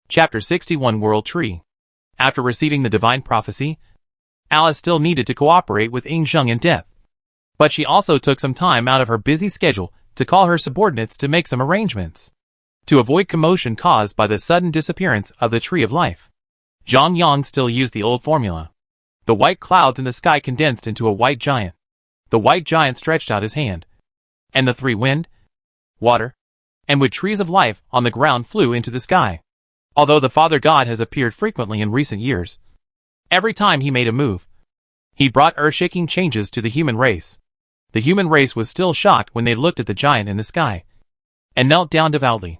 Chapter 61 World Tree. After receiving the divine prophecy, Alice still needed to cooperate with Ing Zheng in depth. But she also took some time out of her busy schedule to call her subordinates to make some arrangements to avoid commotion caused by the sudden disappearance of the Tree of Life. Zhang Yang still used the old formula. The white clouds in the sky condensed into a white giant. The white giant stretched out his hand, and the three wind, water, and wood trees of life on the ground flew into the sky. Although the Father God has appeared frequently in recent years, every time he made a move, he brought earth-shaking changes to the human race. The human race was still shocked when they looked at the giant in the sky, and knelt down devoutly.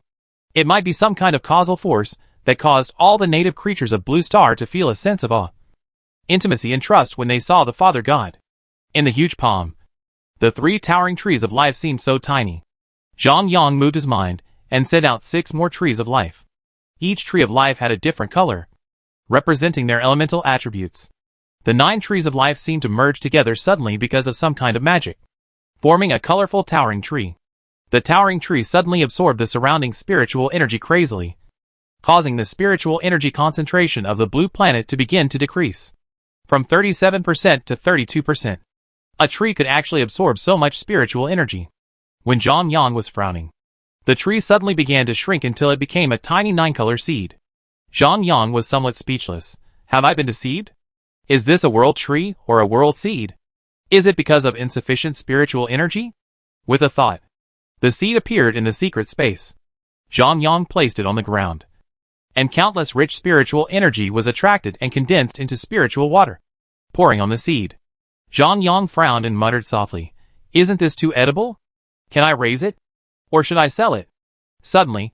It might be some kind of causal force that caused all the native creatures of Blue Star to feel a sense of awe, intimacy and trust when they saw the Father God. In the huge palm, the three towering trees of life seemed so tiny. Zhang Yang moved his mind and sent out 6 more trees of life. Each tree of life had a different color, representing their elemental attributes. The 9 trees of life seemed to merge together suddenly because of some kind of magic, forming a colorful towering tree. The towering tree suddenly absorbed the surrounding spiritual energy crazily, causing the spiritual energy concentration of the blue planet to begin to decrease from 37% to 32%. A tree could actually absorb so much spiritual energy. When Zhang Yang was frowning, the tree suddenly began to shrink until it became a tiny 9-color seed. Zhang Yang was somewhat speechless. Have I been deceived? Is this a world tree or a world seed? Is it because of insufficient spiritual energy? With a thought, the seed appeared in the secret space. Zhang Yang placed it on the ground, and countless rich spiritual energy was attracted and condensed into spiritual water, pouring on the seed. Zhang Yang frowned and muttered softly, "Isn't this too edible? Can I raise it? Or should I sell it?" Suddenly,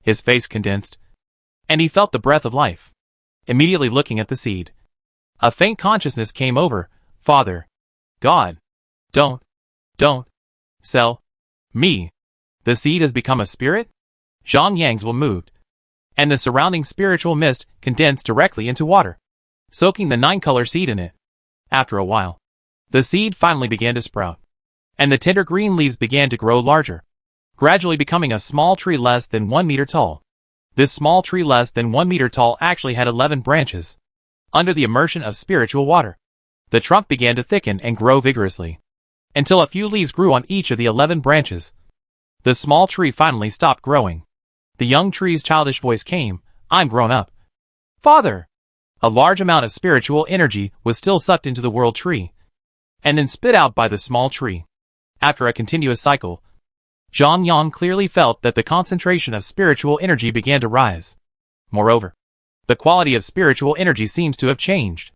his face condensed, and he felt the breath of life. Immediately looking at the seed, a faint consciousness came over. Father God, don't sell me. The seed has become a spirit? Zhang Yang's will moved, and the surrounding spiritual mist condensed directly into water, soaking the 9-color seed in it. After a while, the seed finally began to sprout, and the tender green leaves began to grow larger, gradually becoming a small tree less than 1 meter tall. This small tree less than 1 meter tall actually had 11 branches. Under the immersion of spiritual water, the trunk began to thicken and grow vigorously, until a few leaves grew on each of the 11 branches. The small tree finally stopped growing. The young tree's childish voice came, "I'm grown up, Father!" A large amount of spiritual energy was still sucked into the world tree, and then spit out by the small tree. After a continuous cycle, Zhang Yang clearly felt that the concentration of spiritual energy began to rise. Moreover, the quality of spiritual energy seems to have changed.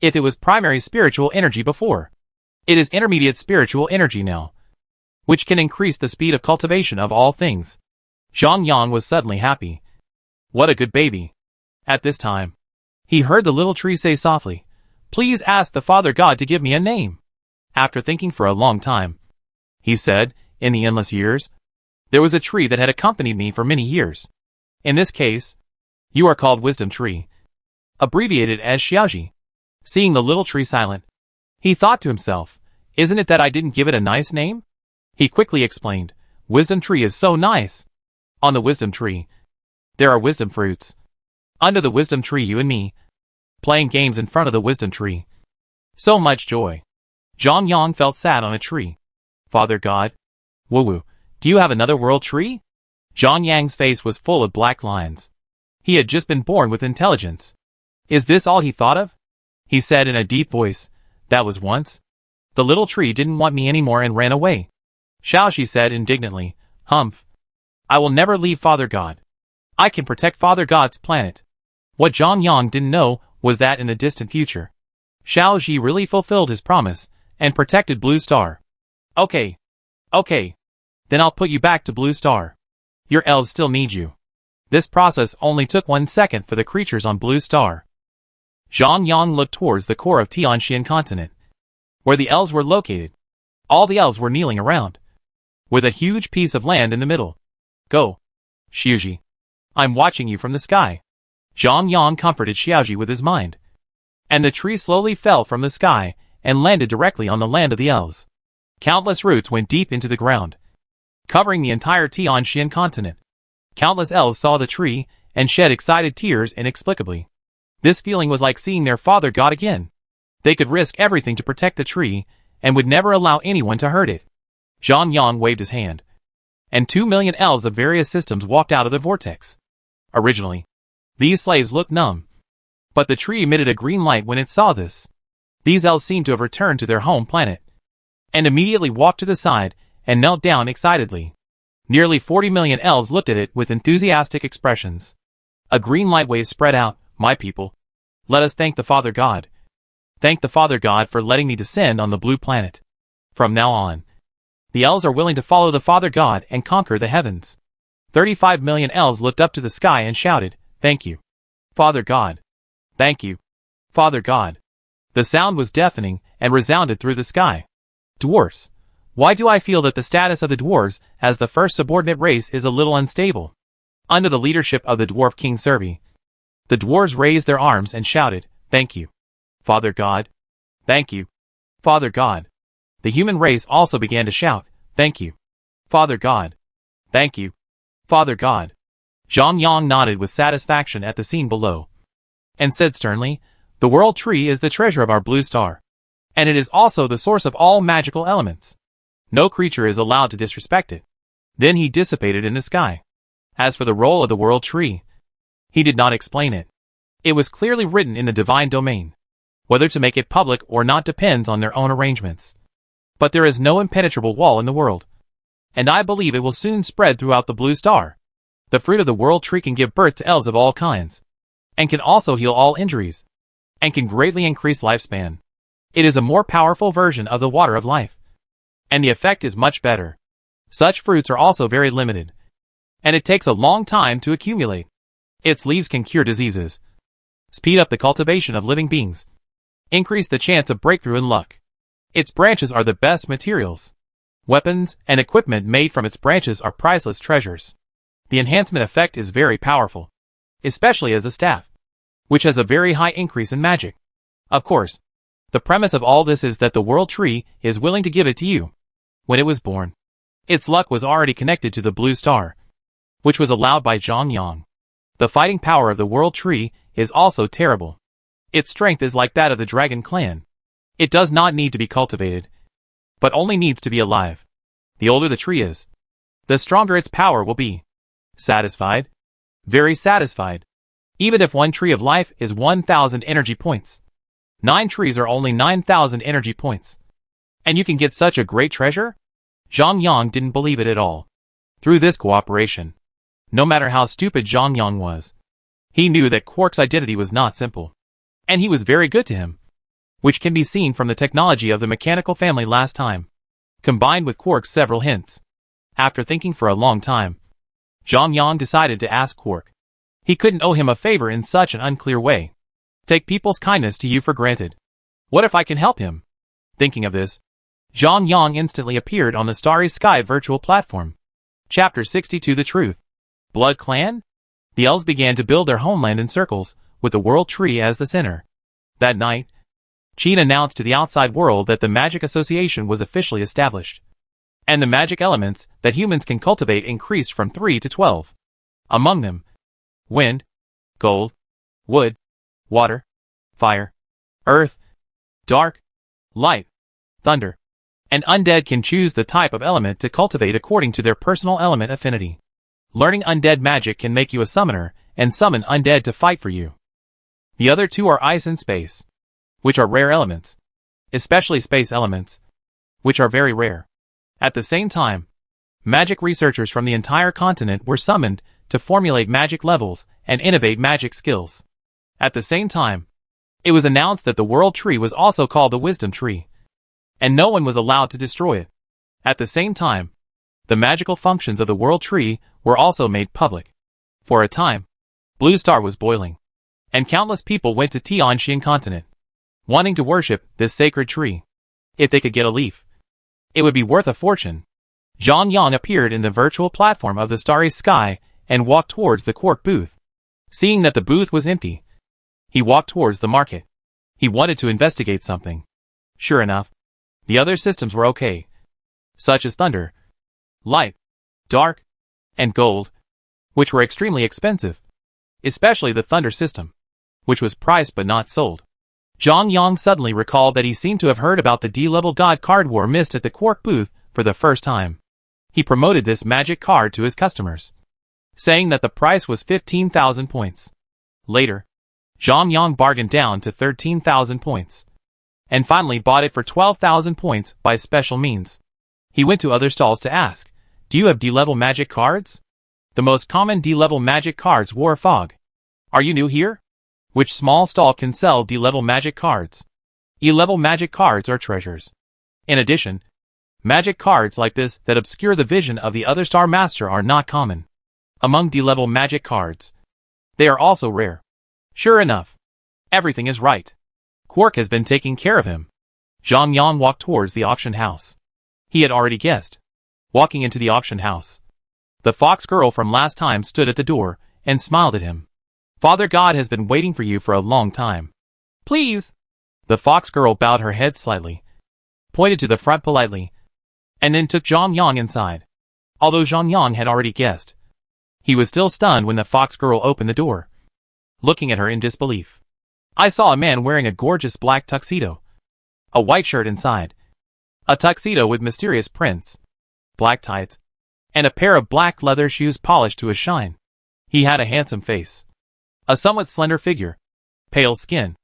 If it was primary spiritual energy before, it is intermediate spiritual energy now, which can increase the speed of cultivation of all things. Zhang Yang was suddenly happy. What a good baby. At this time, he heard the little tree say softly, "Please ask the Father God to give me a name." After thinking for a long time, he said, "In the endless years, there was a tree that had accompanied me for many years. In this case, you are called Wisdom Tree, abbreviated as Xiaoji." Seeing the little tree silent, he thought to himself, "Isn't it that I didn't give it a nice name?" He quickly explained, "Wisdom Tree is so nice. On the Wisdom Tree, there are wisdom fruits. Under the Wisdom Tree, you and me, playing games in front of the Wisdom Tree. So much joy." Zhang Yang felt sad on a tree. "Father God, woo-woo, do you have another world tree?" Zhang Yang's face was full of black lines. He had just been born with intelligence. Is this all he thought of? He said in a deep voice, "That was once. The little tree didn't want me anymore and ran away." Xiaoxi said indignantly, "Humph. I will never leave Father God. I can protect Father God's planet." What Zhang Yang didn't know was that in the distant future, Xiaoxi really fulfilled his promise and protected Blue Star. Okay. Then I'll put you back to Blue Star. Your elves still need you." This process only took 1 second for the creatures on Blue Star. Zhang Yang looked towards the core of Tianxian continent, where the elves were located. All the elves were kneeling around, with a huge piece of land in the middle. "Go, Xiaoji. I'm watching you from the sky." Zhang Yang comforted Xiaoji with his mind, and the tree slowly fell from the sky and landed directly on the land of the elves. Countless roots went deep into the ground, covering the entire Tianxian continent. Countless elves saw the tree and shed excited tears inexplicably. This feeling was like seeing their father god again. They could risk everything to protect the tree, and would never allow anyone to hurt it. Zhang Yang waved his hand, and 2 million elves of various systems walked out of the vortex. Originally, these slaves looked numb, but the tree emitted a green light when it saw this. These elves seemed to have returned to their home planet, and immediately walked to the side and knelt down excitedly. Nearly 40 million elves looked at it with enthusiastic expressions. A green light wave spread out. My people, let us thank the Father God. Thank the Father God for letting me descend on the blue planet. From now on, the elves are willing to follow the Father God and conquer the heavens. 35 million elves looked up to the sky and shouted, "Thank you, Father God. Thank you, Father God." The sound was deafening and resounded through the sky. Dwarfs. Why do I feel that the status of the dwarves as the first subordinate race is a little unstable? Under the leadership of the dwarf King Serby, the dwarves raised their arms and shouted, "Thank you, Father God. Thank you, Father God." The human race also began to shout, "Thank you, Father God. Thank you, Father God." Zhang Yang nodded with satisfaction at the scene below, and said sternly, "The world tree is the treasure of our blue star, and it is also the source of all magical elements. No creature is allowed to disrespect it." Then he dissipated in the sky. As for the role of the world tree, he did not explain it. It was clearly written in the divine domain. Whether to make it public or not depends on their own arrangements. But there is no impenetrable wall in the world, and I believe it will soon spread throughout the blue star. The fruit of the world tree can give birth to elves of all kinds, and can also heal all injuries, and can greatly increase lifespan. It is a more powerful version of the water of life, and the effect is much better. Such fruits are also very limited, and it takes a long time to accumulate. Its leaves can cure diseases, speed up the cultivation of living beings, increase the chance of breakthrough in luck. Its branches are the best materials. Weapons and equipment made from its branches are priceless treasures. The enhancement effect is very powerful, especially as a staff, which has a very high increase in magic. Of course, the premise of all this is that the world tree is willing to give it to you. When it was born, its luck was already connected to the blue star, which was allowed by Zhang Yang. The fighting power of the world tree is also terrible. Its strength is like that of the dragon clan. It does not need to be cultivated, but only needs to be alive. The older the tree is, the stronger its power will be. Satisfied? Very satisfied. Even if one tree of life is 1,000 energy points, 9 trees are only 9,000 energy points. And you can get such a great treasure? Zhang Yang didn't believe it at all. Through this cooperation, no matter how stupid Zhang Yang was, he knew that Quark's identity was not simple, and he was very good to him, which can be seen from the technology of the mechanical family last time, combined with Quark's several hints. After thinking for a long time, Zhang Yang decided to ask Quark. He couldn't owe him a favor in such an unclear way. Take people's kindness to you for granted. What if I can help him? Thinking of this, Zhang Yang instantly appeared on the Starry Sky virtual platform. Chapter 62 The Truth. Blood Clan? The elves began to build their homeland in circles, with the world tree as the center. That night, Qin announced to the outside world that the Magic Association was officially established, and the magic elements that humans can cultivate increased from 3 to 12. Among them, wind, gold, wood, water, fire, earth, dark, light, thunder, and undead can choose the type of element to cultivate according to their personal element affinity. Learning undead magic can make you a summoner and summon undead to fight for you. The other two are ice and space, which are rare elements, especially space elements, which are very rare. At the same time, magic researchers from the entire continent were summoned to formulate magic levels and innovate magic skills. At the same time, it was announced that the world tree was also called the wisdom tree, and no one was allowed to destroy it. At the same time, the magical functions of the world tree were also made public. For a time, Blue Star was boiling, and countless people went to Tianxian continent, wanting to worship this sacred tree. If they could get a leaf, it would be worth a fortune. Zhang Yang appeared in the virtual platform of the Starry Sky and walked towards the Quark booth. Seeing that the booth was empty, he walked towards the market. He wanted to investigate something. Sure enough, the other systems were okay, such as thunder, light, dark, and gold, which were extremely expensive. especially the Thunder system, which was priced but not sold. Zhang Yang suddenly recalled that he seemed to have heard about the D-level God card war missed at the Quark booth for the first time. He promoted this magic card to his customers, saying that the price was 15,000 points. Later, Zhang Yang bargained down to 13,000 points, and finally bought it for 12,000 points by special means. He went to other stalls to ask, "Do you have D-level magic cards?" The most common D-level magic cards were Fog. "Are you new here? Which small stall can sell D-level magic cards?" E-level magic cards are treasures. In addition, magic cards like this that obscure the vision of the other Star Master are not common. Among D-level magic cards, they are also rare. Sure enough, everything is right. Quark has been taking care of him. Zhang Yang walked towards the auction house. He had already guessed. Walking into the auction house, the fox girl from last time stood at the door and smiled at him. "Father God has been waiting for you for a long time. Please." The fox girl bowed her head slightly, pointed to the front politely, and then took Zhang Yang inside. Although Zhang Yang had already guessed, he was still stunned when the fox girl opened the door, looking at her in disbelief. "I saw a man wearing a gorgeous black tuxedo, a white shirt inside, a tuxedo with mysterious prints, black tights, and a pair of black leather shoes polished to a shine. He had a handsome face, a somewhat slender figure, pale skin,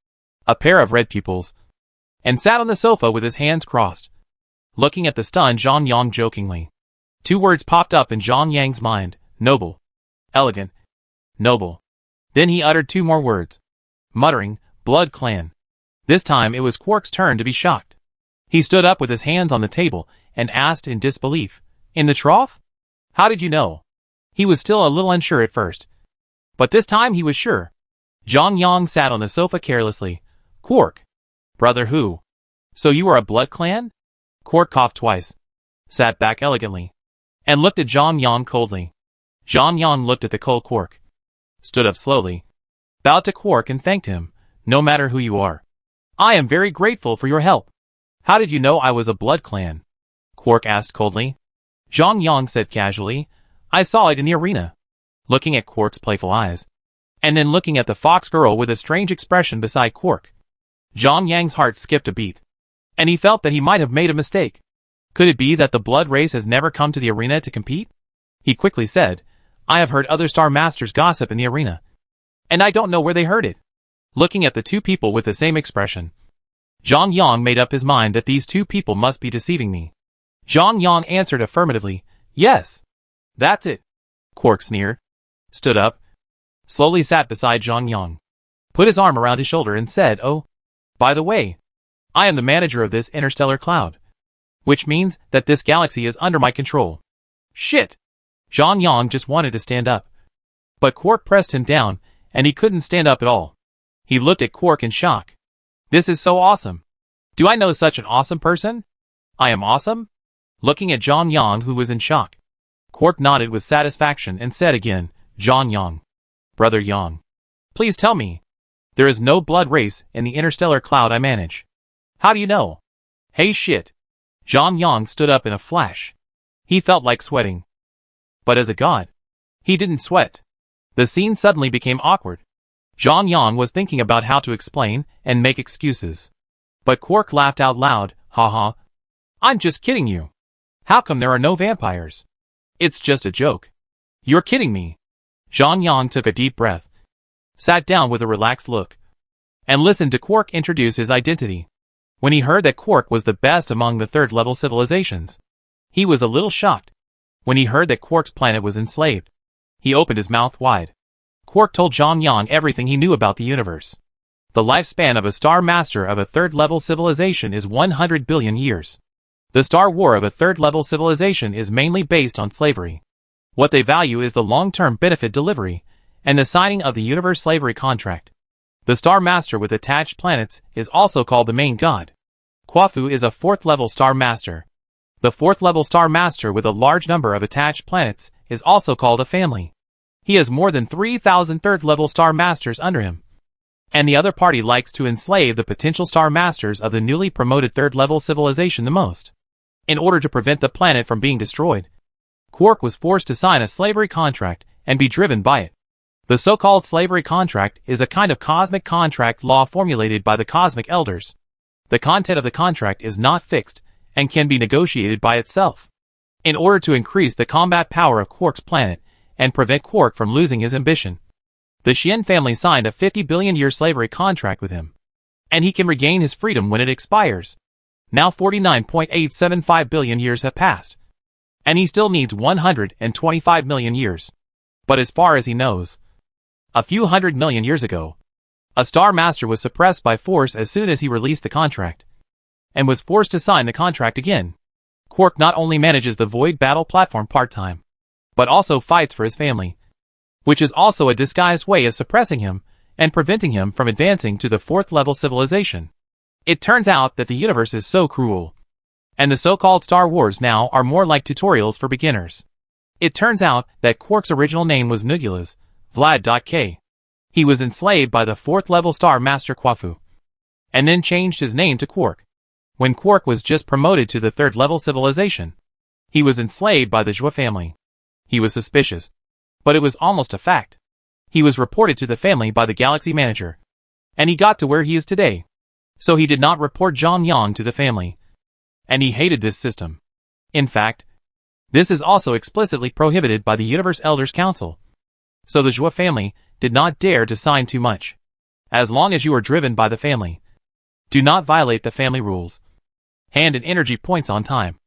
a pair of red pupils, and sat on the sofa with his hands crossed." Looking at the stunned Zhang Yang jokingly, two words popped up in Zhang Yang's mind: noble, elegant, noble. Then he uttered two more words, muttering, "Blood Clan." This time it was Quark's turn to be shocked. He stood up with his hands on the table and asked in disbelief, "In the trough? How did you know?" He was still a little unsure at first, but this time he was sure. Zhang Yang sat on the sofa carelessly. "Quark, brother who? So you are a Blood Clan?" Quark coughed twice, sat back elegantly, and looked at Zhang Yang coldly. Zhang Yang looked at the cold Quark, stood up slowly, bowed to Quark and thanked him. "No matter who you are, I am very grateful for your help." "How did you know I was a Blood Clan?" Quark asked coldly. Zhang Yang said casually, "I saw it in the arena." Looking at Quark's playful eyes, and then looking at the fox girl with a strange expression beside Quark, Zhang Yang's heart skipped a beat, and he felt that he might have made a mistake. Could it be that the blood race has never come to the arena to compete? He quickly said, "I have heard other Star Masters gossip in the arena, and I don't know where they heard it." Looking at the two people with the same expression, Zhang Yang made up his mind that these two people must be deceiving me. Zhang Yang answered affirmatively, "Yes, that's it." Quark sneered, stood up, slowly sat beside Zhang Yang, put his arm around his shoulder and said, "Oh, by the way, I am the manager of this interstellar cloud, which means that this galaxy is under my control." "Shit!" Zhang Yang just wanted to stand up, but Quark pressed him down, and he couldn't stand up at all. He looked at Quark in shock. "This is so awesome. Do I know such an awesome person? I am awesome?" Looking at Zhang Yang, who was in shock, Quark nodded with satisfaction and said again, "Zhang Yang, brother Yang, please tell me, there is no blood race in the interstellar cloud I manage. How do you know?" "Hey shit." Zhang Yang stood up in a flash. He felt like sweating, but as a god, he didn't sweat. The scene suddenly became awkward. Zhang Yang was thinking about how to explain and make excuses, but Quark laughed out loud. "Haha, I'm just kidding you. How come there are no vampires? It's just a joke." "You're kidding me." Zhang Yang took a deep breath, sat down with a relaxed look, and listened to Quark introduce his identity. When he heard that Quark was the best among the third-level civilizations, he was a little shocked. When he heard that Quark's planet was enslaved, he opened his mouth wide. Quark told Zhang Yang everything he knew about the universe. The lifespan of a Star Master of a third-level civilization is 100 billion years. The Star War of a third-level civilization is mainly based on slavery. What they value is the long-term benefit delivery, and the signing of the universe slavery contract. The Star Master with attached planets is also called the main god. Quafu is a fourth-level Star Master. The fourth-level Star Master with a large number of attached planets is also called a family. He has more than 3,000 third-level Star Masters under him, and the other party likes to enslave the potential Star Masters of the newly promoted third-level civilization the most. In order to prevent the planet from being destroyed, Quark was forced to sign a slavery contract and be driven by it. The so-called slavery contract is a kind of cosmic contract law formulated by the cosmic elders. The content of the contract is not fixed and can be negotiated by itself. In order to increase the combat power of Quark's planet and prevent Quark from losing his ambition, the Xian family signed a 50 billion year slavery contract with him, and he can regain his freedom when it expires. Now 49.875 billion years have passed, and he still needs 125 million years. But as far as he knows, a few 100 million years ago, a Star Master was suppressed by force as soon as he released the contract, and was forced to sign the contract again. Quark not only manages the Void Battle platform part-time, but also fights for his family, which is also a disguised way of suppressing him and preventing him from advancing to the 4th level civilization. It turns out that the universe is so cruel, and the so-called Star Wars now are more like tutorials for beginners. It turns out that Quark's original name was Nugula's Vlad.K. He was enslaved by the 4th level Star Master Quafu, and then changed his name to Quark. When Quark was just promoted to the 3rd level civilization, he was enslaved by the Zhua family. He was suspicious, but it was almost a fact. He was reported to the family by the Galaxy Manager, and he got to where he is today. So he did not report Zhang Yang to the family, and he hated this system. In fact, this is also explicitly prohibited by the Universe Elders Council. So the Zhua family did not dare to sign too much. As long as you are driven by the family, do not violate the family rules. Hand in energy points on time,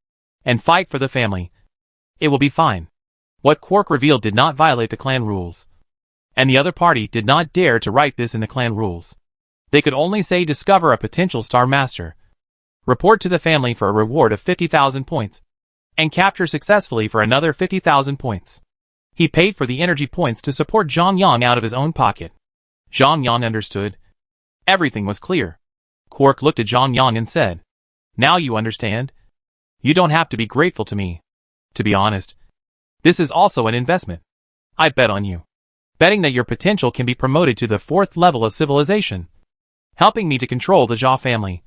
and fight for the family. It will be fine. What Quark revealed did not violate the clan rules, and the other party did not dare to write this in the clan rules. They could only say discover a potential Star Master, report to the family for a reward of 50,000 points, and capture successfully for another 50,000 points. He paid for the energy points to support Zhang Yang out of his own pocket. Zhang Yang understood. Everything was clear. Quark looked at Zhang Yang and said, "Now you understand? You don't have to be grateful to me. To be honest, this is also an investment. I bet on you. Betting that your potential can be promoted to the 4th level of civilization, helping me to control the Zhao family,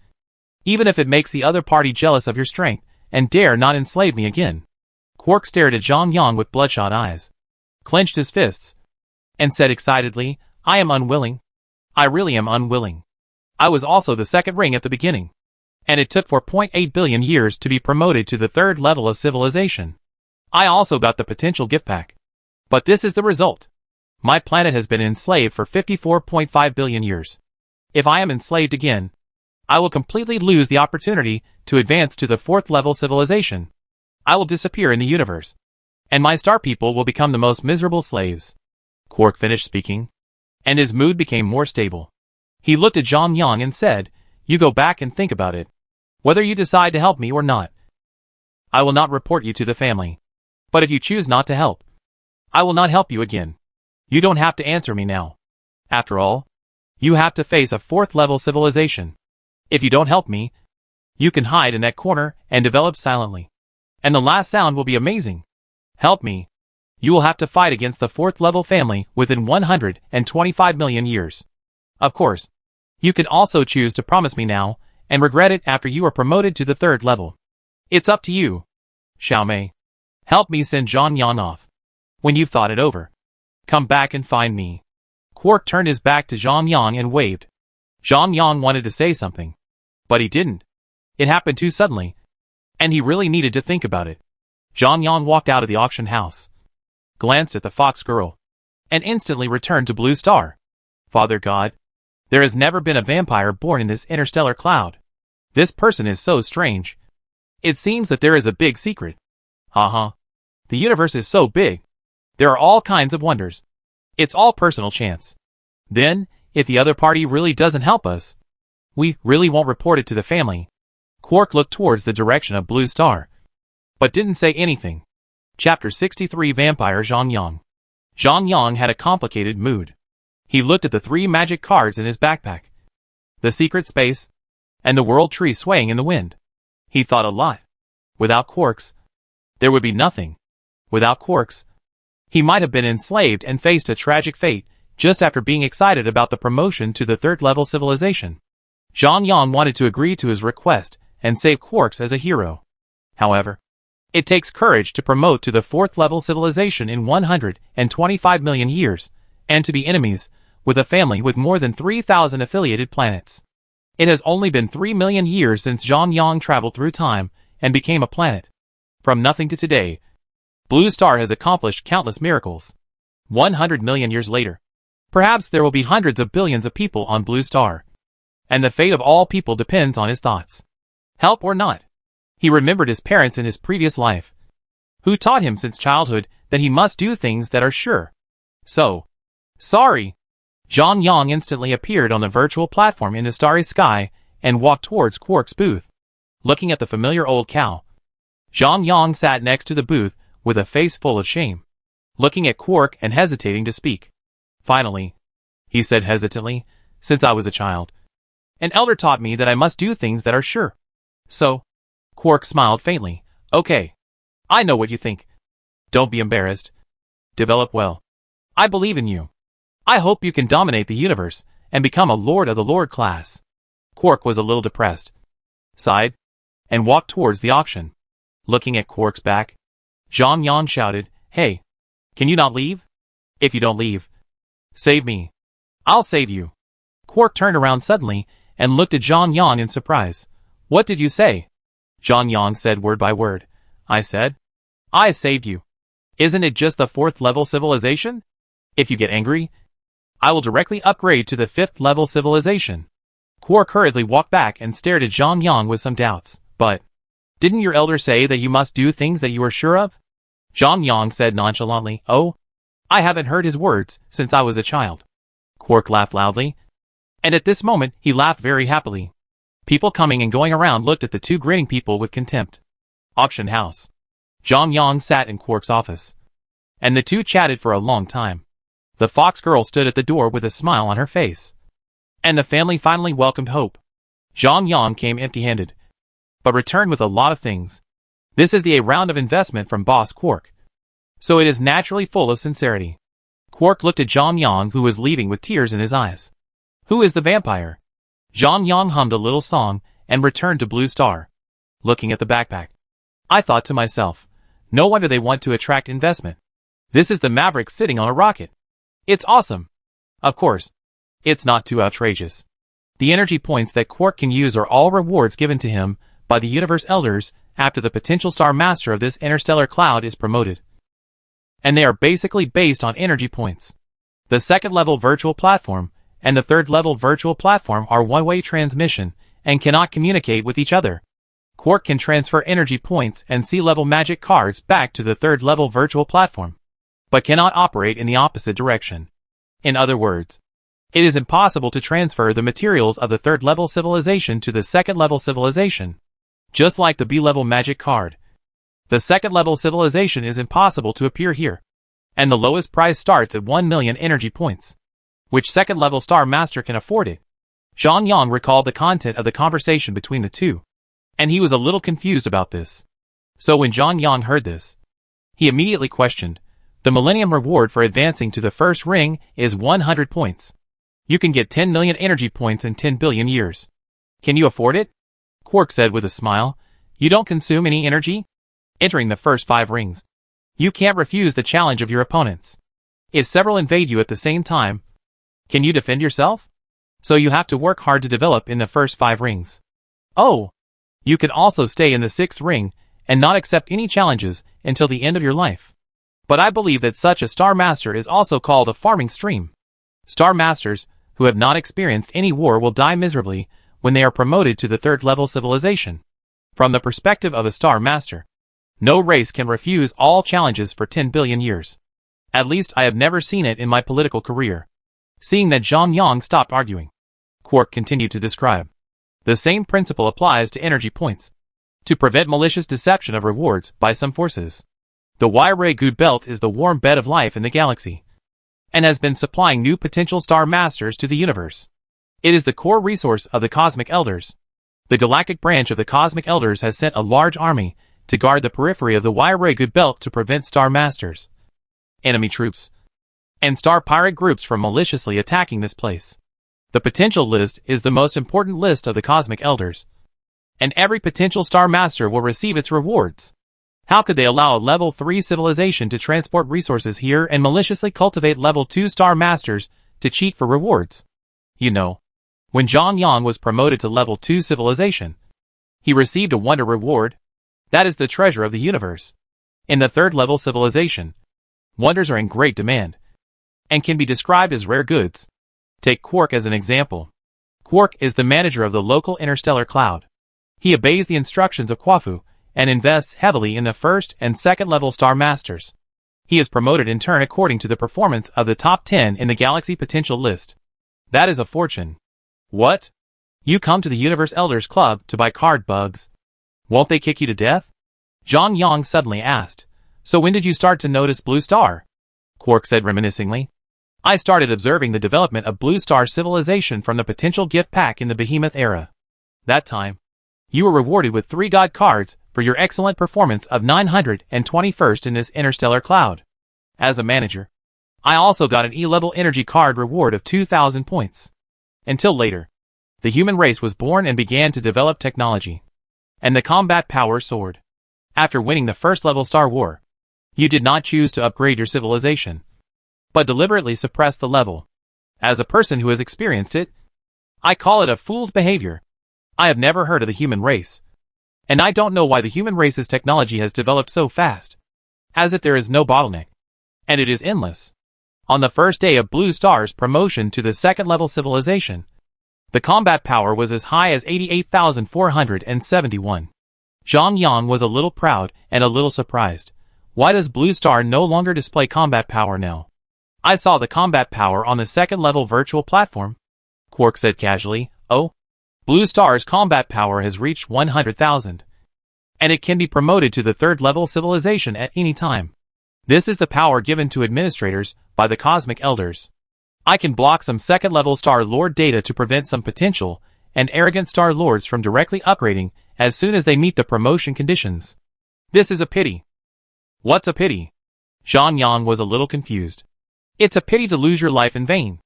even if it makes the other party jealous of your strength and dare not enslave me again." Quark stared at Zhang Yang with bloodshot eyes, clenched his fists, and said excitedly, "I am unwilling. I really am unwilling. I was also the 2nd ring at the beginning, and it took 4.8 billion years to be promoted to the 3rd level of civilization. I also got the potential gift pack. But this is the result. My planet has been enslaved for 54.5 billion years. If I am enslaved again, I will completely lose the opportunity to advance to the 4th level civilization. I will disappear in the universe, and my star people will become the most miserable slaves." Quark finished speaking, and his mood became more stable. He looked at Zhang Yang and said, "You go back and think about it. Whether you decide to help me or not, I will not report you to the family. But if you choose not to help, I will not help you again. You don't have to answer me now. After all, you have to face a 4th level civilization. If you don't help me, you can hide in that corner and develop silently. And the last sound will be amazing. Help me. You will have to fight against the 4th level family within 125 million years. Of course, you can also choose to promise me now and regret it after you are promoted to the 3rd level. It's up to you. Xiaomei, help me send Zhang Yang off. When you've thought it over, come back and find me." Quark turned his back to Zhang Yang and waved. Zhang Yang wanted to say something, but he didn't. It happened too suddenly, and he really needed to think about it. Zhang Yang walked out of the auction house, glanced at the fox girl, and instantly returned to Blue Star. "Father God, there has never been a vampire born in this interstellar cloud. This person is so strange. It seems that there is a big secret. The universe is so big. There are all kinds of wonders. It's all personal chance. Then, if the other party really doesn't help us, we really won't report it to the family." Quark looked towards the direction of Blue Star, but didn't say anything. Chapter 63 Vampire Zhang Yang. Zhang Yang had a complicated mood. He looked at the 3 magic cards in his backpack, the secret space, and the world tree swaying in the wind. He thought a lot. Without Quarks, there would be nothing. Without Quarks, he might have been enslaved and faced a tragic fate just after being excited about the promotion to the 3rd level civilization. Zhang Yang wanted to agree to his request and save Quarks as a hero. However, it takes courage to promote to the 4th level civilization in 125 million years, and to be enemies with a family with more than 3,000 affiliated planets. It has only been 3 million years since Zhang Yang traveled through time and became a planet. From nothing to today, Blue Star has accomplished countless miracles. 100 million years later, perhaps there will be hundreds of billions of people on Blue Star. And the fate of all people depends on his thoughts. Help or not. He remembered his parents in his previous life, who taught him since childhood that he must do things that are sure. So, sorry. Zhang Yang instantly appeared on the virtual platform in the starry sky and walked towards Quark's booth. Looking at the familiar old cow, Zhang Yang sat next to the booth with a face full of shame, looking at Quark and hesitating to speak. Finally, he said hesitantly, since I was a child, an elder taught me that I must do things that are sure. So, Quark smiled faintly. Okay. I know what you think. Don't be embarrassed. Develop well. I believe in you. I hope you can dominate the universe and become a Lord of the Lord class. Quark was a little depressed, sighed, and walked towards the auction. Looking at Quark's back, Zhang Yang shouted, Hey, can you not leave? If you don't leave, save me. I'll save you. Quark turned around suddenly and looked at Zhang Yang in surprise. What did you say? Zhang Yang said word by word. I said, I saved you. Isn't it just the 4th level civilization? If you get angry, I will directly upgrade to the 5th level civilization. Quark hurriedly walked back and stared at Zhang Yang with some doubts. But, didn't your elder say that you must do things that you are sure of? Zhang Yang said nonchalantly, Oh, I haven't heard his words since I was a child. Quark laughed loudly, and at this moment he laughed very happily. People coming and going around looked at the two grinning people with contempt. Auction house. Zhang Yang sat in Quark's office, and the two chatted for a long time. The fox girl stood at the door with a smile on her face, and the family finally welcomed Hope. Zhang Yang came empty-handed, but returned with a lot of things. This is the A round of investment from Boss Quark, so it is naturally full of sincerity. Quark looked at Zhang Yang, who was leaving with tears in his eyes. Who is the vampire? Zhang Yang hummed a little song and returned to Blue Star, looking at the backpack. I thought to myself, no wonder they want to attract investment. This is the Maverick sitting on a rocket. It's awesome. Of course, it's not too outrageous. The energy points that Quark can use are all rewards given to him by the Universe Elders after the potential star master of this interstellar cloud is promoted. And they are basically based on energy points. The 2nd level virtual platform and the 3rd level virtual platform are one-way transmission and cannot communicate with each other. Quark can transfer energy points and sea-level magic cards back to the 3rd level virtual platform, but cannot operate in the opposite direction. In other words, it is impossible to transfer the materials of the 3rd level civilization to the 2nd level civilization. Just like the B-level magic card, the 2nd level civilization is impossible to appear here, and the lowest price starts at 1 million energy points. Which 2nd level star master can afford it? Zhang Yang recalled the content of the conversation between the two, and he was a little confused about this. So when Zhang Yang heard this, he immediately questioned. The Millennium reward for advancing to the 1st ring is 100 points. You can get 10 million energy points in 10 billion years. Can you afford it? Quark said with a smile. You don't consume any energy? Entering the first 5 rings, you can't refuse the challenge of your opponents. If several invade you at the same time, can you defend yourself? So you have to work hard to develop in the first 5 rings. Oh! You can also stay in the 6th ring and not accept any challenges until the end of your life. But I believe that such a Star Master is also called a farming stream. Star Masters who have not experienced any war will die miserably when they are promoted to the 3rd level civilization. From the perspective of a Star Master, no race can refuse all challenges for 10 billion years. At least I have never seen it in my political career. Seeing that Zhang Yang stopped arguing, Quark continued to describe. The same principle applies to energy points. To prevent malicious deception of rewards by some forces, the Y-ray Good Belt is the warm bed of life in the galaxy, and has been supplying new potential star masters to the universe. It is the core resource of the Cosmic Elders. The galactic branch of the Cosmic Elders has sent a large army to guard the periphery of the Y-ray Good Belt to prevent star masters, enemy troops, and star pirate groups from maliciously attacking this place. The potential list is the most important list of the Cosmic Elders, and every potential star master will receive its rewards. How could they allow a level 3 civilization to transport resources here and maliciously cultivate level 2 star masters to cheat for rewards? You know, when Zhang Yang was promoted to level 2 civilization, he received a wonder reward. That is the treasure of the universe. In the 3rd level civilization, wonders are in great demand and can be described as rare goods. Take Quark as an example. Quark is the manager of the local interstellar cloud. He obeys the instructions of Quafu and invests heavily in the 1st and 2nd level star masters. He is promoted in turn according to the performance of the top 10 in the galaxy potential list. That is a fortune. What? You come to the Universe Elders Club to buy card bugs. Won't they kick you to death? Zhang Yang suddenly asked. So when did you start to notice Blue Star? Quark said reminiscingly. I started observing the development of Blue Star civilization from the potential gift pack in the Behemoth era. That time, you were rewarded with 3 god cards for your excellent performance of 921st in this interstellar cloud. As a manager, I also got an E-level energy card reward of 2,000 points. Until later, the human race was born and began to develop technology, and the combat power soared. After winning the 1st level Star War, you did not choose to upgrade your civilization, but deliberately suppressed the level. As a person who has experienced it, I call it a fool's behavior. I have never heard of the human race, and I don't know why the human race's technology has developed so fast, as if there is no bottleneck, and it is endless. On the first day of Blue Star's promotion to the 2nd level civilization, the combat power was as high as 88,471. Zhang Yang was a little proud and a little surprised. Why does Blue Star no longer display combat power now? I saw the combat power on the 2nd level virtual platform. Quark said casually. Oh, Blue Star's combat power has reached 100,000. And it can be promoted to the 3rd level civilization at any time. This is the power given to administrators by the Cosmic Elders. I can block some 2nd level Star Lord data to prevent some potential and arrogant Star Lords from directly upgrading as soon as they meet the promotion conditions. This is a pity. What's a pity? Zhang Yang was a little confused. It's a pity to lose your life in vain.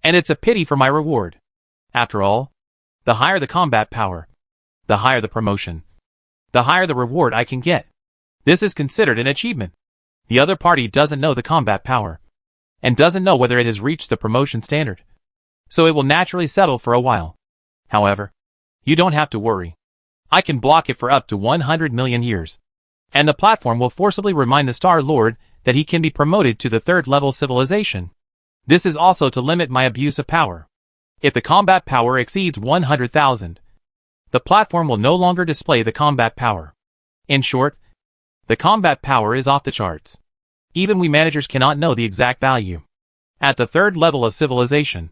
And it's a pity for my reward. After all, the higher the combat power, the higher the promotion, the higher the reward I can get. This is considered an achievement. The other party doesn't know the combat power, and doesn't know whether it has reached the promotion standard. So it will naturally settle for a while. However, you don't have to worry. I can block it for up to 100 million years. And the platform will forcibly remind the Star Lord that he can be promoted to the 3rd level civilization. This is also to limit my abuse of power. If the combat power exceeds 100,000, the platform will no longer display the combat power. In short, the combat power is off the charts. Even we managers cannot know the exact value. At the 3rd level of civilization,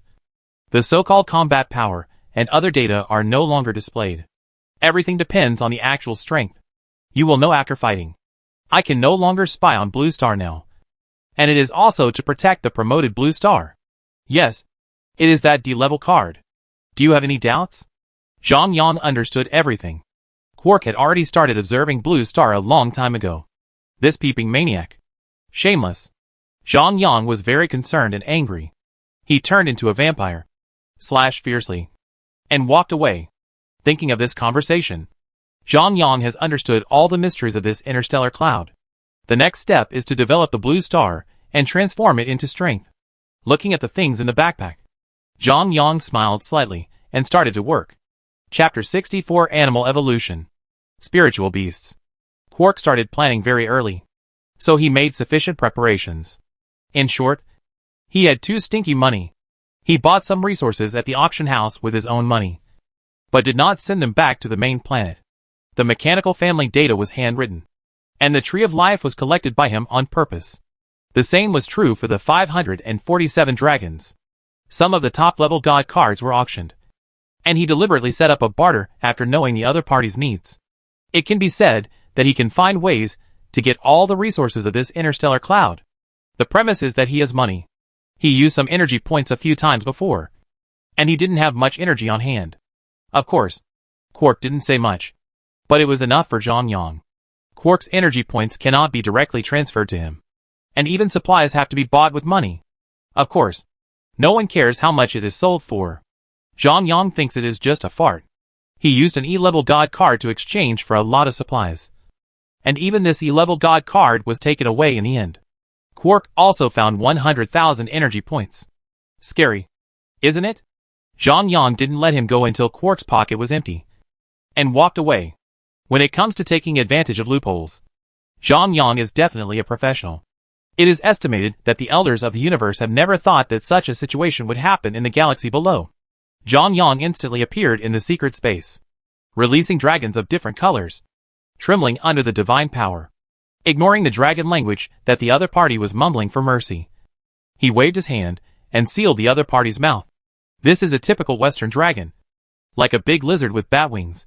the so-called combat power and other data are no longer displayed. Everything depends on the actual strength. You will know after fighting. I can no longer spy on Blue Star now. And it is also to protect the promoted Blue Star. Yes, it is that D-level card. Do you have any doubts? Zhang Yang understood everything. Quark had already started observing Blue Star a long time ago. This peeping maniac. Shameless. Zhang Yang was very concerned and angry. He turned into a vampire. Fiercely. And walked away. Thinking of this conversation, Zhang Yang has understood all the mysteries of this interstellar cloud. The next step is to develop the Blue Star and transform it into strength. Looking at the things in the backpack, Zhang Yang smiled slightly and started to work. Chapter 64 Animal Evolution. Spiritual Beasts. Quark started planning very early, so he made sufficient preparations. In short, he had too stinky money. He bought some resources at the auction house with his own money, but did not send them back to the main planet. The mechanical family data was handwritten, and the Tree of Life was collected by him on purpose. The same was true for the 547 dragons. Some of the top-level god cards were auctioned, and he deliberately set up a barter after knowing the other party's needs. It can be said that he can find ways to get all the resources of this interstellar cloud. The premise is that he has money. He used some energy points a few times before, and he didn't have much energy on hand. Of course, Quark didn't say much, but it was enough for Zhang Yang. Quark's energy points cannot be directly transferred to him, and even supplies have to be bought with money. Of course, no one cares how much it is sold for. Zhang Yang thinks it is just a fart. He used an E-level god card to exchange for a lot of supplies. and even this E-level god card was taken away in the end. Quark also found 100,000 energy points. Scary, isn't it? Zhang Yang didn't let him go until Quark's pocket was empty, and walked away. When it comes to taking advantage of loopholes, Zhang Yang is definitely a professional. It is estimated that the elders of the universe have never thought that such a situation would happen in the galaxy below. Zhang Yang instantly appeared in the secret space, releasing dragons of different colors, trembling under the divine power. Ignoring the dragon language that the other party was mumbling for mercy, he waved his hand and sealed the other party's mouth. This is a typical Western dragon, like a big lizard with bat wings,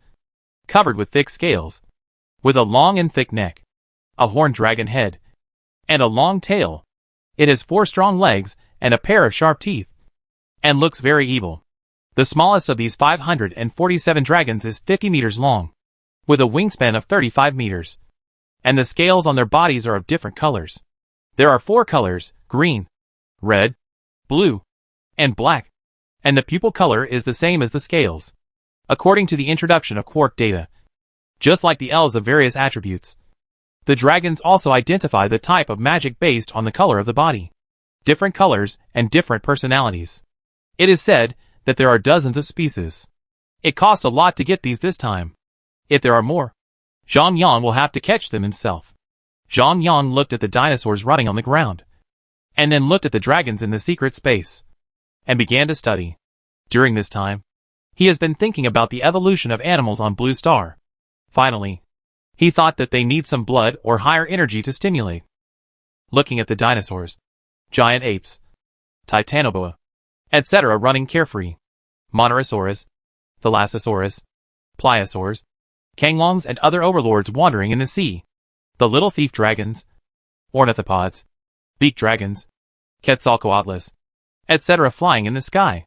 covered with thick scales, with a long and thick neck, a horned dragon head, and a long tail. It has 4 strong legs and a pair of sharp teeth, and looks very evil. The smallest of these 547 dragons is 50 meters long, with a wingspan of 35 meters, and the scales on their bodies are of different colors. There are 4 colors: green, red, blue, and black, and the pupil color is the same as the scales, according to the introduction of Quark data. Just like the elves of various attributes, the dragons also identify the type of magic based on the color of the body. Different colors and different personalities. It is said that there are dozens of species. It cost a lot to get these this time. If there are more, Zhang Yang will have to catch them himself. Zhang Yang looked at the dinosaurs rotting on the ground, and then looked at the dragons in the secret space, and began to study. During this time, he has been thinking about the evolution of animals on Blue Star. Finally, he thought that they need some blood or higher energy to stimulate. Looking at the dinosaurs, giant apes, Titanoboa, etc. running carefree, Montorosaurus, Thalassosaurus, Pliosaurs, Kanglongs and other overlords wandering in the sea, the little thief dragons, ornithopods, beak dragons, Quetzalcoatlus, etc. flying in the sky.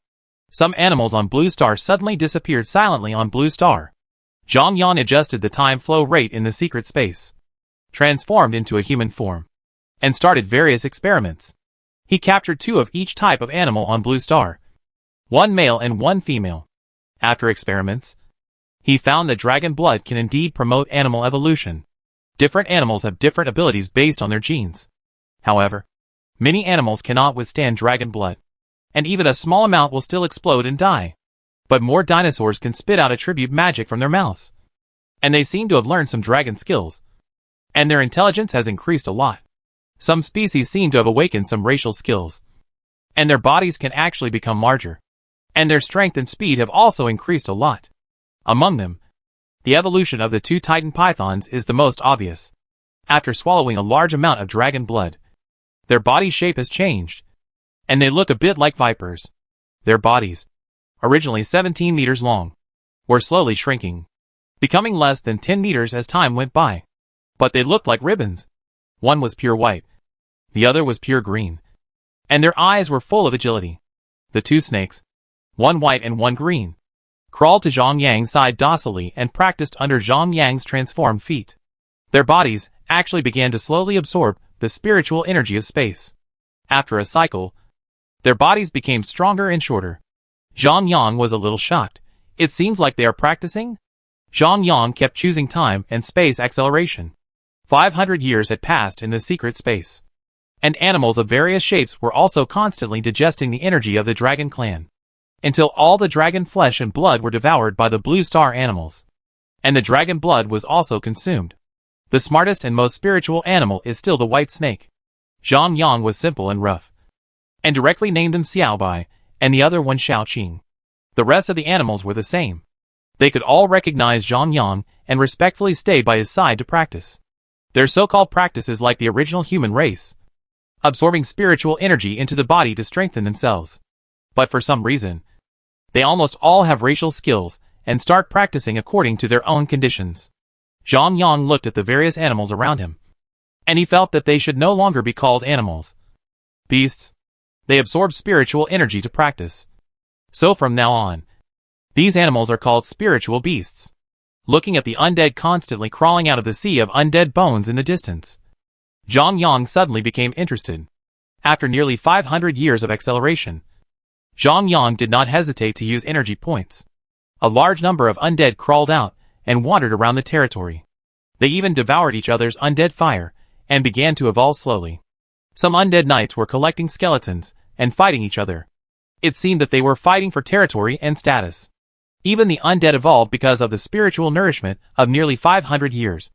Some animals on Blue Star suddenly disappeared silently on Blue Star. Zhang Yang adjusted the time flow rate in the secret space, transformed into a human form, and started various experiments. He captured 2 of each type of animal on Blue Star, 1 male and 1 female. After experiments, he found that dragon blood can indeed promote animal evolution. Different animals have different abilities based on their genes. However, many animals cannot withstand dragon blood, and even a small amount will still explode and die. But more dinosaurs can spit out attribute magic from their mouths, and they seem to have learned some dragon skills, and their intelligence has increased a lot. Some species seem to have awakened some racial skills, and their bodies can actually become larger, and their strength and speed have also increased a lot. Among them, the evolution of the 2 Titan pythons is the most obvious. After swallowing a large amount of dragon blood, their body shape has changed, and they look a bit like vipers. Their bodies, originally 17 meters long, were slowly shrinking, becoming less than 10 meters as time went by. But they looked like ribbons. One was pure white, the other was pure green, and their eyes were full of agility. The 2 snakes, one white and one green, crawled to Zhang Yang's side docilely and practiced under Zhang Yang's transformed feet. Their bodies actually began to slowly absorb the spiritual energy of space. After a cycle, their bodies became stronger and shorter. Zhang Yang was a little shocked. It seems like they are practicing? Zhang Yang kept choosing time and space acceleration. 500 years had passed in the secret space, and animals of various shapes were also constantly digesting the energy of the dragon clan, until all the dragon flesh and blood were devoured by the Blue Star animals, and the dragon blood was also consumed. The smartest and most spiritual animal is still the white snake. Zhang Yang was simple and rough, and directly named them Xiaobai, and the other one Xiaoqing. The rest of the animals were the same. They could all recognize Zhang Yang and respectfully stay by his side to practice. Their so-called practice is like the original human race, absorbing spiritual energy into the body to strengthen themselves. But for some reason, they almost all have racial skills and start practicing according to their own conditions. Zhang Yang looked at the various animals around him, and he felt that they should no longer be called animals. Beasts. They absorb spiritual energy to practice. So from now on, these animals are called spiritual beasts. Looking at the undead constantly crawling out of the sea of undead bones in the distance, Zhang Yang suddenly became interested. After nearly 500 years of acceleration, Zhang Yang did not hesitate to use energy points. A large number of undead crawled out and wandered around the territory. They even devoured each other's undead fire, and began to evolve slowly. Some undead knights were collecting skeletons, and fighting each other. It seemed that they were fighting for territory and status. Even the undead evolved because of the spiritual nourishment of nearly 500 years,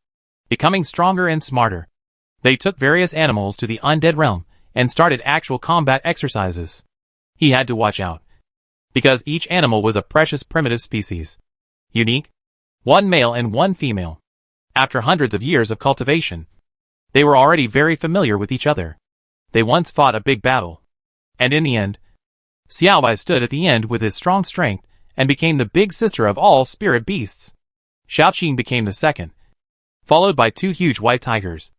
becoming stronger and smarter. They took various animals to the undead realm, and started actual combat exercises. He had to watch out, because each animal was a precious primitive species. Unique. One male and one female. After hundreds of years of cultivation, they were already very familiar with each other. They once fought a big battle. And in the end, Xiaobai stood at the end with his strong strength, and became the big sister of all spirit beasts. Shaoqing became the second, followed by 2 huge white tigers,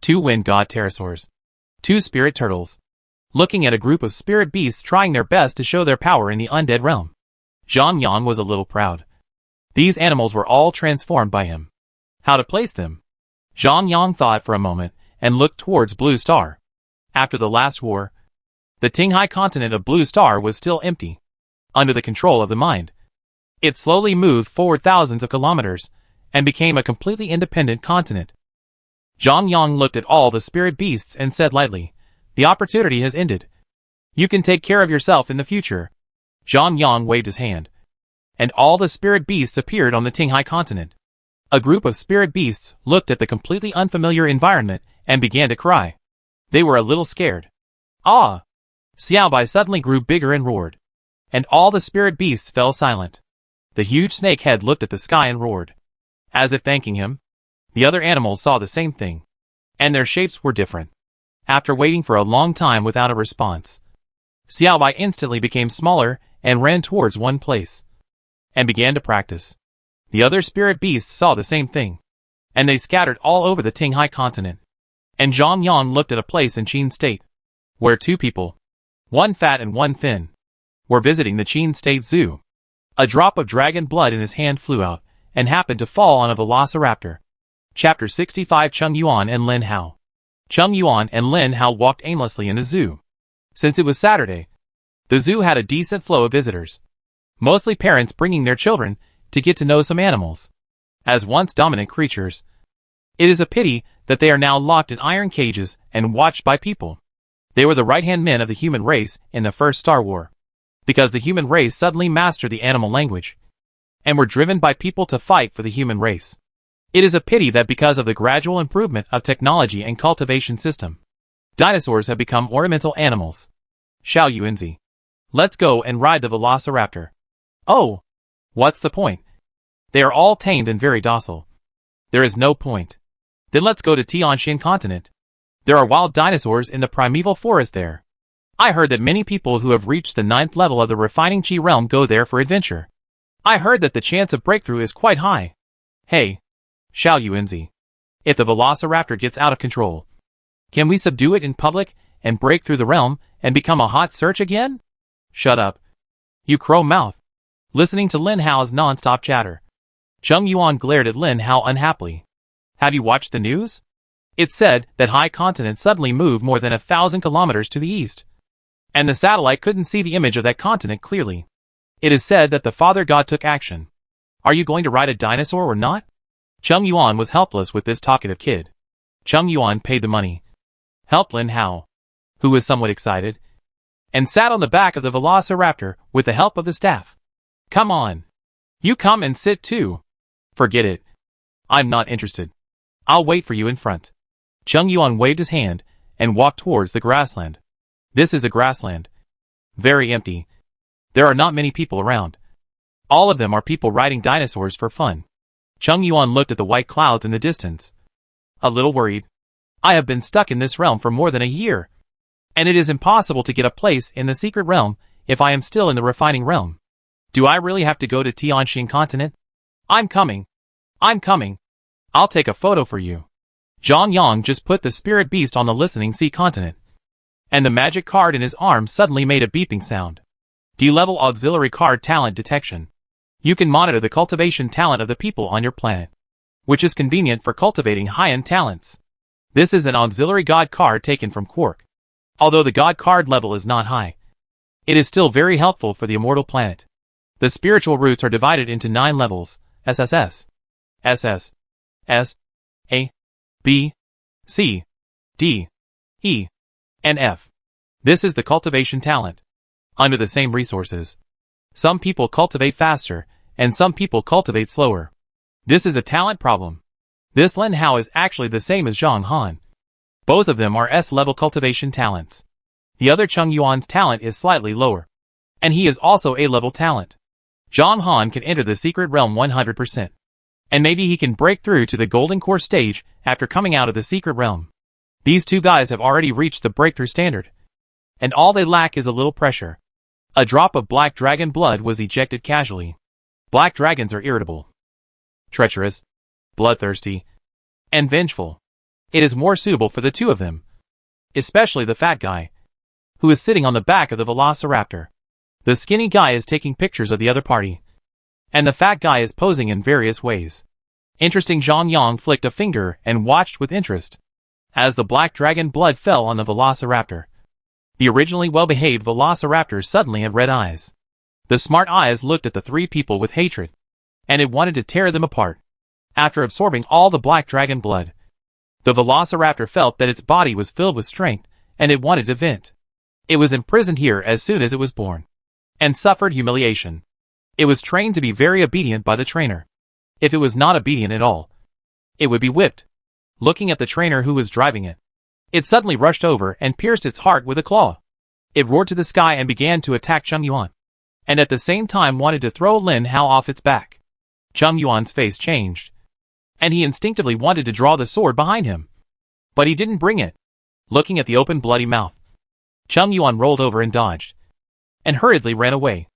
2 wind god pterosaurs, 2 spirit turtles, looking at a group of spirit beasts trying their best to show their power in the undead realm. Zhang Yang was a little proud. These animals were all transformed by him. How to place them? Zhang Yang thought for a moment, and looked towards Blue Star. After the last war, the Tinghai continent of Blue Star was still empty, under the control of the mind. It slowly moved forward thousands of kilometers, and became a completely independent continent. Zhang Yang looked at all the spirit beasts and said lightly, "The opportunity has ended. You can take care of yourself in the future." Zhang Yang waved his hand, and all the spirit beasts appeared on the Tinghai continent. A group of spirit beasts looked at the completely unfamiliar environment and began to cry. They were a little scared. Ah! Xiaobai suddenly grew bigger and roared, and all the spirit beasts fell silent. The huge snake head looked at the sky and roared, as if thanking him. The other animals saw the same thing, and their shapes were different. After waiting for a long time without a response, Xiaobai instantly became smaller and ran towards one place, and began to practice. The other spirit beasts saw the same thing, and they scattered all over the Tinghai continent. And Zhang Yang looked at a place in Qin State, where 2 people, one fat and one thin, were visiting the Qin State Zoo. A drop of dragon blood in his hand flew out, and happened to fall on a velociraptor. Chapter 65. Cheng Yuan and Lin Hao. Cheng Yuan and Lin Hao walked aimlessly in the zoo. Since it was Saturday, the zoo had a decent flow of visitors, mostly parents bringing their children to get to know some animals. As once dominant creatures, it is a pity that they are now locked in iron cages and watched by people. They were the right-hand men of the human race in the first Star War, because the human race suddenly mastered the animal language, and were driven by people to fight for the human race. It is a pity that because of the gradual improvement of technology and cultivation system, dinosaurs have become ornamental animals. Xiao Yuanzi. Let's go and ride the velociraptor. Oh! What's the point? They are all tamed and very docile. There is no point. Then let's go to Tianxin continent. There are wild dinosaurs in the primeval forest there. I heard that many people who have reached the 9th level of the refining chi realm go there for adventure. I heard that the chance of breakthrough is quite high. Hey, Xiao Yuanzi. If the velociraptor gets out of control, can we subdue it in public and break through the realm and become a hot search again? Shut up. You crow mouth. Listening to Lin Hao's non-stop chatter, Cheng Yuan glared at Lin Hao unhappily. Have you watched the news? It said that High Continent suddenly moved more than 1,000 kilometers to the east, and the satellite couldn't see the image of that continent clearly. It is said that the Father God took action. Are you going to ride a dinosaur or not? Cheng Yuan was helpless with this talkative kid. Cheng Yuan paid the money, helped Lin Hao, who was somewhat excited, and sat on the back of the velociraptor with the help of the staff. Come on. You come and sit too. Forget it. I'm not interested. I'll wait for you in front. Cheng Yuan waved his hand and walked towards the grassland. This is a grassland. Very empty. There are not many people around. All of them are people riding dinosaurs for fun. Cheng Yuan looked at the white clouds in the distance, a little worried. I have been stuck in this realm for more than a year, and it is impossible to get a place in the secret realm if I am still in the refining realm. Do I really have to go to Tianxin continent? I'm coming. I'm coming. I'll take a photo for you. Zhang Yang just put the spirit beast on the listening sea continent, and the magic card in his arm suddenly made a beeping sound. D-level auxiliary card talent detection. You can monitor the cultivation talent of the people on your planet, which is convenient for cultivating high-end talents. This is an auxiliary god card taken from Quark. Although the god card level is not high, it is still very helpful for the immortal planet. The spiritual roots are divided into 9 levels: SSS, SS, S, A, B, C, D, E, and F. This is the cultivation talent. Under the same resources, some people cultivate faster, and some people cultivate slower. This is a talent problem. This Lin Hao is actually the same as Zhang Han. Both of them are S-level cultivation talents. The other Chung Yuan's talent is slightly lower, and he is also A-level talent. Zhang Han can enter the secret realm 100%. And maybe he can break through to the golden core stage after coming out of the secret realm. These two guys have already reached the breakthrough standard, and all they lack is a little pressure. A drop of black dragon blood was ejected casually. Black dragons are irritable, treacherous, bloodthirsty, and vengeful. It is more suitable for the two of them, especially the fat guy, who is sitting on the back of the velociraptor. The skinny guy is taking pictures of the other party, and the fat guy is posing in various ways. Interesting. Zhang Yang flicked a finger and watched with interest as the black dragon blood fell on the velociraptor. The originally well-behaved velociraptor suddenly had red eyes. The smart eyes looked at the three people with hatred, and it wanted to tear them apart. After absorbing all the black dragon blood, the velociraptor felt that its body was filled with strength, and it wanted to vent. It was imprisoned here as soon as it was born, and suffered humiliation. It was trained to be very obedient by the trainer. If it was not obedient at all, it would be whipped. Looking at the trainer who was driving it, it suddenly rushed over and pierced its heart with a claw. It roared to the sky and began to attack Chung Yuan, and at the same time wanted to throw Lin Hao off its back. Chung Yuan's face changed, and he instinctively wanted to draw the sword behind him. But he didn't bring it. Looking at the open bloody mouth, Chung Yuan rolled over and dodged, and hurriedly ran away,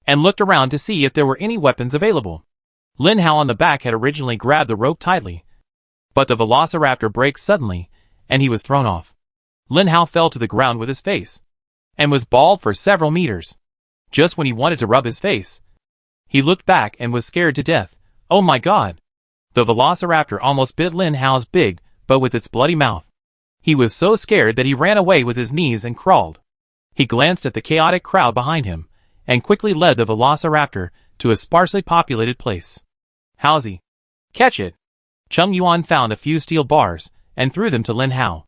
and looked around to see if there were any weapons available. Lin Hao on the back had originally grabbed the rope tightly, but the velociraptor braked suddenly, and he was thrown off. Lin Hao fell to the ground with his face, and was bald for several meters. Just when he wanted to rub his face, he looked back and was scared to death. Oh my god! The velociraptor almost bit Lin Hao's big, but with its bloody mouth. He was so scared that he ran away with his knees and crawled. He glanced at the chaotic crowd behind him, and quickly led the velociraptor to a sparsely populated place. Howsy! Catch it! Chung Yuan found a few steel bars, and threw them to Lin Hao.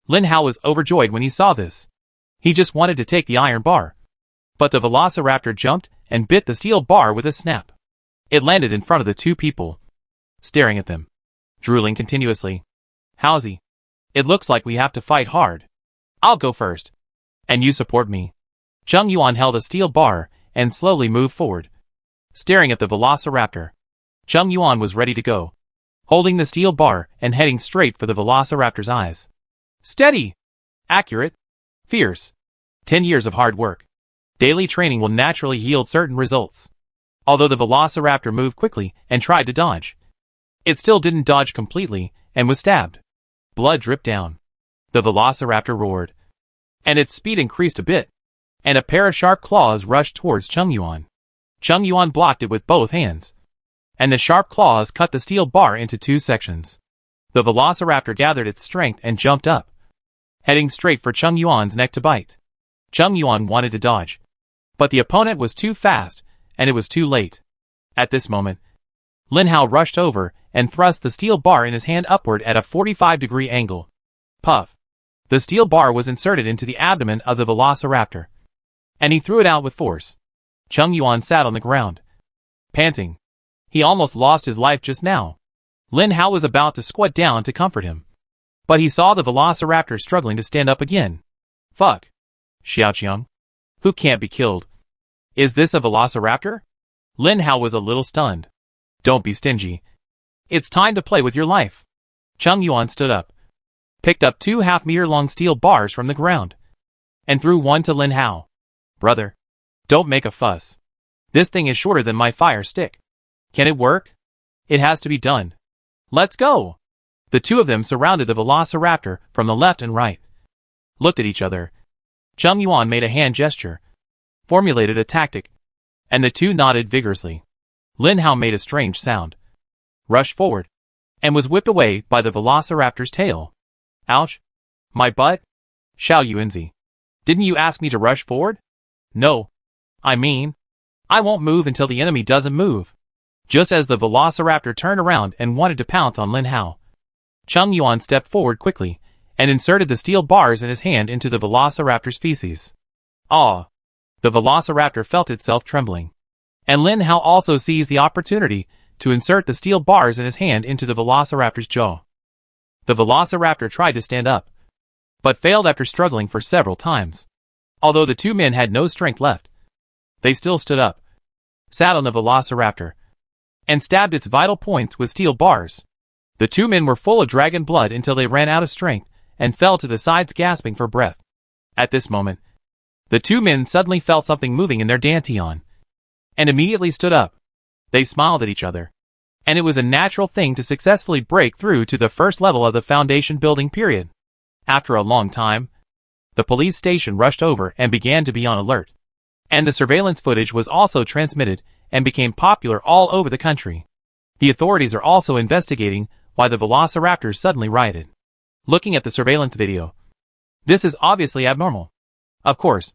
Lin Hao was overjoyed when he saw this. He just wanted to take the iron bar. But the velociraptor jumped and bit the steel bar with a snap. It landed in front of the two people, staring at them, drooling continuously. Howsy! It looks like we have to fight hard. I'll go first, and you support me. Chung Yuan held a steel bar and slowly moved forward, staring at the velociraptor. Chung Yuan was ready to go, holding the steel bar and heading straight for the velociraptor's eyes. Steady! Accurate! Fierce! 10 years of hard work. Daily training will naturally yield certain results. Although the velociraptor moved quickly and tried to dodge, it still didn't dodge completely and was stabbed. Blood dripped down. The velociraptor roared, and its speed increased a bit, and a pair of sharp claws rushed towards Chung Yuan. Chung Yuan blocked it with both hands, and the sharp claws cut the steel bar into two sections. The velociraptor gathered its strength and jumped up, heading straight for Chung Yuan's neck to bite. Chung Yuan wanted to dodge, but the opponent was too fast, and it was too late. At this moment, Lin Hao rushed over and thrust the steel bar in his hand upward at a 45-degree angle. Puff! The steel bar was inserted into the abdomen of the velociraptor, and he threw it out with force. Chung Yuan sat on the ground, panting. He almost lost his life just now. Lin Hao was about to squat down to comfort him, but he saw the velociraptor struggling to stand up again. Fuck! Xiaoqiang, who can't be killed. Is this a velociraptor? Lin Hao was a little stunned. Don't be stingy. It's time to play with your life. Chung Yuan stood up, picked up 2 half-meter-long steel bars from the ground, and threw one to Lin Hao. Brother, don't make a fuss. This thing is shorter than my fire stick. Can it work? It has to be done. Let's go! The two of them surrounded the velociraptor from the left and right, looked at each other. Chung Yuan made a hand gesture, formulated a tactic, and the two nodded vigorously. Lin Hao made a strange sound, rushed forward, and was whipped away by the velociraptor's tail. Ouch! My butt? Xiao Yuanzi, didn't you ask me to rush forward? No. I mean, I won't move until the enemy doesn't move. Just as the velociraptor turned around and wanted to pounce on Lin Hao, Chung Yuan stepped forward quickly and inserted the steel bars in his hand into the velociraptor's feces. Ah! The velociraptor felt itself trembling. And Lin Hao also seized the opportunity to insert the steel bars in his hand into the velociraptor's jaw. The velociraptor tried to stand up, but failed after struggling for several times. Although the two men had no strength left, they still stood up, sat on the velociraptor, and stabbed its vital points with steel bars. The two men were full of dragon blood until they ran out of strength and fell to the sides gasping for breath. At this moment, the two men suddenly felt something moving in their dantian, and immediately stood up. They smiled at each other, and it was a natural thing to successfully break through to the first level of the foundation building period. After a long time, the police station rushed over and began to be on alert, and the surveillance footage was also transmitted and became popular all over the country. The authorities are also investigating why the velociraptors suddenly rioted. Looking at the surveillance video, this is obviously abnormal. Of course,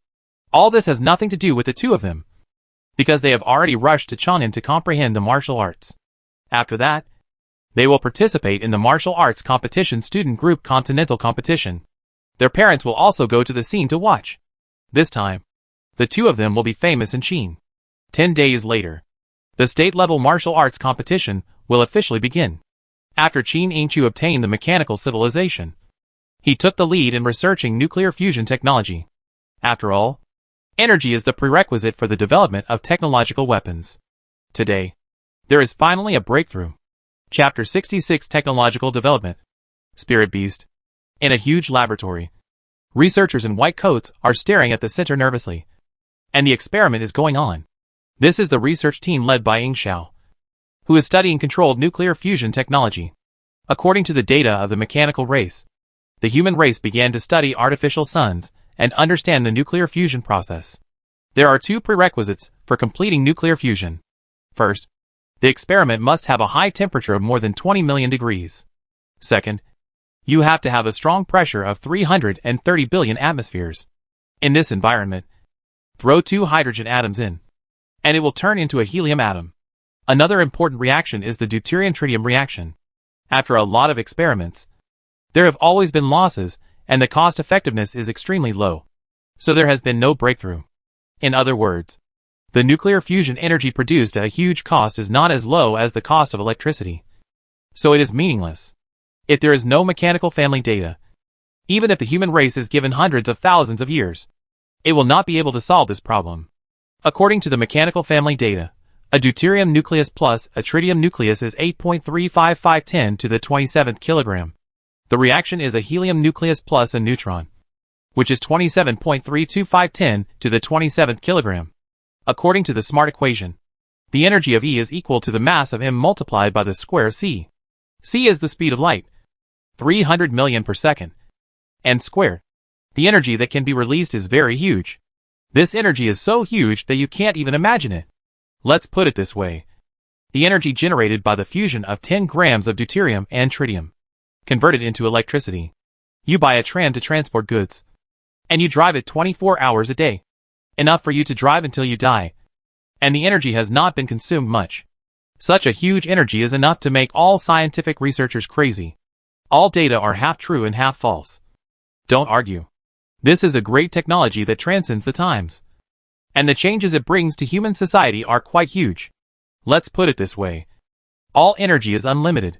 all this has nothing to do with the two of them, because they have already rushed to Chang'an to comprehend the martial arts. After that, they will participate in the martial arts competition student group continental competition. Their parents will also go to the scene to watch. This time, the two of them will be famous in Qin. 10 days later, the state-level martial arts competition will officially begin. After Qin Yingqiu obtained the mechanical civilization, he took the lead in researching nuclear fusion technology. After all, energy is the prerequisite for the development of technological weapons. Today, there is finally a breakthrough. Chapter 66 Technological Development. Spirit Beast. In a huge laboratory, researchers in white coats are staring at the center nervously, and the experiment is going on. This is the research team led by Ying Xiao, who is studying controlled nuclear fusion technology. According to the data of the mechanical race, the human race began to study artificial suns and understand the nuclear fusion process. There are two prerequisites for completing nuclear fusion. First, the experiment must have a high temperature of more than 20 million degrees. Second, you have to have a strong pressure of 330 billion atmospheres. In this environment, throw two hydrogen atoms in, and it will turn into a helium atom. Another important reaction is the deuterium-tritium reaction. After a lot of experiments, there have always been losses, and the cost-effectiveness is extremely low. So there has been no breakthrough. In other words, the nuclear fusion energy produced at a huge cost is not as low as the cost of electricity. So it is meaningless. If there is no mechanical family data, even if the human race is given hundreds of thousands of years, it will not be able to solve this problem. According to the mechanical family data, a deuterium nucleus plus a tritium nucleus is 8.35510 to the 27th kilogram. The reaction is a helium nucleus plus a neutron, which is 27.32510 to the 27th kilogram. According to the SMART equation, the energy of E is equal to the mass of M multiplied by the square c. C is the speed of light, 300 million per second, and squared. The energy that can be released is very huge. This energy is so huge that you can't even imagine it. Let's put it this way. The energy generated by the fusion of 10 grams of deuterium and tritium, converted into electricity. You buy a tram to transport goods, and you drive it 24 hours a day. Enough for you to drive until you die. And the energy has not been consumed much. Such a huge energy is enough to make all scientific researchers crazy. All data are half true and half false. Don't argue. This is a great technology that transcends the times. And the changes it brings to human society are quite huge. Let's put it this way. All energy is unlimited.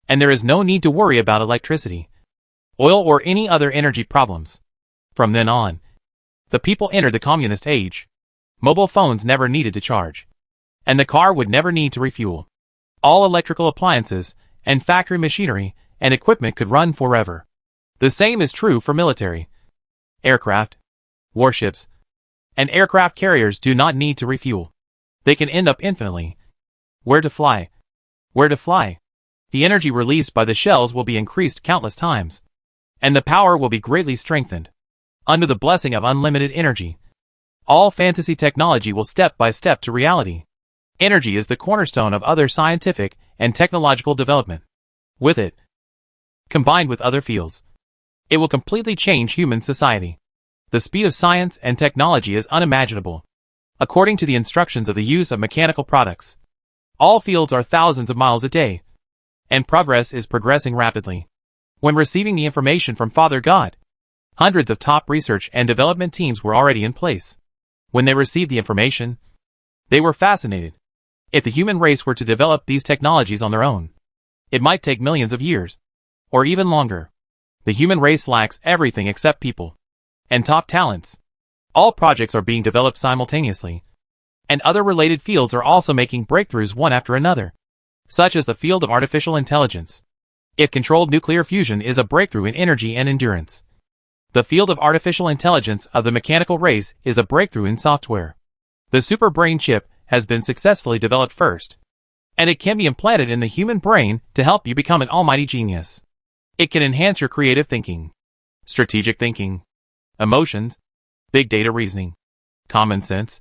And there is no need to worry about electricity, oil or any other energy problems. From then on, the people entered the communist age. Mobile phones never needed to charge, and the car would never need to refuel. All electrical appliances and factory machinery and equipment could run forever. The same is true for military. Aircraft, warships, and aircraft carriers do not need to refuel. They can end up infinitely. Where to fly? Where to fly? The energy released by the shells will be increased countless times, and the power will be greatly strengthened. Under the blessing of unlimited energy, all fantasy technology will step by step to reality. Energy is the cornerstone of other scientific and technological development. With it, combined with other fields, it will completely change human society. The speed of science and technology is unimaginable. According to the instructions of the use of mechanical products, all fields are thousands of miles a day, and progress is progressing rapidly. When receiving the information from Father God, hundreds of top research and development teams were already in place. When they received the information, they were fascinated. If the human race were to develop these technologies on their own, it might take millions of years, or even longer. The human race lacks everything except people and top talents. All projects are being developed simultaneously, and other related fields are also making breakthroughs one after another, such as the field of artificial intelligence. If controlled nuclear fusion is a breakthrough in energy and endurance, the field of artificial intelligence of the mechanical race is a breakthrough in software. The super brain chip has been successfully developed first, and it can be implanted in the human brain to help you become an almighty genius. It can enhance your creative thinking, strategic thinking, emotions, big data reasoning, common sense,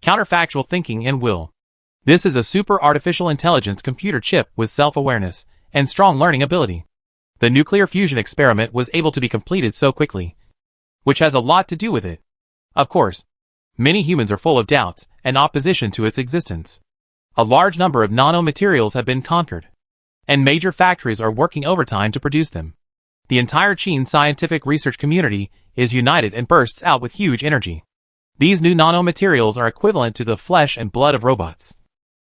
counterfactual thinking, and will. This is a super artificial intelligence computer chip with self-awareness and strong learning ability. The nuclear fusion experiment was able to be completed so quickly, which has a lot to do with it. Of course, many humans are full of doubts and opposition to its existence. A large number of nanomaterials have been conquered, and major factories are working overtime to produce them. The entire Qin scientific research community is united and bursts out with huge energy. These new nanomaterials are equivalent to the flesh and blood of robots,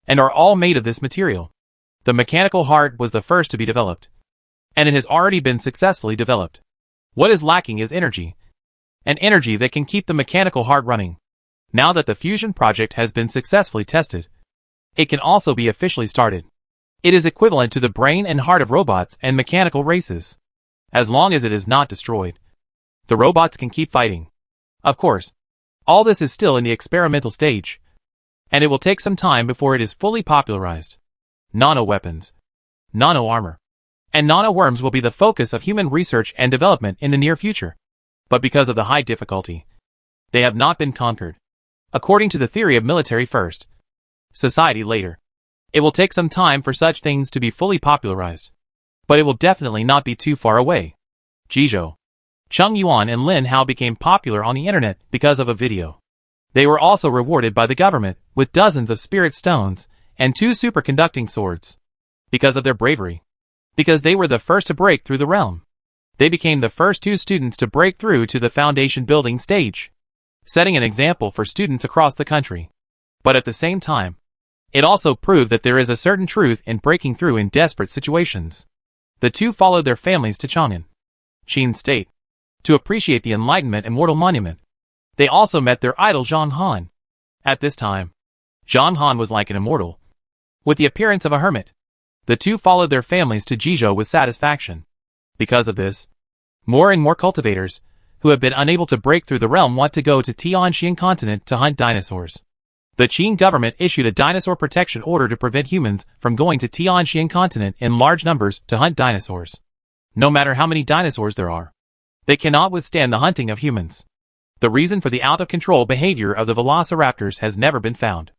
and are all made of this material. The mechanical heart was the first to be developed, and it has already been successfully developed. What is lacking is energy, an energy that can keep the mechanical heart running. Now that the fusion project has been successfully tested, it can also be officially started. It is equivalent to the brain and heart of robots and mechanical races. As long as it is not destroyed, the robots can keep fighting. Of course, all this is still in the experimental stage, and it will take some time before it is fully popularized. Nano-weapons, nano-armor, and nano-worms will be the focus of human research and development in the near future. But because of the high difficulty, they have not been conquered. According to the theory of military first, society later, it will take some time for such things to be fully popularized. But it will definitely not be too far away. Jizhou, Chung Yuan and Lin Hao became popular on the internet because of a video. They were also rewarded by the government with dozens of spirit stones and 2 superconducting swords. Because of their bravery. Because they were the first to break through the realm. They became the first 2 students to break through to the foundation building stage, setting an example for students across the country. But at the same time, it also proved that there is a certain truth in breaking through in desperate situations. The 2 followed their families to Chang'an, Qin State, to appreciate the Enlightenment Immortal Monument. They also met their idol Zhang Han. At this time, Zhang Han was like an immortal, with the appearance of a hermit. The 2 followed their families to Jizhou with satisfaction. Because of this, more and more cultivators, who have been unable to break through the realm, want to go to Tianxian continent to hunt dinosaurs. The Qin government issued a dinosaur protection order to prevent humans from going to Tianxian continent in large numbers to hunt dinosaurs. No matter how many dinosaurs there are, they cannot withstand the hunting of humans. The reason for the out-of-control behavior of the velociraptors has never been found.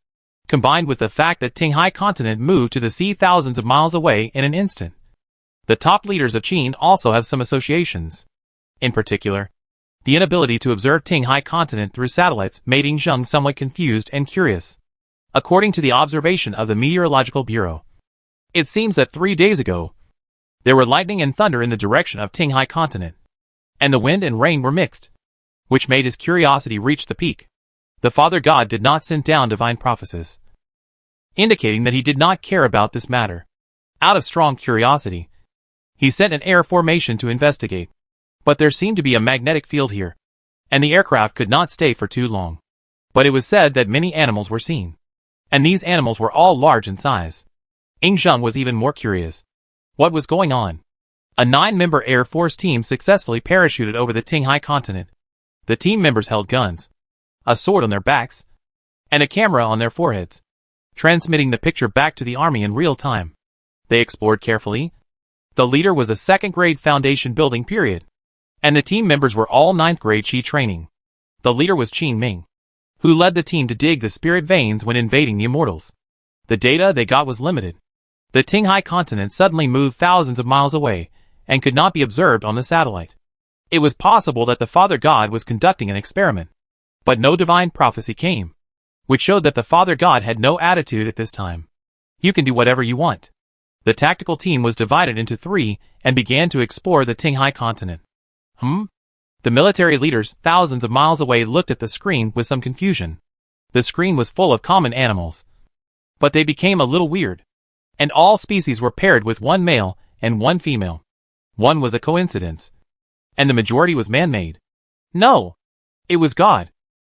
Combined with the fact that Tinghai continent moved to the sea thousands of miles away in an instant. The top leaders of Qin also have some associations. In particular, the inability to observe Tinghai continent through satellites made Yingzheng somewhat confused and curious. According to the observation of the Meteorological Bureau, it seems that 3 days ago, there were lightning and thunder in the direction of Tinghai continent, and the wind and rain were mixed, which made his curiosity reach the peak. The Father God did not send down divine prophecies, indicating that he did not care about this matter. Out of strong curiosity, he sent an air formation to investigate. But there seemed to be a magnetic field here, and the aircraft could not stay for too long. But it was said that many animals were seen, and these animals were all large in size. Yingzheng was even more curious. What was going on? A 9-member Air Force team successfully parachuted over the Tinghai continent. The team members held guns, a sword on their backs, and a camera on their foreheads, transmitting the picture back to the army in real time. They explored carefully. The leader was a 2nd grade foundation building period, and the team members were all 9th grade Qi training. The leader was Qin Ming, who led the team to dig the spirit veins when invading the immortals. The data they got was limited. The Tinghai continent suddenly moved thousands of miles away and could not be observed on the satellite. It was possible that the Father God was conducting an experiment, but no divine prophecy came, which showed that the Father God had no attitude at this time. You can do whatever you want. The tactical team was divided into 3 and began to explore the Qinghai continent. The military leaders thousands of miles away looked at the screen with some confusion. The screen was full of common animals. But they became a little weird. And all species were paired with 1 male and 1 female. One was a coincidence. And the majority was man-made. No! It was God.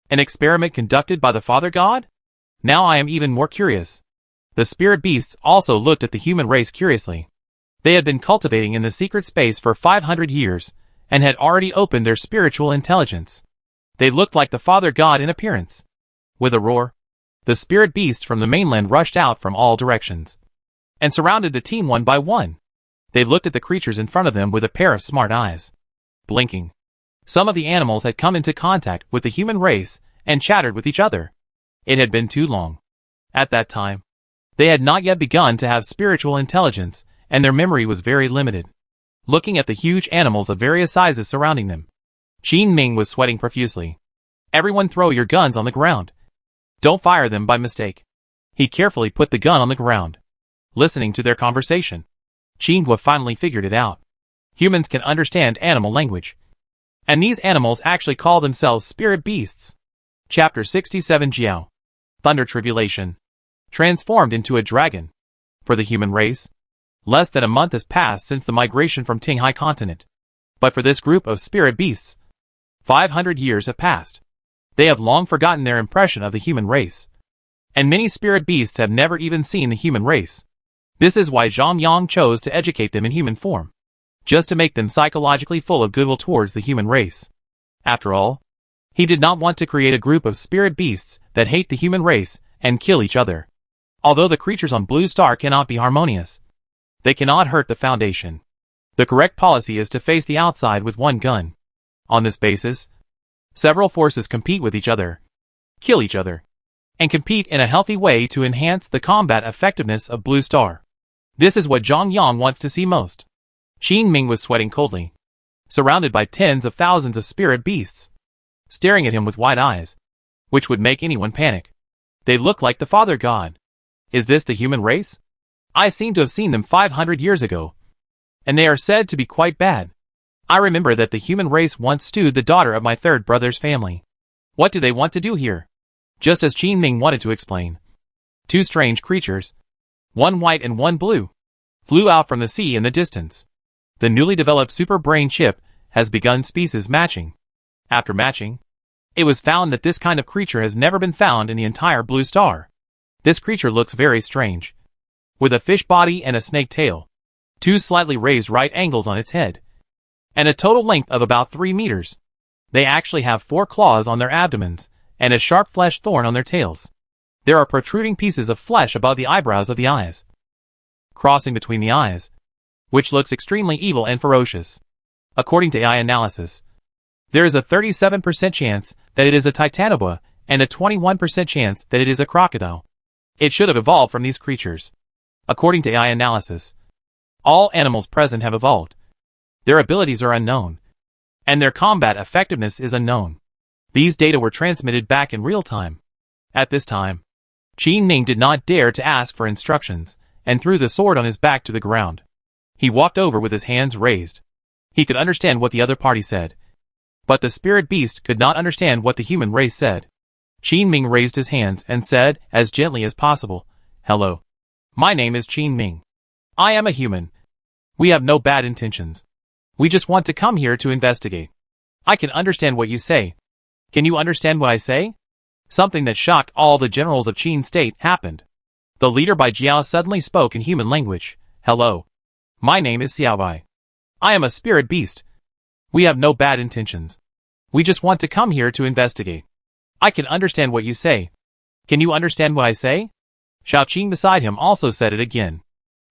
An experiment conducted by the Father God? Now I am even more curious. The spirit beasts also looked at the human race curiously. They had been cultivating in the secret space for 500 years, and had already opened their spiritual intelligence. They looked like the Father God in appearance. With a roar, the spirit beasts from the mainland rushed out from all directions, and surrounded the team one by one. They looked at the creatures in front of them with a pair of smart eyes. Blinking. Some of the animals had come into contact with the human race, and chattered with each other. It had been too long. At that time, they had not yet begun to have spiritual intelligence, and their memory was very limited. Looking at the huge animals of various sizes surrounding them, Qin Ming was sweating profusely. Everyone throw your guns on the ground. Don't fire them by mistake. He carefully put the gun on the ground. Listening to their conversation, Qin Hua finally figured it out. Humans can understand animal language. And these animals actually call themselves spirit beasts. Chapter 67 Jiao. Thunder Tribulation. Transformed into a dragon. For the human race, less than a month has passed since the migration from Qinghai continent. But for this group of spirit beasts, 500 years have passed. They have long forgotten their impression of the human race. And many spirit beasts have never even seen the human race. This is why Zhang Yang chose to educate them in human form, just to make them psychologically full of goodwill towards the human race. After all, he did not want to create a group of spirit beasts that hate the human race and kill each other. Although the creatures on Blue Star cannot be harmonious, they cannot hurt the Foundation. The correct policy is to face the outside with 1 gun. On this basis, several forces compete with each other, kill each other, and compete in a healthy way to enhance the combat effectiveness of Blue Star. This is what Zhang Yang wants to see most. Qin Ming was sweating coldly, surrounded by tens of thousands of spirit beasts, staring at him with wide eyes, which would make anyone panic. They look like the Father God. Is this the human race? I seem to have seen them 500 years ago, and they are said to be quite bad. I remember that the human race once stewed the daughter of my 3rd brother's family. What do they want to do here? Just as Qin Ming wanted to explain, 2 strange creatures, 1 white and 1 blue, flew out from the sea in the distance. The newly developed super brain chip has begun species matching. After matching, it was found that this kind of creature has never been found in the entire Blue Star. This creature looks very strange, with a fish body and a snake tail, 2 slightly raised right angles on its head, and a total length of about 3 meters. They actually have 4 claws on their abdomens, and a sharp flesh thorn on their tails. There are protruding pieces of flesh above the eyebrows of the eyes, crossing between the eyes, which looks extremely evil and ferocious. According to AI analysis, there is a 37% chance that it is a titanoboa, and a 21% chance that it is a crocodile. It should have evolved from these creatures. According to AI analysis, all animals present have evolved. Their abilities are unknown, and their combat effectiveness is unknown. These data were transmitted back in real time. At this time, Qin Ming did not dare to ask for instructions, and threw the sword on his back to the ground. He walked over with his hands raised. He could understand what the other party said, but the spirit beast could not understand what the human race said. Qin Ming raised his hands and said, as gently as possible, "Hello. My name is Qin Ming. I am a human. We have no bad intentions. We just want to come here to investigate. I can understand what you say. Can you understand what I say?" Something that shocked all the generals of Qin State happened. The leader Bai Jiao suddenly spoke in human language. "Hello. My name is Xiao Bai. I am a spirit beast. We have no bad intentions. We just want to come here to investigate. I can understand what you say. Can you understand what I say?" Xiao Qing beside him also said it again.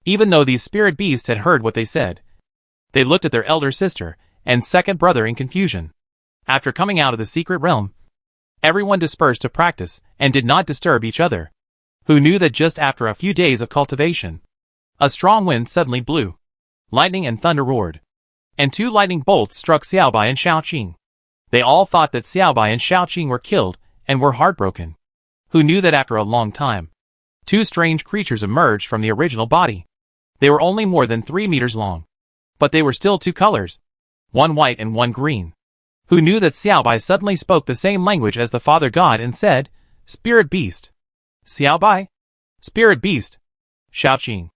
Even though these spirit beasts had heard what they said, they looked at their elder sister and 2nd brother in confusion. After coming out of the secret realm, everyone dispersed to practice and did not disturb each other. Who knew that just after a few days of cultivation, a strong wind suddenly blew, lightning and thunder roared, and 2 lightning bolts struck Xiaobai and Xiaoqing. They all thought that Xiaobai and Xiaoqing were killed and were heartbroken. Who knew that after a long time, 2 strange creatures emerged from the original body. They were only more than 3 meters long. But they were still two colors, one white and one green. Who knew that Xiaobai suddenly spoke the same language as the Father God and said, Spirit Beast. Xiaobai? Spirit Beast. Shaoqing.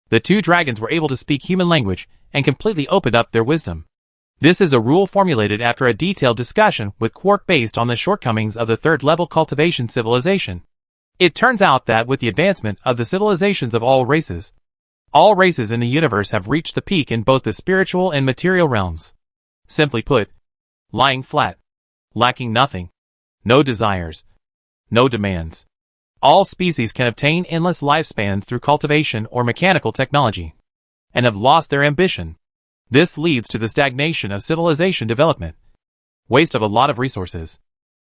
The two dragons were able to speak human language and completely opened up their wisdom. This is a rule formulated after a detailed discussion with Quark based on the shortcomings of the third-level cultivation civilization. It turns out that with the advancement of the civilizations of all races in the universe have reached the peak in both the spiritual and material realms. Simply put, lying flat, lacking nothing, no desires, no demands. All species can obtain endless lifespans through cultivation or mechanical technology, and have lost their ambition. This leads to the stagnation of civilization development, waste of a lot of resources,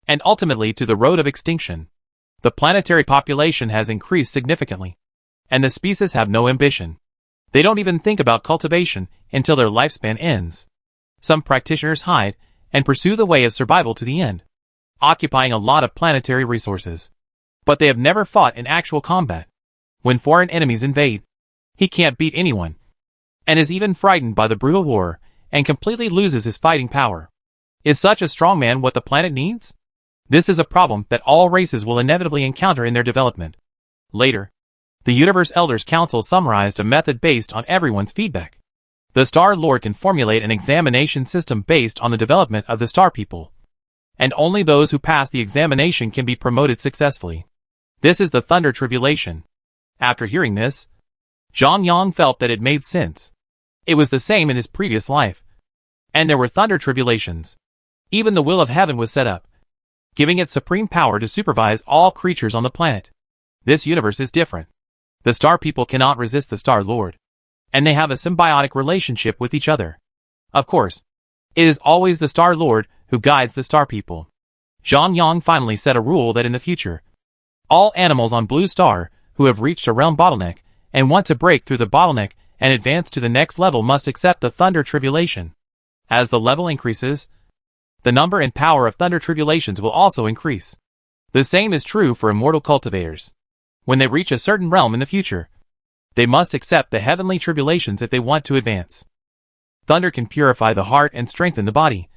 and ultimately to the road of extinction. The planetary population has increased significantly, and the species have no ambition. They don't even think about cultivation until their lifespan ends. Some practitioners hide and pursue the way of survival to the end, occupying a lot of planetary resources. But they have never fought in actual combat. When foreign enemies invade, he can't beat anyone, and is even frightened by the brutal war, and completely loses his fighting power. Is such a strong man what the planet needs? This is a problem that all races will inevitably encounter in their development. Later, the Universe Elders Council summarized a method based on everyone's feedback. The Star Lord can formulate an examination system based on the development of the Star People, and only those who pass the examination can be promoted successfully. This is the Thunder Tribulation. After hearing this, Zhang Yang felt that it made sense. It was the same in his previous life. And there were thunder tribulations. Even the will of heaven was set up, giving it supreme power to supervise all creatures on the planet. This universe is different. The Star People cannot resist the Star Lord, and they have a symbiotic relationship with each other. Of course, it is always the Star Lord who guides the Star People. Zhang Yang finally set a rule that in the future, all animals on Blue Star who have reached a realm bottleneck and want to break through the bottleneck and advance to the next level must accept the Thunder Tribulation. As the level increases, the number and power of Thunder Tribulations will also increase. The same is true for immortal cultivators. When they reach a certain realm in the future, they must accept the heavenly tribulations if they want to advance. Thunder can purify the heart and strengthen the body,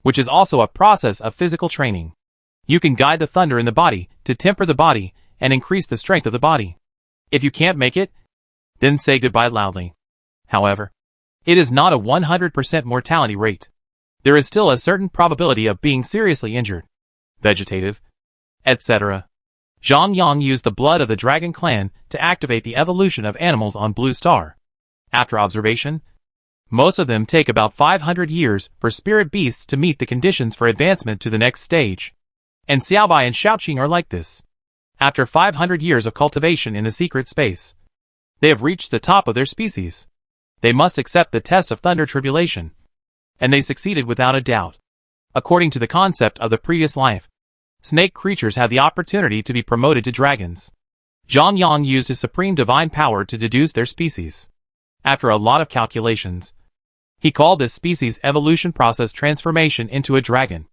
which is also a process of physical training. You can guide the thunder in the body to temper the body and increase the strength of the body. If you can't make it, then say goodbye loudly. However, it is not a 100% mortality rate. There is still a certain probability of being seriously injured, vegetative, etc. Zhang Yang used the blood of the Dragon Clan to activate the evolution of animals on Blue Star. After observation, most of them take about 500 years for spirit beasts to meet the conditions for advancement to the next stage. And Xiaobai and Shaoqing are like this. After 500 years of cultivation in the secret space, they have reached the top of their species. They must accept the test of Thunder Tribulation, and they succeeded without a doubt. According to the concept of the previous life, snake creatures have the opportunity to be promoted to dragons. Zhang Yang used his supreme divine power to deduce their species. After a lot of calculations, he called this species evolution process transformation into a dragon.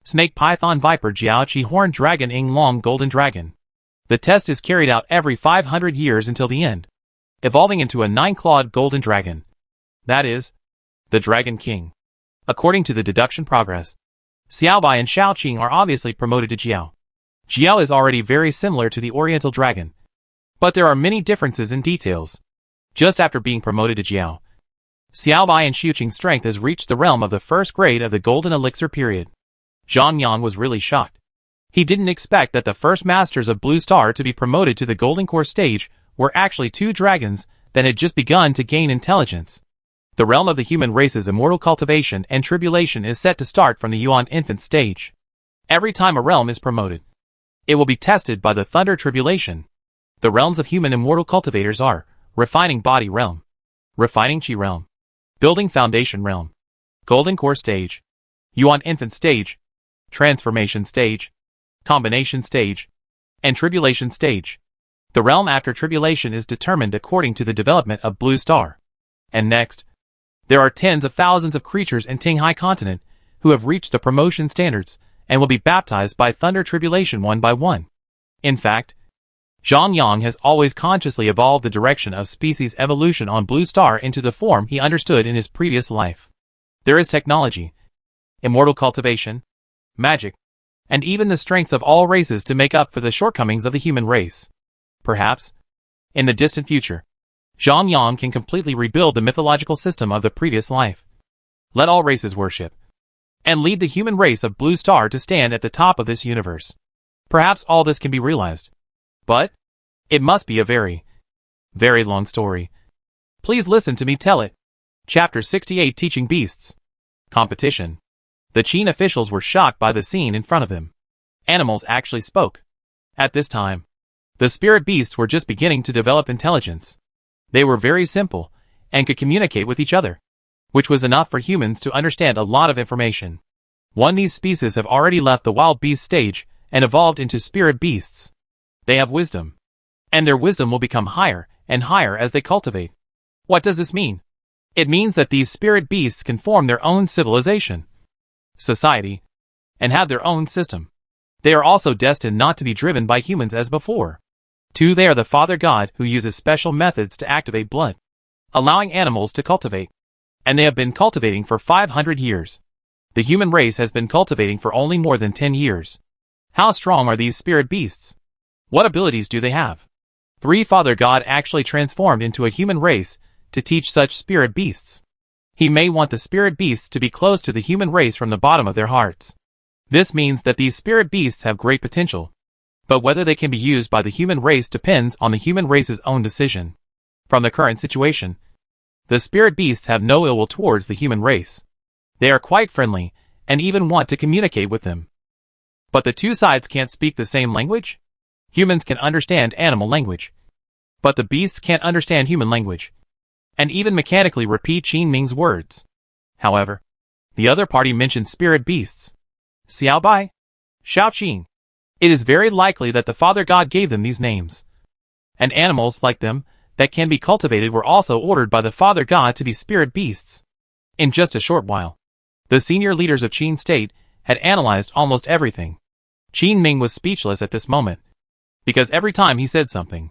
Snake Python Viper Jiaoqi Horn Dragon Ing Long Golden Dragon. The test is carried out every 500 years until the end, evolving into a 9-clawed golden dragon. That is, the Dragon King. According to the deduction progress, Xiaobai and Shaoqing are obviously promoted to Jiao. Jiao is already very similar to the Oriental Dragon, but there are many differences in details. Just after being promoted to Jiao, Xiaobai and Shaoqing's strength has reached the realm of the first grade of the Golden Elixir period. Zhang Yang was really shocked. He didn't expect that the first masters of Blue Star to be promoted to the Golden Core stage were actually two dragons that had just begun to gain intelligence. The realm of the human race's immortal cultivation and tribulation is set to start from the Yuan infant stage. Every time a realm is promoted, it will be tested by the Thunder Tribulation. The realms of human immortal cultivators are Refining Body Realm, Refining Chi Realm, Building Foundation Realm, Golden Core Stage, Yuan Infant Stage, Transformation Stage, Combination Stage, and Tribulation Stage. The realm after Tribulation is determined according to the development of Blue Star. And next, there are tens of thousands of creatures in Tinghai continent who have reached the promotion standards and will be baptized by Thunder Tribulation one by one. In fact, Zhang Yang has always consciously evolved the direction of species evolution on Blue Star into the form he understood in his previous life. There is technology, immortal cultivation, magic, and even the strengths of all races to make up for the shortcomings of the human race. Perhaps, in the distant future, Zhang Yang can completely rebuild the mythological system of the previous life. Let all races worship, and lead the human race of Blue Star to stand at the top of this universe. Perhaps all this can be realized. But it must be a very, very long story. Please listen to me tell it. Chapter 68 Teaching Beasts. Competition. The Qin officials were shocked by the scene in front of them. Animals actually spoke. At this time, the spirit beasts were just beginning to develop intelligence. They were very simple, and could communicate with each other, which was enough for humans to understand a lot of information. These species have already left the wild beast stage and evolved into spirit beasts. They have wisdom, and their wisdom will become higher and higher as they cultivate. What does this mean? It means that these spirit beasts can form their own civilization, society, and have their own system. They are also destined not to be driven by humans as before. They are the Father God who uses special methods to activate blood, allowing animals to cultivate. And they have been cultivating for 500 years. The human race has been cultivating for only more than 10 years. How strong are these spirit beasts? What abilities do they have? Father God actually transformed into a human race to teach such spirit beasts. He may want the spirit beasts to be close to the human race from the bottom of their hearts. This means that these spirit beasts have great potential. But whether they can be used by the human race depends on the human race's own decision. From the current situation, the spirit beasts have no ill will towards the human race. They are quite friendly, and even want to communicate with them. But the two sides can't speak the same language? Humans can understand animal language, but the beasts can't understand human language, and even mechanically repeat Qin Ming's words. However, the other party mentioned spirit beasts. Xiaobai, Xiaoqing. It is very likely that the Father God gave them these names. And animals like them that can be cultivated were also ordered by the Father God to be spirit beasts. In just a short while, the senior leaders of Qin State had analyzed almost everything. Qin Ming was speechless at this moment, because every time he said something,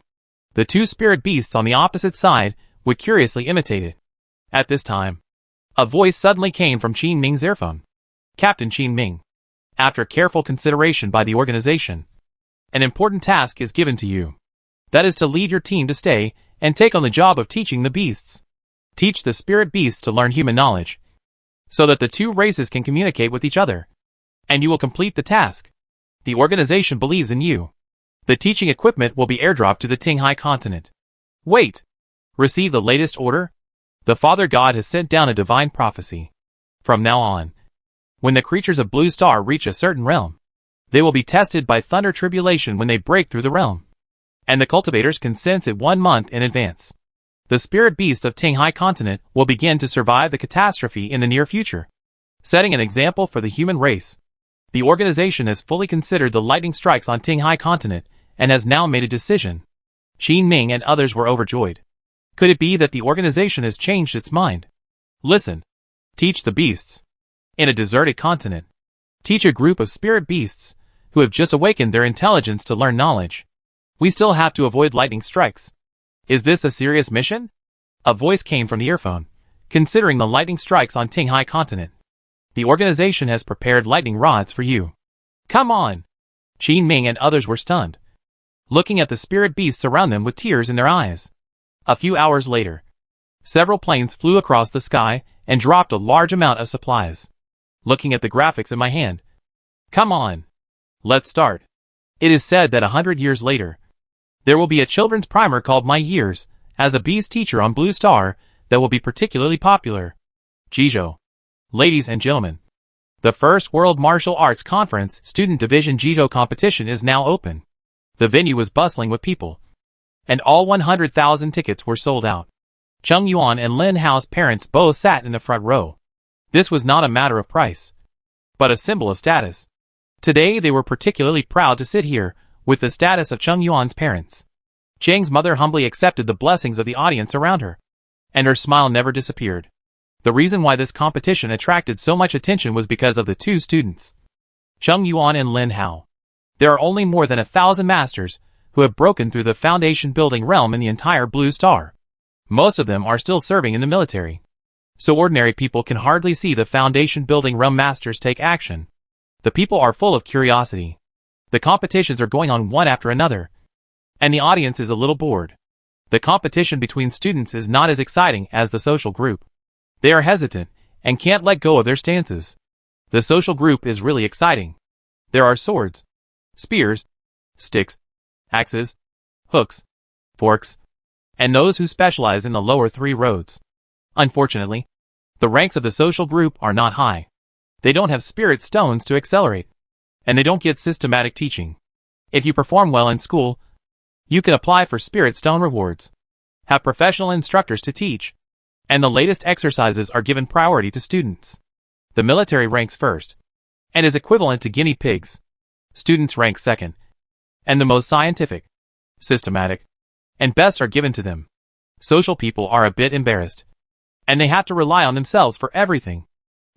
the two spirit beasts on the opposite side would curiously imitate it. At this time, a voice suddenly came from Qin Ming's earphone. Captain Qin Ming, after careful consideration by the organization, an important task is given to you. That is to lead your team to stay and take on the job of teaching the beasts. Teach the spirit beasts to learn human knowledge, so that the two races can communicate with each other. And you will complete the task. The organization believes in you. The teaching equipment will be airdropped to the Tinghai continent. Wait! Receive the latest order? The Father God has sent down a divine prophecy. From now on, when the creatures of Blue Star reach a certain realm, they will be tested by thunder tribulation when they break through the realm. And the cultivators can sense it 1 month in advance. The spirit beasts of Tinghai continent will begin to survive the catastrophe in the near future, setting an example for the human race. The organization has fully considered the lightning strikes on Tinghai continent and has now made a decision. Qin Ming and others were overjoyed. Could it be that the organization has changed its mind? Listen. Teach the beasts. In a deserted continent, teach a group of spirit beasts who have just awakened their intelligence to learn knowledge. We still have to avoid lightning strikes. Is this a serious mission? A voice came from the earphone, considering the lightning strikes on Tinghai continent. The organization has prepared lightning rods for you. Come on! Qin Ming and others were stunned, looking at the spirit beasts around them with tears in their eyes. A few hours later, several planes flew across the sky and dropped a large amount of supplies. Looking at the graphics in my hand. Come on! Let's start. It is said that 100 years later, there will be a children's primer called My Years, as a beast teacher on Blue Star, that will be particularly popular. Jizhou. Ladies and gentlemen, the first World Martial Arts Conference Student Division Jizhou competition is now open. The venue was bustling with people, and all 100,000 tickets were sold out. Cheng Yuan and Lin Hao's parents both sat in the front row. This was not a matter of price, but a symbol of status. Today they were particularly proud to sit here, with the status of Cheng Yuan's parents. Cheng's mother humbly accepted the blessings of the audience around her, and her smile never disappeared. The reason why this competition attracted so much attention was because of the two students, Cheng Yuan and Lin Hao. There are only more than 1,000 masters who have broken through the foundation building realm in the entire Blue Star. Most of them are still serving in the military. So ordinary people can hardly see the foundation building realm masters take action. The people are full of curiosity. The competitions are going on one after another. And the audience is a little bored. The competition between students is not as exciting as the social group. They are hesitant and can't let go of their stances. The social group is really exciting. There are swords, spears, sticks, axes, hooks, forks, and those who specialize in the lower three roads. Unfortunately, the ranks of the social group are not high. They don't have spirit stones to accelerate, and they don't get systematic teaching. If you perform well in school, you can apply for spirit stone rewards, have professional instructors to teach, and the latest exercises are given priority to students. The military ranks first, and is equivalent to guinea pigs. Students rank second, and the most scientific, systematic, and best are given to them. Social people are a bit embarrassed, and they have to rely on themselves for everything.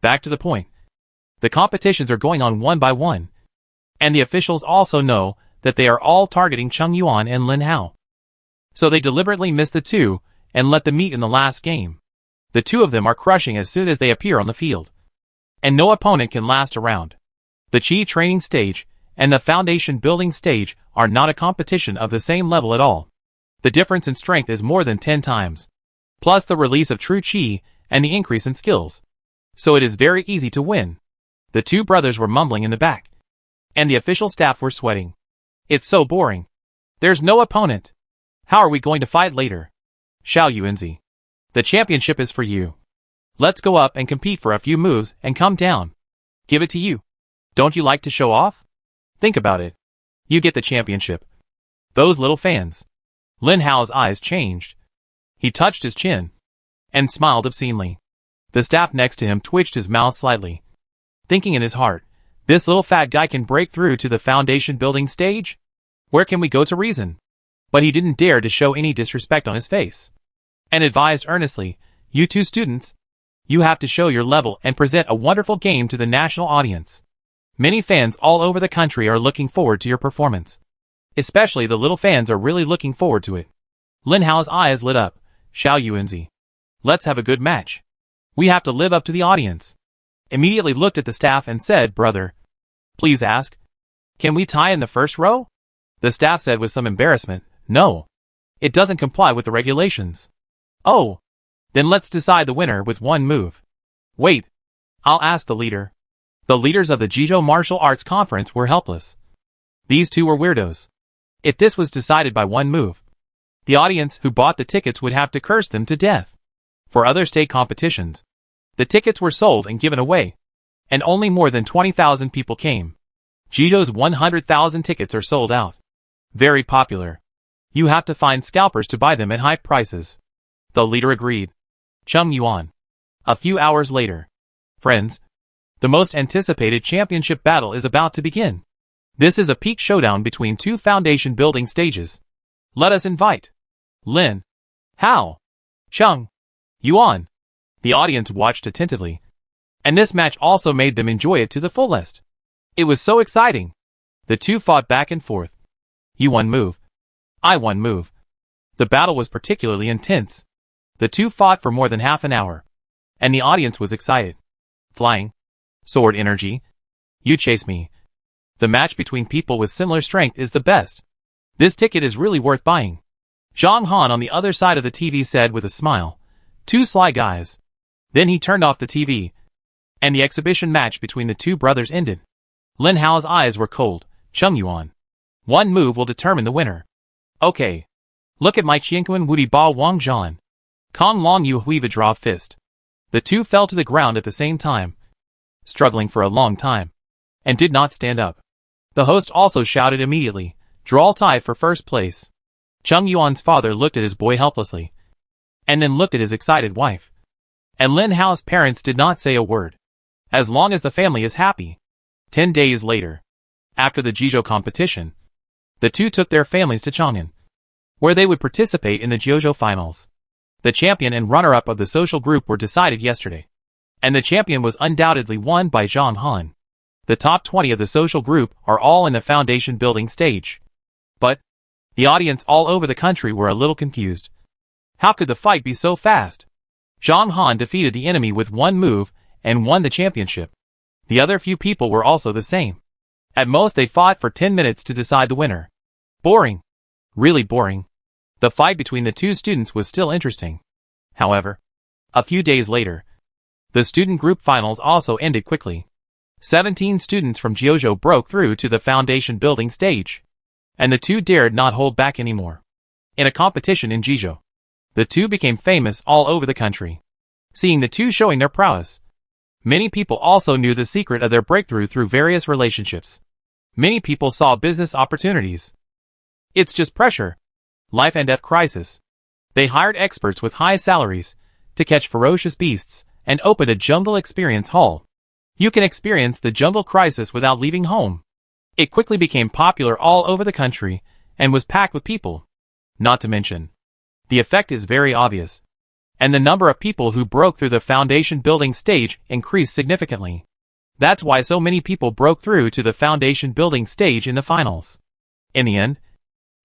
Back to the point. The competitions are going on one by one, and the officials also know that they are all targeting Chung Yuan and Lin Hao. So they deliberately miss the two and let them meet in the last game. The two of them are crushing as soon as they appear on the field, and no opponent can last a round. The Chi training stage and the foundation building stage are not a competition of the same level at all. The difference in strength is more than 10 times, plus the release of true Chi and the increase in skills. So it is very easy to win. The two brothers were mumbling in the back, and the official staff were sweating. It's so boring. There's no opponent. How are we going to fight later? Xiao Yuanzi, the championship is for you. Let's go up and compete for a few moves and come down. Give it to you. Don't you like to show off? Think about it. You get the championship. Those little fans. Lin Hao's eyes changed. He touched his chin and smiled obscenely. The staff next to him twitched his mouth slightly, thinking in his heart, this little fat guy can break through to the foundation building stage? Where can we go to reason? But he didn't dare to show any disrespect on his face, and advised earnestly, you two students, you have to show your level and present a wonderful game to the national audience. Many fans all over the country are looking forward to your performance. Especially the little fans are really looking forward to it. Lin Hao's eyes lit up. Xiao Yuanzi, let's have a good match. We have to live up to the audience. Immediately looked at the staff and said, brother, please ask, can we tie in the first row? The staff said with some embarrassment, no. It doesn't comply with the regulations. Oh, then let's decide the winner with one move. Wait, I'll ask the leader. The leaders of the Jizhou Martial Arts Conference were helpless. These two were weirdos. If this was decided by one move, the audience who bought the tickets would have to curse them to death. For other state competitions, the tickets were sold and given away, and only more than 20,000 people came. Jizhou's 100,000 tickets are sold out. Very popular. You have to find scalpers to buy them at high prices. The leader agreed. Chung Yuan. A few hours later. Friends, the most anticipated championship battle is about to begin. This is a peak showdown between two foundation building stages. Let us invite Lin Hao, Chung Yuan. The audience watched attentively, and this match also made them enjoy it to the fullest. It was so exciting. The two fought back and forth. You one move. I one move. The battle was particularly intense. The two fought for more than half an hour, and the audience was excited. Flying. Sword energy. You chase me. The match between people with similar strength is the best. This ticket is really worth buying. Zhang Han on the other side of the TV said with a smile. Two sly guys. Then he turned off the TV, and the exhibition match between the two brothers ended. Lin Hao's eyes were cold. Chung Yuan. One move will determine the winner. Okay. Look at my Qianquan Wudi Ba Wang Zhan. Kong Long Yu Hui draw fist. The two fell to the ground at the same time, struggling for a long time, and did not stand up. The host also shouted immediately, draw tie for first place. Chung Yuan's father looked at his boy helplessly, and then looked at his excited wife. And Lin Hao's parents did not say a word. As long as the family is happy. 10 days later, after the Jizhou competition, the two took their families to Chang'an, where they would participate in the Jiuzhou finals. The champion and runner-up of the social group were decided yesterday, and the champion was undoubtedly won by Zhang Han. The top 20 of the social group are all in the foundation building stage. But The audience all over the country were a little confused. How could the fight be so fast? Zhang Han defeated the enemy with one move and won the championship. The other few people were also the same. At most they fought for 10 minutes to decide the winner. Boring. Really boring. The fight between the two students was still interesting. However, a few days later, the student group finals also ended quickly. 17 students from Jiuzhou broke through to the foundation building stage. And the two dared not hold back anymore. In a competition in Jiuzhou, the two became famous all over the country. Seeing the two showing their prowess, many people also knew the secret of their breakthrough through various relationships. Many people saw business opportunities. It's just pressure. Life and death crisis. They hired experts with high salaries to catch ferocious beasts and opened a jungle experience hall. You can experience the jungle crisis without leaving home. It quickly became popular all over the country and was packed with people. Not to mention, the effect is very obvious. And the number of people who broke through the foundation building stage increased significantly. That's why so many people broke through to the foundation building stage in the finals. In the end,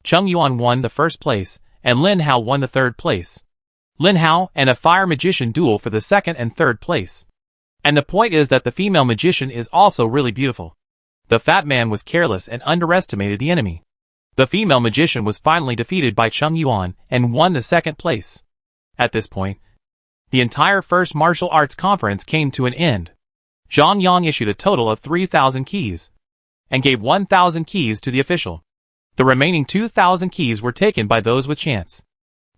Cheng Yuan won the first place, and Lin Hao won the third place. Lin Hao and a fire magician duel for the second and third place. And the point is that the female magician is also really beautiful. The fat man was careless and underestimated the enemy. The female magician was finally defeated by Cheng Yuan and won the second place. At this point, the entire first martial arts conference came to an end. Zhang Yang issued a total of 3,000 keys and gave 1,000 keys to the official. The remaining 2,000 keys were taken by those with chance.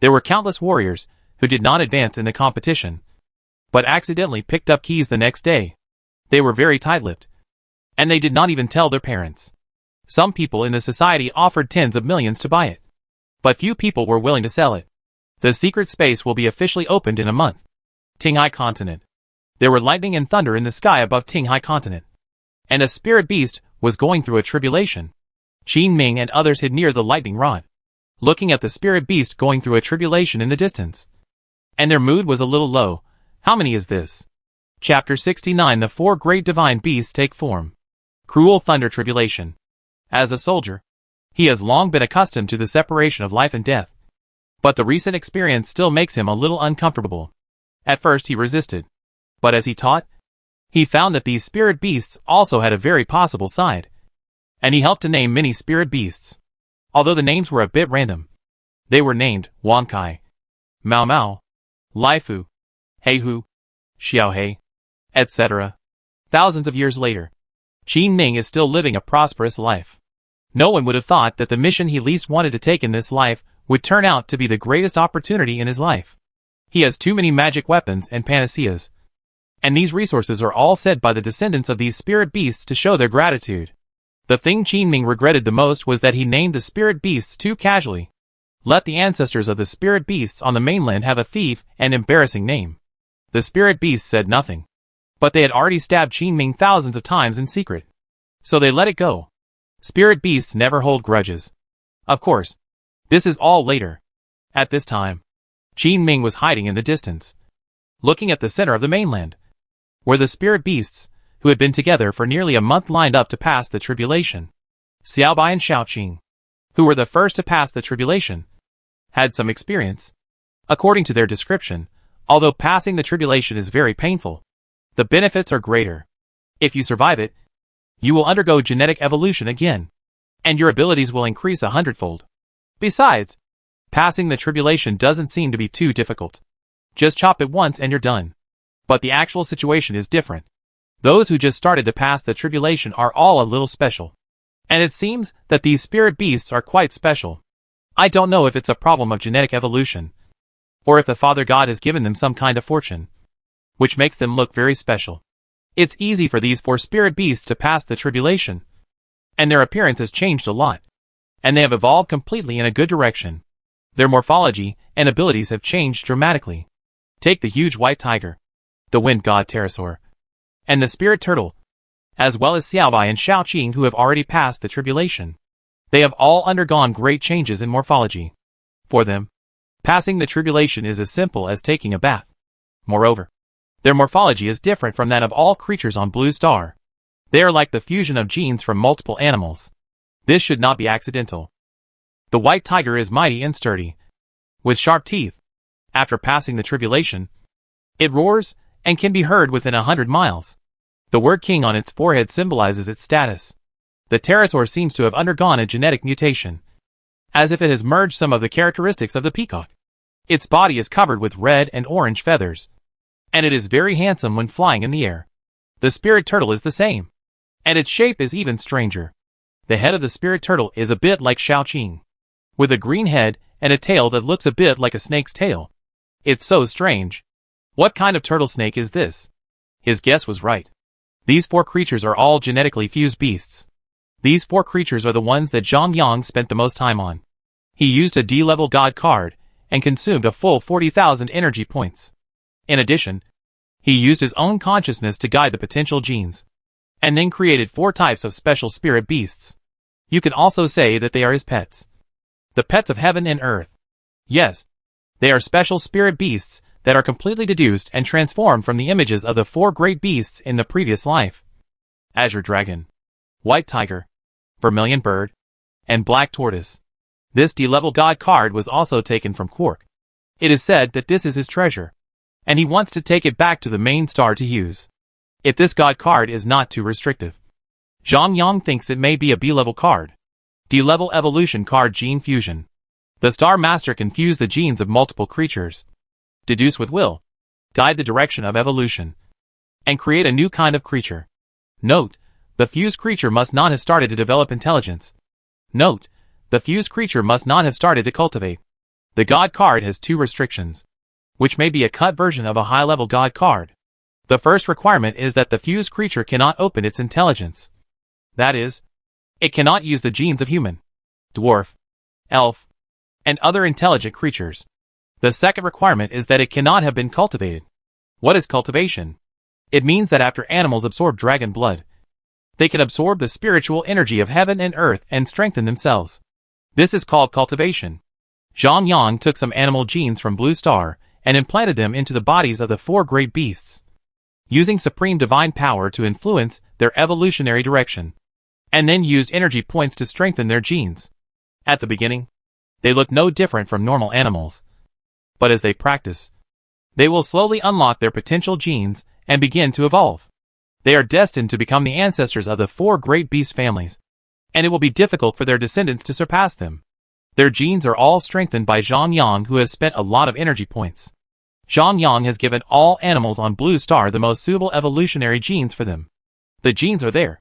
There were countless warriors who did not advance in the competition, but accidentally picked up keys the next day. They were very tight-lipped, and they did not even tell their parents. Some people in the society offered tens of millions to buy it, but few people were willing to sell it. The secret space will be officially opened in a month. Tinghai Continent. There were lightning and thunder in the sky above Tinghai Continent, and a spirit beast was going through a tribulation. Qin Ming and others hid near the lightning rod, looking at the spirit beast going through a tribulation in the distance. And their mood was a little low. How many is this? Chapter 69. The four great divine beasts take form. Cruel thunder tribulation. As a soldier, he has long been accustomed to the separation of life and death. But the recent experience still makes him a little uncomfortable. At first he resisted, but as he taught, he found that these spirit beasts also had a very possible side. And he helped to name many spirit beasts. Although the names were a bit random, they were named Wankai, Mao Mao, Laifu, Heihu, Xiaohei, etc. Thousands of years later, Qin Ming is still living a prosperous life. No one would have thought that the mission he least wanted to take in this life would turn out to be the greatest opportunity in his life. He has too many magic weapons and panaceas, and these resources are all said by the descendants of these spirit beasts to show their gratitude. The thing Qin Ming regretted the most was that he named the spirit beasts too casually. Let the ancestors of the spirit beasts on the mainland have a thief and embarrassing name. The spirit beasts said nothing, but they had already stabbed Qin Ming thousands of times in secret, so they let it go. Spirit beasts never hold grudges. Of course, this is all later. At this time, Qin Ming was hiding in the distance, looking at the center of the mainland, where the spirit beasts, who had been together for nearly a month, lined up to pass the tribulation. Xiaobai and Xiaoqing, who were the first to pass the tribulation, had some experience. According to their description, although passing the tribulation is very painful, the benefits are greater. If you survive it, you will undergo genetic evolution again, and your abilities will increase 100-fold. Besides, passing the tribulation doesn't seem to be too difficult. Just chop it once and you're done. But the actual situation is different. Those who just started to pass the tribulation are all a little special. And it seems that these spirit beasts are quite special. I don't know if it's a problem of genetic evolution, or if the Father God has given them some kind of fortune, which makes them look very special. It's easy for these four spirit beasts to pass the tribulation, and their appearance has changed a lot, and they have evolved completely in a good direction. Their morphology and abilities have changed dramatically. Take the huge white tiger, the wind god pterosaur, and the spirit turtle, as well as Xiaobai and Xiaoqing, who have already passed the tribulation. They have all undergone great changes in morphology. For them, passing the tribulation is as simple as taking a bath. Moreover, their morphology is different from that of all creatures on Blue Star. They are like the fusion of genes from multiple animals. This should not be accidental. The white tiger is mighty and sturdy, with sharp teeth. After passing the tribulation, it roars and can be heard within 100 miles. The word king on its forehead symbolizes its status. The pterosaur seems to have undergone a genetic mutation, as if it has merged some of the characteristics of the peacock. Its body is covered with red and orange feathers, and it is very handsome when flying in the air. The spirit turtle is the same, and its shape is even stranger. The head of the spirit turtle is a bit like Shaoqing, with a green head and a tail that looks a bit like a snake's tail. It's so strange. What kind of turtle snake is this? His guess was right. These 4 creatures are all genetically fused beasts. These 4 creatures are the ones that Zhang Yang spent the most time on. He used a D-level god card and consumed a full 40,000 energy points. In addition, he used his own consciousness to guide the potential genes, and then created 4 types of special spirit beasts. You can also say that they are his pets. The pets of heaven and earth. Yes, they are special spirit beasts that are completely deduced and transformed from the images of the 4 great beasts in the previous life. Azure Dragon, White Tiger, Vermilion Bird, and Black Tortoise. This D-level god card was also taken from Quark. It is said that this is his treasure, and he wants to take it back to the main star to use. If this god card is not too restrictive. Zhang Yang thinks it may be a B-level card. D-level evolution card gene fusion. The Star Master can fuse the genes of multiple creatures, deduce with will, guide the direction of evolution, and create a new kind of creature. Note, the fused creature must not have started to develop intelligence. Note, the fused creature must not have started to cultivate. The God card has 2 restrictions, which may be a cut version of a high-level God card. The first requirement is that the fused creature cannot open its intelligence. That is, it cannot use the genes of human, dwarf, elf, and other intelligent creatures. The second requirement is that it cannot have been cultivated. What is cultivation? It means that after animals absorb dragon blood, they can absorb the spiritual energy of heaven and earth and strengthen themselves. This is called cultivation. Zhang Yang took some animal genes from Blue Star and implanted them into the bodies of the 4 great beasts, using supreme divine power to influence their evolutionary direction, and then used energy points to strengthen their genes. At the beginning, they look no different from normal animals. But as they practice, they will slowly unlock their potential genes and begin to evolve. They are destined to become the ancestors of the 4 great beast families, and it will be difficult for their descendants to surpass them. Their genes are all strengthened by Zhang Yang, who has spent a lot of energy points. Zhang Yang has given all animals on Blue Star the most suitable evolutionary genes for them. The genes are there,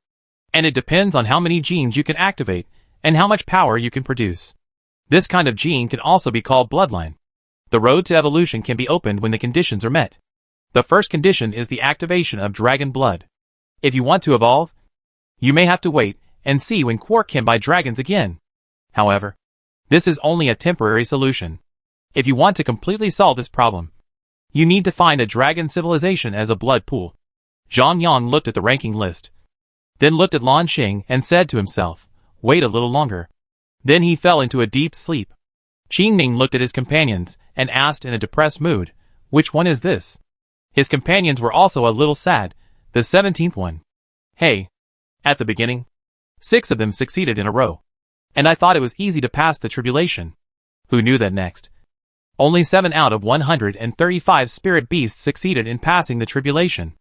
and it depends on how many genes you can activate and how much power you can produce. This kind of gene can also be called bloodline. The road to evolution can be opened when the conditions are met. The first condition is the activation of dragon blood. If you want to evolve, you may have to wait and see when Quark can buy dragons again. However, this is only a temporary solution. If you want to completely solve this problem, you need to find a dragon civilization as a blood pool. Zhang Yang looked at the ranking list, then looked at Lan Xing and said to himself, wait a little longer. Then he fell into a deep sleep. Qin Ming looked at his companions and asked in a depressed mood, which one is this? His companions were also a little sad, the 17th one. Hey. At the beginning, 6 of them succeeded in a row, and I thought it was easy to pass the tribulation. Who knew that next? Only 7 out of 135 spirit beasts succeeded in passing the tribulation.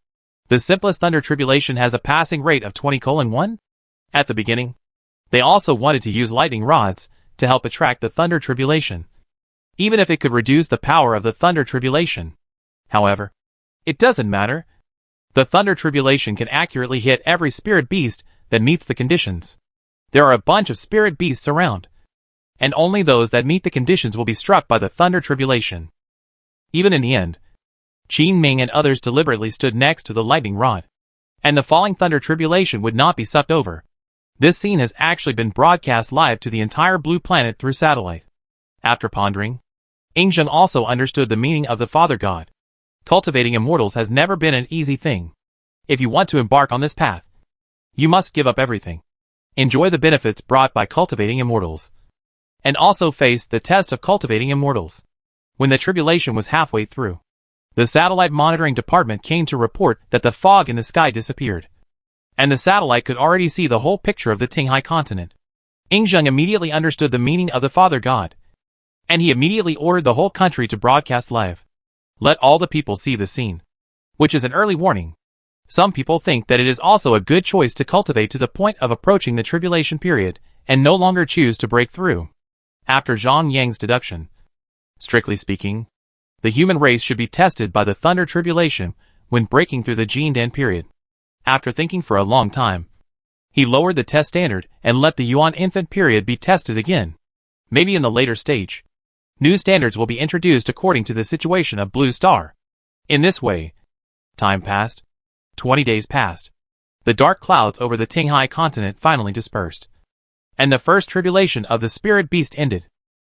The simplest thunder tribulation has a passing rate of 20:1. At the beginning, they also wanted to use lightning rods to help attract the thunder tribulation, even if it could reduce the power of the thunder tribulation. However, it doesn't matter. The thunder tribulation can accurately hit every spirit beast that meets the conditions. There are a bunch of spirit beasts around, and only those that meet the conditions will be struck by the thunder tribulation. Even in the end, Qin Ming and others deliberately stood next to the lightning rod, and the falling thunder tribulation would not be sucked over. This scene has actually been broadcast live to the entire blue planet through satellite. After pondering, Yingzheng also understood the meaning of the Father God. Cultivating immortals has never been an easy thing. If you want to embark on this path, you must give up everything. Enjoy the benefits brought by cultivating immortals, and also face the test of cultivating immortals. When the tribulation was halfway through, the satellite monitoring department came to report that the fog in the sky disappeared, and the satellite could already see the whole picture of the Tinghai continent. Zheng immediately understood the meaning of the Father God, and he immediately ordered the whole country to broadcast live. Let all the people see the scene. Which is an early warning. Some people think that it is also a good choice to cultivate to the point of approaching the tribulation period, and no longer choose to break through. After Zhang Yang's deduction, strictly speaking, the human race should be tested by the thunder tribulation when breaking through the Jindan period. After thinking for a long time, he lowered the test standard and let the Yuan infant period be tested again. Maybe in the later stage, new standards will be introduced according to the situation of Blue Star. In this way, time passed. 20 days passed. The dark clouds over the Qinghai continent finally dispersed, and the first tribulation of the spirit beast ended.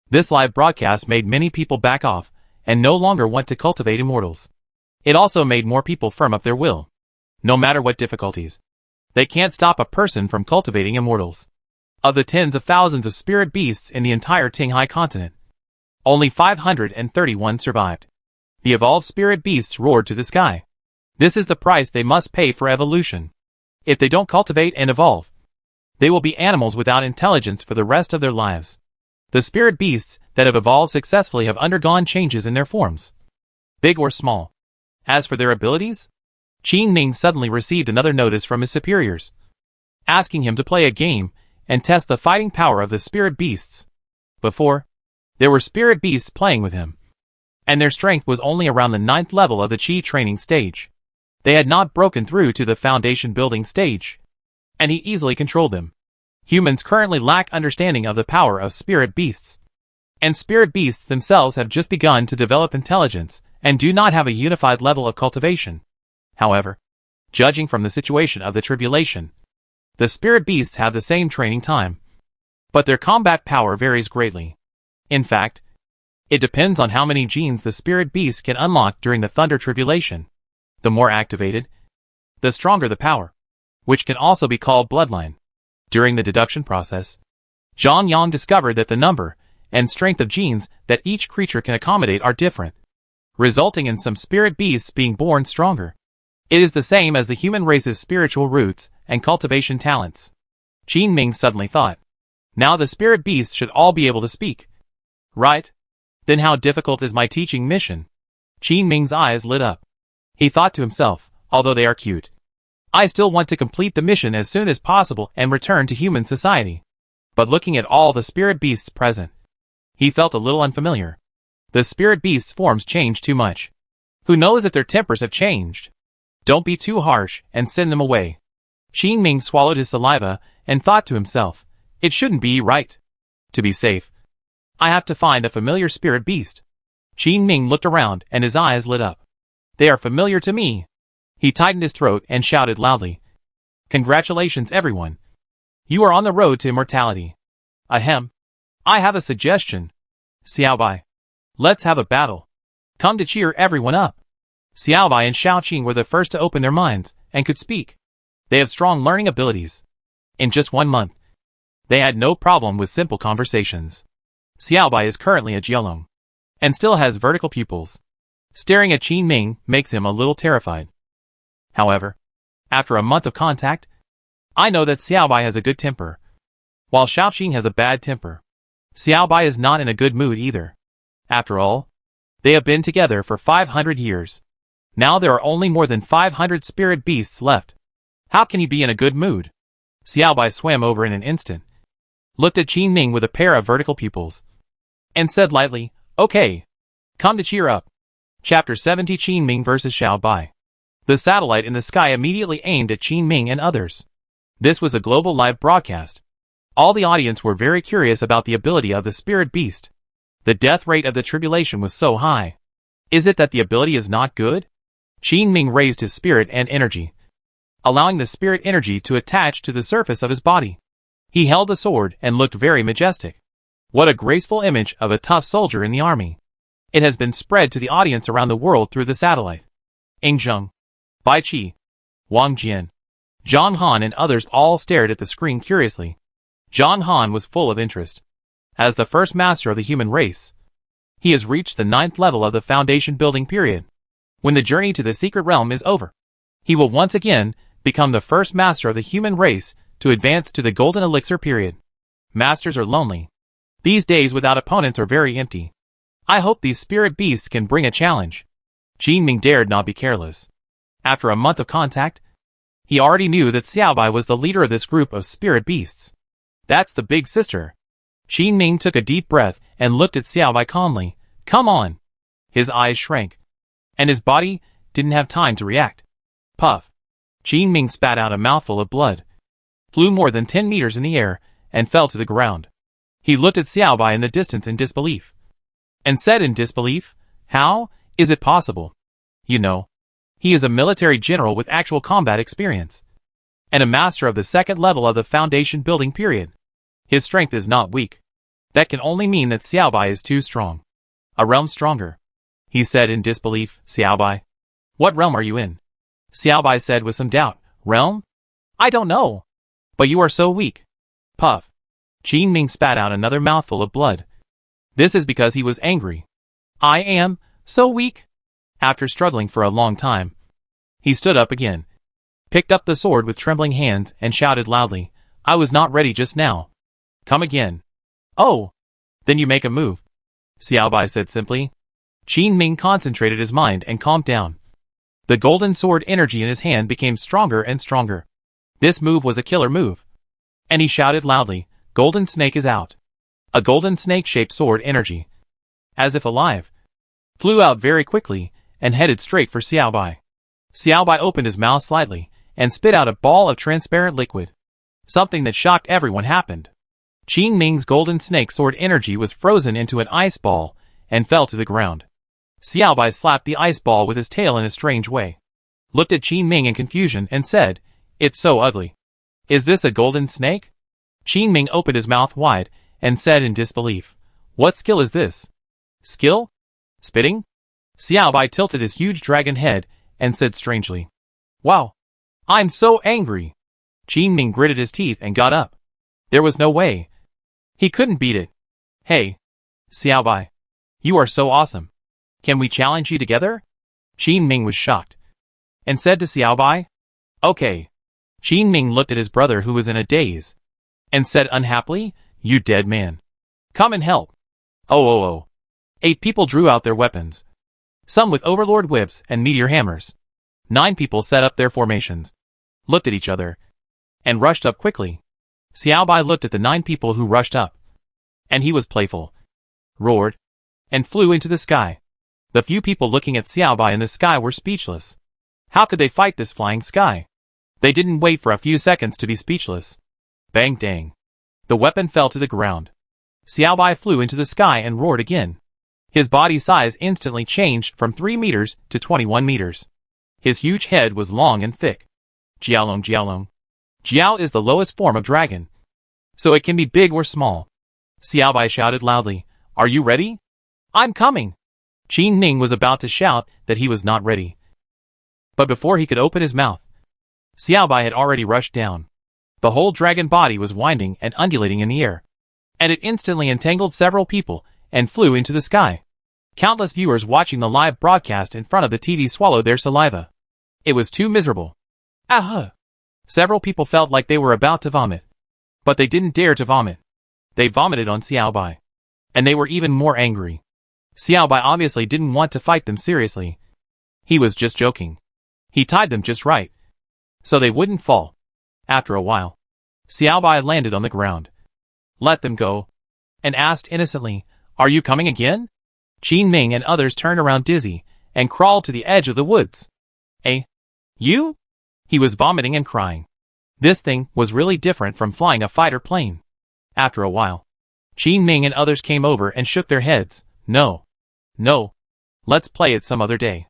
This live broadcast made many people back off and no longer want to cultivate immortals. It also made more people firm up their will. No matter what difficulties, they can't stop a person from cultivating immortals. Of the tens of thousands of spirit beasts in the entire Qinghai continent, only 531 survived. The evolved spirit beasts roared to the sky. This is the price they must pay for evolution. If they don't cultivate and evolve, they will be animals without intelligence for the rest of their lives. The spirit beasts that have evolved successfully have undergone changes in their forms, big or small. As for their abilities, Qin Ming suddenly received another notice from his superiors, asking him to play a game and test the fighting power of the spirit beasts. Before, there were spirit beasts playing with him, and their strength was only around the 9th level of the Qi training stage. They had not broken through to the foundation building stage, and he easily controlled them. Humans currently lack understanding of the power of spirit beasts, and spirit beasts themselves have just begun to develop intelligence and do not have a unified level of cultivation. However, judging from the situation of the tribulation, the spirit beasts have the same training time, but their combat power varies greatly. In fact, it depends on how many genes the spirit beast can unlock during the thunder tribulation. The more activated, the stronger the power, which can also be called bloodline. During the deduction process, Zhang Yang discovered that the number and strength of genes that each creature can accommodate are different, resulting in some spirit beasts being born stronger. It is the same as the human race's spiritual roots and cultivation talents. Qin Ming suddenly thought, now the spirit beasts should all be able to speak. Right? Then how difficult is my teaching mission? Qin Ming's eyes lit up. He thought to himself, although they are cute, I still want to complete the mission as soon as possible and return to human society. But looking at all the spirit beasts present, he felt a little unfamiliar. The spirit beasts' forms change too much. Who knows if their tempers have changed? Don't be too harsh and send them away. Qin Ming swallowed his saliva and thought to himself, it shouldn't be right. To be safe, I have to find a familiar spirit beast. Qin Ming looked around and his eyes lit up. They are familiar to me. He tightened his throat and shouted loudly. Congratulations everyone. You are on the road to immortality. Ahem. I have a suggestion. Xiaobai. Let's have a battle. Come to cheer everyone up. Xiaobai and Xiaoqing were the first to open their minds and could speak. They have strong learning abilities. In just 1 month, they had no problem with simple conversations. Xiaobai is currently a Jielong and still has vertical pupils. Staring at Qin Ming makes him a little terrified. However, after a month of contact, I know that Xiaobai has a good temper, while Xiaoqing has a bad temper. Xiaobai is not in a good mood either. After all, they have been together for 500 years. Now there are only more than 500 spirit beasts left. How can he be in a good mood? Xiaobai swam over in an instant, looked at Qin Ming with a pair of vertical pupils, and said lightly, okay, come to cheer up. Chapter 70 Qin Ming vs. Xiaobai. The satellite in the sky immediately aimed at Qin Ming and others. This was a global live broadcast. All the audience were very curious about the ability of the spirit beast. The death rate of the tribulation was so high. Is it that the ability is not good? Qin Ming raised his spirit and energy, allowing the spirit energy to attach to the surface of his body. He held the sword and looked very majestic. What a graceful image of a tough soldier in the army. It has been spread to the audience around the world through the satellite. Zheng, Bai Qi, Wang Jian, Zhang Han and others all stared at the screen curiously. Zhang Han was full of interest. As the first master of the human race, he has reached the 9th level of the foundation building period. When the journey to the secret realm is over, he will once again become the first master of the human race to advance to the golden elixir period. Masters are lonely. These days without opponents are very empty. I hope these spirit beasts can bring a challenge. Qin Ming dared not be careless. After a month of contact, he already knew that Xiaobai was the leader of this group of spirit beasts. That's the big sister. Qin Ming took a deep breath and looked at Xiaobai calmly. Come on. His eyes shrank, and his body didn't have time to react. Puff. Qin Ming spat out a mouthful of blood, flew more than 10 meters in the air, and fell to the ground. He looked at Xiaobai in the distance in disbelief, and said in disbelief, how is it possible? You know, he is a military general with actual combat experience, and a master of the second level of the foundation building period. His strength is not weak. That can only mean that Xiaobai is too strong. A realm stronger. He said in disbelief. Xiaobai, what realm are you in? Xiaobai said with some doubt. Realm? I don't know. But you are so weak. Puff. Qin Ming spat out another mouthful of blood. This is because he was angry. I am so weak. After struggling for a long time, he stood up again, picked up the sword with trembling hands, and shouted loudly, I was not ready just now. Come again. Oh, then you make a move, Xiaobai said simply. Qin Ming concentrated his mind and calmed down. The golden sword energy in his hand became stronger and stronger. This move was a killer move. And he shouted loudly, Golden Snake is out. A golden snake-shaped sword energy, as if alive, flew out very quickly and headed straight for Xiaobai. Xiaobai opened his mouth slightly and spit out a ball of transparent liquid. Something that shocked everyone happened. Qin Ming's golden snake sword energy was frozen into an ice ball and fell to the ground. Xiaobai slapped the ice ball with his tail in a strange way, looked at Qin Ming in confusion and said, It's so ugly. Is this a golden snake? Qin Ming opened his mouth wide and said in disbelief, What skill is this? Skill? Spitting? Xiaobai tilted his huge dragon head and said strangely, Wow, I'm so angry. Qin Ming gritted his teeth and got up. There was no way. He couldn't beat it. Hey, Xiaobai, you are so awesome. Can we challenge you together? Qin Ming was shocked and said to Xiaobai, Okay. Qin Ming looked at his brother who was in a daze and said unhappily, You dead man. Come and help. Oh. 8 people drew out their weapons, some with overlord whips and meteor hammers. 9 people set up their formations, looked at each other, and rushed up quickly. Xiaobai looked at the 9 people who rushed up, and he was playful, roared, and flew into the sky. The few people looking at Xiaobai in the sky were speechless. How could they fight this flying sky? They didn't wait for a few seconds to be speechless. Bang dang. The weapon fell to the ground. Xiaobai flew into the sky and roared again. His body size instantly changed from 3 meters to 21 meters. His huge head was long and thick. Jiaolong. Jiao is the lowest form of dragon, so it can be big or small. Xiaobai shouted loudly, Are you ready? I'm coming. Qin Ming was about to shout that he was not ready. But before he could open his mouth, Xiaobai had already rushed down. The whole dragon body was winding and undulating in the air, and it instantly entangled several people and flew into the sky. Countless viewers watching the live broadcast in front of the TV swallowed their saliva. It was too miserable. Ah! Several people felt like they were about to vomit, but they didn't dare to vomit. They vomited on Xiaobai, and they were even more angry. Xiaobai obviously didn't want to fight them seriously. He was just joking. He tied them just right, so they wouldn't fall. After a while, Xiaobai landed on the ground, let them go, and asked innocently, Are you coming again? Qin Ming and others turned around dizzy and crawled to the edge of the woods. You? He was vomiting and crying. This thing was really different from flying a fighter plane. After a while, Qin Ming and others came over and shook their heads. No. Let's play it some other day.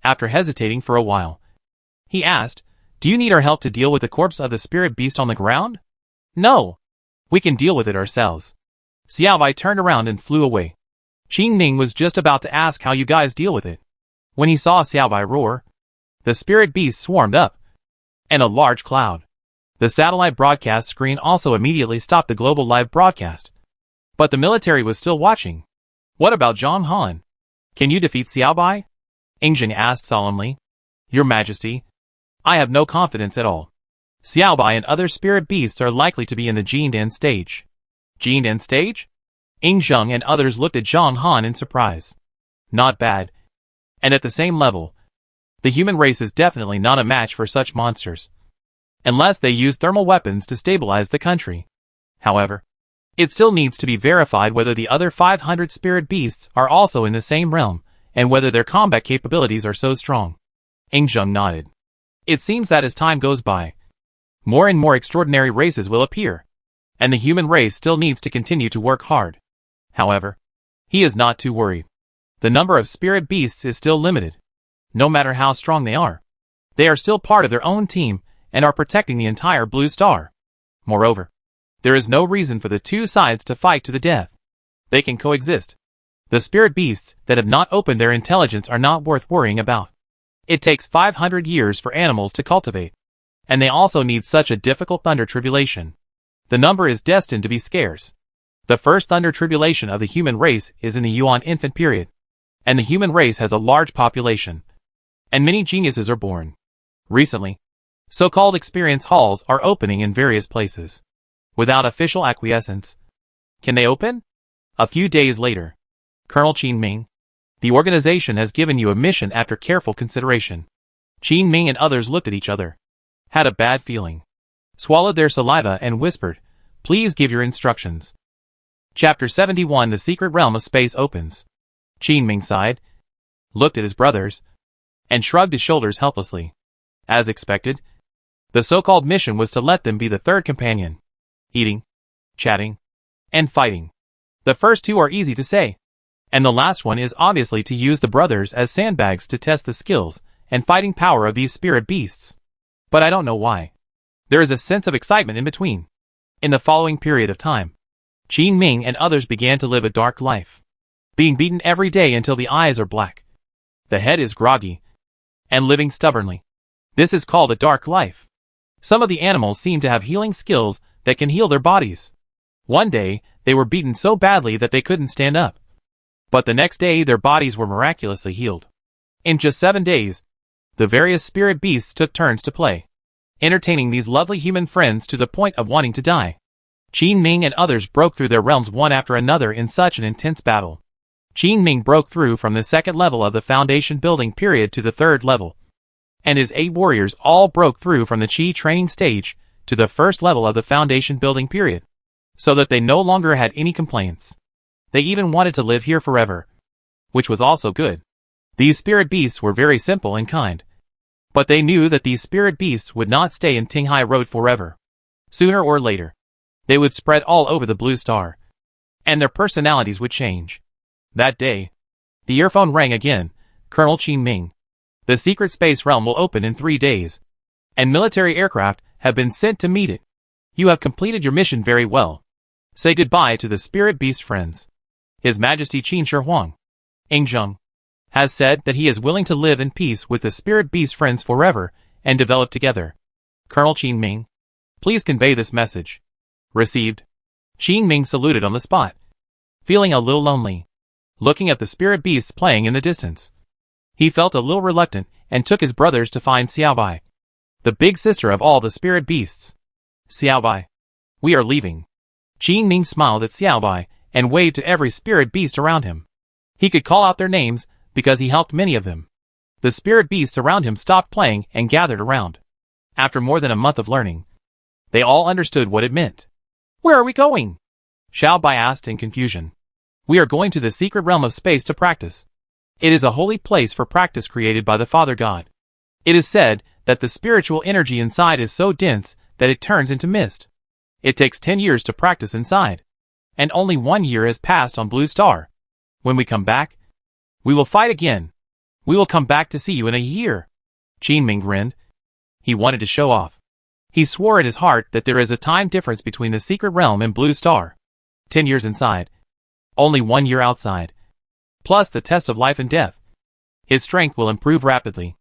After hesitating for a while, he asked, Do you need our help to deal with the corpse of the spirit beast on the ground? No. We can deal with it ourselves. Xiaobai turned around and flew away. Qin Ming was just about to ask how you guys deal with it, when he saw Xiaobai roar. The spirit beast swarmed up, and a large cloud. The satellite broadcast screen also immediately stopped the global live broadcast. But the military was still watching. What about Zhang Han? Can you defeat Xiaobai? Yingjing asked solemnly. Your Majesty, I have no confidence at all. Xiaobai and other spirit beasts are likely to be in the Jindan stage. Gene end stage? Ying Zheng and others looked at Zhang Han in surprise. Not bad. And at the same level, the human race is definitely not a match for such monsters. Unless they use thermal weapons to stabilize the country. However, it still needs to be verified whether the other 500 spirit beasts are also in the same realm, and whether their combat capabilities are so strong. Ying Zheng nodded. It seems that as time goes by, more and more extraordinary races will appear, and the human race still needs to continue to work hard. However, he is not too worried. The number of spirit beasts is still limited. No matter how strong they are still part of their own team and are protecting the entire Blue Star. Moreover, there is no reason for the two sides to fight to the death. They can coexist. The spirit beasts that have not opened their intelligence are not worth worrying about. It takes 500 years for animals to cultivate, and they also need such a difficult thunder tribulation. The number is destined to be scarce. The first thunder tribulation of the human race is in the Yuan infant period, and the human race has a large population, and many geniuses are born. Recently, so-called experience halls are opening in various places. Without official acquiescence. Can they open? A few days later. Colonel Qin Ming. The organization has given you a mission after careful consideration. Qin Ming and others looked at each other. Had a bad feeling. Swallowed their saliva and whispered, "Please give your instructions." Chapter 71 The Secret Realm of Space opens. Qin Ming sighed, looked at his brothers, and shrugged his shoulders helplessly. As expected, the so-called mission was to let them be the third companion. Eating, chatting, and fighting. The first two are easy to say, and the last one is obviously to use the brothers as sandbags to test the skills and fighting power of these spirit beasts. But I don't know why. There is a sense of excitement in between. In the following period of time, Qin Ming and others began to live a dark life, being beaten every day until the eyes are black. The head is groggy, and living stubbornly. This is called a dark life. Some of the animals seem to have healing skills that can heal their bodies. One day, they were beaten so badly that they couldn't stand up. But the next day their bodies were miraculously healed. In just 7 days, the various spirit beasts took turns to play, entertaining these lovely human friends to the point of wanting to die. Qin Ming and others broke through their realms one after another in such an intense battle. Qin Ming broke through from the second level of the foundation building period to the third level, and his 8 warriors all broke through from the Qi training stage to the first level of the foundation building period, so that they no longer had any complaints. They even wanted to live here forever, which was also good. These spirit beasts were very simple and kind, but they knew that these spirit beasts would not stay in Tinghai Road forever. Sooner or later, they would spread all over the Blue Star, and their personalities would change. That day, the earphone rang again. Colonel Qin Ming. The secret space realm will open in 3 days, and military aircraft have been sent to meet it. You have completed your mission very well. Say goodbye to the spirit beast friends. His Majesty Qin Shi Huang, Ying Zheng, has said that he is willing to live in peace with the spirit beast friends forever and develop together. Colonel Qin Ming, please convey this message. Received. Qin Ming saluted on the spot, feeling a little lonely, looking at the spirit beasts playing in the distance. He felt a little reluctant and took his brothers to find Xiaobai, the big sister of all the spirit beasts. Xiaobai, we are leaving. Qin Ming smiled at Xiaobai and waved to every spirit beast around him. He could call out their names because he helped many of them. The spirit beasts around him stopped playing and gathered around. After more than a month of learning, they all understood what it meant. Where are we going? Xiaobai asked in confusion. We are going to the secret realm of space to practice. It is a holy place for practice created by the Father God. It is said that the spiritual energy inside is so dense that it turns into mist. It takes 10 years to practice inside, and only 1 year has passed on Blue Star. When we come back, we will fight again. We will come back to see you in a year. Qin Ming grinned. He wanted to show off. He swore in his heart that there is a time difference between the secret realm and Blue Star. 10 years inside. Only 1 year outside. Plus the test of life and death. His strength will improve rapidly.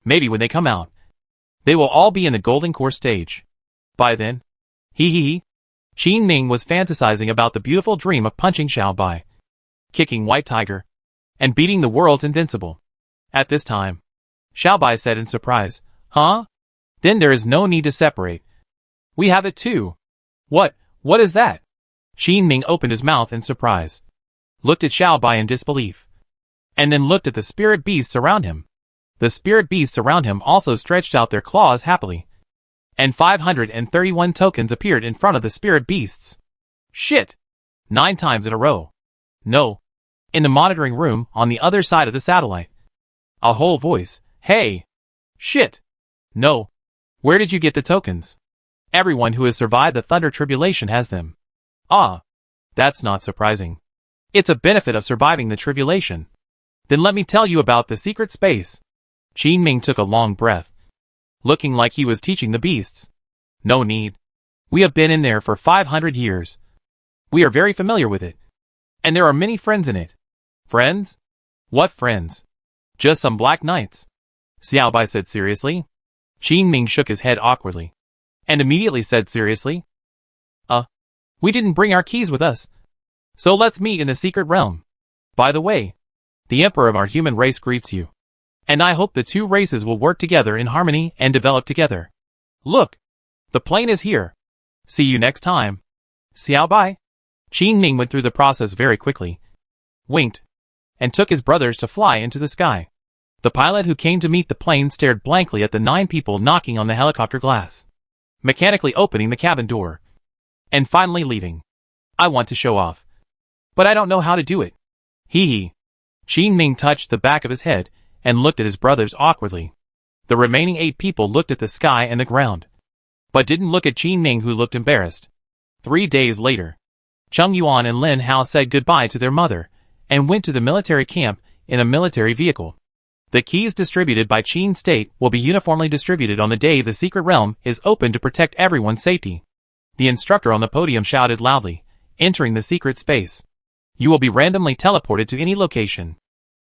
Maybe when they come out, they will all be in the golden core stage. By then, he. Qin Ming was fantasizing about the beautiful dream of punching Xiaobai, kicking White Tiger, and beating the world's invincible. At this time, Xiaobai said in surprise, Huh? Then there is no need to separate. We have it too. What is that? Qin Ming opened his mouth in surprise, looked at Xiao Bai in disbelief, and then looked at the spirit beasts around him. The spirit beasts around him also stretched out their claws happily, and 531 tokens appeared in front of the spirit beasts. Shit! 9 times in a row. No. In the monitoring room on the other side of the satellite. A whole voice. Hey! Shit! No. Where did you get the tokens? Everyone who has survived the Thunder Tribulation has them. Ah. That's not surprising. It's a benefit of surviving the tribulation. Then let me tell you about the secret space. Qin Ming took a long breath, looking like he was teaching the beasts. No need. We have been in there for 500 years. We are very familiar with it. And there are many friends in it. Friends? What friends? Just some black knights. Xiao Bai said seriously. Qin Ming shook his head awkwardly, and immediately said seriously, we didn't bring our keys with us. So let's meet in the secret realm. By the way, the emperor of our human race greets you. And I hope the two races will work together in harmony and develop together. Look, the plane is here. See you next time. Xiao Bai. Qin Ming went through the process very quickly, winked, and took his brothers to fly into the sky. The pilot who came to meet the plane stared blankly at the 9 people knocking on the helicopter glass, mechanically opening the cabin door, and finally leaving. I want to show off, but I don't know how to do it. Hee hee. Qin Ming touched the back of his head and looked at his brothers awkwardly. The remaining 8 people looked at the sky and the ground, but didn't look at Qin Ming, who looked embarrassed. 3 days later, Cheng Yuan and Lin Hao said goodbye to their mother and went to the military camp in a military vehicle. The keys distributed by Qin State will be uniformly distributed on the day the secret realm is open to protect everyone's safety. The instructor on the podium shouted loudly, entering the secret space. You will be randomly teleported to any location.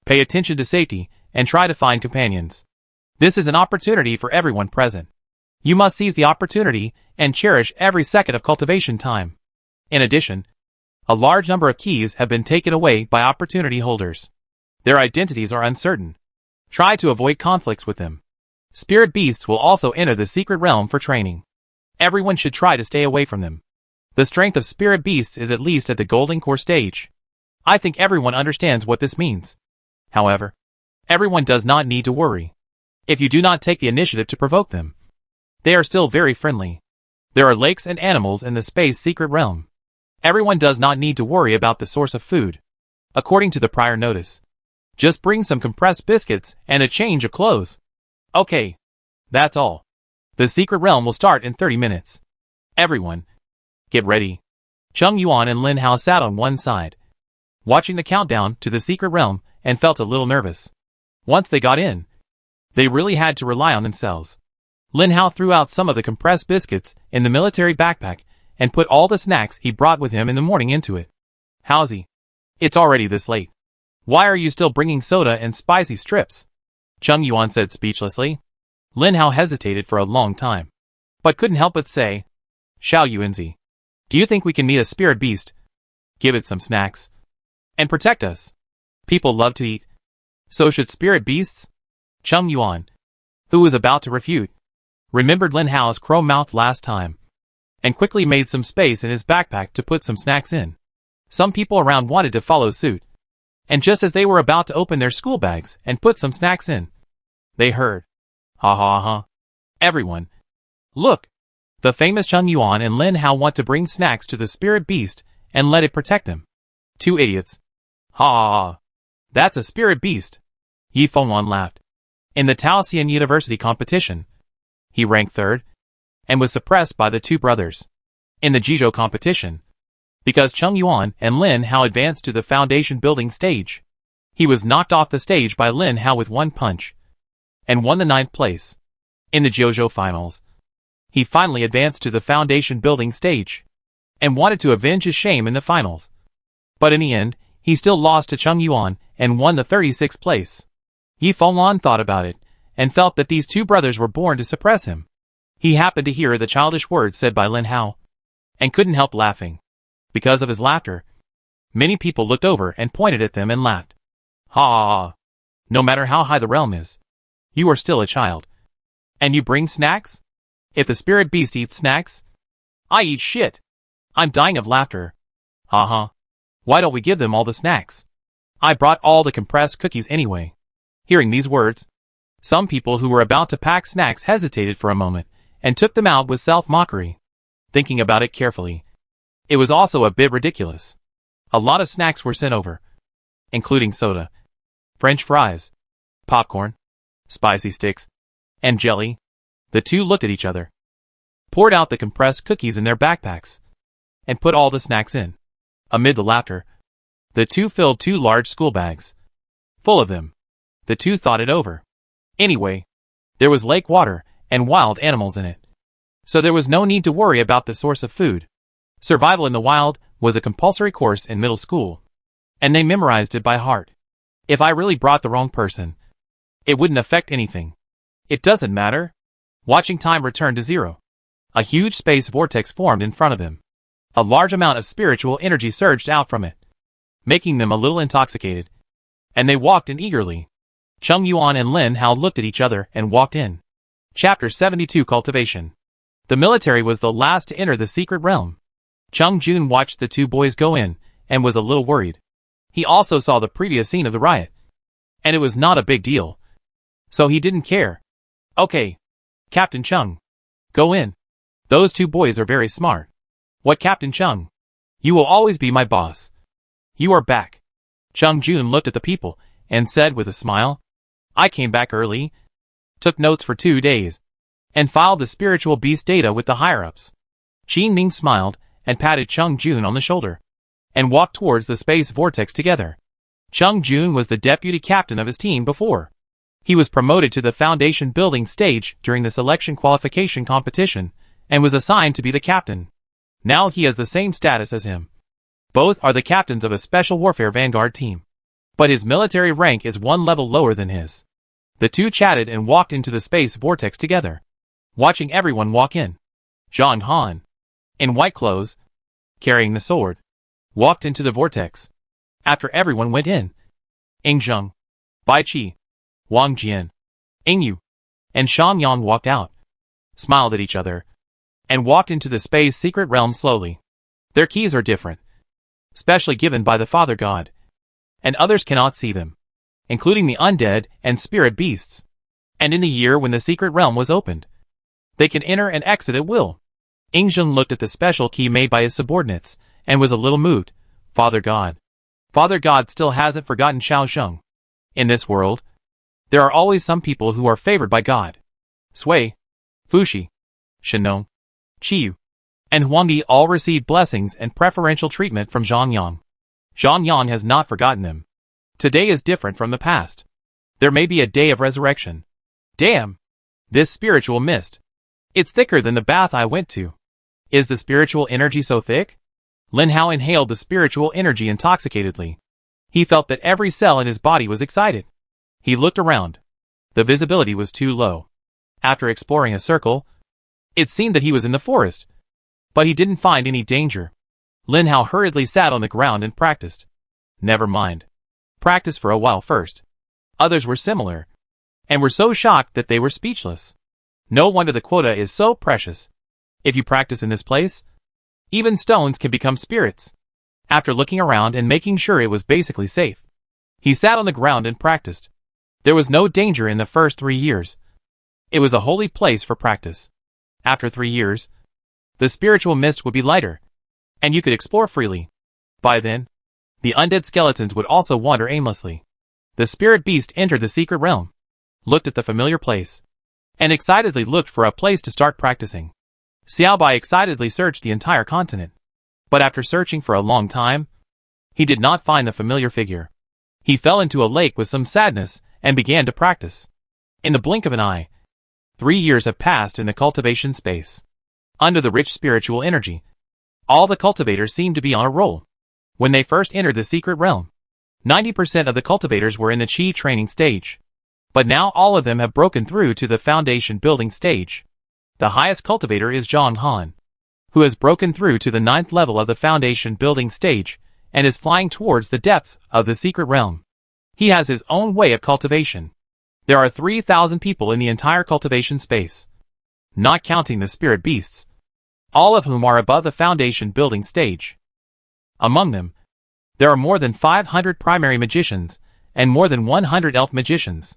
Pay attention to safety and try to find companions. This is an opportunity for everyone present. You must seize the opportunity and cherish every second of cultivation time. In addition, a large number of keys have been taken away by opportunity holders. Their identities are uncertain. Try to avoid conflicts with them. Spirit beasts will also enter the secret realm for training. Everyone should try to stay away from them. The strength of spirit beasts is at least at the golden core stage. I think everyone understands what this means. However, everyone does not need to worry if you do not take the initiative to provoke them. They are still very friendly. There are lakes and animals in the space secret realm. Everyone does not need to worry about the source of food. According to the prior notice, just bring some compressed biscuits and a change of clothes. Okay. That's all. The secret realm will start in 30 minutes. Everyone, get ready. Cheng Yuan and Lin Hao sat on one side, watching the countdown to the secret realm, and felt a little nervous. Once they got in, they really had to rely on themselves. Lin Hao threw out some of the compressed biscuits in the military backpack and put all the snacks he brought with him in the morning into it. Howsy? It's already this late. Why are you still bringing soda and spicy strips? Cheng Yuan said speechlessly. Lin Hao hesitated for a long time, but couldn't help but say, Xiao Yuanzi, do you think we can meet a spirit beast? Give it some snacks. And protect us. People love to eat. So should spirit beasts? Cheng Yuan, who was about to refute, remembered Lin Hao's crow mouth last time, and quickly made some space in his backpack to put some snacks in. Some people around wanted to follow suit, and just as they were about to open their school bags and put some snacks in, they heard, ha ha ha. Everyone, look! The famous Cheng Yuan and Lin Hao want to bring snacks to the spirit beast and let it protect them. 2 idiots. Ha ha ha. That's a spirit beast. Yi Fengwan laughed. In the Taoxian University competition, he ranked 3rd, and was suppressed by the 2 brothers. In the Jizhou competition, because Cheng Yuan and Lin Hao advanced to the foundation building stage, he was knocked off the stage by Lin Hao with 1 punch, and won the 9th place. In the Jiuzhou finals, he finally advanced to the foundation building stage, and wanted to avenge his shame in the finals. But in the end, he still lost to Cheng Yuan and won the 36th place. Yi Fengwan thought about it, and felt that these 2 brothers were born to suppress him. He happened to hear the childish words said by Lin Hao, and couldn't help laughing. Because of his laughter, many people looked over and pointed at them and laughed. Ha ha ha. No matter how high the realm is, you are still a child. And you bring snacks? If the spirit beast eats snacks, I eat shit. I'm dying of laughter. Uh-huh. Why don't we give them all the snacks? I brought all the compressed cookies anyway. Hearing these words, some people who were about to pack snacks hesitated for a moment and took them out with self-mockery. Thinking about it carefully, it was also a bit ridiculous. A lot of snacks were sent over, including soda, French fries, popcorn, spicy sticks, and jelly. The two looked at each other, poured out the compressed cookies in their backpacks, and put all the snacks in. Amid the laughter, the two filled 2 large school bags full of them. The two thought it over. Anyway, there was lake water and wild animals in it, so there was no need to worry about the source of food. Survival in the wild was a compulsory course in middle school, and they memorized it by heart. If I really brought the wrong person, it wouldn't affect anything. It doesn't matter. Watching time return to zero. A huge space vortex formed in front of them. A large amount of spiritual energy surged out from it, making them a little intoxicated, and they walked in eagerly. Chung Yuan and Lin Hao looked at each other and walked in. Chapter 72 Cultivation. The military was the last to enter the secret realm. Chung Jun watched the two boys go in, and was a little worried. He also saw the previous scene of the riot, and it was not a big deal, so he didn't care. Okay, Captain Chung, go in. Those two boys are very smart. What, Captain Chung? You will always be my boss. You are back. Chung Jun looked at the people and said with a smile, I came back early, took notes for 2 days, and filed the spiritual beast data with the higher-ups. Qin Ming smiled and patted Chung Jun on the shoulder, and walked towards the space vortex together. Chung Jun was the deputy captain of his team before. He was promoted to the foundation building stage during the selection qualification competition, and was assigned to be the captain. Now he has the same status as him. Both are the captains of a special warfare vanguard team, but his military rank is 1 level lower than his. The two chatted and walked into the space vortex together. Watching everyone walk in, Zhang Han, in white clothes, carrying the sword, walked into the vortex. After everyone went in, Ing Zheng, Bai Qi, Wang Jian, Ing Yu, and Shan Yang walked out, smiled at each other, and walked into the space secret realm slowly. Their keys are different, specially given by the Father God, and others cannot see them, including the undead and spirit beasts. And in the year when the secret realm was opened, they can enter and exit at will. Ing Zheng looked at the special key made by his subordinates, and was a little moved. Father God. Father God still hasn't forgotten Xiao Zheng. In this world, there are always some people who are favored by God. Sui, Fushi, Shenong, Qiyu, and Huangdi all received blessings and preferential treatment from Zhang Yang. Zhang Yang has not forgotten them. Today is different from the past. There may be a day of resurrection. Damn! This spiritual mist. It's thicker than the bath I went to. Is the spiritual energy so thick? Lin Hao inhaled the spiritual energy intoxicatedly. He felt that every cell in his body was excited. He looked around. The visibility was too low. After exploring a circle, it seemed that he was in the forest, but he didn't find any danger. Lin Hao hurriedly sat on the ground and practiced. Never mind. Practice for a while first. Others were similar, and were so shocked that they were speechless. No wonder the quota is so precious. If you practice in this place, even stones can become spirits. After looking around and making sure it was basically safe, he sat on the ground and practiced. There was no danger in the first 3 years. It was a holy place for practice. After 3 years, the spiritual mist would be lighter, and you could explore freely. By then, the undead skeletons would also wander aimlessly. The spirit beast entered the secret realm, looked at the familiar place, and excitedly looked for a place to start practicing. Xiao Bai excitedly searched the entire continent, but after searching for a long time, he did not find the familiar figure. He fell into a lake with some sadness and began to practice. In the blink of an eye, 3 years have passed in the cultivation space. Under the rich spiritual energy, all the cultivators seemed to be on a roll. When they first entered the secret realm, 90% of the cultivators were in the Qi training stage. But now all of them have broken through to the foundation building stage. The highest cultivator is Zhang Han, who has broken through to the 9th level of the foundation building stage, and is flying towards the depths of the secret realm. He has his own way of cultivation. There are 3,000 people in the entire cultivation space, not counting the spirit beasts, all of whom are above the foundation building stage. Among them, there are more than 500 primary magicians, and more than 100 elf magicians.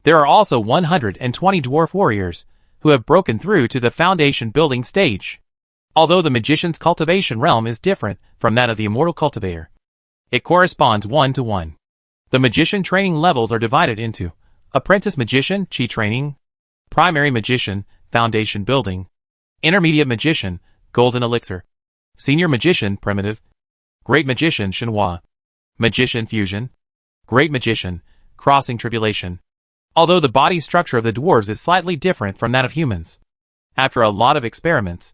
There are also 120 dwarf warriors, who have broken through to the foundation building stage. Although the magician's cultivation realm is different from that of the immortal cultivator, it corresponds 1-to-1. The magician training levels are divided into apprentice magician, chi training, primary magician, foundation building, intermediate magician, golden elixir, senior magician, primitive, great magician, chinois, magician fusion, great magician, crossing tribulation. Although the body structure of the dwarves is slightly different from that of humans, after a lot of experiments,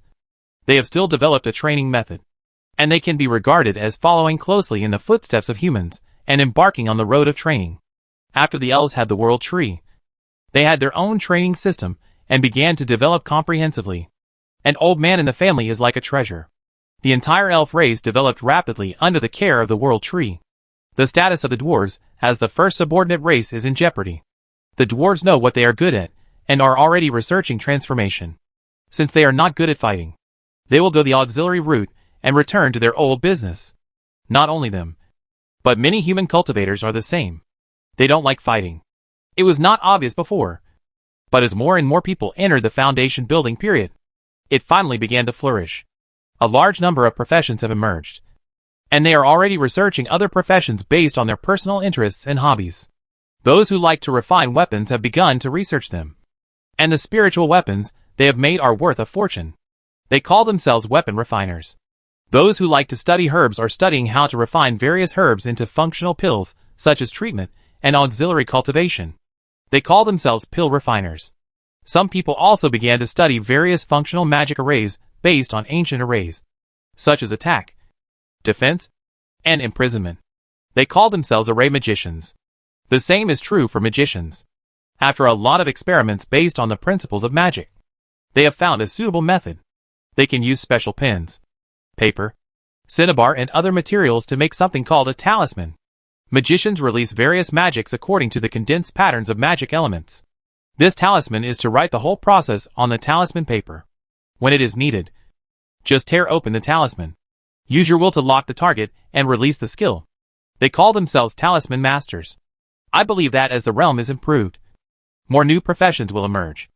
they have still developed a training method, and they can be regarded as following closely in the footsteps of humans and embarking on the road of training. After the elves had the world tree, they had their own training system and began to develop comprehensively. An old man in the family is like a treasure. The entire elf race developed rapidly under the care of the world tree. The status of the dwarves as the first subordinate race is in jeopardy. The dwarves know what they are good at and are already researching transformation. Since they are not good at fighting, they will go the auxiliary route and return to their old business. Not only them, but many human cultivators are the same. They don't like fighting. It was not obvious before, but as more and more people entered the foundation building period, it finally began to flourish. A large number of professions have emerged, and they are already researching other professions based on their personal interests and hobbies. Those who like to refine weapons have begun to research them, and the spiritual weapons they have made are worth a fortune. They call themselves weapon refiners. Those who like to study herbs are studying how to refine various herbs into functional pills, such as treatment and auxiliary cultivation. They call themselves pill refiners. Some people also began to study various functional magic arrays based on ancient arrays, such as attack, defense, and imprisonment. They call themselves array magicians. The same is true for magicians. After a lot of experiments based on the principles of magic, they have found a suitable method. They can use special pens, paper, cinnabar, and other materials to make something called a talisman. Magicians release various magics according to the condensed patterns of magic elements. This talisman is to write the whole process on the talisman paper. When it is needed, just tear open the talisman. Use your will to lock the target and release the skill. They call themselves talisman masters. I believe that as the realm is improved, more new professions will emerge.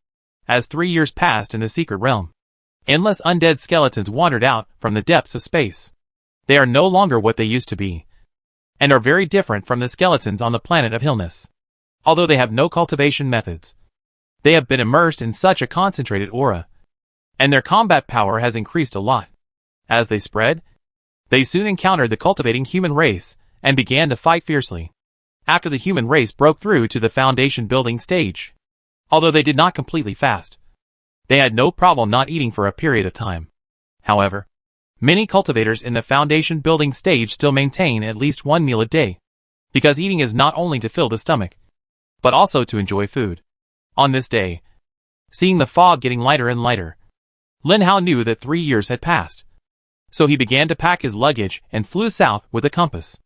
As 3 years passed in the secret realm, endless undead skeletons wandered out from the depths of space. They are no longer what they used to be, and are very different from the skeletons on the planet of Hillness. Although they have no cultivation methods, they have been immersed in such a concentrated aura, and their combat power has increased a lot. As they spread, they soon encountered the cultivating human race and began to fight fiercely. After the human race broke through to the foundation building stage, although they did not completely fast, they had no problem not eating for a period of time. However, many cultivators in the foundation building stage still maintain at least one meal a day, because eating is not only to fill the stomach, but also to enjoy food. On this day, seeing the fog getting lighter and lighter, Lin Hao knew that 3 years had passed. So he began to pack his luggage and flew south with a compass.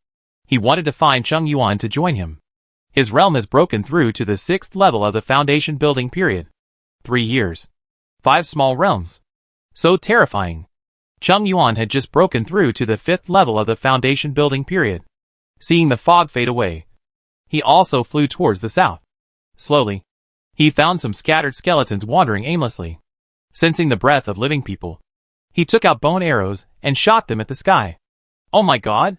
He wanted to find Cheng Yuan to join him. His realm has broken through to the 6th level of the foundation building period. 3 years. 5 small realms. So terrifying. Cheng Yuan had just broken through to the 5th level of the foundation building period. Seeing the fog fade away, he also flew towards the south. Slowly, he found some scattered skeletons wandering aimlessly. Sensing the breath of living people, he took out bone arrows and shot them at the sky. Oh my god!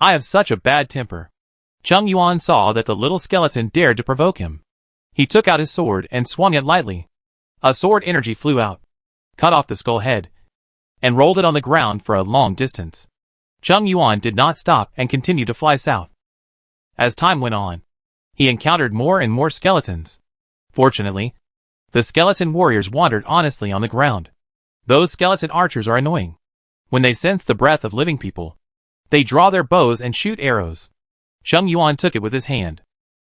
I have such a bad temper. Cheng Yuan saw that the little skeleton dared to provoke him. He took out his sword and swung it lightly. A sword energy flew out, cut off the skull head, and rolled it on the ground for a long distance. Cheng Yuan did not stop and continued to fly south. As time went on, he encountered more and more skeletons. Fortunately, the skeleton warriors wandered honestly on the ground. Those skeleton archers are annoying. When they sense the breath of living people, they draw their bows and shoot arrows. Cheng Yuan took it with his hand.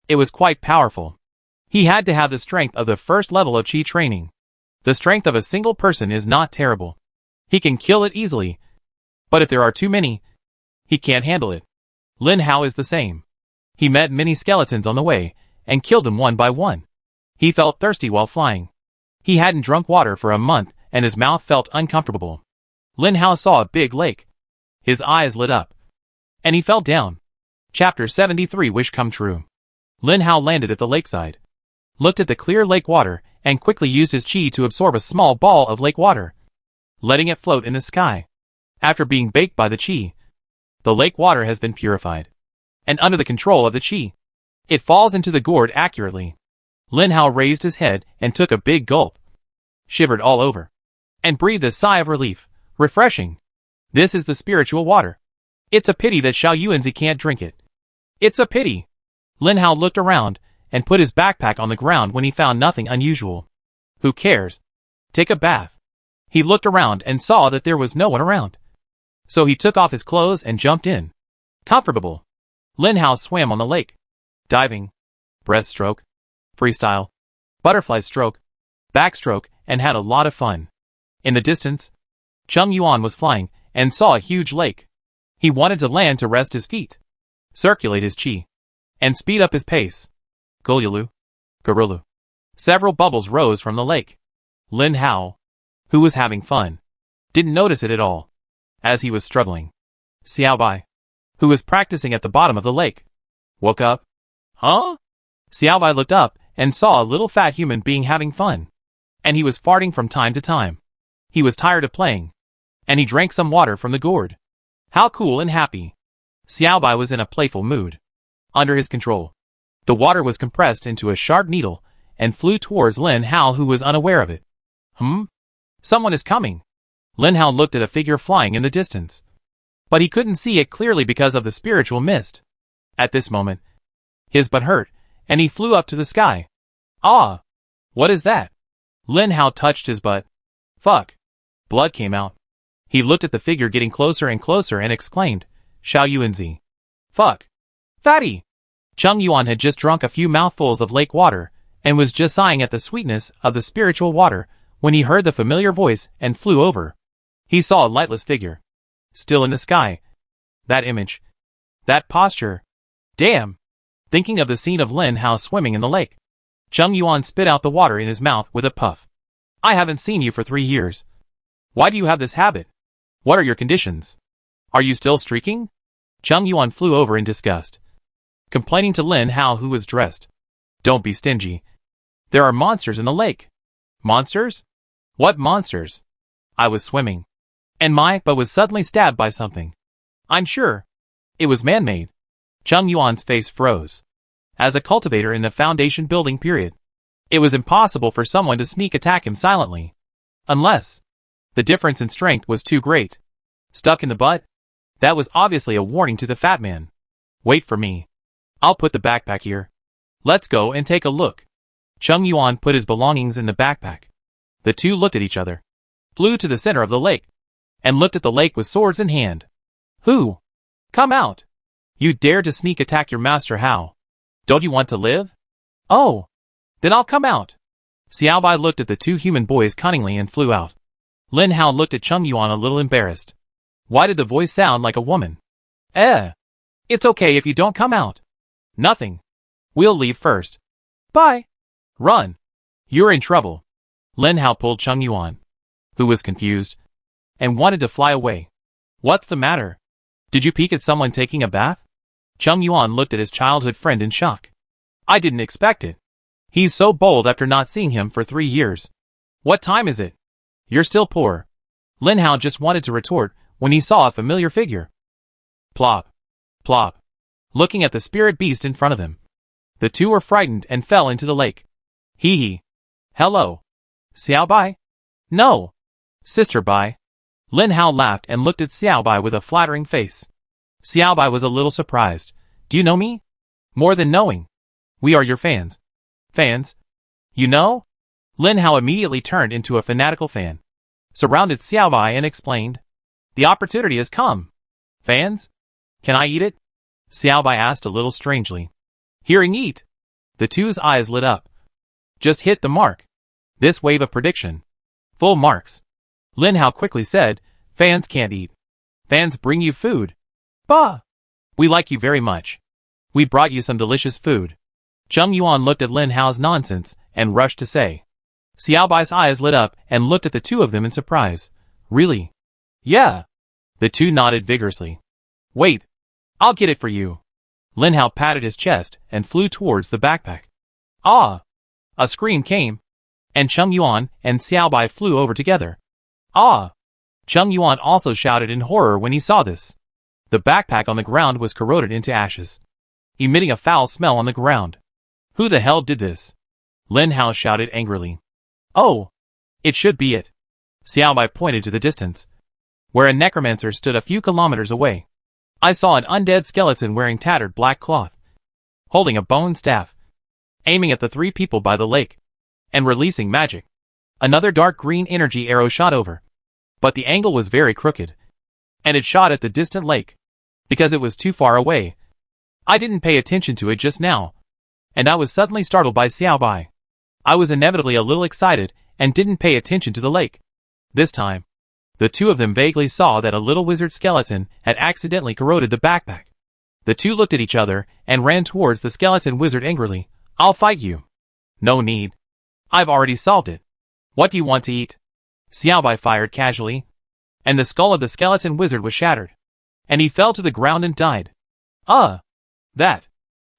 It was quite powerful. He had to have the strength of the first level of Qi training. The strength of a single person is not terrible. He can kill it easily, but if there are too many, he can't handle it. Lin Hao is the same. He met many skeletons on the way, and killed them one by one. He felt thirsty while flying. He hadn't drunk water for a month, and his mouth felt uncomfortable. Lin Hao saw a big lake. His eyes lit up. And he fell down. Chapter 73 Wish Come True. Lin Hao landed at the lakeside, looked at the clear lake water, and quickly used his chi to absorb a small ball of lake water, letting it float in the sky. After being baked by the chi, the lake water has been purified. And under the control of the chi, it falls into the gourd accurately. Lin Hao raised his head and took a big gulp, shivered all over, and breathed a sigh of relief. Refreshing. This is the spiritual water. It's a pity that Xiao Yuanzi can't drink it. It's a pity. Lin Hao looked around and put his backpack on the ground when he found nothing unusual. Who cares? Take a bath. He looked around and saw that there was no one around. So he took off his clothes and jumped in. Comfortable. Lin Hao swam on the lake, diving, breaststroke, freestyle, butterfly stroke, backstroke, and had a lot of fun. In the distance, Cheng Yuan was flying and saw a huge lake. He wanted to land to rest his feet, circulate his chi, and speed up his pace. Gululu, Gurulu. Several bubbles rose from the lake. Lin Hao, who was having fun, didn't notice it at all. As he was struggling, Xiao Bai, who was practicing at the bottom of the lake, woke up. Huh? Xiao Bai looked up and saw a little fat human being having fun. And he was farting from time to time. He was tired of playing. And he drank some water from the gourd. How cool and happy. Xiao Bai was in a playful mood. Under his control, the water was compressed into a sharp needle and flew towards Lin Hao, who was unaware of it. Someone is coming. Lin Hao looked at a figure flying in the distance, but he couldn't see it clearly because of the spiritual mist. At this moment, his butt hurt, and he flew up to the sky. Ah! What is that? Lin Hao touched his butt. Fuck. Blood came out. He looked at the figure getting closer and closer and exclaimed, Xiao Yuanzi. Fuck. Fatty! Cheng Yuan had just drunk a few mouthfuls of lake water, and was just sighing at the sweetness of the spiritual water, when he heard the familiar voice and flew over. He saw a lightless figure, still in the sky. That image. That posture. Damn! Thinking of the scene of Lin Hao swimming in the lake, Cheng Yuan spit out the water in his mouth with a puff. I haven't seen you for 3 years. Why do you have this habit? What are your conditions? Are you still streaking? Cheng Yuan flew over in disgust, complaining to Lin Hao, who was dressed. Don't be stingy. There are monsters in the lake. Monsters? What monsters? I was swimming, and my butt was suddenly stabbed by something. I'm sure it was man-made. Cheng Yuan's face froze. As a cultivator in the foundation building period, it was impossible for someone to sneak attack him silently, unless the difference in strength was too great. Stuck in the butt? That was obviously a warning to the fat man. Wait for me. I'll put the backpack here. Let's go and take a look. Cheng Yuan put his belongings in the backpack. The two looked at each other, flew to the center of the lake, and looked at the lake with swords in hand. Who? Come out. You dare to sneak attack your master Hao. Don't you want to live? Oh. Then I'll come out. Xiao Bai looked at the two human boys cunningly and flew out. Lin Hao looked at Cheng Yuan a little embarrassed. Why did the voice sound like a woman? It's okay if you don't come out. Nothing. We'll leave first. Bye. Run. You're in trouble. Lin Hao pulled Cheng Yuan, who was confused, and wanted to fly away. What's the matter? Did you peek at someone taking a bath? Cheng Yuan looked at his childhood friend in shock. I didn't expect it. He's so bold after not seeing him for 3 years. What time is it? You're still poor. Lin Hao just wanted to retort when he saw a familiar figure. Plop. Plop. Looking at the spirit beast in front of him. The two were frightened and fell into the lake. Hee hee. Hello. Xiao Bai? No. Sister Bai. Lin Hao laughed and looked at Xiao Bai with a flattering face. Xiao Bai was a little surprised. Do you know me? More than knowing. We are your fans. Fans? You know? Lin Hao immediately turned into a fanatical fan, surrounded Xiao Bai and explained. The opportunity has come. Fans? Can I eat it? Xiao Bai asked a little strangely. Hearing eat. The two's eyes lit up. Just hit the mark. This wave of prediction. Full marks. Lin Hao quickly said, fans can't eat. Fans bring you food. Bah! We like you very much. We brought you some delicious food. Cheng Yuan looked at Lin Hao's nonsense and rushed to say. Xiao Bai's eyes lit up and looked at the two of them in surprise. Really? Yeah. The two nodded vigorously. Wait, I'll get it for you. Lin Hao patted his chest and flew towards the backpack. Ah! A scream came, and Cheng Yuan and Xiao Bai flew over together. Ah! Cheng Yuan also shouted in horror when he saw this. The backpack on the ground was corroded into ashes, emitting a foul smell on the ground. Who the hell did this? Lin Hao shouted angrily. Oh! It should be it. Xiao Bai pointed to the distance, where a necromancer stood a few kilometers away. I saw an undead skeleton wearing tattered black cloth, holding a bone staff, aiming at the three people by the lake, and releasing magic. Another dark green energy arrow shot over, but the angle was very crooked, and it shot at the distant lake, because it was too far away. I didn't pay attention to it just now, and I was suddenly startled by Xiao Bai. I was inevitably a little excited and didn't pay attention to the lake. This time, the two of them vaguely saw that a little wizard skeleton had accidentally corroded the backpack. The two looked at each other and ran towards the skeleton wizard angrily. I'll fight you. No need. I've already solved it. What do you want to eat? Xiao Bai fired casually, and the skull of the skeleton wizard was shattered, and he fell to the ground and died. That.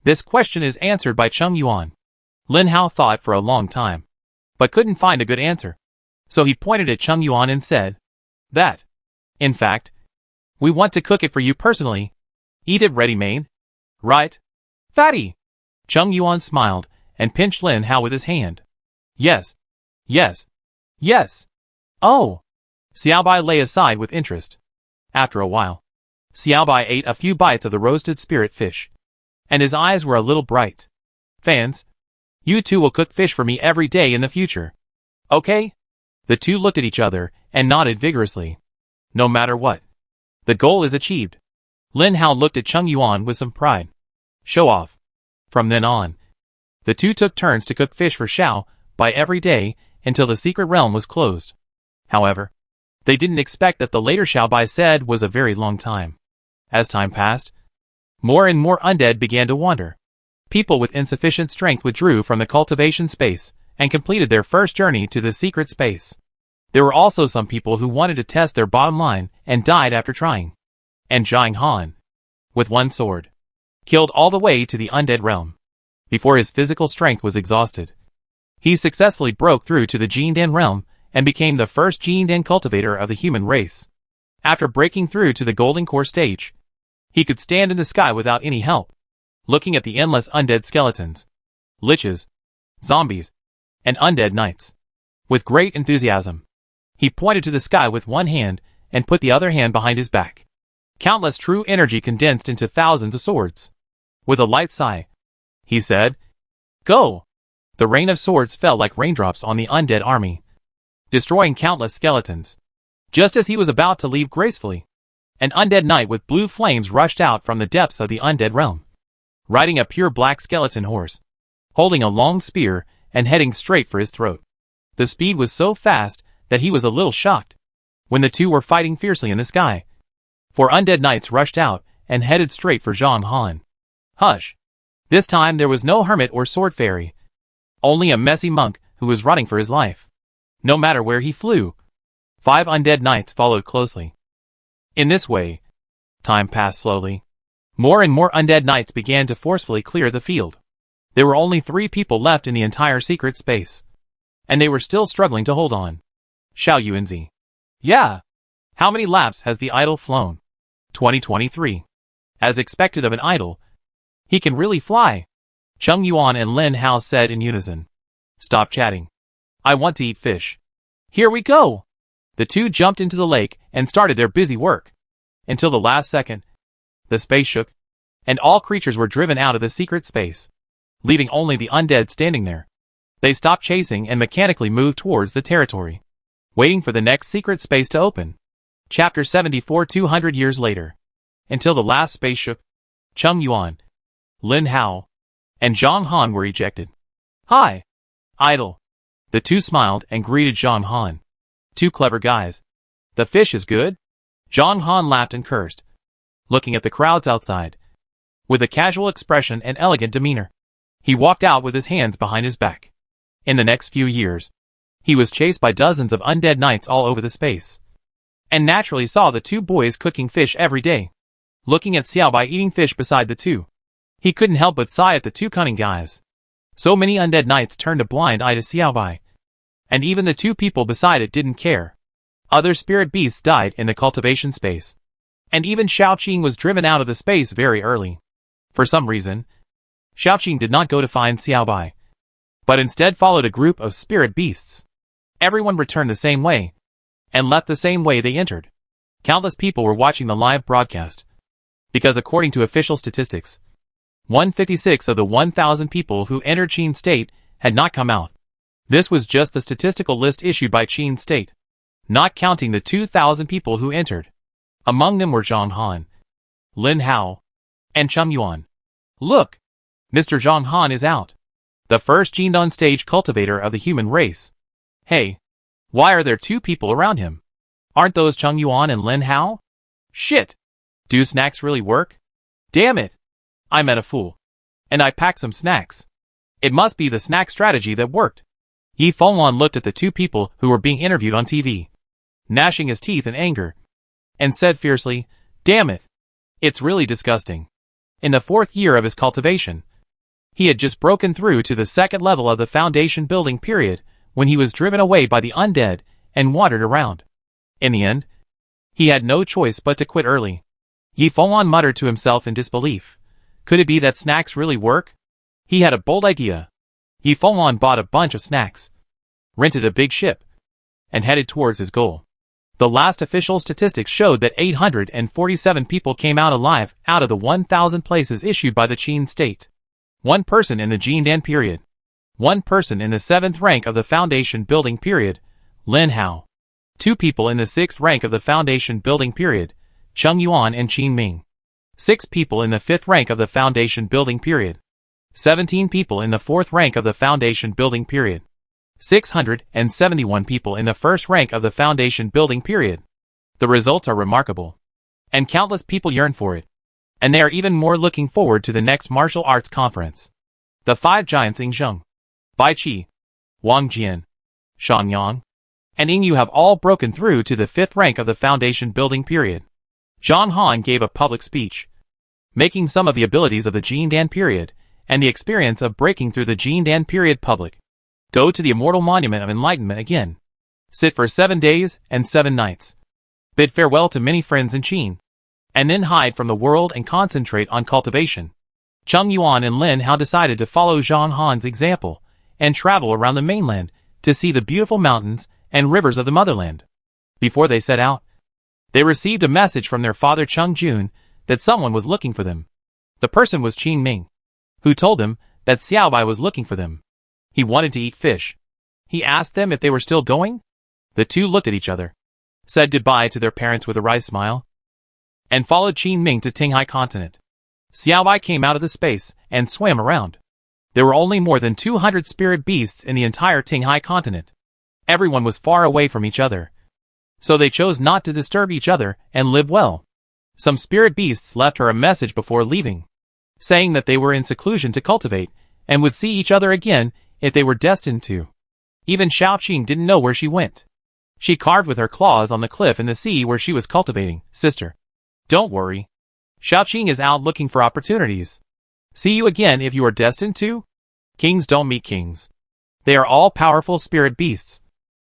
This question is answered by Cheng Yuan. Lin Hao thought for a long time, but couldn't find a good answer. So he pointed at Cheng Yuan and said, that. In fact, we want to cook it for you personally. Eat it ready-made. Right? Fatty! Cheng Yuan smiled and pinched Lin Hao with his hand. Yes. Yes. Yes. Oh! Xiao Bai lay aside with interest. After a while, Xiao Bai ate a few bites of the roasted spirit fish, and his eyes were a little bright. Fans, you two will cook fish for me every day in the future. Okay? The two looked at each other and nodded vigorously. No matter what, the goal is achieved. Lin Hao looked at Cheng Yuan with some pride. Show off. From then on, the two took turns to cook fish for Xiao Bai every day until the secret realm was closed. However, they didn't expect that the later Xiao Bai said was a very long time. As time passed, more and more undead began to wander. People with insufficient strength withdrew from the cultivation space and completed their first journey to the secret space. There were also some people who wanted to test their bottom line and died after trying. And Zhang Han, with one sword, killed all the way to the undead realm. Before his physical strength was exhausted, he successfully broke through to the Jindan realm and became the first Jindan cultivator of the human race. After breaking through to the golden core stage, he could stand in the sky without any help, looking at the endless undead skeletons, liches, zombies, and undead knights. With great enthusiasm, he pointed to the sky with one hand and put the other hand behind his back. Countless true energy condensed into thousands of swords. With a light sigh, he said, Go! The rain of swords fell like raindrops on the undead army, destroying countless skeletons. Just as he was about to leave gracefully, an undead knight with blue flames rushed out from the depths of the undead realm, riding a pure black skeleton horse, holding a long spear and heading straight for his throat. The speed was so fast that he was a little shocked when the two were fighting fiercely in the sky. Four undead knights rushed out and headed straight for Zhang Han. Hush! This time there was no hermit or sword fairy, only a messy monk who was running for his life. No matter where he flew, 5 undead knights followed closely. In this way, time passed slowly. More and more undead knights began to forcefully clear the field. There were only 3 people left in the entire secret space, and they were still struggling to hold on. Xiao Yuanzi. Yeah. How many laps has the idol flown? 2023. As expected of an idol, he can really fly. Cheng Yuan and Lin Hao said in unison. Stop chatting. I want to eat fish. Here we go. The two jumped into the lake and started their busy work. Until the last second, the space shook, and all creatures were driven out of the secret space, leaving only the undead standing there. They stopped chasing and mechanically moved towards the territory, waiting for the next secret space to open. Chapter 74. 200 years later. Until the last space shook, Cheng Yuan, Lin Hao, and Zhang Han were ejected. Hi, idol. The two smiled and greeted Zhang Han. 2 clever guys. The fish is good? Zhang Han laughed and cursed, looking at the crowds outside. With a casual expression and elegant demeanor, he walked out with his hands behind his back. In the next few years, he was chased by dozens of undead knights all over the space. and naturally saw the two boys cooking fish every day. Looking at Xiaobai eating fish beside the two, he couldn't help but sigh at the two cunning guys. So many undead knights turned a blind eye to Xiaobai, and even the two people beside it didn't care. Other spirit beasts died in the cultivation space, and even Xiaoqing was driven out of the space very early. For some reason, Xiaoqing did not go to find Xiaobai, but instead followed a group of spirit beasts. Everyone returned the same way, and left the same way they entered. Countless people were watching the live broadcast, because according to official statistics, 156 of the 1,000 people who entered Qin State had not come out. This was just the statistical list issued by Qin State, not counting the 2,000 people who entered. Among them were Zhang Han, Lin Hao, and Cheng Yuan. Look! Mr. Zhang Han is out. The first Jindan stage cultivator of the human race. Hey! Why are there two people around him? Aren't those Cheng Yuan and Lin Hao? Shit! Do snacks really work? Damn it! I met a fool. And I packed some snacks. It must be the snack strategy that worked. Yi Fengwan looked at the two people who were being interviewed on TV, gnashing his teeth in anger, and said fiercely, "Damn it! It's really disgusting." In the 4th year of his cultivation, he had just broken through to the 2nd level of the foundation building period when he was driven away by the undead and wandered around. In the end, he had no choice but to quit early. Yi Fengwan muttered to himself in disbelief. Could it be that snacks really work? He had a bold idea. Yi Fengwan bought a bunch of snacks, rented a big ship, and headed towards his goal. The last official statistics showed that 847 people came out alive out of the 1,000 places issued by the Qin State. 1 person in the Jindan period. 1 person in the 7th rank of the foundation building period, Lin Hao. 2 people in the 6th rank of the foundation building period, Cheng Yuan and Qin Ming. 6 people in the 5th rank of the foundation building period. 17 people in the 4th rank of the foundation building period. 671 people in the 1st rank of the foundation building period. The results are remarkable, and countless people yearn for it. And they are even more looking forward to the next martial arts conference. The 5 giants Yingzheng, Bai Qi, Wang Jian, Shan Yang, and Ying Yu have all broken through to the 5th rank of the foundation building period. Zhang Han gave a public speech, making some of the abilities of the Jindan period and the experience of breaking through the Jindan period public. Go to the Immortal Monument of Enlightenment again. Sit for 7 days and 7 nights. Bid farewell to many friends in Qin, and then hide from the world and concentrate on cultivation. Cheng Yuan and Lin Hao decided to follow Zhang Han's example and travel around the mainland to see the beautiful mountains and rivers of the motherland. Before they set out, they received a message from their father Cheng Jun that someone was looking for them. The person was Qin Ming, who told them that Xiaobai was looking for them. He wanted to eat fish. He asked them if they were still going. The two looked at each other, said goodbye to their parents with a wry smile, and followed Qin Ming to Tinghai continent. Xiaobai came out of the space and swam around. There were only more than 200 spirit beasts in the entire Tinghai continent. Everyone was far away from each other, so they chose not to disturb each other and live well. Some spirit beasts left her a message before leaving, saying that they were in seclusion to cultivate and would see each other again if they were destined to. Even Xiaoqing didn't know where she went. She carved with her claws on the cliff in the sea where she was cultivating. Sister, don't worry. Xiaoqing is out looking for opportunities. See you again if you are destined to. Kings don't meet kings. They are all powerful spirit beasts.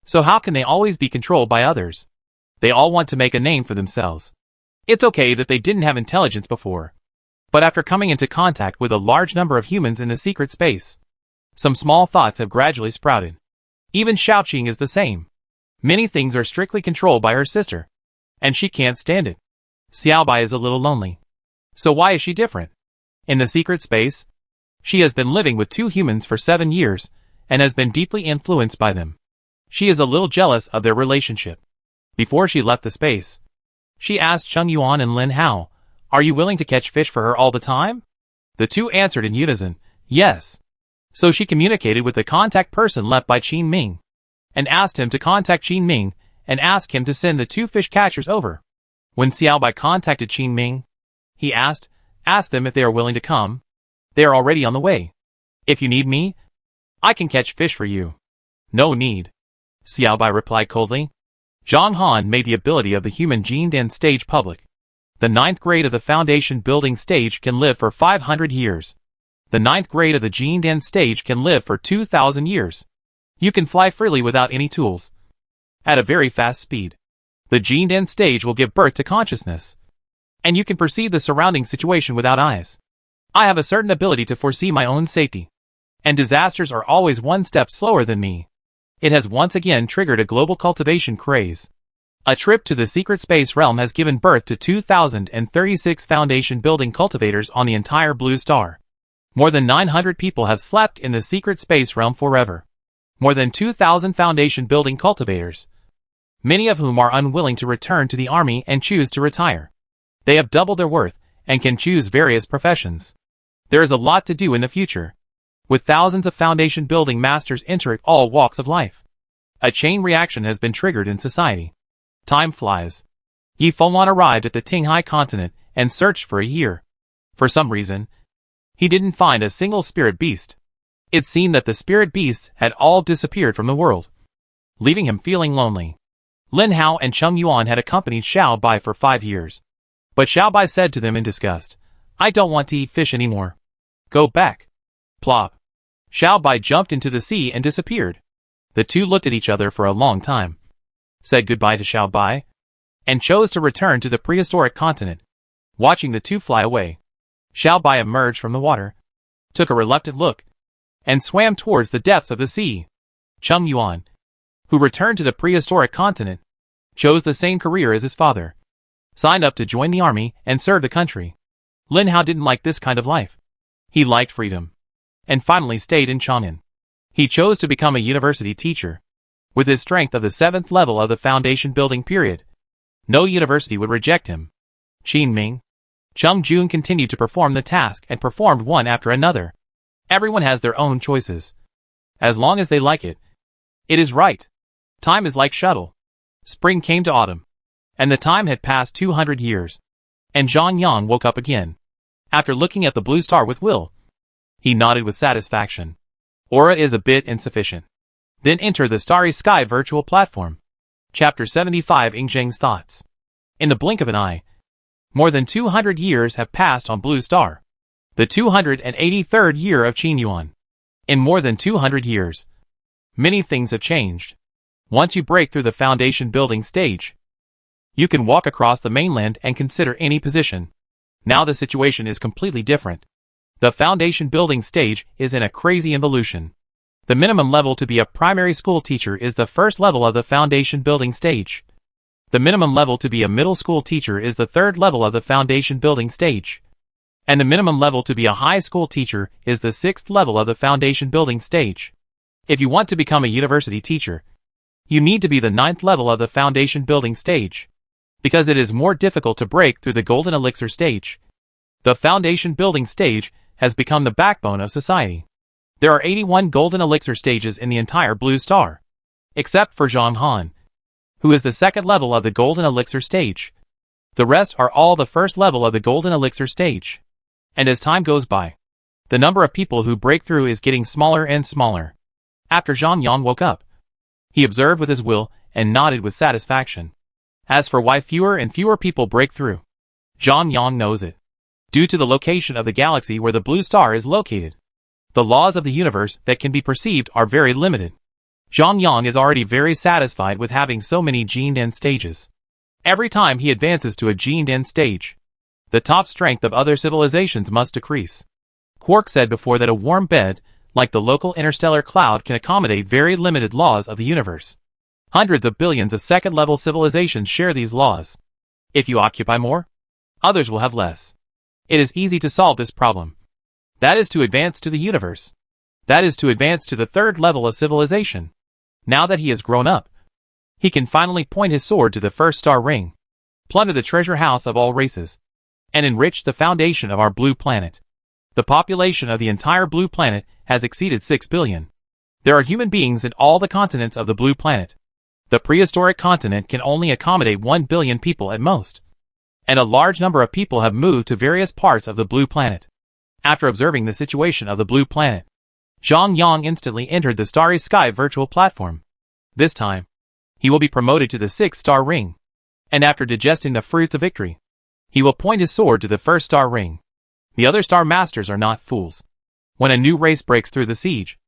So how can they always be controlled by others? They all want to make a name for themselves. It's okay that they didn't have intelligence before, but after coming into contact with a large number of humans in the secret space, some small thoughts have gradually sprouted. Even Xiaoqing is the same. Many things are strictly controlled by her sister, and she can't stand it. Xiaobai is a little lonely. So why is she different? In the secret space, she has been living with 2 humans for 7 years, and has been deeply influenced by them. She is a little jealous of their relationship. Before she left the space, she asked Cheng Yuan and Lin Hao, "Are you willing to catch fish for her all the time?" The two answered in unison, "Yes." So she communicated with the contact person left by Qin Ming, and asked him to contact Qin Ming and ask him to send the 2 fish catchers over. When Xiaobai contacted Qin Ming, he asked them if they are willing to come. They are already on the way. If you need me, I can catch fish for you. No need. Xiaobai replied coldly. Zhang Han made the ability of the human gene stage public. The ninth grade of the foundation building stage can live for 500 years. The ninth grade of the gene stage can live for 2,000 years. You can fly freely without any tools. At a very fast speed. The gene stage will give birth to consciousness. And you can perceive the surrounding situation without eyes. I have a certain ability to foresee my own safety. And disasters are always one step slower than me. It has once again triggered a global cultivation craze. A trip to the secret space realm has given birth to 2,036 foundation building cultivators on the entire blue star. More than 900 people have slept in the secret space realm forever. More than 2,000 foundation building cultivators. Many of whom are unwilling to return to the army and choose to retire. They have doubled their worth and can choose various professions. There is a lot to do in the future. With thousands of foundation building masters entering all walks of life. A chain reaction has been triggered in society. Time flies. Yi Fengwan arrived at the Tinghai continent and searched for a year. For some reason, he didn't find a single spirit beast. It seemed that the spirit beasts had all disappeared from the world, leaving him feeling lonely. Lin Hao and Cheng Yuan had accompanied Xiao Bai for 5 years. But Xiao Bai said to them in disgust, "I don't want to eat fish anymore. Go back." Plop. Xiao Bai jumped into the sea and disappeared. The two looked at each other for a long time, said goodbye to Xiao Bai, and chose to return to the prehistoric continent. Watching the two fly away, Xiao Bai emerged from the water, took a reluctant look, and swam towards the depths of the sea. Cheng Yuan, who returned to the prehistoric continent, chose the same career as his father, signed up to join the army and serve the country. Lin Hao didn't like this kind of life. He liked freedom, and finally stayed in Chang'an. He chose to become a university teacher. With his strength of the 7th level of the foundation building period, no university would reject him. Qin Ming. Cheng Jun continued to perform the task and performed one after another. Everyone has their own choices. As long as they like it, it is right. Time is like shuttle. Spring came to autumn, and the time had passed 200 years. And Zhang Yang woke up again. After looking at the blue star with will, he nodded with satisfaction. Aura is a bit insufficient. Then enter the Starry Sky virtual platform. Chapter 75 Ingzheng's Thoughts. In the blink of an eye, more than 200 years have passed on Blue Star. The 283rd year of Qin Yuan. In more than 200 years, many things have changed. Once you break through the foundation building stage, you can walk across the mainland and consider any position. Now the situation is completely different. The foundation building stage is in a crazy evolution. The minimum level to be a primary school teacher is the first level of the foundation building stage. The minimum level to be a middle school teacher is the 3rd level of the foundation building stage. And the minimum level to be a high school teacher is the 6th level of the foundation building stage. If you want to become a university teacher, you need to be the 9th level of the foundation building stage, because it is more difficult to break through the golden elixir stage. The foundation building stage has become the backbone of society. There are 81 golden elixir stages in the entire blue star, except for Zhang Han, who is the 2nd level of the golden elixir stage. The rest are all the 1st level of the golden elixir stage. And as time goes by, the number of people who break through is getting smaller and smaller. After Zhang Yang woke up, he observed with his will and nodded with satisfaction. As for why fewer and fewer people break through, Zhang Yang knows it. Due to the location of the galaxy where the blue star is located, the laws of the universe that can be perceived are very limited. Zhang Yang is already very satisfied with having so many gene stages. Every time he advances to a gene stage, the top strength of other civilizations must decrease. Quark said before that a warm bed, like the local interstellar cloud, can accommodate very limited laws of the universe. Hundreds of billions of 2nd-level civilizations share these laws. If you occupy more, others will have less. It is easy to solve this problem. That is to advance to the universe. That is to advance to the 3rd level of civilization. Now that he has grown up, he can finally point his sword to the 1st star ring, plunder the treasure house of all races, and enrich the foundation of our blue planet. The population of the entire blue planet has exceeded 6 billion. There are human beings in all the continents of the blue planet. The prehistoric continent can only accommodate 1 billion people at most. And a large number of people have moved to various parts of the blue planet. After observing the situation of the blue planet, Zhang Yang instantly entered the Starry Sky virtual platform. This time, he will be promoted to the 6-star ring. And after digesting the fruits of victory, he will point his sword to the 1st-star ring. The other star masters are not fools. When a new race breaks through the siege,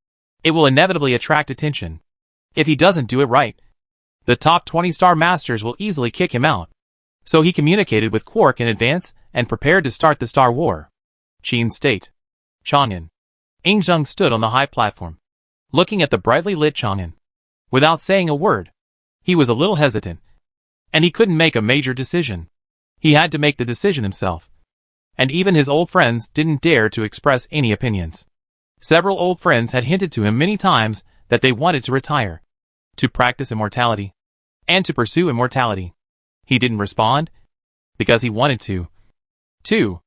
it will inevitably attract attention. If he doesn't do it right, the top 20 star masters will easily kick him out. So he communicated with Quark in advance and prepared to start the Star War. Qin State. Chang'an. Yingzheng stood on the high platform, looking at the brightly lit Chang'an. Without saying a word, he was a little hesitant, and he couldn't make a major decision. He had to make the decision himself. And even his old friends didn't dare to express any opinions. Several old friends had hinted to him many times that they wanted to retire, to practice immortality, and to pursue immortality. He didn't respond, because he wanted to. 2.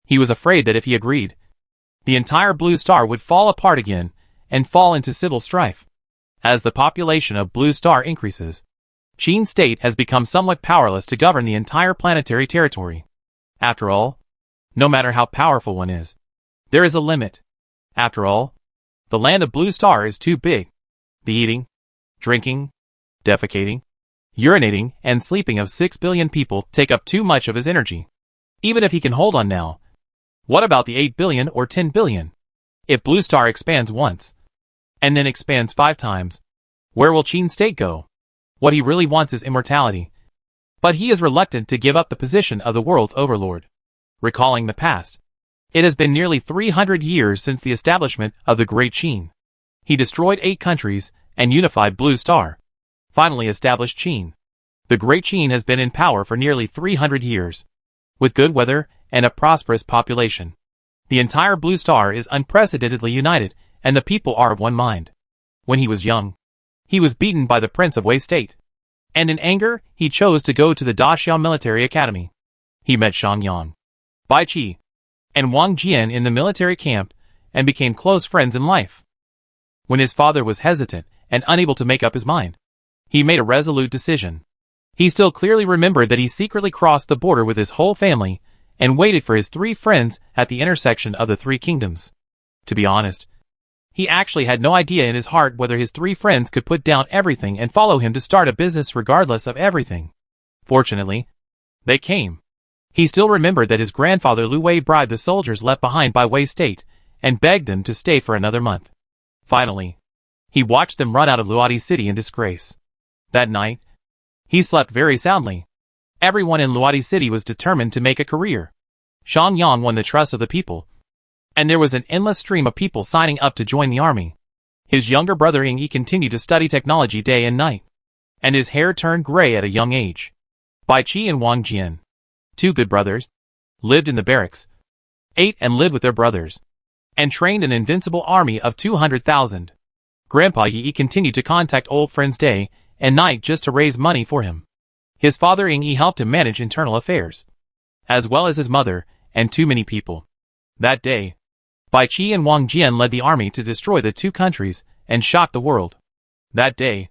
He was afraid that if he agreed, the entire Blue Star would fall apart again, and fall into civil strife. As the population of Blue Star increases, Qin State has become somewhat powerless to govern the entire planetary territory. After all, no matter how powerful one is, there is a limit. After all, the land of Blue Star is too big. The eating, drinking, defecating, urinating, and sleeping of 6 billion people take up too much of his energy. Even if he can hold on now, what about the 8 billion or 10 billion? If Blue Star expands once, and then expands 5 times, where will Qin State go? What he really wants is immortality. But he is reluctant to give up the position of the world's overlord. Recalling the past, it has been nearly 300 years since the establishment of the Great Qin. He destroyed 8 countries and unified Blue Star, finally established Qin. The Great Qin has been in power for nearly 300 years, with good weather and a prosperous population. The entire Blue Star is unprecedentedly united, and the people are of one mind. When he was young, he was beaten by the Prince of Wei State, and in anger, he chose to go to the Daxiao Military Academy. He met Shang Yang, Bai Qi, and Wang Jian in the military camp, and became close friends in life. When his father was hesitant and unable to make up his mind, he made a resolute decision. He still clearly remembered that he secretly crossed the border with his whole family and waited for his 3 friends at the intersection of the 3 kingdoms. To be honest, he actually had no idea in his heart whether his 3 friends could put down everything and follow him to start a business regardless of everything. Fortunately, they came. He still remembered that his grandfather Lu Wei bribed the soldiers left behind by Wei State and begged them to stay for another month. Finally, he watched them run out of Luodi City in disgrace. That night, he slept very soundly. Everyone in Luodi City was determined to make a career. Shang Yang won the trust of the people, and there was an endless stream of people signing up to join the army. His younger brother Ying Yi continued to study technology day and night, and his hair turned gray at a young age. Bai Qi and Wang Jian, 2 good brothers, lived in the barracks, ate and lived with their brothers, and trained an invincible army of 200,000. Grandpa Yi continued to contact old friends day and night just to raise money for him. His father Ying Yi helped him manage internal affairs, as well as his mother and too many people. That day, Bai Qi and Wang Jian led the army to destroy the 2 countries and shock the world. That day,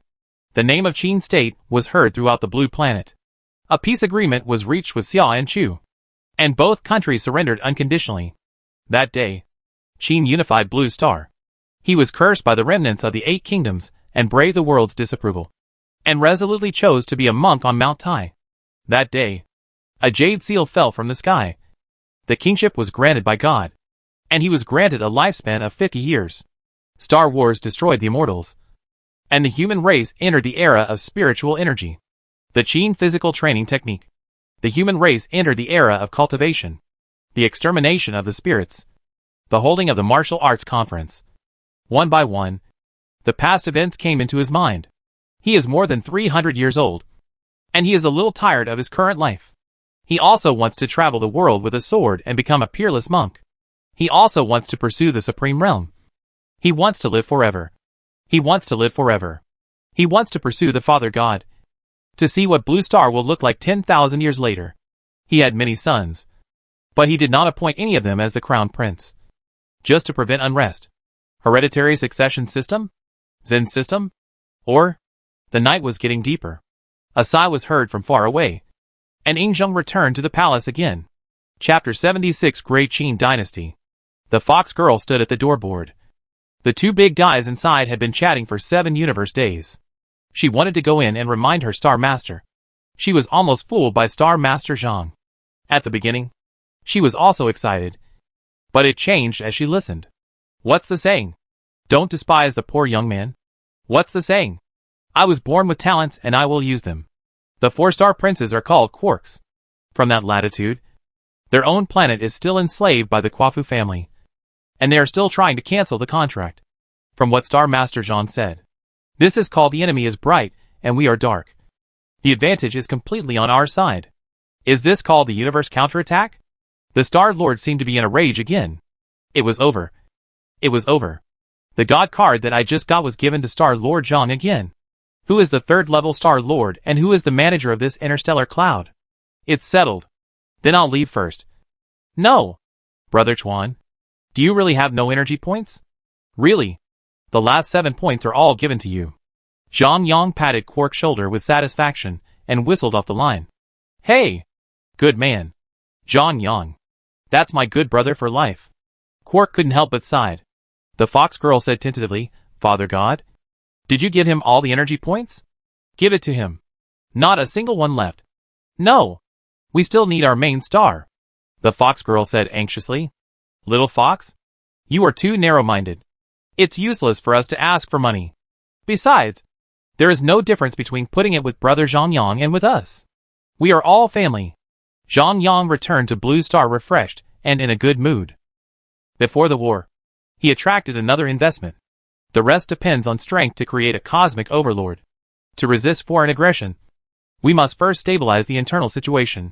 the name of Qin State was heard throughout the Blue Planet. A peace agreement was reached with Xia and Chu, and both countries surrendered unconditionally. That day, Qin unified Blue Star. He was cursed by the remnants of the 8 kingdoms and braved the world's disapproval, and resolutely chose to be a monk on Mount Tai. That day, a jade seal fell from the sky. The kingship was granted by God, and he was granted a lifespan of 50 years. Star Wars destroyed the immortals, and the human race entered the era of spiritual energy. The Qin physical training technique. The human race entered the era of cultivation, the extermination of the spirits, the holding of the martial arts conference. One by one, the past events came into his mind. He is more than 300 years old, and he is a little tired of his current life. He also wants to travel the world with a sword and become a peerless monk. He also wants to pursue the supreme realm. He wants to live forever. He wants to live forever. He wants to pursue the Father God, to see what Blue Star will look like 10,000 years later. He had many sons, but he did not appoint any of them as the crown prince, just to prevent unrest. Hereditary succession system? Zen system? Or? The night was getting deeper. A sigh was heard from far away, and Yingzheng returned to the palace again. Chapter 76 Great Qin Dynasty. The fox girl stood at the doorboard. The 2 big guys inside had been chatting for 7 universe days. She wanted to go in and remind her Star Master. She was almost fooled by Star Master Zhang. At the beginning, she was also excited. But it changed as she listened. What's the saying? Don't despise the poor young man. What's the saying? I was born with talents and I will use them. The 4-star princes are called quarks. From that latitude, their own planet is still enslaved by the Quafu family. And they are still trying to cancel the contract. From what Star Master Zhang said. This is called the enemy is bright and we are dark. The advantage is completely on our side. Is this called the universe counterattack? The Star Lord seemed to be in a rage again. It was over. It was over. The God card that I just got was given to Star Lord Zhang again. Who is the 3rd level Star Lord and who is the manager of this interstellar cloud? It's settled. Then I'll leave first. No. Brother Chuan. Do you really have no energy points? Really? The last 7 points are all given to you. Zhang Yang patted Quark's shoulder with satisfaction and whistled off the line. Hey! Good man. Zhang Yang. That's my good brother for life. Quark couldn't help but sighed. The fox girl said tentatively, Father God? Did you give him all the energy points? Give it to him. Not a single one left. No. We still need our main star. The fox girl said anxiously. Little fox? You are too narrow-minded. It's useless for us to ask for money. Besides, there is no difference between putting it with Brother Zhang Yang and with us. We are all family. Zhang Yang returned to Blue Star refreshed and in a good mood. Before the war, he attracted another investment. The rest depends on strength to create a cosmic overlord. To resist foreign aggression, we must first stabilize the internal situation.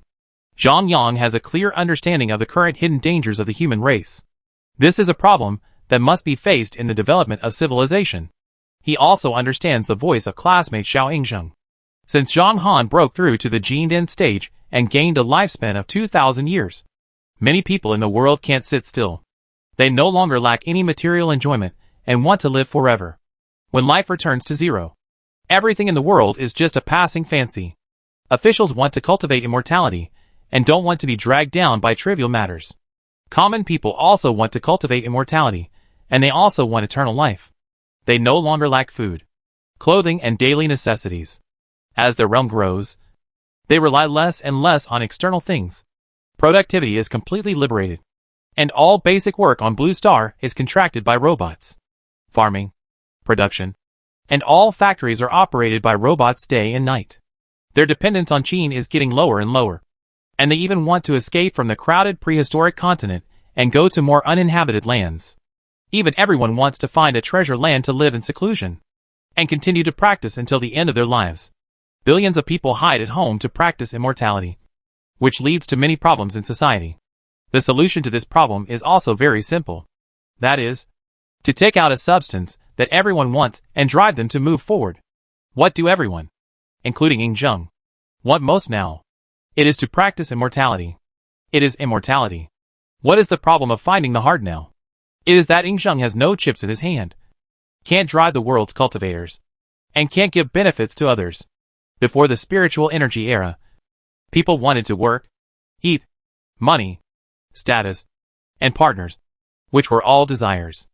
Zhang Yang has a clear understanding of the current hidden dangers of the human race. This is a problem that must be faced in the development of civilization. He also understands the voice of classmate Xiao Yingzheng. Since Zhang Han broke through to the Jinden stage and gained a lifespan of 2,000 years, many people in the world can't sit still. They no longer lack any material enjoyment and want to live forever. When life returns to zero, everything in the world is just a passing fancy. Officials want to cultivate immortality and don't want to be dragged down by trivial matters. Common people also want to cultivate immortality, and they also want eternal life. They no longer lack food, clothing, and daily necessities. As their realm grows, they rely less and less on external things. Productivity is completely liberated, and all basic work on Blue Star is contracted by robots. Farming, production, and all factories are operated by robots day and night. Their dependence on Qin is getting lower and lower, and they even want to escape from the crowded prehistoric continent and go to more uninhabited lands. Even everyone wants to find a treasure land to live in seclusion and continue to practice until the end of their lives. Billions of people hide at home to practice immortality, which leads to many problems in society. The solution to this problem is also very simple. That is, to take out a substance that everyone wants and drive them to move forward. What do everyone, including Yingzheng, want most now? It is to practice immortality. It is immortality. What is the problem of finding the heart now? It is that Yingzheng has no chips in his hand, can't drive the world's cultivators, and can't give benefits to others. Before the spiritual energy era, people wanted to work, eat, money, status, and partners, which were all desires.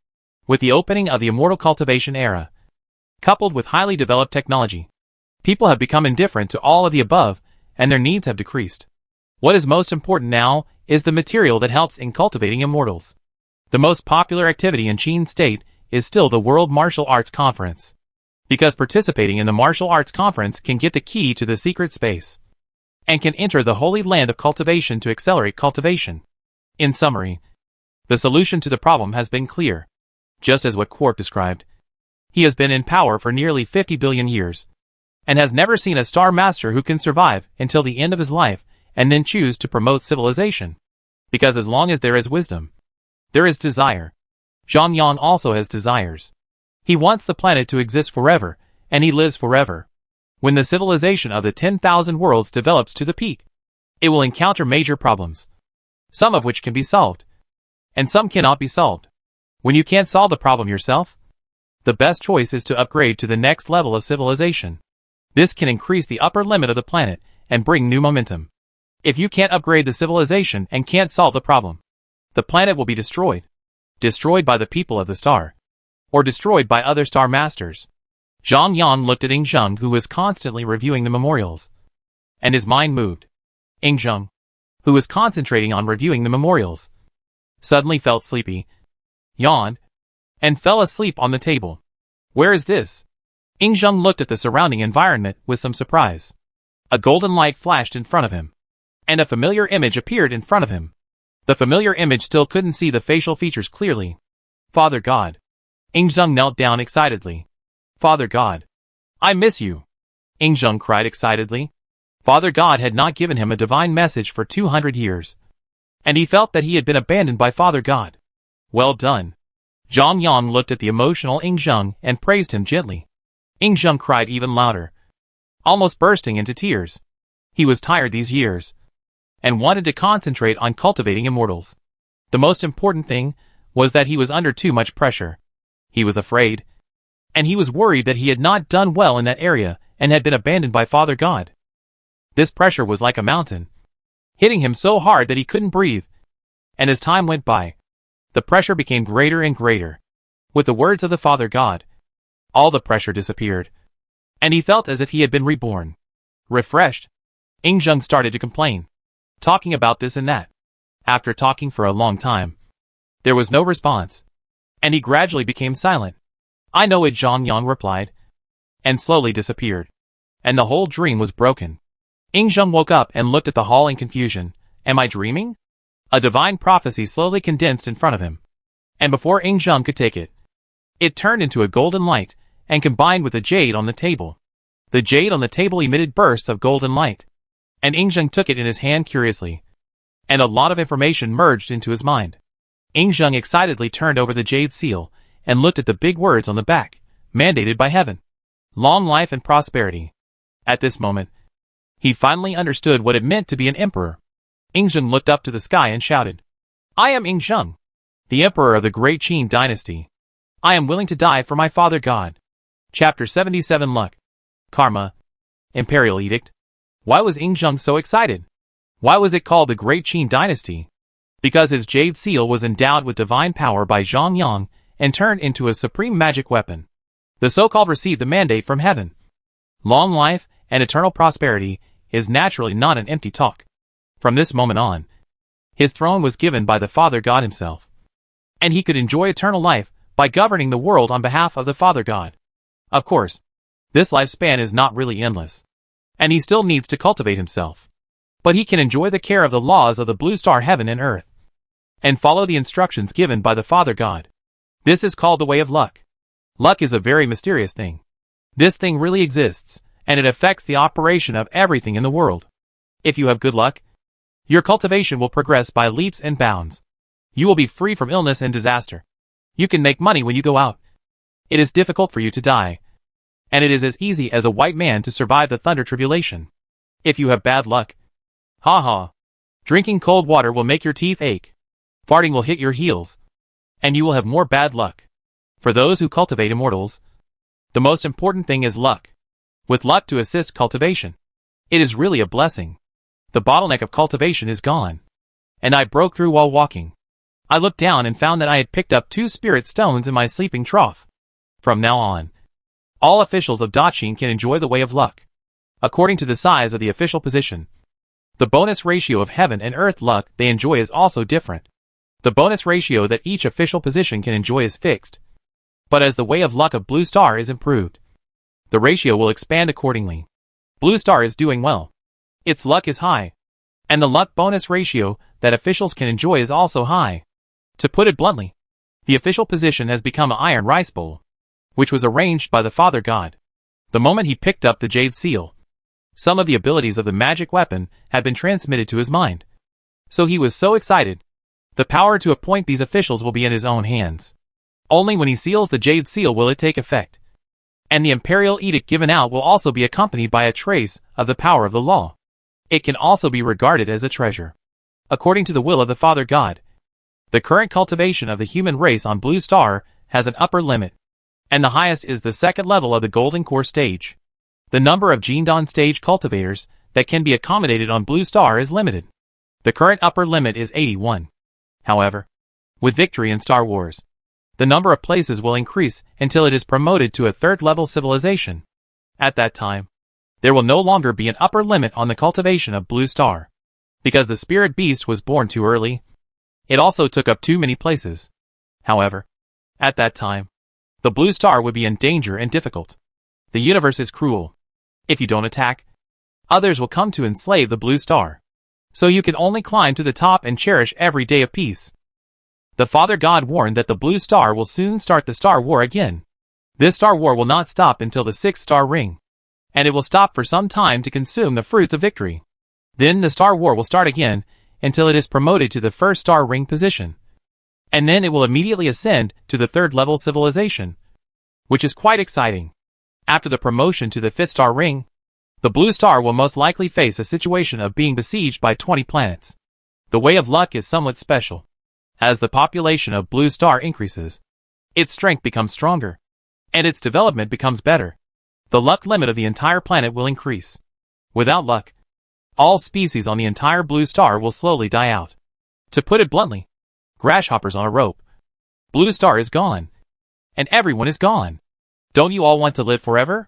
With the opening of the immortal cultivation era, coupled with highly developed technology, people have become indifferent to all of the above, and their needs have decreased. What is most important now is the material that helps in cultivating immortals. The most popular activity in Qin State is still the World Martial Arts Conference, because participating in the martial arts conference can get the key to the secret space, and can enter the holy land of cultivation to accelerate cultivation. In summary, the solution to the problem has been clear. Just as what Quark described, he has been in power for nearly 50 billion years, and has never seen a star master who can survive until the end of his life and then choose to promote civilization. Because as long as there is wisdom, there is desire. Zhang Yang also has desires. He wants the planet to exist forever, and he lives forever. When the civilization of the 10,000 worlds develops to the peak, it will encounter major problems, some of which can be solved, and some cannot be solved. When you can't solve the problem yourself, the best choice is to upgrade to the next level of civilization. This can increase the upper limit of the planet and bring new momentum. If you can't upgrade the civilization and can't solve the problem, the planet will be destroyed. Destroyed by the people of the star, or destroyed by other star masters. Zhang Yan looked at Ing Zheng, who was constantly reviewing the memorials. And his mind moved. Ing Zheng, who was concentrating on reviewing the memorials, suddenly felt sleepy, yawned, and fell asleep on the table. Where is this? Ing Zheng looked at the surrounding environment with some surprise. A golden light flashed in front of him, and a familiar image appeared in front of him. The familiar image still couldn't see the facial features clearly. Father God. Ing Zheng knelt down excitedly. Father God. I miss you. Ing Zheng cried excitedly. Father God had not given him a divine message for 200 years. And he felt that he had been abandoned by Father God. Well done. Zhang Yan looked at the emotional Ing Zheng and praised him gently. Ing Zheng cried even louder, almost bursting into tears. He was tired these years, and wanted to concentrate on cultivating immortals. The most important thing was that he was under too much pressure. He was afraid, and he was worried that he had not done well in that area and had been abandoned by Father God. This pressure was like a mountain, hitting him so hard that he couldn't breathe. And as time went by, the pressure became greater and greater. With the words of the Father God, all the pressure disappeared, and he felt as if he had been reborn. Refreshed, Ing Zheng started to complain, talking about this and that. After talking for a long time, there was no response, and he gradually became silent. I know it, Zhang Yang replied, and slowly disappeared. And the whole dream was broken. Ing Zheng woke up and looked at the hall in confusion. Am I dreaming? A divine prophecy slowly condensed in front of him. And before Ing Zheng could take it, it turned into a golden light and combined with the jade on the table. The jade on the table emitted bursts of golden light, and Ing Zheng took it in his hand curiously, and a lot of information merged into his mind. Ing Zheng excitedly turned over the jade seal and looked at the big words on the back, mandated by heaven. Long life and prosperity. At this moment, he finally understood what it meant to be an emperor. Ing Zheng looked up to the sky and shouted, I am Ing Zheng, the emperor of the great Qin dynasty. I am willing to die for my Father God. Chapter 77 Luck. Karma. Imperial Edict. Why was Ing Zheng so excited? Why was it called the Great Qin Dynasty? Because his jade seal was endowed with divine power by Zhang Yang and turned into a supreme magic weapon. The so-called received the mandate from heaven. Long life and eternal prosperity is naturally not an empty talk. From this moment on, his throne was given by the Father God himself, and he could enjoy eternal life by governing the world on behalf of the Father God. Of course, this lifespan is not really endless, and he still needs to cultivate himself. But he can enjoy the care of the laws of the blue star heaven and earth, and follow the instructions given by the Father God. This is called the way of luck. Luck is a very mysterious thing. This thing really exists, and it affects the operation of everything in the world. If you have good luck, your cultivation will progress by leaps and bounds. You will be free from illness and disaster. You can make money when you go out. It is difficult for you to die, and it is as easy as a white man to survive the thunder tribulation. If you have bad luck, drinking cold water will make your teeth ache. Farting will hit your heels, and you will have more bad luck. For those who cultivate immortals, the most important thing is luck. With luck to assist cultivation, it is really a blessing. The bottleneck of cultivation is gone, and I broke through while walking. I looked down and found that I had picked up 2 spirit stones in my sleeping trough. From now on, all officials of Daqin can enjoy the way of luck, according to the size of the official position. The bonus ratio of heaven and earth luck they enjoy is also different. The bonus ratio that each official position can enjoy is fixed, but as the way of luck of Blue Star is improved, the ratio will expand accordingly. Blue Star is doing well. Its luck is high, and the luck bonus ratio that officials can enjoy is also high. To put it bluntly, the official position has become an iron rice bowl, which was arranged by the Father God. The moment he picked up the jade seal, some of the abilities of the magic weapon had been transmitted to his mind. So he was so excited. The power to appoint these officials will be in his own hands. Only when he seals the jade seal will it take effect. And the imperial edict given out will also be accompanied by a trace of the power of the law. It can also be regarded as a treasure. According to the will of the Father God, the current cultivation of the human race on Blue Star has an upper limit, and the highest is the 2nd level of the Golden Core stage. The number of Jindan stage cultivators that can be accommodated on Blue Star is limited. The current upper limit is 81. However, with victory in Star Wars, The number of places will increase until it is promoted to a third-level civilization. At that time, there will no longer be an upper limit on the cultivation of Blue Star. Because the spirit beast was born too early, it also took up too many places. However, at that time, the Blue Star would be in danger and difficult. The universe is cruel. If you don't attack, others will come to enslave the Blue Star. So you can only climb to the top and cherish every day of peace. The Father God warned that the Blue Star will soon start the Star War again. This Star War will not stop until the 6th star ring, and it will stop for some time to consume the fruits of victory. Then the Star War will start again until it is promoted to the 1st star ring position. And then it will immediately ascend to the 3rd level civilization, which is quite exciting. After the promotion to the 5th star ring, the Blue Star will most likely face a situation of being besieged by 20 planets. The way of luck is somewhat special. As the population of Blue Star increases, its strength becomes stronger, and its development becomes better. The luck limit of the entire planet will increase. Without luck, all species on the entire Blue Star will slowly die out. To put it bluntly, grasshoppers on a rope. Blue Star is gone, and everyone is gone. Don't you all want to live forever?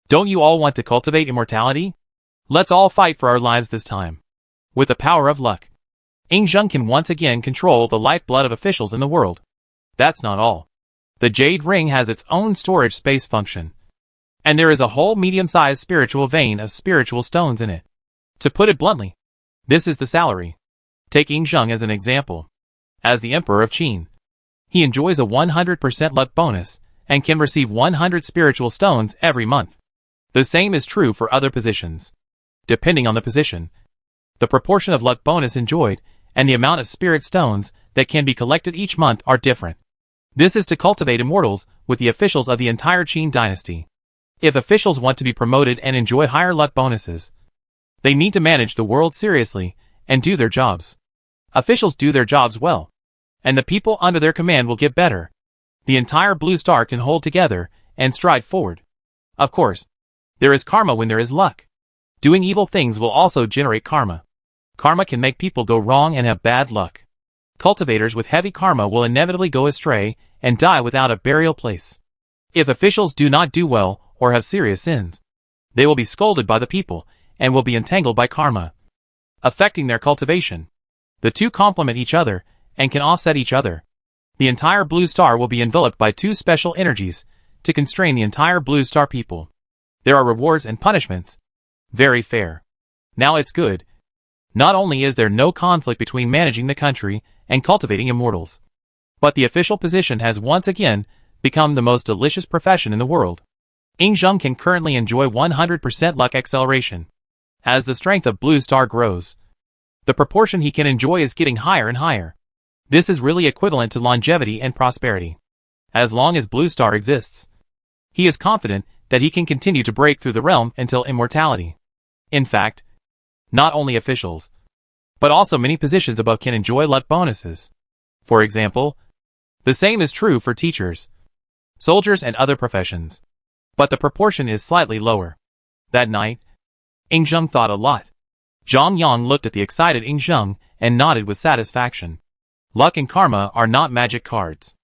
Don't you all want to cultivate immortality? Let's all fight for our lives this time. With the power of luck, Yingzheng can once again control the lifeblood of officials in the world. That's not all. The Jade Ring has its own storage space function, and there is a whole medium-sized spiritual vein of spiritual stones in it. To put it bluntly, this is the salary. Take Yingzheng as an example. As the Emperor of Qin, he enjoys a 100% luck bonus and can receive 100 spiritual stones every month. The same is true for other positions. Depending on the position, the proportion of luck bonus enjoyed and the amount of spirit stones that can be collected each month are different. This is to cultivate immortals with the officials of the entire Qin dynasty. If officials want to be promoted and enjoy higher luck bonuses, they need to manage the world seriously and do their jobs. Officials do their jobs well, and the people under their command will get better. The entire Blue Star can hold together and stride forward. Of course, there is karma when there is luck. Doing evil things will also generate karma. Karma can make people go wrong and have bad luck. Cultivators with heavy karma will inevitably go astray and die without a burial place. If officials do not do well or have serious sins, they will be scolded by the people and will be entangled by karma, affecting their cultivation. The two complement each other and can offset each other. The entire Blue Star will be enveloped by two special energies to constrain the entire Blue Star people. There are rewards and punishments. Very fair. Now it's good. Not only is there no conflict between managing the country and cultivating immortals, but the official position has once again become the most delicious profession in the world. Yingzheng can currently enjoy 100% luck acceleration. As the strength of Blue Star grows, the proportion he can enjoy is getting higher and higher. This is really equivalent to longevity and prosperity. As long as Blue Star exists, he is confident that he can continue to break through the realm until immortality. In fact, not only officials, but also many positions above can enjoy luck bonuses. For example, the same is true for teachers, soldiers and other professions, but the proportion is slightly lower. That night, Yingzheng thought a lot. Zhang Yang looked at the excited Yingzheng and nodded with satisfaction. Luck and karma are not magic cards.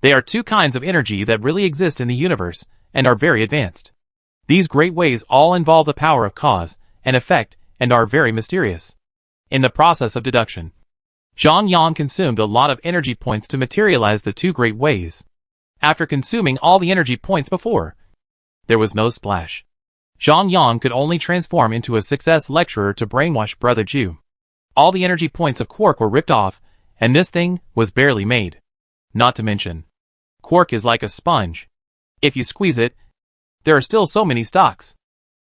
They are two kinds of energy that really exist in the universe and are very advanced. These great ways all involve the power of cause and effect and are very mysterious. In the process of deduction, Zhang Yang consumed a lot of energy points to materialize the two great ways. After consuming all the energy points before, there was no splash. Zhang Yang could only transform into a success lecturer to brainwash Brother Ju. All the energy points of Quark were ripped off, and this thing was barely made. Not to mention, Quark is like a sponge. If you squeeze it, there are still so many stocks.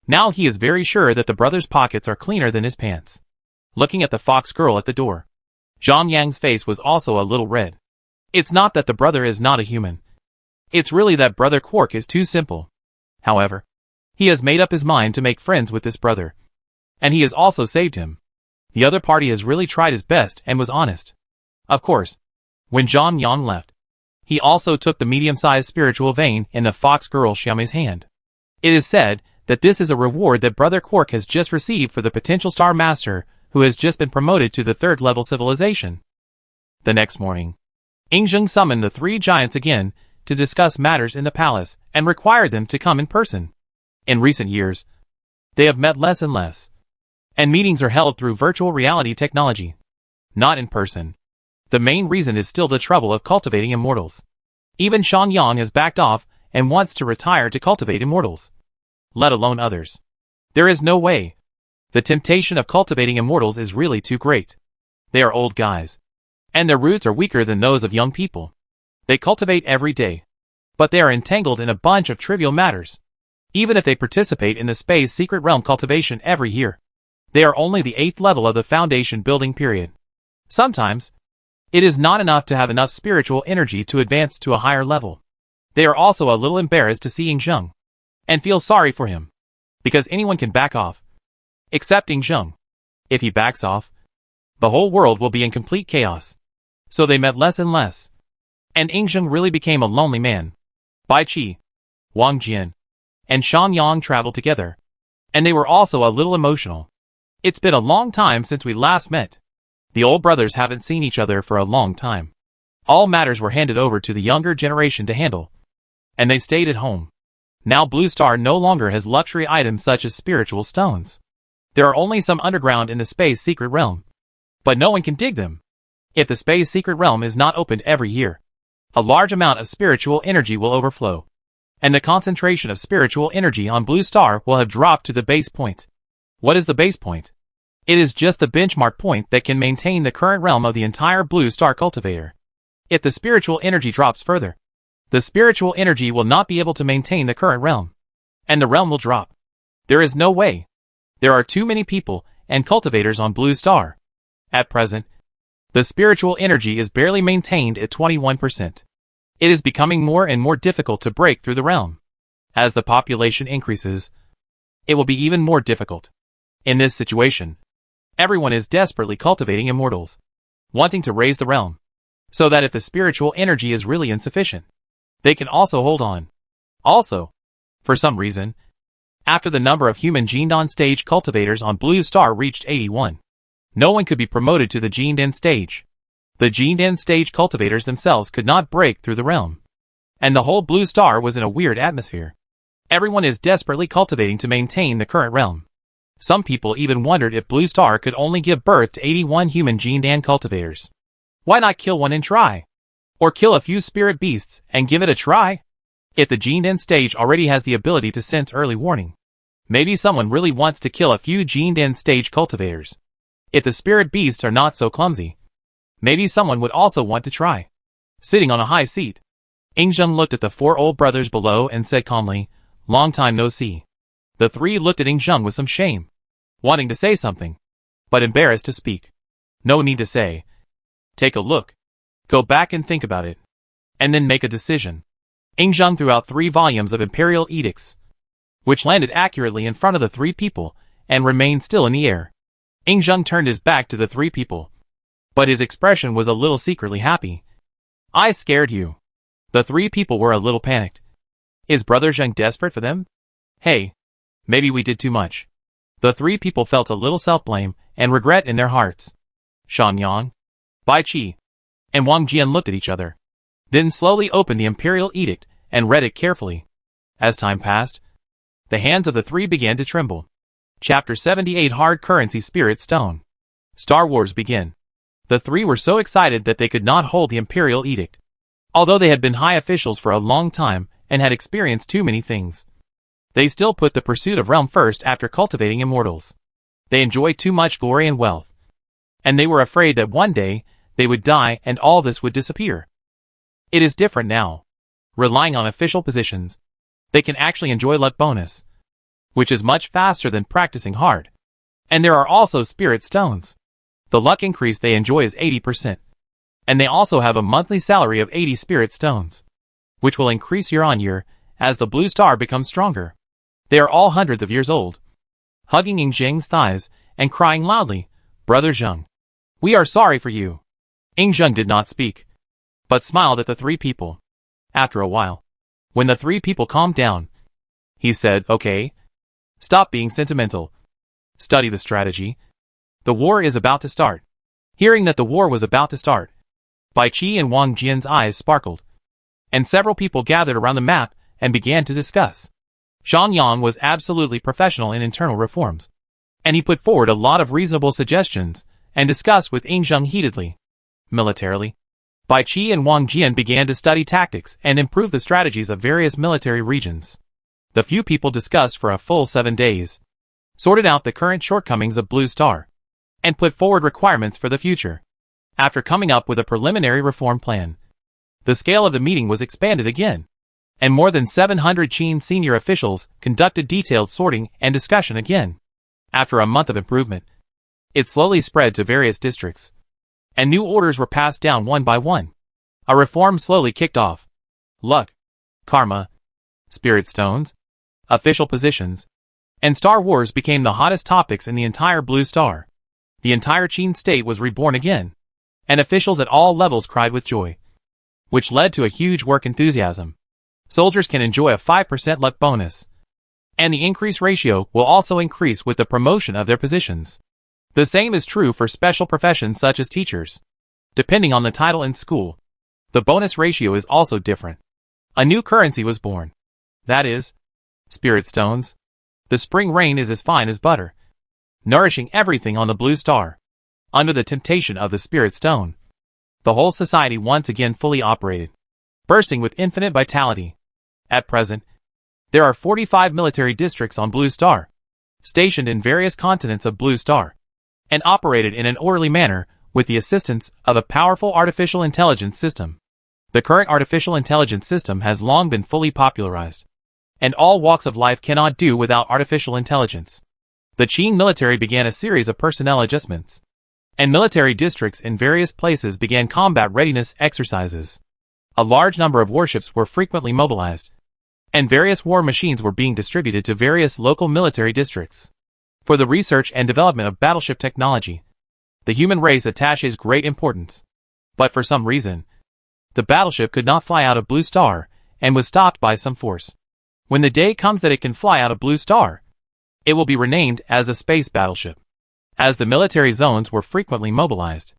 Now he is very sure that the brother's pockets are cleaner than his pants. Looking at the fox girl at the door, Zhang Yang's face was also a little red. It's not that the brother is not a human. It's really that Brother Quark is too simple. However, he has made up his mind to make friends with this brother, and he has also saved him. The other party has really tried his best and was honest. Of course, when Zhang Yang left, he also took the medium-sized spiritual vein in the fox girl Xiaomei's hand. It is said that this is a reward that Brother Quark has just received for the potential Star Master who has just been promoted to the 3rd level civilization. The next morning, Zheng summoned the three giants again to discuss matters in the palace and required them to come in person. In recent years, they have met less and less, and meetings are held through virtual reality technology, not in person. The main reason is still the trouble of cultivating immortals. Even Xiangyang has backed off and wants to retire to cultivate immortals, let alone others. There is no way. The temptation of cultivating immortals is really too great. They are old guys, and their roots are weaker than those of young people. They cultivate every day, but they are entangled in a bunch of trivial matters. Even if they participate in the Space Secret Realm cultivation every year, they are only the 8th level of the foundation building period. Sometimes, it is not enough to have enough spiritual energy to advance to a higher level. They are also a little embarrassed to see Zheng, and feel sorry for him, because anyone can back off, except Zheng. If he backs off, the whole world will be in complete chaos. So they met less and less, and Zheng really became a lonely man. Bai Qi, Wang Jian, and Xiangyang traveled together, and they were also a little emotional. It's been a long time since we last met. The old brothers haven't seen each other for a long time. All matters were handed over to the younger generation to handle, and they stayed at home. Now Blue Star no longer has luxury items such as spiritual stones. There are only some underground in the Space Secret Realm, but no one can dig them. If the Space Secret Realm is not opened every year, a large amount of spiritual energy will overflow, and the concentration of spiritual energy on Blue Star will have dropped to the base point. What is the base point? It is just the benchmark point that can maintain the current realm of the entire Blue Star cultivator. If the spiritual energy drops further, the spiritual energy will not be able to maintain the current realm, and the realm will drop. There is no way. There are too many people and cultivators on Blue Star. At present, the spiritual energy is barely maintained at 21%. It is becoming more and more difficult to break through the realm. As the population increases, it will be even more difficult. In this situation, everyone is desperately cultivating immortals, wanting to raise the realm, so that if the spiritual energy is really insufficient, they can also hold on. Also, for some reason, after the number of human Jindan stage cultivators on Blue Star reached 81, no one could be promoted to the Jindan stage. The Jindan stage cultivators themselves could not break through the realm, and the whole Blue Star was in a weird atmosphere. Everyone is desperately cultivating to maintain the current realm. Some people even wondered if Blue Star could only give birth to 81 human Jindan cultivators. Why not kill one and try? Or kill a few spirit beasts and give it a try? If the Jindan stage already has the ability to sense early warning, maybe someone really wants to kill a few Jindan stage cultivators. If the spirit beasts are not so clumsy, maybe someone would also want to try. Sitting on a high seat, Zheng looked at the 4 old brothers below and said calmly, "Long time no see." The 3 looked at Zheng with some shame, wanting to say something, but embarrassed to speak. No need to say. Take a look. Go back and think about it, and then make a decision. Zheng threw out 3 volumes of imperial edicts, which landed accurately in front of the 3 people and remained still in the air. Zheng turned his back to the 3 people, but his expression was a little secretly happy. "I scared you." The 3 people were a little panicked. Is Brother Zheng desperate for them? Hey, maybe we did too much. The 3 people felt a little self-blame and regret in their hearts. Xiangyang, Bai Qi, and Wang Jian looked at each other, then slowly opened the imperial edict and read it carefully. As time passed, the hands of the 3 began to tremble. Chapter 78 Hard Currency Spirit Stone. Star Wars begin. The 3 were so excited that they could not hold the imperial edict. Although they had been high officials for a long time and had experienced too many things, they still put the pursuit of realm first after cultivating immortals. They enjoyed too much glory and wealth, and they were afraid that one day they would die and all this would disappear. It is different now. Relying on official positions, they can actually enjoy luck bonus, which is much faster than practicing hard. And there are also spirit stones. The luck increase they enjoy is 80%. And they also have a monthly salary of 80 spirit stones, which will increase year on year as the Blue Star becomes stronger. They are all hundreds of years old, hugging Zheng's thighs and crying loudly, "Brother Zheng, we are sorry for you." Zheng did not speak, but smiled at the 3 people. After a while, when the 3 people calmed down, he said, "Okay, stop being sentimental. Study the strategy. The war is about to start." Hearing that the war was about to start, Bai Qi and Wang Jian's eyes sparkled, and several people gathered around the map and began to discuss. Zhang Yang was absolutely professional in internal reforms, and he put forward a lot of reasonable suggestions and discussed with Ying Zheng heatedly. Militarily, Bai Qi and Wang Jian began to study tactics and improve the strategies of various military regions. The few people discussed for a full 7 days, sorted out the current shortcomings of Blue Star, and put forward requirements for the future. After coming up with a preliminary reform plan, the scale of the meeting was expanded again, and more than 700 Qin senior officials conducted detailed sorting and discussion again. After a month of improvement, it slowly spread to various districts, and new orders were passed down one by one. A reform slowly kicked off. Luck, karma, spirit stones, official positions, and Star Wars became the hottest topics in the entire Blue Star. The entire Qin state was reborn again, and officials at all levels cried with joy, which led to a huge work enthusiasm. Soldiers can enjoy a 5% luck bonus, and the increase ratio will also increase with the promotion of their positions. The same is true for special professions such as teachers. Depending on the title in school, the bonus ratio is also different. A new currency was born. That is, spirit stones. The spring rain is as fine as butter, nourishing everything on the Blue Star. Under the temptation of the spirit stone, the whole society once again fully operated, bursting with infinite vitality. At present, there are 45 military districts on Blue Star, stationed in various continents of Blue Star, and operated in an orderly manner with the assistance of a powerful artificial intelligence system. The current artificial intelligence system has long been fully popularized, and all walks of life cannot do without artificial intelligence. The Qin military began a series of personnel adjustments, and military districts in various places began combat readiness exercises. A large number of warships were frequently mobilized, and various war machines were being distributed to various local military districts. For the research and development of battleship technology, the human race attaches great importance. But for some reason, the battleship could not fly out of Blue Star and was stopped by some force. When the day comes that it can fly out of Blue Star, it will be renamed as a space battleship. As the military zones were frequently mobilized,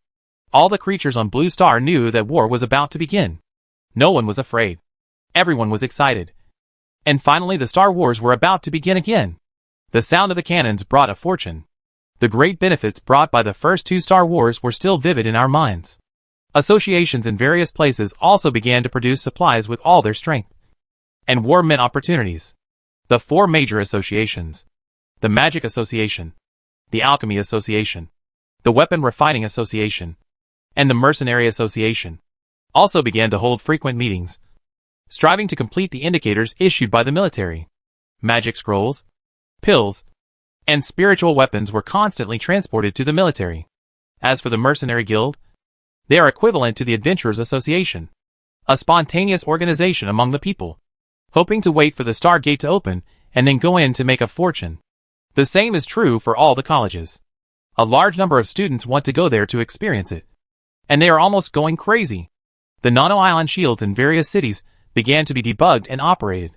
all the creatures on Blue Star knew that war was about to begin. No one was afraid. Everyone was excited. And finally the Star Wars were about to begin again. The sound of the cannons brought a fortune. The great benefits brought by the first 2 Star Wars were still vivid in our minds. Associations in various places also began to produce supplies with all their strength. And war meant opportunities. The 4 major associations, the Magic Association, the Alchemy Association, the Weapon Refining Association, and the Mercenary Association, also began to hold frequent meetings, striving to complete the indicators issued by the military. Magic scrolls, pills, and spiritual weapons were constantly transported to the military. As for the Mercenary Guild, they are equivalent to the Adventurers Association, a spontaneous organization among the people, hoping to wait for the Star Gate to open and then go in to make a fortune. The same is true for all the colleges. A large number of students want to go there to experience it, and they are almost going crazy. The nano-ion shields in various cities began to be debugged and operated.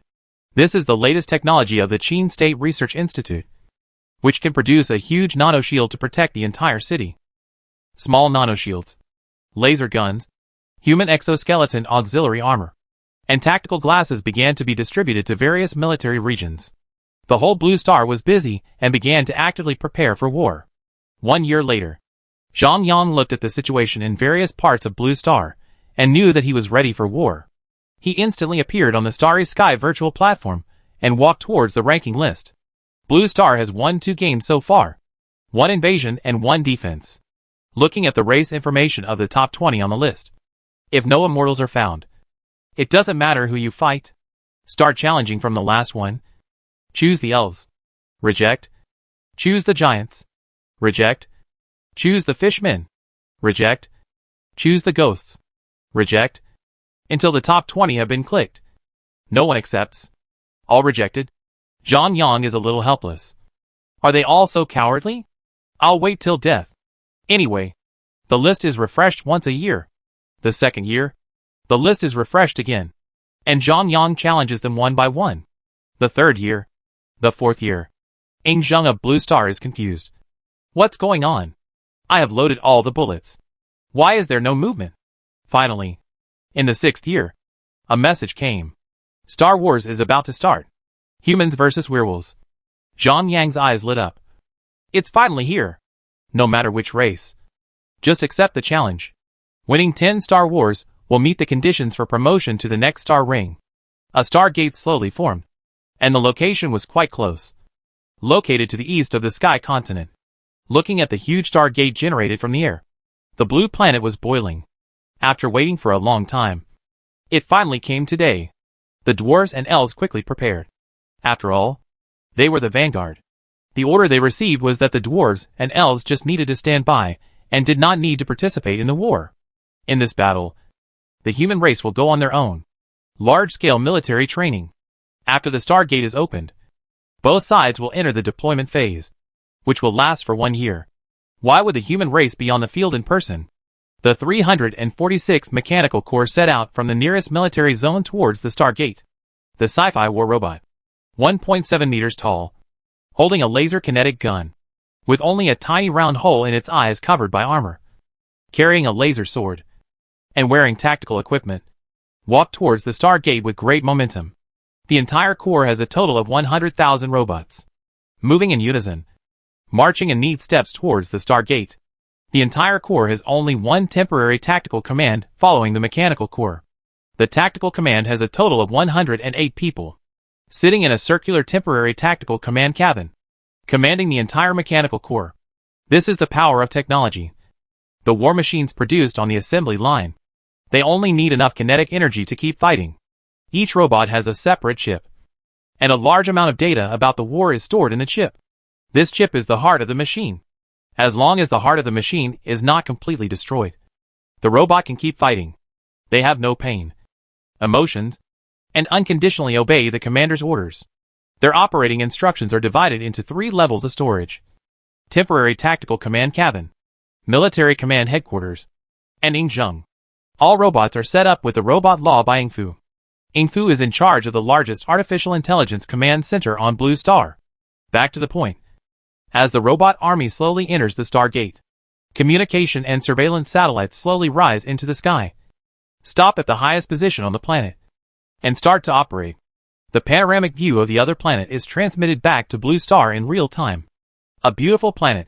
This is the latest technology of the Qin State Research Institute, which can produce a huge nano-shield to protect the entire city. Small nano-shields, laser guns, human exoskeleton auxiliary armor, and tactical glasses began to be distributed to various military regions. The whole Blue Star was busy and began to actively prepare for war. 1 year later, Zhang Yang looked at the situation in various parts of Blue Star and knew that he was ready for war. He instantly appeared on the Starry Sky virtual platform and walked towards the ranking list. Blue Star has won 2 games so far, 1 invasion and 1 defense. Looking at the race information of the top 20 on the list, if no immortals are found, it doesn't matter who you fight. Start challenging from the last one. Choose the elves. Reject. Choose the giants. Reject. Choose the fishmen. Reject. Choose the ghosts. Reject. Until the top 20 have been clicked. No one accepts. All rejected. Zhang Yang is a little helpless. Are they all so cowardly? I'll wait till death. Anyway, the list is refreshed once a year. The second year, the list is refreshed again, and Zhang Yang challenges them one by one. The third year, the fourth year, Ying Zheng of Blue Star is confused. What's going on? I have loaded all the bullets. Why is there no movement? Finally, in the 6th year, a message came. Star Wars is about to start. Humans versus werewolves. Zhang Yang's eyes lit up. It's finally here. No matter which race. Just accept the challenge. Winning 10 Star Wars will meet the conditions for promotion to the next star ring. A stargate slowly formed, and the location was quite close. Located to the east of the Sky continent. Looking at the huge stargate generated from the air, the blue planet was boiling. After waiting for a long time, it finally came today. The dwarves and elves quickly prepared. After all, they were the vanguard. The order they received was that the dwarves and elves just needed to stand by and did not need to participate in the war. In this battle, the human race will go on their own. Large-scale military training. After the Stargate is opened, both sides will enter the deployment phase, which will last for 1 year. Why would the human race be on the field in person? The 346th Mechanical Corps set out from the nearest military zone towards the Stargate. The sci-fi war robot, 1.7 meters tall, holding a laser kinetic gun, with only a tiny round hole in its eyes covered by armor, carrying a laser sword, and wearing tactical equipment, walked towards the Stargate with great momentum. The entire Corps has a total of 100,000 robots, moving in unison, marching in neat steps towards the Stargate. The entire Corps has only one temporary tactical command following the Mechanical Corps. The Tactical Command has a total of 108 people, sitting in a circular temporary tactical command cabin, commanding the entire Mechanical Corps. This is the power of technology. The war machines produced on the assembly line. They only need enough kinetic energy to keep fighting. Each robot has a separate chip, and a large amount of data about the war is stored in the chip. This chip is the heart of the machine. As long as the heart of the machine is not completely destroyed, the robot can keep fighting. They have no pain, emotions, and unconditionally obey the commander's orders. Their operating instructions are divided into 3 levels of storage: Temporary Tactical Command Cabin, Military Command Headquarters, and Ingzheng. All robots are set up with the robot law by Ingfu. Ingfu is in charge of the largest artificial intelligence command center on Blue Star. Back to the point. As the robot army slowly enters the Stargate, communication and surveillance satellites slowly rise into the sky, stop at the highest position on the planet, and start to operate. The panoramic view of the other planet is transmitted back to Blue Star in real time. A beautiful planet.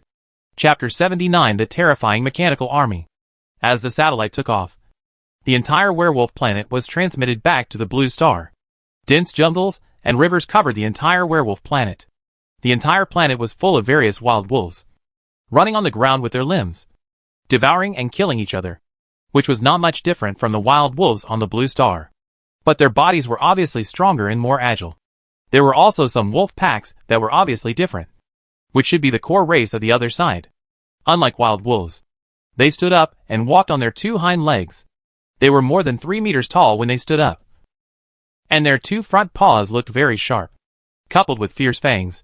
Chapter 79: The Terrifying Mechanical Army. As the satellite took off, the entire werewolf planet was transmitted back to the Blue Star. Dense jungles and rivers covered the entire werewolf planet. The entire planet was full of various wild wolves, running on the ground with their limbs, devouring and killing each other, which was not much different from the wild wolves on the Blue Star. But their bodies were obviously stronger and more agile. There were also some wolf packs that were obviously different, which should be the core race of the other side. Unlike wild wolves, they stood up and walked on their 2 hind legs. They were more than 3 meters tall when they stood up, and their 2 front paws looked very sharp, coupled with fierce fangs.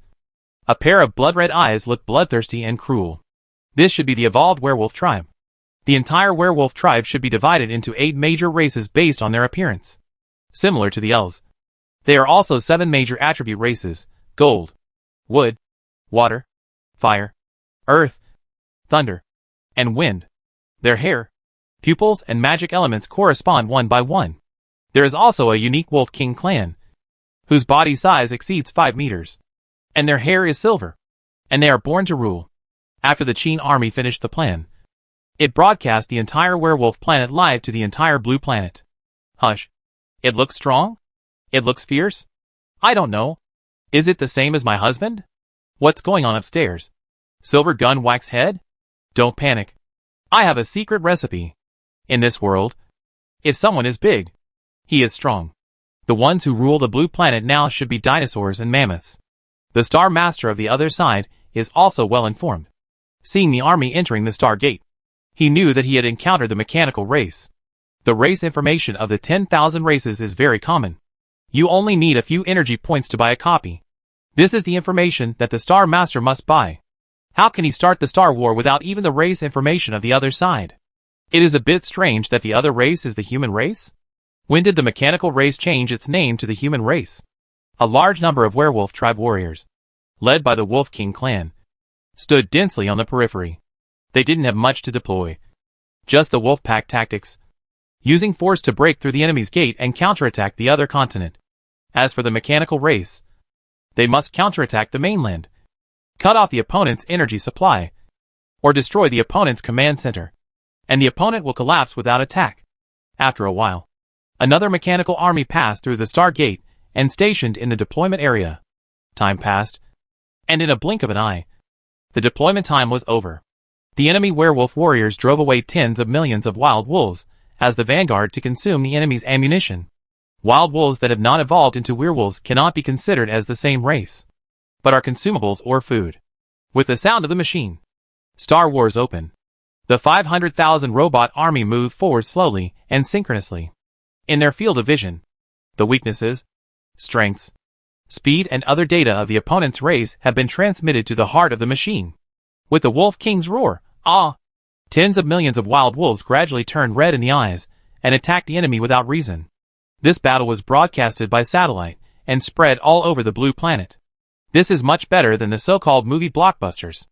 A pair of blood-red eyes looked bloodthirsty and cruel. This should be the evolved werewolf tribe. The entire werewolf tribe should be divided into 8 major races based on their appearance. Similar to the elves, they are also 7 major attribute races: gold, wood, water, fire, earth, thunder, and wind. Their hair, pupils, and magic elements correspond one by one. There is also a unique Wolf King clan, whose body size exceeds 5 meters. And their hair is silver, and they are born to rule. After the Qin army finished the plan, it broadcast the entire werewolf planet live to the entire blue planet. Hush. It looks strong? It looks fierce? I don't know. Is it the same as my husband? What's going on upstairs? Silver gun wax head? Don't panic. I have a secret recipe. In this world, if someone is big, he is strong. The ones who rule the blue planet now should be dinosaurs and mammoths. The Star Master of the other side is also well informed. Seeing the army entering the Stargate, he knew that he had encountered the mechanical race. The race information of the 10,000 races is very common. You only need a few energy points to buy a copy. This is the information that the Star Master must buy. How can he start the Star War without even the race information of the other side? It is a bit strange that the other race is the human race. When did the mechanical race change its name to the human race? A large number of werewolf tribe warriors, led by the Wolf King clan, stood densely on the periphery. They didn't have much to deploy, just the wolf pack tactics. using force to break through the enemy's gate and counterattack the other continent. As for the mechanical race, they must counterattack the mainland, cut off the opponent's energy supply, or destroy the opponent's command center, and the opponent will collapse without attack. After a while, another mechanical army passed through the Star Gate and stationed in the deployment area. Time passed, and in a blink of an eye, the deployment time was over. The enemy werewolf warriors drove away tens of millions of wild wolves as the vanguard to consume the enemy's ammunition. Wild wolves that have not evolved into werewolves cannot be considered as the same race, but are consumables or food. With the sound of the machine, Star Wars open. The 500,000 robot army moved forward slowly and synchronously. In their field of vision, the weaknesses, strengths, speed and other data of the opponent's race have been transmitted to the heart of the machine. With the Wolf King's roar, tens of millions of wild wolves gradually turned red in the eyes and attacked the enemy without reason. This battle was broadcasted by satellite and spread all over the blue planet. This is much better than the so-called movie blockbusters.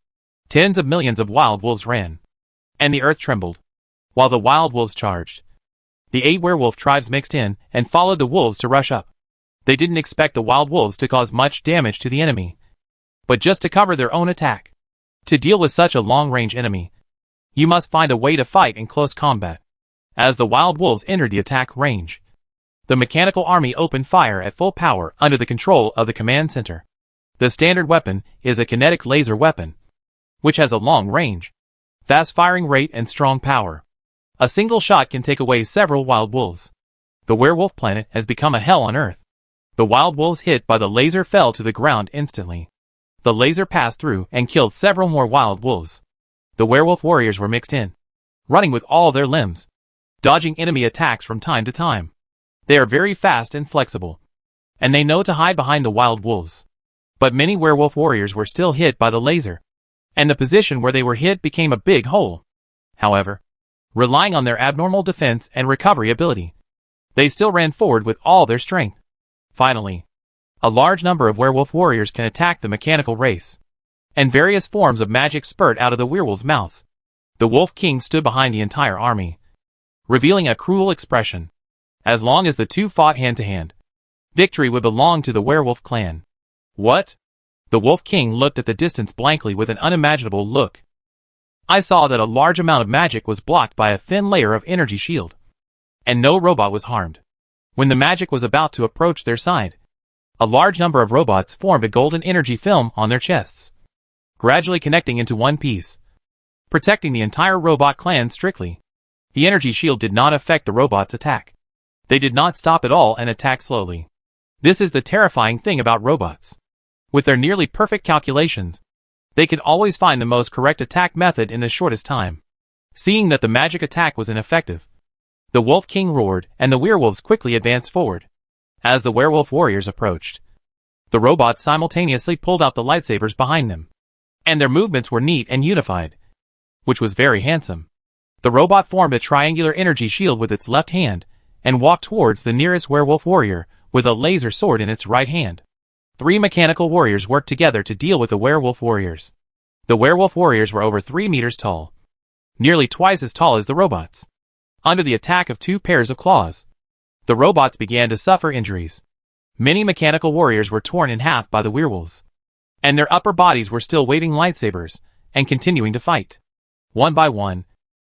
Tens of millions of wild wolves ran, and the earth trembled, while the wild wolves charged. The 8 werewolf tribes mixed in and followed the wolves to rush up. They didn't expect the wild wolves to cause much damage to the enemy, but just to cover their own attack. To deal with such a long-range enemy, you must find a way to fight in close combat. As the wild wolves entered the attack range, the mechanical army opened fire at full power under the control of the command center. The standard weapon is a kinetic laser weapon, which has a long range, fast firing rate and strong power. A single shot can take away several wild wolves. The werewolf planet has become a hell on Earth. The wild wolves hit by the laser fell to the ground instantly. The laser passed through and killed several more wild wolves. The werewolf warriors were mixed in, running with all their limbs, dodging enemy attacks from time to time. They are very fast and flexible, and they know to hide behind the wild wolves. But many werewolf warriors were still hit by the laser, and the position where they were hit became a big hole. However, relying on their abnormal defense and recovery ability, they still ran forward with all their strength. Finally, a large number of werewolf warriors can attack the mechanical race, and various forms of magic spurt out of the werewolves' mouths. The Wolf King stood behind the entire army, revealing a cruel expression. As long as the two fought hand to hand, victory would belong to the werewolf clan. What? The Wolf King looked at the distance blankly with an unimaginable look. I saw that a large amount of magic was blocked by a thin layer of energy shield, and no robot was harmed. When the magic was about to approach their side, a large number of robots formed a golden energy film on their chests, gradually connecting into one piece, protecting the entire robot clan strictly. The energy shield did not affect the robots' attack. They did not stop at all and attack slowly. This is the terrifying thing about robots. With their nearly perfect calculations, they can always find the most correct attack method in the shortest time. Seeing that the magic attack was ineffective, the Wolf King roared and the werewolves quickly advanced forward. As the werewolf warriors approached, the robots simultaneously pulled out the lightsabers behind them, and their movements were neat and unified, which was very handsome. The robot formed a triangular energy shield with its left hand and walked towards the nearest werewolf warrior with a laser sword in its right hand. 3 mechanical warriors worked together to deal with the werewolf warriors. The werewolf warriors were over 3 meters tall, nearly twice as tall as the robots. Under the attack of 2 pairs of claws, the robots began to suffer injuries. Many mechanical warriors were torn in half by the werewolves, and their upper bodies were still waving lightsabers and continuing to fight. One by one,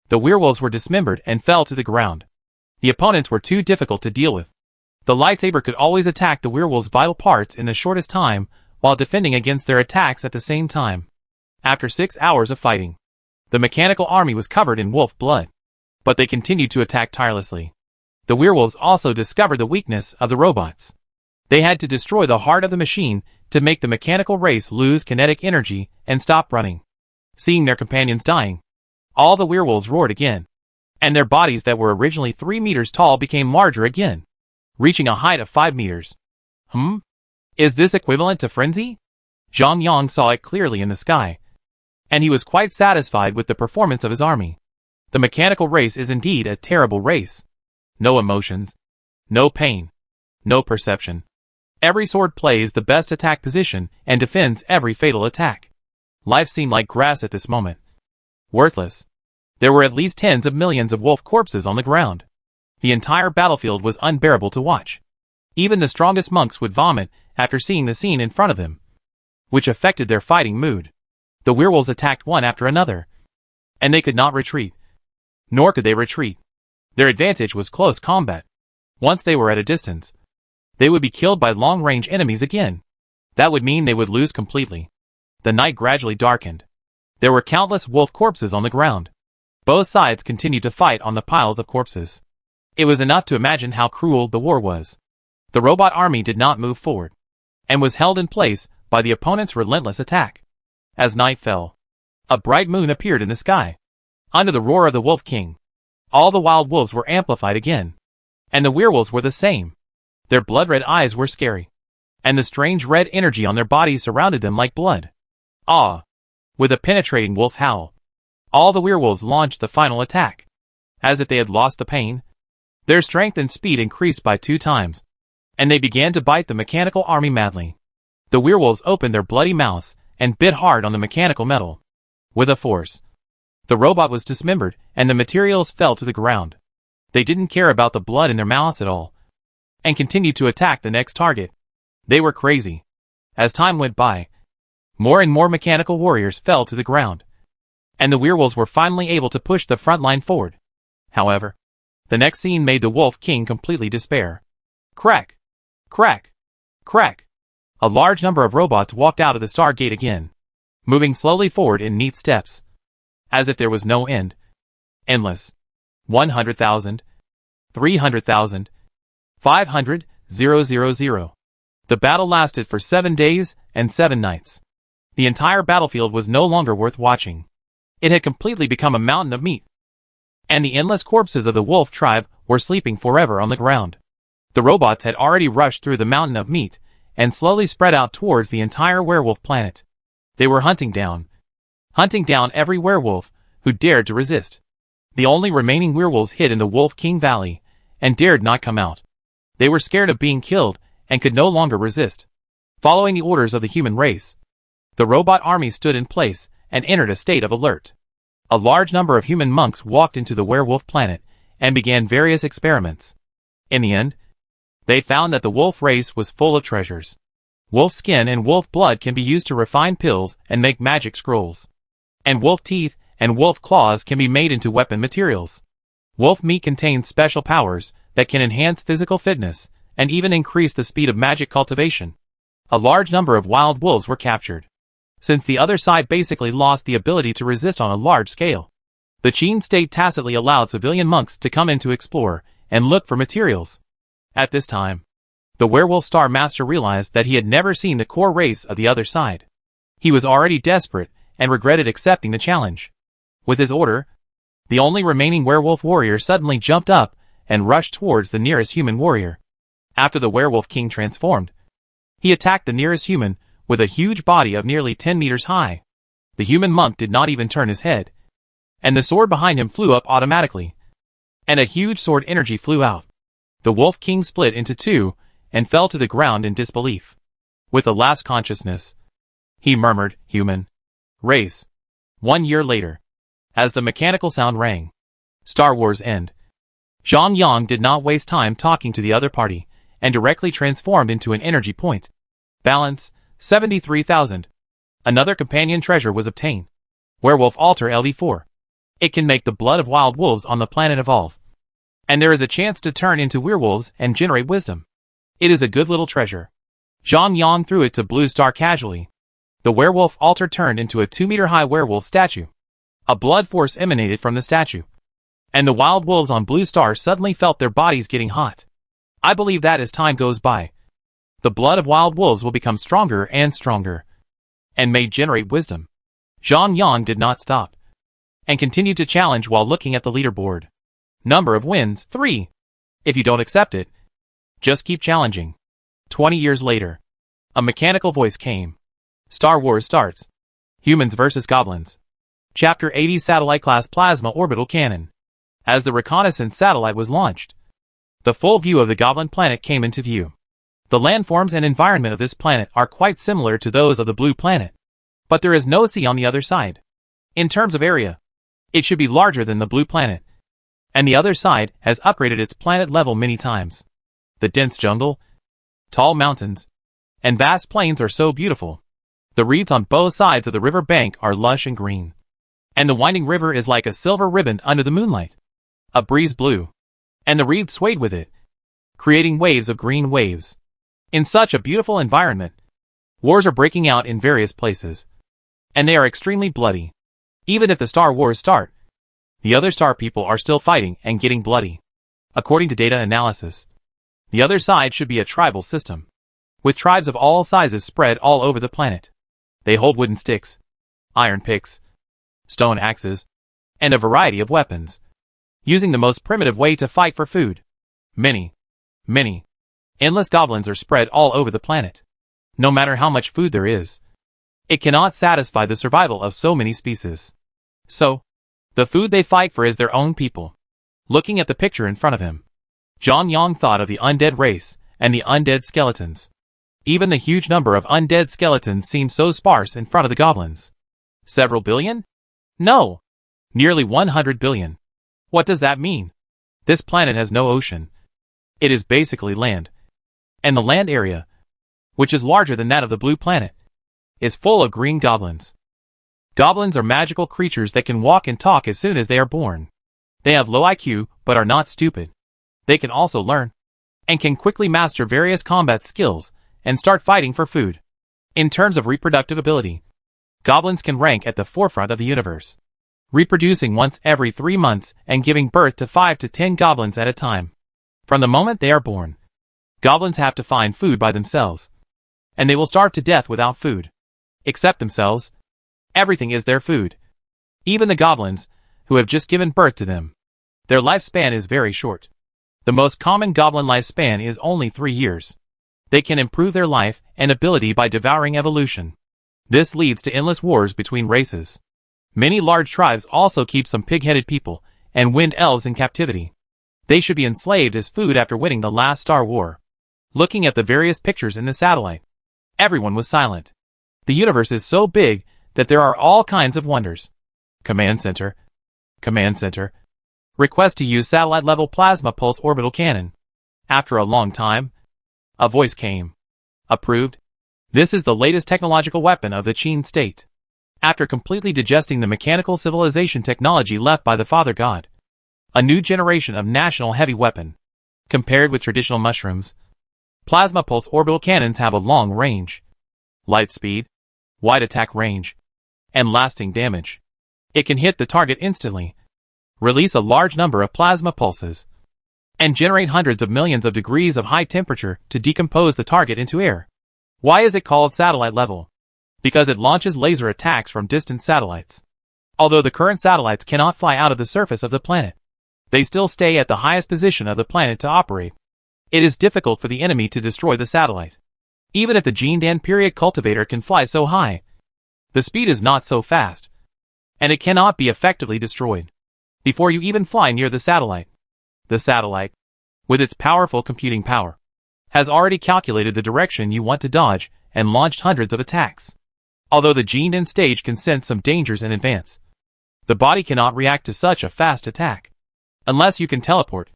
the werewolves were dismembered and fell to the ground. The opponents were too difficult to deal with. The lightsaber could always attack the werewolves' vital parts in the shortest time while defending against their attacks at the same time. After 6 hours of fighting, the mechanical army was covered in wolf blood, but they continued to attack tirelessly. The werewolves also discovered the weakness of the robots. They had to destroy the heart of the machine to make the mechanical race lose kinetic energy and stop running. Seeing their companions dying, all the werewolves roared again, and their bodies that were originally 3 meters tall became larger again, reaching a height of 5 meters. Is this equivalent to frenzy? Zhang Yang saw it clearly in the sky, and he was quite satisfied with the performance of his army. The mechanical race is indeed a terrible race. No emotions, no pain, no perception. Every sword plays the best attack position and defends every fatal attack. Life seemed like grass at this moment. Worthless. There were at least tens of millions of wolf corpses on the ground. The entire battlefield was unbearable to watch. Even the strongest monks would vomit after seeing the scene in front of them, which affected their fighting mood. The werewolves attacked one after another, and they could not retreat. Nor could they retreat. Their advantage was close combat. Once they were at a distance, they would be killed by long-range enemies again. That would mean they would lose completely. The night gradually darkened. There were countless wolf corpses on the ground. Both sides continued to fight on the piles of corpses. It was enough to imagine how cruel the war was. The robot army did not move forward, and was held in place by the opponent's relentless attack. As night fell, a bright moon appeared in the sky. Under the roar of the Wolf King, all the wild wolves were amplified again. And the werewolves were the same. Their blood-red eyes were scary, and the strange red energy on their bodies surrounded them like blood. Ah! With a penetrating wolf howl, all the werewolves launched the final attack. As if they had lost the pain, their strength and speed increased by 2 times, and they began to bite the mechanical army madly. The werewolves opened their bloody mouths and bit hard on the mechanical metal. With a force, the robot was dismembered and the materials fell to the ground. They didn't care about the blood in their mouths at all, and continued to attack the next target. They were crazy. As time went by, more and more mechanical warriors fell to the ground, and the werewolves were finally able to push the front line forward. However, the next scene made the Wolf King completely despair. Crack! Crack! Crack! A large number of robots walked out of the Stargate again, moving slowly forward in neat steps, as if there was no end. Endless. 100,000. 300,000. 500. 000. The battle lasted for 7 days and 7 nights. The entire battlefield was no longer worth watching. It had completely become a mountain of meat, and the endless corpses of the wolf tribe were sleeping forever on the ground. The robots had already rushed through the mountain of meat and slowly spread out towards the entire werewolf planet. They were hunting down every werewolf who dared to resist. The only remaining werewolves hid in the Wolf King Valley and dared not come out. They were scared of being killed and could no longer resist. Following the orders of the human race, the robot army stood in place and entered a state of alert. A large number of human monks walked into the werewolf planet and began various experiments. In the end, they found that the wolf race was full of treasures. Wolf skin and wolf blood can be used to refine pills and make magic scrolls. And wolf teeth and wolf claws can be made into weapon materials. Wolf meat contains special powers that can enhance physical fitness and even increase the speed of magic cultivation. A large number of wild wolves were captured, since the other side basically lost the ability to resist on a large scale. The Qin state tacitly allowed civilian monks to come in to explore and look for materials. At this time, the werewolf Star Master realized that he had never seen the core race of the other side. He was already desperate and regretted accepting the challenge. With his order, the only remaining werewolf warrior suddenly jumped up and rushed towards the nearest human warrior. After the werewolf king transformed, he attacked the nearest human with a huge body of nearly 10 meters high. The human monk did not even turn his head, and the sword behind him flew up automatically, and a huge sword energy flew out. The Wolf King split into 2 and fell to the ground in disbelief. With the last consciousness, he murmured, "Human race." 1 year later, as the mechanical sound rang, Star Wars End. Zhang Yang did not waste time talking to the other party, and directly transformed into an energy point. Balance, 73,000. Another companion treasure was obtained. Werewolf Altar LD4. It can make the blood of wild wolves on the planet evolve, and there is a chance to turn into werewolves and generate wisdom. It is a good little treasure. Zhang Yang threw it to Blue Star casually. The werewolf altar turned into a 2-meter-high werewolf statue. A blood force emanated from the statue, and the wild wolves on Blue Star suddenly felt their bodies getting hot. I believe that as time goes by, the blood of wild wolves will become stronger and stronger, and may generate wisdom. Zhang Yang did not stop, and continued to challenge while looking at the leaderboard. Number of wins, 3. If you don't accept it, just keep challenging. 20 years later, a mechanical voice came. Star Wars starts. Humans vs. Goblins. Chapter 80 Satellite Class Plasma Orbital Cannon. As the reconnaissance satellite was launched, the full view of the Goblin planet came into view. The landforms and environment of this planet are quite similar to those of the Blue planet, but there is no sea on the other side. In terms of area, it should be larger than the Blue planet, and the other side has upgraded its planet level many times. The dense jungle, tall mountains, and vast plains are so beautiful. The reeds on both sides of the river bank are lush and green, and the winding river is like a silver ribbon under the moonlight. A breeze blew, and the reeds swayed with it, creating waves of green waves. In such a beautiful environment, wars are breaking out in various places, and they are extremely bloody. Even if the Star Wars start, the other star people are still fighting and getting bloody. According to data analysis, the other side should be a tribal system, with tribes of all sizes spread all over the planet. They hold wooden sticks, iron picks, stone axes, and a variety of weapons, using the most primitive way to fight for food. Many, endless goblins are spread all over the planet. No matter how much food there is, it cannot satisfy the survival of so many species. So, the food they fight for is their own people. Looking at the picture in front of him, Zhang Yang thought of the undead race and the undead skeletons. Even the huge number of undead skeletons seemed so sparse in front of the goblins. Several billion? No! Nearly 100 billion. What does that mean? This planet has no ocean. It is basically land. And the land area, which is larger than that of the blue planet, is full of green goblins. Goblins are magical creatures that can walk and talk as soon as they are born. They have low IQ, but are not stupid. They can also learn, and can quickly master various combat skills, and start fighting for food. In terms of reproductive ability, goblins can rank at the forefront of the universe, reproducing once every 3 months and giving birth to 5 to 10 goblins at a time. From the moment they are born, goblins have to find food by themselves, and they will starve to death without food. Except themselves, everything is their food. Even the goblins, who have just given birth to them. Their lifespan is very short. The most common goblin lifespan is only 3 years. They can improve their life and ability by devouring evolution. This leads to endless wars between races. Many large tribes also keep some pig-headed people and wind elves in captivity. They should be enslaved as food after winning the last Star War. Looking at the various pictures in the satellite, everyone was silent. The universe is so big that there are all kinds of wonders. Command Center. Command Center. Request to use satellite-level plasma pulse orbital cannon. After a long time, a voice came. Approved. This is the latest technological weapon of the Qin state. After completely digesting the mechanical civilization technology left by the Father God. A new generation of national heavy weapon. Compared with traditional mushrooms, plasma pulse orbital cannons have a long range, light speed, wide attack range, and lasting damage. It can hit the target instantly, release a large number of plasma pulses, and generate hundreds of millions of degrees of high temperature to decompose the target into air. Why is it called satellite level? Because it launches laser attacks from distant satellites. Although the current satellites cannot fly out of the surface of the planet, they still stay at the highest position of the planet to operate. It is difficult for the enemy to destroy the satellite. Even if the Jindan period cultivator can fly so high, the speed is not so fast, and it cannot be effectively destroyed before you even fly near the satellite. The satellite, with its powerful computing power, has already calculated the direction you want to dodge and launched hundreds of attacks. Although the Jindan stage can sense some dangers in advance, the body cannot react to such a fast attack, unless you can teleport.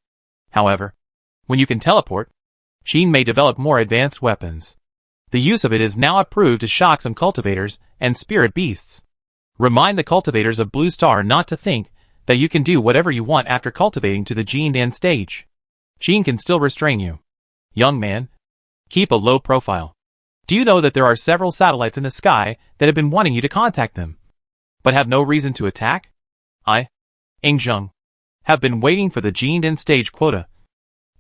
However, when you can teleport, Qin may develop more advanced weapons. The use of it is now approved to shock some cultivators and spirit beasts. Remind the cultivators of Blue Star not to think that you can do whatever you want after cultivating to the Jindan stage. Qin can still restrain you. Young man, keep a low profile. Do you know that there are several satellites in the sky that have been wanting you to contact them, but have no reason to attack? I, Zhang, have been waiting for the Jindan stage quota,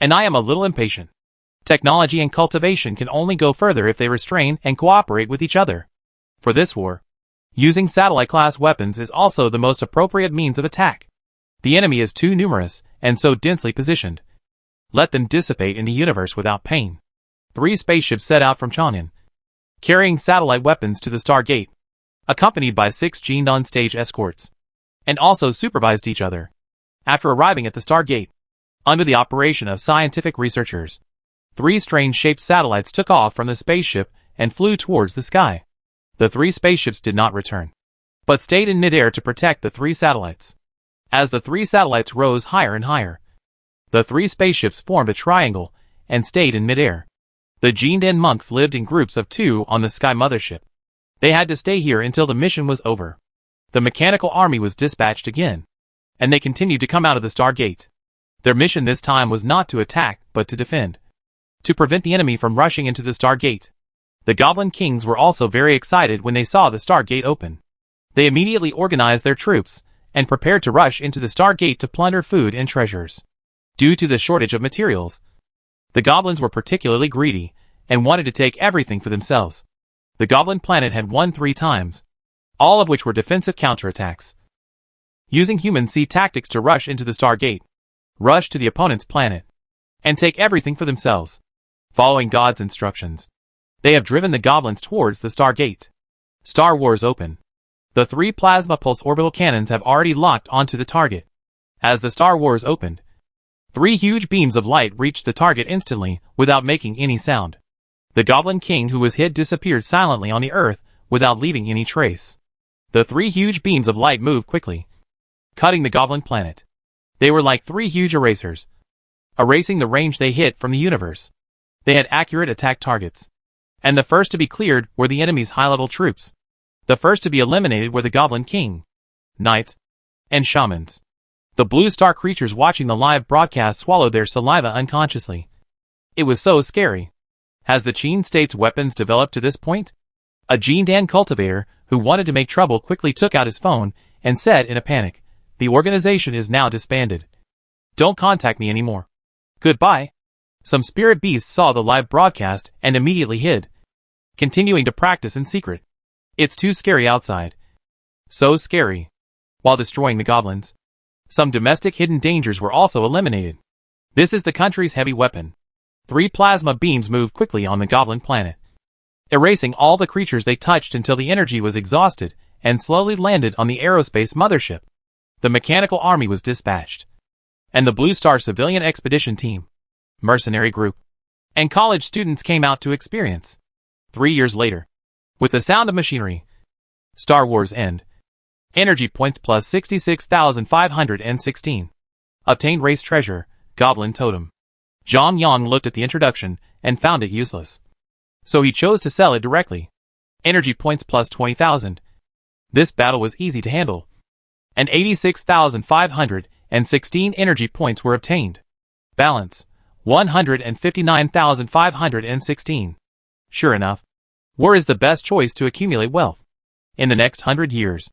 and I am a little impatient. Technology and cultivation can only go further if they restrain and cooperate with each other. For this war, using satellite-class weapons is also the most appropriate means of attack. The enemy is too numerous and so densely positioned. Let them dissipate in the universe without pain. 3 spaceships set out from Chang'an, carrying satellite weapons to the Stargate, accompanied by 6 Jindan stage escorts, and also supervised each other. After arriving at the Stargate, under the operation of scientific researchers, 3 strange-shaped satellites took off from the spaceship and flew towards the sky. The 3 spaceships did not return, but stayed in midair to protect the 3 satellites. As the three satellites rose higher and higher, the three spaceships formed a triangle and stayed in midair. The Jindan monks lived in groups of 2 on the Sky Mothership. They had to stay here until the mission was over. The mechanical army was dispatched again, and they continued to come out of the Stargate. Their mission this time was not to attack, but to defend, to prevent the enemy from rushing into the Stargate. The Goblin Kings were also very excited when they saw the Stargate open. They immediately organized their troops and prepared to rush into the Stargate to plunder food and treasures. Due to the shortage of materials, the goblins were particularly greedy and wanted to take everything for themselves. The Goblin planet had won 3 times, all of which were defensive counterattacks. Using human sea tactics to rush into the Stargate, rush to the opponent's planet, and take everything for themselves. Following God's instructions, they have driven the goblins towards the Stargate. Star Wars open. The 3 plasma pulse orbital cannons have already locked onto the target. As the Star Wars opened, 3 huge beams of light reached the target instantly without making any sound. The Goblin King who was hit disappeared silently on the Earth without leaving any trace. The 3 huge beams of light moved quickly, cutting the Goblin planet. They were like 3 huge erasers, erasing the range they hit from the universe. They had accurate attack targets, and the first to be cleared were the enemy's high-level troops. The first to be eliminated were the Goblin King, Knights, and Shamans. The blue star creatures watching the live broadcast swallowed their saliva unconsciously. It was so scary. Has the Qin State's weapons developed to this point? A Jindan cultivator who wanted to make trouble quickly took out his phone and said in a panic, "The organization is now disbanded. Don't contact me anymore. Goodbye." Some spirit beasts saw the live broadcast and immediately hid, continuing to practice in secret. It's too scary outside. So scary. While destroying the goblins, some domestic hidden dangers were also eliminated. This is the country's heavy weapon. 3 plasma beams moved quickly on the Goblin planet, erasing all the creatures they touched until the energy was exhausted and slowly landed on the aerospace mothership. The mechanical army was dispatched, and the Blue Star civilian expedition team, mercenary group, and college students came out to experience. 3 years later, with the sound of machinery, Star Wars end. Energy points plus 66,516. Obtained race treasure, Goblin Totem. Zhang Yang looked at the introduction and found it useless, so he chose to sell it directly. Energy points plus 20,000. This battle was easy to handle, and 86,516 energy points were obtained. Balance, 159,516. Sure enough, war is the best choice to accumulate wealth. In the next 100 years,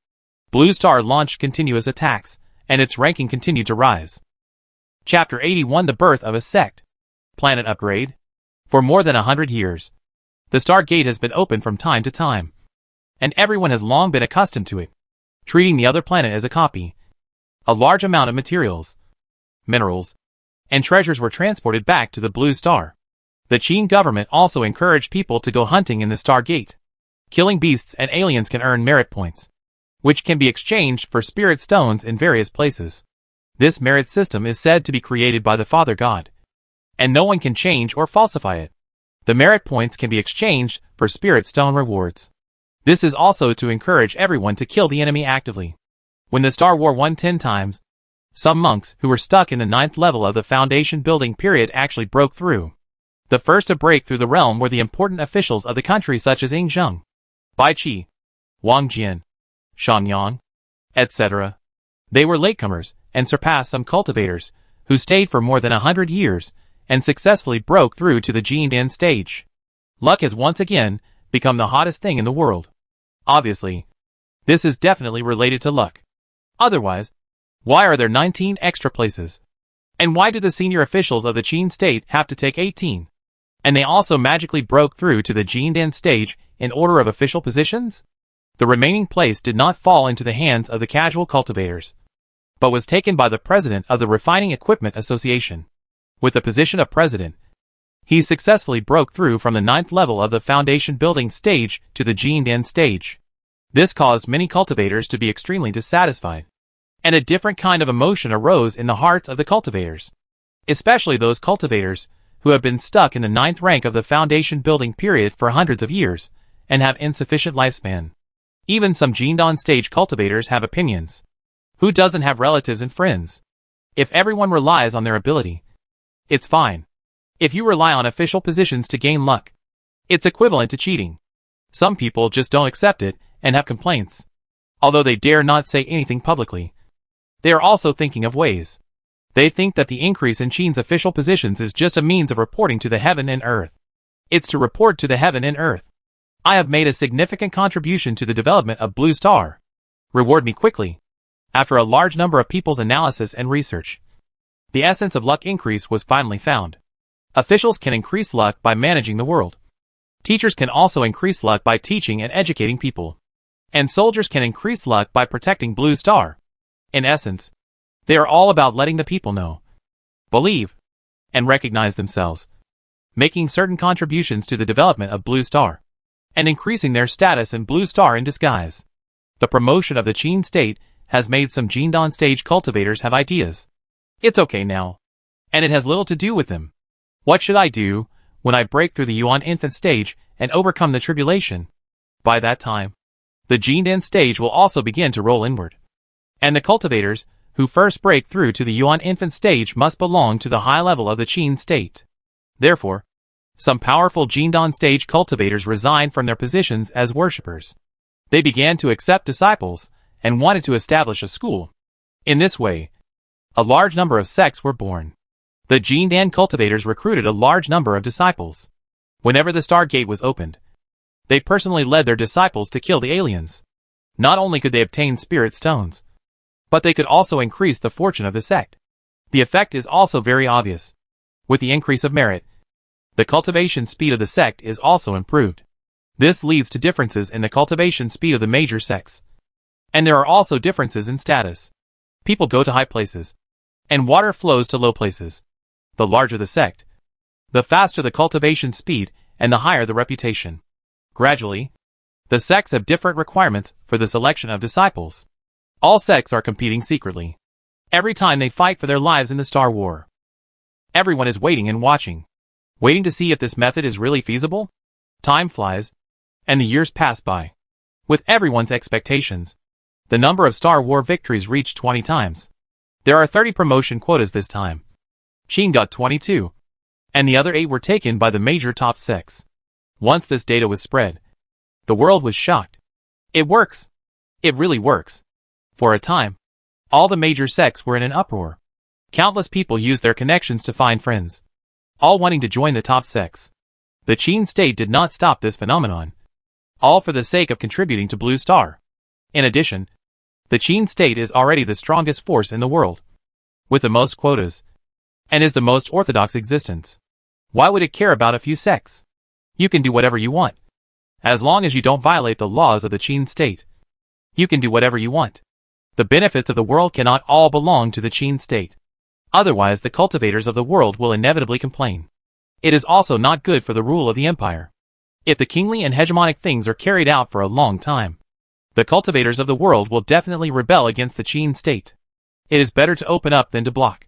Blue Star launched continuous attacks, and its ranking continued to rise. Chapter 81: The Birth of a Sect. Planet Upgrade. For more than 100 years, the Stargate has been open from time to time, and everyone has long been accustomed to it, treating the other planet as a copy. A large amount of materials, minerals, and treasures were transported back to the Blue Star. The Qin government also encouraged people to go hunting in the Stargate. Killing beasts and aliens can earn merit points, which can be exchanged for spirit stones in various places. This merit system is said to be created by the Father God, and no one can change or falsify it. The merit points can be exchanged for spirit stone rewards. This is also to encourage everyone to kill the enemy actively. When the Star War won 10 times, some monks who were stuck in the 9th level of the Foundation building period actually broke through. The first to break through the realm were the important officials of the country such as Ying Zheng, Bai Qi, Wang Jian, Shan Yang, etc. They were latecomers and surpassed some cultivators who stayed for more than 100 years and successfully broke through to the Jindan stage. Luck has once again become the hottest thing in the world. Obviously, this is definitely related to luck. Otherwise, why are there 19 extra places? And why do the senior officials of the Qin state have to take 18? And they also magically broke through to the Jindan stage in order of official positions? The remaining place did not fall into the hands of the casual cultivators, but was taken by the president of the Refining Equipment Association. With the position of president, he successfully broke through from the 9th level of the Foundation building stage to the Jindan stage. This caused many cultivators to be extremely dissatisfied, and a different kind of emotion arose in the hearts of the cultivators, especially those cultivators who have been stuck in the 9th rank of the Foundation building period for hundreds of years and have insufficient lifespan. Even some Jindan stage cultivators have opinions. Who doesn't have relatives and friends? If everyone relies on their ability, it's fine. If you rely on official positions to gain luck, it's equivalent to cheating. Some people just don't accept it and have complaints. Although they dare not say anything publicly, they are also thinking of ways. They think that the increase in Qin's official positions is just a means of reporting to the heaven and earth. It's to report to the heaven and earth. I have made a significant contribution to the development of Blue Star. Reward me quickly. After a large number of people's analysis and research, the essence of luck increase was finally found. Officials can increase luck by managing the world. Teachers can also increase luck by teaching and educating people. And soldiers can increase luck by protecting Blue Star. In essence, they are all about letting the people know, believe, and recognize themselves, making certain contributions to the development of Blue Star, and increasing their status in Blue Star in disguise. The promotion of the Qin state has made some Jindan stage cultivators have ideas. It's okay now, and it has little to do with them. What should I do when I break through the Yuan infant stage and overcome the tribulation? By that time, the Jindan stage will also begin to roll inward. And the cultivators who first break through to the Yuan infant stage must belong to the high level of the Qin state. Therefore, some powerful Jindan stage cultivators resigned from their positions as worshippers. They began to accept disciples and wanted to establish a school. In this way, a large number of sects were born. The Jindan cultivators recruited a large number of disciples. Whenever the Star Gate was opened, they personally led their disciples to kill the aliens. Not only could they obtain spirit stones, but they could also increase the fortune of the sect. The effect is also very obvious. With the increase of merit, the cultivation speed of the sect is also improved. This leads to differences in the cultivation speed of the major sects. And there are also differences in status. People go to high places, and water flows to low places. The larger the sect, the faster the cultivation speed and the higher the reputation. Gradually, the sects have different requirements for the selection of disciples. All sects are competing secretly. Every time they fight for their lives in the Star War. Everyone is waiting and watching. Waiting to see if this method is really feasible. Time flies, and the years pass by. With everyone's expectations, the number of Star War victories reached 20 times. There are 30 promotion quotas this time. Qin got 22, and the other 8 were taken by the major top sects. Once this data was spread, the world was shocked. It works. It really works. For a time, all the major sects were in an uproar. Countless people used their connections to find friends, all wanting to join the top sects. The Qin state did not stop this phenomenon, all for the sake of contributing to Blue Star. In addition, the Qin state is already the strongest force in the world, with the most quotas, and is the most orthodox existence. Why would it care about a few sects? You can do whatever you want. As long as you don't violate the laws of the Qin state, you can do whatever you want. The benefits of the world cannot all belong to the Qin state. Otherwise, the cultivators of the world will inevitably complain. It is also not good for the rule of the empire. If the kingly and hegemonic things are carried out for a long time, the cultivators of the world will definitely rebel against the Qin state. It is better to open up than to block.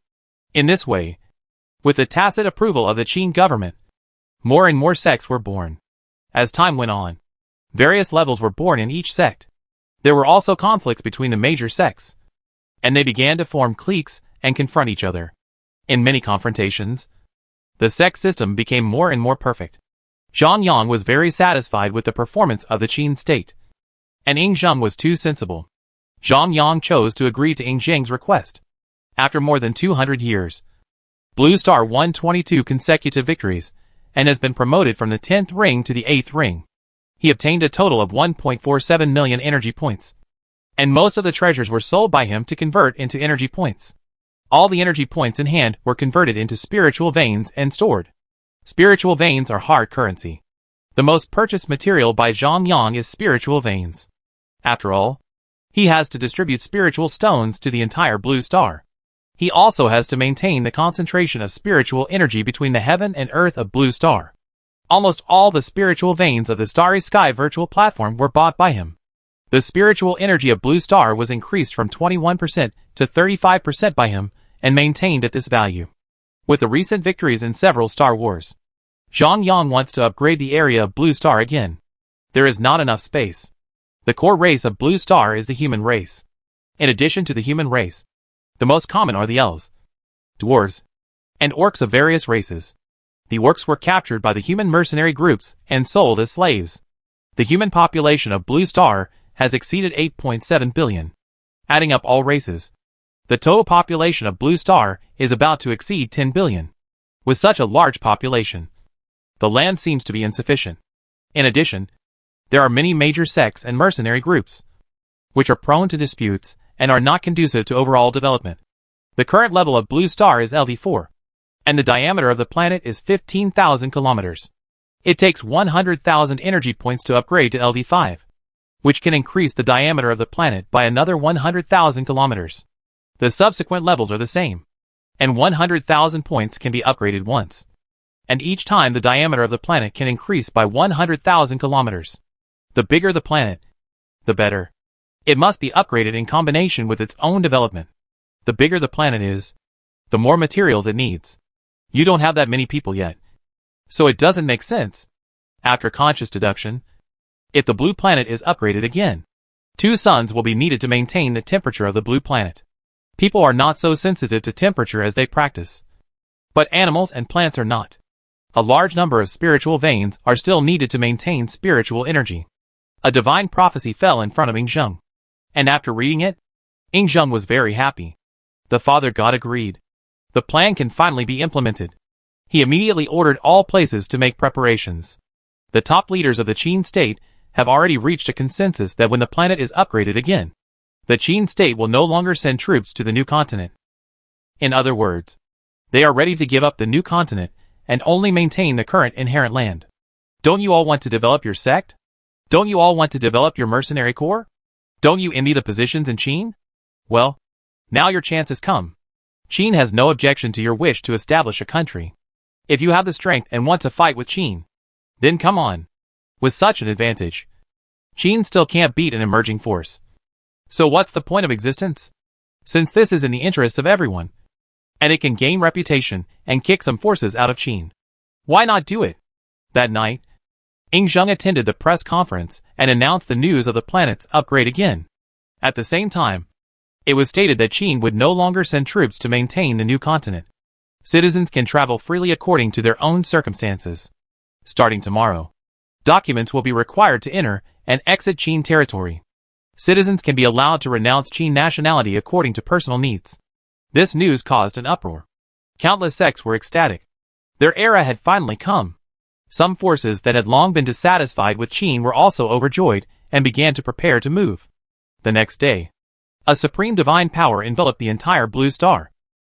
In this way, with the tacit approval of the Qin government, more and more sects were born. As time went on, various levels were born in each sect. There were also conflicts between the major sects, and they began to form cliques and confront each other. In many confrontations, the sect system became more and more perfect. Zhang Yang was very satisfied with the performance of the Qin state, and Ying Zheng was too sensible. Zhang Yang chose to agree to Ying Zheng's request. After more than 200 years, Blue Star won 22 consecutive victories, and has been promoted from the 10th ring to the 8th ring. He obtained a total of 1.47 million energy points, and most of the treasures were sold by him to convert into energy points. All the energy points in hand were converted into spiritual veins and stored. Spiritual veins are hard currency. The most purchased material by Zhang Yang is spiritual veins. After all, he has to distribute spiritual stones to the entire Blue Star. He also has to maintain the concentration of spiritual energy between the heaven and earth of Blue Star. Almost all the spiritual veins of the Starry Sky virtual platform were bought by him. The spiritual energy of Blue Star was increased from 21% to 35% by him, and maintained at this value. With the recent victories in several Star Wars, Zhang Yang wants to upgrade the area of Blue Star again. There is not enough space. The core race of Blue Star is the human race. In addition to the human race, the most common are the elves, dwarves, and orcs of various races. The orcs were captured by the human mercenary groups and sold as slaves. The human population of Blue Star has exceeded 8.7 billion. Adding up all races, the total population of Blue Star is about to exceed 10 billion. With such a large population, the land seems to be insufficient. In addition, there are many major sects and mercenary groups, which are prone to disputes and are not conducive to overall development. The current level of Blue Star is LV4, and the diameter of the planet is 15,000 kilometers. It takes 100,000 energy points to upgrade to LV5, which can increase the diameter of the planet by another 100,000 kilometers. The subsequent levels are the same, and 100,000 points can be upgraded once. And each time the diameter of the planet can increase by 100,000 kilometers. The bigger the planet, the better. It must be upgraded in combination with its own development. The bigger the planet is, the more materials it needs. You don't have that many people yet, so it doesn't make sense. After conscious deduction, if the blue planet is upgraded again, 2 suns will be needed to maintain the temperature of the blue planet. People are not so sensitive to temperature as they practice, but animals and plants are not. A large number of spiritual veins are still needed to maintain spiritual energy. A divine prophecy fell in front of Ingzheng, and after reading it, Ingzheng was very happy. The Father God agreed. The plan can finally be implemented. He immediately ordered all places to make preparations. The top leaders of the Qin state have already reached a consensus that when the planet is upgraded again, the Qin state will no longer send troops to the new continent. In other words, they are ready to give up the new continent and only maintain the current inherent land. Don't you all want to develop your sect? Don't you all want to develop your mercenary corps? Don't you envy the positions in Qin? Well, now your chance has come. Qin has no objection to your wish to establish a country. If you have the strength and want to fight with Qin, then come on. With such an advantage, Qin still can't beat an emerging force. So what's the point of existence? Since this is in the interests of everyone, and it can gain reputation and kick some forces out of Qin, why not do it? That night, Ingzheng attended the press conference and announced the news of the planet's upgrade again. At the same time, it was stated that Qin would no longer send troops to maintain the new continent. Citizens can travel freely according to their own circumstances. Starting tomorrow, documents will be required to enter and exit Qin territory. Citizens can be allowed to renounce Qin nationality according to personal needs. This news caused an uproar. Countless sects were ecstatic. Their era had finally come. Some forces that had long been dissatisfied with Qin were also overjoyed and began to prepare to move. The next day, a supreme divine power enveloped the entire Blue Star,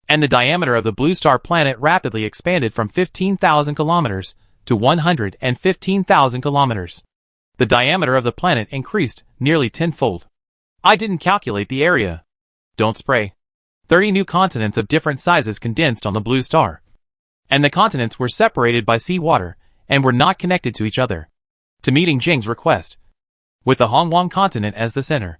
and the diameter of the Blue Star planet rapidly expanded from 15,000 kilometers to 115,000 kilometers. The diameter of the planet increased nearly tenfold. I didn't calculate the area. Don't spray. 30 new continents of different sizes condensed on the Blue Star. And the continents were separated by seawater and were not connected to each other. To meet Ingzheng's request, with the Hongwang continent as the center.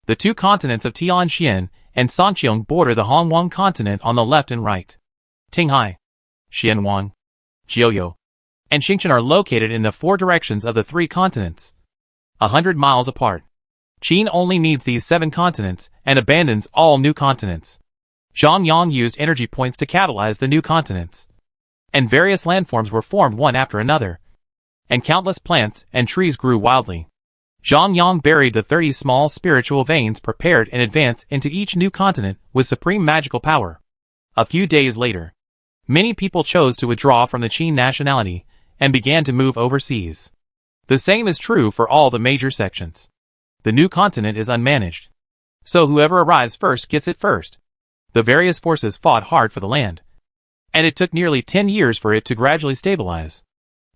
The 2 continents of Tianxian and Sanqiong border the Hongwang continent on the left and right. Tinghai, Xianwang, Jiuyo, and Xingchen are located in the 4 directions of the 3 continents, 100 miles apart. Qin only needs these 7 continents and abandons all new continents. Zhongyang used energy points to catalyze the new continents, and various landforms were formed one after another, and countless plants and trees grew wildly. Zhongyang buried the 30 small spiritual veins prepared in advance into each new continent with supreme magical power. A few days later, many people chose to withdraw from the Qin nationality and began to move overseas. The same is true for all the major sections. The new continent is unmanaged, so whoever arrives first gets it first. The various forces fought hard for the land, and it took nearly 10 years for it to gradually stabilize.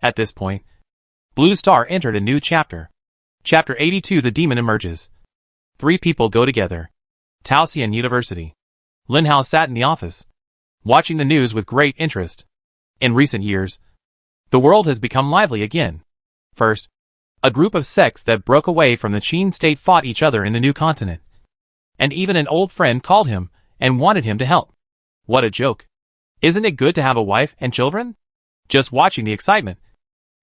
At this point, Blue Star entered a new chapter. Chapter 82. The Demon emerges. 3 people go together. Taoxian University. Lin Hao sat in the office, watching the news with great interest. In recent years, the world has become lively again. First, a group of sects that broke away from the Qin state fought each other in the new continent. And even an old friend called him and wanted him to help. What a joke. Isn't it good to have a wife and children? Just watching the excitement,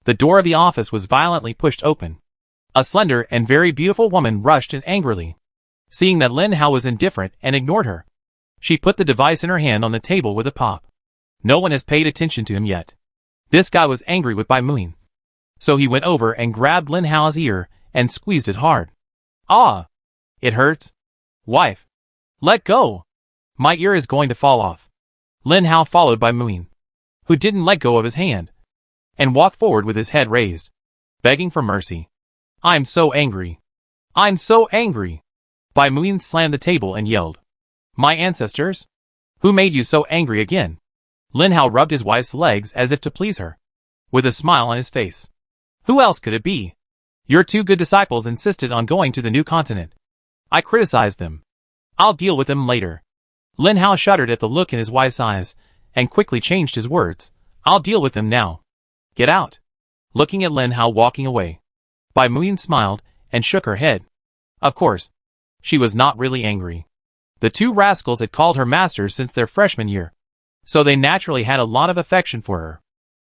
the door of the office was violently pushed open. A slender and very beautiful woman rushed in angrily. Seeing that Lin Hao was indifferent and ignored her, she put the device in her hand on the table with a pop. No one has paid attention to him yet. This guy was angry with Bai Muin. So he went over and grabbed Lin Hao's ear and squeezed it hard. Ah! It hurts. Wife. Let go. My ear is going to fall off. Lin Hao followed Bai Muin, who didn't let go of his hand, and walked forward with his head raised, begging for mercy. I'm so angry. I'm so angry. Bai Muin slammed the table and yelled. My ancestors? Who made you so angry again? Lin Hao rubbed his wife's legs as if to please her, with a smile on his face. Who else could it be? Your two good disciples insisted on going to the new continent. I criticized them. I'll deal with them later. Lin Hao shuddered at the look in his wife's eyes, and quickly changed his words. I'll deal with them now. Get out. Looking at Lin Hao walking away, Bai Muin smiled and shook her head. Of course, she was not really angry. The two rascals had called her master since their freshman year, so they naturally had a lot of affection for her.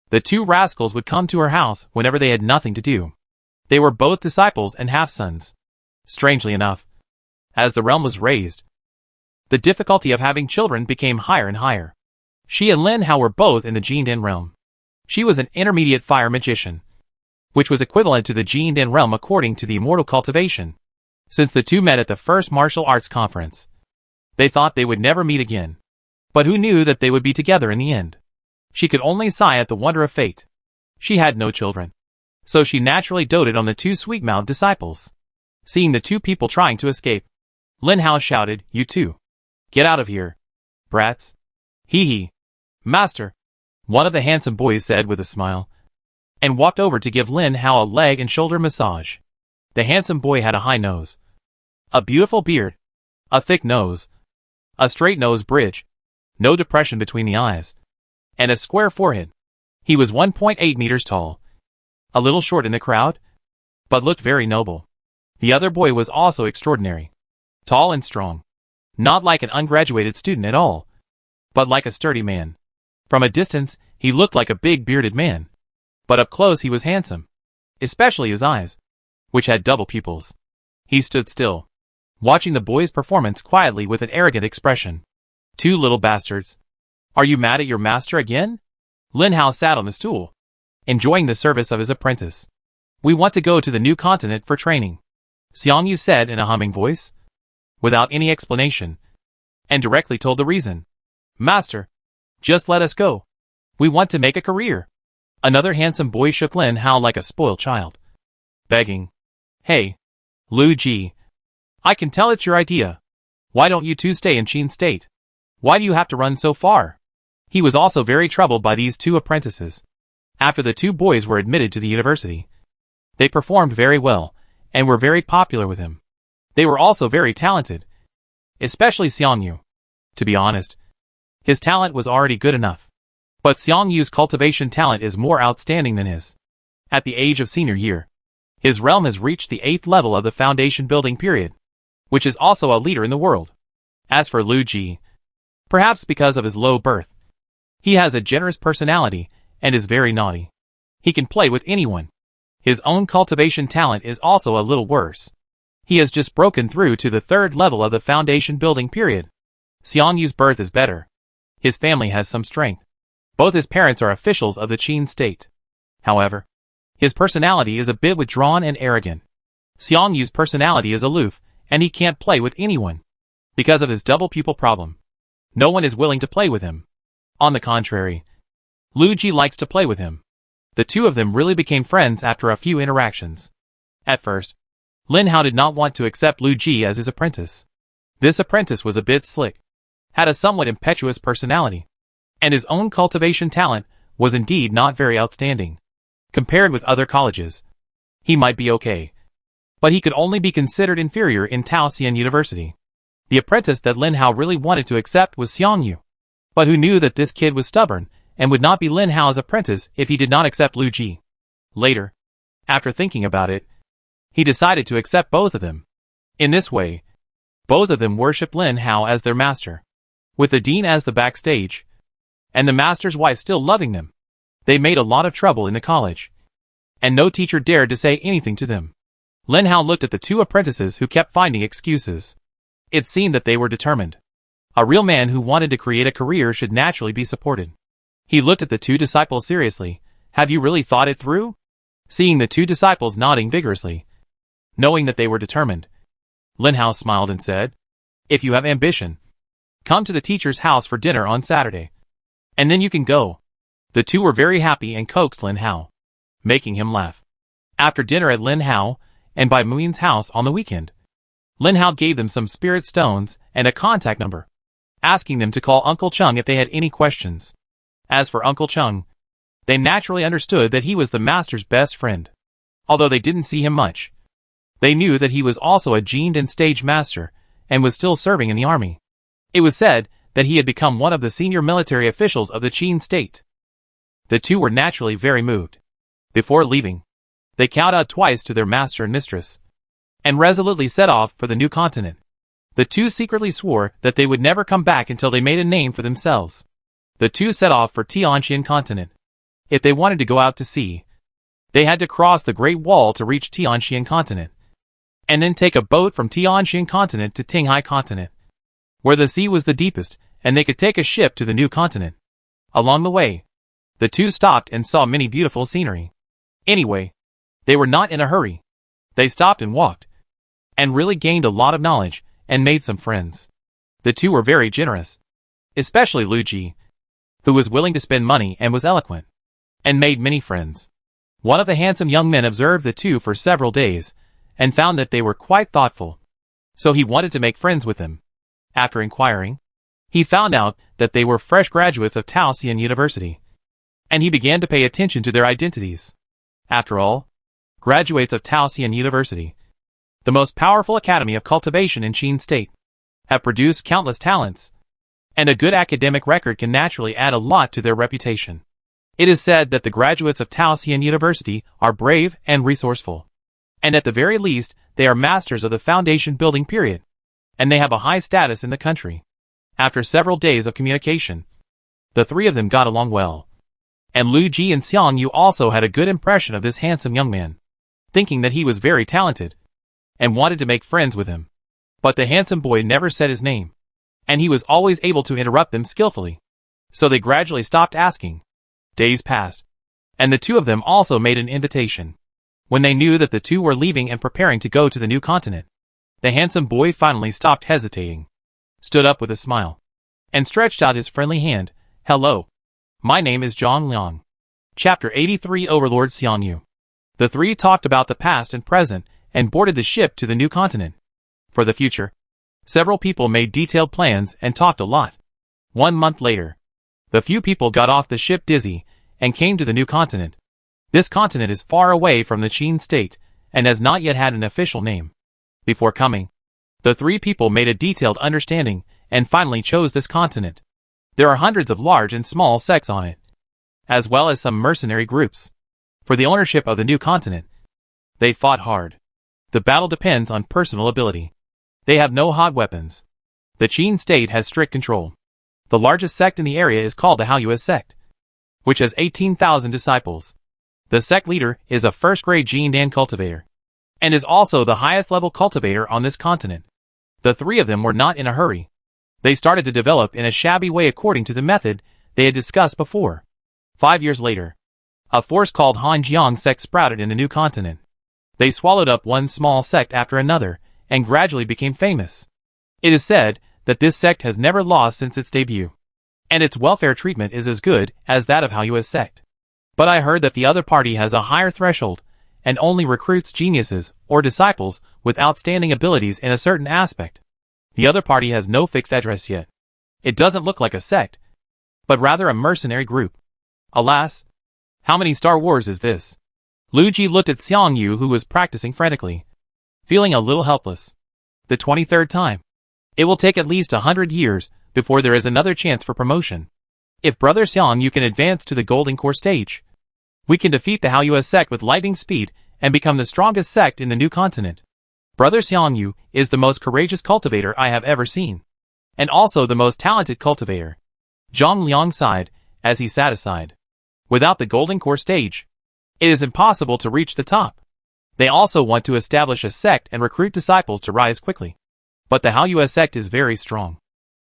The two rascals would come to her house whenever they had nothing to do. They were both disciples and half-sons. Strangely enough, as the realm was raised, the difficulty of having children became higher and higher. She and Lin Hao were both in the Jindan realm. She was an intermediate fire magician, which was equivalent to the Jindan realm according to the immortal cultivation. Since the two met at the first martial arts conference, they thought they would never meet again. But who knew that they would be together in the end? She could only sigh at the wonder of fate. She had no children, so she naturally doted on the two sweet-mouthed disciples. Seeing the two people trying to escape, Lin Hao shouted, You two. Get out of here. Brats. Hee hee. Master. One of the handsome boys said with a smile, and walked over to give Lin Hao a leg and shoulder massage. The handsome boy had a high nose, a beautiful beard, a thick nose, a straight nose bridge, no depression between the eyes, and a square forehead. He was 1.8 meters tall, a little short in the crowd, but looked very noble. The other boy was also extraordinary, tall and strong, not like an ungraduated student at all, but like a sturdy man. From a distance, he looked like a big bearded man, but up close he was handsome, especially his eyes, which had double pupils. He stood still, watching the boy's performance quietly with an arrogant expression. Two little bastards. Are you mad at your master again? Lin Hao sat on the stool, enjoying the service of his apprentice. We want to go to the new continent for training, Xiang Yu said in a humming voice, without any explanation, and directly told the reason. Master, just let us go. We want to make a career. Another handsome boy shook Lin Hao like a spoiled child, begging. Hey, Lu Ji. I can tell it's your idea. Why don't you two stay in Qin State? Why do you have to run so far? He was also very troubled by these two apprentices. After the two boys were admitted to the university, they performed very well, and were very popular with him. They were also very talented, especially Xiang Yu. To be honest, his talent was already good enough. But Xiang Yu's cultivation talent is more outstanding than his. At the age of senior year, his realm has reached the 8th level of the foundation building period, which is also a leader in the world. As for Lu Ji, perhaps because of his low birth, he has a generous personality and is very naughty. He can play with anyone. His own cultivation talent is also a little worse. He has just broken through to the 3rd level of the foundation building period. Xiang Yu's birth is better. His family has some strength. Both his parents are officials of the Qin state. However, his personality is a bit withdrawn and arrogant. Xiang Yu's personality is aloof, and he can't play with anyone, because of his double pupil problem. No one is willing to play with him. On the contrary, Lu Ji likes to play with him. The two of them really became friends after a few interactions. At first, Lin Hao did not want to accept Lu Ji as his apprentice. This apprentice was a bit slick, had a somewhat impetuous personality, and his own cultivation talent was indeed not very outstanding. Compared with other colleges, he might be okay, but he could only be considered inferior in Taoxian University. The apprentice that Lin Hao really wanted to accept was Xiang Yu, but who knew that this kid was stubborn and would not be Lin Hao's apprentice if he did not accept Lu Ji. Later, after thinking about it, he decided to accept both of them. In this way, both of them worshipped Lin Hao as their master, with the dean as the backstage, and the master's wife still loving them. They made a lot of trouble in the college, and no teacher dared to say anything to them. Lin Hao looked at the two apprentices who kept finding excuses. It seemed that they were determined. A real man who wanted to create a career should naturally be supported. He looked at the two disciples seriously. Have you really thought it through? Seeing the two disciples nodding vigorously, knowing that they were determined, Lin Hao smiled and said, if you have ambition, come to the teacher's house for dinner on Saturday. And then you can go. The two were very happy and coaxed Lin Hao, making him laugh. After dinner at Lin Hao, and by Muin's house on the weekend, Lin Hao gave them some spirit stones and a contact number, asking them to call Uncle Chung if they had any questions. As for Uncle Chung, they naturally understood that he was the master's best friend. Although they didn't see him much, they knew that he was also a gened and stage master, and was still serving in the army. It was said that he had become one of the senior military officials of the Qin state. The two were naturally very moved. Before leaving, they kowtowed twice to their master and mistress, and resolutely set off for the new continent. The two secretly swore that they would never come back until they made a name for themselves. The two set off for Tianqian continent. If they wanted to go out to sea, they had to cross the Great Wall to reach Tianqian continent, and then take a boat from Tianqian continent to Tinghai continent, where the sea was the deepest, and they could take a ship to the new continent. Along the way, the two stopped and saw many beautiful scenery. Anyway, they were not in a hurry. They stopped and walked, and really gained a lot of knowledge, and made some friends. The two were very generous, especially Lu Ji, who was willing to spend money and was eloquent, and made many friends. One of the handsome young men observed the two for several days, and found that they were quite thoughtful. So he wanted to make friends with them. After inquiring, he found out that they were fresh graduates of Taoxian University, and he began to pay attention to their identities. After all, graduates of Taoxian University, the most powerful academy of cultivation in Qin state, have produced countless talents, and a good academic record can naturally add a lot to their reputation. It is said that the graduates of Taoxian University are brave and resourceful, and at the very least, they are masters of the foundation building period, and they have a high status in the country. After several days of communication, the three of them got along well, and Lu Ji and Xiang Yu also had a good impression of this handsome young man, thinking that he was very talented, and wanted to make friends with him. But the handsome boy never said his name, and he was always able to interrupt them skillfully, so they gradually stopped asking. Days passed, and the two of them also made an invitation. When they knew that the two were leaving and preparing to go to the new continent, the handsome boy finally stopped hesitating, stood up with a smile, and stretched out his friendly hand. Hello. My name is Zhang Liang. Chapter 83 Overlord Xiang Yu. The three talked about the past and present, and boarded the ship to the new continent. For the future, several people made detailed plans and talked a lot. 1 month later, the few people got off the ship dizzy, and came to the new continent. This continent is far away from the Qin state, and has not yet had an official name. Before coming, the three people made a detailed understanding, and finally chose this continent. There are hundreds of large and small sects on it, as well as some mercenary groups. For the ownership of the new continent, they fought hard. The battle depends on personal ability. They have no hot weapons. The Qin state has strict control. The largest sect in the area is called the Haoyue sect, which has 18,000 disciples. The sect leader is a first-grade Jindan cultivator, and is also the highest-level cultivator on this continent. The three of them were not in a hurry. They started to develop in a shabby way according to the method they had discussed before. 5 years later, a force called Hanjiang sect sprouted in the new continent. They swallowed up one small sect after another, and gradually became famous. It is said that this sect has never lost since its debut, and its welfare treatment is as good as that of Haoyue's sect. But I heard that the other party has a higher threshold, and only recruits geniuses or disciples with outstanding abilities in a certain aspect. The other party has no fixed address yet. It doesn't look like a sect, but rather a mercenary group. Alas, how many Star Wars is this? Lu Ji looked at Xiang Yu, who was practicing frantically, feeling a little helpless. The 23rd time. It will take at least 100 years before there is another chance for promotion. If Brother Xiang Yu can advance to the Golden Core stage, we can defeat the Haoyue sect with lightning speed and become the strongest sect in the new continent. Brother Xiang Yu is the most courageous cultivator I have ever seen, and also the most talented cultivator. Zhang Liang sighed as he sat aside. Without the Golden Core stage, it is impossible to reach the top. They also want to establish a sect and recruit disciples to rise quickly. But the Haoyue sect is very strong.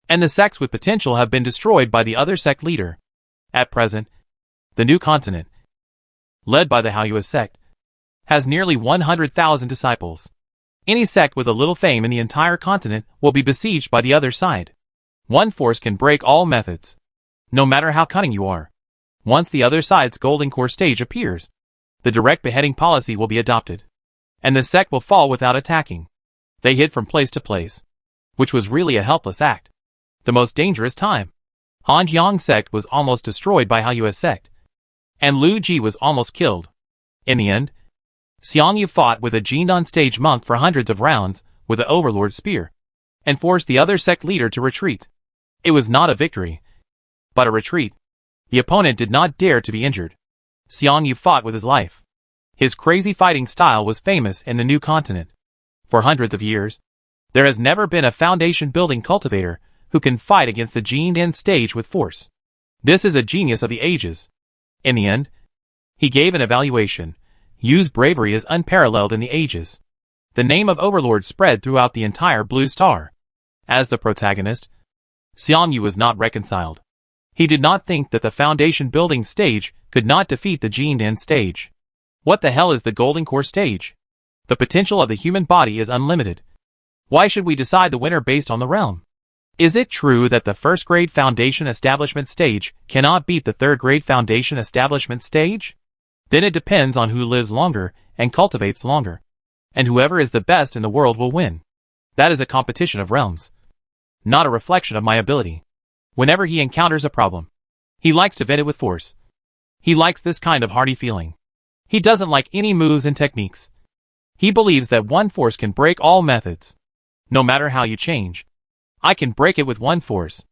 And the sects with potential have been destroyed by the other sect leader. At present, the new continent, led by the Haoyue sect, has nearly 100,000 disciples. Any sect with a little fame in the entire continent will be besieged by the other side. One force can break all methods, no matter how cunning you are. Once the other side's golden core stage appears, the direct beheading policy will be adopted, and the sect will fall without attacking. They hid from place to place, which was really a helpless act. The most dangerous time. Hanjiang sect was almost destroyed by Haoyue sect, and Lu Ji was almost killed. In the end, Xiangyu fought with a Jindan stage monk for hundreds of rounds with the Overlord spear, and forced the other sect leader to retreat. It was not a victory, but a retreat. The opponent did not dare to be injured. Xiangyu fought with his life. His crazy fighting style was famous in the new continent. For hundreds of years, there has never been a foundation-building cultivator who can fight against the Jindan stage with force. This is a genius of the ages. In the end, he gave an evaluation. Yu's bravery is unparalleled in the ages. The name of Overlord spread throughout the entire Blue Star. As the protagonist, Xiangyu was not reconciled. He did not think that the foundation-building stage could not defeat the Jindan stage. What the hell is the Golden Core stage? The potential of the human body is unlimited. Why should we decide the winner based on the realm? Is it true that the first-grade foundation establishment stage cannot beat the third-grade foundation establishment stage? Then it depends on who lives longer and cultivates longer. And whoever is the best in the world will win. That is a competition of realms, not a reflection of my ability. Whenever he encounters a problem, he likes to vent it with force. He likes this kind of hearty feeling. He doesn't like any moves and techniques. He believes that one force can break all methods. No matter how you change, I can break it with one force.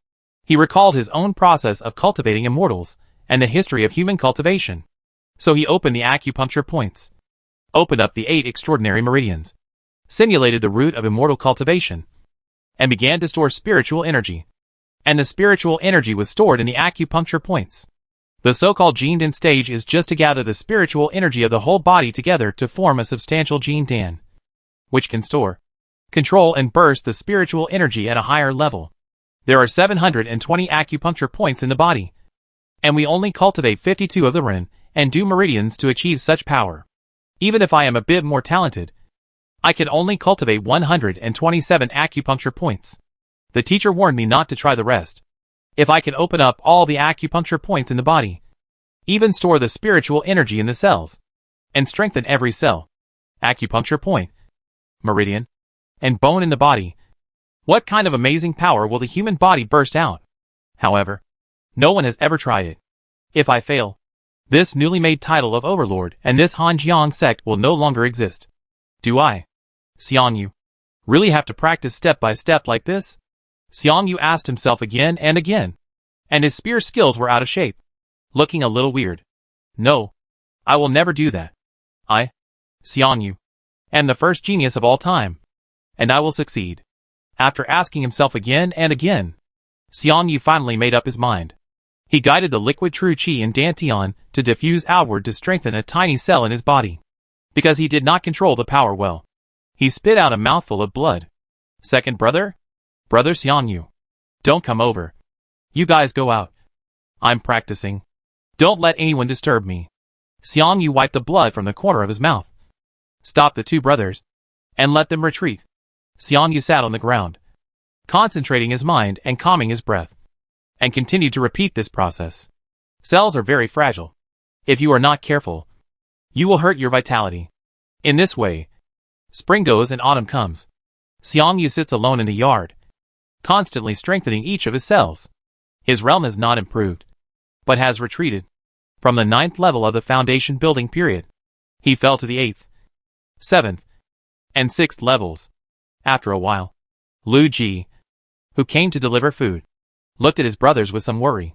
He recalled his own process of cultivating immortals and the history of human cultivation. So he opened the acupuncture points, opened up the 8 extraordinary meridians, simulated the root of immortal cultivation, and began to store spiritual energy. And the spiritual energy was stored in the acupuncture points. The so-called Jindan stage is just to gather the spiritual energy of the whole body together to form a substantial Jindan, which can store, control and burst the spiritual energy at a higher level. There are 720 acupuncture points in the body, and we only cultivate 52 of the Ren and do meridians to achieve such power. Even if I am a bit more talented, I can only cultivate 127 acupuncture points. The teacher warned me not to try the rest. If I can open up all the acupuncture points in the body, even store the spiritual energy in the cells, and strengthen every cell, acupuncture point, meridian, and bone in the body, what kind of amazing power will the human body burst out? However, no one has ever tried it. If I fail, this newly made title of Overlord and this Hanjiang sect will no longer exist. Do I, Xiangyu, really have to practice step by step like this? Xiangyu asked himself again and again, and his spear skills were out of shape, looking a little weird. No, I will never do that. I, Xiangyu, am the first genius of all time, and I will succeed. After asking himself again and again, Xiangyu finally made up his mind. He guided the liquid true qi in Dantian to diffuse outward to strengthen a tiny cell in his body. Because he did not control the power well, he spit out a mouthful of blood. Second brother? Brother Xiangyu, don't come over. You guys go out. I'm practicing. Don't let anyone disturb me. Xiangyu wiped the blood from the corner of his mouth. Stop the two brothers, and let them retreat. Xiangyu sat on the ground, concentrating his mind and calming his breath, and continued to repeat this process. Cells are very fragile. If you are not careful, you will hurt your vitality. In this way, spring goes and autumn comes. Xiangyu sits alone in the yard, constantly strengthening each of his cells. His realm has not improved, but has retreated. From the 9th level of the foundation building period, he fell to the 8th, 7th, and 6th levels. After a while, Lu Ji, who came to deliver food, looked at his brothers with some worry.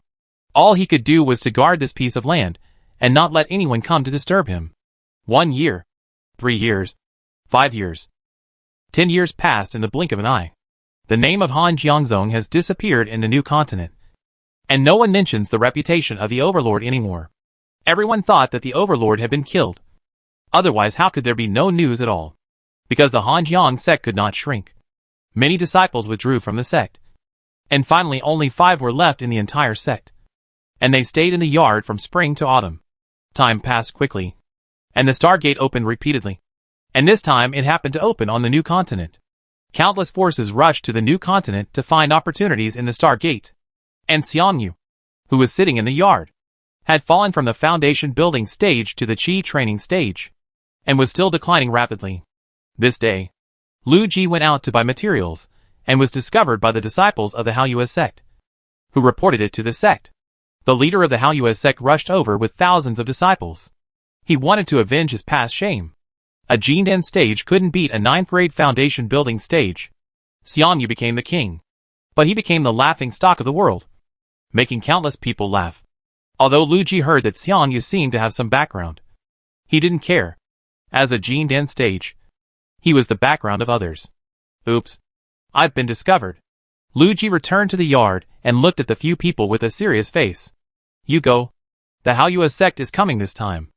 All he could do was to guard this piece of land and not let anyone come to disturb him. 1 year, 3 years, 5 years, 10 years passed in the blink of an eye. The name of Han Jiangzong has disappeared in the new continent, and no one mentions the reputation of the Overlord anymore. Everyone thought that the Overlord had been killed. Otherwise, how could there be no news at all? Because the Hanjiang sect could not shrink. Many disciples withdrew from the sect. And finally only 5 were left in the entire sect. And they stayed in the yard from spring to autumn. Time passed quickly. And the Stargate opened repeatedly. And this time it happened to open on the new continent. Countless forces rushed to the new continent to find opportunities in the Stargate. And Xiangyu, who was sitting in the yard, had fallen from the foundation building stage to the Qi training stage, and was still declining rapidly. This day, Lu Ji went out to buy materials, and was discovered by the disciples of the Haoyue sect, who reported it to the sect. The leader of the Haoyue sect rushed over with thousands of disciples. He wanted to avenge his past shame. A Jindan stage couldn't beat a 9th grade foundation building stage. Xiangyu became the king. But he became the laughing stock of the world, making countless people laugh. Although Lu Ji heard that Xiangyu seemed to have some background, he didn't care. As a Jindan stage, he was the background of others. Oops. I've been discovered. Lu Ji returned to the yard and looked at the few people with a serious face. You go. The Haoyue sect is coming this time.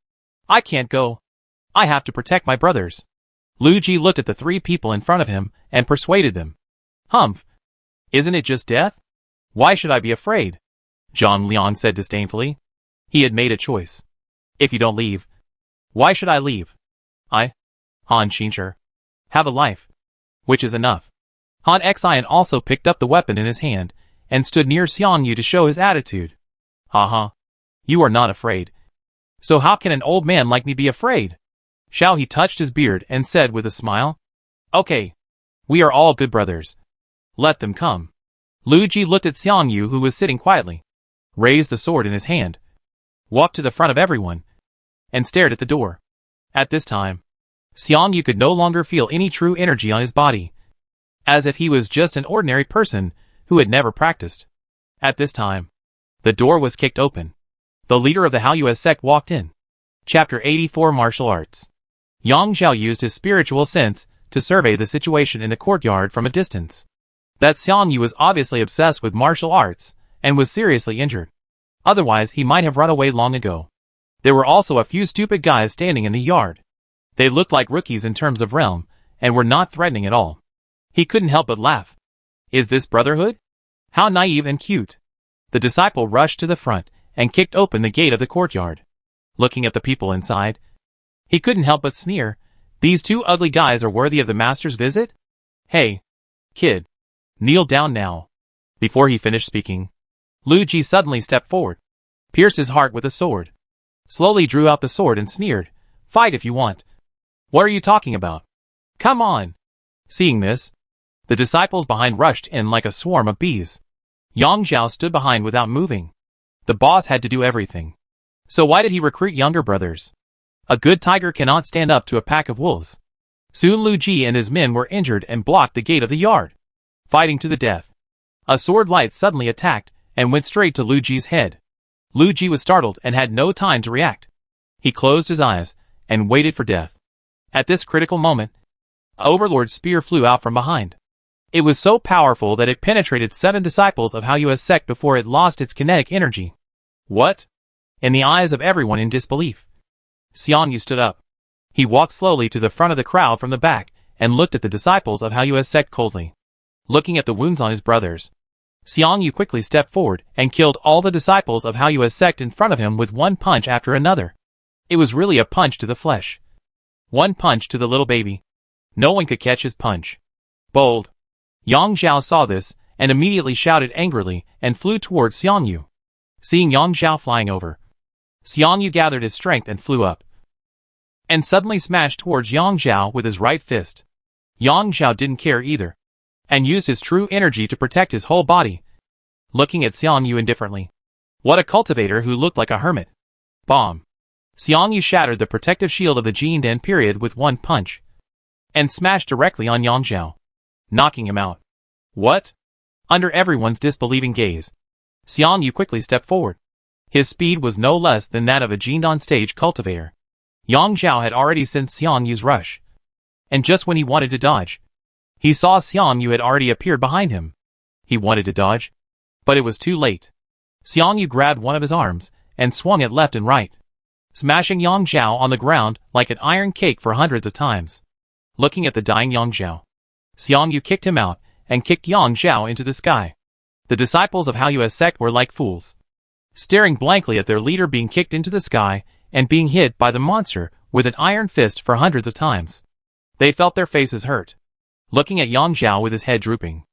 I can't go. I have to protect my brothers. Lu Ji looked at the 3 people in front of him and persuaded them. Humph. Isn't it just death? Why should I be afraid? Zhang Liang said disdainfully. He had made a choice. If you don't leave, why should I leave? Han Xinshi, have a life. Which is enough. Han Xian also picked up the weapon in his hand and stood near Xiangyu to show his attitude. Haha. You are not afraid. So how can an old man like me be afraid? Xiao He touched his beard and said with a smile. Okay. We are all good brothers. Let them come. Lu Ji looked at Xiangyu, who was sitting quietly, raised the sword in his hand, walked to the front of everyone, and stared at the door. At this time, Xiangyu could no longer feel any true energy on his body, as if he was just an ordinary person who had never practiced. At this time, the door was kicked open. The leader of the Haoyue sect walked in. Chapter 84 Martial Arts. Yang Zhao used his spiritual sense to survey the situation in the courtyard from a distance. That Xiangyu was obviously obsessed with martial arts and was seriously injured. Otherwise he might have run away long ago. There were also a few stupid guys standing in the yard. They looked like rookies in terms of realm, and were not threatening at all. He couldn't help but laugh. Is this brotherhood? How naive and cute. The disciple rushed to the front and kicked open the gate of the courtyard. Looking at the people inside, he couldn't help but sneer. These 2 ugly guys are worthy of the master's visit? Hey, kid. Kneel down now. Before he finished speaking, Lu Ji suddenly stepped forward, pierced his heart with a sword, slowly drew out the sword and sneered. Fight if you want. What are you talking about? Come on. Seeing this, the disciples behind rushed in like a swarm of bees. Yang Zhao stood behind without moving. The boss had to do everything. So why did he recruit younger brothers? A good tiger cannot stand up to a pack of wolves. Soon Lu Ji and his men were injured and blocked the gate of the yard, fighting to the death. A sword light suddenly attacked and went straight to Lu Ji's head. Lu Ji was startled and had no time to react. He closed his eyes and waited for death. At this critical moment, Overlord's spear flew out from behind. It was so powerful that it penetrated 7 disciples of Haoyue's sect before it lost its kinetic energy. What? In the eyes of everyone in disbelief, Xiangyu stood up. He walked slowly to the front of the crowd from the back and looked at the disciples of Haoyue's sect coldly. Looking at the wounds on his brothers, Xiangyu quickly stepped forward and killed all the disciples of Haoyue's sect in front of him with one punch after another. It was really a punch to the flesh. One punch to the little baby. No one could catch his punch. Bold. Yang Zhao saw this and immediately shouted angrily and flew towards Xiangyu. Seeing Yang Zhao flying over, Xiangyu gathered his strength and flew up, and suddenly smashed towards Yang Zhao with his right fist. Yang Zhao didn't care either, and used his true energy to protect his whole body, looking at Xiangyu indifferently. What a cultivator who looked like a hermit. Bomb. Xiangyu shattered the protective shield of the Jindan period with one punch, and smashed directly on Yang Zhao, knocking him out. What? Under everyone's disbelieving gaze, Xiangyu quickly stepped forward. His speed was no less than that of a Jindan stage cultivator. Yang Zhao had already sensed Xiangyu's rush, and just when he wanted to dodge, he saw Xiangyu had already appeared behind him. He wanted to dodge, but it was too late. Xiangyu grabbed one of his arms and swung it left and right, smashing Yang Zhao on the ground like an iron cake for hundreds of times. Looking at the dying Yang Zhao, Xiangyu kicked him out and kicked Yang Zhao into the sky. The disciples of Haoyue's sect were like fools, staring blankly at their leader being kicked into the sky and being hit by the monster with an iron fist for hundreds of times. They felt their faces hurt, looking at Yang Zhao with his head drooping.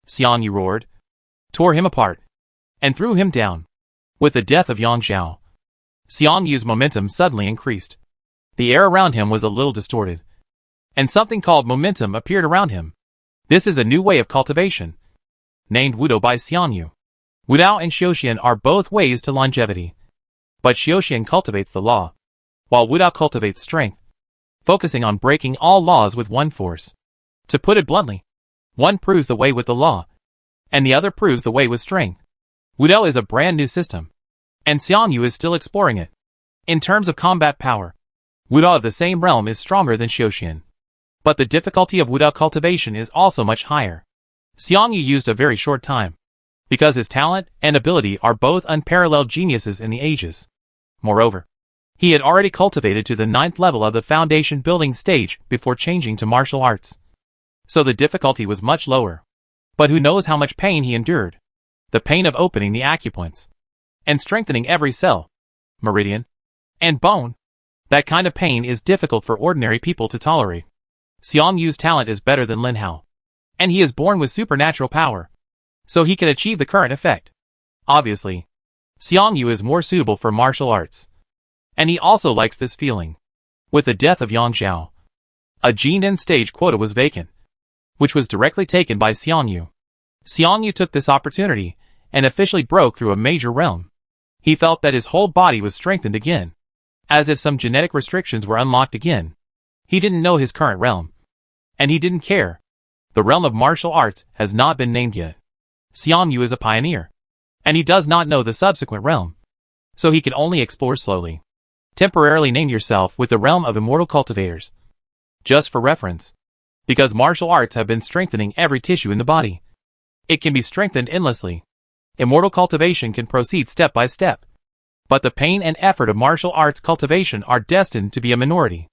Xiang Yu roared, tore him apart, and threw him down. With the death of Yang Zhao, Xiang Yu's momentum suddenly increased. The air around him was a little distorted, and something called momentum appeared around him. This is a new way of cultivation, named Wudao by Xiang Yu. Wudao and Xiaoxian are both ways to longevity, but Xiaoxian cultivates the law, while Wudao cultivates strength, focusing on breaking all laws with one force. To put it bluntly, one proves the way with the law, and the other proves the way with strength. Wudao is a brand new system, and Xiang Yu is still exploring it. In terms of combat power, Wudao of the same realm is stronger than Xiaoxian, but the difficulty of Wudao cultivation is also much higher. Xiang Yu used a very short time, because his talent and ability are both unparalleled geniuses in the ages. Moreover, he had already cultivated to the 9th level of the foundation building stage before changing to martial arts, so the difficulty was much lower. But who knows how much pain he endured? The pain of opening the acupoints and strengthening every cell, meridian, and bone. That kind of pain is difficult for ordinary people to tolerate. Xiang Yu's talent is better than Lin Hao, and he is born with supernatural power, so he can achieve the current effect. Obviously, Xiang Yu is more suitable for martial arts, and he also likes this feeling. With the death of Yang Zhao, a Jinden stage quota was vacant, which was directly taken by Xiang Yu. Xiang Yu took this opportunity and officially broke through a major realm. He felt that his whole body was strengthened again, as if some genetic restrictions were unlocked again. He didn't know his current realm, and he didn't care. The realm of martial arts has not been named yet. Xiang Yu is a pioneer, and he does not know the subsequent realm, so he can only explore slowly. Temporarily name yourself with the realm of immortal cultivators, just for reference, because martial arts have been strengthening every tissue in the body. It can be strengthened endlessly. Immortal cultivation can proceed step by step, but the pain and effort of martial arts cultivation are destined to be a minority.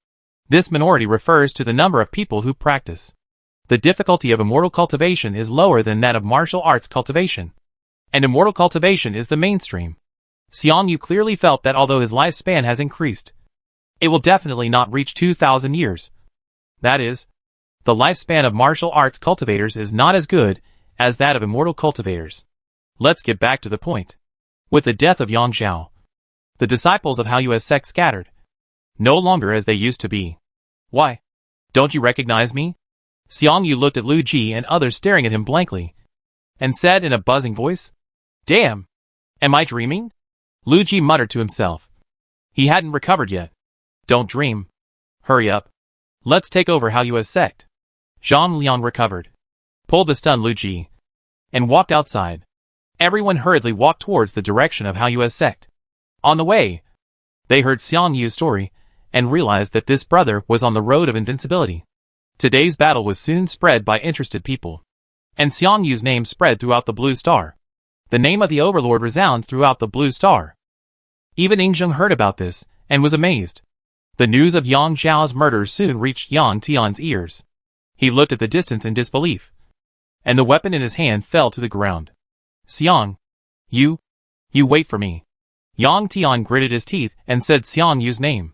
This minority refers to the number of people who practice. The difficulty of immortal cultivation is lower than that of martial arts cultivation, and immortal cultivation is the mainstream. Xiang Yu clearly felt that although his lifespan has increased, it will definitely not reach 2,000 years. That is, the lifespan of martial arts cultivators is not as good as that of immortal cultivators. Let's get back to the point. With the death of Yang Zhao, the disciples of Haoyue's sect scattered, no longer as they used to be. Why? Don't you recognize me? Xiang Yu looked at Lu Ji and others staring at him blankly, and said in a buzzing voice, "Damn! Am I dreaming?" Lu Ji muttered to himself. He hadn't recovered yet. Don't dream. Hurry up. Let's take over Haoyue's sect. Zhang Liang recovered, pulled the stunned Lu Ji, and walked outside. Everyone hurriedly walked towards the direction of Haoyue's sect. On the way, they heard Xiang Yu's story, and realized that this brother was on the road of invincibility. Today's battle was soon spread by interested people, and Xiang Yu's name spread throughout the Blue Star. The name of the Overlord resounds throughout the Blue Star. Even Yingzheng heard about this, and was amazed. The news of Yang Zhao's murder soon reached Yang Tian's ears. He looked at the distance in disbelief, and the weapon in his hand fell to the ground. Xiang, you wait for me. Yang Tian gritted his teeth and said Xiang Yu's name,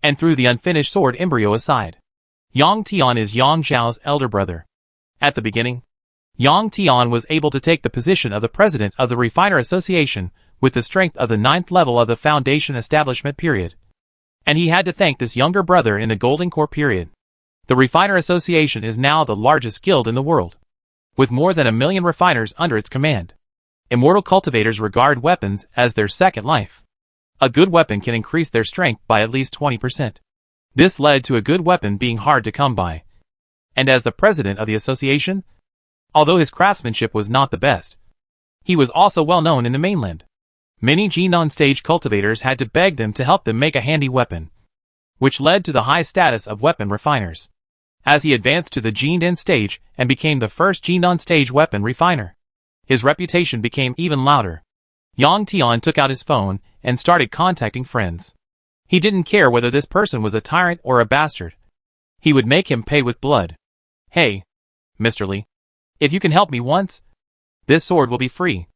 and threw the unfinished sword embryo aside. Yang Tian is Yang Zhao's elder brother. At the beginning, Yang Tian was able to take the position of the president of the Refiner Association with the strength of the 9th level of the Foundation Establishment period. And he had to thank this younger brother in the Golden Core period. The Refiner Association is now the largest guild in the world, with more than 1 million refiners under its command. Immortal cultivators regard weapons as their second life. A good weapon can increase their strength by at least 20%. This led to a good weapon being hard to come by. And as the president of the association, although his craftsmanship was not the best, he was also well known in the mainland. Many Jinan stage cultivators had to beg them to help them make a handy weapon, which led to the high status of weapon refiners. As he advanced to the Jinden stage and became the first Jinan stage weapon refiner, his reputation became even louder. Yang Tian took out his phone and started contacting friends. He didn't care whether this person was a tyrant or a bastard. He would make him pay with blood. Hey, Mr. Li. If you can help me once, this sword will be free,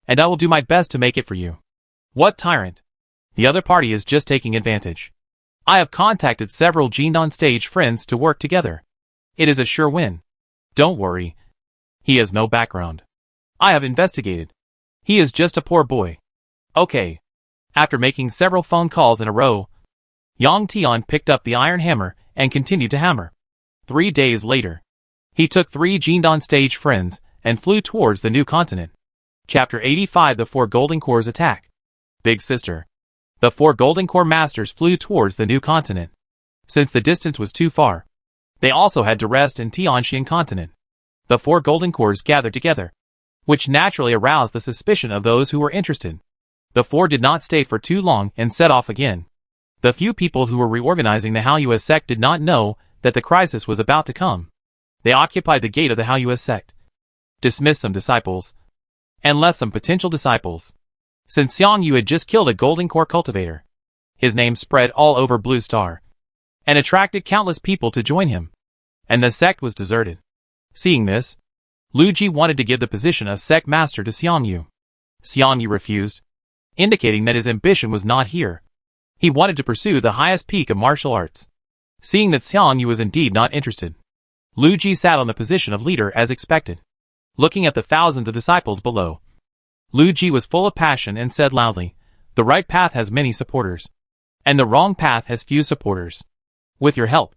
and I will do my best to make it for you. What tyrant? The other party is just taking advantage. I have contacted several Gene on stage friends to work together. It is a sure win. Don't worry. He has no background. I have investigated. He is just a poor boy. Okay. After making several phone calls in a row, Yang Tian picked up the iron hammer and continued to hammer. 3 days later, he took 3 Gene on stage friends and flew towards the new continent. Chapter 85: The 4 Golden Cores Attack. Big Sister. The 4 Golden Core Masters flew towards the new continent. Since the distance was too far, they also had to rest in Tianxian continent. The 4 Golden Cores gathered together, which naturally aroused the suspicion of those who were interested. The 4 did not stay for too long and set off again. The few people who were reorganizing the Haoyue sect did not know that the crisis was about to come. They occupied the gate of the Haoyue sect, dismissed some disciples, and left some potential disciples. Since Xiang Yu had just killed a Golden Core cultivator, his name spread all over Blue Star, and attracted countless people to join him, and the sect was deserted. Seeing this, Lu Ji wanted to give the position of sect master to Xiang Yu. Xiang Yu refused, indicating that his ambition was not here. He wanted to pursue the highest peak of martial arts. Seeing that Xiang Yu was indeed not interested, Lu Ji sat on the position of leader as expected. Looking at the thousands of disciples below, Lu Ji was full of passion and said loudly, "The right path has many supporters, and the wrong path has few supporters. With your help,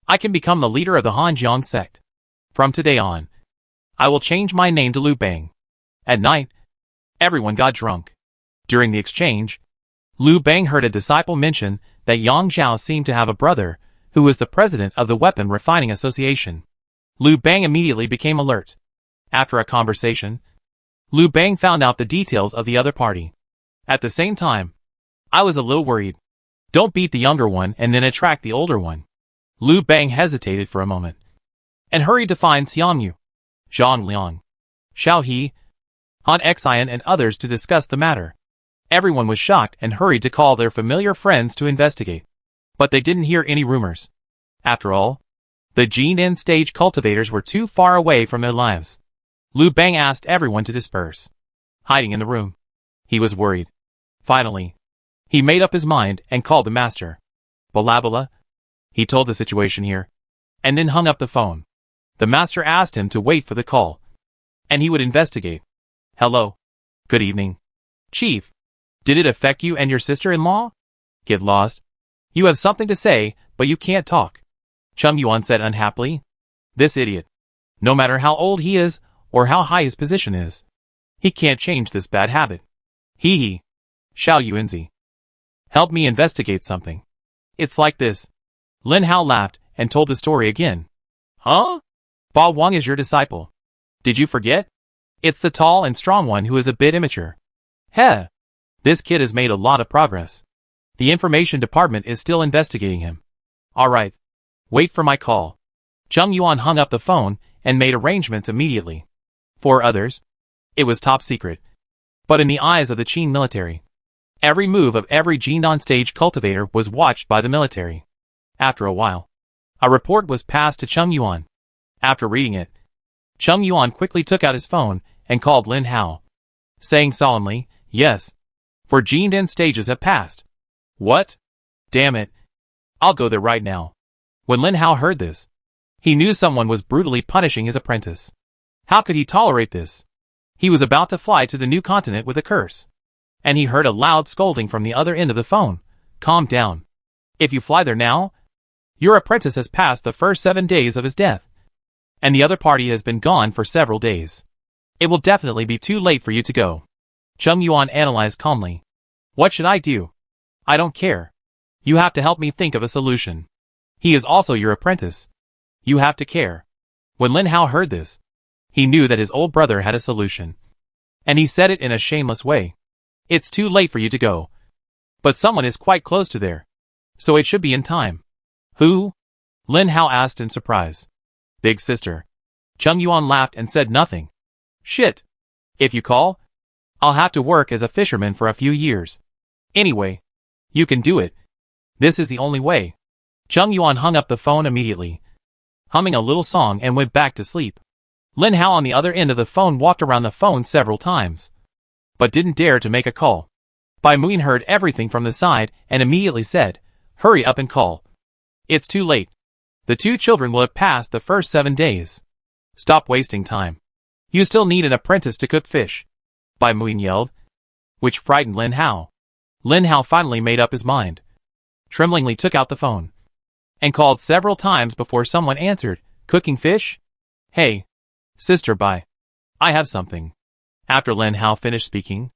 I can become the leader of the Hanjiang sect. From today on, I will change my name to Lu Bang." At night, everyone got drunk. During the exchange, Lu Bang heard a disciple mention that Yang Zhao seemed to have a brother who was the president of the Weapon Refining Association. Lu Bang immediately became alert. After a conversation, Lu Bang found out the details of the other party. At the same time, I was a little worried. Don't beat the younger one and then attract the older one. Lu Bang hesitated for a moment, and hurried to find Xiang Yu, Zhang Liang, Xiao He, Han Xian and others to discuss the matter. Everyone was shocked and hurried to call their familiar friends to investigate. But they didn't hear any rumors. After all, the Jin stage cultivators were too far away from their lives. Lu Bang asked everyone to disperse, hiding in the room. He was worried. Finally, he made up his mind and called the master. Balabala. He told the situation here, and then hung up the phone. The master asked him to wait for the call, and he would investigate. Hello. Good evening. Chief, did it affect you and your sister-in-law? Get lost. You have something to say, but you can't talk. Chung Yuan said unhappily. This idiot. No matter how old he is, or how high his position is, he can't change this bad habit. Hee. Xiao Yuanzi. Help me investigate something. It's like this. Lin Hao laughed and told the story again. Huh? Ba Wang is your disciple. Did you forget? It's the tall and strong one who is a bit immature. Heh. This kid has made a lot of progress. The information department is still investigating him. Alright. Wait for my call. Chung Yuan hung up the phone and made arrangements immediately. For others, it was top secret. But in the eyes of the Qin military, every move of every Jinan stage cultivator was watched by the military. After a while, a report was passed to Chung Yuan. After reading it, Chung Yuan quickly took out his phone and called Lin Hao, saying solemnly, "Yes, 4 Jinan stages have passed." What? Damn it. I'll go there right now. When Lin Hao heard this, he knew someone was brutally punishing his apprentice. How could he tolerate this? He was about to fly to the new continent with a curse, and he heard a loud scolding from the other end of the phone. Calm down. If you fly there now, your apprentice has passed the first 7 days of his death, and the other party has been gone for several days. It will definitely be too late for you to go. Chung Yuan analyzed calmly. What should I do? I don't care. You have to help me think of a solution. He is also your apprentice. You have to care. When Lin Hao heard this, he knew that his old brother had a solution, and he said it in a shameless way. It's too late for you to go. But someone is quite close to there, so it should be in time. Who? Lin Hao asked in surprise. Big sister. Chung Yuan laughed and said nothing. Shit. If you call, I'll have to work as a fisherman for a few years. Anyway, you can do it. This is the only way. Chung Yuan hung up the phone immediately, humming a little song and went back to sleep. Lin Hao on the other end of the phone walked around the phone several times, but didn't dare to make a call. Bai Muin heard everything from the side and immediately said, "Hurry up and call. It's too late. The two children will have passed the first 7 days. Stop wasting time. You still need an apprentice to cook fish," Bai Muin yelled, which frightened Lin Hao. Lin Hao finally made up his mind. Tremblingly took out the phone and called several times before someone answered. "Cooking fish? Hey, Sister Bai, I have something." After Lin Hao finished speaking,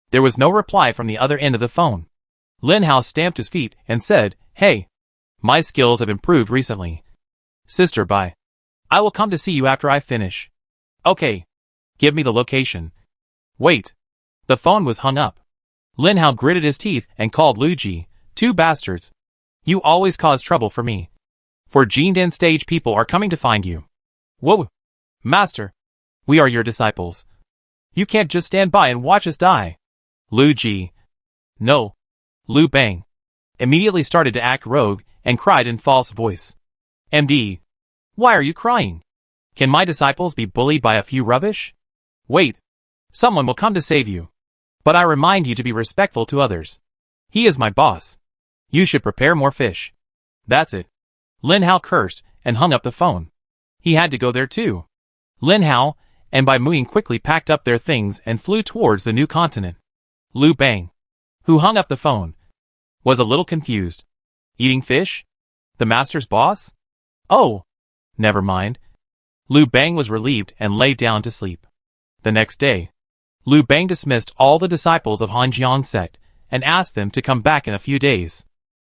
there was no reply from the other end of the phone. Lin Hao stamped his feet and said, "Hey, my skills have improved recently. Sister Bai, I will come to see you after I finish." "Okay, give me the location." "Wait." The phone was hung up. Lin Hao gritted his teeth and called Lu Ji. "Two bastards. You always cause trouble for me. For Jindan stage people are coming to find you." "Whoa, Master. We are your disciples. You can't just stand by and watch us die." Lu Ji, no, Lu Bang, immediately started to act rogue and cried in false voice. "MD, why are you crying? Can my disciples be bullied by a few rubbish? Wait, someone will come to save you. But I remind you to be respectful to others. He is my boss. You should prepare more fish." "That's it." Lin Hao cursed and hung up the phone. He had to go there too. Lin Hao and Bai Muin quickly packed up their things and flew towards the new continent. Lu Bang, who hung up the phone, was a little confused. Eating fish? The master's boss? Oh, never mind. Lu Bang was relieved and lay down to sleep. The next day, Lu Bang dismissed all the disciples of Hanjiang sect and asked them to come back in a few days.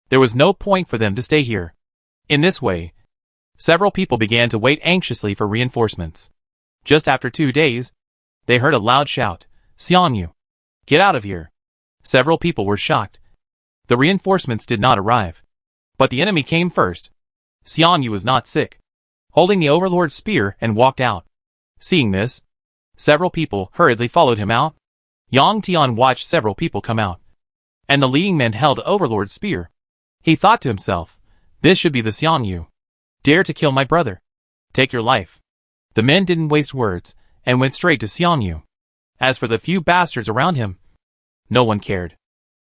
There was no point for them to stay here. In this way, several people began to wait anxiously for reinforcements. Just after 2 days, they heard a loud shout, "Xiang Yu, get out of here." Several people were shocked. The reinforcements did not arrive. But the enemy came first. Xiang Yu was not sick, holding the Overlord's spear, and walked out. Seeing this, several people hurriedly followed him out. Yang Tian watched several people come out, and the leading man held the Overlord's spear. He thought to himself, "This should be the Xiang Yu. Dare to kill my brother. Take your life." The men didn't waste words, and went straight to Xiang Yu. As for the few bastards around him, no one cared.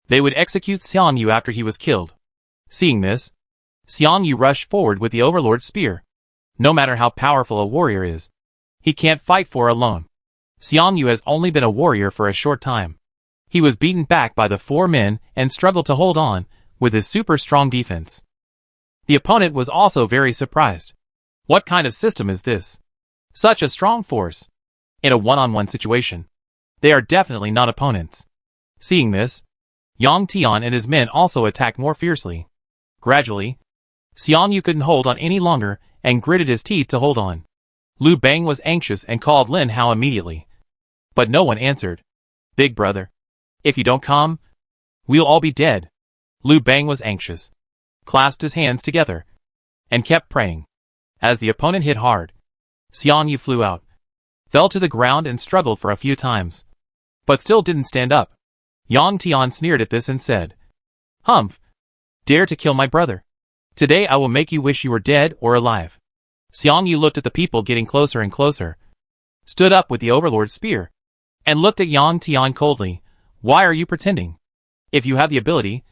They would execute Xiang Yu after he was killed. Seeing this, Xiang Yu rushed forward with the Overlord's spear. No matter how powerful a warrior is, he can't fight for alone. Xiang Yu has only been a warrior for a short time. He was beaten back by the 4 men and struggled to hold on with his super strong defense. The opponent was also very surprised. What kind of system is this? Such a strong force. In a one-on-one situation, they are definitely not opponents. Seeing this, Yang Tian and his men also attacked more fiercely. Gradually, Xiang Yu couldn't hold on any longer and gritted his teeth to hold on. Lu Bang was anxious and called Lin Hao immediately. But no one answered. "Big brother, if you don't come, we'll all be dead." Lu Bang was anxious, clasped his hands together, and kept praying. As the opponent hit hard, Xiang Yu flew out, fell to the ground and struggled for a few times, but still didn't stand up. Yang Tian sneered at this and said, "Humph! Dare to kill my brother. Today I will make you wish you were dead or alive." Xiang Yu looked at the people getting closer and closer, stood up with the Overlord's spear, and looked at Yang Tian coldly. "Why are you pretending? If you have the ability,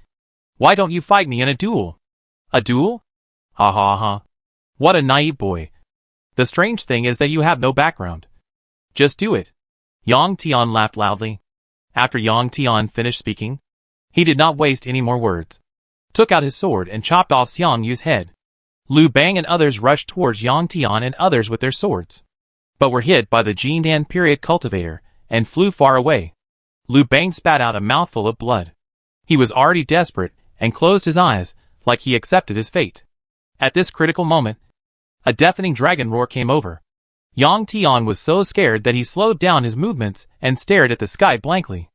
why don't you fight me in a duel?" "A duel? Ha ha ha. What a naive boy. The strange thing is that you have no background. Just do it." Yang Tian laughed loudly. After Yang Tian finished speaking, he did not waste any more words, took out his sword and chopped off Xiang Yu's head. Lu Bang and others rushed towards Yang Tian and others with their swords, but were hit by the Jindan period cultivator and flew far away. Lu Bang spat out a mouthful of blood. He was already desperate and closed his eyes like he accepted his fate. At this critical moment, a deafening dragon roar came over. Yang Tian was so scared that he slowed down his movements and stared at the sky blankly.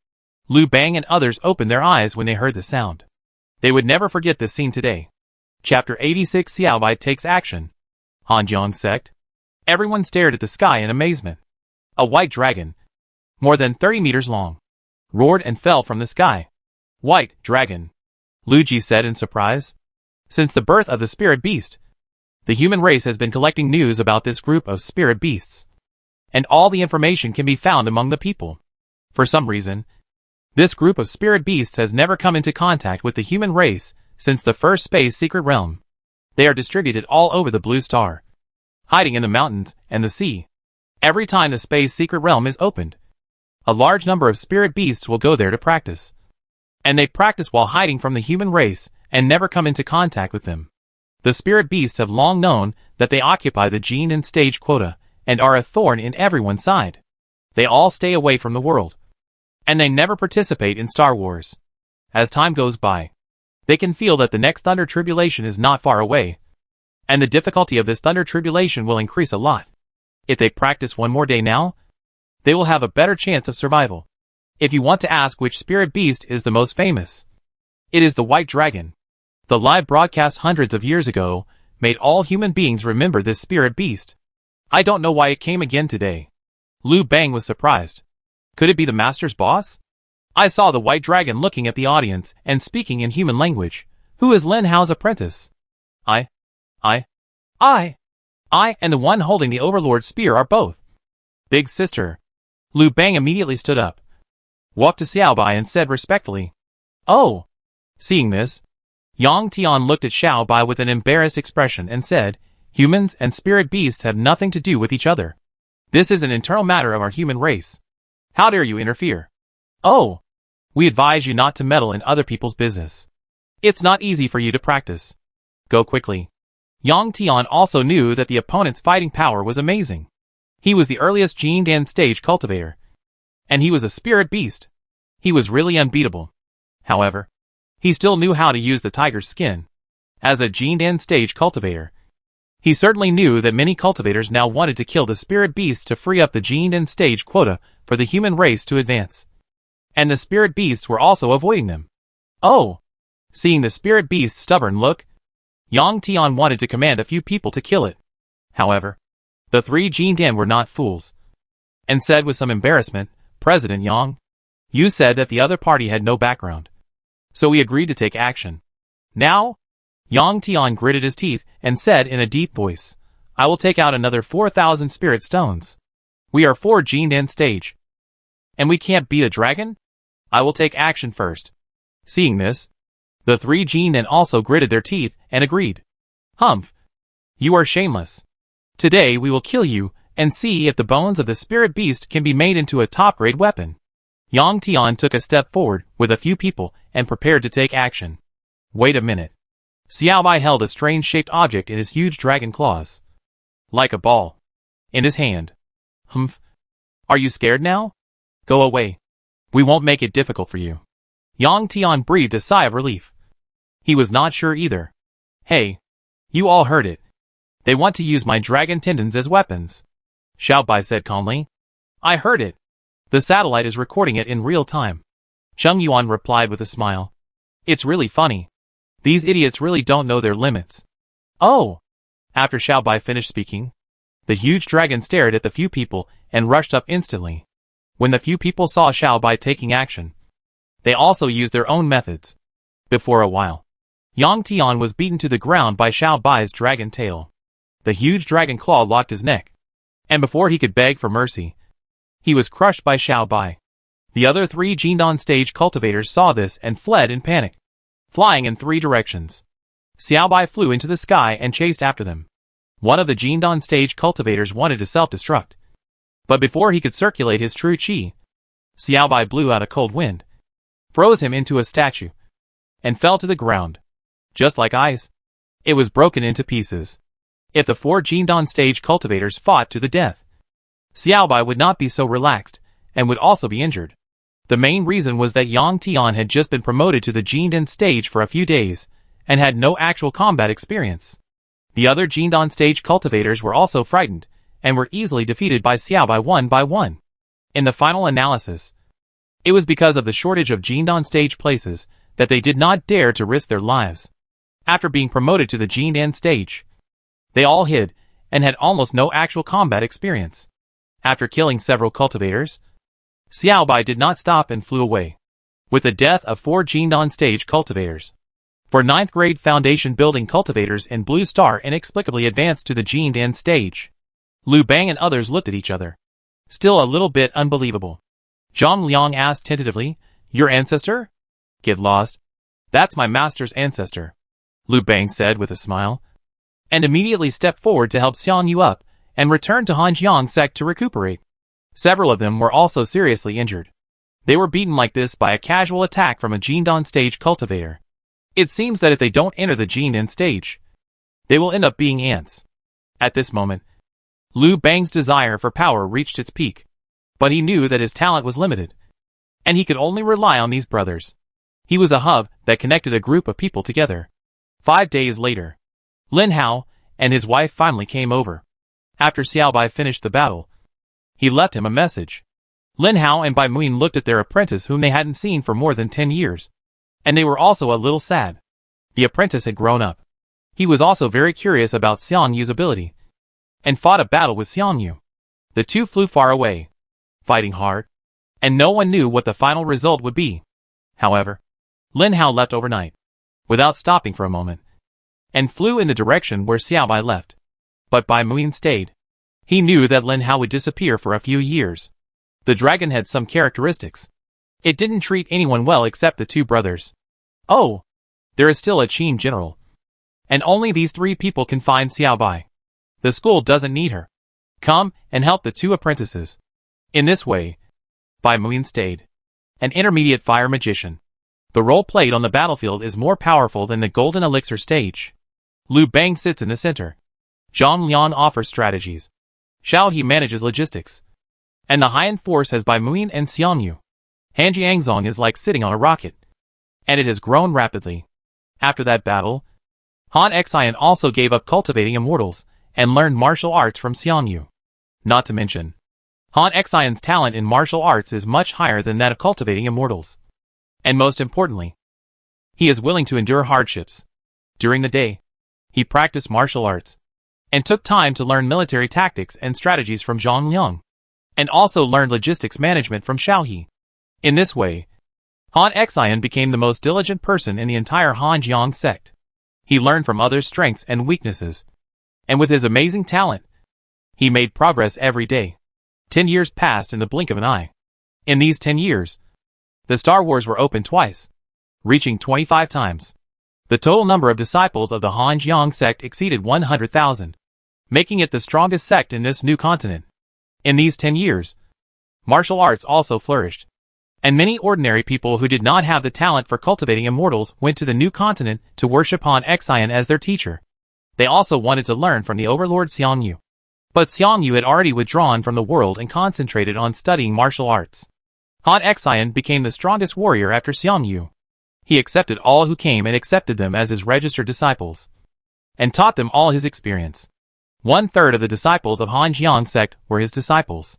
Lu Bang and others opened their eyes when they heard the sound. They would never forget this scene today. Chapter 86 Xiaobai takes action. Hanjiang sect. Everyone stared at the sky in amazement. A white dragon, more than 30 meters long, roared and fell from the sky. "White dragon," Lu Ji said in surprise. Since the birth of the spirit beast, the human race has been collecting news about this group of spirit beasts. and all the information can be found among the people. For some reason, this group of spirit beasts has never come into contact with the human race since the first space secret realm. They are distributed all over the blue star, hiding in the mountains and the sea. Every time the space secret realm is opened, a large number of spirit beasts will go there to practice. And they practice while hiding from the human race and never come into contact with them. The spirit beasts have long known that they occupy the gene and stage quota and are a thorn in everyone's side. They all stay away from the world, and they never participate in Star Wars. As time goes by, they can feel that the next Thunder Tribulation is not far away, and the difficulty of this Thunder Tribulation will increase a lot. If they practice one more day now, they will have a better chance of survival. If you want to ask which spirit beast is the most famous, it is the White Dragon. The live broadcast hundreds of years ago made all human beings remember this spirit beast. I don't know why it came again today. Liu Bang was surprised. Could it be the master's boss? I saw the White Dragon looking at the audience and speaking in human language. Who is Lin Hao's apprentice? I and the one holding the Overlord spear are both. Big sister. Liu Bang immediately stood up, walked to Xiao Bai and said respectfully, "Oh." Seeing this, Yang Tian looked at Xiao Bai with an embarrassed expression and said, "Humans and spirit beasts have nothing to do with each other. This is an internal matter of our human race. How dare you interfere? Oh, we advise you not to meddle in other people's business. It's not easy for you to practice. Go quickly." Yang Tian also knew that the opponent's fighting power was amazing. He was the earliest Gene Dan stage cultivator, and he was a spirit beast. He was really unbeatable. However, he still knew how to use the tiger's skin. As a Gene Dan stage cultivator, he certainly knew that many cultivators now wanted to kill the spirit beasts to free up the Gene Dan stage quota for the human race to advance. And the spirit beasts were also avoiding them. Oh! Seeing the spirit beast's stubborn look, Yang Tian wanted to command a few people to kill it. However, the three Gene Dan were not fools, and said with some embarrassment, "President Yang, you said that the other party had no background, so we agreed to take action. Now?" Yang Tian gritted his teeth and said in a deep voice, "I will take out another 4,000 spirit stones. We are 4 Gene Dan stage, and we can't beat a dragon? I will take action first." Seeing this, the 3 Gene Dan also gritted their teeth and agreed. "Humph! You are shameless. Today we will kill you and see if the bones of the spirit beast can be made into a top-grade weapon." Yang Tian took a step forward with a few people and prepared to take action. Wait a minute. Xiao Bai held a strange-shaped object in his huge dragon claws, like a ball, in his hand. "Humph! Are you scared now? Go away. We won't make it difficult for you." Yang Tian breathed a sigh of relief. He was not sure either. "Hey, you all heard it. They want to use my dragon tendons as weapons," Xiao Bai said calmly. "I heard it. The satellite is recording it in real time." Cheng Yuan replied with a smile. "It's really funny. These idiots really don't know their limits." "Oh!" After Xiao Bai finished speaking, the huge dragon stared at the few people and rushed up instantly. When the few people saw Xiao Bai taking action, they also used their own methods. Before a while, Yang Tian was beaten to the ground by Xiao Bai's dragon tail. The huge dragon claw locked his neck, and before he could beg for mercy, he was crushed by Xiao Bai. The other 3 Gene Dan stage cultivators saw this and fled in panic, flying in 3 directions. Xiao Bai flew into the sky and chased after them. One of the Gene Dan stage cultivators wanted to self-destruct, but before he could circulate his true chi, Xiao Bai blew out a cold wind, froze him into a statue, and fell to the ground. Just like ice, it was broken into pieces. If the 4 Gene Dan stage cultivators fought to the death, Xiao Bai would not be so relaxed, and would also be injured. The main reason was that Yang Tian had just been promoted to the Gene Dan stage for a few days, and had no actual combat experience. The other Gene Dan stage cultivators were also frightened, and were easily defeated by Xiao Bai one by one. In the final analysis, it was because of the shortage of Gene Dan stage places that they did not dare to risk their lives. After being promoted to the Gene Dan stage, they all hid, and had almost no actual combat experience. After killing several cultivators, Xiao Bai did not stop and flew away, with the death of 4 Gene Dan stage cultivators. 4 9th grade foundation building cultivators in Blue Star inexplicably advanced to the Gene Dan stage. Liu Bang and others looked at each other. still a little bit unbelievable. Zhang Liang asked tentatively, "Your ancestor?" "Get lost. That's my master's ancestor," Lu Bang said with a smile, and immediately stepped forward to help Xiang Yu up and returned to Hanjiang sect to recuperate. Several of them were also seriously injured. They were beaten like this by a casual attack from a Jindan stage cultivator. It seems that if they don't enter the Jindan stage, they will end up being ants. At this moment, Lu Bang's desire for power reached its peak, but he knew that his talent was limited, and he could only rely on these brothers. He was a hub that connected a group of people together. 5 days later, Lin Hao and his wife finally came over. After Xiaobai finished the battle, he left him a message. Lin Hao and Bai Muin looked at their apprentice whom they hadn't seen for more than 10 years, and they were also a little sad. The apprentice had grown up. He was also very curious about Xiang Yu's ability, and fought a battle with Xiang Yu. The two flew far away, fighting hard, and no one knew what the final result would be. However, Lin Hao left overnight, without stopping for a moment, and flew in the direction where Xiaobai left. But Bai Muin stayed. He knew that Lin Hao would disappear for a few years. The dragon had some characteristics. It didn't treat anyone well except the two brothers. Oh, there is still a Qin general, and only these 3 people can find Xiaobai. The school doesn't need her. Come and help the 2 apprentices. In this way, Bai Muin stayed. An intermediate fire magician. The role played on the battlefield is more powerful than the golden elixir stage. Lu Bang sits in the center. Zhang Lian offers strategies. Xiao He manages logistics. And the high-end force has Bai Muin and Xiang Yu. Hanjiangzong is like sitting on a rocket, and it has grown rapidly. After that battle, Han Xian also gave up cultivating immortals and learned martial arts from Xiang Yu. Not to mention, Han Xian's talent in martial arts is much higher than that of cultivating immortals. And most importantly, he is willing to endure hardships. During the day, he practiced martial arts, and took time to learn military tactics and strategies from Zhang Liang, and also learned logistics management from Xiao He. In this way, Han Xian became the most diligent person in the entire Hanjiang sect. He learned from others' strengths and weaknesses, and with his amazing talent, he made progress every day. 10 years passed in the blink of an eye. In these 10 years, the Star Wars were opened twice, reaching 25 times. The total number of disciples of the Hanjiang sect exceeded 100,000, making it the strongest sect in this new continent. In these 10 years, martial arts also flourished, and many ordinary people who did not have the talent for cultivating immortals went to the new continent to worship Han Xian as their teacher. They also wanted to learn from the overlord Xiang Yu. But Xiang Yu had already withdrawn from the world and concentrated on studying martial arts. Han Xian became the strongest warrior after Xiang Yu. He accepted all who came and accepted them as his registered disciples, and taught them all his experience. 1/3 of the disciples of Hanjiang sect were his disciples.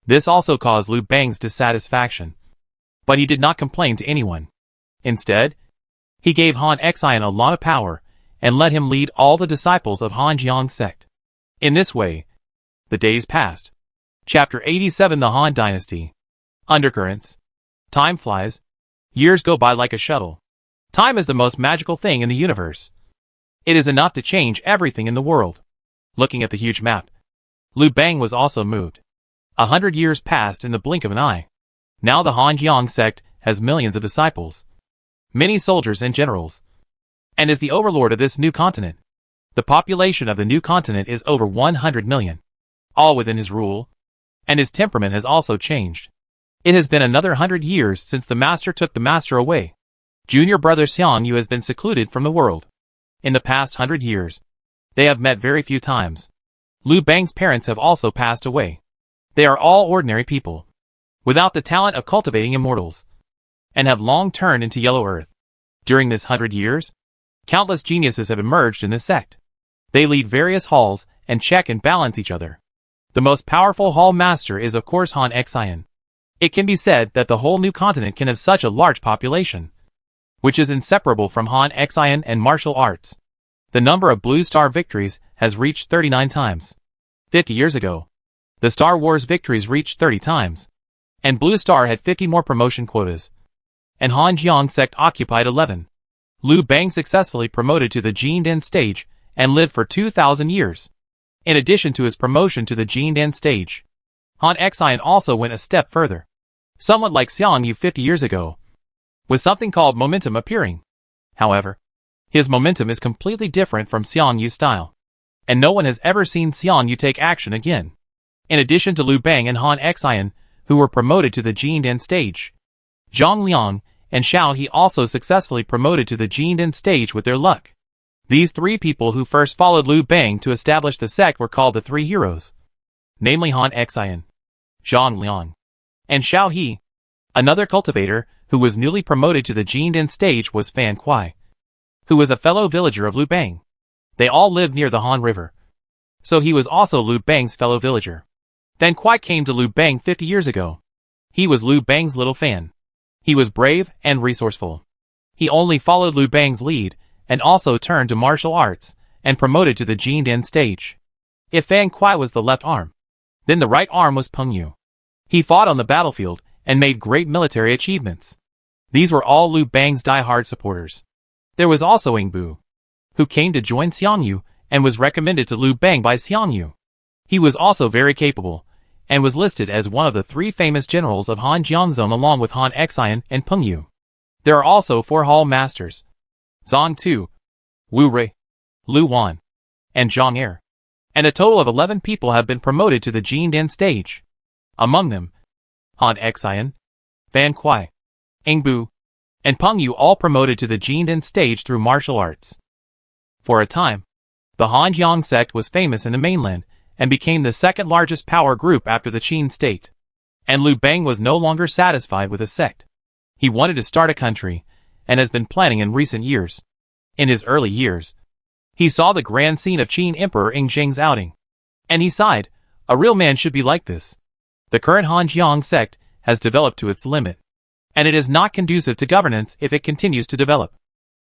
This also caused Lu Bang's dissatisfaction. But he did not complain to anyone. Instead, he gave Han Xian a lot of power and let him lead all the disciples of Hanjiang sect. In this way, the days passed. Chapter 87: The Han Dynasty. Undercurrents. Time flies. Years go by like a shuttle. Time is the most magical thing in the universe. It is enough to change everything in the world. Looking at the huge map, Lu Bang was also moved. 100 years passed in the blink of an eye. Now the Hanjiang sect has millions of disciples, many soldiers and generals, and is the overlord of this new continent. The population of the new continent is over 100 million, all within his rule, and his temperament has also changed. It has been another 100 years since the master took the master away. Junior brother Xiang Yu has been secluded from the world. In the past 100 years, they have met very few times. Lu Bang's parents have also passed away. They are all ordinary people, without the talent of cultivating immortals, and have long turned into yellow earth. During this 100 years, countless geniuses have emerged in this sect. They lead various halls and check and balance each other. The most powerful hall master is of course Han Xian. It can be said that the whole new continent can have such a large population, which is inseparable from Han Xian and martial arts. The number of Blue Star victories has reached 39 times. 50 years ago, the Star Wars victories reached 30 times, and Blue Star had 50 more promotion quotas, and Hanjiang sect occupied 11. Lu Bang successfully promoted to the Jindan stage and lived for 2,000 years. In addition to his promotion to the Jindan stage, Han Xian also went a step further. Somewhat like Xiang Yu 50 years ago, with something called momentum appearing. However, his momentum is completely different from Xiang Yu's style, and no one has ever seen Xiang Yu take action again. In addition to Liu Bang and Han Xian, who were promoted to the Jindan stage, Zhang Liang and Xiao He also successfully promoted to the Jindan stage with their luck. These three people who first followed Liu Bang to establish the sect were called the Three Heroes, namely Han Xian, Zhang Liang, and Xiao He. Another cultivator who was newly promoted to the Jindan stage was Fan Kuai, who was a fellow villager of Liu Bang. They all lived near the Han River, so he was also Liu Bang's fellow villager. Fan Kuai came to Liu Bang 50 years ago. He was Liu Bang's little fan. He was brave and resourceful. He only followed Liu Bang's lead and also turned to martial arts and promoted to the Jindan stage. If Fan Kuai was the left arm, then the right arm was Peng Yu. He fought on the battlefield and made great military achievements. These were all Liu Bang's die-hard supporters. There was also Ying Bu, who came to join Xiang Yu and was recommended to Liu Bang by Xiang Yu. He was also very capable, and was listed as one of the three famous generals of Han Jiangzong along with Han Xian and Peng Yu. There are also 4 hall masters: Zhang Tu, Wu Rui, Lu Wan, and Zhang Er. And a total of 11 people have been promoted to the Jindan stage. Among them, Han Xian, Fan Kuai, Ying Bu, and Peng Yu all promoted to the Jindan stage through martial arts. For a time, the Hanjiang sect was famous in the mainland, and became the second largest power group after the Qin state. And Liu Bang was no longer satisfied with a sect. He wanted to start a country, and has been planning in recent years. In his early years, he saw the grand scene of Qin Emperor Ying Zheng's outing, and he sighed, a real man should be like this. The current Hanjiang sect has developed to its limit, and it is not conducive to governance if it continues to develop.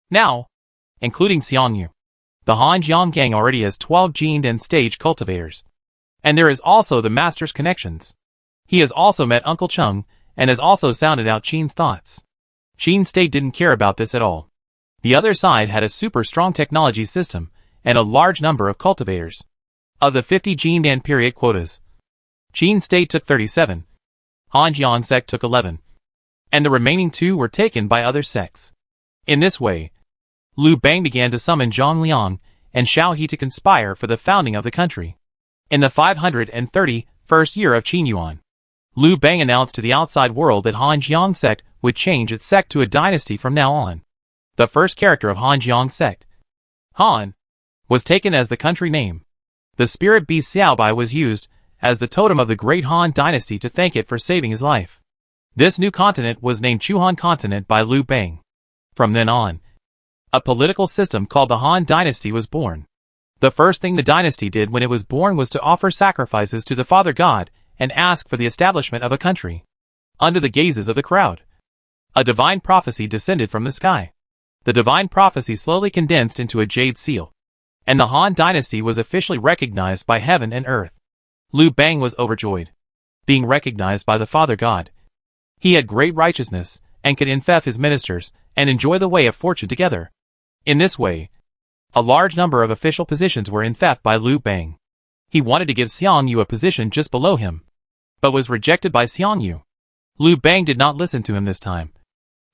Now, including Xiang Yu, the Hanjiang gang already has 12 Jindan stage cultivators. And there is also the master's connections. He has also met Uncle Chung, and has also sounded out Qin's thoughts. Qin state didn't care about this at all. The other side had a super strong technology system, and a large number of cultivators. Of the 50 Jindan period quotas, Qin state took 37, Hanjiang sect took 11, and the remaining 2 were taken by other sects. In this way, Liu Bang began to summon Zhang Liang and Xiao He to conspire for the founding of the country. In the 531st year of Qin Yuan, Liu Bang announced to the outside world that Hanjiang sect would change its sect to a dynasty from now on. The first character of Hanjiang sect, Han, was taken as the country name. The spirit beast Xiaobai was used as the totem of the great Han dynasty to thank it for saving his life. This new continent was named Chuhan Continent by Liu Bang. From then on, a political system called the Han dynasty was born. The first thing the dynasty did when it was born was to offer sacrifices to the Father God and ask for the establishment of a country. Under the gazes of the crowd, a divine prophecy descended from the sky. The divine prophecy slowly condensed into a jade seal, and the Han dynasty was officially recognized by heaven and earth. Liu Bang was overjoyed, being recognized by the Father God. He had great righteousness, and could infect his ministers, and enjoy the way of fortune together. In this way, a large number of official positions were infected by Liu Bang. He wanted to give Xiang Yu a position just below him, but was rejected by Xiang Yu. Liu Bang did not listen to him this time,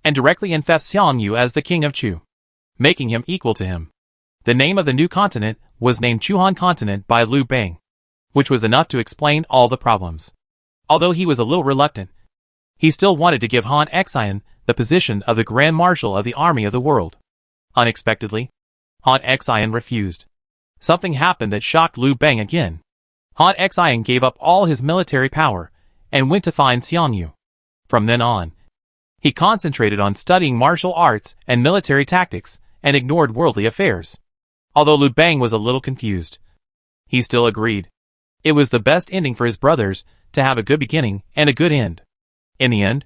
and directly infected Xiang Yu as the king of Chu, making him equal to him. The name of the new continent was named Chuhan Continent by Liu Bang, which was enough to explain all the problems. Although he was a little reluctant, he still wanted to give Han Xian the position of the Grand Marshal of the Army of the World. Unexpectedly, Han Xian refused. Something happened that shocked Liu Bang again. Han Xian gave up all his military power and went to find Xiang Yu. From then on, he concentrated on studying martial arts and military tactics and ignored worldly affairs. Although Liu Bang was a little confused, he still agreed. It was the best ending for his brothers to have a good beginning and a good end. In the end,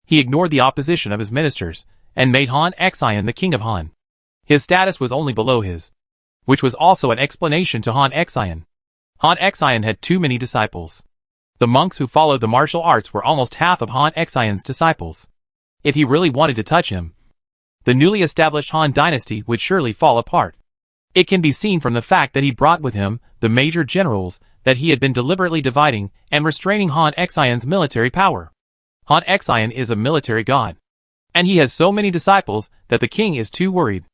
he ignored the opposition of his ministers and made Han Xian the king of Han. His status was only below his, which was also an explanation to Han Xian. Han Xian had too many disciples. The monks who followed the martial arts were almost half of Han Xian's disciples. If he really wanted to touch him, the newly established Han dynasty would surely fall apart. It can be seen from the fact that he brought with him the major generals that he had been deliberately dividing and restraining Han Xion's military power. Han Xion is a military god, and he has so many disciples that the king is too worried.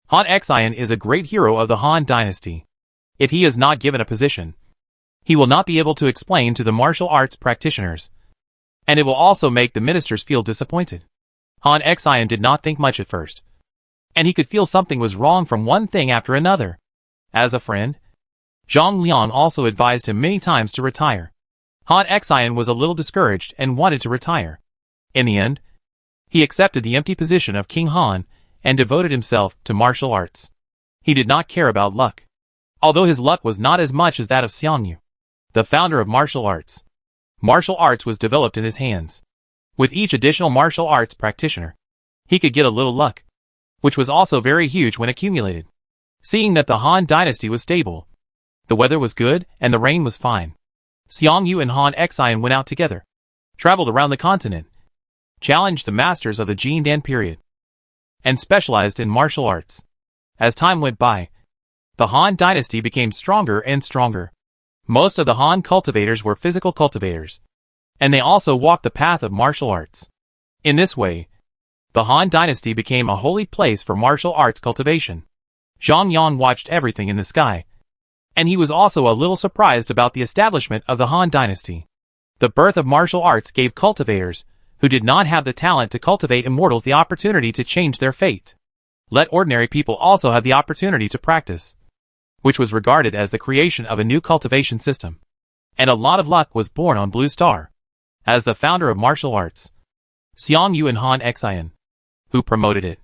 Han Xion is a great hero of the Han dynasty. If he is not given a position, he will not be able to explain to the martial arts practitioners, and it will also make the ministers feel disappointed. Han Xion did not think much at first, and he could feel something was wrong from one thing after another. As a friend, Zhang Liang also advised him many times to retire. Han Xion was a little discouraged and wanted to retire. In the end, he accepted the empty position of King Han and devoted himself to martial arts. He did not care about luck, although his luck was not as much as that of Xiangyu, the founder of martial arts. Martial arts was developed in his hands. With each additional martial arts practitioner, he could get a little luck, which was also very huge when accumulated. Seeing that the Han dynasty was stable, the weather was good and the rain was fine, Xiangyu and Han Xion went out together, traveled around the continent, challenged the masters of the Jindan period, and specialized in martial arts. As time went by, the Han dynasty became stronger and stronger. Most of the Han cultivators were physical cultivators, and they also walked the path of martial arts. In this way, the Han dynasty became a holy place for martial arts cultivation. Zhang Yang watched everything in the sky, and he was also a little surprised about the establishment of the Han dynasty. The birth of martial arts gave cultivators, who did not have the talent to cultivate immortals, the opportunity to change their fate. Let ordinary people also have the opportunity to practice, which was regarded as the creation of a new cultivation system. And a lot of luck was born on Blue Star. As the founder of martial arts, Xiangyu and Han Xion, who promoted it,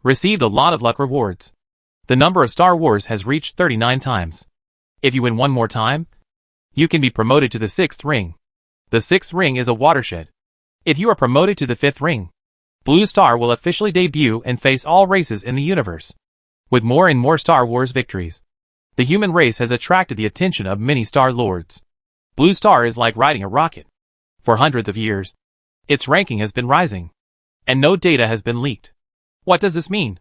received a lot of luck rewards. The number of Star Wars has reached 39 times. If you win one more time, you can be promoted to the 6th ring. The 6th ring is a watershed. If you are promoted to the 5th ring, Blue Star will officially debut and face all races in the universe. With more and more Star Wars victories, the human race has attracted the attention of many Star Lords. Blue Star is like riding a rocket. For hundreds of years, its ranking has been rising, and no data has been leaked. What does this mean?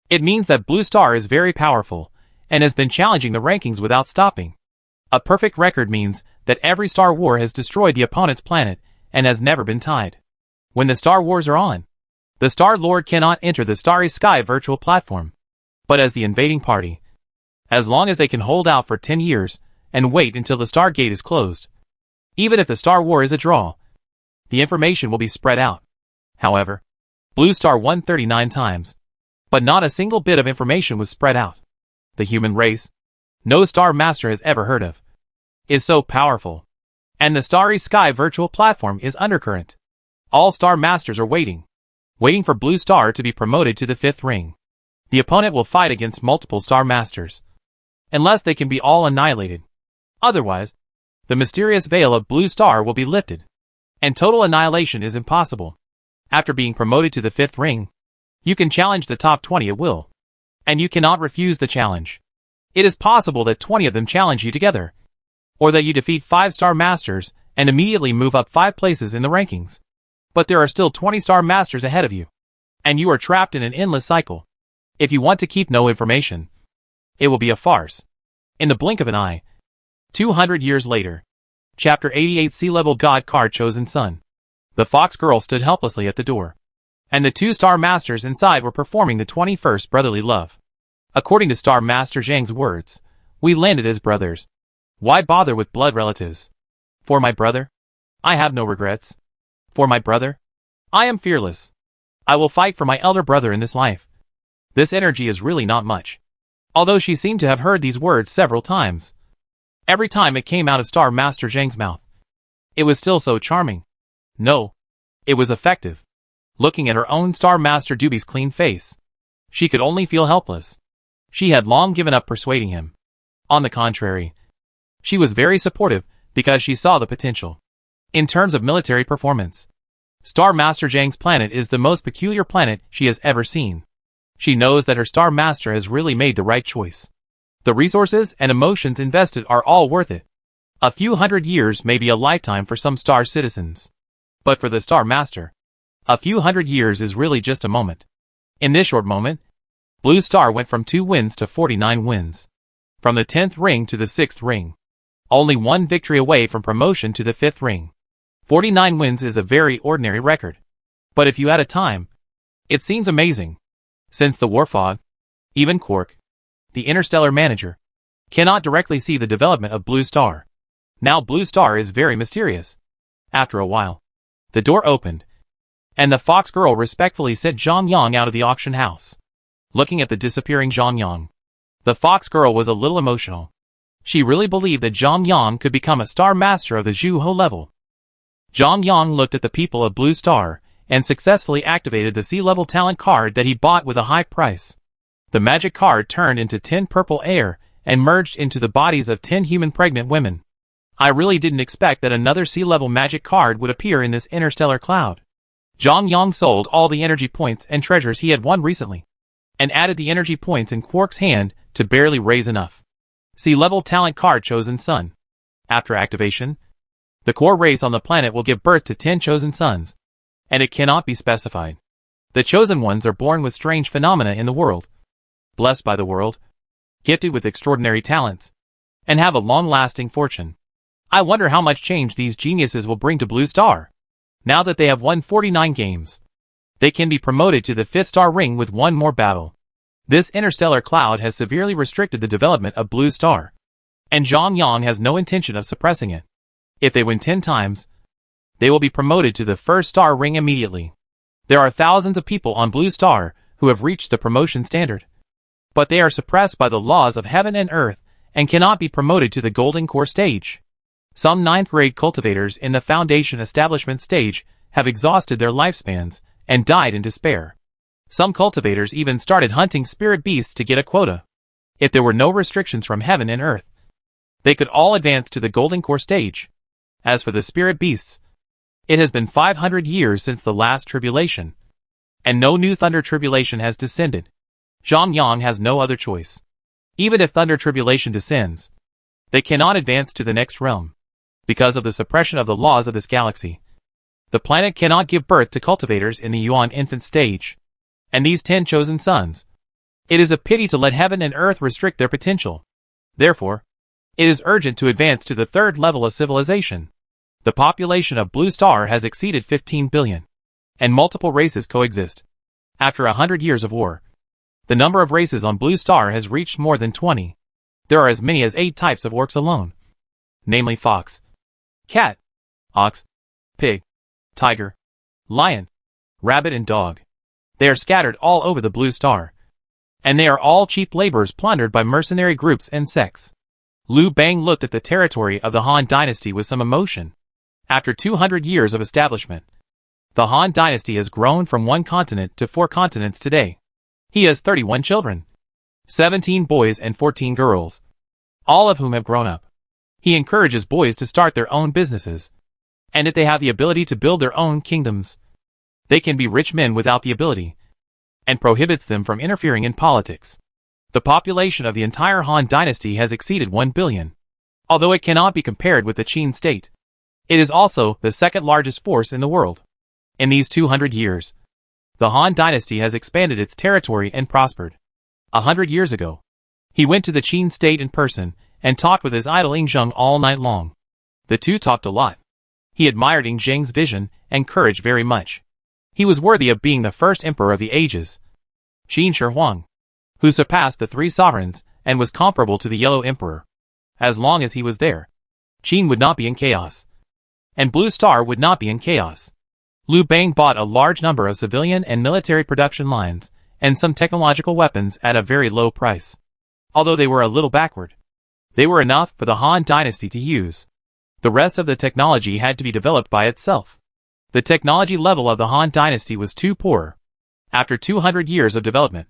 It means that Blue Star is very powerful, and has been challenging the rankings without stopping. A perfect record means that every Star War has destroyed the opponent's planet, and has never been tied. When the Star Wars are on, the Star Lord cannot enter the Starry Sky virtual platform, but as the invading party, as long as they can hold out for 10 years, and wait until the Star Gate is closed. Even if the Star War is a draw, the information will be spread out. However, Blue Star won 39 times, but not a single bit of information was spread out. The human race, no Star Master has ever heard of, is so powerful, and the Starry Sky virtual platform is undercurrent. All Star Masters are waiting for Blue Star to be promoted to the 5th ring. The opponent will fight against multiple Star Masters, unless they can be all annihilated. Otherwise, the mysterious veil of Blue Star will be lifted, and total annihilation is impossible. After being promoted to the 5th ring, you can challenge the top 20 at will, and you cannot refuse the challenge. It is possible that 20 of them challenge you together, or that you defeat 5 Star Masters and immediately move up 5 places in the rankings. But there are still 20 Star Masters ahead of you, and you are trapped in an endless cycle. If you want to keep no information, it will be a farce. In the blink of an eye, 200 years later, Chapter 88 Sea-Level God Card Chosen Son. The Fox Girl stood helplessly at the door, and the 2 Star Masters inside were performing the 21st brotherly love. According to Star Master Zhang's words, we landed as brothers. Why bother with blood relatives? For my brother, I have no regrets. For my brother, I am fearless. I will fight for my elder brother in this life. This energy is really not much. Although she seemed to have heard these words several times, every time it came out of Star Master Zhang's mouth, it was still so charming. No, it was effective. Looking at her own Star Master Doobie's clean face, she could only feel helpless. She had long given up persuading him. On the contrary, she was very supportive because she saw the potential. In terms of military performance, Star Master Zhang's planet is the most peculiar planet she has ever seen. She knows that her Star Master has really made the right choice. The resources and emotions invested are all worth it. A few hundred years may be a lifetime for some Star citizens. But for the Star Master, a few hundred years is really just a moment. In this short moment, Blue Star went from 2 wins to 49 wins. From the 10th ring to the 6th ring. only one victory away from promotion to the 5th ring. 49 wins is a very ordinary record. But if you add a time, it seems amazing. Since the Warfog, even Quark, the Interstellar Manager, cannot directly see the development of Blue Star. Now Blue Star is very mysterious. After a while, the door opened, and the Fox girl respectfully sent Zhang Yang out of the auction house. Looking at the disappearing Zhang Yang, the Fox girl was a little emotional. She really believed that Zhang Yang could become a star master of the Zhu Ho level. Zhang Yang looked at the people of Blue Star and successfully activated the sea-level talent card that he bought with a high price. The magic card turned into 10 purple air and merged into the bodies of 10 human pregnant women. I really didn't expect that another sea-level magic card would appear in this interstellar cloud. Zhang Yang sold all the energy points and treasures he had won recently, and added the energy points in Quark's hand to barely raise enough. Sea-level talent card Chosen Sun. After activation, the core race on the planet will give birth to 10 chosen sons, and it cannot be specified. The chosen ones are born with strange phenomena in the world, blessed by the world, gifted with extraordinary talents, and have a long-lasting fortune. I wonder how much change these geniuses will bring to Blue Star. Now that they have won 49 games, they can be promoted to the 5th star ring with one more battle. This interstellar cloud has severely restricted the development of Blue Star, and Zhang Yang has no intention of suppressing it. If they win 10 times, they will be promoted to the 1st star ring immediately. There are thousands of people on Blue Star who have reached the promotion standard, but they are suppressed by the laws of heaven and earth and cannot be promoted to the golden core stage. Some 9th grade cultivators in the foundation establishment stage have exhausted their lifespans and died in despair. Some cultivators even started hunting spirit beasts to get a quota. If there were no restrictions from heaven and earth, they could all advance to the golden core stage. As for the spirit beasts, it has been 500 years since the last tribulation, and no new thunder tribulation has descended. Zhang Yang has no other choice. Even if thunder tribulation descends, they cannot advance to the next realm, because of the suppression of the laws of this galaxy. The planet cannot give birth to cultivators in the Yuan infant stage, and these 10 chosen sons. It is a pity to let heaven and earth restrict their potential. Therefore, it is urgent to advance to the 3rd level of civilization. The population of Blue Star has exceeded 15 billion, and multiple races coexist. After 100 years of war, the number of races on Blue Star has reached more than 20. There are as many as 8 types of orcs alone, namely fox, cat, ox, pig, tiger, lion, rabbit and dog. They are scattered all over the Blue Star, and they are all cheap laborers plundered by mercenary groups and sects. Liu Bang looked at the territory of the Han Dynasty with some emotion. After 200 years of establishment, the Han Dynasty has grown from 1 continent to 4 continents today. He has 31 children, 17 boys and 14 girls, all of whom have grown up. He encourages boys to start their own businesses, and if they have the ability to build their own kingdoms, they can be rich men without the ability, and prohibits them from interfering in politics. The population of the entire Han Dynasty has exceeded 1 billion. Although it cannot be compared with the Qin state, it is also the 2nd largest force in the world. In these 200 years, the Han Dynasty has expanded its territory and prospered. 100 years ago, he went to the Qin state in person and talked with his idol Ing Zheng all night long. The two talked a lot. He admired Ing Zheng's vision and courage very much. He was worthy of being the first emperor of the ages, Qin Shi Huang, who surpassed the 3 sovereigns and was comparable to the Yellow Emperor. As long as he was there, Qin would not be in chaos, and Blue Star would not be in chaos. Liu Bang bought a large number of civilian and military production lines and some technological weapons at a very low price. Although they were a little backward, they were enough for the Han Dynasty to use. The rest of the technology had to be developed by itself. The technology level of the Han Dynasty was too poor. After 200 years of development,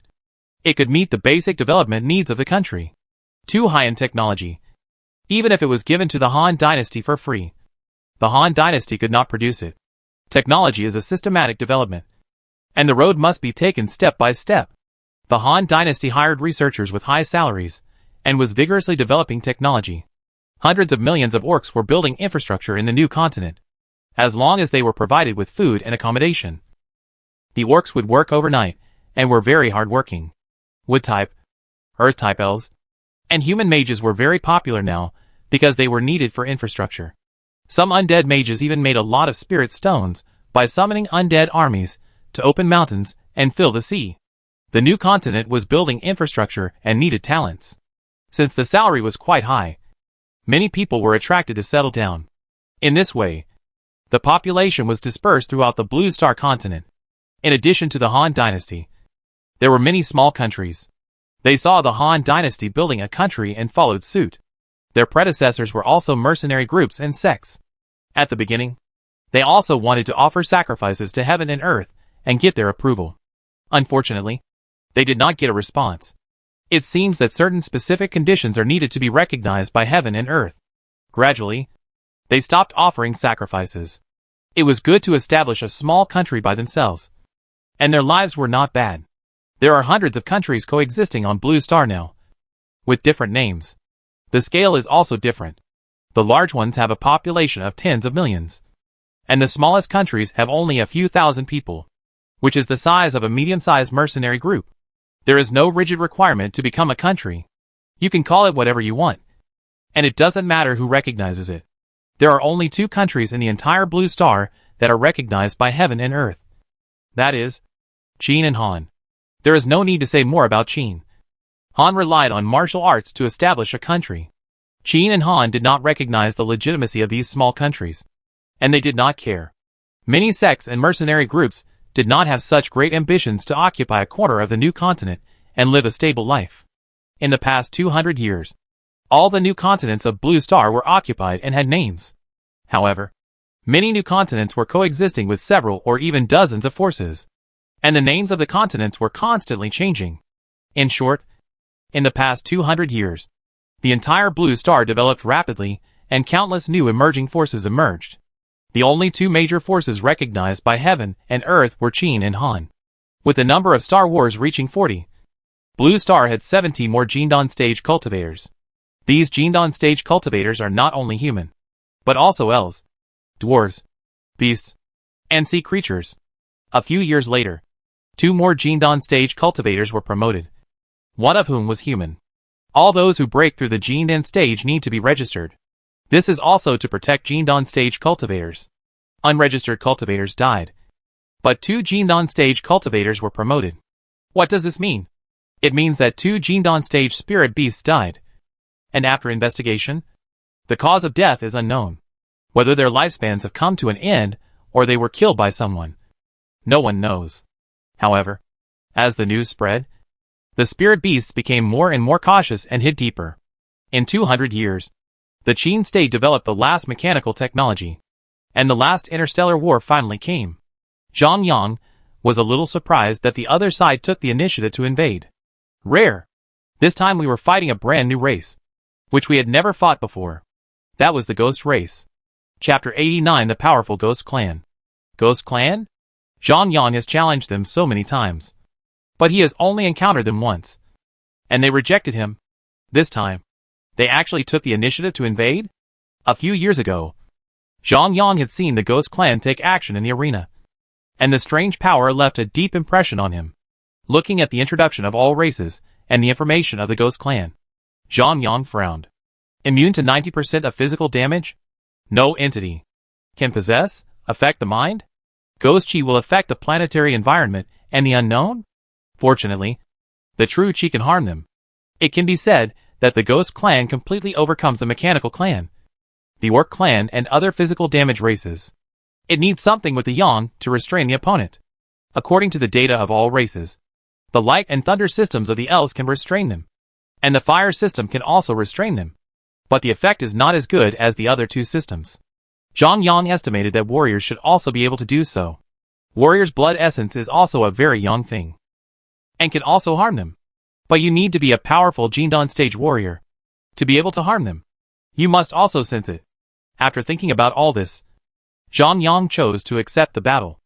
it could meet the basic development needs of the country. Too high in technology. Even if it was given to the Han Dynasty for free, the Han Dynasty could not produce it. Technology is a systematic development, and the road must be taken step by step. The Han Dynasty hired researchers with high salaries, and was vigorously developing technology. Hundreds of millions of orcs were building infrastructure in the new continent, as long as they were provided with food and accommodation. The orcs would work overnight, and were very hard-working. Wood-type, Earth-type elves, and human mages were very popular now because they were needed for infrastructure. Some undead mages even made a lot of spirit stones by summoning undead armies to open mountains and fill the sea. The new continent was building infrastructure and needed talents. Since the salary was quite high, many people were attracted to settle down. In this way, the population was dispersed throughout the Blue Star continent. In addition to the Han dynasty, there were many small countries. They saw the Han dynasty building a country and followed suit. Their predecessors were also mercenary groups and sects. At the beginning, they also wanted to offer sacrifices to heaven and earth and get their approval. Unfortunately, they did not get a response. It seems that certain specific conditions are needed to be recognized by heaven and earth. Gradually, they stopped offering sacrifices. It was good to establish a small country by themselves. And their lives were not bad. There are hundreds of countries coexisting on Blue Star now, with different names. The scale is also different. The large ones have a population of tens of millions. And the smallest countries have only a few thousand people, which is the size of a medium-sized mercenary group. There is no rigid requirement to become a country. You can call it whatever you want. And it doesn't matter who recognizes it. There are only 2 countries in the entire Blue Star that are recognized by heaven and earth. That is, Qin and Han. There is no need to say more about Qin. Han relied on martial arts to establish a country. Qin and Han did not recognize the legitimacy of these small countries. And they did not care. Many sects and mercenary groups did not have such great ambitions to occupy a corner of the new continent and live a stable life. In the past 200 years, all the new continents of Blue Star were occupied and had names. However, many new continents were coexisting with several or even dozens of forces. And the names of the continents were constantly changing. In short, in the past 200 years, the entire Blue Star developed rapidly and countless new emerging forces emerged. The only 2 major forces recognized by heaven and earth were Qin and Han. With the number of Star Wars reaching 40, Blue Star had 70 more Jindan stage cultivators. These Jindan stage cultivators are not only human, but also elves, dwarves, beasts, and sea creatures. A few years later, 2 more Jindan stage cultivators were promoted, one of whom was human. All those who break through the Jindan stage need to be registered. This is also to protect Jindan stage cultivators. Unregistered cultivators died, but 2 Jindan stage cultivators were promoted. What does this mean? It means that 2 Jindan stage spirit beasts died. And after investigation, the cause of death is unknown. Whether their lifespans have come to an end or they were killed by someone, no one knows. However, as the news spread, the spirit beasts became more and more cautious and hid deeper. In 200 years, the Qin state developed the last mechanical technology, and the last interstellar war finally came. Zhang Yang was a little surprised that the other side took the initiative to invade. Rare. This time we were fighting a brand new race, which we had never fought before. That was the Ghost Race. Chapter 89: The Powerful Ghost Clan. Ghost Clan? Zhang Yang has challenged them so many times, but he has only encountered them once, and they rejected him. This time, they actually took the initiative to invade? A few years ago, Zhang Yang had seen the Ghost Clan take action in the arena, and the strange power left a deep impression on him. Looking at the introduction of all races and the information of the Ghost Clan, Zhang Yang frowned. Immune to 90% of physical damage? No entity can possess, affect the mind? Ghost Chi will affect the planetary environment and the unknown? Fortunately, the true Chi can harm them. It can be said that the Ghost Clan completely overcomes the Mechanical Clan, the Orc Clan, and other physical damage races. It needs something with the Yang to restrain the opponent. According to the data of all races, the Light and Thunder systems of the Elves can restrain them, and the Fire system can also restrain them. But the effect is not as good as the other 2 systems. Zhang Yang estimated that warriors should also be able to do so. Warriors' blood essence is also a very young thing, and can also harm them. But you need to be a powerful Jindan stage warrior to be able to harm them. You must also sense it. After thinking about all this, Zhang Yang chose to accept the battle.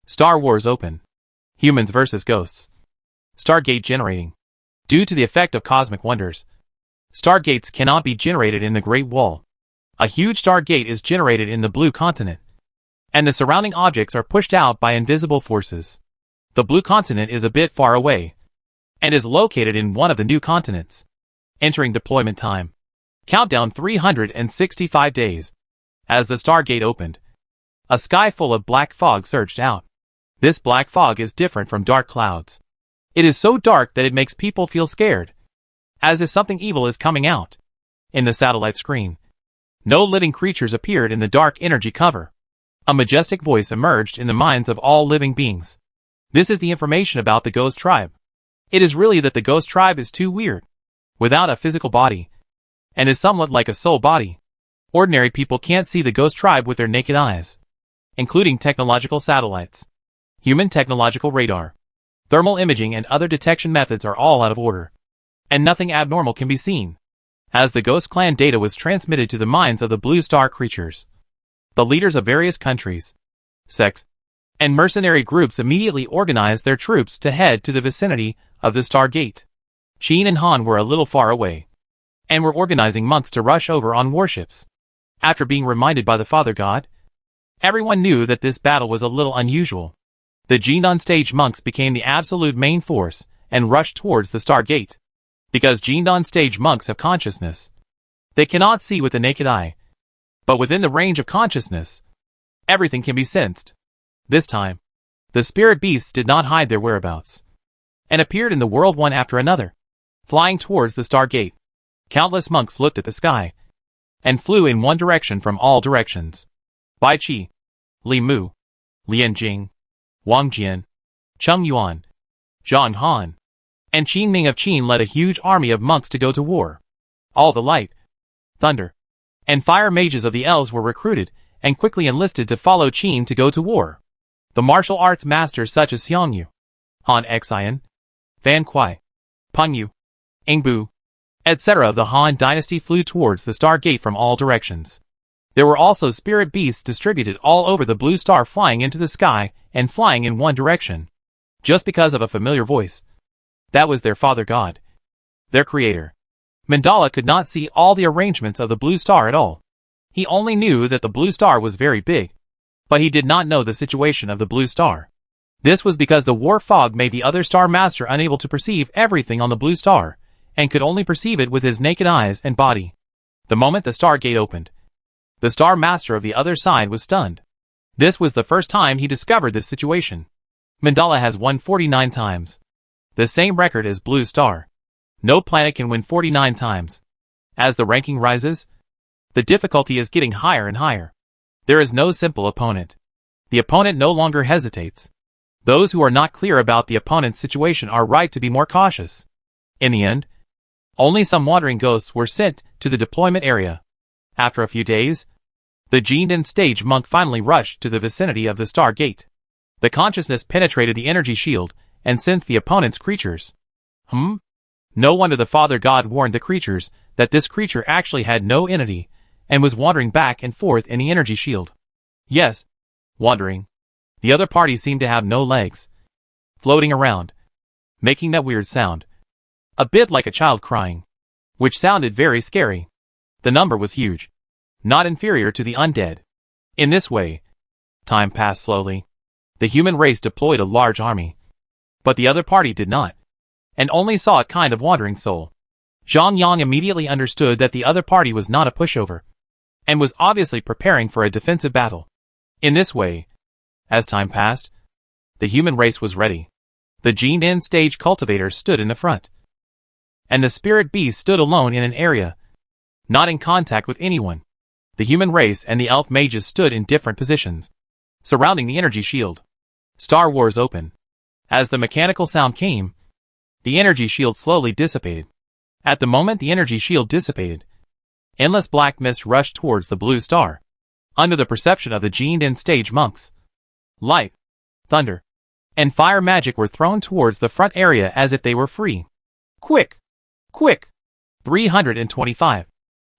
Star Wars open. Humans versus ghosts. Stargate generating. Due to the effect of cosmic wonders, stargates cannot be generated in the Great Wall. A huge stargate is generated in the Blue Continent, and the surrounding objects are pushed out by invisible forces. The Blue Continent is a bit far away, and is located in one of the new continents. Entering deployment time. Countdown 365 days. As the Stargate opened, a sky full of black fog surged out. This black fog is different from dark clouds. It is so dark that it makes people feel scared, as if something evil is coming out. In the satellite screen, no living creatures appeared in the dark energy cover. A majestic voice emerged in the minds of all living beings. This is the information about the Ghost Tribe. It is really that the Ghost Tribe is too weird, without a physical body, and is somewhat like a soul body. Ordinary people can't see the Ghost Tribe with their naked eyes, including technological satellites, human technological radar, thermal imaging and other detection methods are all out of order, and nothing abnormal can be seen. As the Ghost Clan data was transmitted to the minds of the Blue Star creatures, the leaders of various countries, sects, and mercenary groups immediately organized their troops to head to the vicinity of the Stargate. Qin and Han were a little far away, and were organizing monks to rush over on warships. After being reminded by the Father God, everyone knew that this battle was a little unusual. The Jindon stage monks became the absolute main force and rushed towards the Stargate. Because Jindon stage monks have consciousness, they cannot see with the naked eye, but within the range of consciousness, everything can be sensed. This time, the spirit beasts did not hide their whereabouts, and appeared in the world one after another, flying towards the Stargate. Countless monks looked at the sky, and flew in one direction from all directions. Bai Qi, Li Mu, Lian Jing, Wang Jian, Cheng Yuan, Zhang Han, and Qin Ming of Qin led a huge army of monks to go to war. All the light, thunder, and fire mages of the elves were recruited and quickly enlisted to follow Qin to go to war. The martial arts masters such as Xiang Yu, Han Xian, Fan Kuai, Peng Yu, Ingbu, etc. of the Han dynasty flew towards the Stargate from all directions. There were also spirit beasts distributed all over the blue star, flying into the sky and flying in one direction, just because of a familiar voice. That was their Father God, their creator. Mandala could not see all the arrangements of the blue star at all. He only knew that the blue star was very big, but he did not know the situation of the blue star. This was because the war fog made the other star master unable to perceive everything on the blue star, and could only perceive it with his naked eyes and body. The moment the Stargate opened, the star master of the other side was stunned. This was the first time he discovered this situation. Mandala has won 49 times, the same record as Blue Star. No planet can win 49 times. As the ranking rises, the difficulty is getting higher and higher. There is no simple opponent. The opponent no longer hesitates. Those who are not clear about the opponent's situation are right to be more cautious. In the end, only some wandering ghosts were sent to the deployment area. After a few days, the Jindon stage monk finally rushed to the vicinity of the Stargate. The consciousness penetrated the energy shield and sensed the opponent's creatures. No wonder the Father God warned the creatures that this creature actually had no entity and was wandering back and forth in the energy shield. Yes, wandering. The other party seemed to have no legs, floating around, making that weird sound, a bit like a child crying, which sounded very scary. The number was huge, not inferior to the undead. In this way, time passed slowly. The human race deployed a large army, but the other party did not, and only saw a kind of wandering soul. Zhang Yang immediately understood that the other party was not a pushover, and was obviously preparing for a defensive battle. In this way, as time passed, the human race was ready. The Jindon stage cultivator stood in the front, and the spirit beast stood alone in an area, not in contact with anyone. The human race and the elf mages stood in different positions, surrounding the energy shield. Star Wars open. As the mechanical sound came, the energy shield slowly dissipated. At the moment the energy shield dissipated, endless black mist rushed towards the blue star. Under the perception of the Jindon stage monks, light, thunder, and fire magic were thrown towards the front area as if they were free. Quick! Quick! 325.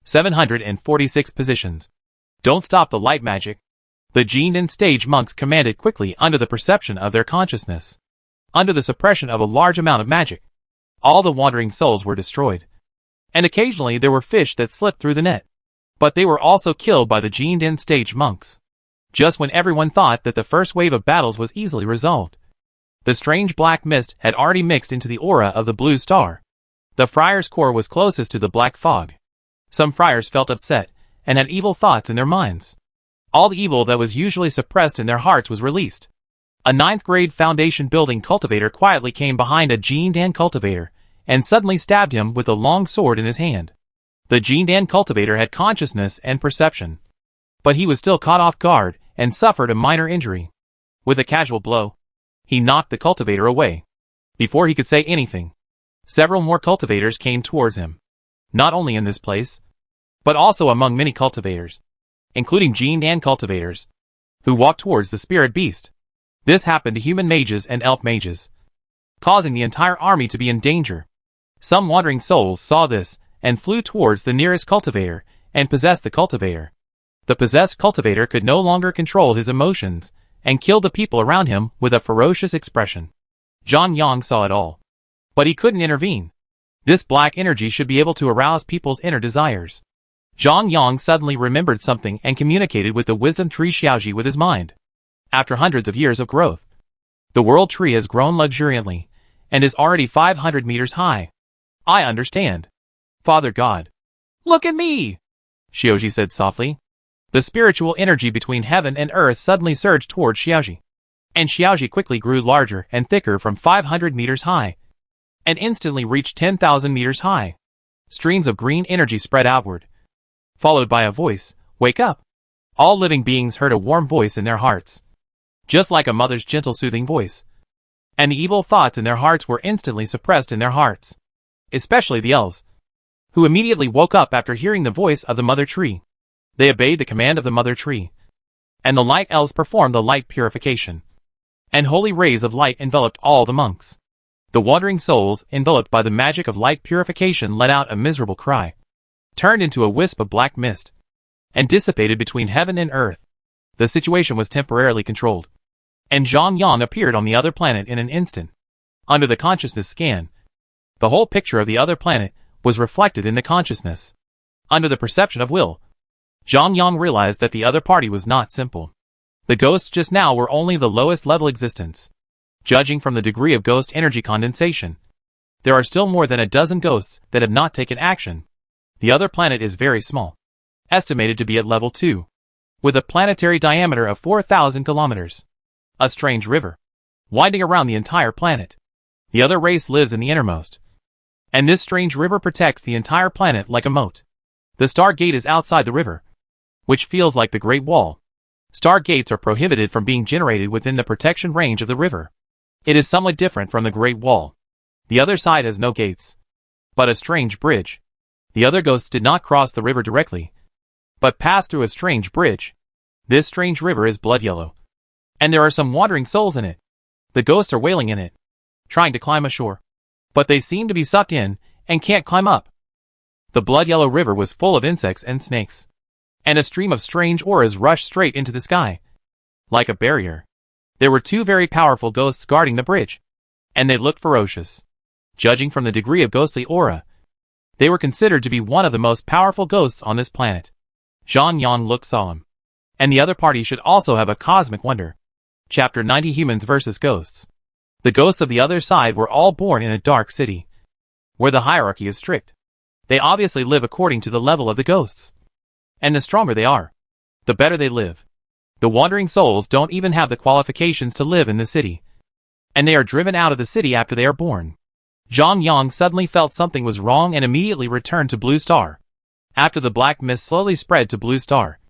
746 positions. Don't stop the light magic. The Jindon stage monks commanded quickly under the perception of their consciousness. Under the suppression of a large amount of magic, all the wandering souls were destroyed. And occasionally there were fish that slipped through the net. But they were also killed by the Jindon stage monks. Just when everyone thought that the first wave of battles was easily resolved, the strange black mist had already mixed into the aura of the blue star. The Friar's core was closest to the black fog, Some friars felt upset and had evil thoughts in their minds. All the evil that was usually suppressed in their hearts was released. A ninth-grade foundation building cultivator quietly came behind a Jindan cultivator and suddenly stabbed him with a long sword in his hand. The Jindan cultivator had consciousness and perception, but he was still caught off guard and suffered a minor injury. With a casual blow, he knocked the cultivator away. Before he could say anything, several more cultivators came towards him. Not only in this place, but also among many cultivators, including Jindan cultivators, who walked towards the spirit beast. This happened to human mages and elf mages, causing the entire army to be in danger. Some wandering souls saw this and flew towards the nearest cultivator and possessed the cultivator. The possessed cultivator could no longer control his emotions and killed the people around him with a ferocious expression. Zhang Yang saw it all, but he couldn't intervene. This black energy should be able to arouse people's inner desires. Zhang Yang suddenly remembered something and communicated with the wisdom tree Xiaoji with his mind. After hundreds of years of growth, the world tree has grown luxuriantly and is already 500 meters high. I understand. Father God. Look at me! Xiaoji said softly. The spiritual energy between heaven and earth suddenly surged towards Xiaoji, and Xiaoji quickly grew larger and thicker from 500 meters high, and instantly reached 10,000 meters high. Streams of green energy spread outward, followed by a voice, "Wake up!" All living beings heard a warm voice in their hearts, just like a mother's gentle soothing voice, and the evil thoughts in their hearts were instantly suppressed in their hearts, especially the elves, who immediately woke up after hearing the voice of the mother tree. They obeyed the command of the mother tree, and the light elves performed the light purification, and holy rays of light enveloped all the monks. The wandering souls, enveloped by the magic of light purification, let out a miserable cry, turned into a wisp of black mist, and dissipated between heaven and earth. The situation was temporarily controlled, and Zhang Yang appeared on the other planet in an instant. Under the consciousness scan, the whole picture of the other planet was reflected in the consciousness. Under the perception of will, Zhang Yang realized that the other party was not simple. The ghosts just now were only the lowest level existence. Judging from the degree of ghost energy condensation, there are still more than a dozen ghosts that have not taken action. The other planet is very small, estimated to be at level 2, with a planetary diameter of 4,000 kilometers. A strange river, winding around the entire planet. The other race lives in the innermost, and this strange river protects the entire planet like a moat. The Star Gate is outside the river, which feels like the Great Wall. Star Gates are prohibited from being generated within the protection range of the river. It is somewhat different from the Great Wall. The other side has no gates, but a strange bridge. The other ghosts did not cross the river directly, but passed through a strange bridge. This strange river is blood yellow, and there are some wandering souls in it. The ghosts are wailing in it, trying to climb ashore, but they seem to be sucked in and can't climb up. The blood yellow river was full of insects and snakes, and a stream of strange auras rushed straight into the sky, like a barrier. There were 2 very powerful ghosts guarding the bridge, and they looked ferocious. Judging from the degree of ghostly aura, they were considered to be one of the most powerful ghosts on this planet. Zhang Yang looked solemn, and the other party should also have a cosmic wonder. Chapter 90: Humans vs. Ghosts. The ghosts of the other side were all born in a dark city, where the hierarchy is strict. They obviously live according to the level of the ghosts, and the stronger they are, the better they live. The wandering souls don't even have the qualifications to live in the city, and they are driven out of the city after they are born. Zhang Yang suddenly felt something was wrong and immediately returned to Blue Star. After the black mist slowly spread to Blue Star,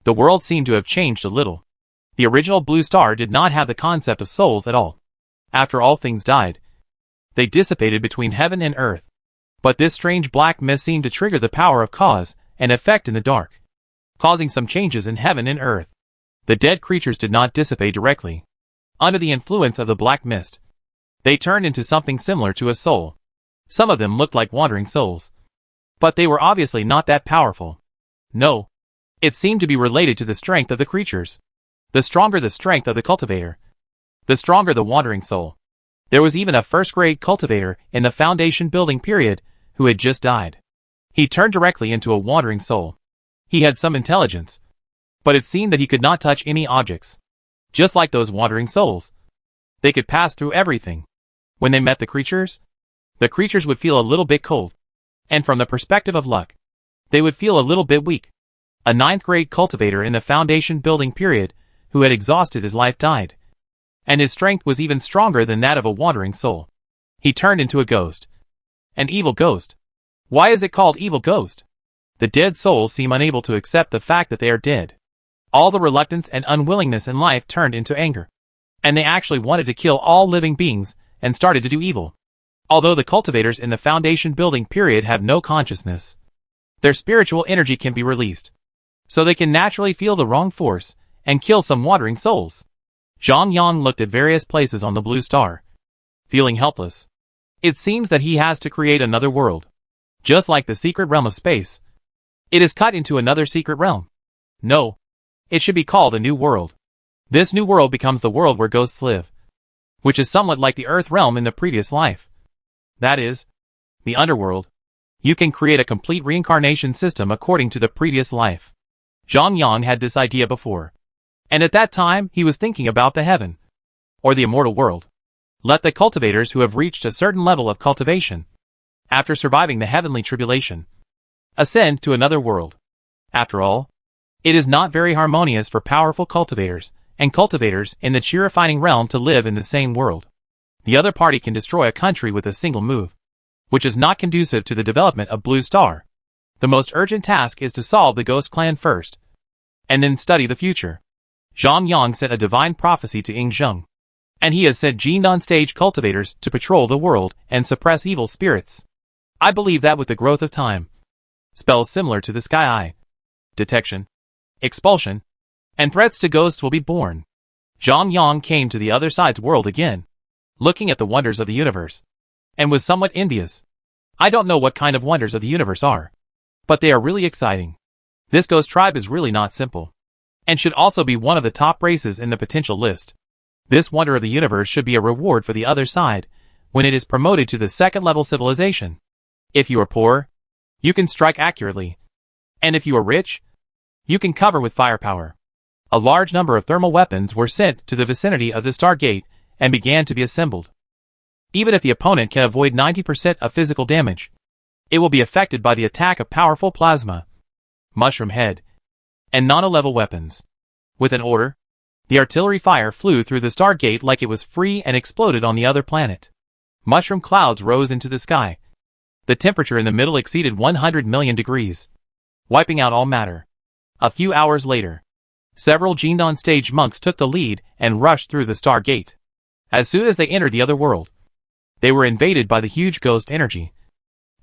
the world seemed to have changed a little. The original Blue Star did not have the concept of souls at all. After all things died, they dissipated between heaven and earth. But this strange black mist seemed to trigger the power of cause and effect in the dark, causing some changes in heaven and earth. The dead creatures did not dissipate directly. Under the influence of the black mist, they turned into something similar to a soul. Some of them looked like wandering souls, but they were obviously not that powerful. No, it seemed to be related to the strength of the creatures. The stronger the strength of the cultivator, the stronger the wandering soul. There was even a first-grade cultivator in the foundation building period who had just died. He turned directly into a wandering soul. He had some intelligence, but it seemed that he could not touch any objects. Just like those wandering souls, they could pass through everything. When they met the creatures would feel a little bit cold. And from the perspective of luck, they would feel a little bit weak. A ninth-grade cultivator in the foundation building period, who had exhausted his life, died. And his strength was even stronger than that of a wandering soul. He turned into a ghost. An evil ghost. Why is it called evil ghost? The dead souls seem unable to accept the fact that they are dead. All the reluctance and unwillingness in life turned into anger. And they actually wanted to kill all living beings, and started to do evil. Although the cultivators in the foundation building period have no consciousness, their spiritual energy can be released. So they can naturally feel the wrong force, and kill some wandering souls. Zhang Yang looked at various places on the blue star, feeling helpless. It seems that he has to create another world. Just like the secret realm of space. It is cut into another secret realm. No. It should be called a new world. This new world becomes the world where ghosts live, which is somewhat like the Earth realm in the previous life. That is, the underworld. You can create a complete reincarnation system according to the previous life. Zhang Yang had this idea before. And at that time, he was thinking about the heaven, or the immortal world. Let the cultivators who have reached a certain level of cultivation, after surviving the heavenly tribulation, ascend to another world. After all, it is not very harmonious for powerful cultivators and cultivators in the chi-refining realm to live in the same world. The other party can destroy a country with a single move, which is not conducive to the development of Blue Star. The most urgent task is to solve the Ghost Clan first, and then study the future. Zhang Yang sent a divine prophecy to Ying Zheng, and he has sent Jindan stage cultivators to patrol the world and suppress evil spirits. I believe that with the growth of time, spells similar to the Sky Eye, detection, expulsion, and threats to ghosts will be born. Zhang Yang came to the other side's world again, looking at the wonders of the universe, and was somewhat envious. I don't know what kind of wonders of the universe are, but they are really exciting. This ghost tribe is really not simple, and should also be one of the top races in the potential list. This wonder of the universe should be a reward for the other side, when it is promoted to the second level civilization. If you are poor, you can strike accurately, and if you are rich, you can cover with firepower. A large number of thermal weapons were sent to the vicinity of the Stargate and began to be assembled. Even if the opponent can avoid 90% of physical damage, it will be affected by the attack of powerful plasma, mushroom head, and nano-level weapons. With an order, the artillery fire flew through the Stargate like it was free and exploded on the other planet. Mushroom clouds rose into the sky. The temperature in the middle exceeded 100 million degrees, wiping out all matter. A few hours later, several Jindan stage monks took the lead and rushed through the Stargate. As soon as they entered the other world, they were invaded by the huge ghost energy,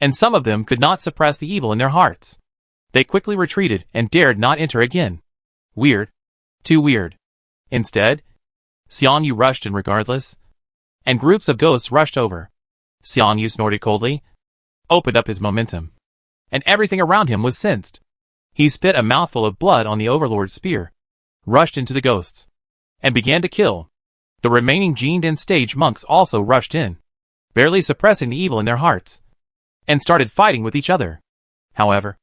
and some of them could not suppress the evil in their hearts. They quickly retreated and dared not enter again. Weird. Too weird. Instead, Xiang Yu rushed in regardless, and groups of ghosts rushed over. Xiang Yu snorted coldly, opened up his momentum, and everything around him was sensed. He spit a mouthful of blood on the Overlord's spear, rushed into the ghosts, and began to kill. The remaining Jindan stage monks also rushed in, barely suppressing the evil in their hearts, and started fighting with each other. However,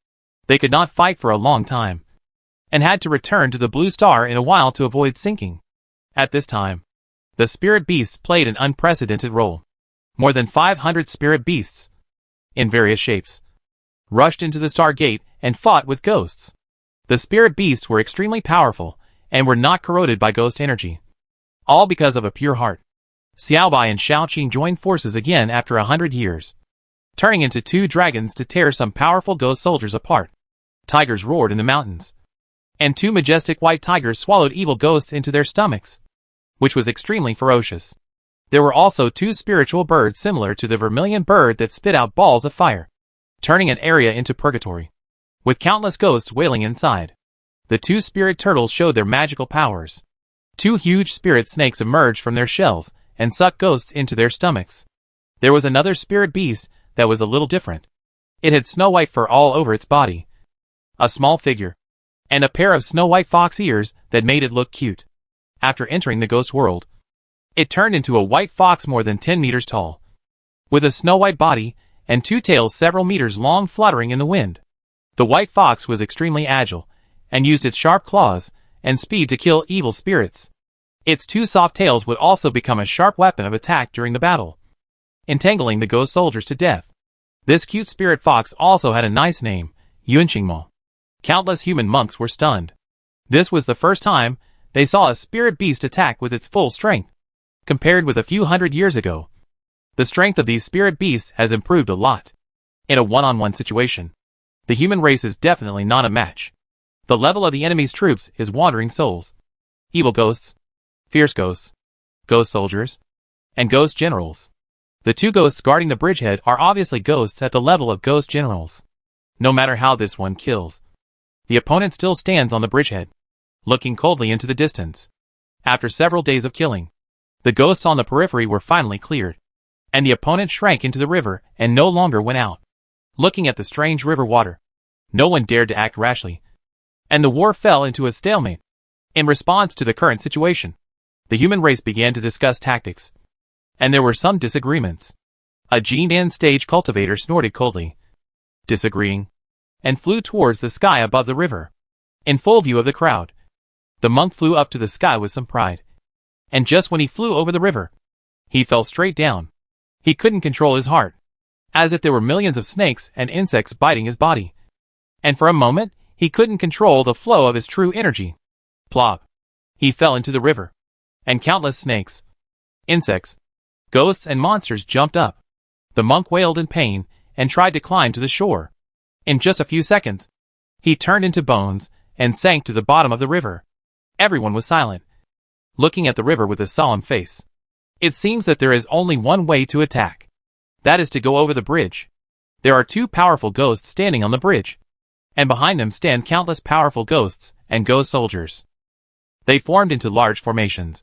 they could not fight for a long time, and had to return to the Blue Star in a while to avoid sinking. At this time, the spirit beasts played an unprecedented role. More than 500 spirit beasts, in various shapes, rushed into the Stargate and fought with ghosts. The spirit beasts were extremely powerful, and were not corroded by ghost energy. All because of a pure heart. Xiaobai and Shaoqing joined forces again after 100 years, turning into two dragons to tear some powerful ghost soldiers apart. Tigers roared in the mountains, and two majestic white tigers swallowed evil ghosts into their stomachs, which was extremely ferocious. There were also two spiritual birds similar to the vermilion bird that spit out balls of fire, turning an area into purgatory, with countless ghosts wailing inside. The two spirit turtles showed their magical powers. Two huge spirit snakes emerged from their shells and sucked ghosts into their stomachs. There was another spirit beast that was a little different. It had snow-white fur all over its body, a small figure, and a pair of snow-white fox ears that made it look cute. After entering the ghost world, it turned into a white fox more than 10 meters tall, with a snow-white body and two tails several meters long fluttering in the wind. The white fox was extremely agile, and used its sharp claws and speed to kill evil spirits. Its two soft tails would also become a sharp weapon of attack during the battle, entangling the ghost soldiers to death. This cute spirit fox also had a nice name, Yunqingmo. Countless human monks were stunned. This was the first time they saw a spirit beast attack with its full strength. Compared with a few hundred years ago, the strength of these spirit beasts has improved a lot. In a one-on-one situation, the human race is definitely not a match. The level of the enemy's troops is wandering souls, evil ghosts, fierce ghosts, ghost soldiers, and ghost generals. The two ghosts guarding the bridgehead are obviously ghosts at the level of ghost generals. No matter how this one kills, the opponent still stands on the bridgehead, looking coldly into the distance. After several days of killing, the ghosts on the periphery were finally cleared, and the opponent shrank into the river and no longer went out. Looking at the strange river water, no one dared to act rashly, and the war fell into a stalemate. In response to the current situation, the human race began to discuss tactics, and there were some disagreements. A Jindan stage cultivator snorted coldly, disagreeing, and flew towards the sky above the river. In full view of the crowd, the monk flew up to the sky with some pride, and just when he flew over the river, he fell straight down. He couldn't control his heart, as if there were millions of snakes and insects biting his body. And for a moment, he couldn't control the flow of his true energy. Plop! He fell into the river, and countless snakes, insects, ghosts and monsters jumped up. The monk wailed in pain and tried to climb to the shore. In just a few seconds, he turned into bones and sank to the bottom of the river. Everyone was silent, looking at the river with a solemn face. It seems that there is only one way to attack. That is to go over the bridge. There are two powerful ghosts standing on the bridge, and behind them stand countless powerful ghosts and ghost soldiers. They formed into large formations,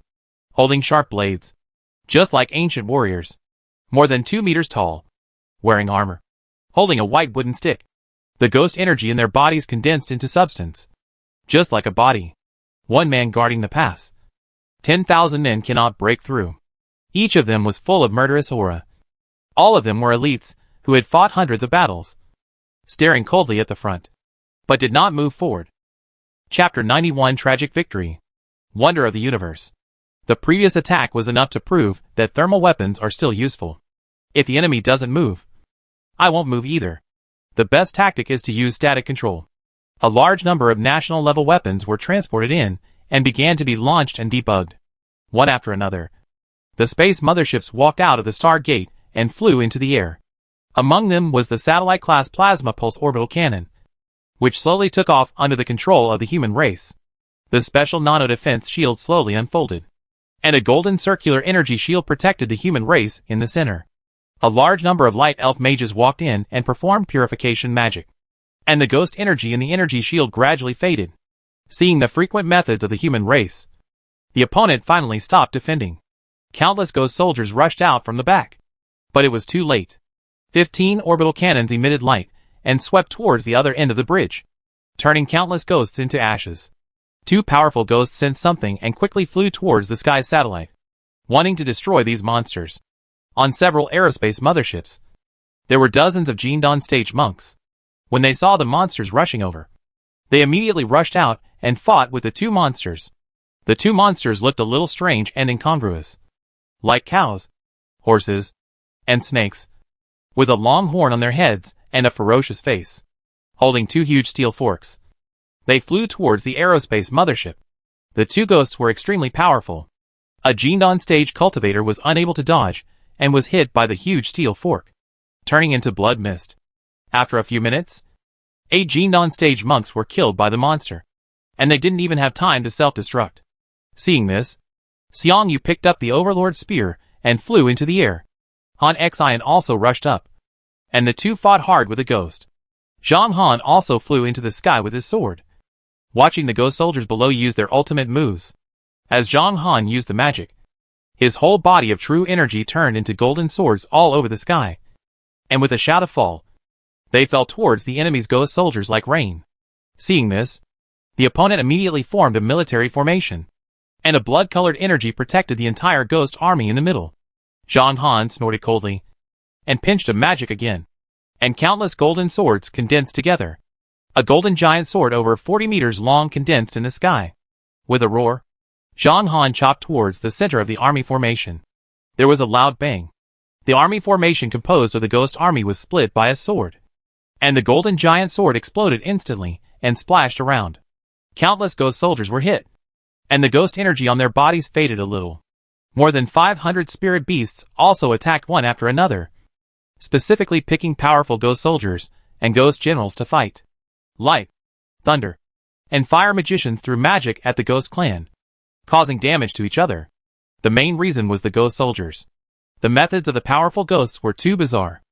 holding sharp blades, just like ancient warriors, more than 2 meters tall, wearing armor, holding a white wooden stick. The ghost energy in their bodies condensed into substance, just like a body. One man guarding the pass. 10,000 men cannot break through. Each of them was full of murderous aura. All of them were elites who had fought hundreds of battles, staring coldly at the front, but did not move forward. Chapter 91 Tragic Victory. Wonder of the Universe. The previous attack was enough to prove that thermal weapons are still useful. If the enemy doesn't move, I won't move either. The best tactic is to use static control. A large number of national-level weapons were transported in and began to be launched and debugged. One after another, the space motherships walked out of the Star Gate and flew into the air. Among them was the satellite-class plasma pulse orbital cannon, which slowly took off under the control of the human race. The special nano-defense shield slowly unfolded, and a golden circular energy shield protected the human race in the center. A large number of light elf mages walked in and performed purification magic, and the ghost energy in the energy shield gradually faded. Seeing the frequent methods of the human race, the opponent finally stopped defending. Countless ghost soldiers rushed out from the back, but it was too late. 15 orbital cannons emitted light and swept towards the other end of the bridge, turning countless ghosts into ashes. Two powerful ghosts sensed something and quickly flew towards the sky satellite, wanting to destroy these monsters. On several aerospace motherships, there were dozens of Jindan stage monks. When they saw the monsters rushing over, they immediately rushed out and fought with the two monsters. The two monsters looked a little strange and incongruous, like cows, horses, and snakes, with a long horn on their heads and a ferocious face, holding two huge steel forks. They flew towards the aerospace mothership. The two ghosts were extremely powerful. A Jindan stage cultivator was unable to dodge and was hit by the huge steel fork, turning into blood mist. After a few minutes, 8 Jindan stage monks were killed by the monster, and they didn't even have time to self-destruct. Seeing this, Xiang Yu picked up the Overlord's spear and flew into the air. Han Xian also rushed up, and the two fought hard with the ghost. Zhang Han also flew into the sky with his sword, watching the ghost soldiers below use their ultimate moves. As Zhang Han used the magic, his whole body of true energy turned into golden swords all over the sky, and with a shout of fall, they fell towards the enemy's ghost soldiers like rain. Seeing this, the opponent immediately formed a military formation, and a blood-colored energy protected the entire ghost army in the middle. Zhang Han snorted coldly, and pinched a magic again, and countless golden swords condensed together. A golden giant sword over 40 meters long condensed in the sky. With a roar, Zhang Han chopped towards the center of the army formation. There was a loud bang. The army formation composed of the ghost army was split by a sword. and the golden giant sword exploded instantly and splashed around. Countless ghost soldiers were hit, and the ghost energy on their bodies faded a little. More than 500 spirit beasts also attacked one after another, specifically picking powerful ghost soldiers and ghost generals to fight. Light, thunder, and fire magicians threw magic at the ghost clan, causing damage to each other. The main reason was the ghost soldiers. The methods of the powerful ghosts were too bizarre.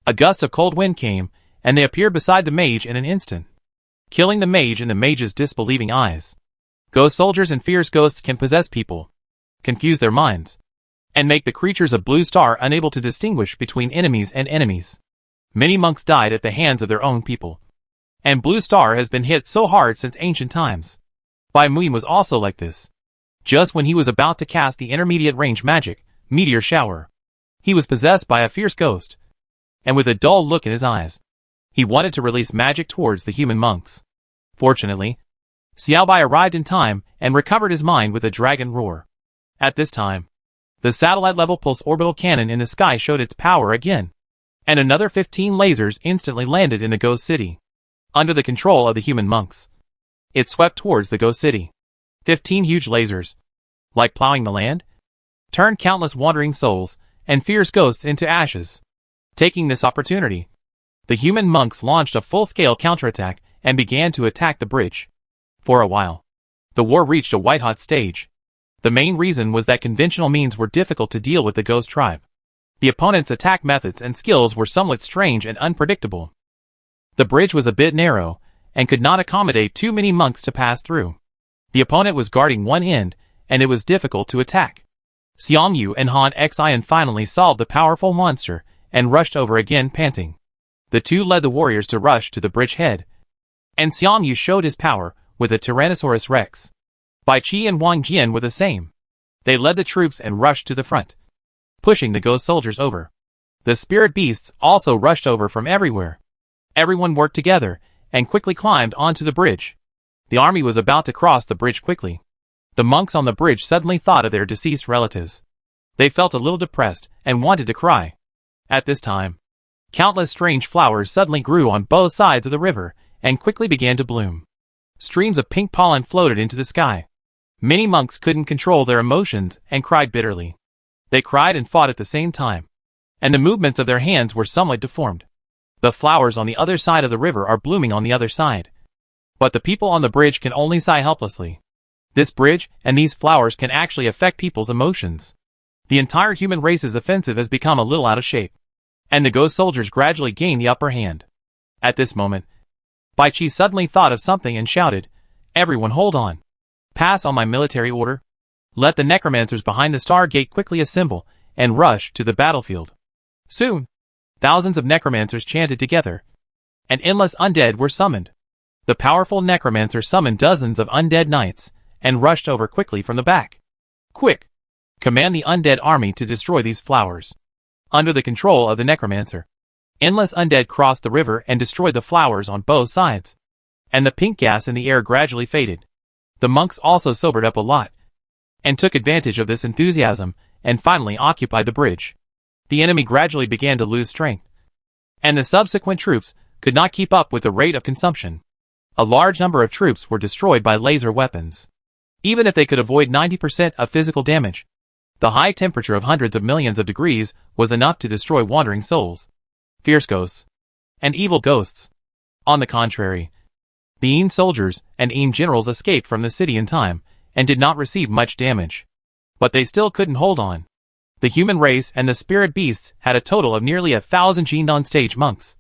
A gust of cold wind came, and they appeared beside the mage in an instant, killing the mage in the mage's disbelieving eyes. Ghost soldiers and fierce ghosts can possess people, confuse their minds, and make the creatures of Blue Star unable to distinguish between enemies and enemies. Many monks died at the hands of their own people, and Blue Star has been hit so hard since ancient times. Bai Muin was also like this. Just when he was about to cast the intermediate range magic, Meteor Shower, he was possessed by a fierce ghost, and with a dull look in his eyes, he wanted to release magic towards the human monks. Fortunately, Xiaobai arrived in time and recovered his mind with a dragon roar. At this time, the satellite-level pulse orbital cannon in the sky showed its power again, and another 15 lasers instantly landed in the ghost city, under the control of the human monks. It swept towards the ghost city. 15 huge lasers, like plowing the land, turned countless wandering souls and fierce ghosts into ashes. Taking this opportunity, the human monks launched a full-scale counterattack and began to attack the bridge. For a while, the war reached a white-hot stage. The main reason was that conventional means were difficult to deal with the ghost tribe. The opponent's attack methods and skills were somewhat strange and unpredictable. The bridge was a bit narrow, and could not accommodate too many monks to pass through. The opponent was guarding one end, and it was difficult to attack. Xiang Yu and Han Xian finally solved the powerful monster, and rushed over again panting. The two led the warriors to rush to the bridge head, and Xiang Yu showed his power with a Tyrannosaurus Rex. Bai Qi and Wang Jian were the same. They led the troops and rushed to the front, pushing the ghost soldiers over. The spirit beasts also rushed over from everywhere. Everyone worked together, and quickly climbed onto the bridge. The army was about to cross the bridge quickly. The monks on the bridge suddenly thought of their deceased relatives. They felt a little depressed, and wanted to cry. At this time, countless strange flowers suddenly grew on both sides of the river, and quickly began to bloom. Streams of pink pollen floated into the sky. Many monks couldn't control their emotions, and cried bitterly. They cried and fought at the same time, and the movements of their hands were somewhat deformed. The flowers on the other side of the river are blooming on the other side, but the people on the bridge can only sigh helplessly. This bridge and these flowers can actually affect people's emotions. The entire human race's offensive has become a little out of shape, and the ghost soldiers gradually gain the upper hand. At this moment, Bai Qi suddenly thought of something and shouted, "Everyone hold on. Pass on my military order. Let the necromancers behind the Star Gate quickly assemble and rush to the battlefield." Soon, thousands of necromancers chanted together, and endless undead were summoned. The powerful necromancer summoned dozens of undead knights, and rushed over quickly from the back. "Quick! Command the undead army to destroy these flowers." Under the control of the necromancer, endless undead crossed the river and destroyed the flowers on both sides, and the pink gas in the air gradually faded. The monks also sobered up a lot, and took advantage of this enthusiasm, and finally occupied the bridge. The enemy gradually began to lose strength, and the subsequent troops could not keep up with the rate of consumption. A large number of troops were destroyed by laser weapons. Even if they could avoid 90% of physical damage, the high temperature of hundreds of millions of degrees was enough to destroy wandering souls, fierce ghosts, and evil ghosts. On the contrary, the Yin soldiers and Yin generals escaped from the city in time, and did not receive much damage. But they still couldn't hold on. The human race and the spirit beasts had a total of nearly 1,000 Jindan stage monks,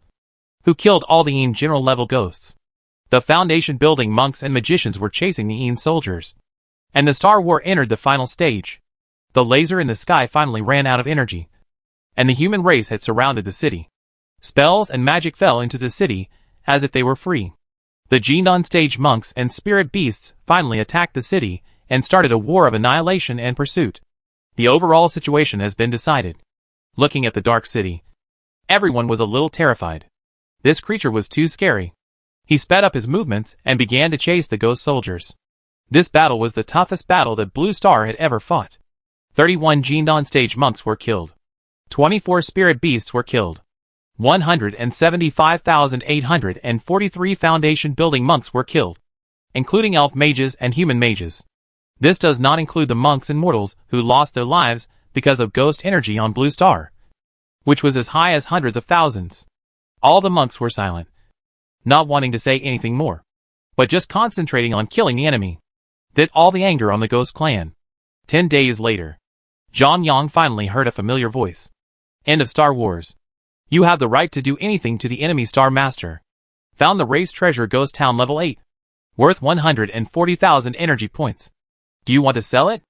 who killed all the Yin general level ghosts. The foundation building monks and magicians were chasing the Yin soldiers, and the Star War entered the final stage. The laser in the sky finally ran out of energy, and the human race had surrounded the city. Spells and magic fell into the city, as if they were free. The Jindan stage monks and spirit beasts finally attacked the city, and started a war of annihilation and pursuit. The overall situation has been decided. Looking at the dark city, everyone was a little terrified. This creature was too scary. He sped up his movements and began to chase the ghost soldiers. This battle was the toughest battle that Blue Star had ever fought. 31 Jindan stage monks were killed. 24 spirit beasts were killed. 175,843 Foundation building monks were killed, including elf mages and human mages. This does not include the monks and mortals who lost their lives because of ghost energy on Blue Star, which was as high as hundreds of thousands. All the monks were silent, not wanting to say anything more, but just concentrating on killing the enemy. That all the anger on the Ghost Clan. 10 days later, Zhang Yang finally heard a familiar voice. End of Star Wars. You have the right to do anything to the enemy Star Master. Found the race treasure Ghost Town level 8. Worth 140,000 energy points. Do you want to sell it?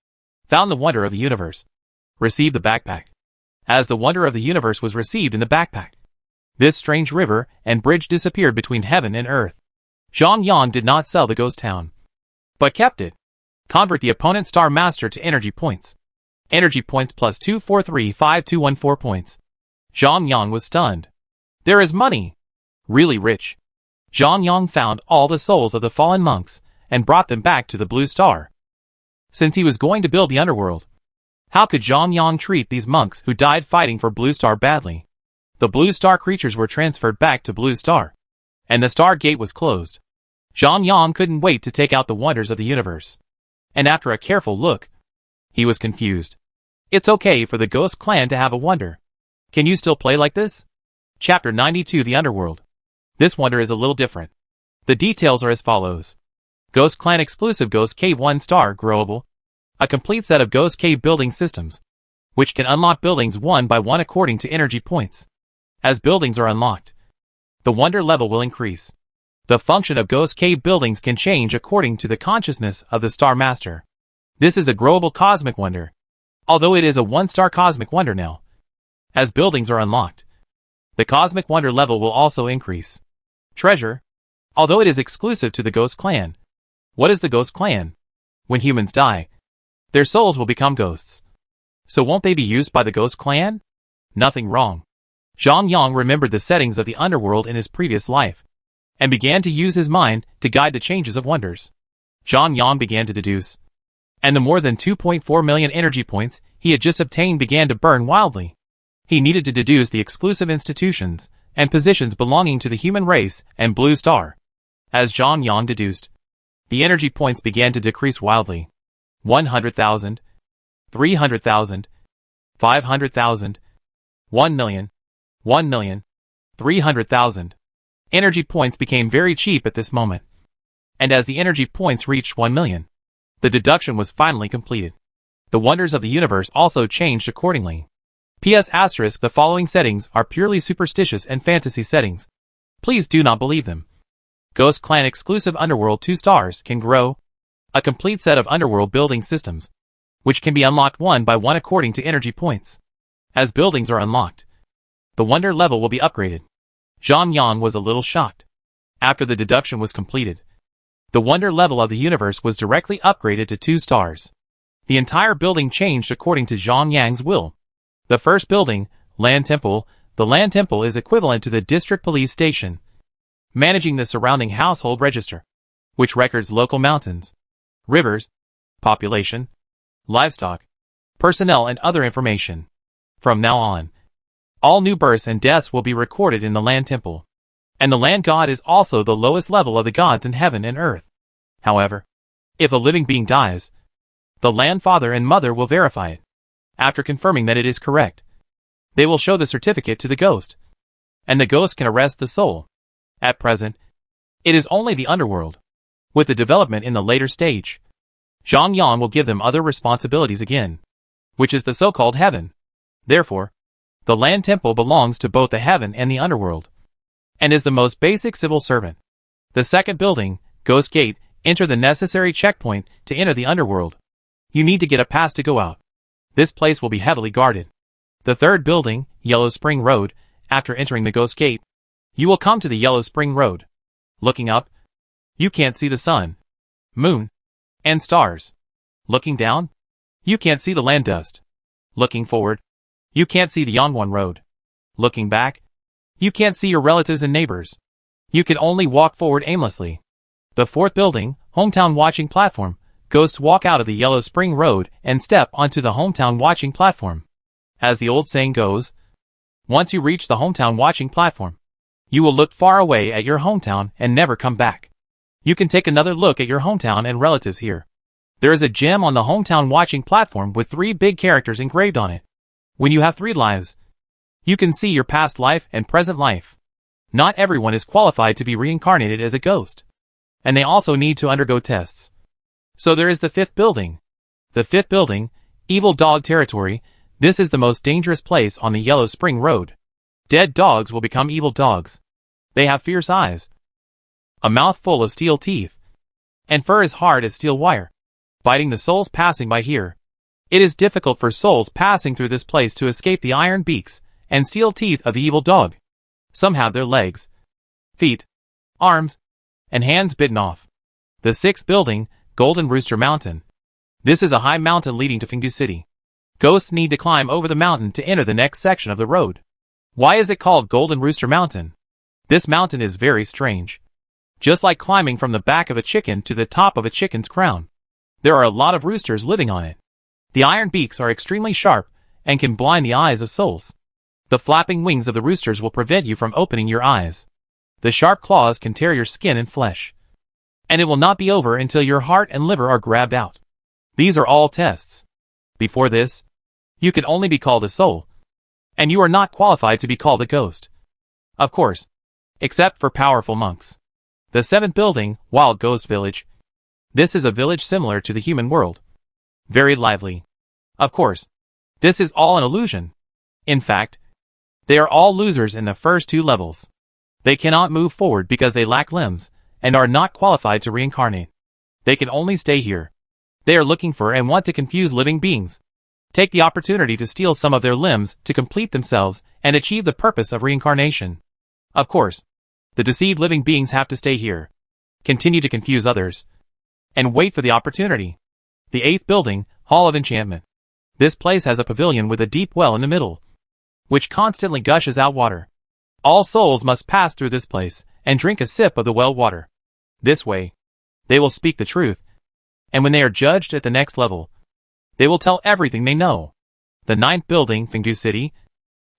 Found the Wonder of the Universe. Received the backpack. As the Wonder of the Universe was received in the backpack, this strange river and bridge disappeared between heaven and earth. Zhang Yang did not sell the Ghost Town, but kept it. Convert the opponent Star Master to energy points. Energy points plus 2435214 points. Zhang Yang was stunned. There is money. Really rich. Zhang Yang found all the souls of the fallen monks and brought them back to the Blue Star. Since he was going to build the underworld, how could Zhang Yang treat these monks who died fighting for Blue Star badly? The Blue Star creatures were transferred back to Blue Star, and the Star Gate was closed. Zhang Yang couldn't wait to take out the wonders of the universe. And after a careful look, he was confused. It's okay for the Ghost Clan to have a wonder. Can you still play like this? Chapter 92 The Underworld. This wonder is a little different. The details are as follows. Ghost Clan exclusive Ghost Cave 1 star growable. A complete set of Ghost Cave building systems, which can unlock buildings one by one according to energy points. As buildings are unlocked, the wonder level will increase. The function of Ghost Cave buildings can change according to the consciousness of the Star Master. This is a growable cosmic wonder, although it is a one-star cosmic wonder now. As buildings are unlocked, the cosmic wonder level will also increase. Treasure. Although it is exclusive to the Ghost Clan. What is the Ghost Clan? When humans die, their souls will become ghosts. So won't they be used by the Ghost Clan? Nothing wrong. Zhang Yang remembered the settings of the underworld in his previous life, and began to use his mind to guide the changes of wonders. Zhang Yang began to deduce, and the more than 2.4 million energy points he had just obtained began to burn wildly. He needed to deduce the exclusive institutions and positions belonging to the human race and Blue Star. As Zhang Yang deduced, the energy points began to decrease wildly. 100,000, 300,000, 500,000, 1 million, 1 million, 300,000. Energy points became very cheap at this moment. And as the energy points reached 1 million, the deduction was finally completed. The wonders of the universe also changed accordingly. P.S. Asterisk the following settings are purely superstitious and fantasy settings. Please do not believe them. Ghost Clan exclusive Underworld 2 stars can grow. A complete set of underworld building systems, which can be unlocked one by one according to energy points. As buildings are unlocked, the wonder level will be upgraded. Zhang Yang was a little shocked. After the deduction was completed, the wonder level of the universe was directly upgraded to 2 stars. The entire building changed according to Zhang Yang's will. The first building, Land Temple. The Land Temple is equivalent to the district police station, managing the surrounding household register, which records local mountains, rivers, population, livestock, personnel and other information. From now on, all new births and deaths will be recorded in the Land Temple. And the Land God is also the lowest level of the gods in heaven and earth. However, if a living being dies, the Land Father and Mother will verify it. After confirming that it is correct, they will show the certificate to the ghost, and the ghost can arrest the soul. At present, it is only the underworld. With the development in the later stage, Zhang Yang will give them other responsibilities again, which is the so-called heaven. Therefore, the Land Temple belongs to both the heaven and the underworld, and is the most basic civil servant. The second building, Ghost Gate, enter the necessary checkpoint to enter the underworld. You need to get a pass to go out. This place will be heavily guarded. The third building, Yellow Spring Road, after entering the Ghost Gate, you will come to the Yellow Spring Road. Looking up, you can't see the sun, moon, and stars. Looking down, you can't see the land dust. Looking forward, you can't see the Yangwan Road. Looking back, you can't see your relatives and neighbors. You can only walk forward aimlessly. The fourth building, Hometown Watching Platform. Ghosts walk out of the Yellow Spring Road and step onto the Hometown Watching Platform. As the old saying goes, Once you reach the hometown watching platform, you will look far away at your hometown and never come back. You can take another look at your hometown and relatives here. There is a gem on the hometown watching platform with 3 big characters engraved on it. When you have 3 lives, you can see your past life and present life. Not everyone is qualified to be reincarnated as a ghost, and they also need to undergo tests. So there is the 5th building. The 5th building, Evil Dog Territory. This is the most dangerous place on the Yellow Spring Road. Dead dogs will become evil dogs. They have fierce eyes, a mouth full of steel teeth, and fur as hard as steel wire, biting the souls passing by here. It is difficult for souls passing through this place to escape the iron beaks and steel teeth of the evil dog. Some have their legs, feet, arms, and hands bitten off. The 6th building, Golden Rooster Mountain. This is a high mountain leading to Fengdu City. Ghosts need to climb over the mountain to enter the next section of the road. Why is it called Golden Rooster Mountain? This mountain is very strange. Just like climbing from the back of a chicken to the top of a chicken's crown. There are a lot of roosters living on it. The iron beaks are extremely sharp and can blind the eyes of souls. The flapping wings of the roosters will prevent you from opening your eyes. The sharp claws can tear your skin and flesh. And it will not be over until your heart and liver are grabbed out. These are all tests. Before this, you can only be called a soul, and you are not qualified to be called a ghost. Of course, except for powerful monks. The 7th building, Wild Ghost Village. This is a village similar to the human world. Very lively. Of course, this is all an illusion. In fact, they are all losers in the first 2 levels. They cannot move forward because they lack limbs, and are not qualified to reincarnate. They can only stay here. They are looking for and want to confuse living beings. Take the opportunity to steal some of their limbs to complete themselves and achieve the purpose of reincarnation. Of course, the deceived living beings have to stay here, continue to confuse others, and wait for the opportunity. The 8th building, Hall of Enchantment. This place has a pavilion with a deep well in the middle, which constantly gushes out water. All souls must pass through this place and drink a sip of the well water. This way, they will speak the truth, and when they are judged at the next level, they will tell everything they know. The 9th building, Fengdu City.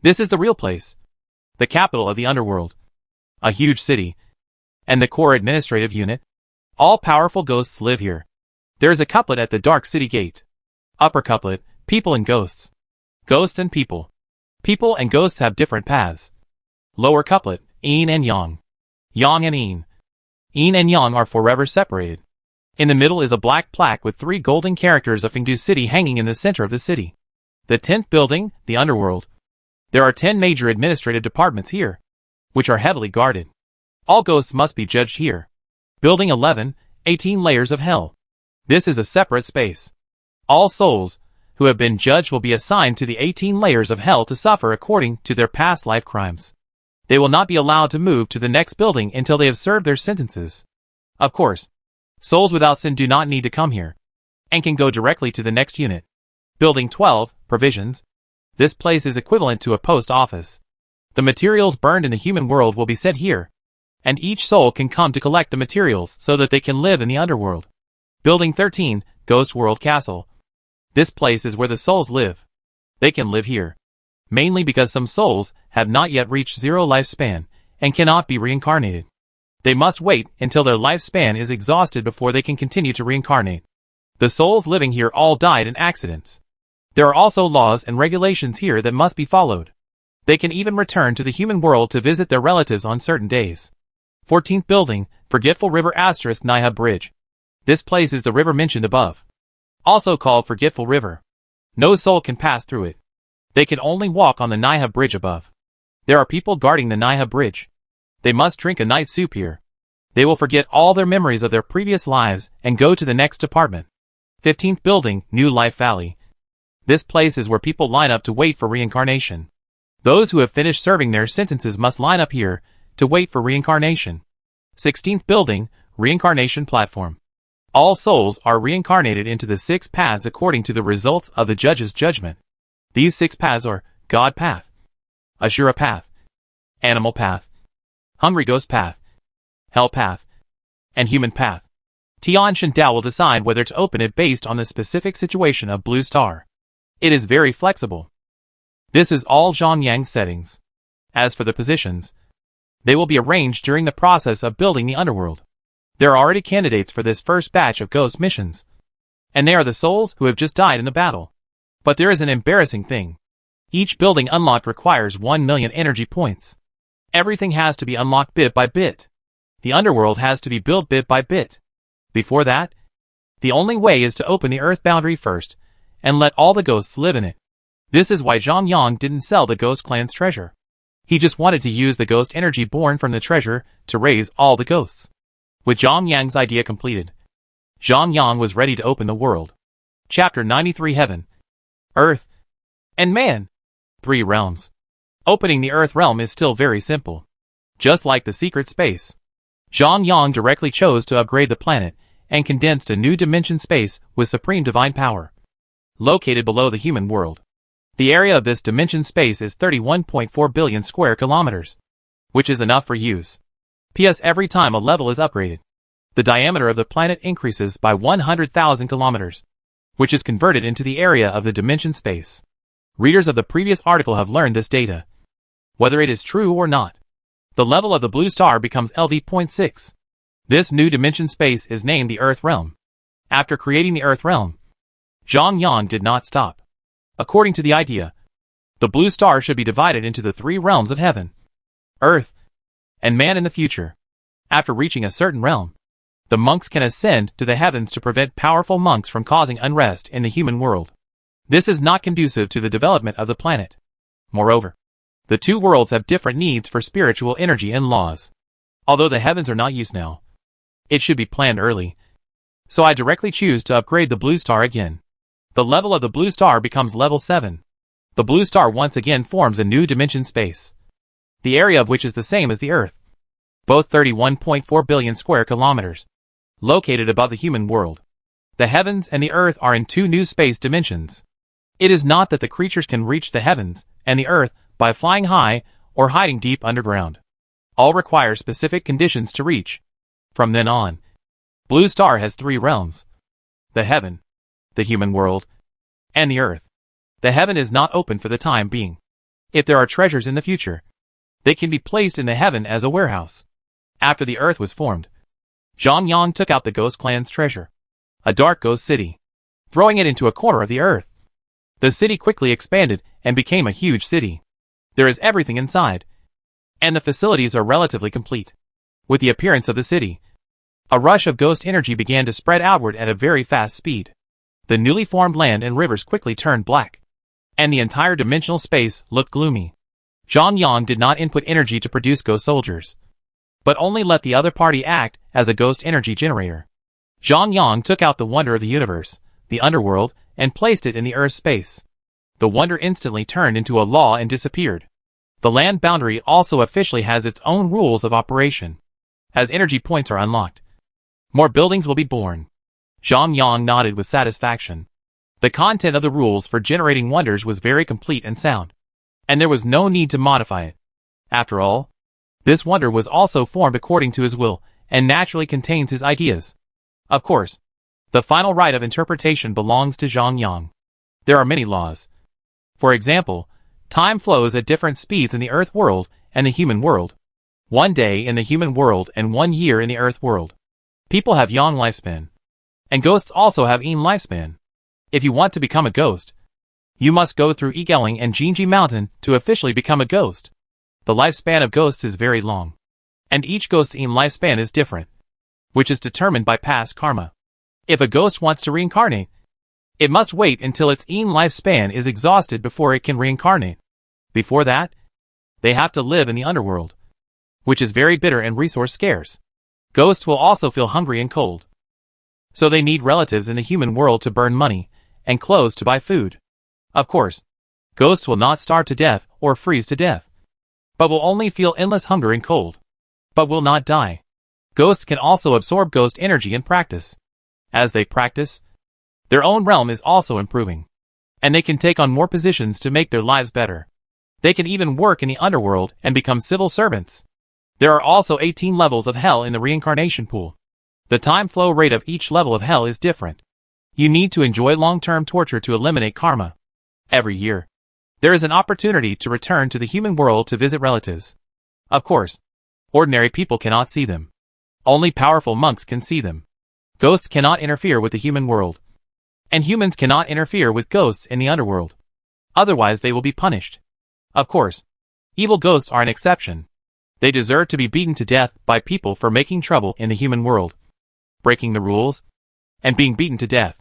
This is the real place, the capital of the underworld, a huge city, and the core administrative unit. All powerful ghosts live here. There is a couplet at the Dark City Gate. Upper couplet, people and ghosts. Ghosts and people. People and ghosts have different paths. Lower couplet, yin and yang. Yang and yin. Yin and yang are forever separated. In the middle is a black plaque with 3 golden characters of Fengdu City hanging in the center of the city. The 10th building, the underworld. There are 10 major administrative departments here, which are heavily guarded. All ghosts must be judged here. Building 11, 18 layers of hell. This is a separate space. All souls who have been judged will be assigned to the 18 layers of hell to suffer according to their past life crimes. They will not be allowed to move to the next building until they have served their sentences. Of course, souls without sin do not need to come here, and can go directly to the next unit. Building 12, Provisions. This place is equivalent to a post office. The materials burned in the human world will be sent here, and each soul can come to collect the materials so that they can live in the underworld. Building 13, Ghost World Castle. This place is where the souls live. They can live here, mainly because some souls have not yet reached 0 lifespan and cannot be reincarnated. They must wait until their lifespan is exhausted before they can continue to reincarnate. The souls living here all died in accidents. There are also laws and regulations here that must be followed. They can even return to the human world to visit their relatives on certain days. 14th building, Forgetful River * Niha Bridge. This place is the river mentioned above, also called Forgetful River. No soul can pass through it. They can only walk on the Niha Bridge above. There are people guarding the Niha Bridge. They must drink a night soup here. They will forget all their memories of their previous lives and go to the next department. 15th building, New Life Valley. This place is where people line up to wait for reincarnation. Those who have finished serving their sentences must line up here to wait for reincarnation. 16th building, Reincarnation Platform. All souls are reincarnated into the 6 paths according to the results of the judge's judgment. These 6 paths are God Path, Ashura Path, Animal Path, Hungry Ghost Path, Hell Path, and Human Path. Tian Shan Dao will decide whether to open it based on the specific situation of Blue Star. It is very flexible. This is all Zhang Yang's settings. As for the positions, they will be arranged during the process of building the underworld. There are already candidates for this first batch of ghost missions, and they are the souls who have just died in the battle. But there is an embarrassing thing. Each building unlocked requires 1 million energy points. Everything has to be unlocked bit by bit. The underworld has to be built bit by bit. Before that, the only way is to open the earth boundary first, and let all the ghosts live in it. This is why Zhang Yang didn't sell the ghost clan's treasure. He just wanted to use the ghost energy born from the treasure to raise all the ghosts. With Zhang Yang's idea completed, Zhang Yang was ready to open the world. Chapter 93 Heaven, Earth, and Man. 3 realms. Opening the Earth realm is still very simple. Just like the secret space, Zhang Yang directly chose to upgrade the planet and condensed a new dimension space with supreme divine power. Located below the human world, the area of this dimension space is 31.4 billion square kilometers, which is enough for use. P.S. Every time a level is upgraded, the diameter of the planet increases by 100,000 kilometers, which is converted into the area of the dimension space. Readers of the previous article have learned this data. Whether it is true or not, the level of the blue star becomes LV.6. This new dimension space is named the Earth Realm. After creating the Earth Realm, Zhang Yang did not stop. According to the idea, the blue star should be divided into the 3 realms of heaven, earth, and man in the future. After reaching a certain realm, the monks can ascend to the heavens to prevent powerful monks from causing unrest in the human world. This is not conducive to the development of the planet. Moreover, the 2 worlds have different needs for spiritual energy and laws. Although the heavens are not used now, it should be planned early. So I directly choose to upgrade the blue star again. The level of the blue star becomes level 7. The blue star once again forms a new dimension space, the area of which is the same as the Earth, both 31.4 billion square kilometers, located above the human world. The heavens and the earth are in 2 new space dimensions. It is not that the creatures can reach the heavens and the earth by flying high or hiding deep underground. All require specific conditions to reach. From then on, Blue Star has 3 realms: the heaven, the human world, and the earth. The heaven is not open for the time being. If there are treasures in the future, they can be placed in the heaven as a warehouse. After the earth was formed, Zhang Yang took out the ghost clan's treasure, a dark ghost city, throwing it into a corner of the earth. The city quickly expanded and became a huge city. There is everything inside, and the facilities are relatively complete. With the appearance of the city, a rush of ghost energy began to spread outward at a very fast speed. The newly formed land and rivers quickly turned black, and the entire dimensional space looked gloomy. Zhang Yang did not input energy to produce ghost soldiers, but only let the other party act as a ghost energy generator. Zhang Yang took out the wonder of the universe, the underworld, and placed it in the earth space. The wonder instantly turned into a law and disappeared. The land boundary also officially has its own rules of operation. As energy points are unlocked, more buildings will be born. Zhang Yang nodded with satisfaction. The content of the rules for generating wonders was very complete and sound, and there was no need to modify it. After all, this wonder was also formed according to his will, and naturally contains his ideas. Of course, the final right of interpretation belongs to Zhang Yang. There are many laws. For example, time flows at different speeds in the Earth world and the human world. 1 day in the human world and 1 year in the Earth world. People have yang lifespan, and ghosts also have yin lifespan. If you want to become a ghost, you must go through Yigeling and Jinji Mountain to officially become a ghost. The lifespan of ghosts is very long, and each ghost's yin lifespan is different, which is determined by past karma. If a ghost wants to reincarnate, it must wait until its yin lifespan is exhausted before it can reincarnate. Before that, they have to live in the underworld, which is very bitter and resource scarce. Ghosts will also feel hungry and cold, so they need relatives in the human world to burn money and clothes to buy food. Of course, ghosts will not starve to death or freeze to death, but will only feel endless hunger and cold, but will not die. Ghosts can also absorb ghost energy and practice. As they practice, their own realm is also improving, and they can take on more positions to make their lives better. They can even work in the underworld and become civil servants. There are also 18 levels of hell in the reincarnation pool. The time flow rate of each level of hell is different. You need to enjoy long-term torture to eliminate karma. Every year, There is an opportunity to return to the human world to visit relatives. Of course, ordinary people cannot see them. Only powerful monks can see them. Ghosts cannot interfere with the human world. And humans cannot interfere with ghosts in the underworld. Otherwise they will be punished. Of course, evil ghosts are an exception. They deserve to be beaten to death by people for making trouble in the human world, breaking the rules, and being beaten to death.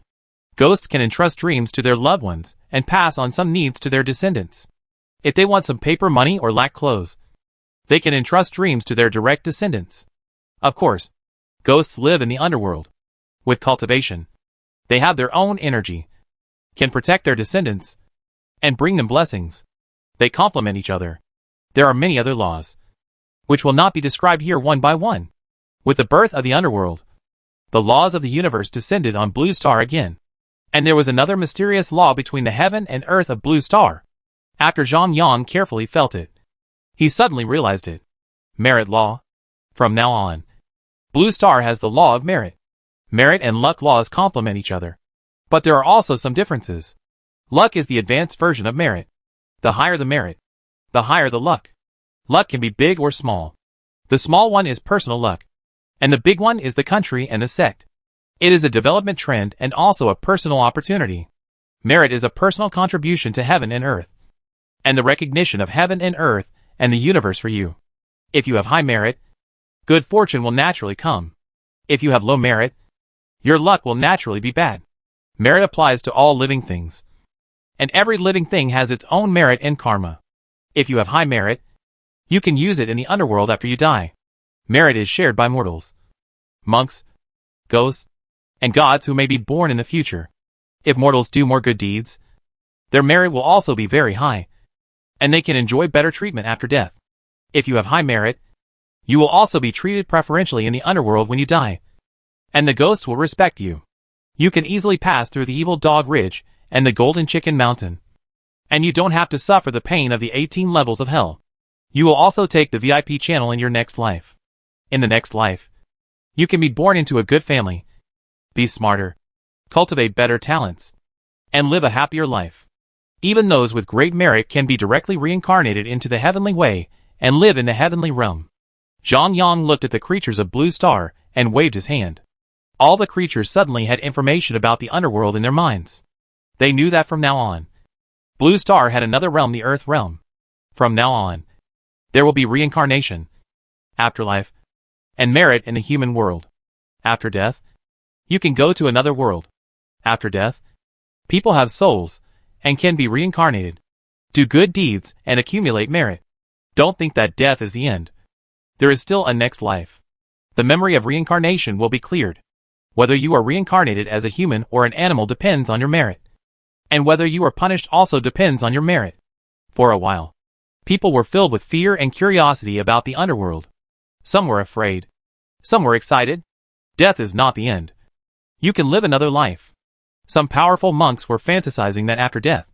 Ghosts can entrust dreams to their loved ones and pass on some needs to their descendants. If they want some paper money or lack clothes, they can entrust dreams to their direct descendants. Of course, ghosts live in the underworld. With cultivation, they have their own energy, can protect their descendants, and bring them blessings. They complement each other. There are many other laws, which will not be described here one by one. With the birth of the underworld, the laws of the universe descended on Blue Star again. And there was another mysterious law between the heaven and earth of Blue Star. After Zhang Yang carefully felt it, he suddenly realized it. Merit law. From now on, Blue Star has the law of merit. Merit and luck laws complement each other. But there are also some differences. Luck is the advanced version of merit. The higher the merit, the higher the luck. Luck can be big or small. The small one is personal luck, and the big one is the country and the sect. It is a development trend and also a personal opportunity. Merit is a personal contribution to heaven and earth, and the recognition of heaven and earth and the universe for you. If you have high merit, good fortune will naturally come. If you have low merit, your luck will naturally be bad. Merit applies to all living things, and every living thing has its own merit and karma. If you have high merit, you can use it in the underworld after you die. Merit is shared by mortals, monks, ghosts, and gods who may be born in the future. If mortals do more good deeds, their merit will also be very high, and they can enjoy better treatment after death. If you have high merit, you will also be treated preferentially in the underworld when you die, and the ghosts will respect you. You can easily pass through the Evil Dog Ridge and the Golden Chicken Mountain, and you don't have to suffer the pain of the 18 levels of hell. You will also take the VIP channel in your next life. In the next life, you can be born into a good family, be smarter, cultivate better talents, and live a happier life. Even those with great merit can be directly reincarnated into the heavenly way and live in the heavenly realm. Zhang Yang looked at the creatures of Blue Star and waved his hand. All the creatures suddenly had information about the underworld in their minds. They knew that from now on, Blue Star had another realm, the Earth realm. From now on, there will be reincarnation, afterlife, and merit in the human world. After death, you can go to another world. After death, people have souls and can be reincarnated, do good deeds, and accumulate merit. Don't think that death is the end. There is still a next life. The memory of reincarnation will be cleared. Whether you are reincarnated as a human or an animal depends on your merit. And whether you are punished also depends on your merit. For a while, people were filled with fear and curiosity about the underworld. Some were afraid. Some were excited. Death is not the end. You can live another life. Some powerful monks were fantasizing that after death,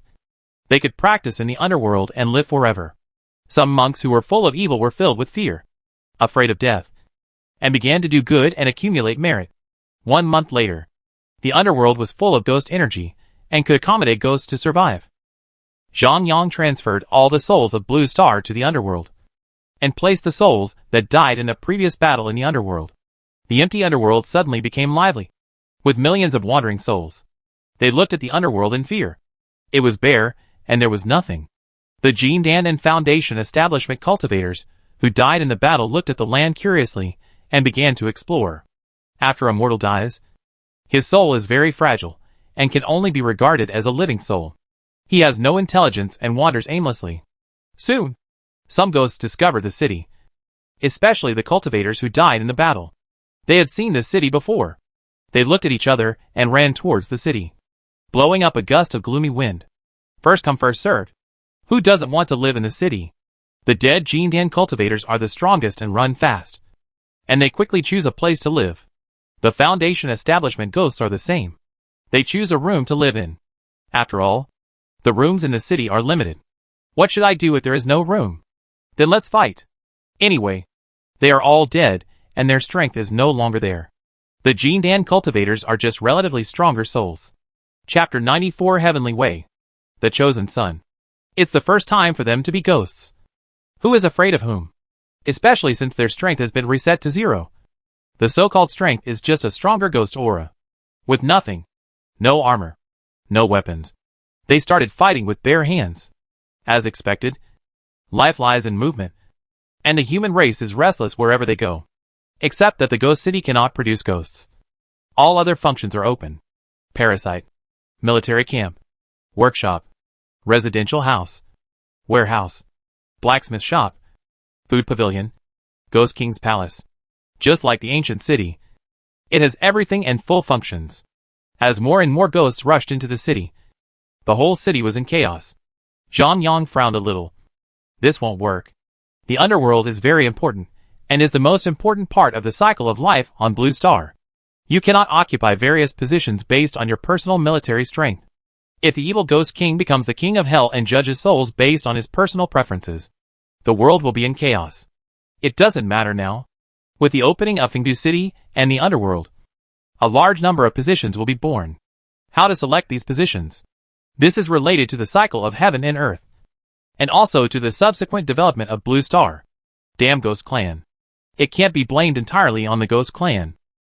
they could practice in the underworld and live forever. Some monks who were full of evil were filled with fear, afraid of death, and began to do good and accumulate merit. 1 month later, the underworld was full of ghost energy and could accommodate ghosts to survive. Zhang Yang transferred all the souls of Blue Star to the underworld, and placed the souls that died in the previous battle in the underworld. The empty underworld suddenly became lively, with millions of wandering souls. They looked at the underworld in fear. It was bare, and there was nothing. The Jindan and Foundation establishment cultivators, who died in the battle, looked at the land curiously, and began to explore. After a mortal dies, his soul is very fragile, and can only be regarded as a living soul. He has no intelligence and wanders aimlessly. Soon, some ghosts discovered the city, especially the cultivators who died in the battle. They had seen this city before. They looked at each other and ran towards the city, blowing up a gust of gloomy wind. First come first served. Who doesn't want to live in the city? The dead Jindan cultivators are the strongest and run fast, and they quickly choose a place to live. The Foundation establishment ghosts are the same. They choose a room to live in. After all, the rooms in the city are limited. What should I do if there is no room? Then let's fight. Anyway, they are all dead, and their strength is no longer there. The Jindan cultivators are just relatively stronger souls. Chapter 94 Heavenly Way. The Chosen Son. It's the first time for them to be ghosts. Who is afraid of whom? Especially since their strength has been reset to 0. The so-called strength is just a stronger ghost aura. With nothing. No armor. No weapons. They started fighting with bare hands. As expected, life lies in movement, and the human race is restless wherever they go. Except that the ghost city cannot produce ghosts. All other functions are open. Parasite. Military camp. Workshop. Residential house. Warehouse. Blacksmith shop. Food pavilion. Ghost King's palace. Just like the ancient city, it has everything and full functions. As more and more ghosts rushed into the city, the whole city was in chaos. Zhang Yang frowned a little. This won't work. The underworld is very important, and is the most important part of the cycle of life on Blue Star. You cannot occupy various positions based on your personal military strength. If the evil Ghost King becomes the king of hell and judges souls based on his personal preferences, the world will be in chaos. It doesn't matter now. With the opening of Fengdu City and the underworld, a large number of positions will be born. How to select these positions? This is related to the cycle of heaven and earth, and also to the subsequent development of Blue Star. Damn Ghost Clan. It can't be blamed entirely on the Ghost Clan.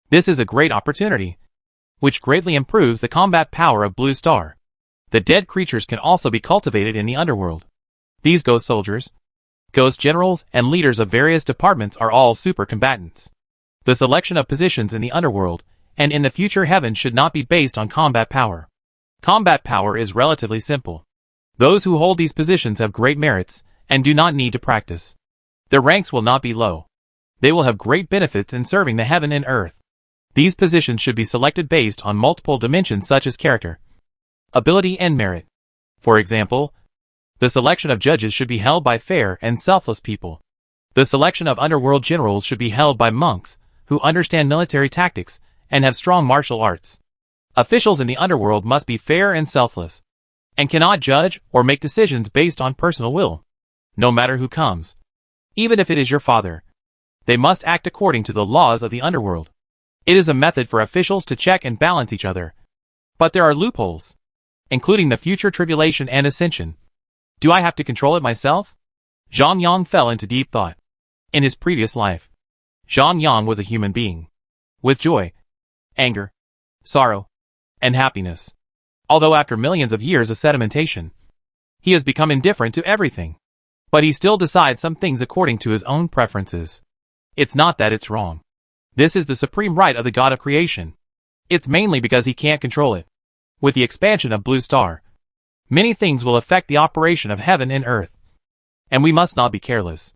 This is a great opportunity, which greatly improves the combat power of Blue Star. The dead creatures can also be cultivated in the underworld. These ghost soldiers, ghost generals, and leaders of various departments are all super combatants. The selection of positions in the underworld and in the future heaven should not be based on combat power. Combat power is relatively simple. Those who hold these positions have great merits and do not need to practice. Their ranks will not be low. They will have great benefits in serving the heaven and earth. These positions should be selected based on multiple dimensions such as character, ability, and merit. For example, the selection of judges should be held by fair and selfless people. The selection of underworld generals should be held by monks who understand military tactics and have strong martial arts. Officials in the underworld must be fair and selfless, and cannot judge or make decisions based on personal will. No matter who comes, even if it is your father, they must act according to the laws of the underworld. It is a method for officials to check and balance each other. But there are loopholes, including the future tribulation and ascension. Do I have to control it myself? Zhang Yang fell into deep thought. In his previous life, Zhang Yang was a human being, with joy, anger, sorrow, and happiness. Although after millions of years of sedimentation, he has become indifferent to everything. But he still decides some things according to his own preferences. It's not that it's wrong. This is the supreme right of the God of creation. It's mainly because he can't control it. With the expansion of Blue Star, many things will affect the operation of heaven and earth. And we must not be careless.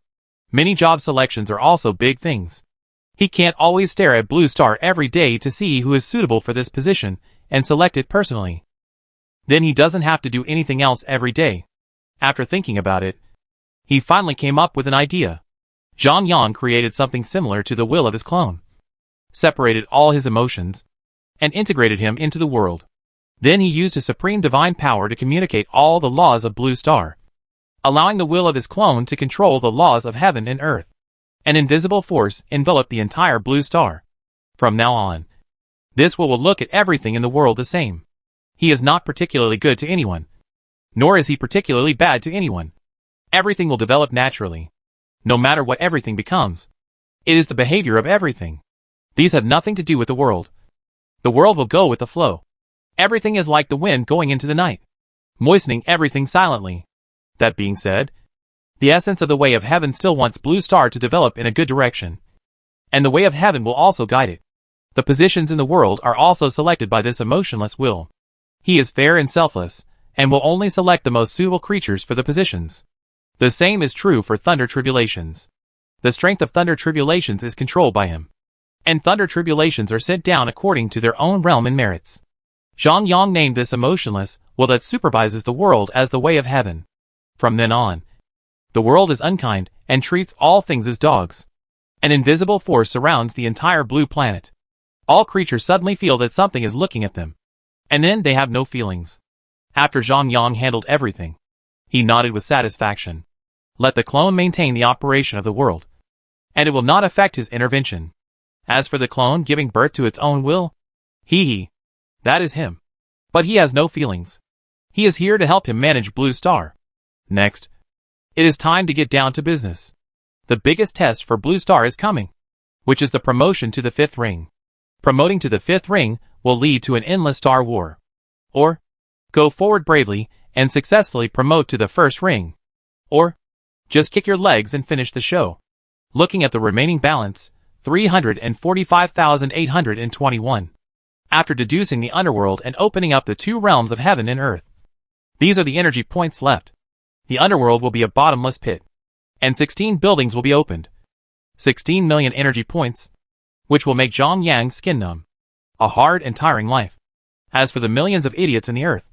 Many job selections are also big things. He can't always stare at Blue Star every day to see who is suitable for this position and select it personally. Then he doesn't have to do anything else every day. After thinking about it, he finally came up with an idea. Zhang Yang created something similar to the will of his clone, separated all his emotions, and integrated him into the world. Then he used his supreme divine power to communicate all the laws of Blue Star, allowing the will of his clone to control the laws of heaven and earth. An invisible force enveloped the entire Blue Star. From now on, this will look at everything in the world the same. He is not particularly good to anyone, nor is he particularly bad to anyone. Everything will develop naturally, no matter what everything becomes. It is the behavior of everything. These have nothing to do with the world. The world will go with the flow. Everything is like the wind going into the night, moistening everything silently. That being said, the essence of the way of heaven still wants Blue Star to develop in a good direction, and the way of heaven will also guide it. The positions in the world are also selected by this emotionless will. He is fair and selfless, and will only select the most suitable creatures for the positions. The same is true for Thunder Tribulations. The strength of Thunder Tribulations is controlled by him, and Thunder Tribulations are sent down according to their own realm and merits. Zhang Yang named this emotionless will that supervises the world as the way of heaven. From then on, the world is unkind and treats all things as dogs. An invisible force surrounds the entire blue planet. All creatures suddenly feel that something is looking at them, and then they have no feelings. After Zhang Yang handled everything, he nodded with satisfaction. Let the clone maintain the operation of the world, and it will not affect his intervention. As for the clone giving birth to its own will, that is him. But he has no feelings. He is here to help him manage Blue Star. Next, it is time to get down to business. The biggest test for Blue Star is coming, which is the promotion to the 5th ring. Promoting to the 5th ring will lead to an endless Star War. Or, go forward bravely and successfully promote to the 1st ring. Or, just kick your legs and finish the show. Looking at the remaining balance, 345,821. After deducing the underworld and opening up the 2 realms of heaven and earth. These are the energy points left. The underworld will be a bottomless pit. And 16 buildings will be opened. 16 million energy points, which will make Zhang Yang's skin numb. A hard and tiring life. As for the millions of idiots in the earth,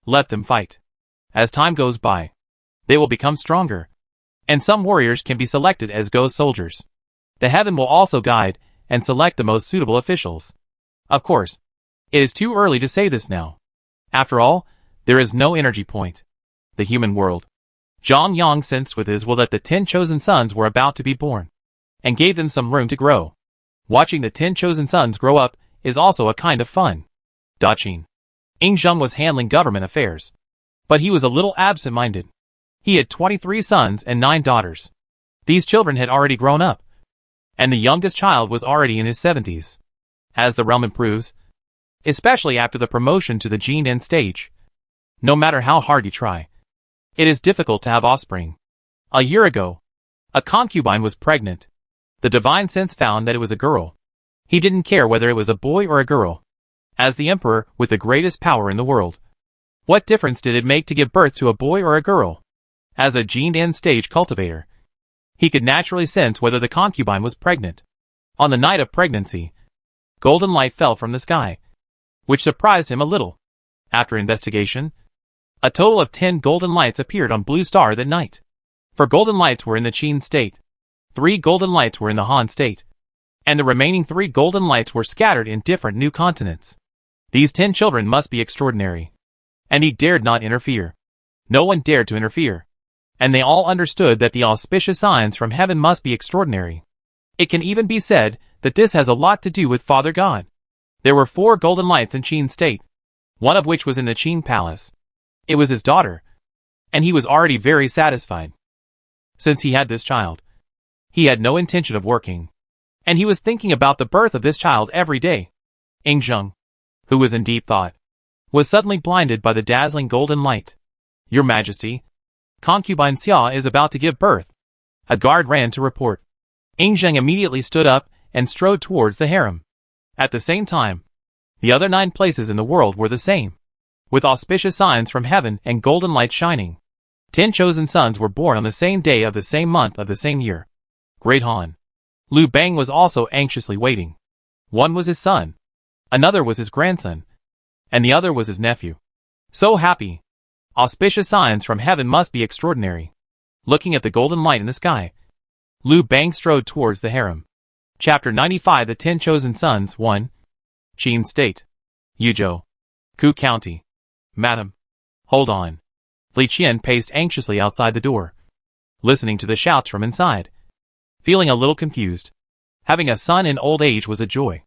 let them fight. As time goes by, they will become stronger. And some warriors can be selected as ghost soldiers. The heaven will also guide and select the most suitable officials. Of course, it is too early to say this now. After all, there is no energy point. The human world. Zhang Yang sensed with his will that the 10 chosen sons were about to be born, and gave them some room to grow. Watching the 10 chosen sons grow up is also a kind of fun. Daqin. Yingzheng was handling government affairs, but he was a little absent-minded. He had 23 sons and 9 daughters. These children had already grown up, and the youngest child was already in his 70s. As the realm improves, especially after the promotion to the Jinden stage, no matter how hard you try, it is difficult to have offspring. A year ago, a concubine was pregnant. The divine sense found that it was a girl. He didn't care whether it was a boy or a girl. As the emperor with the greatest power in the world, what difference did it make to give birth to a boy or a girl? As a Jinden stage cultivator, he could naturally sense whether the concubine was pregnant. On the night of pregnancy, golden light fell from the sky, which surprised him a little. After investigation, a total of 10 golden lights appeared on Blue Star that night. 4 golden lights were in the Qin state, 3 golden lights were in the Han state, and the remaining 3 golden lights were scattered in different new continents. These 10 children must be extraordinary. And he dared not interfere. No one dared to interfere. And they all understood that the auspicious signs from heaven must be extraordinary. It can even be said that this has a lot to do with Father God. There were 4 golden lights in Qin state, one of which was in the Qin palace. It was his daughter, and he was already very satisfied. Since he had this child, he had no intention of working, and he was thinking about the birth of this child every day. Yingzheng, who was in deep thought, was suddenly blinded by the dazzling golden light. Your Majesty, concubine Xia is about to give birth. A guard ran to report. Yingzheng immediately stood up and strode towards the harem. At the same time, the other 9 places in the world were the same, with auspicious signs from heaven and golden light shining. 10 chosen sons were born on the same day of the same month of the same year. Great Han. Liu Bang was also anxiously waiting. One was his son, another was his grandson, and the other was his nephew. So happy. Auspicious signs from heaven must be extraordinary. Looking at the golden light in the sky, Liu Bang strode towards the harem. Chapter 95 The 10 Chosen Sons 1. Qin State. Yuzhou. Ku County. Madam. Hold on. Li Qian paced anxiously outside the door, listening to the shouts from inside, feeling a little confused. Having a son in old age was a joy.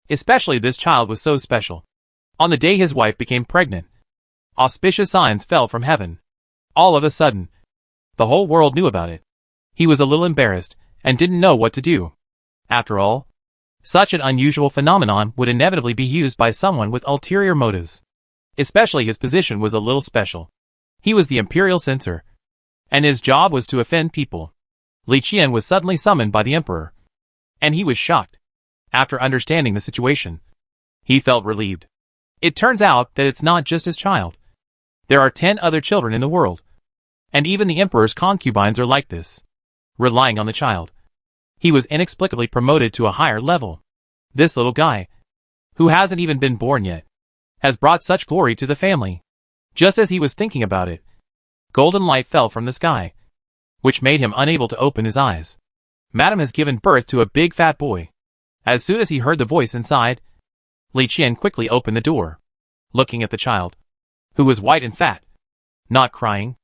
Especially this child was so special. On the day his wife became pregnant, auspicious signs fell from heaven. All of a sudden, the whole world knew about it. He was a little embarrassed and didn't know what to do. After all, such an unusual phenomenon would inevitably be used by someone with ulterior motives. Especially his position was a little special. He was the imperial censor, and his job was to offend people. Li Qian was suddenly summoned by the emperor, and he was shocked. After understanding the situation, he felt relieved. It turns out that it's not just his child. There are 10 other children in the world, and even the emperor's concubines are like this, relying on the child. He was inexplicably promoted to a higher level. This little guy, who hasn't even been born yet, has brought such glory to the family. Just as he was thinking about it, golden light fell from the sky, which made him unable to open his eyes. Madam has given birth to a big fat boy. As soon as he heard the voice inside, Li Qian quickly opened the door, looking at the child, who was white and fat, not crying,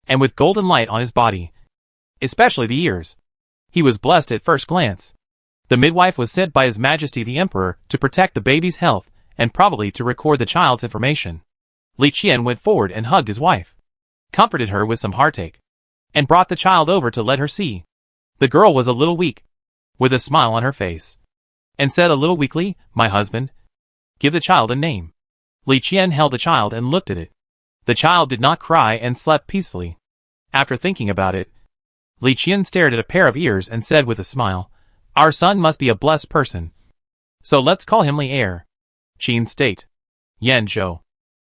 and with golden light on his body, especially the ears. He was blessed at first glance. The midwife was sent by His Majesty the Emperor to protect the baby's health and probably to record the child's information. Li Qian went forward and hugged his wife. comforted her with some heartache, and brought the child over to let her see. The girl was a little weak, with a smile on her face, and said a little weakly, "My husband, give the child a name." Li Qian held the child and looked at it. The child did not cry and slept peacefully. After thinking about it, Li Qian stared at a pair of ears and said with a smile, "Our son must be a blessed person. So let's call him Li Air." Qin State. Yanzhou.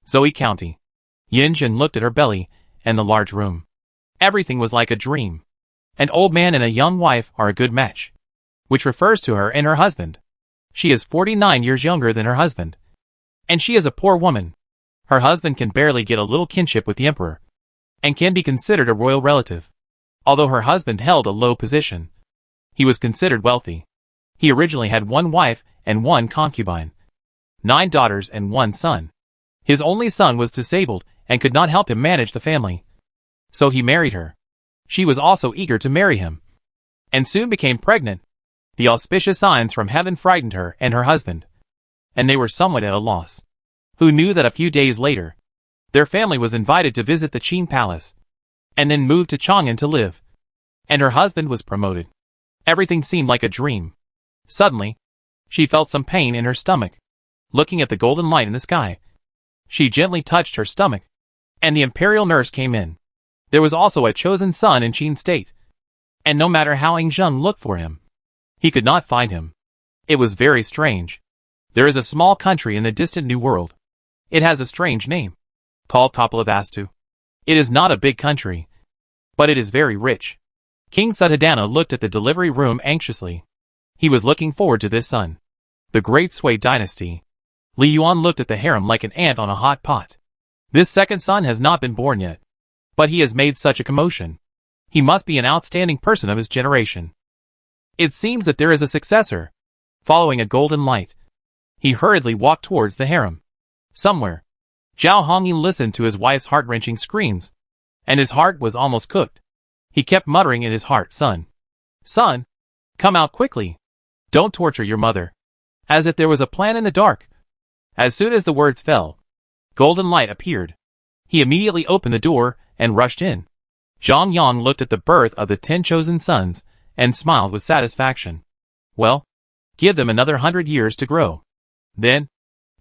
Zoe County. Yinjin looked at her belly and the large room. Everything was like a dream. An old man and a young wife are a good match, which refers to her and her husband. She is 49 years younger than her husband, and she is a poor woman. Her husband can barely get a little kinship with the emperor, and can be considered a royal relative. Although her husband held a low position, he was considered wealthy. He originally had one wife and one concubine, 9 daughters and 1 son. His only son was disabled and could not help him manage the family, so he married her. She was also eager to marry him, and soon became pregnant. The auspicious signs from heaven frightened her and her husband, and they were somewhat at a loss. Who knew that a few days later, their family was invited to visit the Qin Palace, and then moved to Chang'an to live, and her husband was promoted. Everything seemed like a dream. Suddenly, she felt some pain in her stomach. Looking at the golden light in the sky, she gently touched her stomach, and the imperial nurse came in. There was also a chosen son in Qin State, and no matter how Yingzheng looked for him, he could not find him. It was very strange. There is a small country in the distant New World. It has a strange name, called Kapilavastu. It is not a big country, but it is very rich. King Suddhadana looked at the delivery room anxiously. He was looking forward to this son. The great Sui dynasty. Li Yuan looked at the harem like an ant on a hot pot. This second son has not been born yet, but he has made such a commotion. He must be an outstanding person of his generation. It seems that there is a successor. Following a golden light, he hurriedly walked towards the harem. Somewhere, Zhao Hongyin listened to his wife's heart-wrenching screams, and his heart was almost cooked. He kept muttering in his heart, "Son, son, come out quickly. Don't torture your mother." As if there was a plan in the dark. As soon as the words fell, golden light appeared. He immediately opened the door and rushed in. Zhang Yang looked at the birth of the 10 chosen sons and smiled with satisfaction. Well, give them another 100 years to grow. Then,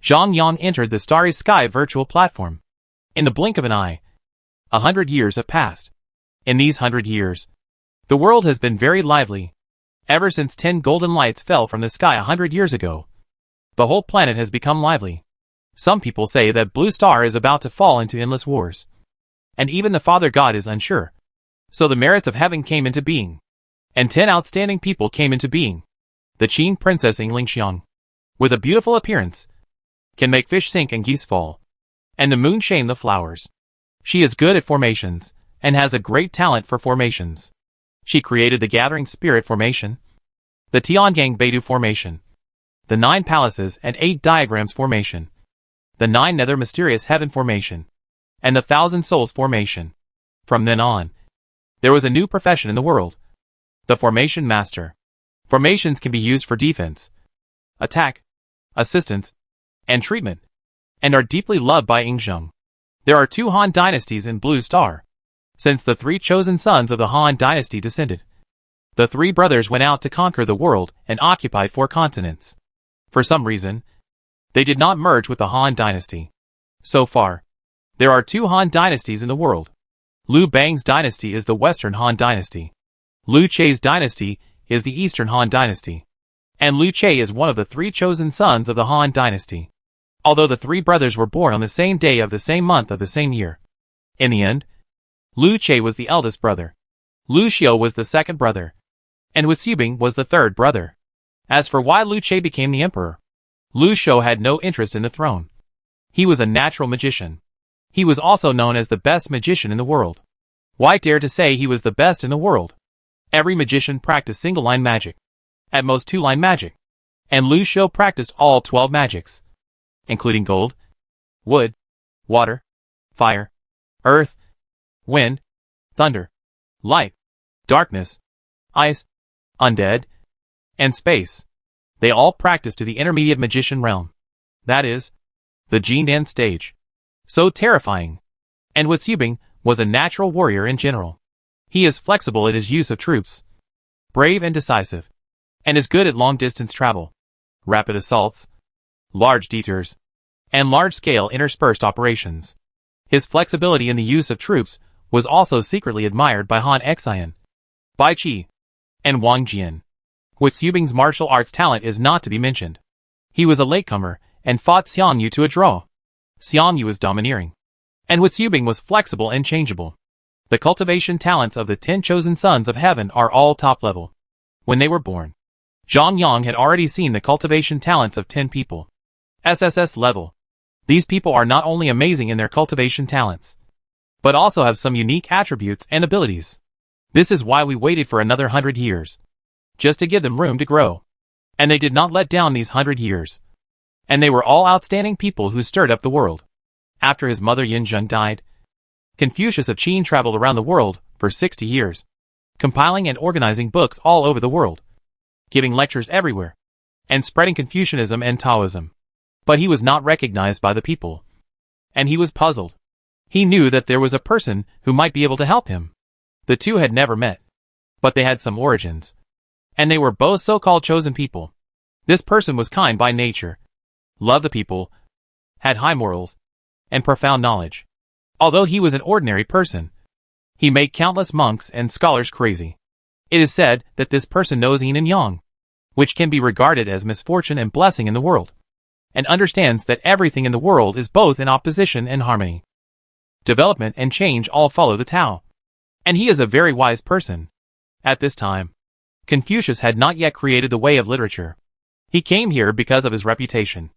Zhang Yang entered the starry sky virtual platform. In the blink of an eye, 100 years have passed. In these 100 years, the world has been very lively. Ever since 10 golden lights fell from the sky 100 years ago, the whole planet has become lively. Some people say that Blue Star is about to fall into endless wars, and even the Father God is unsure. So the merits of heaven came into being, and 10 outstanding people came into being. The Qin Princess Yingling, with a beautiful appearance, can make fish sink and geese fall, and the moon shame the flowers. She is good at formations, and has a great talent for formations. She created the Gathering Spirit formation, the Tiangang Beidou formation, the 9 Palaces and 8 Diagrams formation, the 9 Nether Mysterious Heaven formation, and the 1,000 Souls formation. From then on, there was a new profession in the world, the Formation Master. Formations can be used for defense, attack, assistance, and treatment, and are deeply loved by Yingzheng. There are 2 Han dynasties in Blue Star. Since the 3 chosen sons of the Han dynasty descended, the 3 brothers went out to conquer the world and occupied 4 continents. For some reason, they did not merge with the Han dynasty. So far, there are 2 Han dynasties in the world. Liu Bang's dynasty is the Western Han dynasty. Liu Che's dynasty is the Eastern Han dynasty. And Liu Che is one of the 3 chosen sons of the Han dynasty. Although the 3 brothers were born on the same day of the same month of the same year. In the end, Liu Che was the eldest brother. Liu Xiu was the second brother. And Wu Xibing was the third brother. As for why Liu Che became the emperor, Liu Xiu had no interest in the throne. He was a natural magician. He was also known as the best magician in the world. Why dare to say he was the best in the world? Every magician practiced single-line magic, at most 2-line magic, and Liu Xiu practiced all 12 magics, including gold, wood, water, fire, earth, wind, thunder, light, darkness, ice, undead, and space. They all practiced to the intermediate magician realm. That is, the Jindan stage. So terrifying. And Wu Xibing was a natural warrior in general. He is flexible in his use of troops, brave and decisive, and is good at long-distance travel, rapid assaults, large detours, and large-scale interspersed operations. His flexibility in the use of troops was also secretly admired by Han Xian, Bai Qi, and Wang Jian. With Xubing's martial arts talent is not to be mentioned. He was a latecomer and fought Xiang Yu to a draw. Xiang Yu was domineering, and Wu Xubing was flexible and changeable. The cultivation talents of the 10 chosen sons of heaven are all top level. When they were born, Zhang Yang had already seen the cultivation talents of 10 people. SSS level. These people are not only amazing in their cultivation talents, but also have some unique attributes and abilities. This is why we waited for another 100 years, just to give them room to grow. And they did not let down these 100 years. And they were all outstanding people who stirred up the world. After his mother Yinzheng died, Confucius of Qin traveled around the world for 60 years, compiling and organizing books all over the world, giving lectures everywhere, and spreading Confucianism and Taoism. But he was not recognized by the people. And he was puzzled. He knew that there was a person who might be able to help him. The two had never met, but they had some origins. And they were both so-called chosen people. This person was kind by nature, loved the people, had high morals, and profound knowledge. Although he was an ordinary person, he made countless monks and scholars crazy. It is said that this person knows yin and yang, which can be regarded as misfortune and blessing in the world, and understands that everything in the world is both in opposition and harmony. Development and change all follow the Tao. And he is a very wise person. At this time, Confucius had not yet created the way of literature. He came here because of his reputation.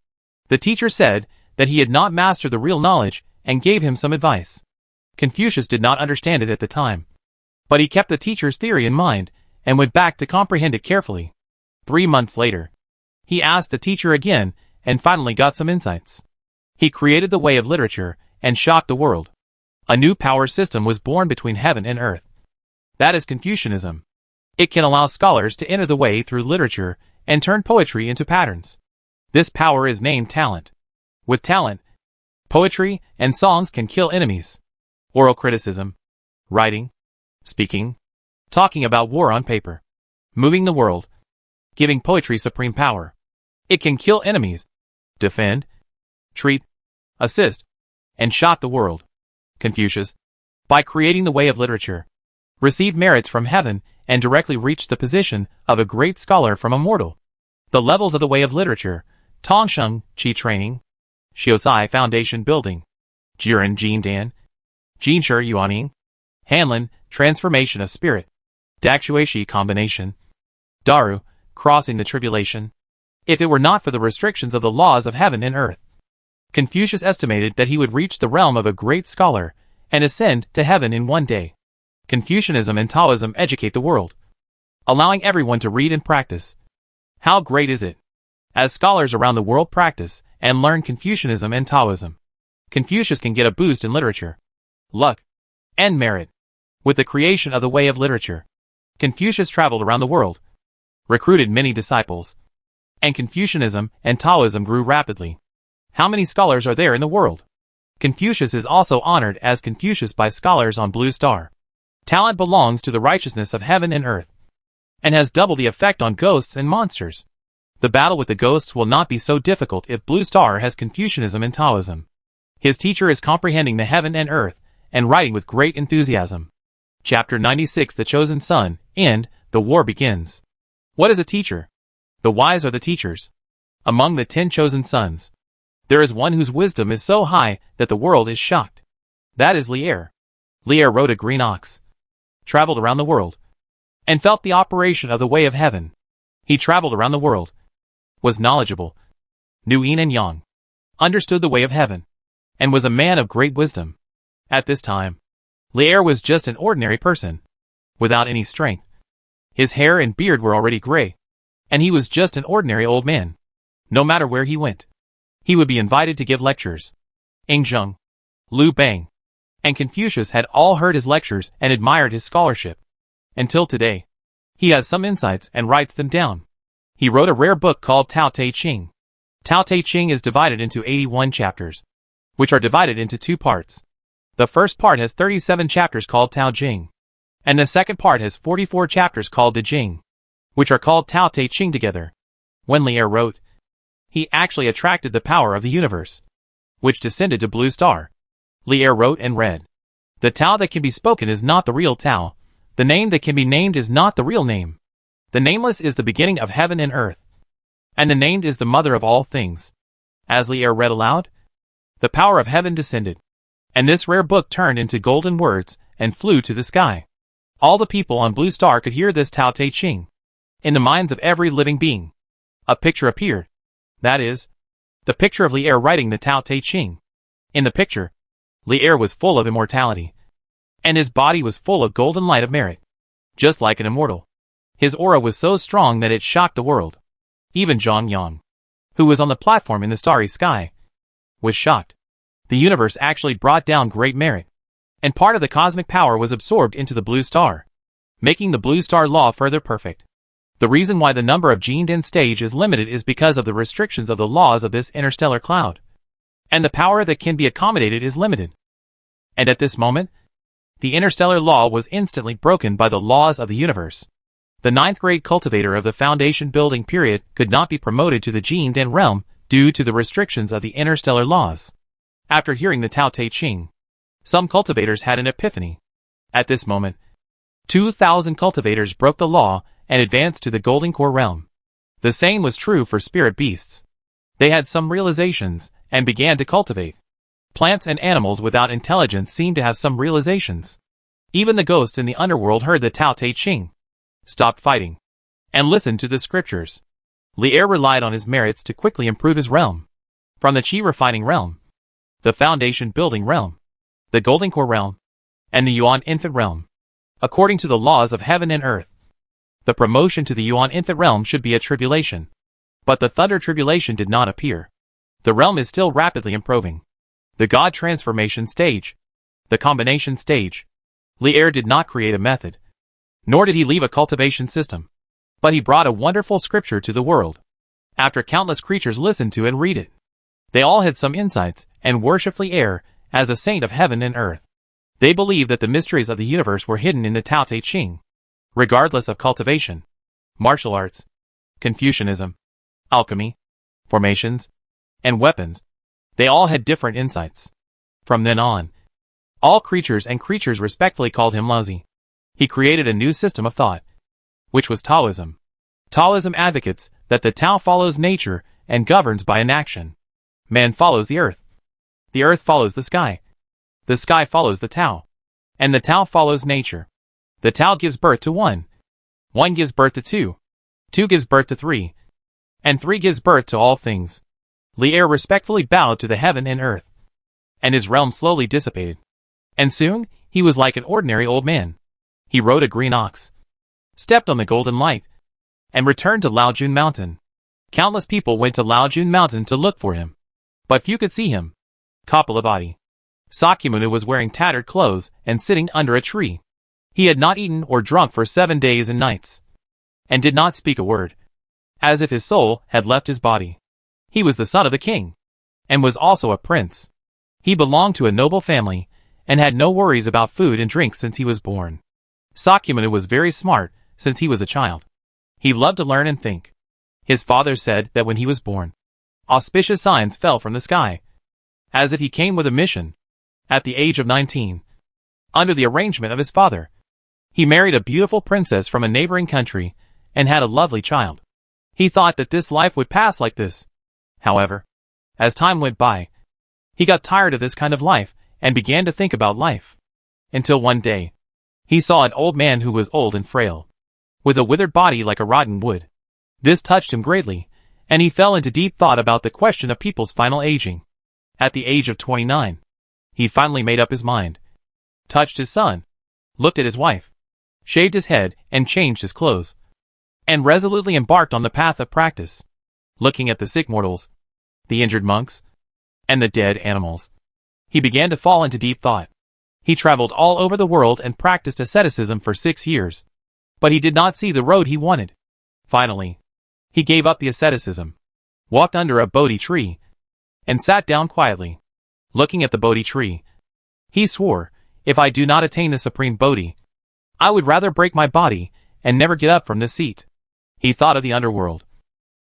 The teacher said that he had not mastered the real knowledge and gave him some advice. Confucius did not understand it at the time, but he kept the teacher's theory in mind and went back to comprehend it carefully. 3 months later, he asked the teacher again and finally got some insights. He created the way of literature and shocked the world. A new power system was born between heaven and earth. That is Confucianism. It can allow scholars to enter the way through literature and turn poetry into patterns. This power is named talent. With talent, poetry and songs can kill enemies. Oral criticism, writing, speaking, talking about war on paper, moving the world, giving poetry supreme power. It can kill enemies, defend, treat, assist, and shock the world. Confucius, by creating the way of literature, received merits from heaven and directly reached the position of a great scholar from a mortal. The levels of the way of literature: Tongsheng, Qi training; Xiuzai foundation building; Jiren Jindan; Jinshi Yuaning; Hanlin, transformation of spirit; Daxueshi combination; Daru, crossing the tribulation. If it were not for the restrictions of the laws of heaven and earth, Confucius estimated that he would reach the realm of a great scholar and ascend to heaven in one day. Confucianism and Taoism educate the world, allowing everyone to read and practice. How great is it? As scholars around the world practice and learn Confucianism and Taoism, Confucius can get a boost in literature, luck, and merit. With the creation of the way of literature, Confucius traveled around the world, recruited many disciples, and Confucianism and Taoism grew rapidly. How many scholars are there in the world? Confucius is also honored as Confucius by scholars on Blue Star. Talent belongs to the righteousness of heaven and earth, and has double the effect on ghosts and monsters. The battle with the ghosts will not be so difficult if Blue Star has Confucianism and Taoism. His teacher is comprehending the heaven and earth, and writing with great enthusiasm. Chapter 96: The Chosen Son. End. The war begins. What is a teacher? The wise are the teachers. Among the 10 chosen sons, there is one whose wisdom is so high that the world is shocked. That is Lier. Lier rode a green ox, traveled around the world, and felt the operation of the way of heaven. He traveled around the world, was knowledgeable, knew yin and yang, understood the way of heaven, and was a man of great wisdom. At this time, Lier was just an ordinary person, without any strength. His hair and beard were already gray, and he was just an ordinary old man. No matter where he went, he would be invited to give lectures. Yingzheng, Liu Bang, and Confucius had all heard his lectures and admired his scholarship. Until today, he has some insights and writes them down. He wrote a rare book called Tao Te Ching. Tao Te Ching is divided into 81 chapters, which are divided into 2 parts. The first part has 37 chapters called Tao Jing, and the second part has 44 chapters called De Jing, which are called Tao Te Ching together. When Li'er wrote, he actually attracted the power of the universe, which descended to Blue Star. Li'er wrote and read, "The Tao that can be spoken is not the real Tao. The name that can be named is not the real name. The nameless is the beginning of heaven and earth, and the named is the mother of all things." As Li'er read aloud, the power of heaven descended, and this rare book turned into golden words and flew to the sky. All the people on Blue Star could hear this Tao Te Ching. In the minds of every living being, a picture appeared. That is, the picture of Li'er writing the Tao Te Ching. In the picture, Li'er was full of immortality, and his body was full of golden light of merit, just like an immortal. His aura was so strong that it shocked the world. Even Zhang Yang, who was on the platform in the starry sky, was shocked. The universe actually brought down great merit, and part of the cosmic power was absorbed into the Blue Star, making the Blue Star law further perfect. The reason why the number of Jinden stage is limited is because of the restrictions of the laws of this interstellar cloud, and the power that can be accommodated is limited. And at this moment, the interstellar law was instantly broken by the laws of the universe. The 9th grade cultivator of the foundation building period could not be promoted to the Jinden realm due to the restrictions of the interstellar laws. After hearing the Tao Te Ching, some cultivators had an epiphany. At this moment, 2,000 cultivators broke the law and advanced to the Golden Core realm. The same was true for spirit beasts. They had some realizations and began to cultivate. Plants and animals without intelligence seemed to have some realizations. Even the ghosts in the underworld heard the Tao Te Ching, stopped fighting, and listened to the scriptures. Li'er relied on his merits to quickly improve his realm. From the Qi refining realm, the foundation building realm, the Golden Core realm, and the Yuan infant realm. According to the laws of heaven and earth, the promotion to the Yuan infant realm should be a tribulation. But the thunder tribulation did not appear. The realm is still rapidly improving. The God transformation stage, the combination stage. Li'er did not create a method, nor did he leave a cultivation system, but he brought a wonderful scripture to the world. After countless creatures listened to and read it, they all had some insights and worshiped Li'er as a saint of heaven and earth. They believed that the mysteries of the universe were hidden in the Tao Te Ching, regardless of cultivation, martial arts, Confucianism, alchemy, formations, and weapons. They all had different insights. From then on, all creatures respectfully called him Laozi. He created a new system of thought, which was Taoism. Taoism advocates that the Tao follows nature and governs by inaction. Man follows the earth follows the sky follows the Tao, and the Tao follows nature. The Tao gives birth to 1 gives birth to 2 gives birth to 3, and 3 gives birth to all things. Li'er respectfully bowed to the heaven and earth, and his realm slowly dissipated. And soon, he was like an ordinary old man. He rode a green ox, stepped on the golden light, and returned to Laojun Mountain. Countless people went to Laojun Mountain to look for him, but few could see him. Kapilavattī. Sakyamuni was wearing tattered clothes and sitting under a tree. He had not eaten or drunk for 7 days and nights, and did not speak a word, as if his soul had left his body. He was the son of the king, and was also a prince. He belonged to a noble family, and had no worries about food and drink since he was born. Sakyamuni was very smart since he was a child. He loved to learn and think. His father said that when he was born, auspicious signs fell from the sky, as if he came with a mission. At the age of 19, under the arrangement of his father, he married a beautiful princess from a neighboring country and had a lovely child. He thought that this life would pass like this. However, as time went by, he got tired of this kind of life and began to think about life. Until one day, he saw an old man who was old and frail, with a withered body like a rotten wood. This touched him greatly, and he fell into deep thought about the question of people's final aging. At the age of 29, he finally made up his mind, touched his son, looked at his wife, shaved his head and changed his clothes, and resolutely embarked on the path of practice, looking at the sick mortals, the injured monks, and the dead animals. He began to fall into deep thought. He traveled all over the world and practiced asceticism for 6 years, but he did not see the road he wanted. Finally, he gave up the asceticism, walked under a Bodhi tree, and sat down quietly, looking at the Bodhi tree. He swore, if I do not attain the supreme Bodhi, I would rather break my body and never get up from this seat. He thought of the underworld,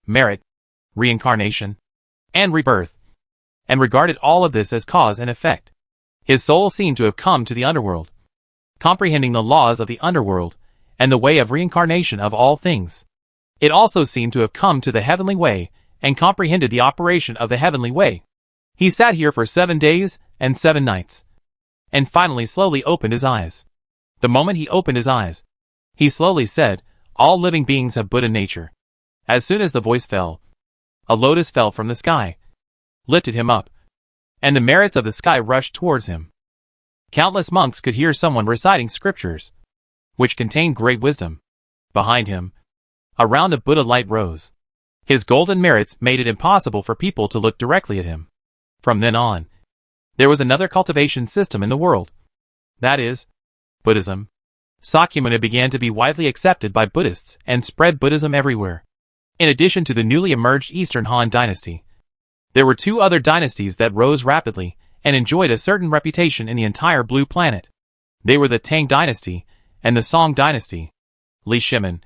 merit, reincarnation, and rebirth, and regarded all of this as cause and effect. His soul seemed to have come to the underworld, comprehending the laws of the underworld and the way of reincarnation of all things. It also seemed to have come to the heavenly way and comprehended the operation of the heavenly way. He sat here for 7 days and 7 nights, and finally slowly opened his eyes. The moment he opened his eyes, he slowly said, all living beings have Buddha nature. As soon as the voice fell, a lotus fell from the sky, lifted him up, and the merits of the sky rushed towards him. Countless monks could hear someone reciting scriptures, which contained great wisdom. Behind him, a round of Buddha light rose. His golden merits made it impossible for people to look directly at him. From then on, there was another cultivation system in the world. That is, Buddhism. Sakyamuni began to be widely accepted by Buddhists and spread Buddhism everywhere. In addition to the newly emerged Eastern Han dynasty, there were 2 other dynasties that rose rapidly and enjoyed a certain reputation in the entire blue planet. They were the Tang dynasty and the Song dynasty. Li Shimin,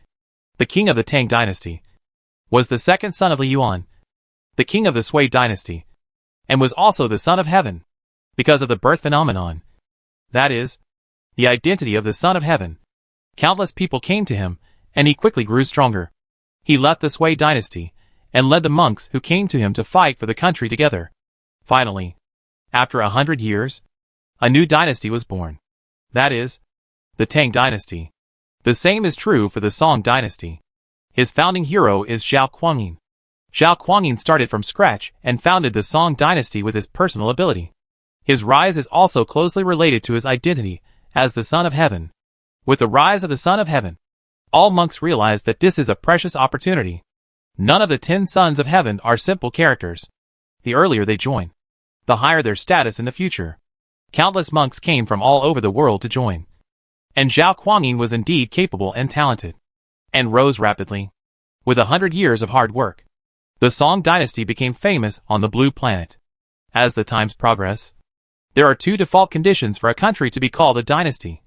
the king of the Tang dynasty, was the second son of Li Yuan, the king of the Sui dynasty, and was also the son of heaven, because of the birth phenomenon. That is, the identity of the son of heaven. Countless people came to him, and he quickly grew stronger. He left the Sui dynasty, and led the monks who came to him to fight for the country together. Finally, after 100 years, a new dynasty was born. That is, the Tang dynasty. The same is true for the Song dynasty. His founding hero is Zhao Kuangyin. Zhao Kuangyin started from scratch and founded the Song dynasty with his personal ability. His rise is also closely related to his identity as the Son of Heaven. With the rise of the Son of Heaven, all monks realize that this is a precious opportunity. None of the 10 sons of heaven are simple characters. The earlier they join, the higher their status in the future. Countless monks came from all over the world to join. And Zhao Kuangyin was indeed capable and talented, and rose rapidly. With 100 years of hard work, the Song dynasty became famous on the blue planet. As the times progress, there are 2 default conditions for a country to be called a dynasty: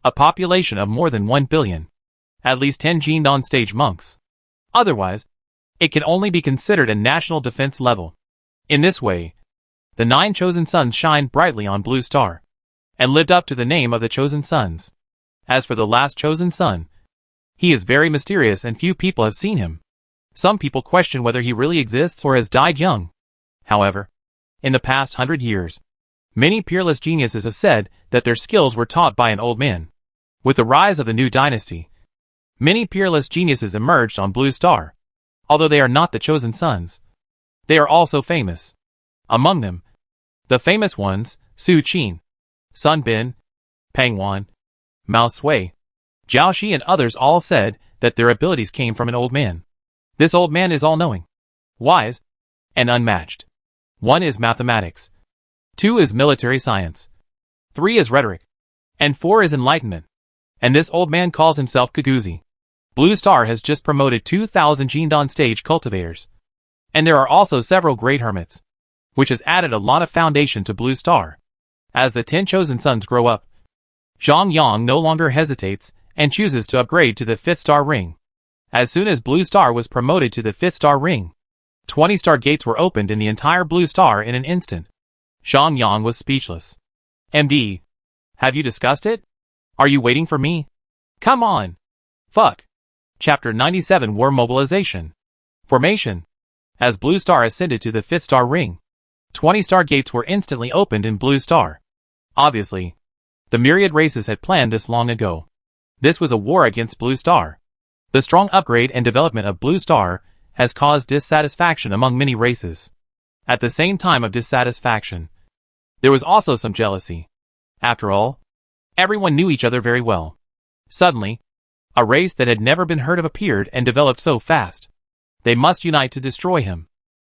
a population of more than 1 billion, at least 10 Jindan stage monks. Otherwise, it can only be considered a national defense level. In this way, the 9 chosen sons shined brightly on Blue Star, and lived up to the name of the chosen sons. As for the last chosen son, he is very mysterious and few people have seen him. Some people question whether he really exists or has died young. However, in the past 100 years, many peerless geniuses have said that their skills were taught by an old man. With the rise of the new dynasty, many peerless geniuses emerged on Blue Star. Although they are not the chosen sons, they are also famous. Among them, the famous ones, Su Qin, Sun Bin, Pang Wan, Mao Sui, Jiao Shi and others all said that their abilities came from an old man. This old man is all-knowing, wise, and unmatched. 1 is mathematics, 2 is military science, 3 is rhetoric, and 4 is enlightenment. And this old man calls himself Kaguzi. Blue Star has just promoted 2,000 Jindan stage cultivators. And there are also several great hermits, which has added a lot of foundation to Blue Star. As the 10 chosen sons grow up, Zhang Yang no longer hesitates and chooses to upgrade to the 5th star ring. As soon as Blue Star was promoted to the 5th star ring, 20 star gates were opened in the entire Blue Star in an instant. Zhang Yang was speechless. MD, have you discussed it? Are you waiting for me? Come on. Fuck. Chapter 97 War Mobilization. Formation. As Blue Star ascended to the 5th star ring, 20 star gates were instantly opened in Blue Star. Obviously, the myriad races had planned this long ago. This was a war against Blue Star. The strong upgrade and development of Blue Star has caused dissatisfaction among many races. At the same time of dissatisfaction, there was also some jealousy. After all, everyone knew each other very well. Suddenly, a race that had never been heard of appeared and developed so fast. They must unite to destroy him.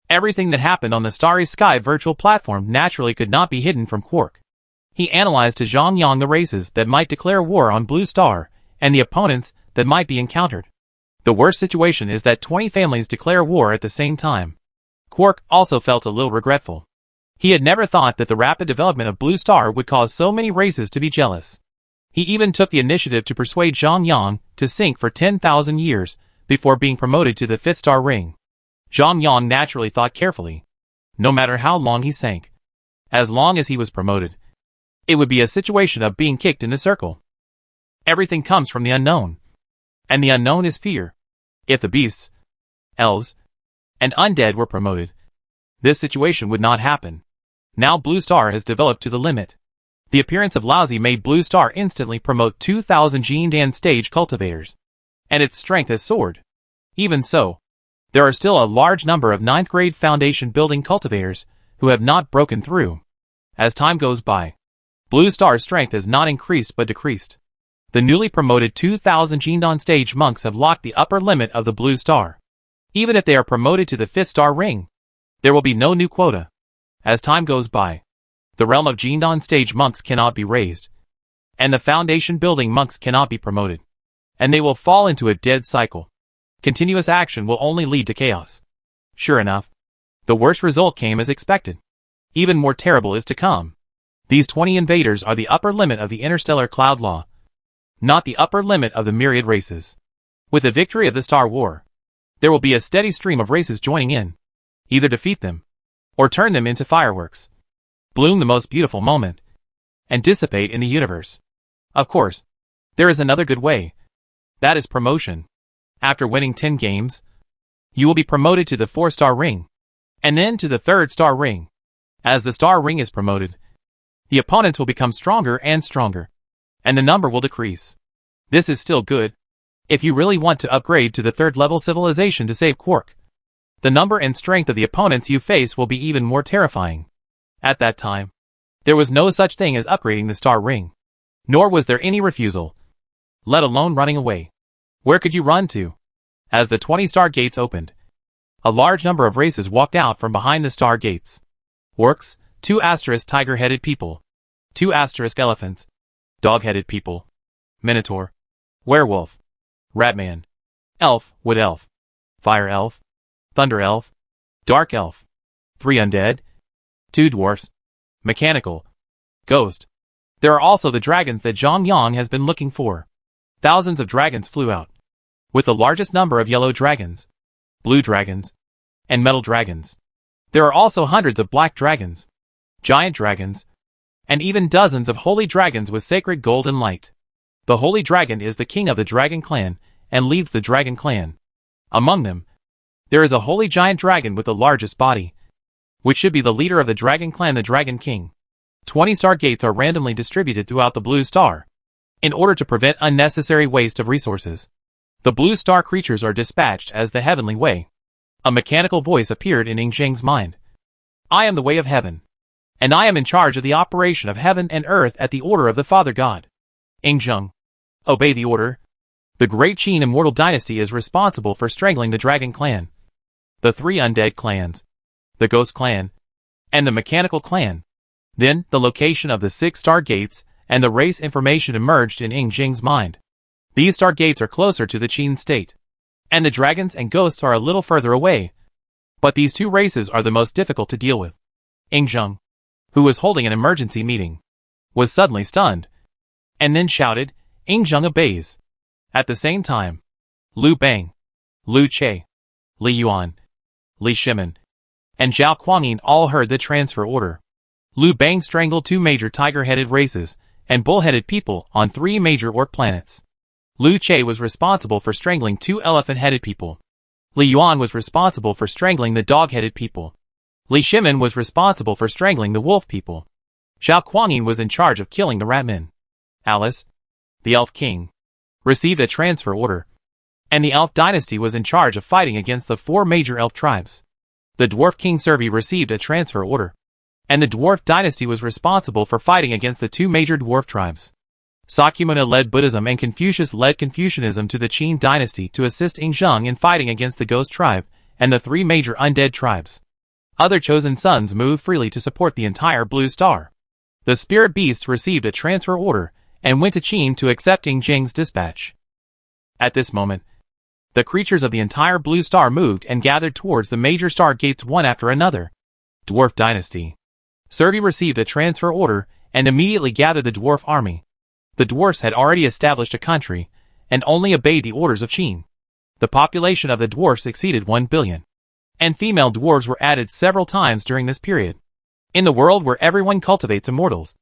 Everything that happened on the Starry Sky virtual platform naturally could not be hidden from Quark. He analyzed to Zhang Yang the races that might declare war on Blue Star, and the opponents that might be encountered. The worst situation is that 20 families declare war at the same time. Quark also felt a little regretful. He had never thought that the rapid development of Blue Star would cause so many races to be jealous. He even took the initiative to persuade Zhang Yang to sink for 10,000 years before being promoted to the 5th star ring. Zhang Yang naturally thought carefully. No matter how long he sank, as long as he was promoted, it would be a situation of being kicked in a circle. Everything comes from the unknown, and the unknown is fear. If the beasts, elves, and undead were promoted, this situation would not happen. Now Blue Star has developed to the limit. The appearance of Lousy made Blue Star instantly promote 2,000 Jindan stage cultivators, and its strength has soared. Even so, there are still a large number of 9th grade foundation building cultivators who have not broken through. As time goes by, Blue Star's strength has not increased but decreased. The newly promoted 2,000 Jindan stage monks have locked the upper limit of the Blue Star. Even if they are promoted to the 5th star ring, there will be no new quota. As time goes by, the realm of Jindan stage monks cannot be raised, and the foundation building monks cannot be promoted, and they will fall into a dead cycle. Continuous action will only lead to chaos. Sure enough, the worst result came as expected. Even more terrible is to come. These 20 invaders are the upper limit of the interstellar cloud law, not the upper limit of the myriad races. With the victory of the Star War, there will be a steady stream of races joining in. Either defeat them, or turn them into fireworks. Bloom the most beautiful moment, and dissipate in the universe. Of course, there is another good way. That is promotion. After winning 10 games, you will be promoted to the 4-star ring, and then to the 3rd star ring. As the star ring is promoted, the opponents will become stronger and stronger, and the number will decrease. This is still good. If you really want to upgrade to the 3rd level civilization to save Quark, the number and strength of the opponents you face will be even more terrifying. At that time, there was no such thing as upgrading the star ring, nor was there any refusal, let alone running away. Where could you run to? As the 20 star gates opened, a large number of races walked out from behind the star gates. Orcs, 2 tiger-headed people, 2 elephants, dog-headed people, minotaur, werewolf, ratman, elf, wood elf, fire elf, thunder elf, dark elf, 3 undead, 2 dwarfs, mechanical, ghost. There are also the dragons that Zhang Yang has been looking for. Thousands of dragons flew out, with the largest number of yellow dragons, blue dragons, and metal dragons. There are also hundreds of black dragons, giant dragons, and even dozens of holy dragons with sacred golden light. The holy dragon is the king of the dragon clan and leads the dragon clan. Among them, there is a holy giant dragon with the largest body, which should be the leader of the dragon clan, the Dragon King. 20 star gates are randomly distributed throughout the Blue Star, in order to prevent unnecessary waste of resources. The Blue Star creatures are dispatched as the heavenly way. A mechanical voice appeared in Ing Zheng's mind. I am the way of heaven, and I am in charge of the operation of heaven and earth at the order of the Father God. Ing Zheng, obey the order. The Great Qin Immortal Dynasty is responsible for strangling the Dragon Clan, the 3 undead clans, the Ghost Clan, and the Mechanical Clan. Then, the location of the 6 star gates and the race information emerged in Ing Zheng's mind. These star gates are closer to the Qin state, and the dragons and ghosts are a little further away. But these 2 races are the most difficult to deal with. Ing Zheng, who was holding an emergency meeting, was suddenly stunned, and then shouted, Ing Zheng obeys. At the same time, Liu Bang, Liu Che, Li Yuan, Li Shimin, and Zhao Kuangyin all heard the transfer order. Liu Bang strangled 2 major tiger-headed races and bull-headed people on 3 major orc planets. Liu Che was responsible for strangling 2 elephant-headed people. Li Yuan was responsible for strangling the dog-headed people. Li Shimin was responsible for strangling the wolf people. Zhao Kuangyin was in charge of killing the ratmen. Alice, the elf king, received a transfer order, and the elf dynasty was in charge of fighting against the 4 major elf tribes. The dwarf king Servi received a transfer order, and the dwarf dynasty was responsible for fighting against the 2 major dwarf tribes. Sakyamuni led Buddhism and Confucius led Confucianism to the Qin dynasty to assist Ing Zheng in fighting against the Ghost tribe and the 3 major undead tribes. Other chosen sons moved freely to support the entire Blue Star. The spirit beasts received a transfer order and went to Qin to accept Ing Zheng's dispatch. At this moment, the creatures of the entire Blue Star moved and gathered towards the major star gates one after another. Dwarf Dynasty. Sergi received a transfer order and immediately gathered the dwarf army. The dwarfs had already established a country and only obeyed the orders of Qin. The population of the dwarfs exceeded 1 billion. And female dwarves were added several times during this period. In the world where everyone cultivates immortals,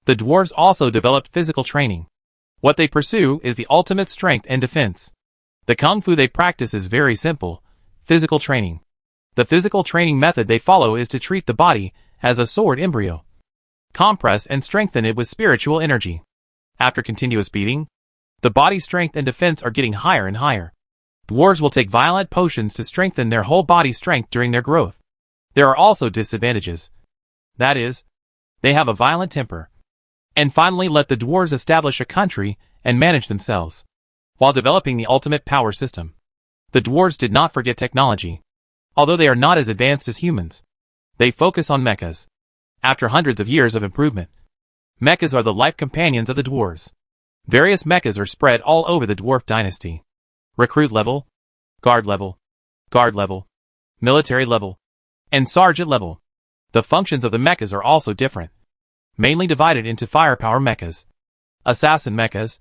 the dwarves also developed physical training. What they pursue is the ultimate strength and defense. The kung fu they practice is very simple: physical training. The physical training method they follow is to treat the body as a sword embryo. Compress and strengthen it with spiritual energy. After continuous beating, the body strength and defense are getting higher and higher. Dwarves will take violent potions to strengthen their whole body strength during their growth. There are also disadvantages. That is, they have a violent temper. And finally, let the dwarves establish a country and manage themselves. While developing the ultimate power system, the dwarves did not forget technology. Although they are not as advanced as humans, they focus on mechas. After hundreds of years of improvement, mechas are the life companions of the dwarves. Various mechas are spread all over the dwarf dynasty. Recruit level, guard level, military level, and sergeant level. The functions of the mechas are also different, mainly divided into firepower mechas, assassin mechas,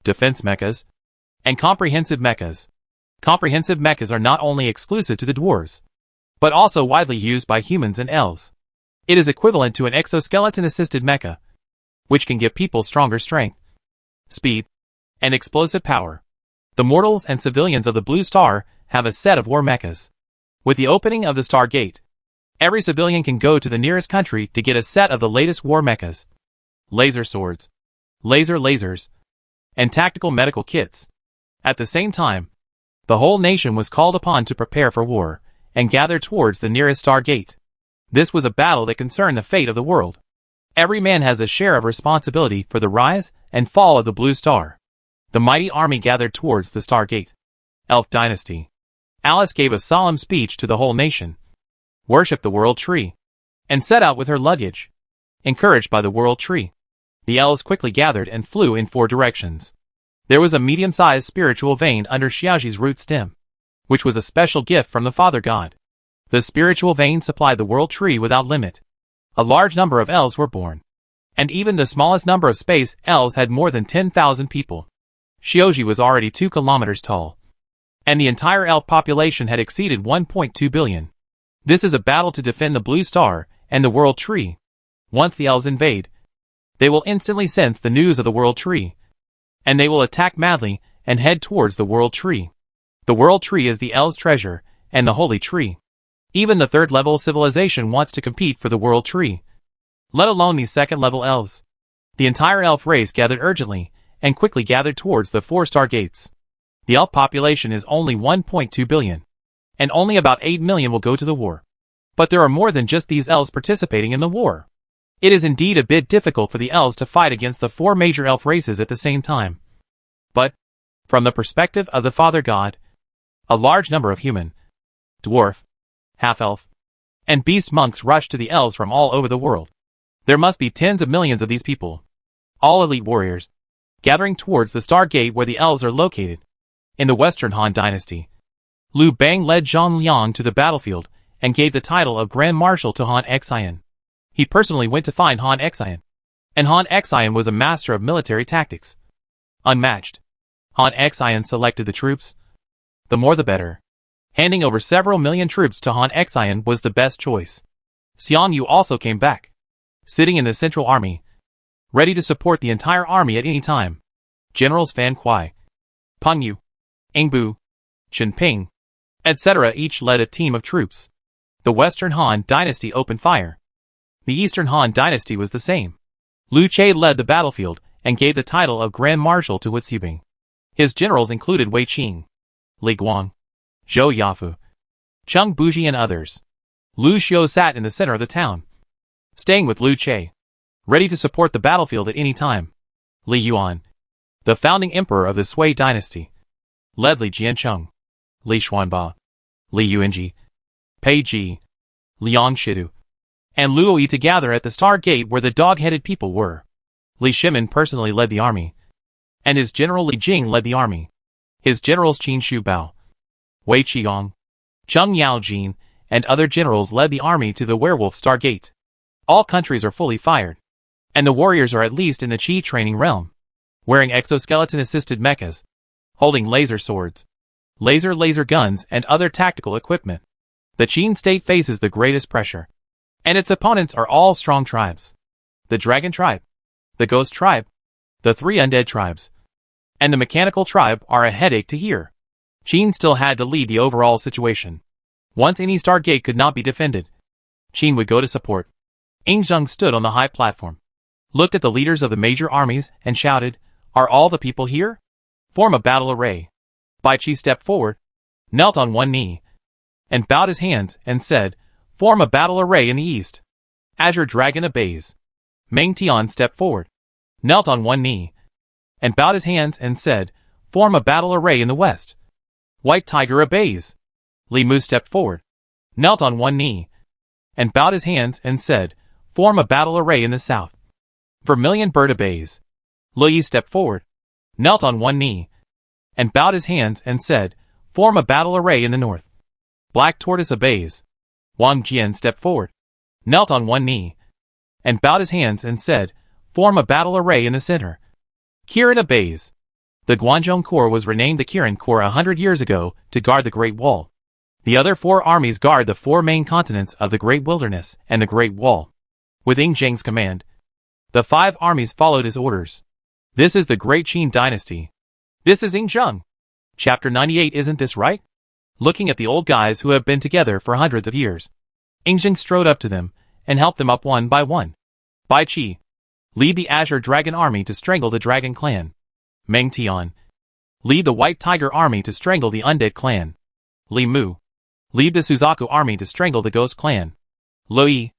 defense mechas, and comprehensive mechas. Comprehensive mechas are not only exclusive to the dwarves, but also widely used by humans and elves. It is equivalent to an exoskeleton-assisted mecha, which can give people stronger strength, speed, and explosive power. The mortals and civilians of the Blue Star have a set of war mechas. With the opening of the Star Gate, every civilian can go to the nearest country to get a set of the latest war mechas, laser swords, laser lasers, and tactical medical kits. At the same time, the whole nation was called upon to prepare for war and gather towards the nearest Star Gate. This was a battle that concerned the fate of the world. Every man has a share of responsibility for the rise and fall of the Blue Star. The mighty army gathered towards the Star Gate. Elf Dynasty. Alice gave a solemn speech to the whole nation, worshipped the World Tree, and set out with her luggage. Encouraged by the World Tree, the elves quickly gathered and flew in 4 directions. There was a medium-sized spiritual vein under Xiaoji's root stem, which was a special gift from the Father God. The spiritual vein supplied the World Tree without limit. A large number of elves were born, and even the smallest number of space elves had more than 10,000 people. Xiaoji was already 2 kilometers tall, and the entire elf population had exceeded 1.2 billion. This is a battle to defend the Blue Star and the World Tree. Once the elves invade, they will instantly sense the news of the World Tree, and they will attack madly and head towards the World Tree. The World Tree is the elves' treasure and the Holy Tree. Even the 3rd level civilization wants to compete for the World Tree, let alone these 2nd level elves. The entire elf race gathered urgently and quickly gathered towards the 4 Star Gates. The elf population is only 1.2 billion, and only about 8 million will go to the war. But there are more than just these elves participating in the war. It is indeed a bit difficult for the elves to fight against the 4 major elf races at the same time. But, from the perspective of the Father God, a large number of human, dwarf, half-elf, and beast monks rush to the elves from all over the world. There must be tens of millions of these people, all elite warriors, gathering towards the Star Gate where the elves are located. In the Western Han Dynasty, Liu Bang led Zhang Liang to the battlefield and gave the title of Grand Marshal to Han Xian. He personally went to find Han Xian, and Han Xian was a master of military tactics. Unmatched, Han Xian selected the troops. The more the better. Handing over several million troops to Han Xian was the best choice. Xiang Yu also came back, sitting in the central army, ready to support the entire army at any time. Generals Fan Kuai, Peng Yu, Eng Bu, Chen Ping, etc. each led a team of troops. The Western Han Dynasty opened fire. The Eastern Han Dynasty was the same. Liu Che led the battlefield and gave the title of Grand Marshal to Wu Zibing. His generals included Wei Qing, Li Guang, Zhou Yafu, Cheng Buji and others. Lu Xiu sat in the center of the town, staying with Liu Che, ready to support the battlefield at any time. Li Yuan, the founding emperor of the Sui dynasty, led Li Jiancheng, Li Xuanba, Li Yuanji, Pei Ji, Liang Shidu, and Luo Yi to gather at the Star Gate where the dog-headed people were. Li Shimin personally led the army, and his general Li Jing led the army. His generals Qin Shu Bao, Wei Qiong, Cheng Yaojin, and other generals led the army to the Werewolf Star Gate. All countries are fully fired. And the warriors are at least in the Qi training realm, wearing exoskeleton-assisted mechas, holding laser swords, laser guns, and other tactical equipment. The Qin state faces the greatest pressure, and its opponents are all strong tribes. The Dragon Tribe, the Ghost Tribe, the 3 Undead Tribes, and the Mechanical Tribe are a headache to hear. Qin still had to lead the overall situation. Once any Stargate could not be defended, Qin would go to support. Yingzheng stood on the high platform, looked at the leaders of the major armies, and shouted, "Are all the people here? Form a battle array." Bai Qi stepped forward, knelt on one knee, and bowed his hands and said, "Form a battle array in the east." Azure Dragon obeys. Meng Tian stepped forward, knelt on one knee, and bowed his hands and said, "Form a battle array in the west." White Tiger obeys. Li Mu stepped forward, knelt on one knee, and bowed his hands and said, "Form a battle array in the south." Vermilion Bird obeys. Lu Yi stepped forward, knelt on one knee, and bowed his hands and said, "Form a battle array in the north." Black Tortoise obeys. Wang Jian stepped forward, knelt on one knee, and bowed his hands and said, "Form a battle array in the center." Kirin obeys. The Guanzhong Corps was renamed the Kirin Corps 100 years ago to guard the Great Wall. The other 4 armies guard the 4 main continents of the Great Wilderness and the Great Wall. With Yingzheng's command, the 5 armies followed his orders. This is the Great Qin Dynasty. This is Yingzheng. Chapter 98. Isn't this right? Looking at the old guys who have been together for hundreds of years, Yingzheng strode up to them and helped them up one by one. Bai Qi, lead the Azure Dragon army to strangle the Dragon clan. Meng Tian, lead the White Tiger army to strangle the Undead clan. Li Mu, lead the Suzaku army to strangle the Ghost clan. Lu Yi,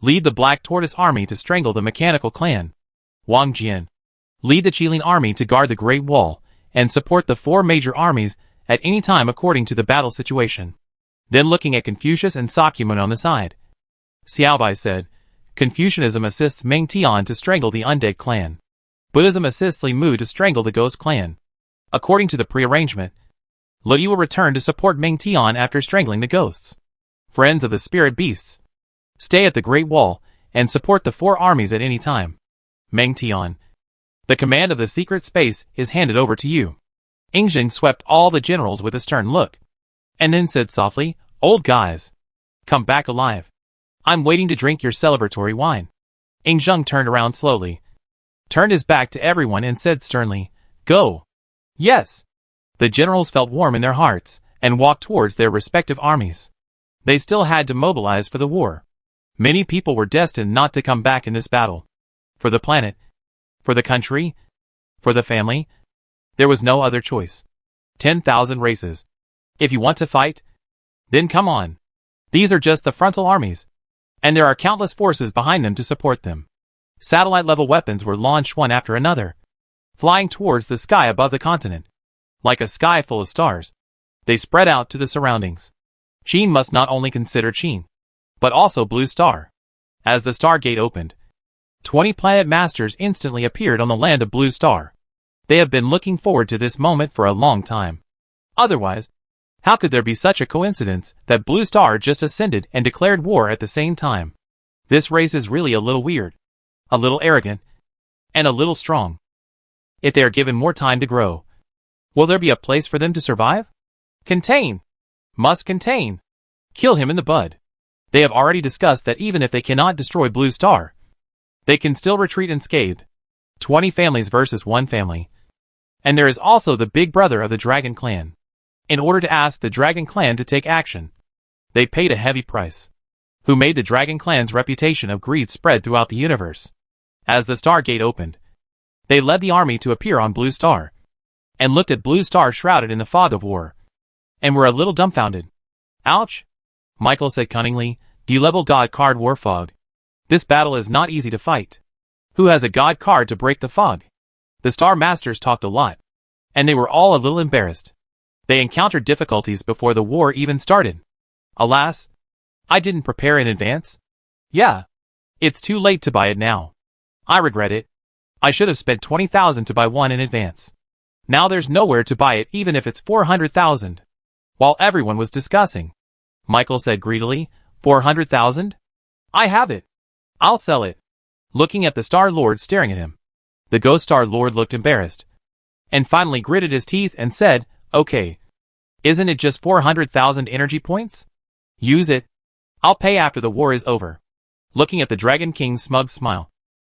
lead the Black Tortoise army to strangle the Mechanical clan. Wang Jian, lead the Qilin army to guard the Great Wall and support the 4 major armies at any time according to the battle situation. Then looking at Confucius and Sakyamuni on the side, Xiaobai said, "Confucianism assists Meng Tian to strangle the Undead clan. Buddhism assists Li Mu to strangle the Ghost clan. According to the prearrangement, Lu Yi will return to support Meng Tian after strangling the ghosts. Friends of the spirit beasts, stay at the Great Wall and support the 4 armies at any time. Meng Tian, the command of the secret space is handed over to you." Yingzheng swept all the generals with a stern look, and then said softly, "Old guys, come back alive. I'm waiting to drink your celebratory wine." Yingzheng turned around slowly, turned his back to everyone and said sternly, "Go." Yes. The generals felt warm in their hearts and walked towards their respective armies. They still had to mobilize for the war. Many people were destined not to come back in this battle. For the planet, for the country, for the family, there was no other choice. 10,000 races. If you want to fight, then come on. These are just the frontal armies, and there are countless forces behind them to support them. Satellite-level weapons were launched one after another, flying towards the sky above the continent. Like a sky full of stars, they spread out to the surroundings. Qin must not only consider Qin, but also Blue Star. As the Stargate opened, 20 planet masters instantly appeared on the land of Blue Star. They have been looking forward to this moment for a long time. Otherwise, how could there be such a coincidence that Blue Star just ascended and declared war at the same time? This race is really a little weird, a little arrogant, and a little strong. If they are given more time to grow, will there be a place for them to survive? Contain. Must contain. Kill him in the bud. They have already discussed that even if they cannot destroy Blue Star, they can still retreat unscathed. 20 families versus 1 family. And there is also the big brother of the Dragon Clan. In order to ask the Dragon Clan to take action, they paid a heavy price. Who made the Dragon Clan's reputation of greed spread throughout the universe. As the Stargate opened, they led the army to appear on Blue Star, and looked at Blue Star shrouded in the fog of war, and were a little dumbfounded. Ouch! Michael said cunningly, "De-level God card war fog. This battle is not easy to fight. Who has a God card to break the fog?" The Star Masters talked a lot, and they were all a little embarrassed. They encountered difficulties before the war even started. Alas, I didn't prepare in advance. Yeah. It's too late to buy it now. I regret it. I should have spent 20,000 to buy one in advance. Now there's nowhere to buy it even if it's 400,000. While everyone was discussing, Michael said greedily, 400,000? I have it. I'll sell it. Looking at the Star Lord staring at him. The Ghost Star Lord looked embarrassed. And finally gritted his teeth and said, okay. Isn't it just 400,000 energy points? Use it. I'll pay after the war is over. Looking at the Dragon King's smug smile.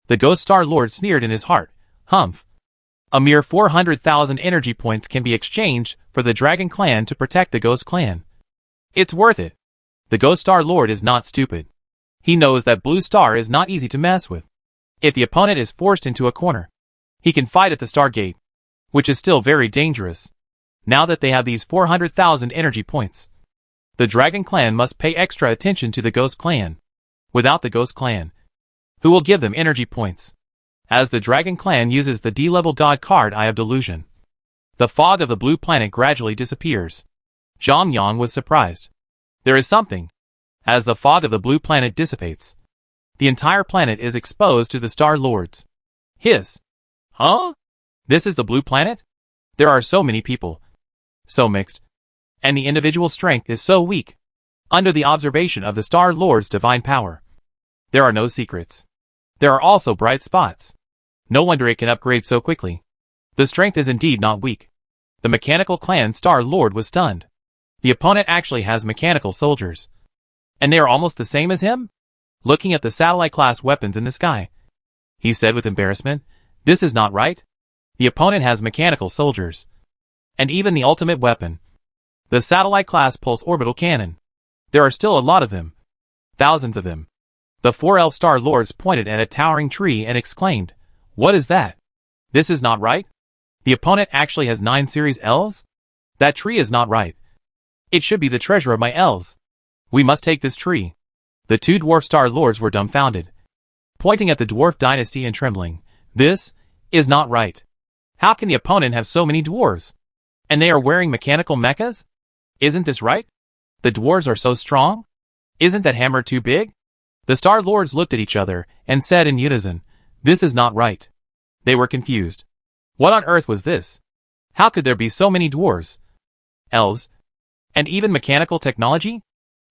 The Ghost Star Lord sneered in his heart. Humph. A mere 400,000 energy points can be exchanged for the Dragon Clan to protect the Ghost Clan. It's worth it. The Ghost Star Lord is not stupid. He knows that Blue Star is not easy to mess with. If the opponent is forced into a corner, he can fight at the Stargate, which is still very dangerous. Now that they have these 400,000 energy points, the Dragon Clan must pay extra attention to the Ghost Clan. Without the Ghost Clan, who will give them energy points? As the Dragon Clan uses the D-level God card Eye of Delusion, the fog of the blue planet gradually disappears. Zhang Yang was surprised. There is something. As the fog of the blue planet dissipates, the entire planet is exposed to the Star Lords. Hiss. Huh? This is the blue planet? There are so many people. So mixed. And the individual strength is so weak. Under the observation of the Star Lord's divine power, there are no secrets. There are also bright spots. No wonder it can upgrade so quickly. The strength is indeed not weak. The mechanical clan Star Lord was stunned. The opponent actually has mechanical soldiers. And they are almost the same as him? Looking at the satellite-class weapons in the sky, he said with embarrassment, this is not right. The opponent has mechanical soldiers. And even the ultimate weapon, the satellite-class pulse orbital cannon. There are still a lot of them. Thousands of them. The four elf Star Lords pointed at a towering tree and exclaimed, what is that? This is not right. The opponent actually has 9 series elves? That tree is not right. It should be the treasure of my elves. We must take this tree. The 2 dwarf Star Lords were dumbfounded, pointing at the dwarf dynasty and trembling. This is not right. How can the opponent have so many dwarves? And they are wearing mechanical mechas? Isn't this right? The dwarves are so strong? Isn't that hammer too big? The Star Lords looked at each other and said in unison, this is not right. They were confused. What on earth was this? How could there be so many dwarves, elves, and even mechanical technology?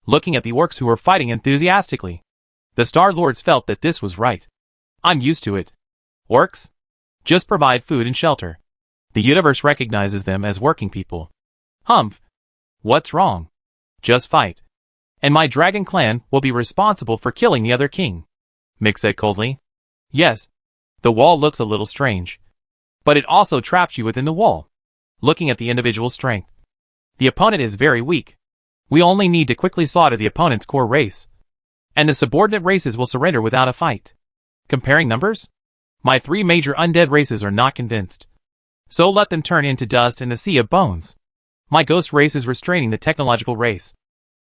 Looking at the orcs who were fighting enthusiastically, the Star Lords felt that this was right. I'm used to it. Orcs? Just provide food and shelter. The universe recognizes them as working people. Humph. What's wrong? Just fight. And my Dragon Clan will be responsible for killing the other king. Mick said coldly. Yes. The wall looks a little strange. But it also traps you within the wall. Looking at the individual strength, the opponent is very weak. We only need to quickly slaughter the opponent's core race, and the subordinate races will surrender without a fight. Comparing numbers? My 3 major undead races are not convinced. So let them turn into dust in the sea of bones. My ghost race is restraining the technological race,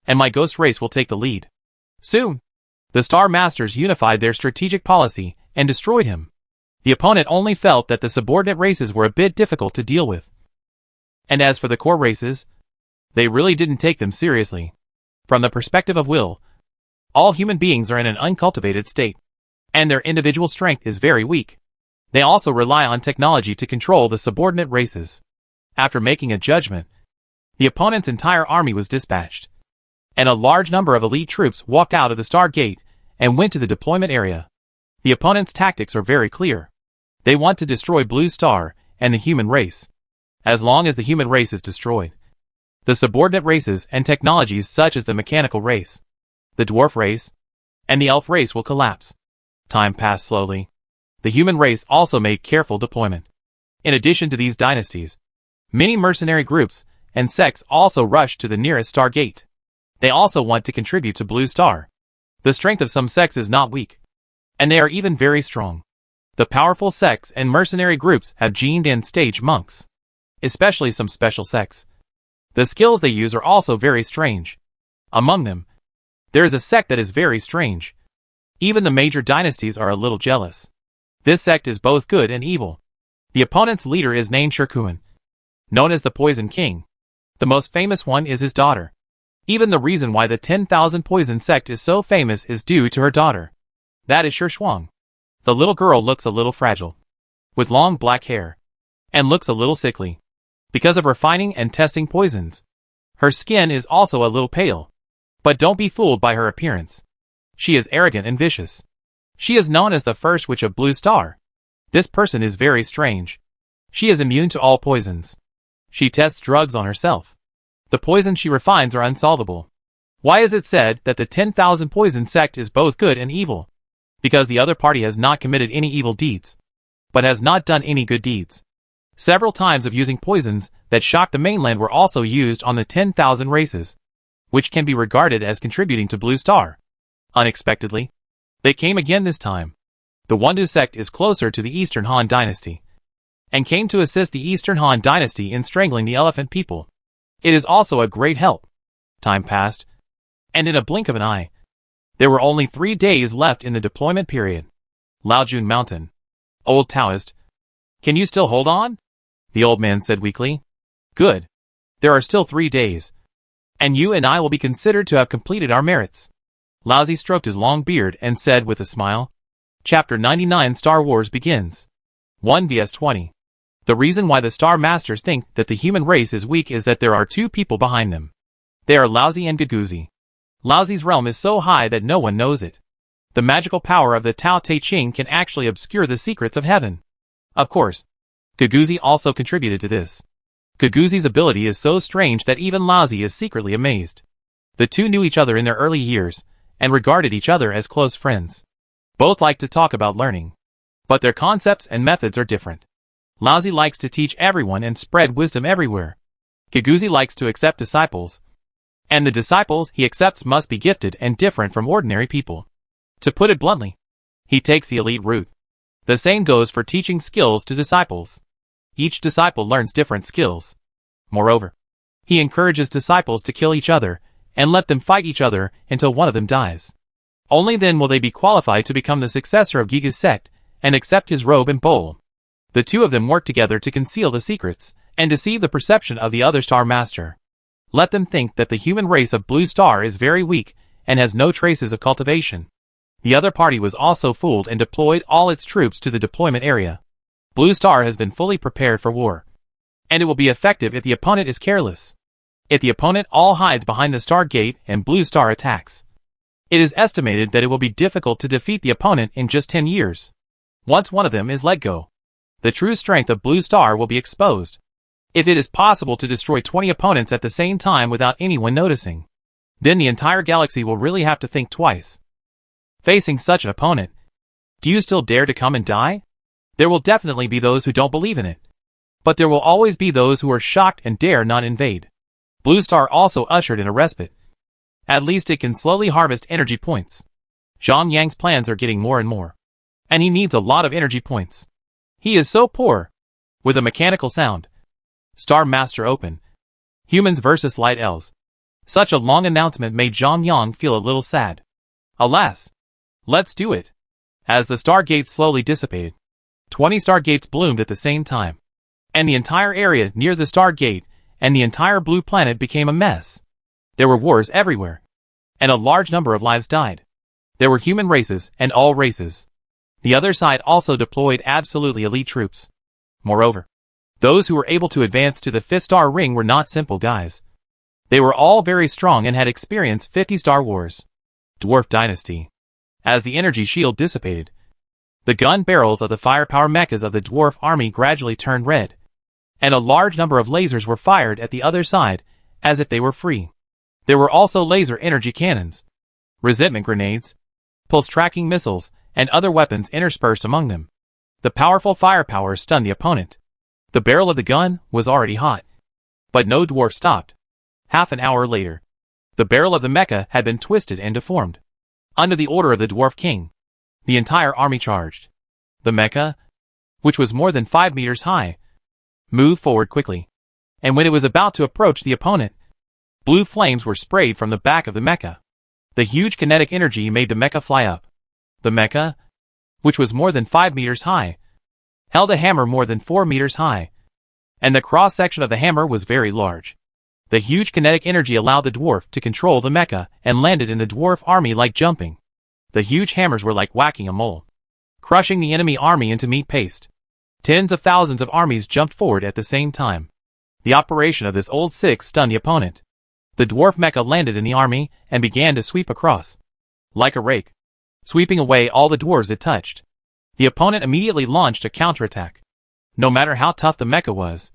and my ghost race will take the lead. Soon, the Star Masters unified their strategic policy and destroyed him. The opponent only felt that the subordinate races were a bit difficult to deal with. And as for the core races, they really didn't take them seriously. From the perspective of will, all human beings are in an uncultivated state, and their individual strength is very weak. They also rely on technology to control the subordinate races. After making a judgment, the opponent's entire army was dispatched, and a large number of elite troops walked out of the Stargate and went to the deployment area. The opponent's tactics are very clear. They want to destroy Blue Star and the human race. As long as the human race is destroyed, the subordinate races and technologies such as the mechanical race, the dwarf race, and the elf race will collapse. Time passed slowly. The human race also made careful deployment. In addition to these dynasties, many mercenary groups and sects also rushed to the nearest Stargate. They also want to contribute to Blue Star. The strength of some sects is not weak, and they are even very strong. The powerful sects and mercenary groups have gened in stage monks, especially some special sects. The skills they use are also very strange. Among them, there is a sect that is very strange. Even the major dynasties are a little jealous. This sect is both good and evil. The opponent's leader is named Shirkuan, known as the Poison King. The most famous one is his daughter. Even the reason why the 10,000 Poison sect is so famous is due to her daughter. That is Shuang. The little girl looks a little fragile, with long black hair, and looks a little sickly, because of refining and testing poisons. Her skin is also a little pale. But don't be fooled by her appearance. She is arrogant and vicious. She is known as the first witch of Blue Star. This person is very strange. She is immune to all poisons. She tests drugs on herself. The poisons she refines are unsolvable. Why is it said that the 10,000 poison sect is both good and evil? Because the other party has not committed any evil deeds, but has not done any good deeds. Several times of using poisons that shocked the mainland were also used on the 10,000 races, which can be regarded as contributing to Blue Star. Unexpectedly, they came again this time. The Wundu sect is closer to the Eastern Han dynasty, and came to assist the Eastern Han dynasty in strangling the elephant people. It is also a great help. Time passed, and in a blink of an eye, there were only 3 days left in the deployment period. Laojun Mountain. Old Taoist. Can you still hold on? The old man said weakly. Good. There are still 3 days, and you and I will be considered to have completed our merits. Laozi stroked his long beard and said with a smile, Chapter 99 Star Wars begins. 1 vs 20. The reason why the Star Masters think that the human race is weak is that there are 2 people behind them. They are Laozi and Giguzi. Laozi's realm is so high that no one knows it. The magical power of the Tao Te Ching can actually obscure the secrets of heaven. Of course, Giguzi also contributed to this. Giguzi's ability is so strange that even Laozi is secretly amazed. The two knew each other in their early years, and regarded each other as close friends. Both like to talk about learning, but their concepts and methods are different. Laozi likes to teach everyone and spread wisdom everywhere. Giguzi likes to accept disciples, and the disciples he accepts must be gifted and different from ordinary people. To put it bluntly, he takes the elite route. The same goes for teaching skills to disciples. Each disciple learns different skills. Moreover, he encourages disciples to kill each other and let them fight each other until one of them dies. Only then will they be qualified to become the successor of Gigu's sect and accept his robe and bowl. The two of them work together to conceal the secrets and deceive the perception of the other Star Master. Let them think that the human race of Blue Star is very weak and has no traces of cultivation. The other party was also fooled and deployed all its troops to the deployment area. Blue Star has been fully prepared for war, and it will be effective if the opponent is careless. If the opponent all hides behind the Star Gate and Blue Star attacks, it is estimated that it will be difficult to defeat the opponent in just 10 years. Once one of them is let go, the true strength of Blue Star will be exposed. If it is possible to destroy 20 opponents at the same time without anyone noticing, then the entire galaxy will really have to think twice. Facing such an opponent, do you still dare to come and die? There will definitely be those who don't believe in it, but there will always be those who are shocked and dare not invade. Blue Star also ushered in a respite. At least it can slowly harvest energy points. Zhang Yang's plans are getting more and more, and he needs a lot of energy points. He is so poor. With a mechanical sound, Star Master open. Humans versus Light Elves. Such a long announcement made Zhang Yang feel a little sad. Alas, let's do it. As the Star Gates slowly dissipated, 20 Star Gates bloomed at the same time, and the entire area near the Star Gate and the entire blue planet became a mess. There were wars everywhere, and a large number of lives died. There were human races and all races. The other side also deployed absolutely elite troops. Moreover, those who were able to advance to the 5th star ring were not simple guys. They were all very strong and had experienced 50 Star Wars. Dwarf Dynasty. As the energy shield dissipated, the gun barrels of the firepower mechas of the dwarf army gradually turned red, and a large number of lasers were fired at the other side, as if they were free. There were also laser energy cannons, resentment grenades, pulse tracking missiles, and other weapons interspersed among them. The powerful firepower stunned the opponent. The barrel of the gun was already hot, but no dwarf stopped. Half an hour later, the barrel of the mecha had been twisted and deformed. Under the order of the Dwarf King, the entire army charged. The mecha, which was more than 5 meters high, moved forward quickly, and when it was about to approach the opponent, blue flames were sprayed from the back of the mecha. The huge kinetic energy made the mecha fly up. The mecha, which was more than 5 meters high, held a hammer more than 4 meters high, and the cross-section of the hammer was very large. The huge kinetic energy allowed the dwarf to control the mecha and landed in the dwarf army like jumping. The huge hammers were like whacking a mole, crushing the enemy army into meat paste. Tens of thousands of armies jumped forward at the same time. The operation of this old six stunned the opponent. The dwarf mecha landed in the army and began to sweep across. Like a rake, sweeping away all the dwarves it touched. The opponent immediately launched a counterattack. No matter how tough the mecha was,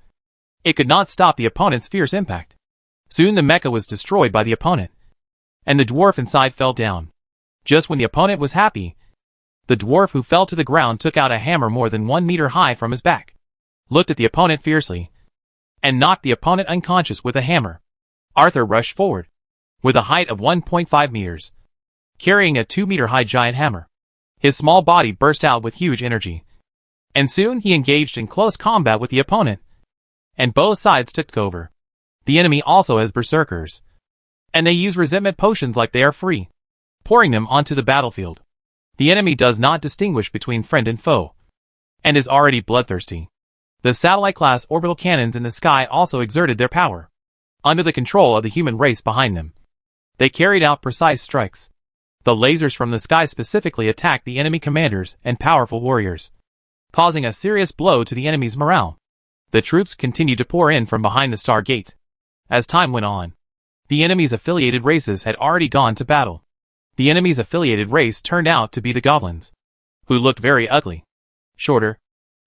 it could not stop the opponent's fierce impact. Soon the mecha was destroyed by the opponent, and the dwarf inside fell down. Just when the opponent was happy, the dwarf who fell to the ground took out a hammer more than 1 meter high from his back, looked at the opponent fiercely, and knocked the opponent unconscious with a hammer. Arthur rushed forward, with a height of 1.5 meters, carrying a 2-meter-high giant hammer. His small body burst out with huge energy, and soon he engaged in close combat with the opponent, and both sides took over. The enemy also has berserkers, and they use resentment potions like they are free, pouring them onto the battlefield. The enemy does not distinguish between friend and foe, and is already bloodthirsty. The satellite-class orbital cannons in the sky also exerted their power, under the control of the human race behind them. They carried out precise strikes. The lasers from the sky specifically attacked the enemy commanders and powerful warriors, causing a serious blow to the enemy's morale. The troops continued to pour in from behind the Star Gate. As time went on, the enemy's affiliated races had already gone to battle. The enemy's affiliated race turned out to be the goblins, who looked very ugly, shorter,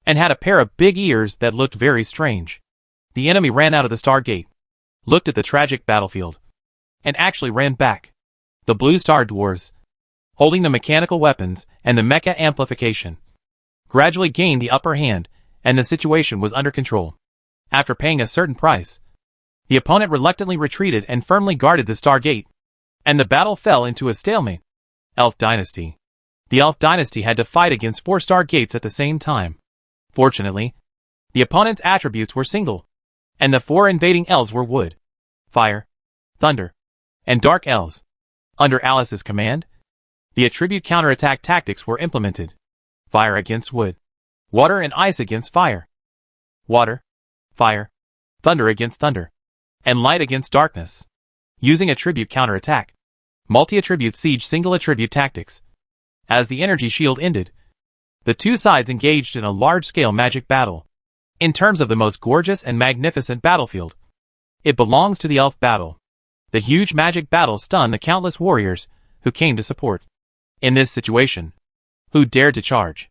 and had a pair of big ears that looked very strange. The enemy ran out of the Star Gate, looked at the tragic battlefield, and actually ran back. The Blue Star Dwarves, holding the mechanical weapons and the mecha amplification, gradually gained the upper hand, and the situation was under control. After paying a certain price, the opponent reluctantly retreated and firmly guarded the Star Gate, and the battle fell into a stalemate. Elf Dynasty. The Elf Dynasty had to fight against 4 Star Gates at the same time. Fortunately, the opponent's attributes were single, and the 4 invading elves were wood, fire, thunder, and dark elves. Under Alice's command, the attribute counterattack tactics were implemented. Fire against wood, water and ice against fire, water, fire, thunder against thunder, and light against darkness. Using attribute counterattack, multi-attribute siege single attribute tactics. As the energy shield ended, the two sides engaged in a large-scale magic battle. In terms of the most gorgeous and magnificent battlefield, it belongs to the elf battle. The huge magic battle stunned the countless warriors who came to support. In this situation, who dared to charge?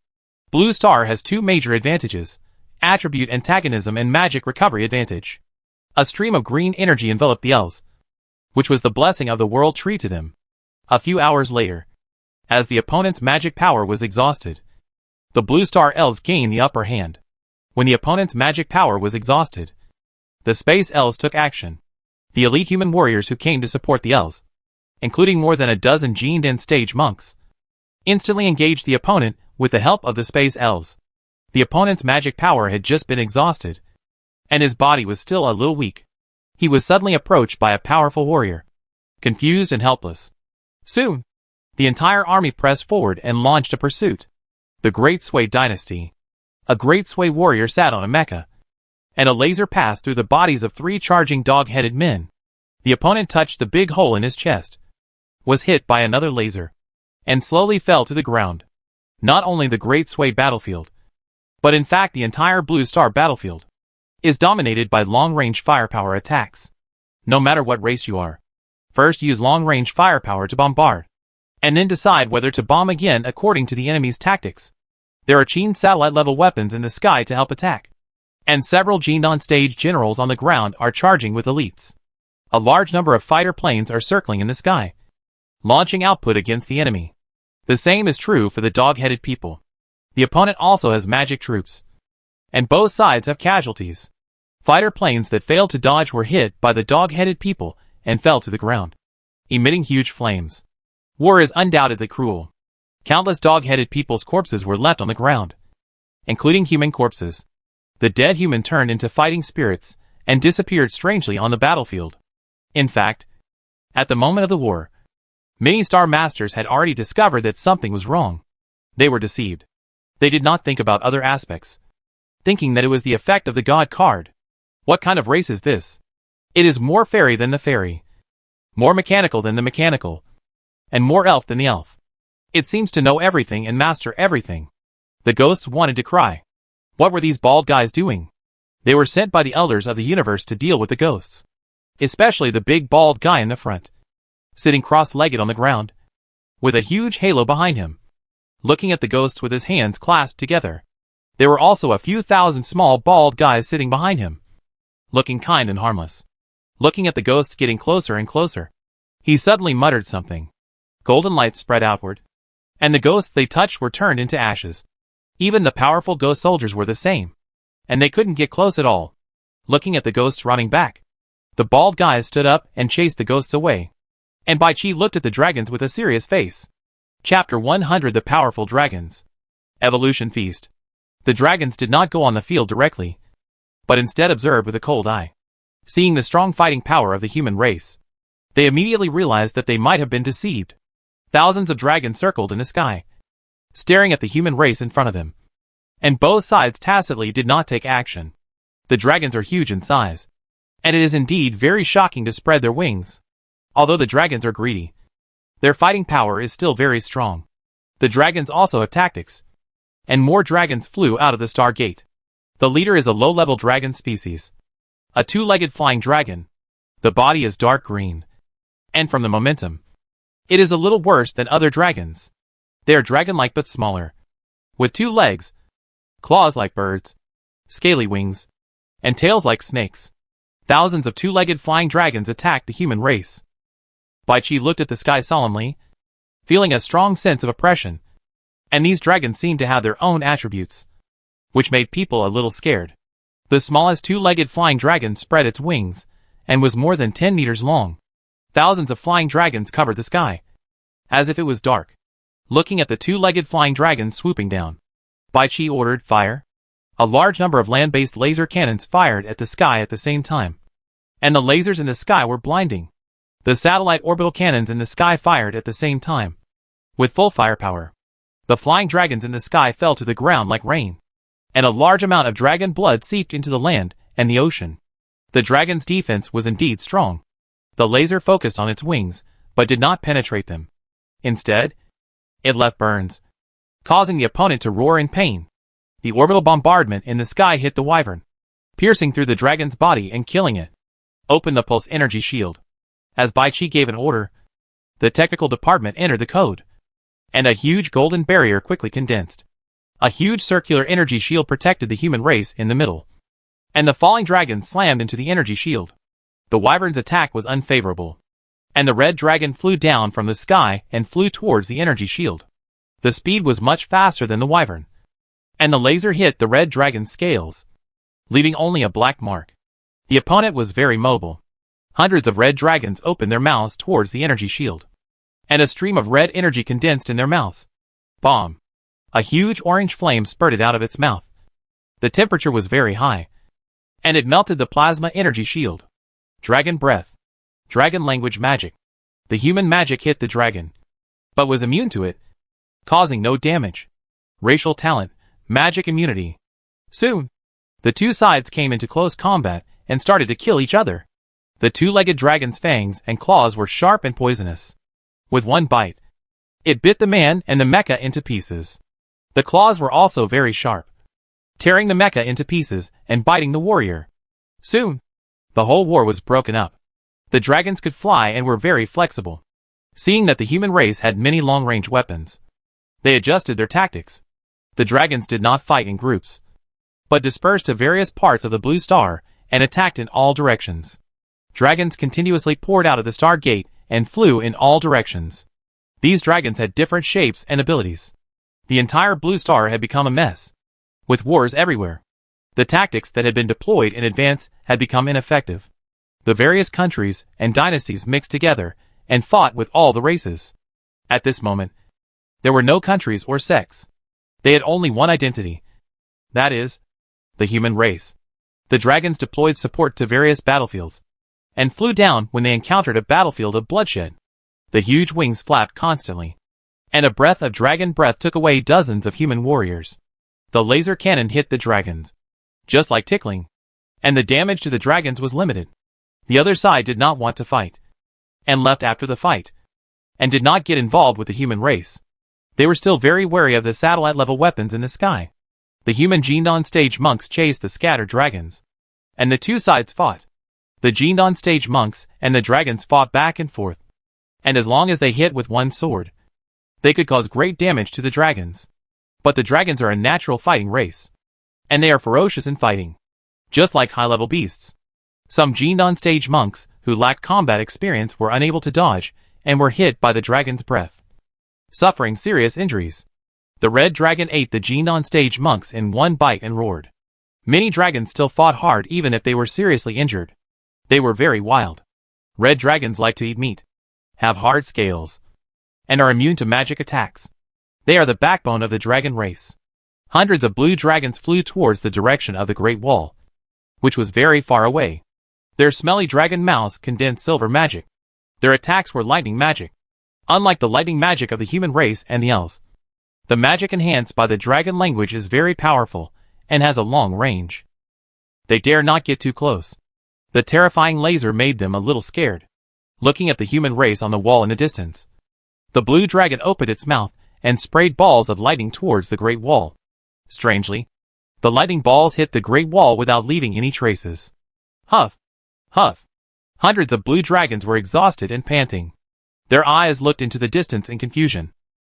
Blue Star has 2 major advantages: attribute antagonism and magic recovery advantage. A stream of green energy enveloped the elves, which was the blessing of the world tree to them. A few hours later, as the opponent's magic power was exhausted, the Blue Star elves gained the upper hand. When the opponent's magic power was exhausted, the space elves took action. The elite human warriors who came to support the elves, including more than a dozen gened and stage monks, instantly engaged the opponent with the help of the space elves. The opponent's magic power had just been exhausted, and his body was still a little weak. He was suddenly approached by a powerful warrior, confused and helpless. Soon, the entire army pressed forward and launched a pursuit. The Great Sway Dynasty. A Great Sway warrior sat on a mecha, and a laser passed through the bodies of 3 charging dog-headed men. The opponent touched the big hole in his chest, was hit by another laser, and slowly fell to the ground. Not only the Great Sway battlefield, but in fact the entire Blue Star battlefield, is dominated by long-range firepower attacks. No matter what race you are, first use long-range firepower to bombard, and then decide whether to bomb again according to the enemy's tactics. There are gened satellite-level weapons in the sky to help attack, and several gened on-stage generals on the ground are charging with elites. A large number of fighter planes are circling in the sky, launching output against the enemy. The same is true for the dog-headed people. The opponent also has magic troops, and both sides have casualties. Fighter planes that failed to dodge were hit by the dog-headed people and fell to the ground, emitting huge flames. War is undoubtedly cruel. Countless dog-headed people's corpses were left on the ground, including human corpses. The dead human turned into fighting spirits and disappeared strangely on the battlefield. In fact, at the moment of the war, many Star Masters had already discovered that something was wrong. They were deceived. They did not think about other aspects, thinking that it was the effect of the God card. What kind of race is this? It is more fairy than the fairy, more mechanical than the mechanical, and more elf than the elf. It seems to know everything and master everything. The ghosts wanted to cry. What were these bald guys doing? They were sent by the elders of the universe to deal with the ghosts, especially the big bald guy in the front, sitting cross-legged on the ground, with a huge halo behind him, looking at the ghosts with his hands clasped together. There were also a few thousand small bald guys sitting behind him, looking kind and harmless. Looking at the ghosts getting closer and closer, he suddenly muttered something. Golden light spread outward, and the ghosts they touched were turned into ashes. Even the powerful ghost soldiers were the same, and they couldn't get close at all. Looking at the ghosts running back, the bald guys stood up and chased the ghosts away. And Bai Qi looked at the dragons with a serious face. Chapter 100: The Powerful Dragons. Evolution Feast. The dragons did not go on the field directly, but instead observed with a cold eye. Seeing the strong fighting power of the human race, they immediately realized that they might have been deceived. Thousands of dragons circled in the sky, staring at the human race in front of them. And both sides tacitly did not take action. The dragons are huge in size, and it is indeed very shocking to spread their wings. Although the dragons are greedy, their fighting power is still very strong. The dragons also have tactics, and more dragons flew out of the Star Gate. The leader is a low-level dragon species, a two-legged flying dragon. The body is dark green, and from the momentum, it is a little worse than other dragons. They are dragon-like but smaller, with 2 legs, claws like birds, scaly wings, and tails like snakes. Thousands of two-legged flying dragons attacked the human race. Bai Qi looked at the sky solemnly, feeling a strong sense of oppression, and these dragons seemed to have their own attributes, which made people a little scared. The smallest two-legged flying dragon spread its wings, and was more than 10 meters long. Thousands of flying dragons covered the sky, as if it was dark. Looking at the two-legged flying dragons swooping down, Bai Qi ordered fire. A large number of land-based laser cannons fired at the sky at the same time, and the lasers in the sky were blinding. The satellite orbital cannons in the sky fired at the same time, with full firepower. The flying dragons in the sky fell to the ground like rain, and a large amount of dragon blood seeped into the land and the ocean. The dragon's defense was indeed strong. The laser focused on its wings, but did not penetrate them. Instead, it left burns, causing the opponent to roar in pain. The orbital bombardment in the sky hit the wyvern, piercing through the dragon's body and killing it. Open the pulse energy shield. As Bai Qi gave an order, the technical department entered the code, and a huge golden barrier quickly condensed. A huge circular energy shield protected the human race in the middle, and the falling dragon slammed into the energy shield. The wyvern's attack was unfavorable, and the red dragon flew down from the sky and flew towards the energy shield. The speed was much faster than the wyvern, and the laser hit the red dragon's scales, leaving only a black mark. The opponent was very mobile. Hundreds of red dragons opened their mouths towards the energy shield, and a stream of red energy condensed in their mouths. Bomb! A huge orange flame spurted out of its mouth. The temperature was very high, and it melted the plasma energy shield. Dragon breath. Dragon language magic. The human magic hit the dragon, but was immune to it, causing no damage. Racial talent. Magic immunity. Soon, the two sides came into close combat and started to kill each other. The two-legged dragon's fangs and claws were sharp and poisonous. With one bite, it bit the man and the mecha into pieces. The claws were also very sharp, tearing the mecha into pieces and biting the warrior. Soon, the whole war was broken up. The dragons could fly and were very flexible. Seeing that the human race had many long-range weapons, they adjusted their tactics. The dragons did not fight in groups, but dispersed to various parts of the blue star and attacked in all directions. Dragons continuously poured out of the Star Gate and flew in all directions. These dragons had different shapes and abilities. The entire blue star had become a mess, with wars everywhere. The tactics that had been deployed in advance had become ineffective. The various countries and dynasties mixed together and fought with all the races. At this moment, there were no countries or sects. They had only one identity. That is, the human race. The dragons deployed support to various battlefields, and flew down when they encountered a battlefield of bloodshed. The huge wings flapped constantly, and a breath of dragon breath took away dozens of human warriors. The laser cannon hit the dragons, just like tickling, and the damage to the dragons was limited. The other side did not want to fight, and left after the fight, and did not get involved with the human race. They were still very wary of the satellite-level weapons in the sky. The human Jindan stage monks chased the scattered dragons, and the two sides fought. The Jindan stage monks and the dragons fought back and forth, and as long as they hit with one sword, They could cause great damage to the dragons. But the dragons are a natural fighting race. And they are ferocious in fighting. Just like high-level beasts. Some Jindan stage monks, who lacked combat experience, were unable to dodge, and were hit by the dragon's breath, suffering serious injuries. The red dragon ate the Jindan stage monks in one bite and roared. Many dragons still fought hard even if they were seriously injured. They were very wild. Red dragons like to eat meat, have hard scales, and are immune to magic attacks. They are the backbone of the dragon race. Hundreds of blue dragons flew towards the direction of the Great Wall, which was very far away. Their smelly dragon mouths condensed silver magic. Their attacks were lightning magic. Unlike the lightning magic of the human race and the elves, the magic enhanced by the dragon language is very powerful and has a long range. They dare not get too close. The terrifying laser made them a little scared, looking at the human race on the wall in the distance. The blue dragon opened its mouth and sprayed balls of lightning towards the Great Wall. Strangely, the lightning balls hit the Great Wall without leaving any traces. Huff! Huff! Hundreds of blue dragons were exhausted and panting. Their eyes looked into the distance in confusion,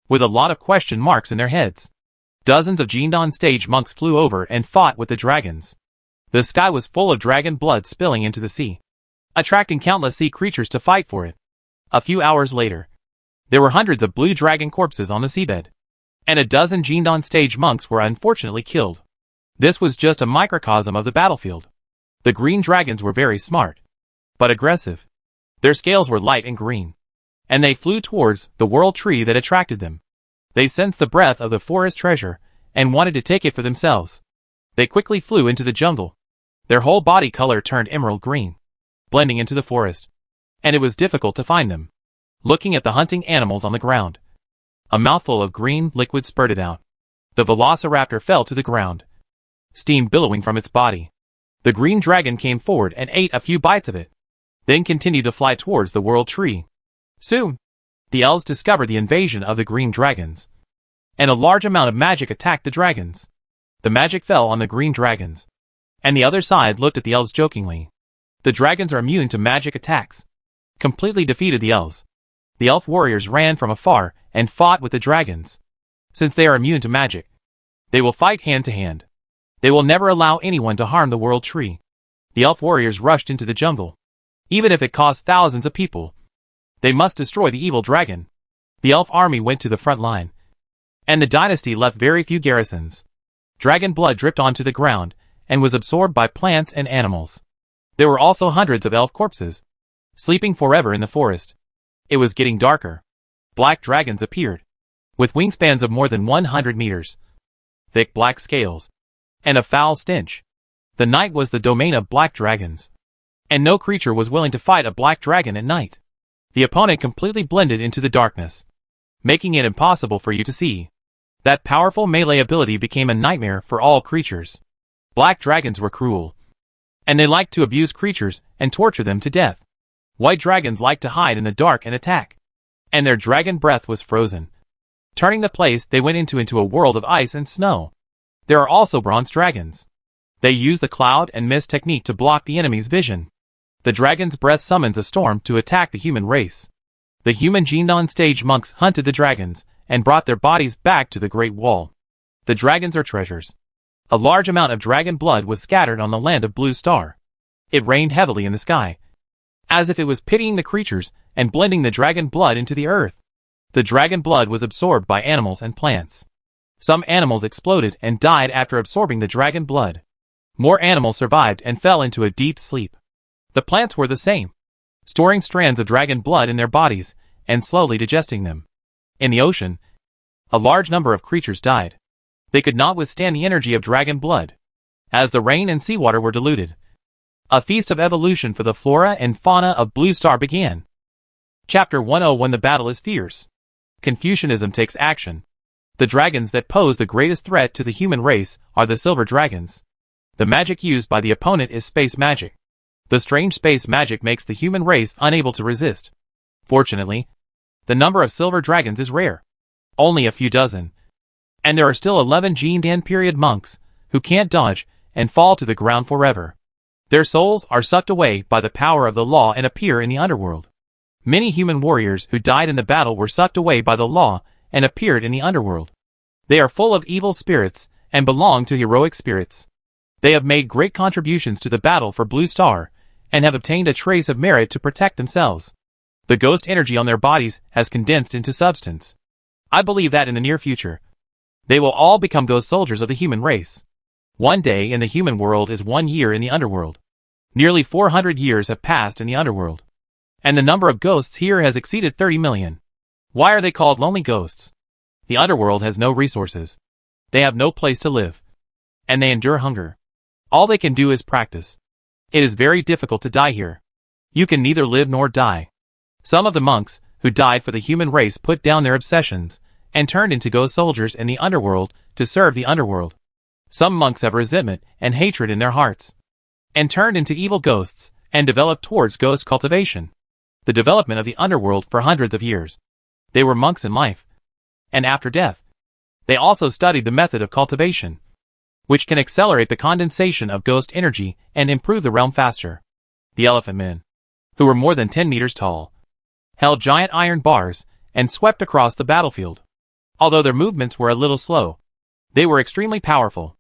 with a lot of question marks in their heads. Dozens of Jindan stage monks flew over and fought with the dragons. The sky was full of dragon blood spilling into the sea, attracting countless sea creatures to fight for it. A few hours later, there were hundreds of blue dragon corpses on the seabed, and a dozen Jindan stage monks were unfortunately killed. This was just a microcosm of the battlefield. The green dragons were very smart, but aggressive. Their scales were light and green, and they flew towards the world tree that attracted them. They sensed the breath of the forest treasure and wanted to take it for themselves. They quickly flew into the jungle. Their whole body color turned emerald green, blending into the forest, and it was difficult to find them. Looking at the hunting animals on the ground, a mouthful of green liquid spurted out. The velociraptor fell to the ground, steam billowing from its body. The green dragon came forward and ate a few bites of it, then continued to fly towards the world tree. Soon, the elves discovered the invasion of the green dragons, and a large amount of magic attacked the dragons. The magic fell on the green dragons, and the other side looked at the elves jokingly. The dragons are immune to magic attacks. Completely defeated the elves. The elf warriors ran from afar and fought with the dragons. Since they are immune to magic, they will fight hand to hand. They will never allow anyone to harm the world tree. The elf warriors rushed into the jungle. Even if it cost thousands of people, they must destroy the evil dragon. The elf army went to the front line, and the dynasty left very few garrisons. Dragon blood dripped onto the ground and was absorbed by plants and animals. There were also hundreds of elf corpses, sleeping forever in the forest. It was getting darker. Black dragons appeared, with wingspans of more than 100 meters, thick black scales, and a foul stench. The night was the domain of black dragons, and no creature was willing to fight a black dragon at night. The opponent completely blended into the darkness, making it impossible for you to see. That powerful melee ability became a nightmare for all creatures. Black dragons were cruel, and they liked to abuse creatures and torture them to death. White dragons liked to hide in the dark and attack, and their dragon breath was frozen, turning the place they went into a world of ice and snow. There are also bronze dragons. They use the cloud and mist technique to block the enemy's vision. The dragon's breath summons a storm to attack the human race. The human Jindan stage monks hunted the dragons and brought their bodies back to the Great Wall. The dragons are treasures. A large amount of dragon blood was scattered on the land of Blue Star. It rained heavily in the sky, as if it was pitying the creatures and blending the dragon blood into the earth. The dragon blood was absorbed by animals and plants. Some animals exploded and died after absorbing the dragon blood. More animals survived and fell into a deep sleep. The plants were the same, storing strands of dragon blood in their bodies and slowly digesting them. In the ocean, a large number of creatures died. They could not withstand the energy of dragon blood, as the rain and seawater were diluted. A feast of evolution for the flora and fauna of Blue Star began. Chapter 101. When the battle is fierce, Confucianism takes action. The dragons that pose the greatest threat to the human race are the silver dragons. The magic used by the opponent is space magic. The strange space magic makes the human race unable to resist. Fortunately, the number of silver dragons is rare, only a few dozen, and there are still 11 Jindan period monks who can't dodge and fall to the ground forever. Their souls are sucked away by the power of the law and appear in the underworld. Many human warriors who died in the battle were sucked away by the law and appeared in the underworld. They are full of evil spirits and belong to heroic spirits. They have made great contributions to the battle for Blue Star and have obtained a trace of merit to protect themselves. The ghost energy on their bodies has condensed into substance. I believe that in the near future, they will all become ghost soldiers of the human race. One day in the human world is 1 year in the underworld. Nearly 400 years have passed in the underworld, and the number of ghosts here has exceeded 30 million. Why are they called lonely ghosts? The underworld has no resources. They have no place to live, and they endure hunger. All they can do is practice. It is very difficult to die here. You can neither live nor die. Some of the monks who died for the human race put down their obsessions and turned into ghost soldiers in the underworld to serve the underworld. Some monks have resentment and hatred in their hearts, and turned into evil ghosts and developed towards ghost cultivation. The development of the underworld for hundreds of years. They were monks in life, and after death. They also studied the method of cultivation, which can accelerate the condensation of ghost energy and improve the realm faster. The elephant men, who were more than 10 meters tall, held giant iron bars and swept across the battlefield. Although their movements were a little slow, they were extremely powerful.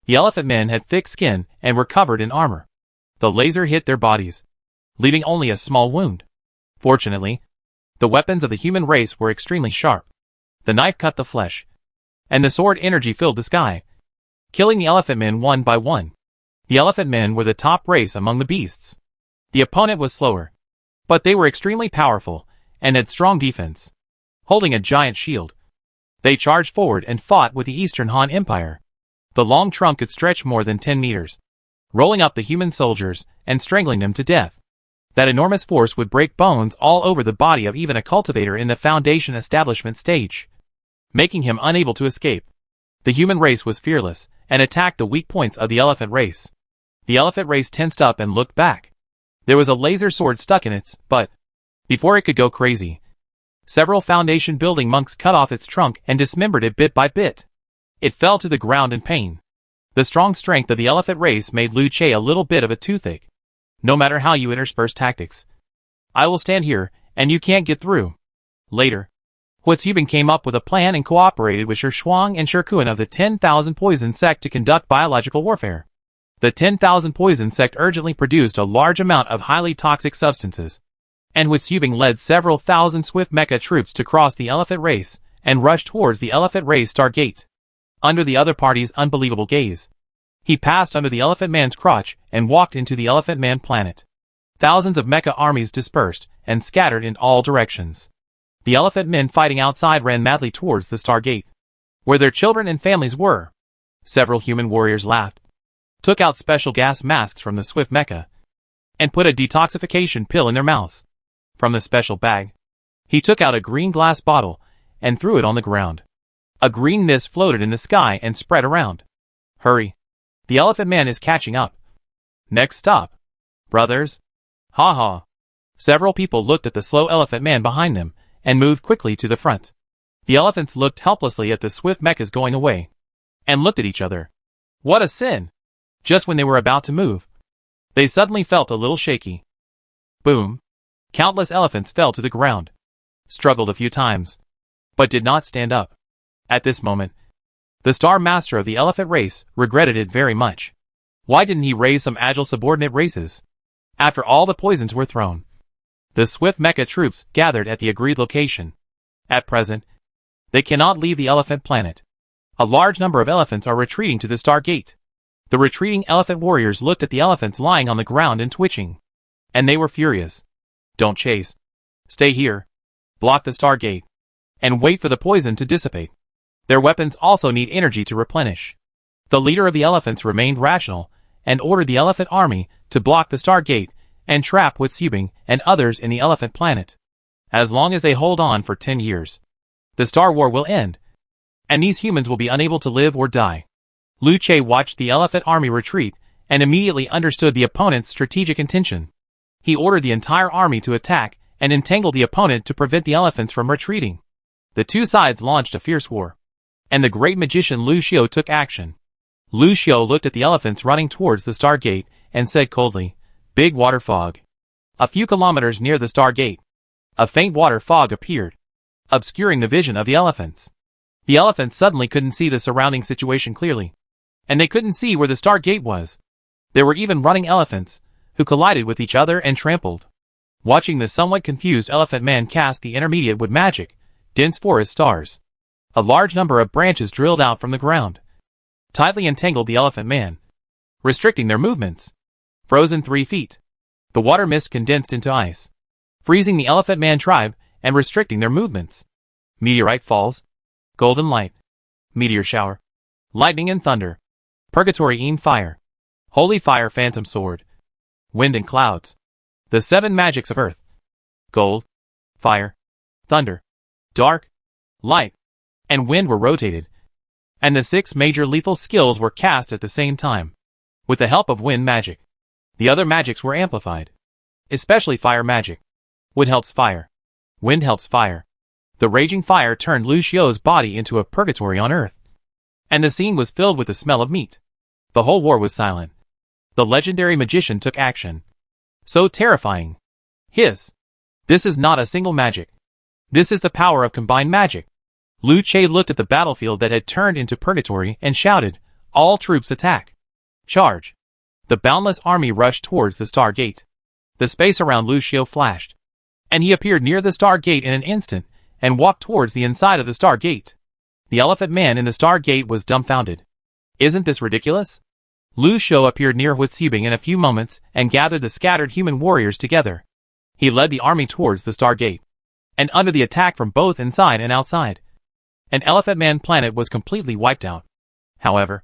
The elephant men had thick skin and were covered in armor. The laser hit their bodies, leaving only a small wound. Fortunately, the weapons of the human race were extremely sharp. The knife cut the flesh, and the sword energy filled the sky, killing the elephant men one by one. The elephant men were the top race among the beasts. The opponent was slower, but they were extremely powerful and had strong defense. Holding a giant shield, they charged forward and fought with the Eastern Han Empire. The long trunk could stretch more than 10 meters, rolling up the human soldiers and strangling them to death. That enormous force would break bones all over the body of even a cultivator in the foundation establishment stage, making him unable to escape. The human race was fearless and attacked the weak points of the elephant race. The elephant race tensed up and looked back. There was a laser sword stuck in its butt. Before it could go crazy, several foundation building monks cut off its trunk and dismembered it bit by bit. It fell to the ground in pain. The strong strength of the elephant race made Lu Che a little bit of a toothache. No matter how you intersperse tactics, I will stand here, and you can't get through. Later, Huitzubin came up with a plan and cooperated with Shi Shuang and Shi Kuan of the 10,000 Poison Sect to conduct biological warfare. The 10,000 Poison Sect urgently produced a large amount of highly toxic substances, and Huitzubin led several thousand swift mecha troops to cross the elephant race and rush towards the elephant race star gate. Under the other party's unbelievable gaze, he passed under the elephant man's crotch and walked into the elephant man planet. Thousands of mecha armies dispersed and scattered in all directions. The elephant men fighting outside ran madly towards the Stargate, where their children and families were. Several human warriors laughed, took out special gas masks from the swift mecha, and put a detoxification pill in their mouths. From the special bag, he took out a green glass bottle and threw it on the ground. A green mist floated in the sky and spread around. Hurry! The elephant man is catching up. Next stop, brothers. Ha ha. Several people looked at the slow elephant man behind them and moved quickly to the front. The elephants looked helplessly at the swift mechas going away and looked at each other. What a sin! Just when they were about to move, they suddenly felt a little shaky. Boom! Countless elephants fell to the ground, struggled a few times, but did not stand up. At this moment, the Star Master of the elephant race regretted it very much. Why didn't he raise some agile subordinate races? After all the poisons were thrown, the swift mecha troops gathered at the agreed location. At present, they cannot leave the elephant planet. A large number of elephants are retreating to the Stargate. The retreating elephant warriors looked at the elephants lying on the ground and twitching, and they were furious. Don't chase. Stay here, block the Stargate, and wait for the poison to dissipate. Their weapons also need energy to replenish. The leader of the elephants remained rational and ordered the elephant army to block the Stargate and trap Huitzubin and others in the elephant planet. As long as they hold on for 10 years, the Star War will end, and these humans will be unable to live or die. Lu Che watched the elephant army retreat and immediately understood the opponent's strategic intention. He ordered the entire army to attack and entangle the opponent to prevent the elephants from retreating. The two sides launched a fierce war, and the great magician Lu Xiu took action. Lu Xiu looked at the elephants running towards the Stargate and said coldly, "Big water fog." A few kilometers near the Stargate, a faint water fog appeared. obscuring the vision of the elephants. The elephants suddenly couldn't see the surrounding situation clearly. And they couldn't see where the star gate was. There were even running elephants, who collided with each other and trampled. Watching the somewhat confused elephant man cast the intermediate wood magic, dense forest stars. A large number of branches drilled out from the ground, tightly entangled the elephant man, restricting their movements. Frozen 3 feet. The water mist condensed into ice, freezing the elephant man tribe and restricting their movements. Meteorite falls. Golden light. Meteor shower. Lightning and thunder. Purgatory fire. Holy fire phantom sword. Wind and clouds. The 7 magics of earth. Gold. Fire. Thunder. Dark. Light. And wind were rotated. And the 6 major lethal skills were cast at the same time. With the help of wind magic. The other magics were amplified. Especially fire magic. Wood helps fire. Wind helps fire. The raging fire turned Lu Xiu's body into a purgatory on earth. And the scene was filled with the smell of meat. The whole war was silent. The legendary magician took action. So terrifying. Hiss. This is not a single magic. This is the power of combined magic. Lu Che looked at the battlefield that had turned into purgatory and shouted, "All troops attack! Charge!" The boundless army rushed towards the Star Gate. The space around Lu Xiu flashed. And he appeared near the Star Gate in an instant, and walked towards the inside of the Star Gate. The elephant man in the Star Gate was dumbfounded. Isn't this ridiculous? Lu Xiu appeared near Huitzibing in a few moments and gathered the scattered human warriors together. He led the army towards the Star Gate. And under the attack from both inside and outside, an Elephant Man planet was completely wiped out. However,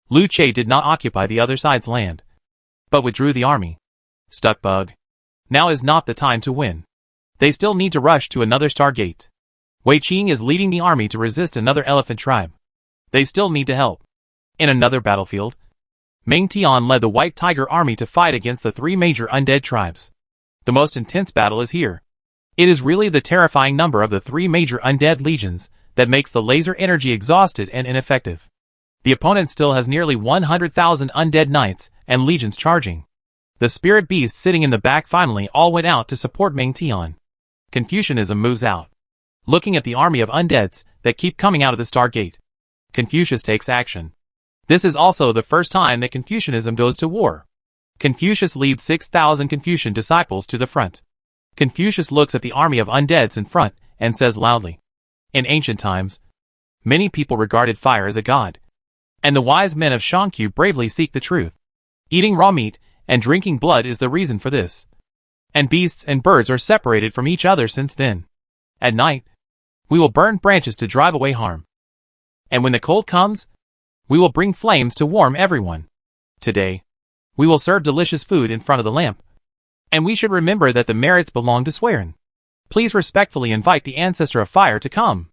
Lu Che did not occupy the other side's land, but withdrew the army. Stuck bug. Now is not the time to win. They still need to rush to another Star Gate. Wei Qing is leading the army to resist another elephant tribe. They still need to help. In another battlefield, Meng Tian led the White Tiger army to fight against the 3 major undead tribes. The most intense battle is here. It is really the terrifying number of the 3 major undead legions that makes the laser energy exhausted and ineffective. The opponent still has nearly 100,000 undead knights and legions charging. The spirit beasts sitting in the back finally all went out to support Meng Tian. Confucianism moves out. Looking at the army of undeads that keep coming out of the Star Gate, Confucius takes action. This is also the first time that Confucianism goes to war. Confucius leads 6,000 Confucian disciples to the front. Confucius looks at the army of undeads in front and says loudly, "In ancient times, many people regarded fire as a god. And the wise men of Shangqiu bravely seek the truth. Eating raw meat and drinking blood is the reason for this. And beasts and birds are separated from each other since then. At night, we will burn branches to drive away harm. And when the cold comes, we will bring flames to warm everyone. Today, we will serve delicious food in front of the lamp. And we should remember that the merits belong to Swearin. Please respectfully invite the ancestor of fire to come."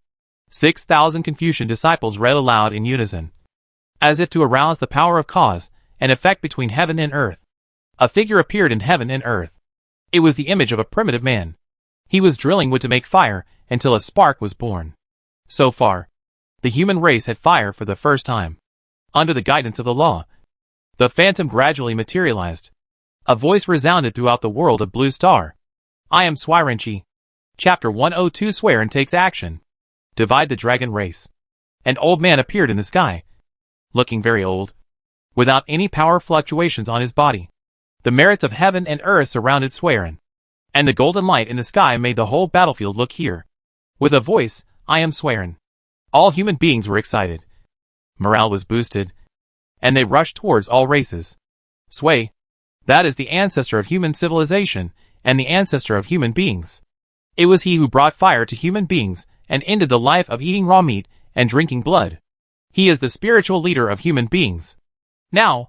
6,000 Confucian disciples read aloud in unison, as if to arouse the power of cause and effect between heaven and earth. A figure appeared in heaven and earth. It was the image of a primitive man. He was drilling wood to make fire until a spark was born. So far, the human race had fire for the first time. Under the guidance of the law, the phantom gradually materialized. A voice resounded throughout the world of Blue Star. "I am Swirenchi. Chapter 102 Swearin takes action. Divide the dragon race." An old man appeared in the sky, looking very old, without any power fluctuations on his body. The merits of heaven and earth surrounded Swearin, and the golden light in the sky made the whole battlefield look here. With a voice, "I am Swearin." All human beings were excited. Morale was boosted, and they rushed towards all races. Sui, that is the ancestor of human civilization and the ancestor of human beings. It was he who brought fire to human beings and ended the life of eating raw meat and drinking blood. He is the spiritual leader of human beings. Now,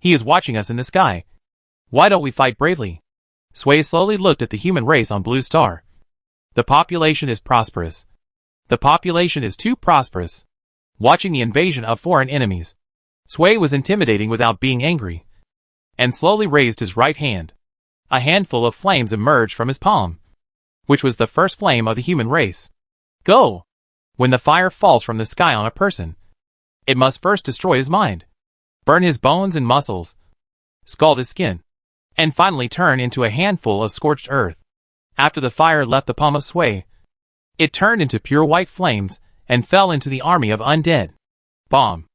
he is watching us in the sky. Why don't we fight bravely? Sui slowly looked at the human race on Blue Star. The population is prosperous. The population is too prosperous. Watching the invasion of foreign enemies, Sui was intimidating without being angry, and slowly raised his right hand. A handful of flames emerged from his palm, which was the first flame of the human race. Go! When the fire falls from the sky on a person, it must first destroy his mind, burn his bones and muscles, scald his skin, and finally turn into a handful of scorched earth. After the fire left the palm of Sui, It turned into pure white flames and fell into the army of undead. Bomb.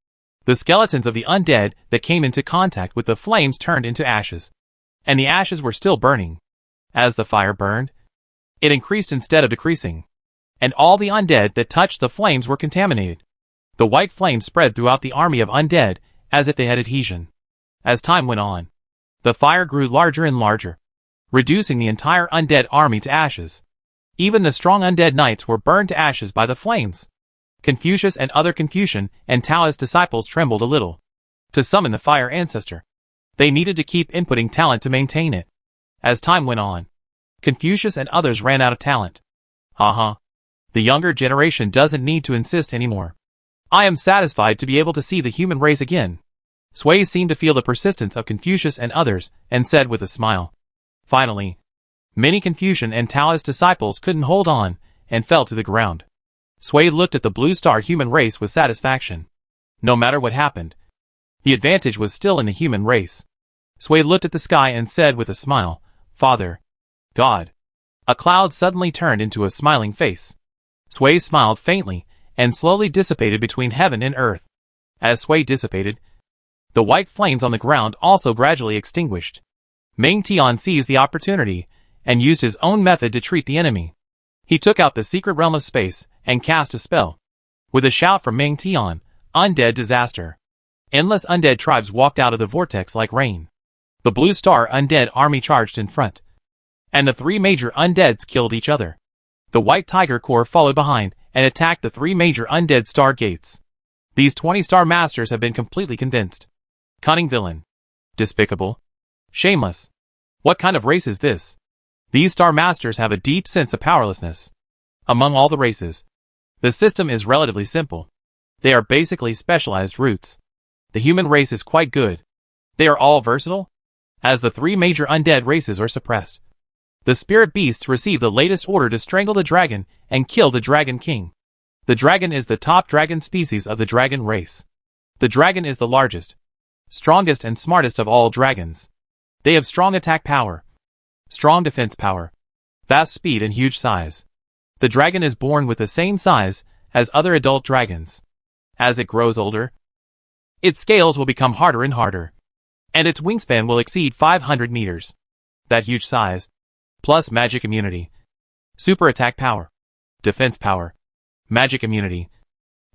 The skeletons of the undead that came into contact with the flames turned into ashes. And the ashes were still burning. As the fire burned, it increased instead of decreasing. And all the undead that touched the flames were contaminated. The white flames spread throughout the army of undead as if they had adhesion. As time went on, the fire grew larger and larger, reducing the entire undead army to ashes. Even the strong undead knights were burned to ashes by the flames. Confucius and other Confucian and Taoist disciples trembled a little. To summon the fire ancestor, they needed to keep inputting talent to maintain it. As time went on, Confucius and others ran out of talent. The younger generation doesn't need to insist anymore. I am satisfied to be able to see the human race again. Sui seemed to feel the persistence of Confucius and others, and said with a smile. Finally, many Confucian and Taoist disciples couldn't hold on, and fell to the ground. Sui looked at the blue star human race with satisfaction. No matter what happened, the advantage was still in the human race. Sui looked at the sky and said with a smile, Father, God. A cloud suddenly turned into a smiling face. Sui smiled faintly, and slowly dissipated between heaven and earth. As Sui dissipated, the white flames on the ground also gradually extinguished. Meng Tian seized the opportunity, and used his own method to treat the enemy. He took out the secret realm of space, and cast a spell. With a shout from Meng Tian, undead disaster. Endless undead tribes walked out of the vortex like rain. The blue star undead army charged in front. And the three major undeads killed each other. The white tiger corps followed behind, and attacked the three major undead star gates. These 20 star masters have been completely convinced. Cunning villain. Despicable. Shameless. What kind of race is this? These star masters have a deep sense of powerlessness. Among all the races, the system is relatively simple. They are basically specialized roots. The human race is quite good. They are all versatile, as the three major undead races are suppressed. The spirit beasts receive the latest order to strangle the dragon and kill the dragon king. The dragon is the top dragon species of the dragon race. The dragon is the largest, strongest and smartest of all dragons. They have strong attack power, strong defense power, vast speed and huge size. The dragon is born with the same size as other adult dragons. As it grows older, its scales will become harder and harder, and its wingspan will exceed 500 meters. That huge size, plus magic immunity, super attack power, defense power, magic immunity,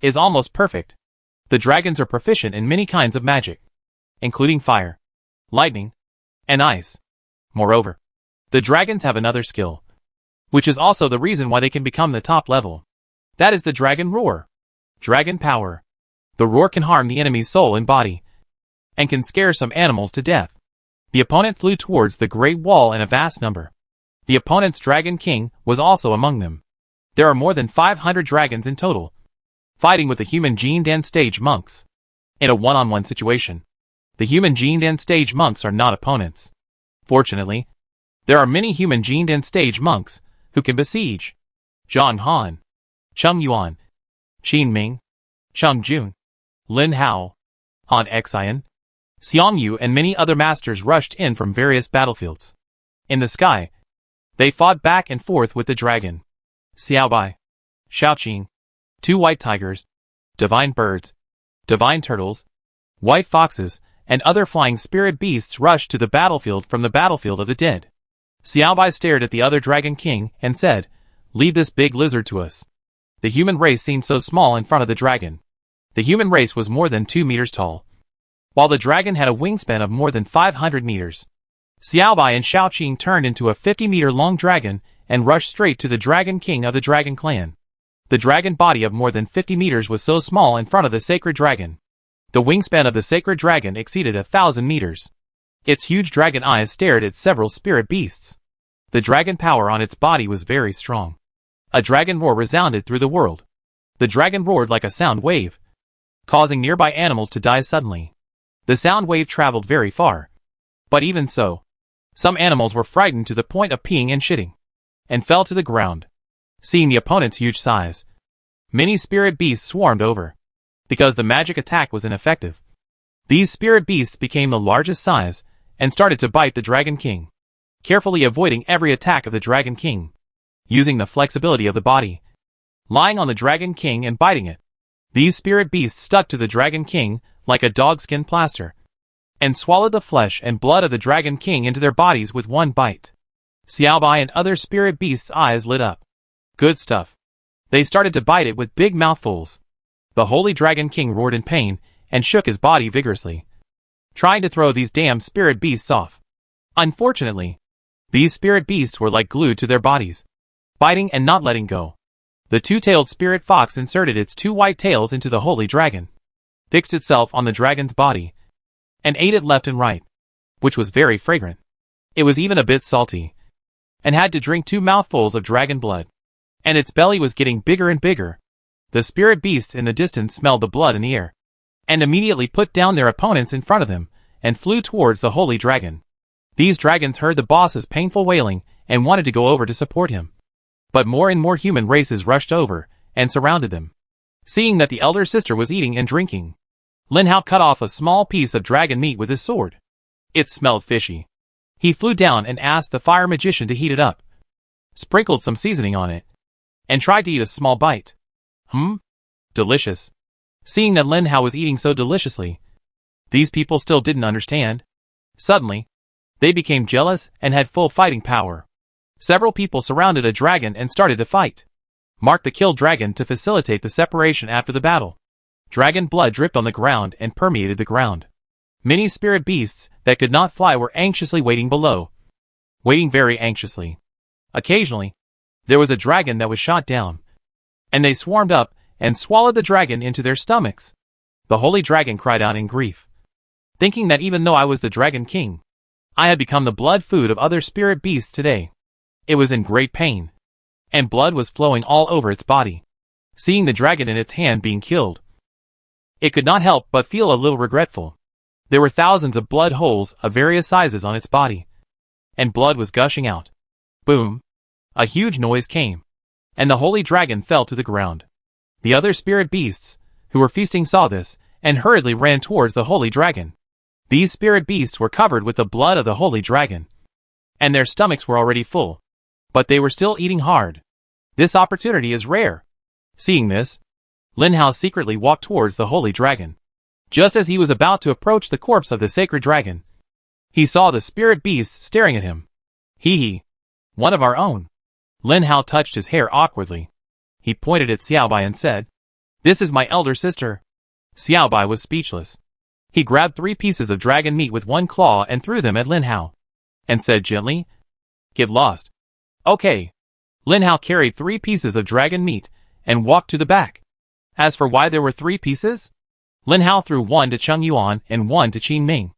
is almost perfect. The dragons are proficient in many kinds of magic, including fire, lightning, and ice. Moreover, the dragons have another skill, which is also the reason why they can become the top level. That is the dragon roar. Dragon power. The roar can harm the enemy's soul and body, and can scare some animals to death. The opponent flew towards the Great Wall in a vast number. The opponent's Dragon King was also among them. There are more than 500 dragons in total, fighting with the human Jin Dan stage monks. In a one-on-one situation, the human Jin Dan stage monks are not opponents. Fortunately, there are many human Jin Dan stage monks who can besiege Zhang Han, Cheng Yuan, Qin Ming, Cheng Jun, Lin Hao, Han Xian, Xiang Yu and many other masters rushed in from various battlefields. In the sky, they fought back and forth with the dragon. Xiaobai, Shaoqing, two white tigers, divine birds, divine turtles, white foxes, and other flying spirit beasts rushed to the battlefield from the battlefield of the dead. Xiaobai stared at the other dragon king and said, "Leave this big lizard to us." The human race seemed so small in front of the dragon. The human race was more than 2 meters tall, while the dragon had a wingspan of more than 500 meters. Xiaobai and Shaoqing turned into a 50-meter-long dragon and rushed straight to the dragon king of the dragon clan. The dragon body of more than 50 meters was so small in front of the sacred dragon. The wingspan of the sacred dragon exceeded 1,000 meters. Its huge dragon eyes stared at several spirit beasts. The dragon power on its body was very strong. A dragon roar resounded through the world. The dragon roared like a sound wave, causing nearby animals to die suddenly. The sound wave traveled very far. But even so, some animals were frightened to the point of peeing and shitting, and fell to the ground. Seeing the opponent's huge size, many spirit beasts swarmed over, because the magic attack was ineffective. These spirit beasts became the largest size, and started to bite the Dragon King, carefully avoiding every attack of the Dragon King. Using the flexibility of the body, lying on the Dragon King and biting it. These spirit beasts stuck to the Dragon King like a dogskin plaster, and swallowed the flesh and blood of the Dragon King into their bodies with one bite. Xiaobai and other spirit beasts' eyes lit up. Good stuff. They started to bite it with big mouthfuls. The Holy Dragon King roared in pain and shook his body vigorously, trying to throw these damn spirit beasts off. Unfortunately, these spirit beasts were like glued to their bodies, biting and not letting go. The two-tailed spirit fox inserted its two white tails into the Holy Dragon, fixed itself on the dragon's body, and ate it left and right, which was very fragrant. It was even a bit salty, and had to drink 2 mouthfuls of dragon blood. And its belly was getting bigger and bigger. The spirit beasts in the distance smelled the blood in the air, and immediately put down their opponents in front of them, and flew towards the Holy Dragon. These dragons heard the boss's painful wailing, and wanted to go over to support him. But more and more human races rushed over, and surrounded them. Seeing that the elder sister was eating and drinking, Lin Hao cut off a small piece of dragon meat with his sword. It smelled fishy. He flew down and asked the fire magician to heat it up, sprinkled some seasoning on it, and tried to eat a small bite. Delicious. Seeing that Lin Hao was eating so deliciously, these people still didn't understand. Suddenly, they became jealous and had full fighting power. Several people surrounded a dragon and started to fight. Mark the kill dragon to facilitate the separation after the battle. Dragon blood dripped on the ground and permeated the ground. Many spirit beasts that could not fly were anxiously waiting below. Waiting very anxiously. Occasionally, there was a dragon that was shot down, and they swarmed up and swallowed the dragon into their stomachs. The Holy Dragon cried out in grief, thinking that even though I was the Dragon King, I had become the blood food of other spirit beasts today. It was in great pain, and blood was flowing all over its body. Seeing the dragon in its hand being killed, it could not help but feel a little regretful. There were thousands of blood holes of various sizes on its body, and blood was gushing out. Boom! A huge noise came, and the Holy Dragon fell to the ground. The other spirit beasts, who were feasting, saw this, and hurriedly ran towards the Holy Dragon. These spirit beasts were covered with the blood of the Holy Dragon, and their stomachs were already full, but they were still eating hard. This opportunity is rare. Seeing this, Lin Hao secretly walked towards the Holy Dragon. Just as he was about to approach the corpse of the sacred dragon, he saw the spirit beasts staring at him. Hee, one of our own. Lin Hao touched his hair awkwardly. He pointed at Xiaobai and said, "This is my elder sister." Xiaobai was speechless. He grabbed 3 pieces of dragon meat with one claw and threw them at Lin Hao, and said gently, "Get lost." Okay. Lin Hao carried 3 pieces of dragon meat and walked to the back. As for why there were 3 pieces, Lin Hao threw one to Cheng Yuan and one to Qin Ming,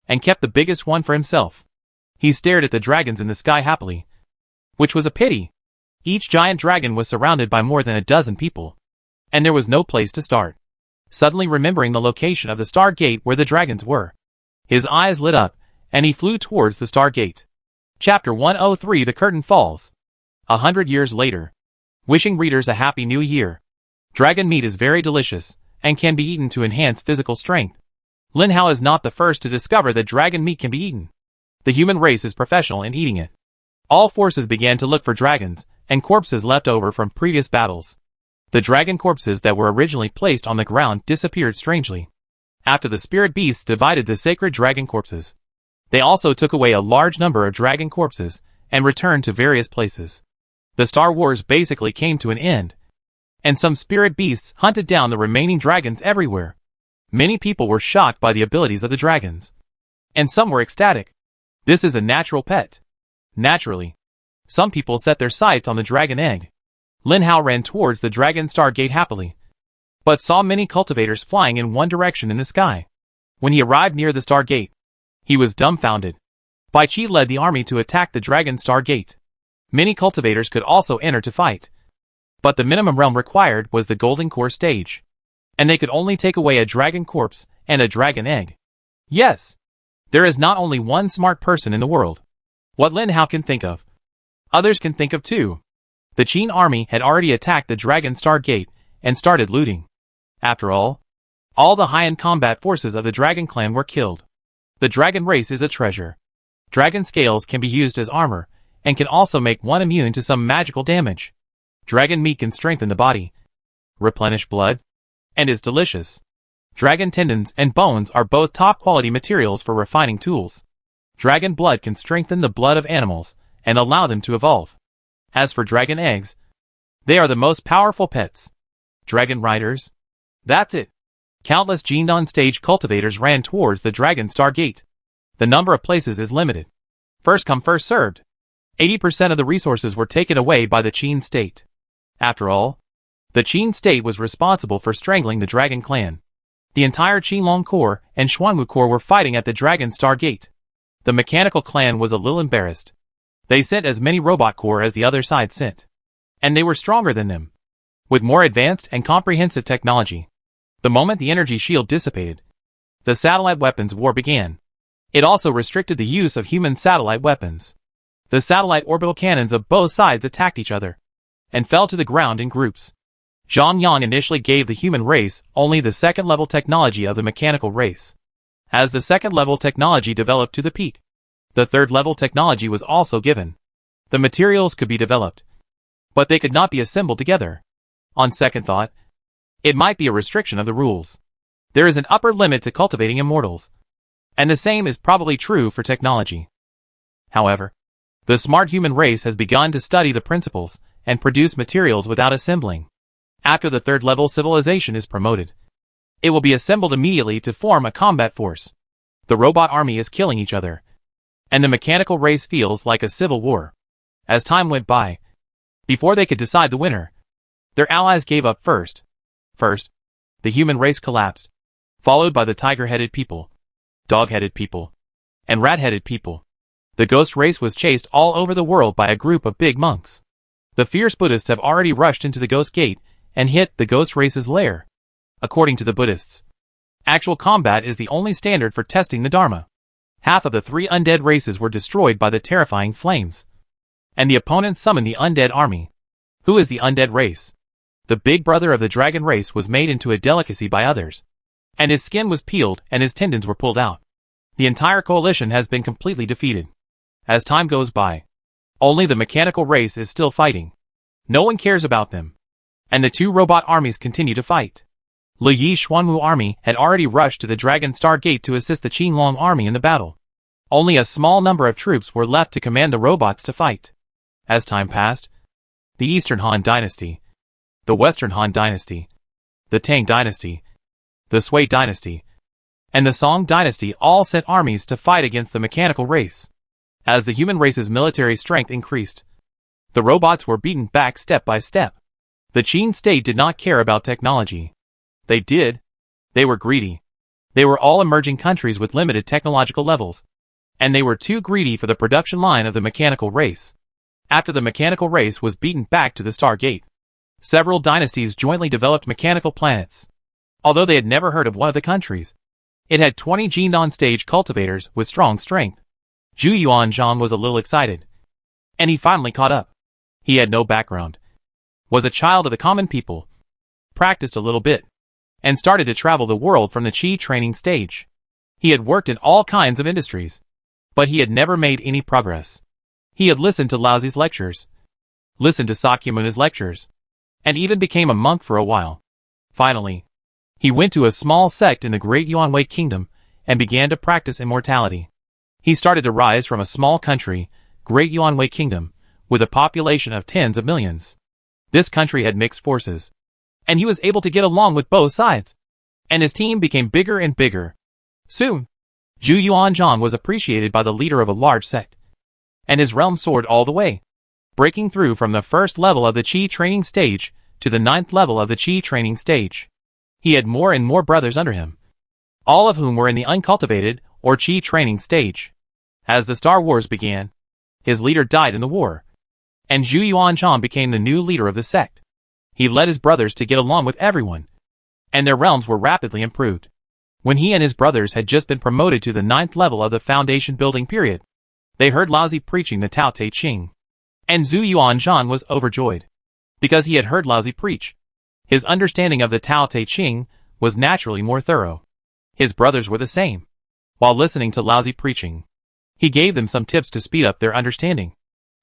and kept the biggest one for himself. He stared at the dragons in the sky happily, which was a pity. Each giant dragon was surrounded by more than a dozen people, and there was no place to start. Suddenly remembering the location of the Star Gate where the dragons were, his eyes lit up, and he flew towards the Star Gate. Chapter 103: The Curtain Falls. 100 years later. Wishing readers a happy new year. Dragon meat is very delicious, and can be eaten to enhance physical strength. Lin Hao is not the first to discover that dragon meat can be eaten. The human race is professional in eating it. All forces began to look for dragons, and corpses left over from previous battles. The dragon corpses that were originally placed on the ground disappeared strangely. After the spirit beasts divided the sacred dragon corpses, they also took away a large number of dragon corpses, and returned to various places. The Star Wars basically came to an end, and some spirit beasts hunted down the remaining dragons everywhere. Many people were shocked by the abilities of the dragons, and some were ecstatic. This is a natural pet. Naturally, some people set their sights on the dragon egg. Lin Hao ran towards the Dragon Star Gate happily, but saw many cultivators flying in one direction in the sky. When he arrived near the Star Gate, he was dumbfounded. Bai Qi led the army to attack the Dragon Star Gate. Many cultivators could also enter to fight, but the minimum realm required was the Golden Core stage, and they could only take away a dragon corpse and a dragon egg. Yes, there is not only one smart person in the world. What Lin Hao can think of, others can think of too. The Qin army had already attacked the Dragon Star Gate and started looting. After all the high-end combat forces of the Dragon Clan were killed. The dragon race is a treasure. Dragon scales can be used as armor, and can also make one immune to some magical damage. Dragon meat can strengthen the body, replenish blood, and is delicious. Dragon tendons and bones are both top-quality materials for refining tools. Dragon blood can strengthen the blood of animals and allow them to evolve. As for dragon eggs, they are the most powerful pets. Dragon riders? That's it. Countless Gendan stage cultivators ran towards the Dragon Star Gate. The number of places is limited. First come first served. 80% of the resources were taken away by the Qin state. After all, the Qin state was responsible for strangling the Dragon clan. The entire Qinlong Corps and Xuanwu Corps were fighting at the Dragon Star Gate. The mechanical clan was a little embarrassed. They sent as many robot corps as the other side sent. And they were stronger than them, with more advanced and comprehensive technology. The moment the energy shield dissipated, the satellite weapons war began. It also restricted the use of human satellite weapons. The satellite orbital cannons of both sides attacked each other and fell to the ground in groups. Zhang Yang initially gave the human race only the second-level technology of the mechanical race. As the second-level technology developed to the peak, the third-level technology was also given. The materials could be developed, but they could not be assembled together. On second thought, it might be a restriction of the rules. There is an upper limit to cultivating immortals, and the same is probably true for technology. However, the smart human race has begun to study the principles and produce materials without assembling. After the third-level civilization is promoted, it will be assembled immediately to form a combat force. The robot army is killing each other, and the mechanical race feels like a civil war. As time went by, before they could decide the winner, their allies gave up first. First, the human race collapsed, followed by the tiger-headed people, dog-headed people, and rat-headed people. The ghost race was chased all over the world by a group of big monks. The fierce Buddhists have already rushed into the ghost gate and hit the ghost race's lair. According to the Buddhists, actual combat is the only standard for testing the Dharma. Half of the 3 undead races were destroyed by the terrifying flames, and the opponents summoned the undead army. Who is the undead race? The big brother of the dragon race was made into a delicacy by others, and his skin was peeled and his tendons were pulled out. The entire coalition has been completely defeated. As time goes by, only the mechanical race is still fighting. No one cares about them, and the 2 robot armies continue to fight. Li Yi's Xuanwu army had already rushed to the Dragon Star Gate to assist the Qinlong army in the battle. Only a small number of troops were left to command the robots to fight. As time passed, the Eastern Han Dynasty, the Western Han Dynasty, the Tang Dynasty, the Sui Dynasty, and the Song Dynasty all sent armies to fight against the mechanical race. As the human race's military strength increased, the robots were beaten back step by step. The Qin state did not care about technology. They did. They were greedy. They were all emerging countries with limited technological levels, and they were too greedy for the production line of the mechanical race. After the mechanical race was beaten back to the Star Gate, several dynasties jointly developed mechanical planets. Although they had never heard of one of the countries, it had 20 Gendan stage cultivators with strong strength. Zhu Yuanzhang was a little excited, and he finally caught up. He had no background, was a child of the common people, practiced a little bit, and started to travel the world from the Qi training stage. He had worked in all kinds of industries, but he had never made any progress. He had listened to Laozi's lectures, listened to Sakyamuni's lectures, and even became a monk for a while. Finally, he went to a small sect in the Great Yuanwei Kingdom and began to practice immortality. He started to rise from a small country, Great Yuanwei Kingdom, with a population of tens of millions. This country had mixed forces, and he was able to get along with both sides, and his team became bigger and bigger. Soon, Zhu Yuanzhang was appreciated by the leader of a large sect, and his realm soared all the way, breaking through from the first level of the Qi training stage to the 9th level of the Qi training stage. He had more and more brothers under him, all of whom were in the uncultivated or Qi training stage. As the Star Wars began, his leader died in the war, and Zhu Yuanzhang became the new leader of the sect. He led his brothers to get along with everyone, and their realms were rapidly improved. When he and his brothers had just been promoted to the 9th level of the foundation building period, they heard Laozi preaching the Tao Te Ching, and Zhu Yuanzhang was overjoyed, because he had heard Laozi preach. His understanding of the Tao Te Ching was naturally more thorough. His brothers were the same. While listening to Laozi preaching, he gave them some tips to speed up their understanding.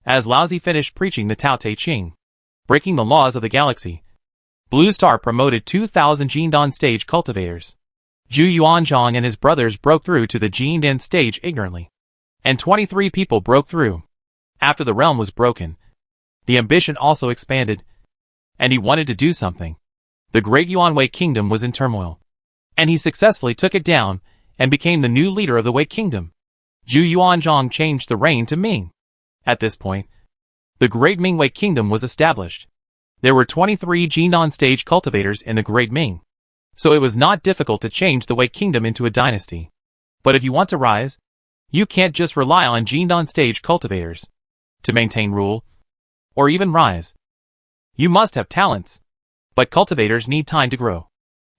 As Laozi finished preaching the Tao Te Ching, breaking the laws of the galaxy. Blue Star promoted 2,000 Jindan stage cultivators. Zhu Yuanzhang and his brothers broke through to the Jindan stage ignorantly. And 23 people broke through. After the realm was broken, the ambition also expanded, and he wanted to do something. The Great Yuanwei Kingdom was in turmoil, and he successfully took it down and became the new leader of the Wei Kingdom. Zhu Yuanzhang changed the reign to Ming. At this point, the Great Ming Wei Kingdom was established. There were 23 Jindan stage cultivators in the Great Ming, so it was not difficult to change the Wei Kingdom into a dynasty. But if you want to rise, you can't just rely on Jindan stage cultivators to maintain rule, or even rise. You must have talents. But cultivators need time to grow.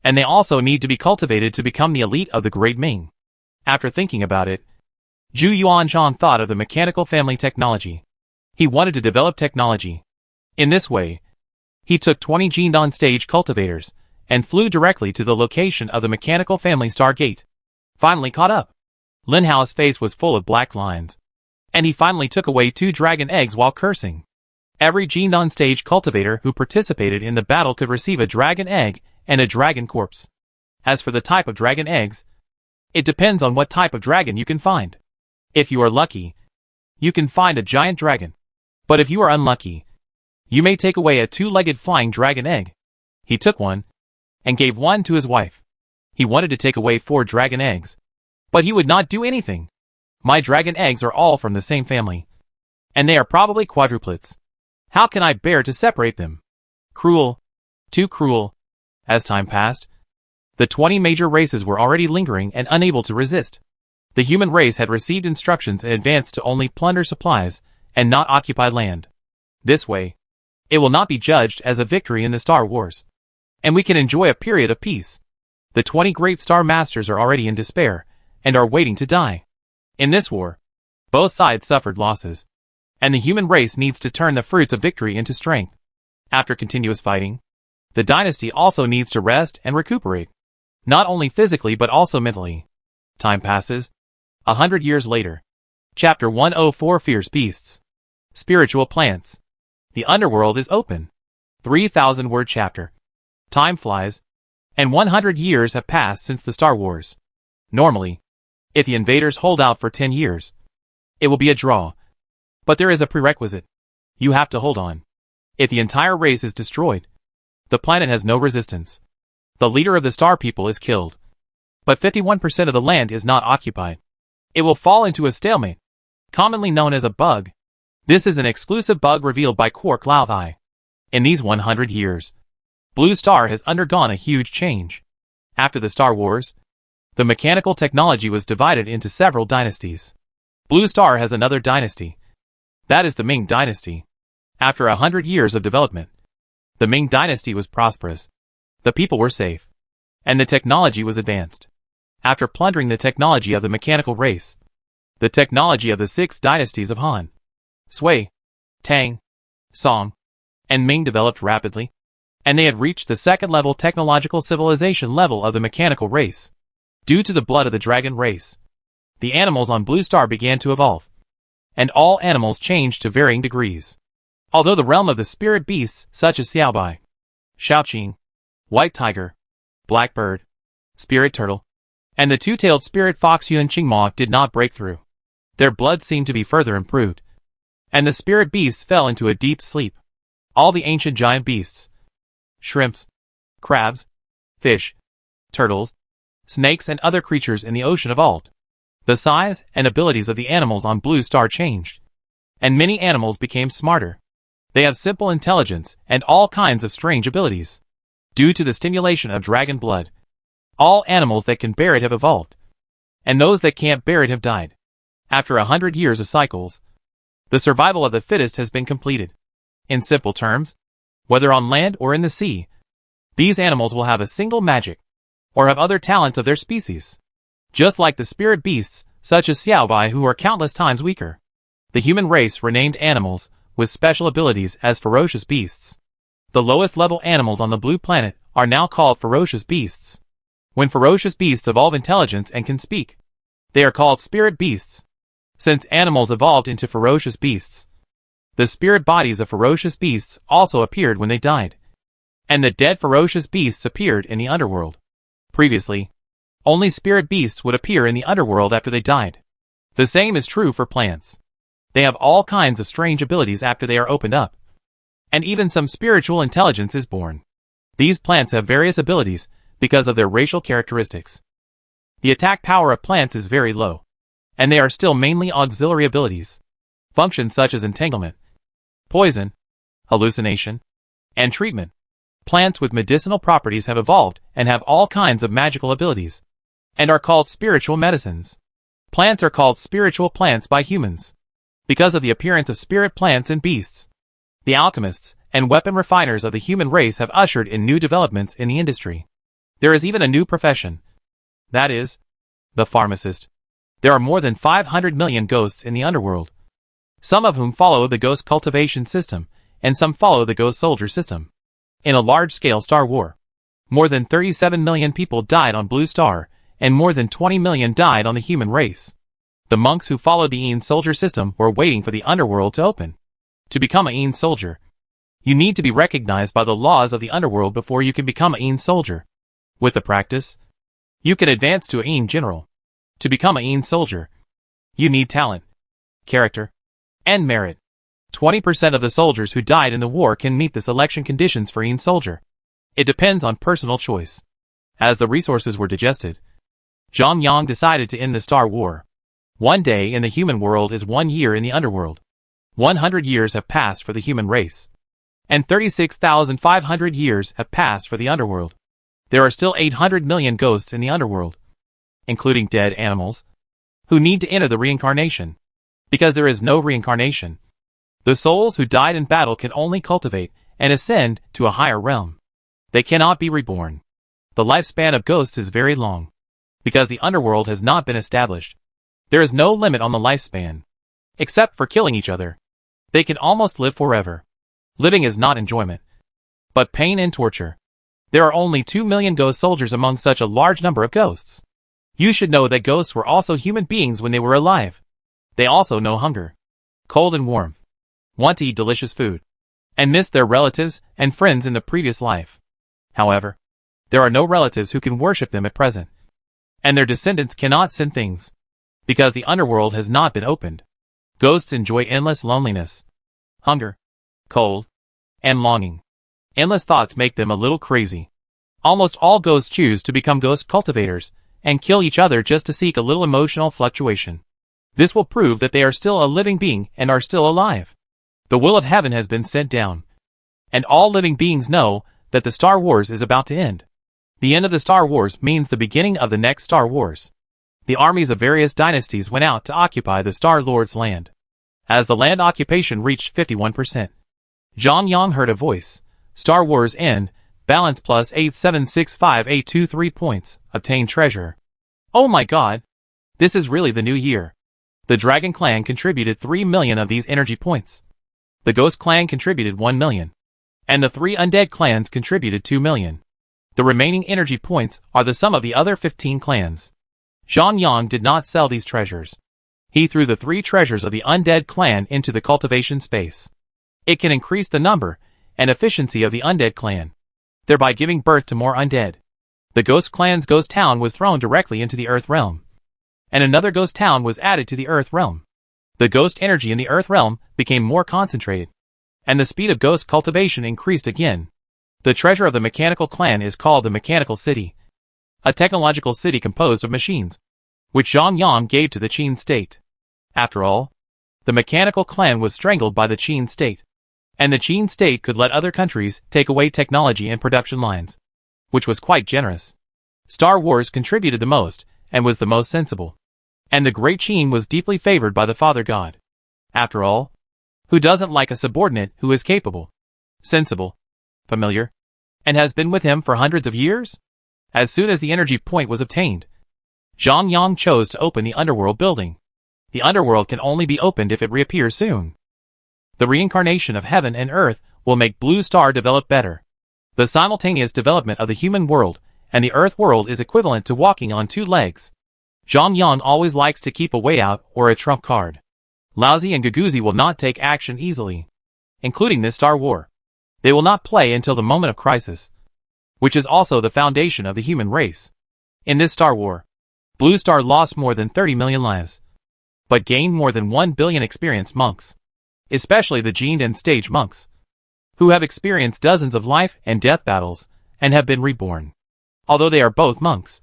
And they also need to be cultivated to become the elite of the Great Ming. After thinking about it, Zhu Yuanzhang thought of the mechanical family technology. He wanted to develop technology. In this way, he took 20 Jindan stage cultivators and flew directly to the location of the mechanical family Stargate. Finally caught up. Lin Hao's face was full of black lines, and he finally took away 2 dragon eggs while cursing. Every Jindan stage cultivator who participated in the battle could receive a dragon egg and a dragon corpse. As for the type of dragon eggs, it depends on what type of dragon you can find. If you are lucky, you can find a giant dragon. But if you are unlucky, you may take away a 2-legged flying dragon egg. He took one and gave one to his wife. He wanted to take away 4 dragon eggs, but he would not do anything. My dragon eggs are all from the same family, and they are probably quadruplets. How can I bear to separate them? Cruel. Too cruel. As time passed, the 20 major races were already lingering and unable to resist. The human race had received instructions in advance to only plunder supplies and not occupy land. This way, it will not be judged as a victory in the Star Wars, and we can enjoy a period of peace. The 20 great Star Masters are already in despair and are waiting to die. In this war, both sides suffered losses, and the human race needs to turn the fruits of victory into strength. After continuous fighting, the dynasty also needs to rest and recuperate, not only physically but also mentally. Time passes. 100 years later. Chapter 104 Fierce Beasts. Spiritual Plants. The underworld is open. 3,000-word chapter. Time flies, and 100 years have passed since the Star Wars. Normally, if the invaders hold out for 10 years, it will be a draw. But there is a prerequisite. You have to hold on. If the entire race is destroyed, the planet has no resistance. The leader of the Star People is killed, but 51% of the land is not occupied. It will fall into a stalemate, commonly known as a bug. This is an exclusive bug revealed by Quark Lao. In these 100 years, Blue Star has undergone a huge change. After the Star Wars, the mechanical technology was divided into several dynasties. Blue Star has another dynasty. That is the Ming Dynasty. After 100 years of development, the Ming Dynasty was prosperous. The people were safe, and the technology was advanced. After plundering the technology of the mechanical race, the technology of the 6 dynasties of Han, Sui, Tang, Song, and Ming developed rapidly, and they had reached the 2nd-level technological civilization level of the mechanical race. Due to the blood of the dragon race, the animals on Blue Star began to evolve, and all animals changed to varying degrees. Although the realm of the spirit beasts such as Xiaobai, Shaoqing, White Tiger, Blackbird, Spirit Turtle, and the 2-tailed spirit fox Yuan Qingma did not break through. Their blood seemed to be further improved, and the spirit beasts fell into a deep sleep. All the ancient giant beasts, shrimps, crabs, fish, turtles, snakes and other creatures in the ocean evolved. The size and abilities of the animals on Blue Star changed, and many animals became smarter. They have simple intelligence and all kinds of strange abilities. Due to the stimulation of dragon blood, all animals that can bear it have evolved, and those that can't bear it have died. After 100 years of cycles, the survival of the fittest has been completed. In simple terms, whether on land or in the sea, these animals will have a single magic, or have other talents of their species. Just like the spirit beasts, such as Xiaobai, who are countless times weaker. The human race renamed animals with special abilities as ferocious beasts. The lowest level animals on the blue planet are now called ferocious beasts. When ferocious beasts evolve intelligence and can speak, they are called spirit beasts. Since animals evolved into ferocious beasts, The spirit bodies of ferocious beasts also appeared when they died. And the dead ferocious beasts appeared in the underworld. Previously, only spirit beasts would appear in the underworld after they died. The same is true for plants. They have all kinds of strange abilities after they are opened up. And even some spiritual intelligence is born. These plants have various abilities because of their racial characteristics. The attack power of plants is very low, and they are still mainly auxiliary abilities. Functions such as entanglement, poison, hallucination, and treatment. Plants with medicinal properties have evolved and have all kinds of magical abilities, and are called spiritual medicines. Plants are called spiritual plants by humans, because of the appearance of spirit plants and beasts. The alchemists and weapon refiners of the human race have ushered in new developments in the industry. There is even a new profession. That is, the pharmacist. There are more than 500 million ghosts in the underworld, some of whom follow the ghost cultivation system, and some follow the ghost soldier system. In a large-scale Star War, more than 37 million people died on Blue Star, and more than 20 million died on the human race. The monks who followed the Aeon soldier system were waiting for the underworld to open. To become an Aeon soldier, you need to be recognized by the laws of the underworld before you can become an Aeon soldier. With the practice, you can advance to an Aeon general. To become an Aeon soldier, you need talent, character, and merit. 20% of the soldiers who died in the war can meet the selection conditions for Aeon soldier. It depends on personal choice. As the resources were digested, Zhang Yang decided to end the Star War. 1 day in the human world is 1 year in the underworld. 100 years have passed for the human race, and 36,500 years have passed for the underworld. There are still 800 million ghosts in the underworld, including dead animals, who need to enter the reincarnation, because there is no reincarnation. The souls who died in battle can only cultivate and ascend to a higher realm. They cannot be reborn. The lifespan of ghosts is very long, because the underworld has not been established. There is no limit on the lifespan, except for killing each other. They can almost live forever. Living is not enjoyment, but pain and torture. There are only 2 million ghost soldiers among such a large number of ghosts. You should know that ghosts were also human beings when they were alive. They also know hunger, cold and warmth, want to eat delicious food, and miss their relatives and friends in the previous life. However, there are no relatives who can worship them at present, and their descendants cannot send things, because the underworld has not been opened. Ghosts enjoy endless loneliness, hunger, cold, and longing. Endless thoughts make them a little crazy. Almost all ghosts choose to become ghost cultivators and kill each other just to seek a little emotional fluctuation. This will prove that they are still a living being and are still alive. The will of heaven has been sent down, and all living beings know that the Star Wars is about to end. The end of the Star Wars means the beginning of the next Star Wars. The armies of various dynasties went out to occupy the Star Lord's land. As the land occupation reached 51%, Zhang Yang heard a voice. Star Wars end, balance plus 8765823 points, obtain treasure. Oh my god! This is really the new year. The Dragon Clan contributed 3 million of these energy points. The Ghost Clan contributed 1 million. And the 3 Undead clans contributed 2 million. The remaining energy points are the sum of the other 15 clans. Zhang Yang did not sell these treasures. He threw the 3 treasures of the Undead clan into the cultivation space. It can increase the number and efficiency of the Undead clan, thereby giving birth to more Undead. The Ghost Clan's Ghost Town was thrown directly into the Earth Realm, and another Ghost Town was added to the Earth Realm. The ghost energy in the Earth Realm became more concentrated, and the speed of ghost cultivation increased again. The treasure of the Mechanical Clan is called the Mechanical City, a technological city composed of machines, which Zhang Yang gave to the Qin state. After all, the Mechanical Clan was strangled by the Qin state, and the Qin state could let other countries take away technology and production lines, which was quite generous. Star Wars contributed the most, and was the most sensible. And the Great Qin was deeply favored by the Father God. After all, who doesn't like a subordinate who is capable, sensible, familiar, and has been with him for hundreds of years? As soon as the energy point was obtained, Zhang Yang chose to open the underworld building. The underworld can only be opened if it reappears soon. The reincarnation of heaven and earth will make Blue Star develop better. The simultaneous development of the human world and the earth world is equivalent to walking on 2 legs. Zhang Yang always likes to keep a way out or a trump card. Laozi and Gagazi will not take action easily, including this Star War. They will not play until the moment of crisis, which is also the foundation of the human race. In this Star War, Blue Star lost more than 30 million lives, but gained more than 1 billion experienced monks, especially the gened and stage monks, who have experienced dozens of life and death battles and have been reborn. Although they are both monks,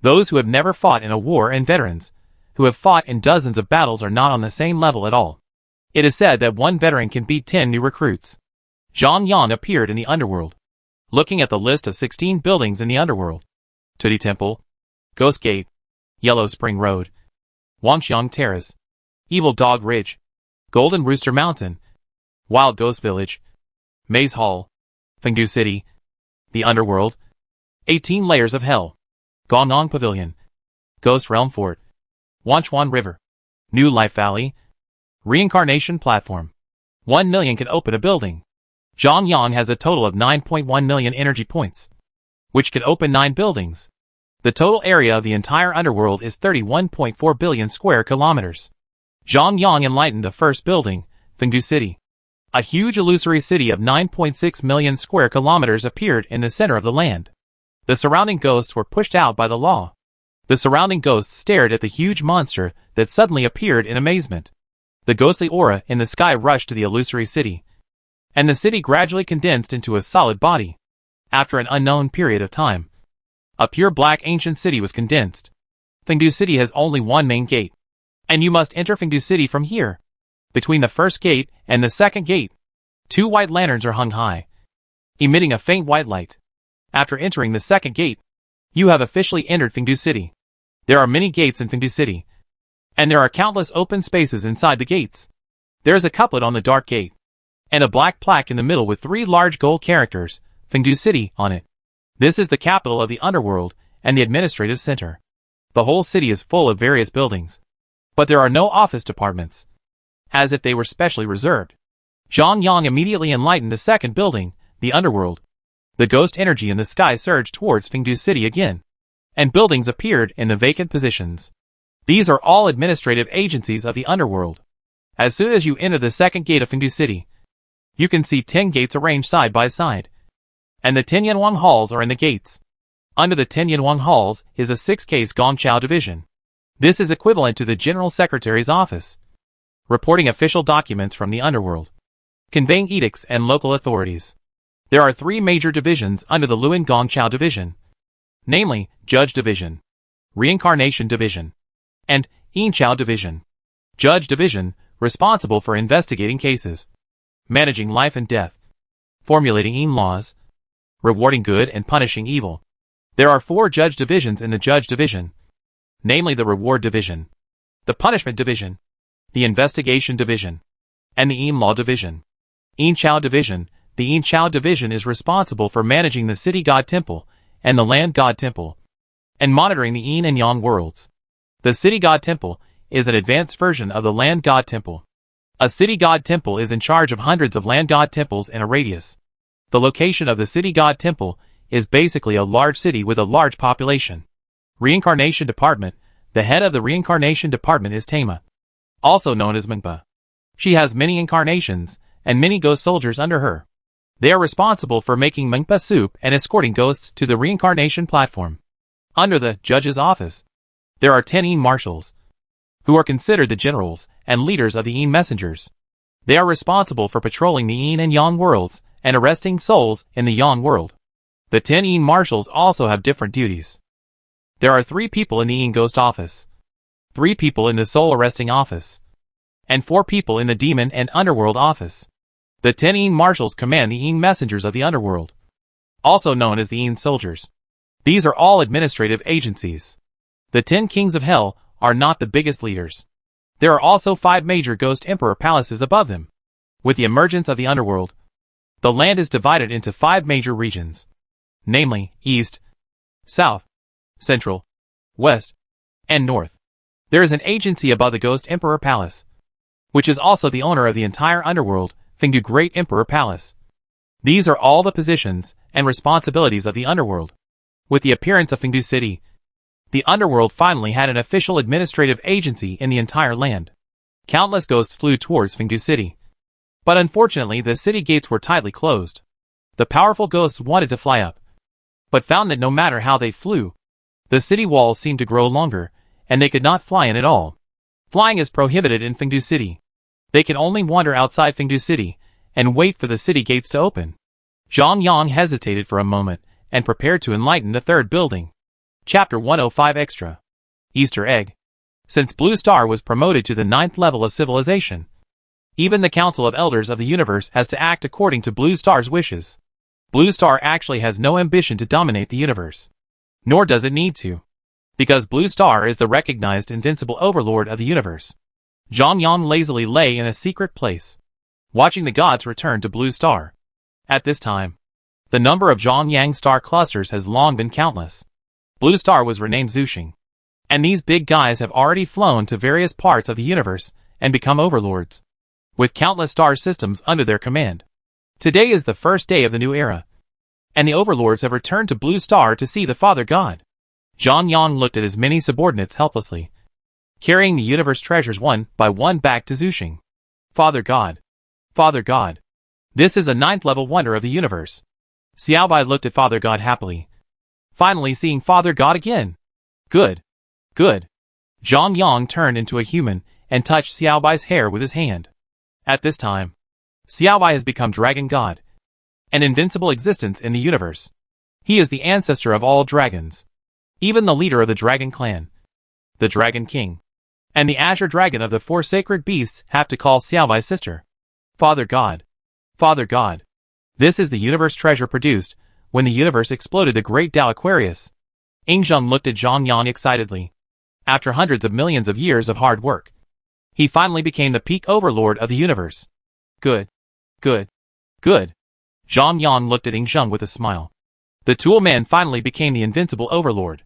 those who have never fought in a war and veterans who have fought in dozens of battles are not on the same level at all. It is said that one veteran can beat 10 new recruits. Zhang Yang appeared in the underworld, looking at the list of 16 buildings in the underworld: Tudi Temple, Ghost Gate, Yellow Spring Road, Wangxiang Terrace, Evil Dog Ridge, Golden Rooster Mountain, Wild Ghost Village, Maze Hall, Fengdu City, the Underworld, 18 Layers of Hell, Gongnong Pavilion, Ghost Realm Fort, Wanchuan River, New Life Valley, Reincarnation Platform. 1 million can open a building. Zhang Yang has a total of 9.1 million energy points, which can open 9 buildings. The total area of the entire underworld is 31.4 billion square kilometers. Zhang Yang enlightened the first building, Fengdu City. A huge illusory city of 9.6 million square kilometers appeared in the center of the land. The surrounding ghosts were pushed out by the law. The surrounding ghosts stared at the huge monster that suddenly appeared in amazement. The ghostly aura in the sky rushed to the illusory city, and the city gradually condensed into a solid body. After an unknown period of time, a pure black ancient city was condensed. Fengdu City has only one main gate, and you must enter Fengdu City from here. Between the first gate and the second gate, 2 white lanterns are hung high, emitting a faint white light. After entering the second gate, you have officially entered Fengdu City. There are many gates in Fengdu City, and there are countless open spaces inside the gates. There is a couplet on the dark gate, and a black plaque in the middle with 3 large gold characters, Fengdu City, on it. This is the capital of the underworld and the administrative center. The whole city is full of various buildings, but there are no office departments, as if they were specially reserved. Zhang Yang immediately enlightened the second building, the underworld. The ghost energy in the sky surged towards Fengdu City again, and buildings appeared in the vacant positions. These are all administrative agencies of the underworld. As soon as you enter the second gate of Fengdu City, you can see 10 gates arranged side by side, and the 10 Yanwang halls are in the gates. Under the 10 Yanwang halls is a 6-case Gongqiao division. This is equivalent to the General Secretary's office, reporting official documents from the underworld, conveying edicts and local authorities. There are 3 major divisions under the Luan Gongqiao division, namely, Judge Division, Reincarnation Division, and Yinqiao Division. Judge Division, responsible for investigating cases, managing life and death, formulating Yin laws, rewarding good and punishing evil. There are 4 Judge Divisions in the Judge Division, namely the Reward Division, the Punishment Division, the Investigation Division, and the Yin Law Division. Yinqiao Division. The Yinqiao Division is responsible for managing the City God Temple and the Land God Temple, and monitoring the Yin and Yang worlds. The City God Temple is an advanced version of the Land God Temple. A City God Temple is in charge of hundreds of Land God Temples in a radius. The location of the City God Temple is basically a large city with a large population. Reincarnation Department. The head of the Reincarnation Department is Tama, also known as Mengpa. She has many incarnations and many ghost soldiers under her. They are responsible for making Mengpa soup and escorting ghosts to the reincarnation platform. Under the judge's office, there are 10 Yin marshals, who are considered the generals and leaders of the Yin messengers. They are responsible for patrolling the Yin and Yang worlds and arresting souls in the Yang world. The 10 Yin marshals also have different duties. There are 3 people in the Yin ghost office, 3 people in the soul arresting office, and 4 people in the demon and underworld office. The 10 Yin marshals command the Yin messengers of the underworld, also known as the Yin soldiers. These are all administrative agencies. The 10 kings of hell are not the biggest leaders. There are also 5 major ghost emperor palaces above them. With the emergence of the underworld, the land is divided into 5 major regions, namely, East, South, Central, West, and North. There is an agency above the Ghost Emperor Palace, which is also the owner of the entire underworld, Fengdu Great Emperor Palace. These are all the positions and responsibilities of the underworld. With the appearance of Fengdu City, the underworld finally had an official administrative agency in the entire land. Countless ghosts flew towards Fengdu City. But unfortunately, the city gates were tightly closed. The powerful ghosts wanted to fly up, but found that no matter how they flew, the city walls seemed to grow longer, and they could not fly in at all. Flying is prohibited in Fengdu City. They can only wander outside Fengdu City, and wait for the city gates to open. Zhang Yang hesitated for a moment, and prepared to enlighten the third building. Chapter 105 Extra. Easter Egg. Since Blue Star was promoted to the 9th level of civilization, even the Council of Elders of the Universe has to act according to Blue Star's wishes. Blue Star actually has no ambition to dominate the universe. Nor does it need to. Because Blue Star is the recognized invincible overlord of the universe. Zhang Yang lazily lay in a secret place, watching the gods return to Blue Star. At this time, the number of Zhang Yang star clusters has long been countless. Blue Star was renamed Zuxing. And these big guys have already flown to various parts of the universe and become overlords, with countless star systems under their command. Today is the first day of the new era, and the overlords have returned to Blue Star to see the Father God. Zhang Yang looked at his many subordinates helplessly, carrying the universe treasures one by one back to Zuxing. Father God. Father God. This is a 9th level wonder of the universe. Xiaobai looked at Father God happily, finally seeing Father God again. Good. Good. Zhang Yang turned into a human and touched Xiaobai's hair with his hand. At this time, Xiaobai has become Dragon God, an invincible existence in the universe. He is the ancestor of all dragons, even the leader of the Dragon Clan, the Dragon King, and the Azure Dragon of the 4 sacred beasts have to call Xiaobai's sister. Father God. Father God. This is the universe treasure produced when the universe exploded the Great Tao Aquarius. Yingzheng looked at Zhang Yang excitedly. After hundreds of millions of years of hard work, he finally became the peak overlord of the universe. Good. Good. Good. Zhang Yang looked at Yingzheng with a smile. The Tool Man finally became the invincible overlord.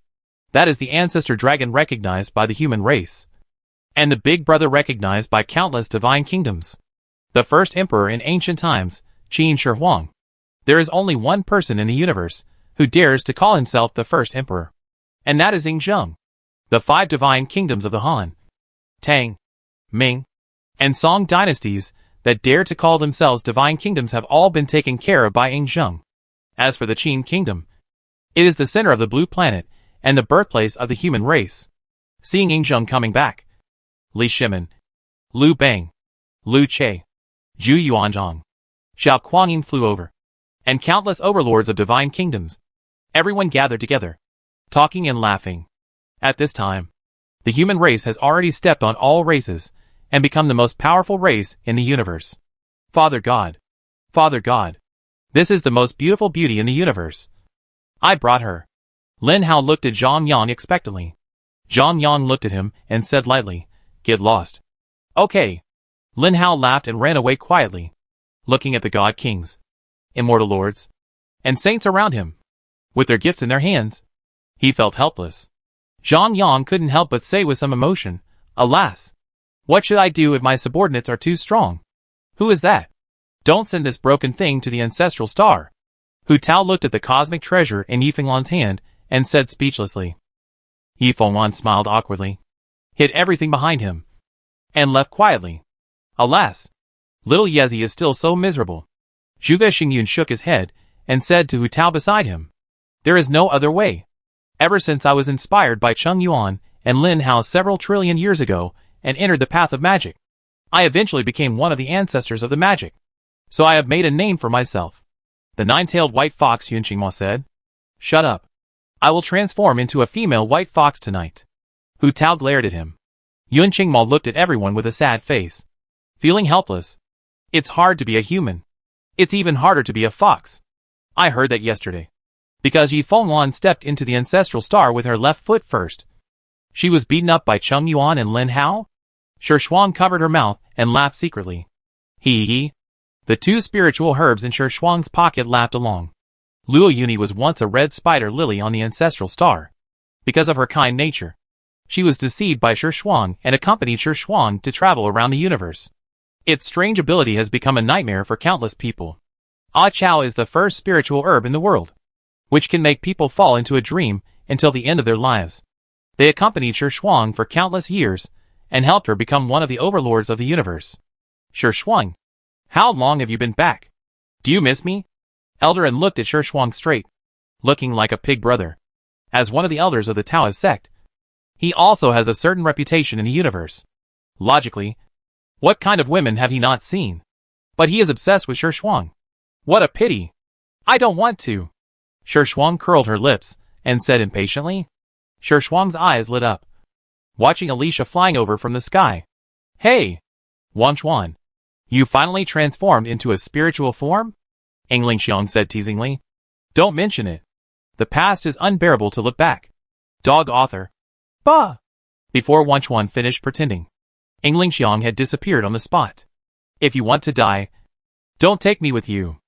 That is the ancestor dragon recognized by the human race, and the big brother recognized by countless divine kingdoms. The first emperor in ancient times, Qin Shi Huang. There is only one person in the universe who dares to call himself the first emperor, and that is Yingzheng. The 5 divine kingdoms of the Han, Tang, Ming, and Song dynasties that dare to call themselves divine kingdoms have all been taken care of by Yingzheng. As for the Qin kingdom, it is the center of the blue planet and the birthplace of the human race. Seeing Yingzheng coming back, Li Shimin, Liu Bang, Liu Che, Zhu Yuanzhang, Xiao Kuangyin flew over, and countless overlords of divine kingdoms. Everyone gathered together, talking and laughing. At this time, the human race has already stepped on all races and become the most powerful race in the universe. Father God. Father God. This is the most beautiful beauty in the universe. I brought her. Lin Hao looked at Zhang Yang expectantly. Zhang Yang looked at him and said lightly, "Get lost." Okay. Lin Hao laughed and ran away quietly, looking at the god kings, immortal lords, and saints around him, with their gifts in their hands. He felt helpless. Zhang Yang couldn't help but say with some emotion, "Alas! What should I do if my subordinates are too strong? Who is that? Don't send this broken thing to the ancestral star." Hu Tao looked at the cosmic treasure in Yi Fenglan's hand and said speechlessly. Yi Fenglan smiled awkwardly, hid everything behind him, and left quietly. Alas! Little Yezi is still so miserable. Zhuge Xingyun shook his head and said to Hu Tao beside him, "There is no other way. Ever since I was inspired by Cheng Yuan and Lin Hao several trillion years ago and entered the path of magic, I eventually became one of the ancestors of the magic. So I have made a name for myself." The 9-tailed white fox Yun Qingma said. "Shut up. I will transform into a female white fox tonight." Hu Tao glared at him. Yun Qingma looked at everyone with a sad face, feeling helpless. It's hard to be a human. It's even harder to be a fox. I heard that yesterday, because Yi Fenglan stepped into the ancestral star with her left foot first. She was beaten up by Cheng Yuan and Lin Hao? Shi Shuang covered her mouth and laughed secretly. Hee. The 2 spiritual herbs in Shi Shuang's pocket laughed along. Luo Yuni was once a red spider lily on the ancestral star. Because of her kind nature, she was deceived by Shi Shuang and accompanied Shi Shuang to travel around the universe. Its strange ability has become a nightmare for countless people. Ah Chow is the first spiritual herb in the world, which can make people fall into a dream until the end of their lives. They accompanied Shi Shuang for countless years, and helped her become one of the overlords of the universe. Shi Shuang, how long have you been back? Do you miss me? Eldarin looked at Shi Shuang straight, looking like a pig brother. As one of the elders of the Taoist sect, he also has a certain reputation in the universe. Logically, what kind of women have he not seen? But he is obsessed with Shi Shuang. What a pity. I don't want to. Shi Shuang curled her lips and said impatiently. Shi Shuang's eyes lit up, watching Alicia flying over from the sky. Hey, Wanchuan, you finally transformed into a spiritual form? Englingxiang said teasingly. Don't mention it. The past is unbearable to look back. Dog author. Bah! Before Wanchuan finished pretending, Englingxiang had disappeared on the spot. If you want to die, don't take me with you.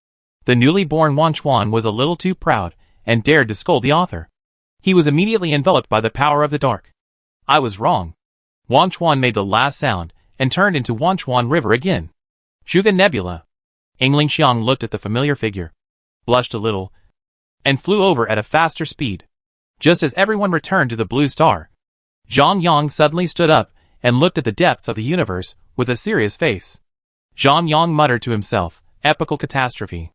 The newly born Wanchuan was a little too proud and dared to scold the author. He was immediately enveloped by the power of the dark. I was wrong. Wanchuan made the last sound and turned into Wanchuan River again. Zhuge Nebula. Englingxiang looked at the familiar figure, blushed a little, and flew over at a faster speed. Just as everyone returned to the blue star, Zhang Yang suddenly stood up and looked at the depths of the universe with a serious face. Zhang Yang muttered to himself, epical catastrophe.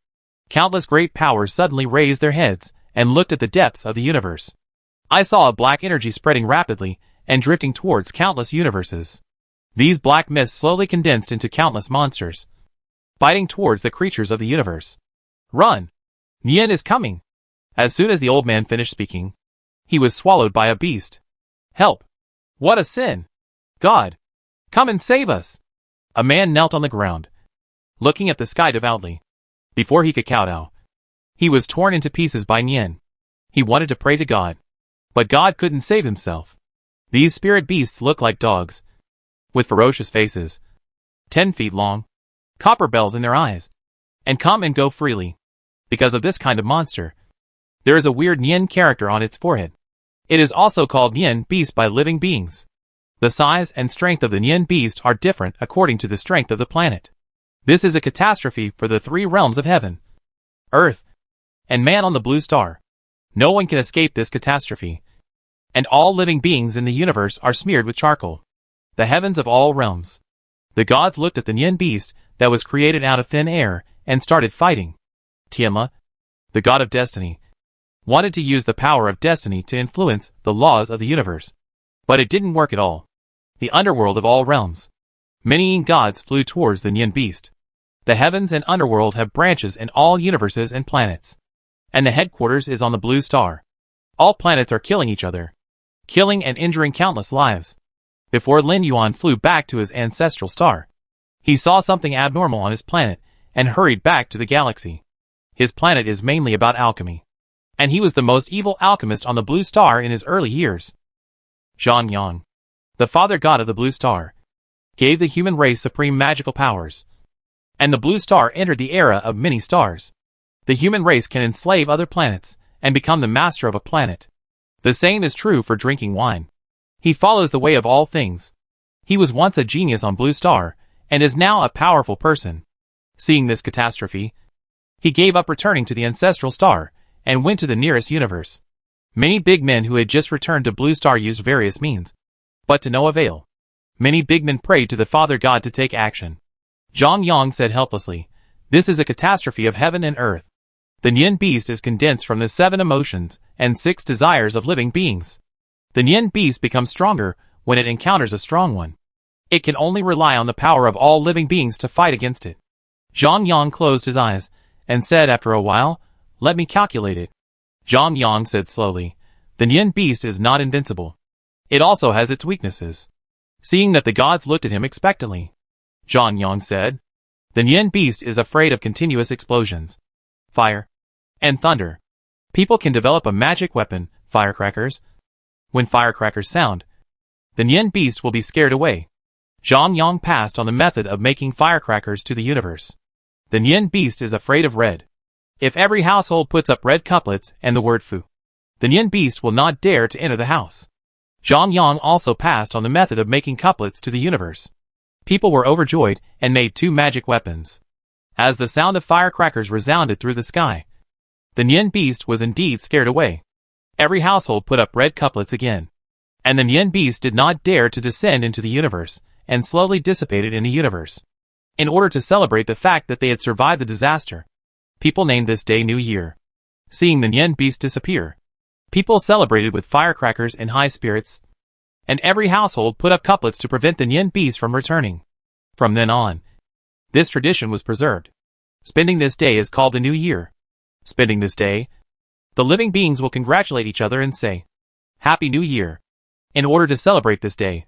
Countless great powers suddenly raised their heads and looked at the depths of the universe. I saw a black energy spreading rapidly and drifting towards countless universes. These black mists slowly condensed into countless monsters, biting towards the creatures of the universe. Run! Nian is coming! As soon as the old man finished speaking, he was swallowed by a beast. Help! What a sin! God! Come and save us! A man knelt on the ground, looking at the sky devoutly. Before he could kowtow, he was torn into pieces by Nian. He wanted to pray to God, but God couldn't save himself. These spirit beasts look like dogs, with ferocious faces, 10 feet long, copper bells in their eyes, and come and go freely. Because of this kind of monster, there is a weird Nian character on its forehead. It is also called Nian beast by living beings. The size and strength of the Nian beast are different according to the strength of the planet. This is a catastrophe for the three realms of heaven, earth, and man on the blue star. No one can escape this catastrophe, and all living beings in the universe are smeared with charcoal. The heavens of all realms. The gods looked at the Nian beast that was created out of thin air and started fighting. Tianla, the god of destiny, wanted to use the power of destiny to influence the laws of the universe. But it didn't work at all. The underworld of all realms. Many gods flew towards the Nian beast. The heavens and underworld have branches in all universes and planets. And the headquarters is on the blue star. All planets are killing each other, killing and injuring countless lives. Before Lin Yuan flew back to his ancestral star, he saw something abnormal on his planet and hurried back to the galaxy. His planet is mainly about alchemy, and he was the most evil alchemist on the blue star in his early years. Zhang Yang, the father god of the blue star, gave the human race supreme magical powers. And the blue star entered the era of many stars. The human race can enslave other planets and become the master of a planet. The same is true for drinking wine. He follows the way of all things. He was once a genius on Blue Star and is now a powerful person. Seeing this catastrophe, he gave up returning to the ancestral star and went to the nearest universe. Many big men who had just returned to Blue Star used various means, but to no avail. Many big men prayed to the Father God to take action. Zhang Yang said helplessly, "This is a catastrophe of heaven and earth. The Nian beast is condensed from the 7 emotions and 6 desires of living beings. The Nian beast becomes stronger when it encounters a strong one. It can only rely on the power of all living beings to fight against it." Zhang Yang closed his eyes and said after a while, "Let me calculate it." Zhang Yang said slowly, "The Nian beast is not invincible. It also has its weaknesses." Seeing that the gods looked at him expectantly, Zhang Yang said, "The Nian beast is afraid of continuous explosions, fire, and thunder. People can develop a magic weapon, firecrackers. When firecrackers sound, the Nian beast will be scared away." Zhang Yang passed on the method of making firecrackers to the universe. The Nian beast is afraid of red. If every household puts up red couplets and the word fu, the Nian beast will not dare to enter the house. Zhang Yang also passed on the method of making couplets to the universe. People were overjoyed and made 2 magic weapons. As the sound of firecrackers resounded through the sky, the Nian beast was indeed scared away. Every household put up red couplets again. And the Nyan beast did not dare to descend into the universe, and slowly dissipated in the universe. In order to celebrate the fact that they had survived the disaster, people named this day New Year. Seeing the Nyan beast disappear, people celebrated with firecrackers and high spirits, and every household put up couplets to prevent the Nyan beast from returning. From then on, this tradition was preserved. Spending this day is called the New Year. Spending this day, the living beings will congratulate each other and say, Happy New Year. In order to celebrate this day,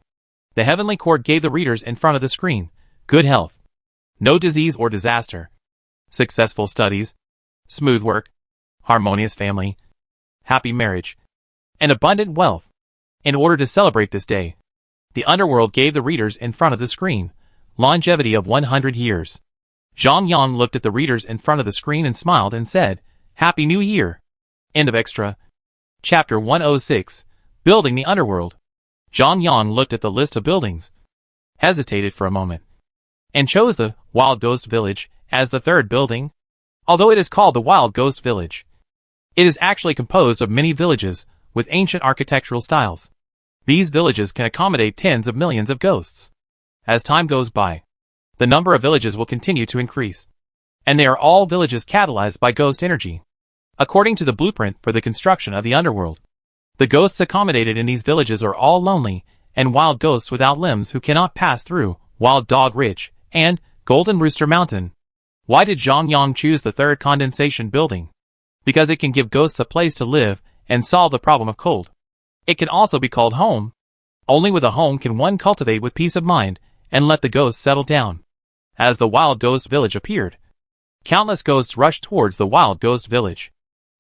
the heavenly court gave the readers in front of the screen good health, no disease or disaster, successful studies, smooth work, harmonious family, happy marriage, and abundant wealth. In order to celebrate this day, the underworld gave the readers in front of the screen longevity of 100 years. Zhang Yang looked at the readers in front of the screen and smiled and said, Happy New Year. End of extra. Chapter 106, Building the Underworld. Zhang Yang looked at the list of buildings, hesitated for a moment, and chose the Wild Ghost Village as the third building. Although it is called the Wild Ghost Village, it is actually composed of many villages with ancient architectural styles. These villages can accommodate tens of millions of ghosts. As time goes by, the number of villages will continue to increase, and they are all villages catalyzed by ghost energy. According to the blueprint for the construction of the underworld, the ghosts accommodated in these villages are all lonely and wild ghosts without limbs who cannot pass through Wild Dog Ridge and Golden Rooster Mountain. Why did Zhang Yang choose the third condensation building? Because it can give ghosts a place to live and solve the problem of cold. It can also be called home. Only with a home can one cultivate with peace of mind and let the ghosts settle down. As the Wild Ghost Village appeared, countless ghosts rushed towards the Wild Ghost Village.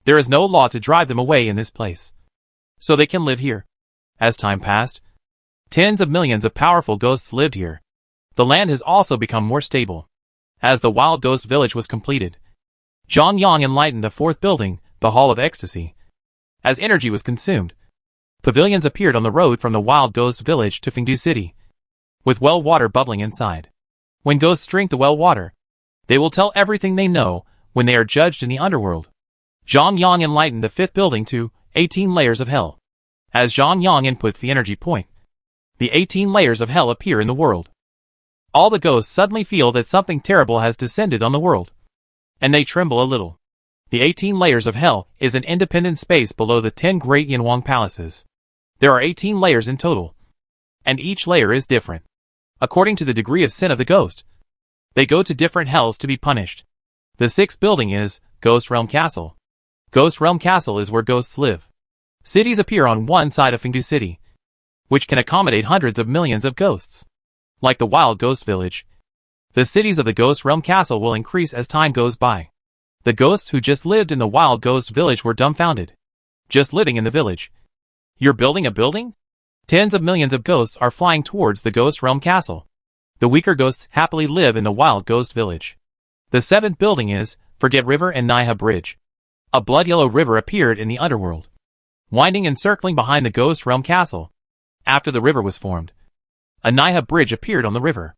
There is no law to drive them away in this place, so they can live here. As time passed, tens of millions of powerful ghosts lived here. The land has also become more stable. As the Wild Ghost Village was completed, Zhang Yang enlightened the fourth building, the Hall of Ecstasy. As energy was consumed, pavilions appeared on the road from the Wild Ghost Village to Fengdu City, with well water bubbling inside. When ghosts drink the well water, they will tell everything they know when they are judged in the underworld. Zhang Yang enlightened the fifth building to 18 layers of hell. As Zhang Yang inputs the energy point, the 18 layers of hell appear in the world. All the ghosts suddenly feel that something terrible has descended on the world, and they tremble a little. The 18 layers of hell is an independent space below the 10 great Yanwang palaces. There are 18 layers in total, and each layer is different. According to the degree of sin of the ghost, they go to different hells to be punished. The sixth building is Ghost Realm Castle. Ghost Realm Castle is where ghosts live. Cities appear on one side of Fengdu City, which can accommodate hundreds of millions of ghosts. Like the Wild Ghost Village, the cities of the Ghost Realm Castle will increase as time goes by. The ghosts who just lived in the Wild Ghost Village were dumbfounded. Just living in the village. You're building a building? Tens of millions of ghosts are flying towards the Ghost Realm Castle. The weaker ghosts happily live in the Wild Ghost Village. The seventh building is Forget River and Naiha Bridge. A blood-yellow river appeared in the underworld, winding and circling behind the Ghost Realm Castle. After the river was formed, a Naiha Bridge appeared on the river.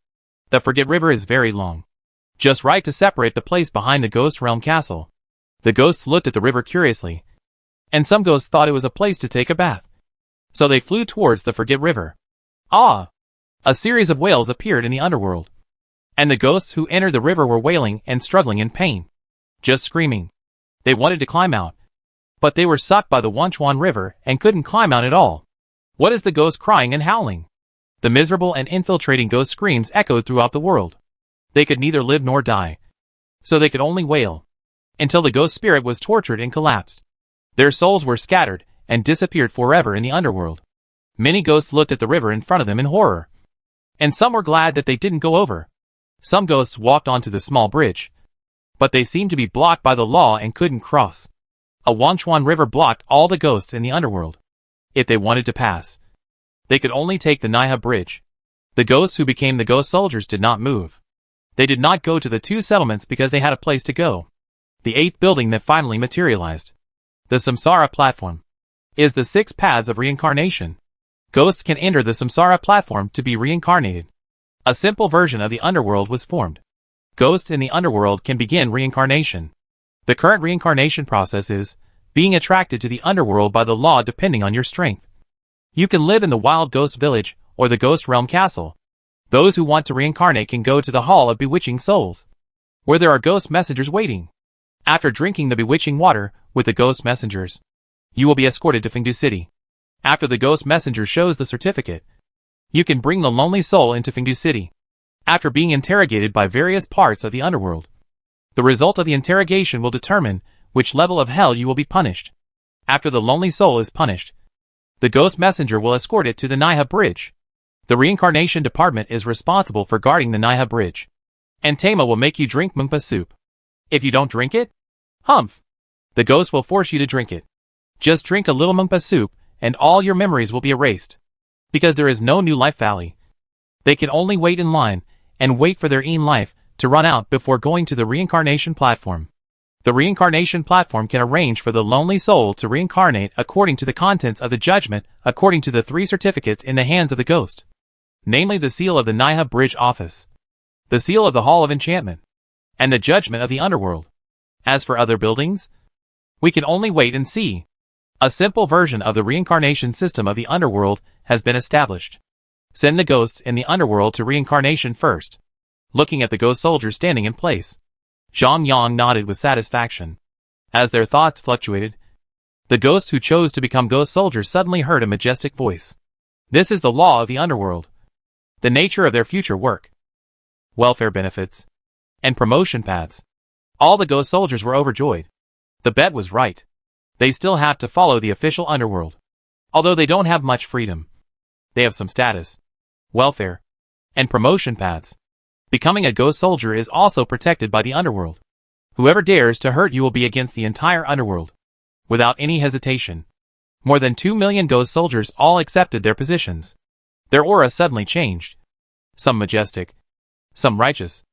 The Forget River is very long, just right to separate the place behind the Ghost Realm Castle. The ghosts looked at the river curiously, and some ghosts thought it was a place to take a bath. So they flew towards the Forget River. Ah! A series of wails appeared in the underworld, and the ghosts who entered the river were wailing and struggling in pain, just screaming. They wanted to climb out, but they were sucked by the Wanchuan River and couldn't climb out at all. What is the ghost crying and howling? The miserable and infiltrating ghost screams echoed throughout the world. They could neither live nor die, so they could only wail, until the ghost spirit was tortured and collapsed. Their souls were scattered and disappeared forever in the underworld. Many ghosts looked at the river in front of them in horror, and some were glad that they didn't go over. Some ghosts walked onto the small bridge, but they seemed to be blocked by the law and couldn't cross. A Wanchuan River blocked all the ghosts in the underworld. If they wanted to pass, they could only take the Naiha Bridge. The ghosts who became the ghost soldiers did not move. They did not go to the two settlements because they had a place to go. The eighth building that finally materialized, the Samsara Platform, is the 6 paths of reincarnation. Ghosts can enter the Samsara Platform to be reincarnated. A simple version of the underworld was formed. Ghosts in the underworld can begin reincarnation. The current reincarnation process is being attracted to the underworld by the law depending on your strength. You can live in the Wild Ghost Village or the Ghost Realm Castle. Those who want to reincarnate can go to the Hall of Bewitching Souls, where there are ghost messengers waiting. After drinking the bewitching water with the ghost messengers, you will be escorted to Fengdu City. After the ghost messenger shows the certificate, you can bring the lonely soul into Fengdu City. After being interrogated by various parts of the underworld, the result of the interrogation will determine which level of hell you will be punished. After the lonely soul is punished, the ghost messenger will escort it to the Naiha Bridge. The reincarnation department is responsible for guarding the Naiha Bridge. And Tama will make you drink mungpa soup. If you don't drink it, humph! The ghost will force you to drink it. Just drink a little mungpa soup, and all your memories will be erased. Because there is no new life valley. They can only wait in line, and wait for their own life to run out before going to the reincarnation platform. The reincarnation platform can arrange for the lonely soul to reincarnate according to the contents of the judgment, according to the 3 certificates in the hands of the ghost. Namely the seal of the Naiha Bridge Office, the seal of the Hall of Enchantment, and the judgment of the underworld. As for other buildings, we can only wait and see. A simple version of the reincarnation system of the underworld has been established. Send the ghosts in the underworld to reincarnation first. Looking at the ghost soldiers standing in place, Zhang Yang nodded with satisfaction. As their thoughts fluctuated, the ghosts who chose to become ghost soldiers suddenly heard a majestic voice. This is the law of the underworld. The nature of their future work, welfare benefits, and promotion paths. All the ghost soldiers were overjoyed. The bet was right. They still have to follow the official underworld. Although they don't have much freedom, they have some status, welfare, and promotion paths. Becoming a ghost soldier is also protected by the underworld. Whoever dares to hurt you will be against the entire underworld. Without any hesitation, more than 2 million ghost soldiers all accepted their positions. Their aura suddenly changed. Some majestic, some righteous.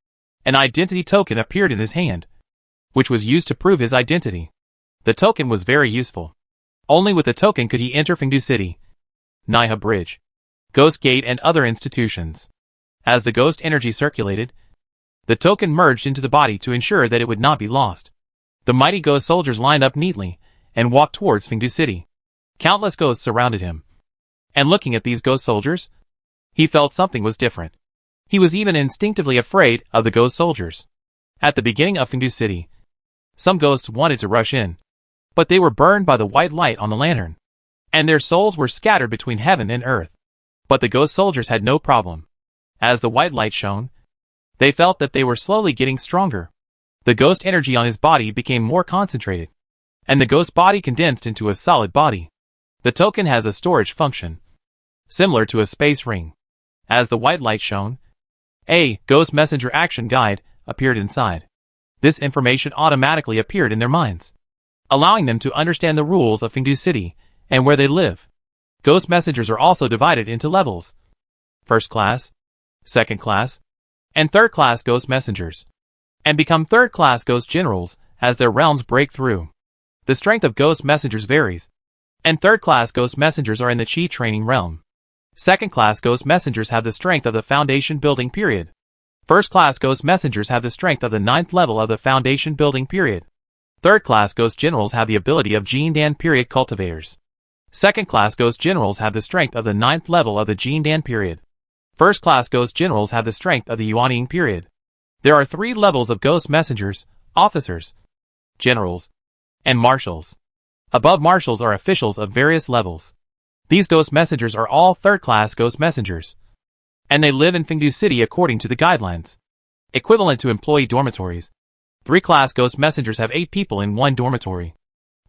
An identity token appeared in his hand, which was used to prove his identity. The token was very useful. Only with the token could he enter Fengdu City, Naiha Bridge, Ghost Gate and other institutions. As the ghost energy circulated, the token merged into the body to ensure that it would not be lost. The mighty ghost soldiers lined up neatly and walked towards Fengdu City. Countless ghosts surrounded him. And looking at these ghost soldiers, he felt something was different. He was even instinctively afraid of the ghost soldiers. At the beginning of Fengdu City, some ghosts wanted to rush in, but they were burned by the white light on the lantern, and their souls were scattered between heaven and earth. But the ghost soldiers had no problem. As the white light shone, they felt that they were slowly getting stronger. The ghost energy on his body became more concentrated, and the ghost body condensed into a solid body. The token has a storage function, similar to a space ring. As the white light shone, a ghost messenger action guide appeared inside. This information automatically appeared in their minds, allowing them to understand the rules of Fengdu City and where they live. Ghost messengers are also divided into levels: first class, second class, and third class ghost messengers, and become third class ghost generals as their realms break through. The strength of ghost messengers varies, and third class ghost messengers are in the Chi training realm. Second class ghost messengers have the strength of the foundation building period. First class ghost messengers have the strength of the 9th level of the foundation building period. Third class ghost generals have the ability of Jin Dan period cultivators. Second class ghost generals have the strength of the 9th level of the Jin Dan period. First class ghost generals have the strength of the Yuanying period. There are 3 levels of ghost messengers: officers, generals, and marshals. Above marshals are officials of various levels. These ghost messengers are all third class ghost messengers, and they live in Fengdu City according to the guidelines. Equivalent to employee dormitories. 3 class ghost messengers have 8 people in one dormitory.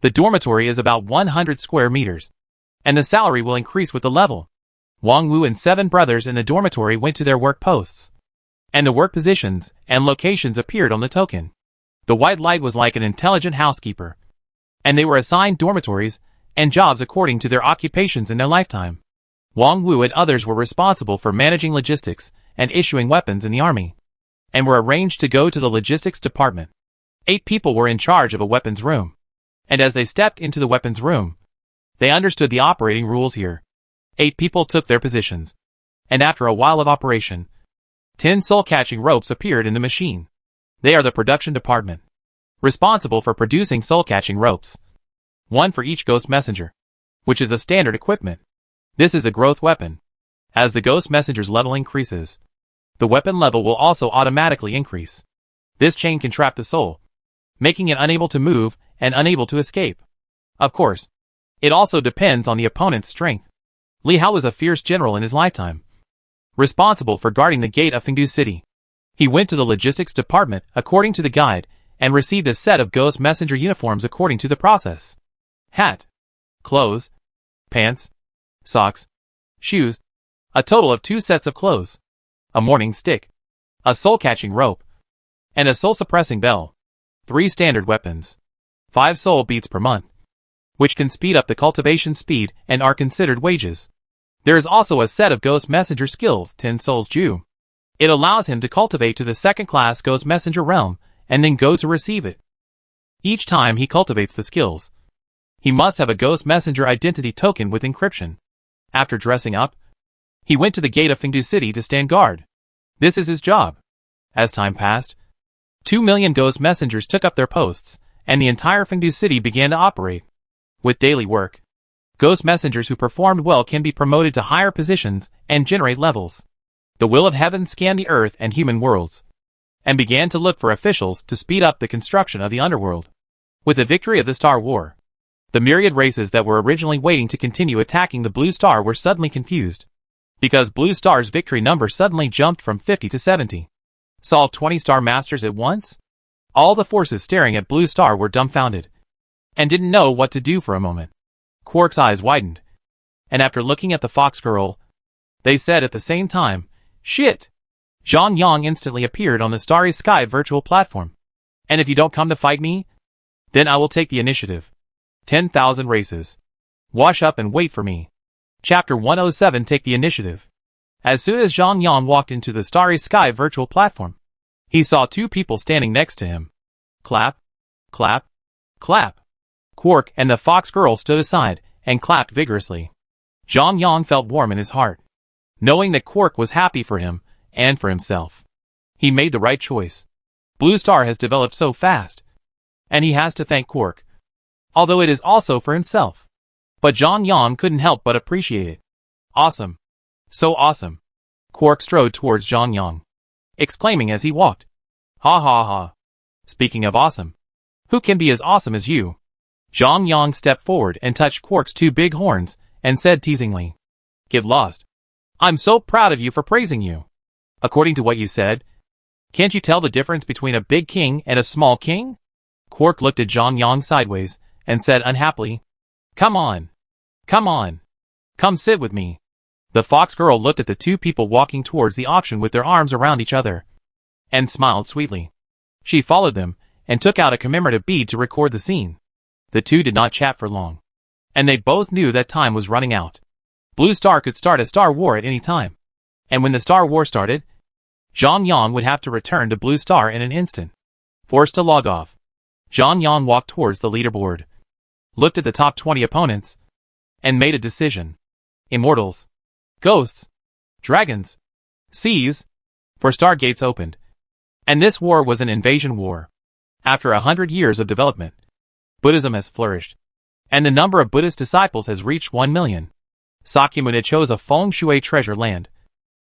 The dormitory is about 100 square meters, and the salary will increase with the level. Wang Wu and 7 brothers in the dormitory went to their work posts, and the work positions and locations appeared on the token. The white light was like an intelligent housekeeper, and they were assigned dormitories and jobs according to their occupations in their lifetime. Wang Wu and others were responsible for managing logistics and issuing weapons in the army, and were arranged to go to the logistics department. 8 people were in charge of a weapons room, and as they stepped into the weapons room, they understood the operating rules here. 8 people took their positions, and after a while of operation, 10 soul-catching ropes appeared in the machine. They are the production department, responsible for producing soul-catching ropes. 1 for each ghost messenger, which is a standard equipment. This is a growth weapon. As the Ghost Messenger's level increases, the weapon level will also automatically increase. This chain can trap the soul, making it unable to move and unable to escape. Of course, it also depends on the opponent's strength. Li Hao was a fierce general in his lifetime, responsible for guarding the gate of Fengdu City. He went to the logistics department according to the guide and received a set of Ghost Messenger uniforms according to the process. Hat, clothes, pants, socks, shoes, a total of 2 sets of clothes, a morning stick, a soul-catching rope, and a soul-suppressing bell. 3 standard weapons, 5 soul beats per month, which can speed up the cultivation speed and are considered wages. There is also a set of Ghost Messenger skills, 10 Souls Ju. It allows him to cultivate to the 2nd class Ghost Messenger realm and then go to receive it. Each time he cultivates the skills, he must have a Ghost Messenger identity token with encryption. After dressing up, he went to the gate of Fengdu City to stand guard. This is his job. As time passed, 2 million Ghost Messengers took up their posts, and the entire Fengdu City began to operate. With daily work, Ghost Messengers who performed well can be promoted to higher positions and generate levels. The will of heaven scanned the earth and human worlds, and began to look for officials to speed up the construction of the underworld. With the victory of the Star War, the myriad races that were originally waiting to continue attacking the Blue Star were suddenly confused, because Blue Star's victory number suddenly jumped from 50 to 70. Saw 20 Star Masters at once? All the forces staring at Blue Star were dumbfounded, and didn't know what to do for a moment. Quark's eyes widened, and after looking at the Fox Girl, they said at the same time, "Shit!" Zhang Yang instantly appeared on the Starry Sky virtual platform. "And if you don't come to fight me, then I will take the initiative. 10,000 races. Wash up and wait for me." Chapter 107 Take the Initiative. As soon as Zhang Yang walked into the Starry Sky virtual platform, he saw 2 people standing next to him. Clap, clap, clap. Quark and the Fox Girl stood aside and clapped vigorously. Zhang Yang felt warm in his heart, knowing that Quark was happy for him and for himself. He made the right choice. Blue Star has developed so fast, and he has to thank Quark, although it is also for himself. But Zhang Yang couldn't help but appreciate it. Awesome. So awesome. Quark strode towards Zhang Yang, exclaiming as he walked. Ha ha ha. Speaking of awesome, who can be as awesome as you? Zhang Yang stepped forward and touched Quark's 2 big horns and said teasingly, "Get lost. I'm so proud of you for praising you. According to what you said, can't you tell the difference between a big king and a small king?" Quark looked at Zhang Yang sideways and said unhappily, "Come on. Come on. Come sit with me." The Fox Girl looked at the 2 people walking towards the auction with their arms around each other, and smiled sweetly. She followed them, and took out a commemorative bead to record the scene. The 2 did not chat for long, and they both knew that time was running out. Blue Star could start a Star War at any time, and when the Star War started, Zhang Yang would have to return to Blue Star in an instant. Forced to log off, Zhang Yang walked towards the leaderboard, looked at the top 20 opponents, and made a decision. Immortals, ghosts, dragons, seas, 4 stargates opened. And this war was an invasion war. After 100 years of development, Buddhism has flourished, and the number of Buddhist disciples has reached 1 million. Sakyamuni chose a feng shui treasure land,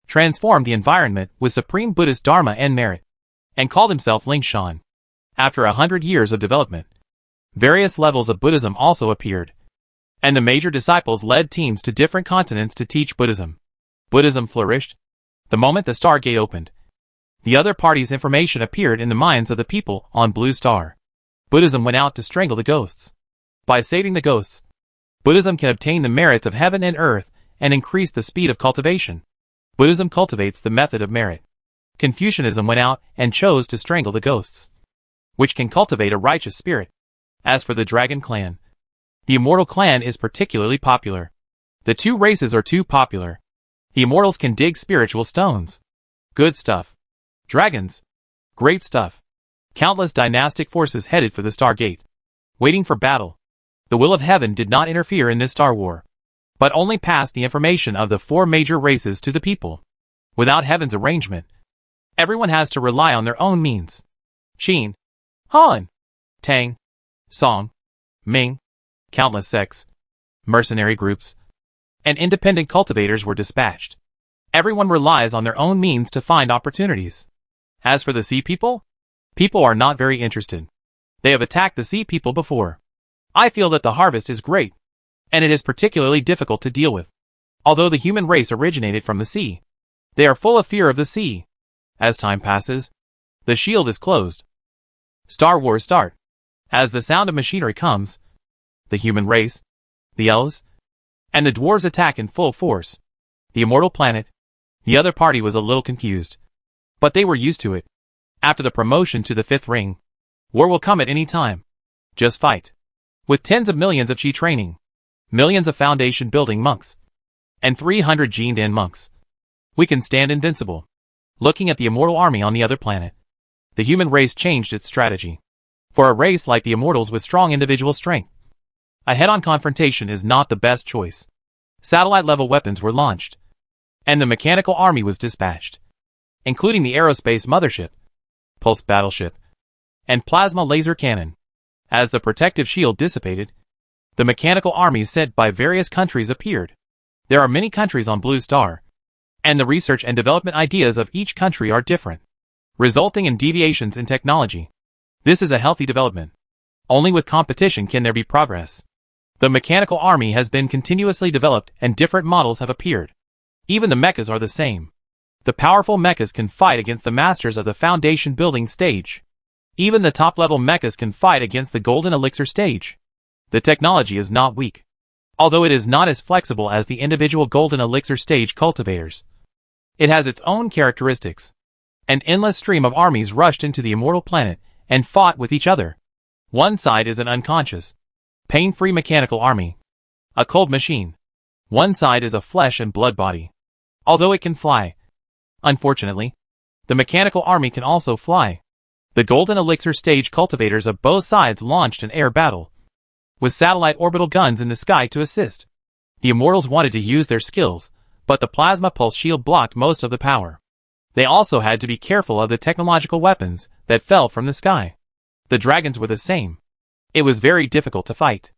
transformed the environment with supreme Buddhist dharma and merit, and called himself Lingshan. After 100 years of development, various levels of Buddhism also appeared, and the major disciples led teams to different continents to teach Buddhism. Buddhism flourished the moment the Stargate opened. The other party's information appeared in the minds of the people on Blue Star. Buddhism went out to strangle the ghosts. By saving the ghosts, Buddhism can obtain the merits of heaven and earth and increase the speed of cultivation. Buddhism cultivates the method of merit. Confucianism went out and chose to strangle the ghosts, which can cultivate a righteous spirit. As for the Dragon Clan, the Immortal Clan is particularly popular. The 2 races are too popular. The Immortals can dig spiritual stones. Good stuff. Dragons. Great stuff. Countless dynastic forces headed for the Stargate, waiting for battle. The will of heaven did not interfere in this Star War, but only passed the information of the 4 major races to the people. Without heaven's arrangement, everyone has to rely on their own means. Qin, Han, Tang, Song, Ming, countless sects, mercenary groups, and independent cultivators were dispatched. Everyone relies on their own means to find opportunities. As for the sea people, people are not very interested. They have attacked the sea people before. I feel that the harvest is great, and it is particularly difficult to deal with. Although the human race originated from the sea, they are full of fear of the sea. As time passes, the shield is closed. Star Wars start. As the sound of machinery comes, the human race, the elves, and the dwarves attack in full force. The immortal planet. The other party was a little confused, but they were used to it. After the promotion to the 5th ring, war will come at any time. Just fight. With tens of millions of chi training, millions of foundation building monks, and 300 Jindan monks, we can stand invincible. Looking at the immortal army on the other planet, the human race changed its strategy. For a race like the immortals with strong individual strength, a head-on confrontation is not the best choice. Satellite-level weapons were launched, and the mechanical army was dispatched, including the aerospace mothership, pulse battleship, and plasma laser cannon. As the protective shield dissipated, the mechanical armies sent by various countries appeared. There are many countries on Blue Star, and the research and development ideas of each country are different, resulting in deviations in technology. This is a healthy development. Only with competition can there be progress. The mechanical army has been continuously developed and different models have appeared. Even the mechas are the same. The powerful mechas can fight against the masters of the foundation building stage. Even the top-level mechas can fight against the golden elixir stage. The technology is not weak, although it is not as flexible as the individual golden elixir stage cultivators. It has its own characteristics. An endless stream of armies rushed into the immortal planet and fought with each other. One side is an unconscious, pain-free mechanical army, a cold machine. One side is a flesh and blood body, although it can fly. Unfortunately, the mechanical army can also fly. The golden elixir stage cultivators of both sides launched an air battle, with satellite orbital guns in the sky to assist. The immortals wanted to use their skills, but the plasma pulse shield blocked most of the power. They also had to be careful of the technological weapons that fell from the sky. The dragons were the same. It was very difficult to fight.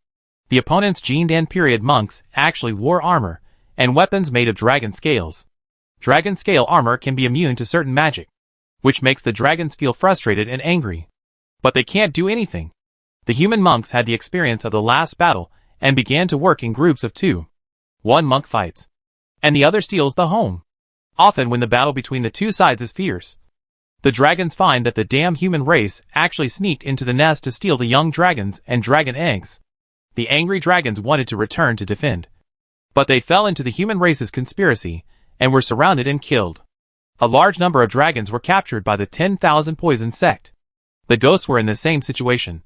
The opponent's Jindan period monks actually wore armor and weapons made of dragon scales. Dragon scale armor can be immune to certain magic, which makes the dragons feel frustrated and angry. But they can't do anything. The human monks had the experience of the last battle and began to work in groups of 2. One monk fights, and the other steals the home. Often when the battle between the two sides is fierce, the dragons find that the damn human race actually sneaked into the nest to steal the young dragons and dragon eggs. The angry dragons wanted to return to defend, but they fell into the human race's conspiracy and were surrounded and killed. A large number of dragons were captured by the 10,000 poison sect. The ghosts were in the same situation,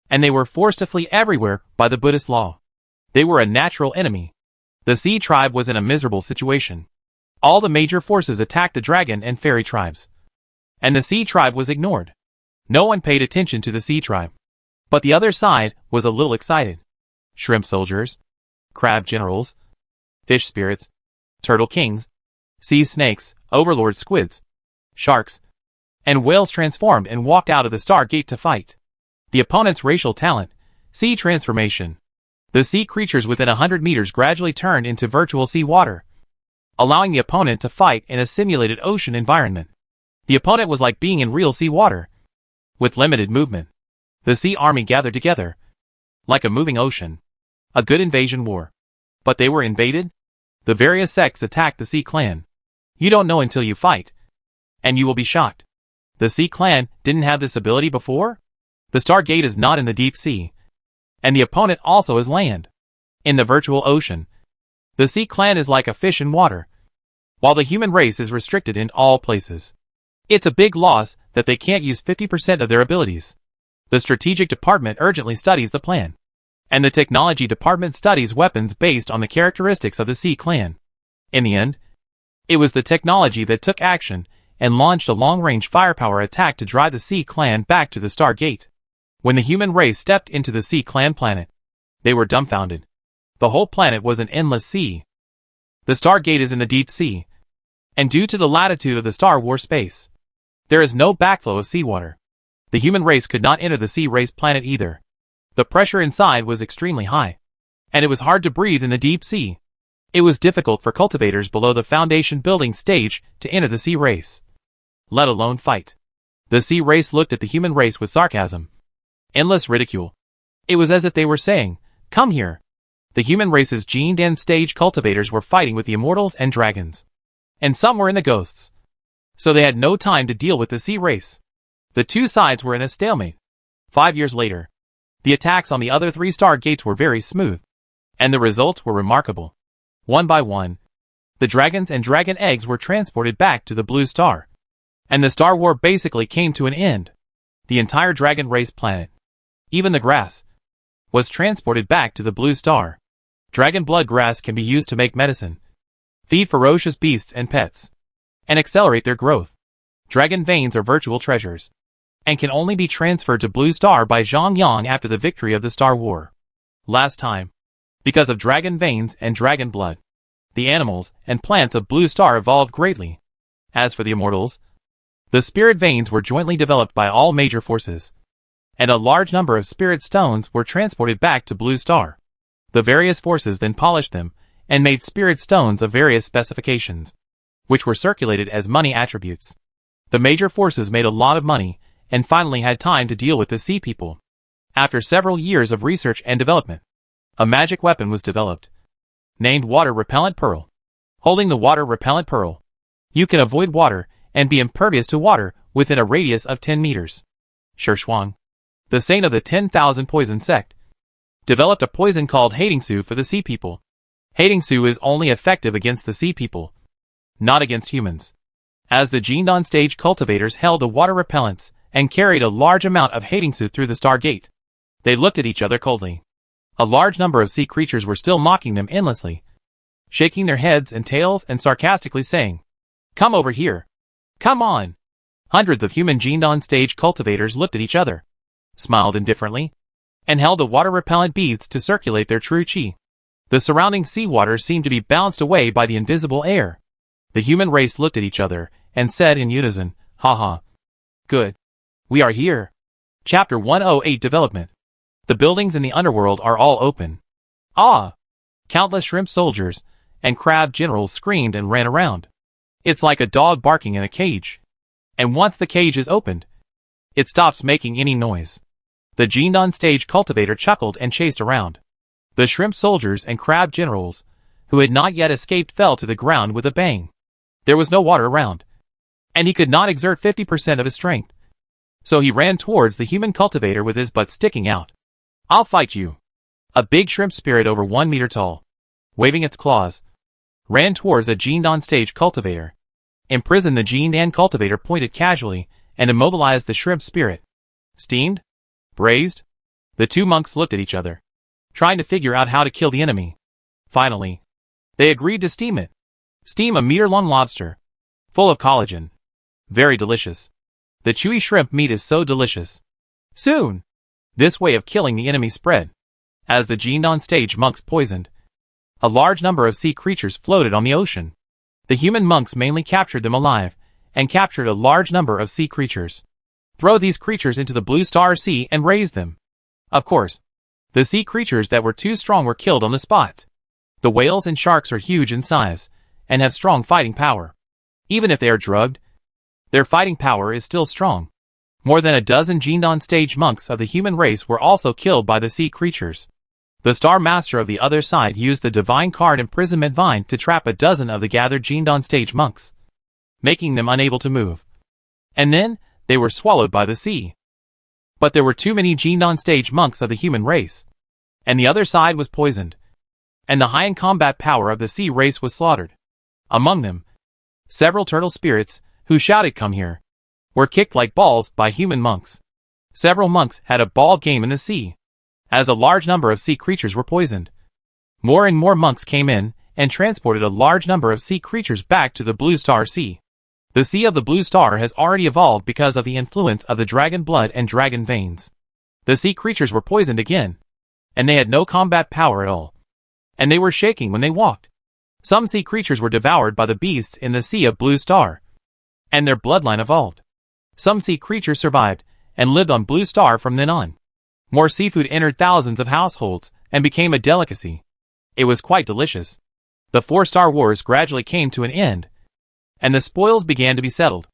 and they were forced to flee everywhere by the Buddhist law. They were a natural enemy. The sea tribe was in a miserable situation. All the major forces attacked the dragon and fairy tribes, and the sea tribe was ignored. No one paid attention to the sea tribe, but the other side was a little excited. Shrimp soldiers, crab generals, fish spirits, turtle kings, sea snakes, overlord squids, sharks, and whales transformed and walked out of the Stargate to fight. The opponent's racial talent, sea transformation. The sea creatures within 100 meters gradually turned into virtual sea water, allowing the opponent to fight in a simulated ocean environment. The opponent was like being in real sea water, with limited movement. The sea army gathered together, like a moving ocean. A good invasion war. But they were invaded? The various sects attacked the Sea Clan. You don't know until you fight, and you will be shocked. The Sea Clan didn't have this ability before? The Stargate is not in the deep sea, and the opponent also is land. In the virtual ocean, the Sea Clan is like a fish in water, while the human race is restricted in all places. It's a big loss that they can't use 50% of their abilities. The strategic department urgently studies the plan, and the technology department studies weapons based on the characteristics of the Sea Clan. In the end, it was the technology that took action and launched a long-range firepower attack to drive the Sea Clan back to the Stargate. When the human race stepped into the Sea Clan planet, they were dumbfounded. The whole planet was an endless sea. The Stargate is in the deep sea, and due to the latitude of the Star Wars space, there is no backflow of seawater. The human race could not enter the sea race planet either. The pressure inside was extremely high, and it was hard to breathe in the deep sea. It was difficult for cultivators below the foundation building stage to enter the sea race, let alone fight. The sea race looked at the human race with sarcasm, endless ridicule. It was as if they were saying, "Come here." The human race's gened and stage cultivators were fighting with the immortals and dragons, and some were in the ghosts, so they had no time to deal with the sea race. The two sides were in a stalemate. 5 years later, the attacks on the other 3 star gates were very smooth, and the results were remarkable. One by one, the dragons and dragon eggs were transported back to the blue star, and the Star War basically came to an end. The entire dragon race planet, even the grass, was transported back to the blue star. Dragon blood grass can be used to make medicine, feed ferocious beasts and pets, and accelerate their growth. Dragon veins are virtual treasures, and can only be transferred to Blue Star by Zhang Yang after the victory of the Star War. Last time, because of dragon veins and dragon blood, the animals and plants of Blue Star evolved greatly. As for the immortals, the spirit veins were jointly developed by all major forces, and a large number of spirit stones were transported back to Blue Star. The various forces then polished them and made spirit stones of various specifications, which were circulated as money attributes. The major forces made a lot of money and finally had time to deal with the sea people. After several years of research and development, a magic weapon was developed, named Water Repellent Pearl. Holding the Water Repellent Pearl, you can avoid water and be impervious to water within a radius of 10 meters. Shuang, the saint of the 10,000 poison sect, developed a poison called Hatingsu for the sea people. Hatingsu is only effective against the sea people, not against humans. As the Jindan stage cultivators held the water repellents and carried a large amount of Hatingsu through the Stargate, they looked at each other coldly. A large number of sea creatures were still mocking them endlessly, shaking their heads and tails and sarcastically saying, "Come over here. Come on." Hundreds of human Jindan stage cultivators looked at each other, smiled indifferently, and held the water repellent beads to circulate their true chi. The surrounding seawater seemed to be bounced away by the invisible air. The human race looked at each other and said in unison, "Haha. Good. We are here." Chapter 108 Development. The buildings in the underworld are all open. Ah! Countless shrimp soldiers and crab generals screamed and ran around. It's like a dog barking in a cage. And once the cage is opened, it stops making any noise. The Jindan stage cultivator chuckled and chased around. The shrimp soldiers and crab generals, who had not yet escaped, fell to the ground with a bang. There was no water around, and he could not exert 50% of his strength. So he ran towards the human cultivator with his butt sticking out. "I'll fight you." A big shrimp spirit over 1 meter tall, waving its claws, ran towards the Jindan stage cultivator. Imprisoned, the Jindan cultivator pointed casually and immobilized the shrimp spirit. Steamed? Braised? The two monks looked at each other, trying to figure out how to kill the enemy. Finally, they agreed to steam it. Steam a meter-long lobster, full of collagen. Very delicious. The chewy shrimp meat is so delicious. Soon, this way of killing the enemy spread. As the Jindan stage monks poisoned, a large number of sea creatures floated on the ocean. The human monks mainly captured them alive, and captured a large number of sea creatures. Throw these creatures into the Blue Star Sea and raise them. Of course, the sea creatures that were too strong were killed on the spot. The whales and sharks are huge in size, and have strong fighting power. Even if they are drugged, their fighting power is still strong. More than a dozen Jindan stage monks of the human race were also killed by the sea creatures. The Star Master of the other side used the Divine Card Imprisonment Vine to trap a dozen of the gathered Jindan stage monks, making them unable to move. And then, they were swallowed by the sea. But there were too many Jindan stage monks of the human race, and the other side was poisoned, and the high in combat power of the sea race was slaughtered. Among them, several turtle spirits, who shouted "Come here," were kicked like balls by human monks. Several monks had a ball game in the sea, as a large number of sea creatures were poisoned. More and more monks came in and transported a large number of sea creatures back to the Blue Star Sea. The Sea of the Blue Star has already evolved because of the influence of the dragon blood and dragon veins. The sea creatures were poisoned again, and they had no combat power at all, and they were shaking when they walked. Some sea creatures were devoured by the beasts in the Sea of Blue Star, and their bloodline evolved. Some sea creatures survived and lived on Blue Star from then on. More seafood entered thousands of households and became a delicacy. It was quite delicious. The 4-star wars gradually came to an end, and the spoils began to be settled.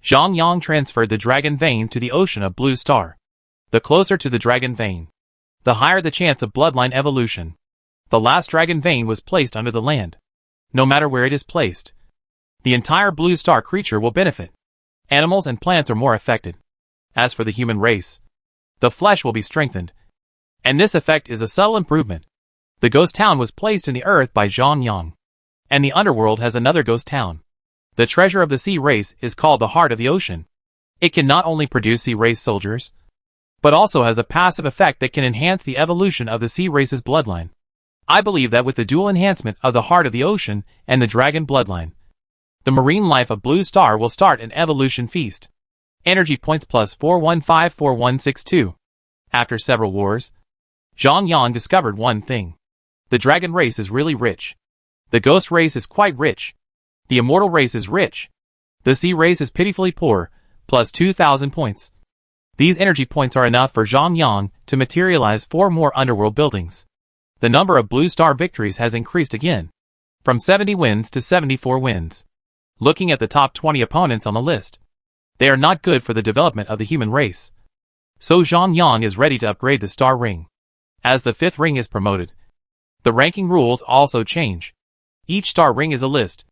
Zhang Yang transferred the dragon vein to the ocean of Blue Star. The closer to the dragon vein, the higher the chance of bloodline evolution. The last dragon vein was placed under the land. No matter where it is placed, the entire Blue Star creature will benefit. Animals and plants are more affected. As for the human race, the flesh will be strengthened. And this effect is a subtle improvement. The ghost town was placed in the earth by Zhang Yang. And the underworld has another ghost town. The treasure of the sea race is called the heart of the ocean. It can not only produce sea race soldiers, but also has a passive effect that can enhance the evolution of the sea race's bloodline. I believe that with the dual enhancement of the heart of the ocean and the dragon bloodline, the marine life of Blue Star will start an evolution feast. Energy points plus 4154162. After several wars, Zhang Yang discovered one thing. The dragon race is really rich. The ghost race is quite rich. The immortal race is rich. The sea race is pitifully poor, plus 2,000 points. These energy points are enough for Zhang Yang to materialize 4 more underworld buildings. The number of Blue Star victories has increased again, from 70 wins to 74 wins. Looking at the top 20 opponents on the list, they are not good for the development of the human race. So Zhang Yang is ready to upgrade the star ring. As the 5th ring is promoted, the ranking rules also change. Each star ring is a list,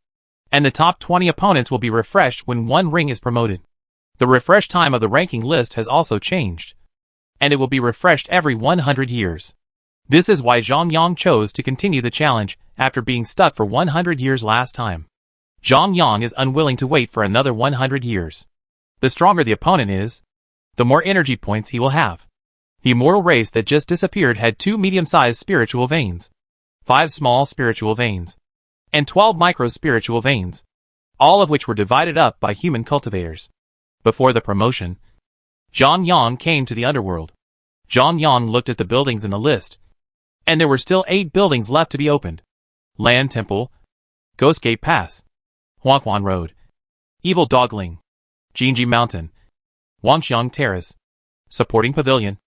and the top 20 opponents will be refreshed when one ring is promoted. The refresh time of the ranking list has also changed, and it will be refreshed every 100 years. This is why Zhang Yang chose to continue the challenge after being stuck for 100 years last time. Zhang Yang is unwilling to wait for another 100 years. The stronger the opponent is, the more energy points he will have. The immortal race that just disappeared had 2 medium-sized spiritual veins, 5 small spiritual veins, and 12 micro-spiritual veins, all of which were divided up by human cultivators. Before the promotion, Zhang Yang came to the underworld. Zhang Yang looked at the buildings in the list, and there were still 8 buildings left to be opened. Land Temple, Ghost Gate Pass, Huangquan Road, Evil Dogling, Jinji Mountain, Wangxiang Terrace, Supporting Pavilion,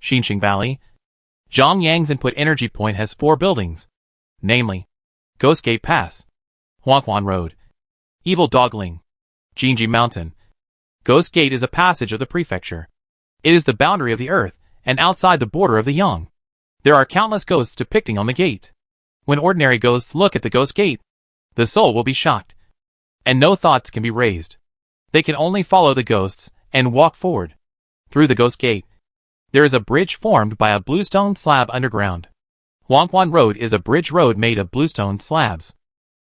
Xinxing Valley. Zhang Yang's input energy point has 4 buildings, namely, Ghost Gate Pass, Huangquan Road, Evil Dogling, Jinji Mountain. Ghost Gate is a passage of the prefecture. It is the boundary of the earth, and outside the border of the Yang. There are countless ghosts depicting on the gate. When ordinary ghosts look at the Ghost Gate, the soul will be shocked, and no thoughts can be raised. They can only follow the ghosts and walk forward. Through the Ghost Gate, there is a bridge formed by a bluestone slab underground. Huangquan Road is a bridge road made of bluestone slabs.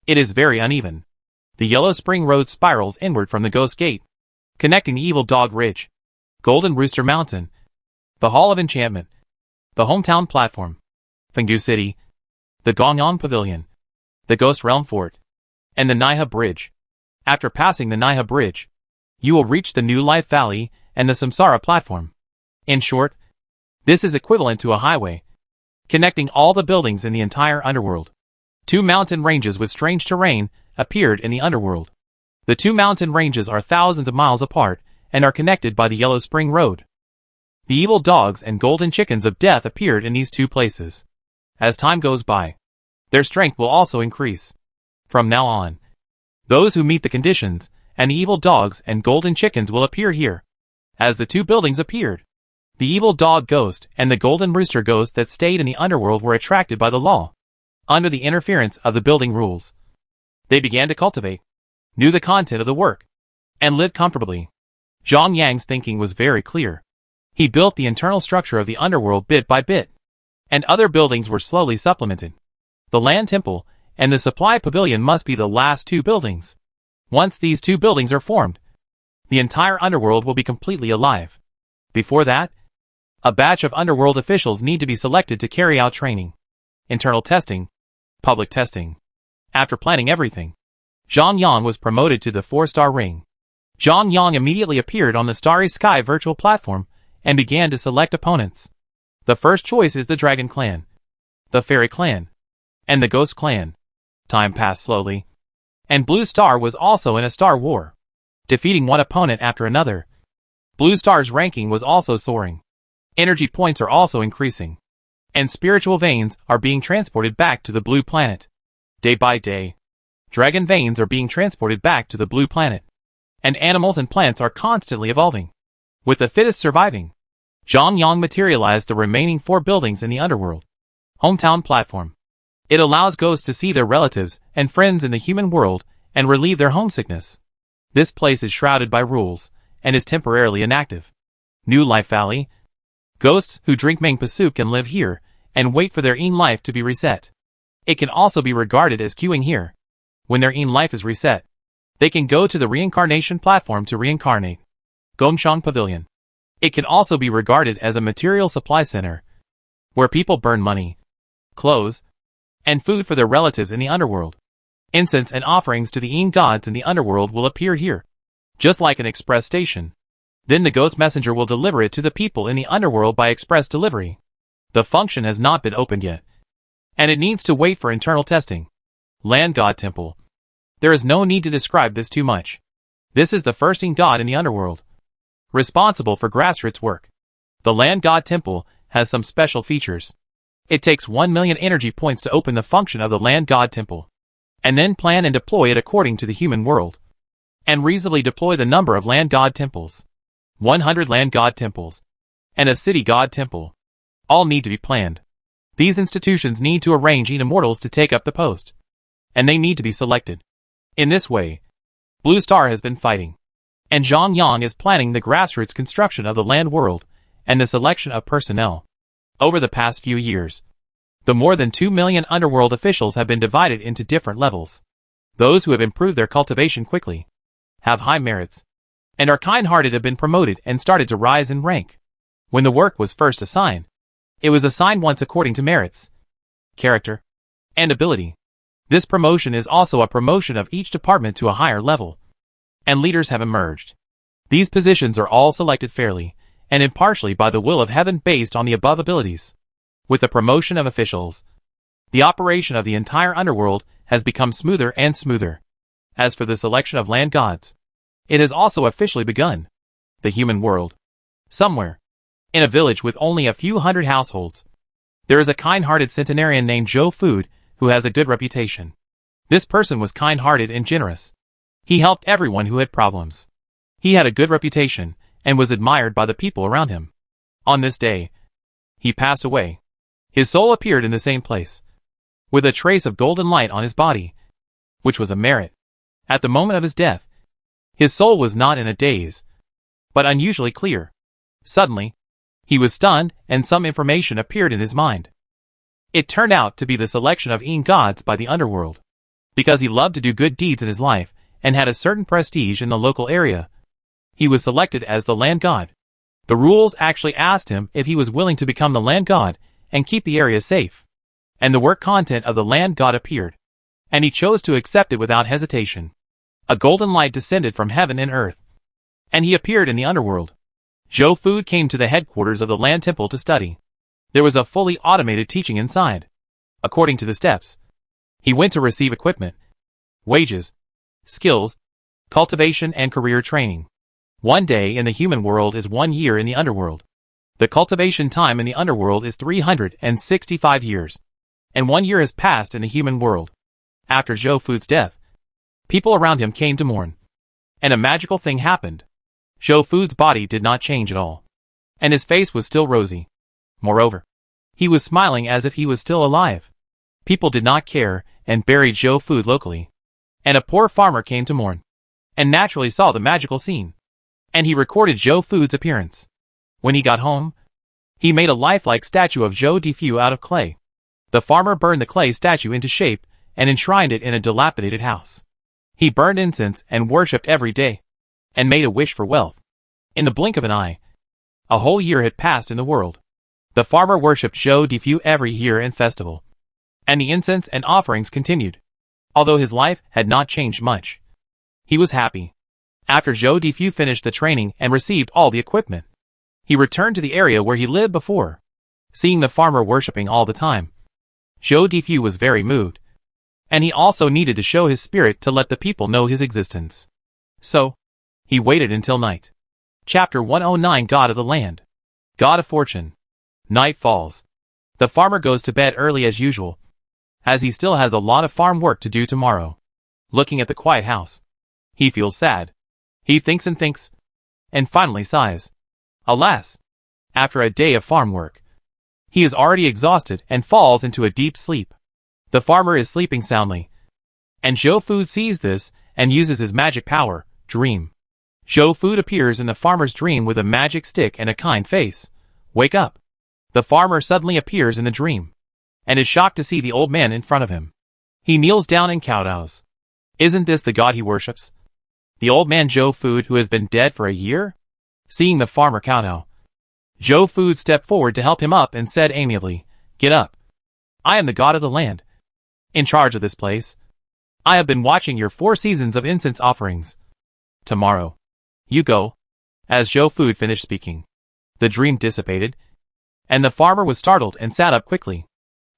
It is very uneven. The Yellow Spring Road spirals inward from the Ghost Gate, connecting the Evil Dog Ridge, Golden Rooster Mountain, the Hall of Enchantment, the Hometown Platform, Fengdu City, the Gong'an Pavilion, the Ghost Realm Fort, and the Naiha Bridge. After passing the Naiha Bridge, you will reach the New Life Valley and the Samsara Platform. In short, this is equivalent to a highway, connecting all the buildings in the entire underworld. 2 mountain ranges with strange terrain appeared in the underworld. The 2 mountain ranges are thousands of miles apart and are connected by the Yellow Spring Road. The evil dogs and golden chickens of death appeared in these 2 places. As time goes by, their strength will also increase. From now on, those who meet the conditions and the evil dogs and golden chickens will appear here. As the 2 buildings appeared, the evil dog ghost and the golden rooster ghost that stayed in the underworld were attracted by the law. Under the interference of the building rules, they began to cultivate, knew the content of the work, and lived comfortably. Zhang Yang's thinking was very clear. He built the internal structure of the underworld bit by bit, and other buildings were slowly supplemented. The Land Temple and the Supply Pavilion must be the last 2 buildings. Once these 2 buildings are formed, the entire underworld will be completely alive. Before that, a batch of underworld officials need to be selected to carry out training, internal testing, public testing. After planning everything, Zhang Yang was promoted to the 4-star ring. Zhang Yang immediately appeared on the Starry Sky virtual platform and began to select opponents. The first choice is the Dragon Clan, the Fairy Clan, and the Ghost Clan. Time passed slowly, and Blue Star was also in a star war, defeating one opponent after another. Blue Star's ranking was also soaring. Energy points are also increasing, and spiritual veins are being transported back to the Blue Planet. Day by day, dragon veins are being transported back to the blue planet, and animals and plants are constantly evolving, with the fittest surviving. Zhang Yang materialized the remaining 4 buildings in the underworld. Hometown platform. It allows ghosts to see their relatives and friends in the human world and relieve their homesickness. This place is shrouded by rules and is temporarily inactive. New Life Valley. Ghosts who drink Meng Pasuk can live here and wait for their in life to be reset. It can also be regarded as queuing here. When their in life is reset, they can go to the reincarnation platform to reincarnate. Gongshang Pavilion. It can also be regarded as a material supply center, where people burn money, clothes, and food for their relatives in the underworld. Incense and offerings to the Yin gods in the underworld will appear here, just like an express station. Then the ghost messenger will deliver it to the people in the underworld by express delivery. The function has not been opened yet, and it needs to wait for internal testing. Land God Temple. There is no need to describe this too much. This is the first Yin god in the underworld, responsible for grassroots work. The Land God Temple has some special features. It takes 1 million energy points to open the function of the Land God Temple, and then plan and deploy it according to the human world, and reasonably deploy the number of Land God Temples. 100 Land God Temples, and a City God Temple. All need to be planned. These institutions need to arrange immortals to take up the post, and they need to be selected. In this way, Blue Star has been fighting, and Zhang Yang is planning the grassroots construction of the land world and the selection of personnel. Over the past few years, the more than 2 million underworld officials have been divided into different levels. Those who have improved their cultivation quickly, have high merits, and are kind-hearted have been promoted and started to rise in rank. When the work was first assigned, it was assigned once according to merits, character, and ability. This promotion is also a promotion of each department to a higher level, and leaders have emerged. These positions are all selected fairly and impartially by the will of heaven based on the above abilities. With the promotion of officials, the operation of the entire underworld has become smoother and smoother. As for the selection of land gods, it has also officially begun. The human world. Somewhere, in a village with only a few hundred households, there is a kind-hearted centenarian named Zhou Food who has a good reputation. This person was kind-hearted and generous. He helped everyone who had problems. He had a good reputation and was admired by the people around him. On this day, he passed away. His soul appeared in the same place, with a trace of golden light on his body, which was a merit. At the moment of his death, his soul was not in a daze, but unusually clear. Suddenly, he was stunned and some information appeared in his mind. It turned out to be the selection of Yin gods by the underworld. Because he loved to do good deeds in his life and had a certain prestige in the local area, he was selected as the land god. The rules actually asked him if he was willing to become the land god and keep the area safe. And the work content of the land god appeared, and he chose to accept it without hesitation. A golden light descended from heaven and earth, and he appeared in the underworld. Zhou Food came to the headquarters of the land temple to study. There was a fully automated teaching inside. According to the steps, he went to receive equipment, wages, skills, cultivation and career training. 1 day in the human world is 1 year in the underworld. The cultivation time in the underworld is 365 years, and 1 year has passed in the human world. After Zhou Food's death, people around him came to mourn, and a magical thing happened. Zhou Food's body did not change at all, and his face was still rosy. Moreover, he was smiling as if he was still alive. People did not care and buried Zhou Food locally, and a poor farmer came to mourn, and naturally saw the magical scene, and he recorded Zhou Food's appearance. When he got home, he made a lifelike statue of Zhou Difu out of clay. The farmer burned the clay statue into shape and enshrined it in a dilapidated house. He burned incense and worshipped every day, and made a wish for wealth. In the blink of an eye, a whole year had passed in the world. The farmer worshipped Zhou Difu every year in festival, and the incense and offerings continued. Although his life had not changed much, he was happy. After Zhou Difu finished the training and received all the equipment, he returned to the area where he lived before. Seeing the farmer worshipping all the time, Zhou Difu was very moved, and he also needed to show his spirit to let the people know his existence. So, he waited until night. Chapter 109 God of the Land. God of Fortune. Night falls. The farmer goes to bed early as usual, as he still has a lot of farm work to do tomorrow. Looking at the quiet house, he feels sad. He thinks and finally sighs. Alas! After a day of farm work, he is already exhausted and falls into a deep sleep. The farmer is sleeping soundly, and Joe Food sees this and uses his magic power, Dream. Joe Food appears in the farmer's dream with a magic stick and a kind face. Wake up! The farmer suddenly appears in the dream, and is shocked to see the old man in front of him. He kneels down and kowtows. Isn't this the god he worships? The old man Joe Food, who has been dead for a year? Seeing the farmer kowtow, Joe Food stepped forward to help him up and said amiably, "Get up. I am the god of the land, in charge of this place. I have been watching your 4 seasons of incense offerings. Tomorrow, you go." As Joe Food finished speaking, the dream dissipated, and the farmer was startled and sat up quickly.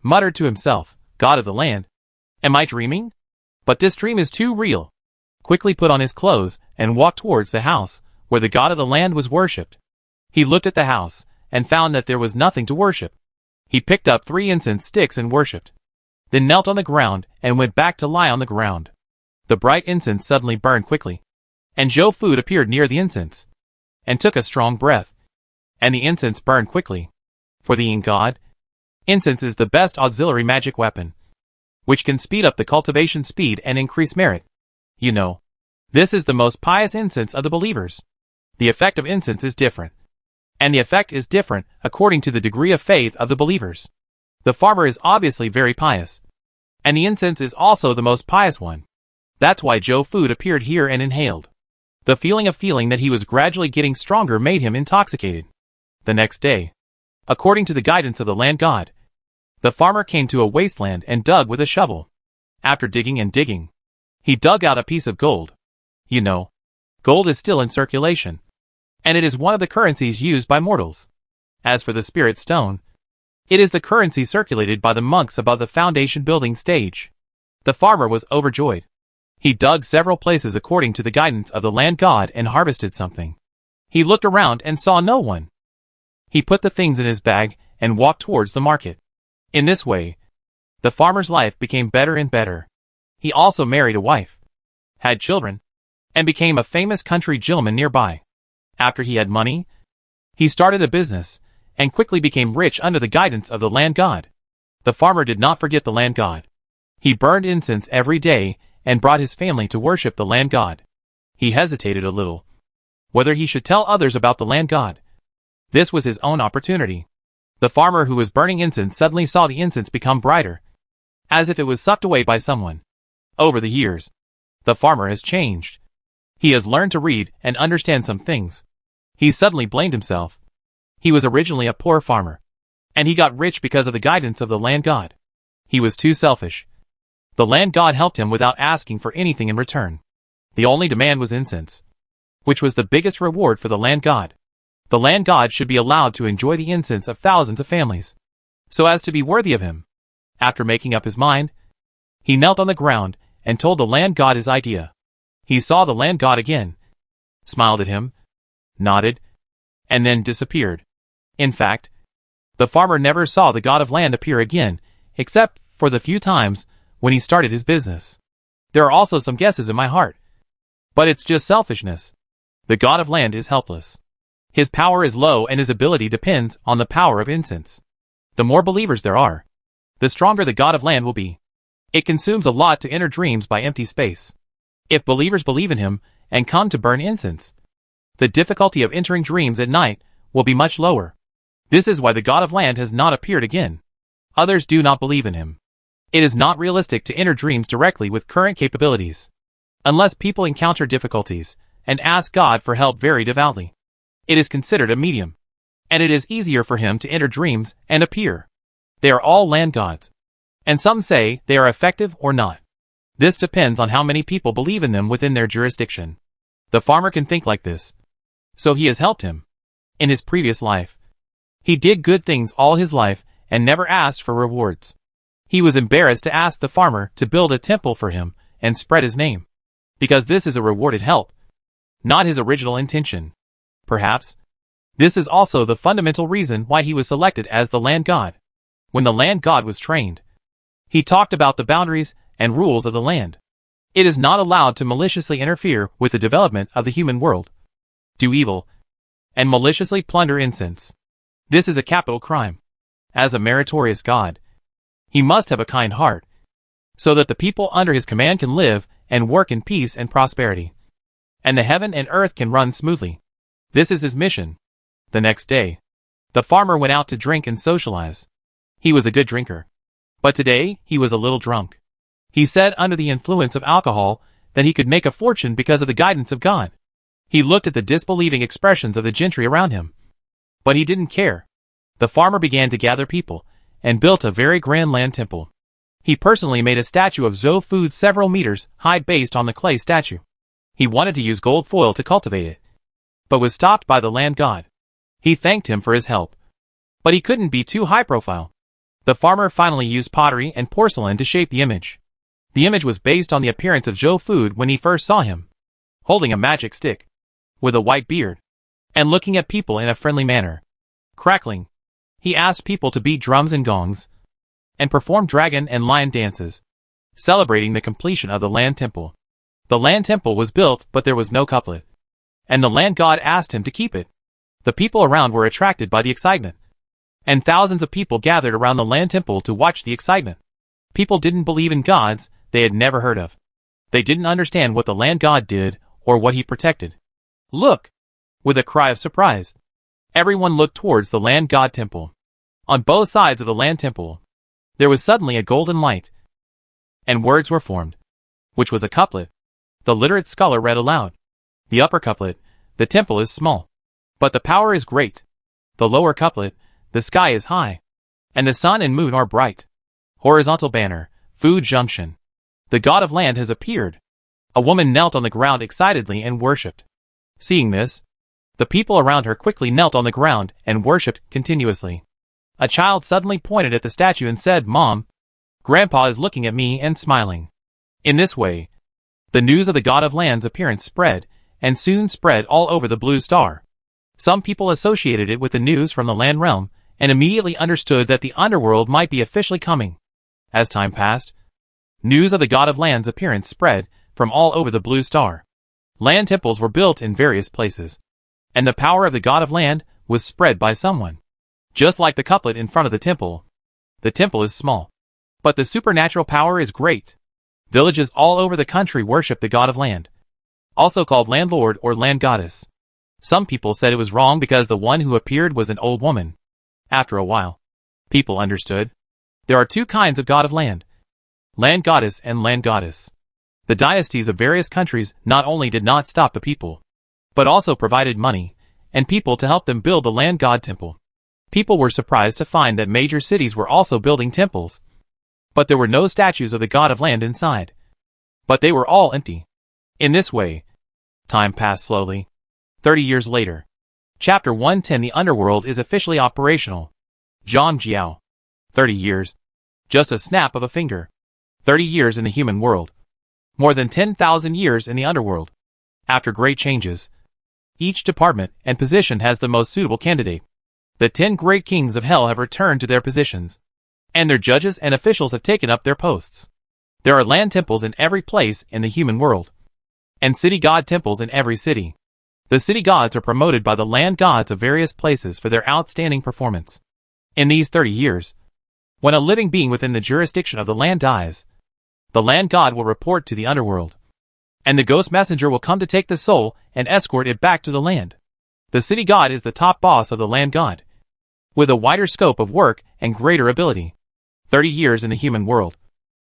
Muttered to himself, "God of the land? Am I dreaming? But this dream is too real." Quickly put on his clothes and walked towards the house where the god of the land was worshipped. He looked at the house and found that there was nothing to worship. He picked up 3 incense sticks and worshipped, then knelt on the ground and went back to lie on the ground. The bright incense suddenly burned quickly, and Joe Food appeared near the incense and took a strong breath, and the incense burned quickly. For the god, incense is the best auxiliary magic weapon, which can speed up the cultivation speed and increase merit. You know, this is the most pious incense of the believers. The effect of incense is different, and the effect is different according to the degree of faith of the believers. The farmer is obviously very pious, and the incense is also the most pious one. That's why Joe Food appeared here and inhaled. The feeling that he was gradually getting stronger made him intoxicated. The next day, according to the guidance of the land god, the farmer came to a wasteland and dug with a shovel. After digging and digging, he dug out a piece of gold. You know, gold is still in circulation, and it is one of the currencies used by mortals. As for the spirit stone, it is the currency circulated by the monks above the foundation building stage. The farmer was overjoyed. He dug several places according to the guidance of the land god and harvested something. He looked around and saw no one. He put the things in his bag and walked towards the market. In this way, the farmer's life became better and better. He also married a wife, had children, and became a famous country gentleman nearby. After he had money, he started a business and quickly became rich under the guidance of the land god. The farmer did not forget the land god. He burned incense every day and brought his family to worship the land god. He hesitated a little whether he should tell others about the land god. This was his own opportunity. The farmer who was burning incense suddenly saw the incense become brighter, as if it was sucked away by someone. Over the years, the farmer has changed. He has learned to read and understand some things. He suddenly blamed himself. He was originally a poor farmer, and he got rich because of the guidance of the land god. He was too selfish. The land god helped him without asking for anything in return. The only demand was incense, which was the biggest reward for the land god. The land god should be allowed to enjoy the incense of thousands of families, so as to be worthy of him. After making up his mind, he knelt on the ground and told the land god his idea. He saw the land god again, smiled at him, nodded, and then disappeared. In fact, the farmer never saw the god of land appear again, except for the few times when he started his business. There are also some guesses in my heart, but it's just selfishness. The god of land is helpless. His power is low and his ability depends on the power of incense. The more believers there are, the stronger the god of land will be. It consumes a lot to enter dreams by empty space. If believers believe in him and come to burn incense, the difficulty of entering dreams at night will be much lower. This is why the god of land has not appeared again. Others do not believe in him. It is not realistic to enter dreams directly with current capabilities, unless people encounter difficulties and ask God for help very devoutly. It is considered a medium, and it is easier for him to enter dreams and appear. They are all land gods, and some say they are effective or not. This depends on how many people believe in them within their jurisdiction. The farmer can think like this, so he has helped him. In his previous life, he did good things all his life and never asked for rewards. He was embarrassed to ask the farmer to build a temple for him and spread his name, because this is a rewarded help, not his original intention. Perhaps this is also the fundamental reason why he was selected as the land god. When the land god was trained, He talked about the boundaries and rules of the land. It is not allowed to maliciously interfere with the development of the human world, do evil, and maliciously plunder innocents. This is a capital crime. As a meritorious God, he must have a kind heart, so that the people under his command can live and work in peace and prosperity, and the heaven and earth can run smoothly. This is his mission. The next day, the farmer went out to drink and socialize. He was a good drinker, but today he was a little drunk. He said under the influence of alcohol that he could make a fortune because of the guidance of God. He looked at the disbelieving expressions of the gentry around him, but he didn't care. The farmer began to gather people and built a very grand land temple. He personally made a statue of Zhou Fu several meters high based on the clay statue. He wanted to use gold foil to cultivate it, but was stopped by the land god. He thanked him for his help, but he couldn't be too high profile. The farmer finally used pottery and porcelain to shape the image. The image was based on the appearance of Zhou Fu when he first saw him, holding a magic stick, with a white beard, and looking at people in a friendly manner. Crackling, he asked people to beat drums and gongs, and perform dragon and lion dances, celebrating the completion of the land temple. The land temple was built, but there was no couplet, and the land god asked him to keep it. The people around were attracted by the excitement, and thousands of people gathered around the land temple to watch the excitement. People didn't believe in gods they had never heard of. They didn't understand what the land god did or what he protected. Look! With a cry of surprise, everyone looked towards the land god temple. On both sides of the land temple, there was suddenly a golden light, and words were formed, which was a couplet. The literate scholar read aloud. The upper couplet, the temple is small, but the power is great. The lower couplet, the sky is high, and the sun and moon are bright. Horizontal banner, Food Junction. The god of land has appeared. A woman knelt on the ground excitedly and worshipped. Seeing this, the people around her quickly knelt on the ground and worshipped continuously. A child suddenly pointed at the statue and said, "Mom, Grandpa is looking at me and smiling." In this way, the news of the god of land's appearance spread, and soon spread all over the blue star. Some people associated it with the news from the land realm, and immediately understood that the underworld might be officially coming. As time passed, news of the god of land's appearance spread from all over the blue star. Land temples were built in various places, and the power of the god of land was spread by someone. Just like the couplet in front of the temple is small, but the supernatural power is great. Villages all over the country worship the god of land, also called landlord or land goddess. Some people said it was wrong because the one who appeared was an old woman. After a while, people understood. There are two kinds of god of land goddess and land goddess. The dynasties of various countries not only did not stop the people, but also provided money and people to help them build the land god temple. People were surprised to find that major cities were also building temples, but there were no statues of the god of land inside. But they were all empty. In this way, time passed slowly. 30 years later, Chapter 110, the underworld is officially operational. Zhang Jiao. 30 years. Just a snap of a finger. 30 years in the human world. More than 10,000 years in the underworld. After great changes, each department and position has the most suitable candidate. The 10 great kings of hell have returned to their positions, and their judges and officials have taken up their posts. There are land temples in every place in the human world, and city god temples in every city. The city gods are promoted by the land gods of various places for their outstanding performance. In these 30 years, when a living being within the jurisdiction of the land dies, the land god will report to the underworld, and the ghost messenger will come to take the soul and escort it back to the land. The city god is the top boss of the land god, with a wider scope of work and greater ability. 30 years in the human world.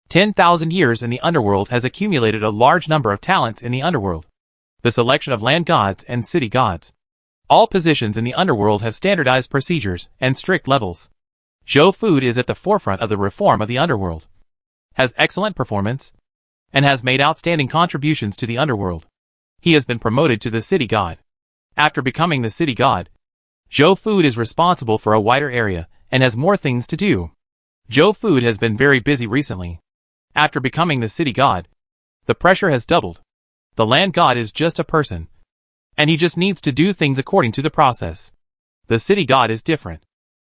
10,000 years in the underworld has accumulated a large number of talents in the underworld. The selection of land gods and city gods. All positions in the underworld have standardized procedures and strict levels. Zhou Fu is at the forefront of the reform of the underworld, has excellent performance, and has made outstanding contributions to the underworld. He has been promoted to the city god. After becoming the city god, Zhou Fu is responsible for a wider area and has more things to do. Zhou Fu has been very busy recently. After becoming the city god, the pressure has doubled. The land god is just a person, and he just needs to do things according to the process. The city god is different.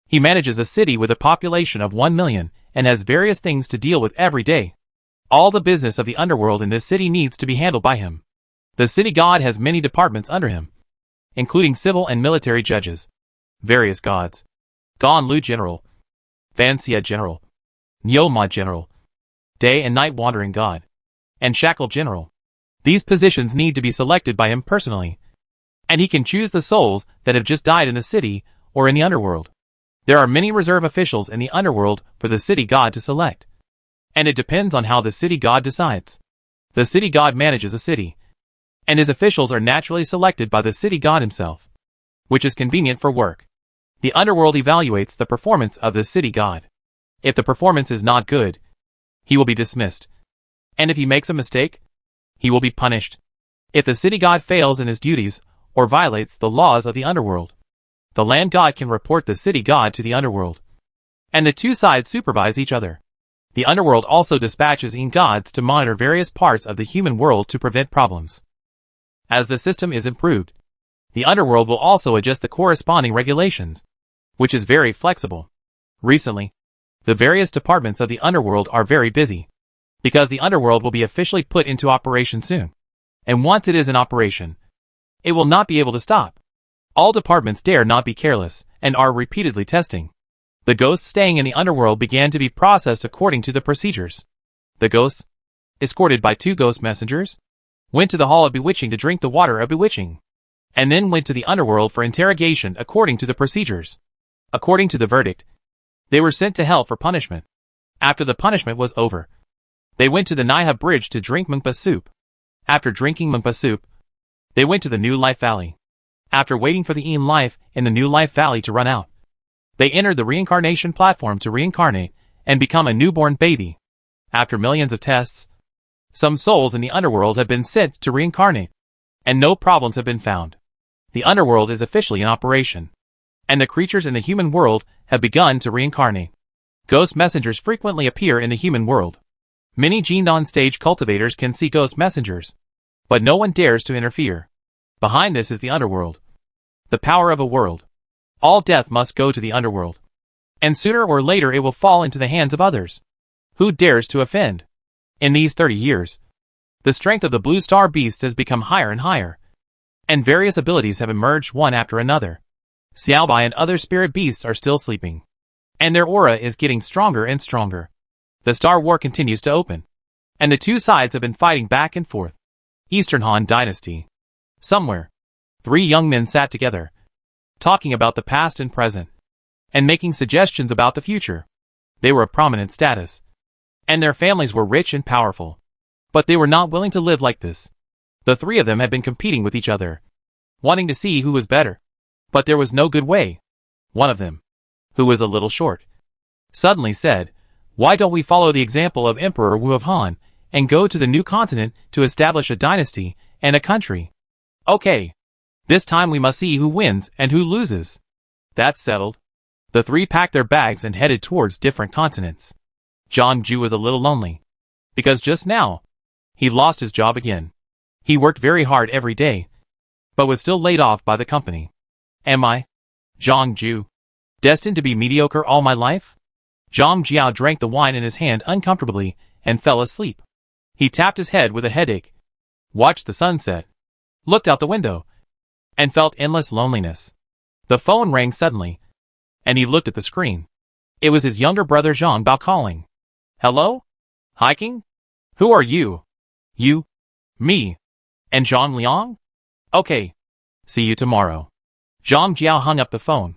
He manages a city with a population of 1 million and has various things to deal with every day. All the business of the underworld in this city needs to be handled by him. The city god has many departments under him, including civil and military judges, various gods, Gan Lu General, Vansia General, Nyoma General, Day and Night Wandering God, and Shackle General. These positions need to be selected by him personally, and he can choose the souls that have just died in the city or in the underworld. There are many reserve officials in the underworld for the city god to select, and it depends on how the city god decides. The city god manages a city, and his officials are naturally selected by the city god himself, which is convenient for work. The underworld evaluates the performance of the city god. If the performance is not good, he will be dismissed, and if he makes a mistake, he will be punished. If the city god fails in his duties or violates the laws of the underworld, the land god can report the city god to the underworld, and the two sides supervise each other. The underworld also dispatches gods to monitor various parts of the human world to prevent problems. As the system is improved, the underworld will also adjust the corresponding regulations, which is very flexible. Recently, the various departments of the underworld are very busy, because the underworld will be officially put into operation soon. And once it is in operation, it will not be able to stop. All departments dare not be careless, and are repeatedly testing. The ghosts staying in the underworld began to be processed according to the procedures. The ghosts, escorted by 2 ghost messengers, went to the Hall of Bewitching to drink the water of bewitching, and then went to the underworld for interrogation according to the procedures. According to the verdict, they were sent to hell for punishment. After the punishment was over, they went to the Naiha Bridge to drink Mungpa soup. After drinking Mungpa soup, they went to the New Life Valley. After waiting for the life in the New Life Valley to run out, they entered the reincarnation platform to reincarnate and become a newborn baby. After millions of tests, some souls in the underworld have been sent to reincarnate, and no problems have been found. The underworld is officially in operation, and the creatures in the human world have begun to reincarnate. Ghost messengers frequently appear in the human world. Many Jindan stage cultivators can see ghost messengers, but no one dares to interfere. Behind this is the underworld, the power of a world. All death must go to the underworld, and sooner or later it will fall into the hands of others. Who dares to offend? In these 30 years, the strength of the blue star beasts has become higher and higher, and various abilities have emerged one after another. Xiaobai and other spirit beasts are still sleeping, and their aura is getting stronger and stronger. The Star War continues to open, and the two sides have been fighting back and forth. Eastern Han Dynasty. Somewhere, 3 young men sat together, talking about the past and present, and making suggestions about the future. They were of prominent status, and their families were rich and powerful, but they were not willing to live like this. The 3 of them had been competing with each other, wanting to see who was better, but there was no good way. One of them, who was a little short, suddenly said, "Why don't we follow the example of Emperor Wu of Han, and go to the new continent to establish a dynasty and a country? Okay. This time we must see who wins and who loses." That's settled. The 3 packed their bags and headed towards different continents. Zhang Ju was a little lonely, because just now, he lost his job again. He worked very hard every day, but was still laid off by the company. Am I, Zhang Ju, destined to be mediocre all my life? Zhang Jiao drank the wine in his hand uncomfortably and fell asleep. He tapped his head with a headache, watched the sunset, looked out the window, and felt endless loneliness. The phone rang suddenly, and he looked at the screen. It was his younger brother Zhang Bao calling. "Hello? Hiking? Who are you?" "You? Me? And Zhang Liang? Okay. See you tomorrow." Zhang Jiao hung up the phone.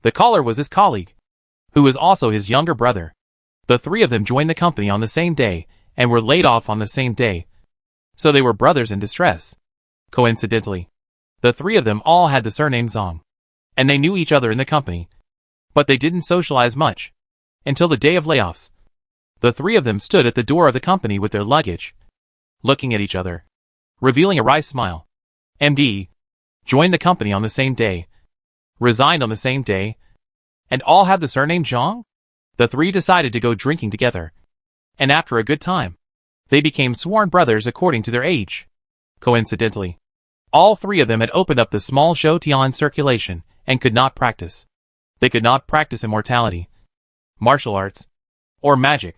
The caller was his colleague, who was also his younger brother. The 3 of them joined the company on the same day, and were laid off on the same day. So they were brothers in distress. Coincidentally, the 3 of them all had the surname Zhang, and they knew each other in the company, but they didn't socialize much, until the day of layoffs. The 3 of them stood at the door of the company with their luggage, looking at each other, revealing a wry smile. MD, joined the company on the same day, resigned on the same day, and all have the surname Zhang? The 3 decided to go drinking together, and after a good time, they became sworn brothers according to their age. Coincidentally, all 3 of them had opened up the small Shou Tian circulation and could not practice. They could not practice immortality, martial arts, or magic.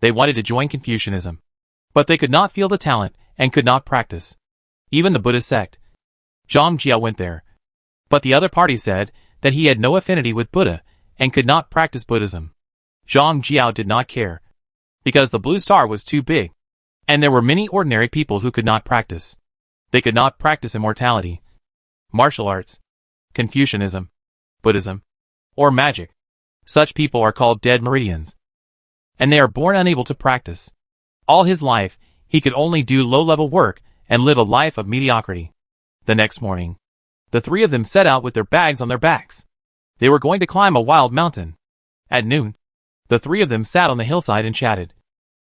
They wanted to join Confucianism, but they could not feel the talent and could not practice. Even the Buddhist sect. Zhang Jiao went there, but the other party said that he had no affinity with Buddha and could not practice Buddhism. Zhang Jiao did not care, because the blue star was too big, and there were many ordinary people who could not practice. They could not practice immortality, martial arts, Confucianism, Buddhism, or magic. Such people are called dead meridians, and they are born unable to practice. All his life, he could only do low-level work and live a life of mediocrity. The next morning, the three of them set out with their bags on their backs. They were going to climb a wild mountain. At noon, the three of them sat on the hillside and chatted,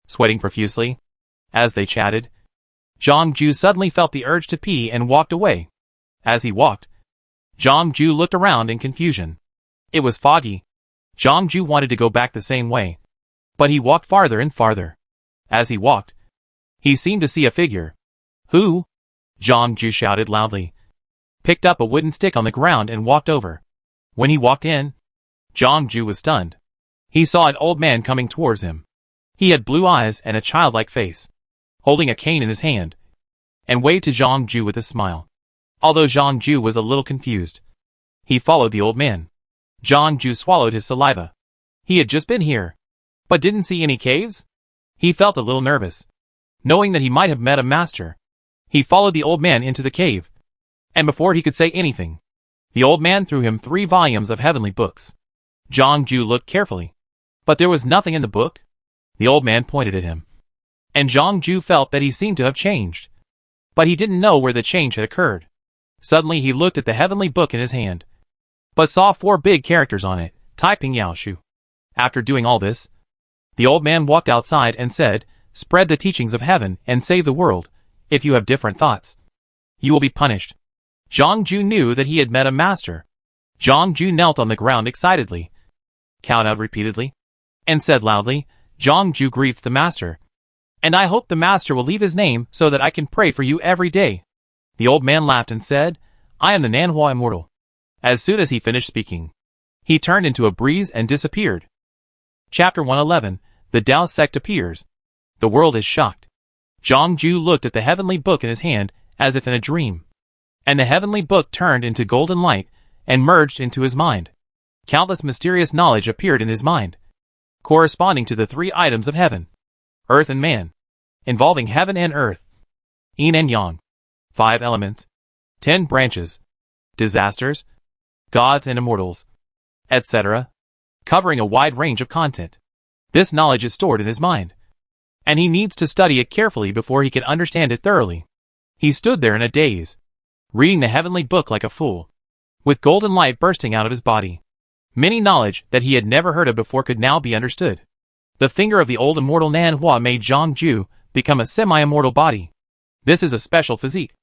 sweating profusely. As they chatted, Zhang Ju suddenly felt the urge to pee and walked away. As he walked, Zhang Ju looked around in confusion. It was foggy. Zhang Ju wanted to go back the same way, but he walked farther and farther. As he walked, he seemed to see a figure. Who? Zhang Ju shouted loudly, picked up a wooden stick on the ground and walked over. When he walked in, Zhang Ju was stunned. He saw an old man coming towards him. He had blue eyes and a childlike face, holding a cane in his hand, and waved to Zhang Ju with a smile. Although Zhang Ju was a little confused, he followed the old man. Zhang Ju swallowed his saliva. He had just been here, but didn't see any caves? He felt a little nervous, knowing that he might have met a master. He followed the old man into the cave, and before he could say anything, the old man threw him 3 volumes of heavenly books. Zhang Ju looked carefully, but there was nothing in the book. The old man pointed at him, and Zhang Ju felt that he seemed to have changed, but he didn't know where the change had occurred. Suddenly he looked at the heavenly book in his hand, but saw 4 big characters on it, Tai Ping Yao Shu. After doing all this, the old man walked outside and said, "Spread the teachings of heaven and save the world. If you have different thoughts, you will be punished." Zhang Ju knew that he had met a master. Zhang Ju knelt on the ground excitedly, kowtowed repeatedly, and said loudly, "Zhang Ju greets the master, and I hope the master will leave his name so that I can pray for you every day." The old man laughed and said, "I am the Nanhua Immortal." As soon as he finished speaking, he turned into a breeze and disappeared. Chapter 111, The Tao Sect Appears. The world is shocked. Zhang Ju looked at the heavenly book in his hand as if in a dream, and the heavenly book turned into golden light and merged into his mind. Countless mysterious knowledge appeared in his mind, corresponding to the 3 items of heaven, earth and man, involving heaven and earth, yin and yang, 5 elements, 10 branches, disasters, gods and immortals, etc., covering a wide range of content. This knowledge is stored in his mind, and he needs to study it carefully before he can understand it thoroughly. He stood there in a daze, reading the heavenly book like a fool, with golden light bursting out of his body. Many knowledge that he had never heard of before could now be understood. The finger of the old immortal Nanhua made Zhang Ju become a semi-immortal body. This is a special physique,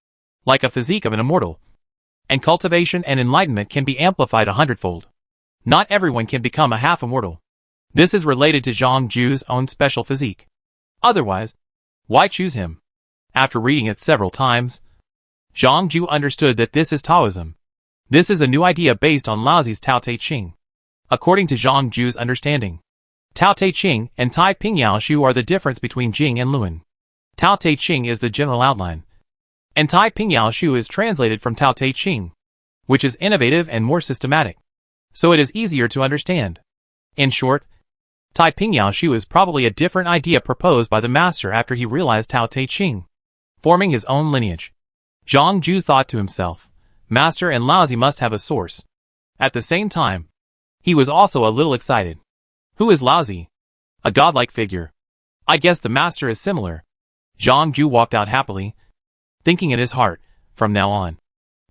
like a physique of an immortal, and cultivation and enlightenment can be amplified 100-fold. Not everyone can become a half-immortal. This is related to Zhang Ju's own special physique. Otherwise, why choose him? After reading it several times, Zhang Ju understood that this is Taoism. This is a new idea based on Laozi's Tao Te Ching. According to Zhang Ju's understanding, Tao Te Ching and Tai Ping Yao Shu are the difference between Jing and Luan. Tao Te Ching is the general outline, and Tai Ping Yao Shu is translated from Tao Te Ching, which is innovative and more systematic, so it is easier to understand. In short, Tai Ping Yao Shu is probably a different idea proposed by the master after he realized Tao Te Ching, forming his own lineage. Zhang Ju thought to himself, Master and Laozi must have a source. At the same time, he was also a little excited. Who is Laozi? A godlike figure. I guess the master is similar. Zhang Ju walked out happily, thinking in his heart, from now on,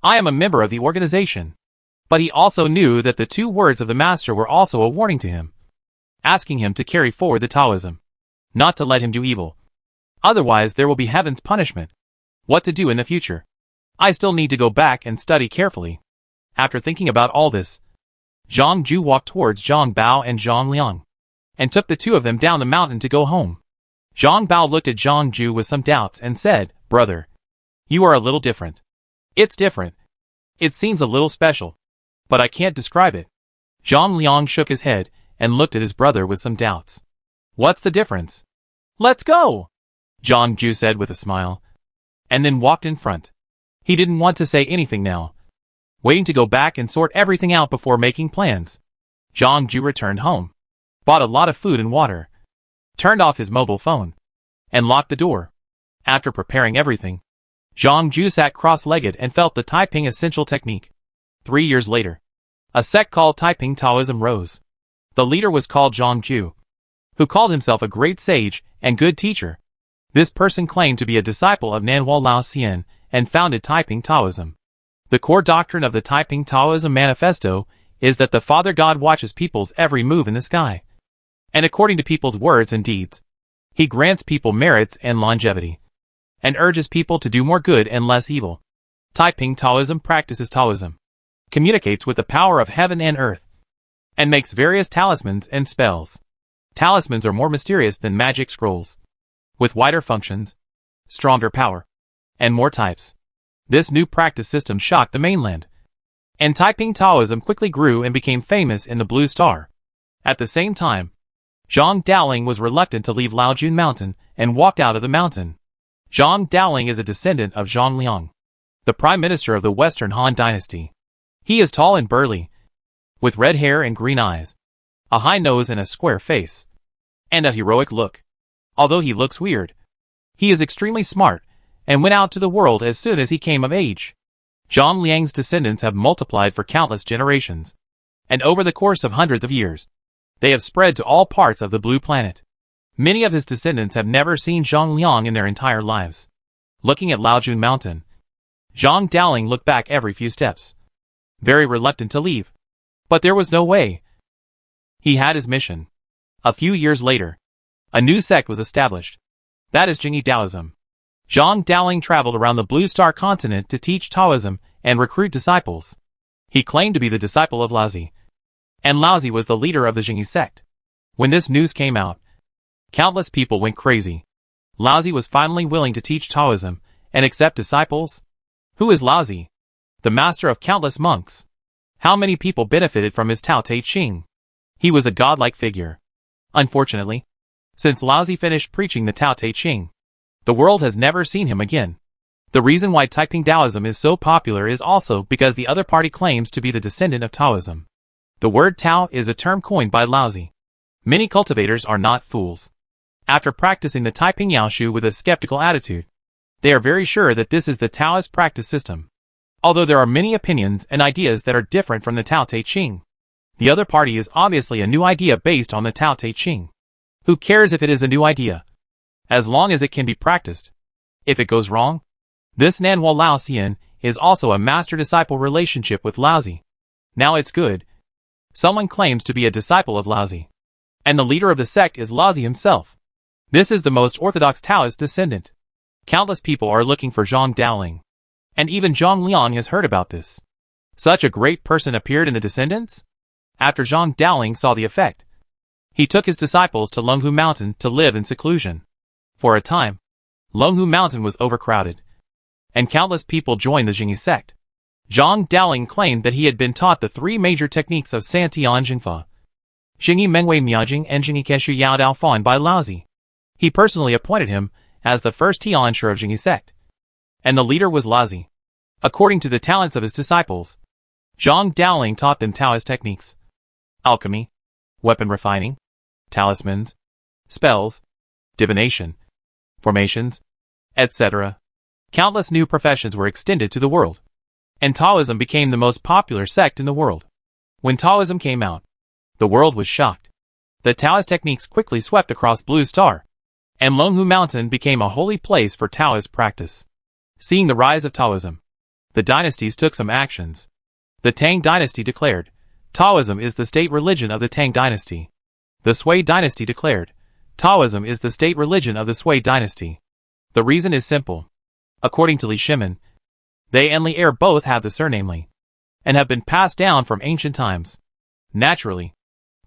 I am a member of the organization. But he also knew that the 2 words of the master were also a warning to him, asking him to carry forward the Taoism, not to let him do evil. Otherwise there will be heaven's punishment. What to do in the future? I still need to go back and study carefully. After thinking about all this, Zhang Ju walked towards Zhang Bao and Zhang Liang, and took the 2 of them down the mountain to go home. Zhang Bao looked at Zhang Ju with some doubts and said, Brother, you are a little different. It's different. It seems a little special, but I can't describe it. Zhang Liang shook his head and looked at his brother with some doubts. What's the difference? Let's go, Zhang Ju said with a smile, and then walked in front. He didn't want to say anything now, waiting to go back and sort everything out before making plans. Zhang Ju returned home, bought a lot of food and water, turned off his mobile phone, and locked the door. After preparing everything, Zhang Ju sat cross-legged and felt the Taiping essential technique. 3 years later, a sect called Taiping Taoism rose. The leader was called Zhang Ju, who called himself a great sage and good teacher. This person claimed to be a disciple of Nanhua Lao Xian and founded Taiping Taoism. The core doctrine of the Taiping Taoism Manifesto is that the Father God watches people's every move in the sky. And according to people's words and deeds, he grants people merits and longevity, and urges people to do more good and less evil. Taiping Taoism practices Taoism, communicates with the power of heaven and earth, and makes various talismans and spells. Talismans are more mysterious than magic scrolls, with wider functions, stronger power, and more types. This new practice system shocked the mainland, and Taiping Taoism quickly grew and became famous in the Blue Star. At the same time, Zhang Daoling was reluctant to leave Laojun Mountain and walked out of the mountain. Zhang Daoling is a descendant of Zhang Liang, the prime minister of the Western Han dynasty. He is tall and burly, with red hair and green eyes, a high nose and a square face, and a heroic look. Although he looks weird, he is extremely smart and went out to the world as soon as he came of age. Zhang Liang's descendants have multiplied for countless generations, and over the course of hundreds of years, they have spread to all parts of the blue planet. Many of his descendants have never seen Zhang Liang in their entire lives. Looking at Laojun Mountain, Zhang Daoling looked back every few steps, very reluctant to leave. But there was no way. He had his mission. A few years later, a new sect was established. That is Jingyi Taoism. Zhang Daoling traveled around the Blue Star continent to teach Taoism and recruit disciples. He claimed to be the disciple of Laozi, and Laozi was the leader of the Jingyi sect. When this news came out, countless people went crazy. Laozi was finally willing to teach Taoism and accept disciples. Who is Laozi? The master of countless monks. How many people benefited from his Tao Te Ching? He was a godlike figure. Unfortunately, since Laozi finished preaching the Tao Te Ching, the world has never seen him again. The reason why Taiping Taoism is so popular is also because the other party claims to be the descendant of Taoism. The word Tao is a term coined by Laozi. Many cultivators are not fools. After practicing the Taiping Yaoshu with a skeptical attitude, they are very sure that this is the Taoist practice system. Although there are many opinions and ideas that are different from the Tao Te Ching, the other party is obviously a new idea based on the Tao Te Ching. Who cares if it is a new idea, as long as it can be practiced? If it goes wrong, this Nanhua Lao Xian is also a master-disciple relationship with Laozi. Now it's good. Someone claims to be a disciple of Laozi, and the leader of the sect is Laozi himself. This is the most orthodox Taoist descendant. Countless people are looking for Zhang Daoling, and even Zhang Liang has heard about this. Such a great person appeared in the descendants? After Zhang Daoling saw the effect, he took his disciples to Longhu Mountain to live in seclusion. For a time, Longhu Mountain was overcrowded, and countless people joined the Jingyi sect. Zhang Daoling claimed that he had been taught the 3 major techniques of Santian Jingfa, Jingyi Mengwei Miaojing and Jingyi Keshu Yao Dao Fan by Laozi. He personally appointed him as the first Tiansher of Jingyi sect, and the leader was Laozi. According to the talents of his disciples, Zhang Daoling taught them Taoist techniques, alchemy, weapon refining, talismans, spells, divination, formations, etc. Countless new professions were extended to the world, and Taoism became the most popular sect in the world. When Taoism came out, the world was shocked. The Taoist techniques quickly swept across Blue Star, and Longhu Mountain became a holy place for Taoist practice. Seeing the rise of Taoism, the dynasties took some actions. The Tang dynasty declared, Taoism is the state religion of the Tang dynasty. The Sui dynasty declared, Taoism is the state religion of the Sui dynasty. The reason is simple. According to Li Shimin, they and Li Er both have the surname Li, and have been passed down from ancient times. Naturally,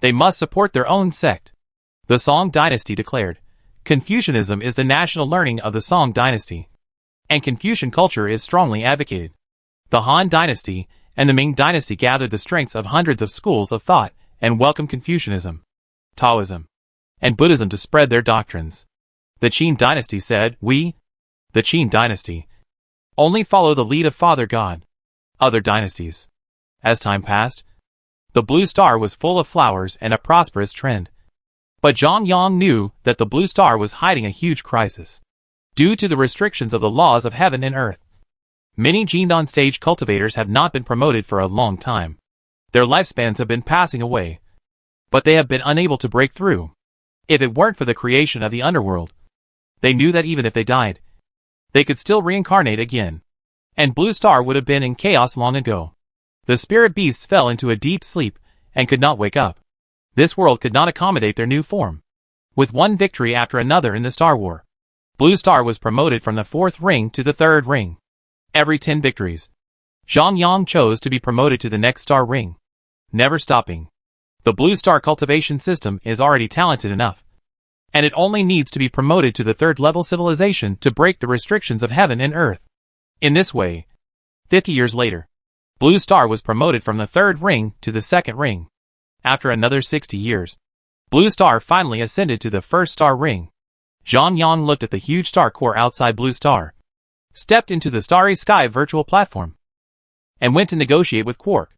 they must support their own sect. The Song dynasty declared, Confucianism is the national learning of the Song dynasty, and Confucian culture is strongly advocated. The Han dynasty and the Ming dynasty gathered the strengths of hundreds of schools of thought and welcomed Confucianism, Taoism, and Buddhism to spread their doctrines. The Qin dynasty said, "We, the Qin dynasty, only follow the lead of Father God." Other dynasties. As time passed, the blue star was full of flowers and a prosperous trend. But Zhang Yang knew that the blue star was hiding a huge crisis. Due to the restrictions of the laws of heaven and earth, many Jindan stage cultivators have not been promoted for a long time. Their lifespans have been passing away, but they have been unable to break through. If it weren't for the creation of the underworld, they knew that even if they died, they could still reincarnate again. And Blue Star would have been in chaos long ago. The spirit beasts fell into a deep sleep and could not wake up. This world could not accommodate their new form. With one victory after another in the Star War, Blue Star was promoted from the 4th ring to the 3rd ring. Every 10 victories, Zhang Yang chose to be promoted to the next star ring. Never stopping. The Blue Star cultivation system is already talented enough, and it only needs to be promoted to the 3rd level civilization to break the restrictions of heaven and earth. In this way, 50 years later, Blue Star was promoted from the 3rd ring to the 2nd ring. After another 60 years, Blue Star finally ascended to the 1st star ring. Zhang Yang looked at the huge star core outside Blue Star, stepped into the Starry Sky virtual platform, and went to negotiate with Quark.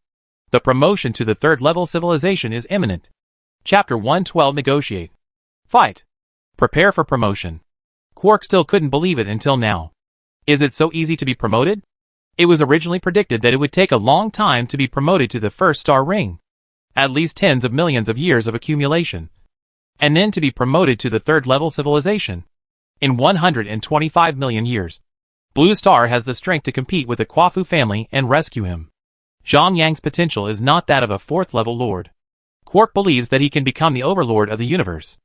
The promotion to the 3rd level civilization is imminent. Chapter 112. Negotiate. Fight. Prepare for promotion. Quark still couldn't believe it until now. Is it so easy to be promoted? It was originally predicted that it would take a long time to be promoted to the 1st star ring. At least tens of millions of years of accumulation. And then to be promoted to the 3rd level civilization. In 125 million years, Blue Star has the strength to compete with the Kwafu family and rescue him. Zhang Yang's potential is not that of a 4th level lord. Quark believes that he can become the overlord of the universe.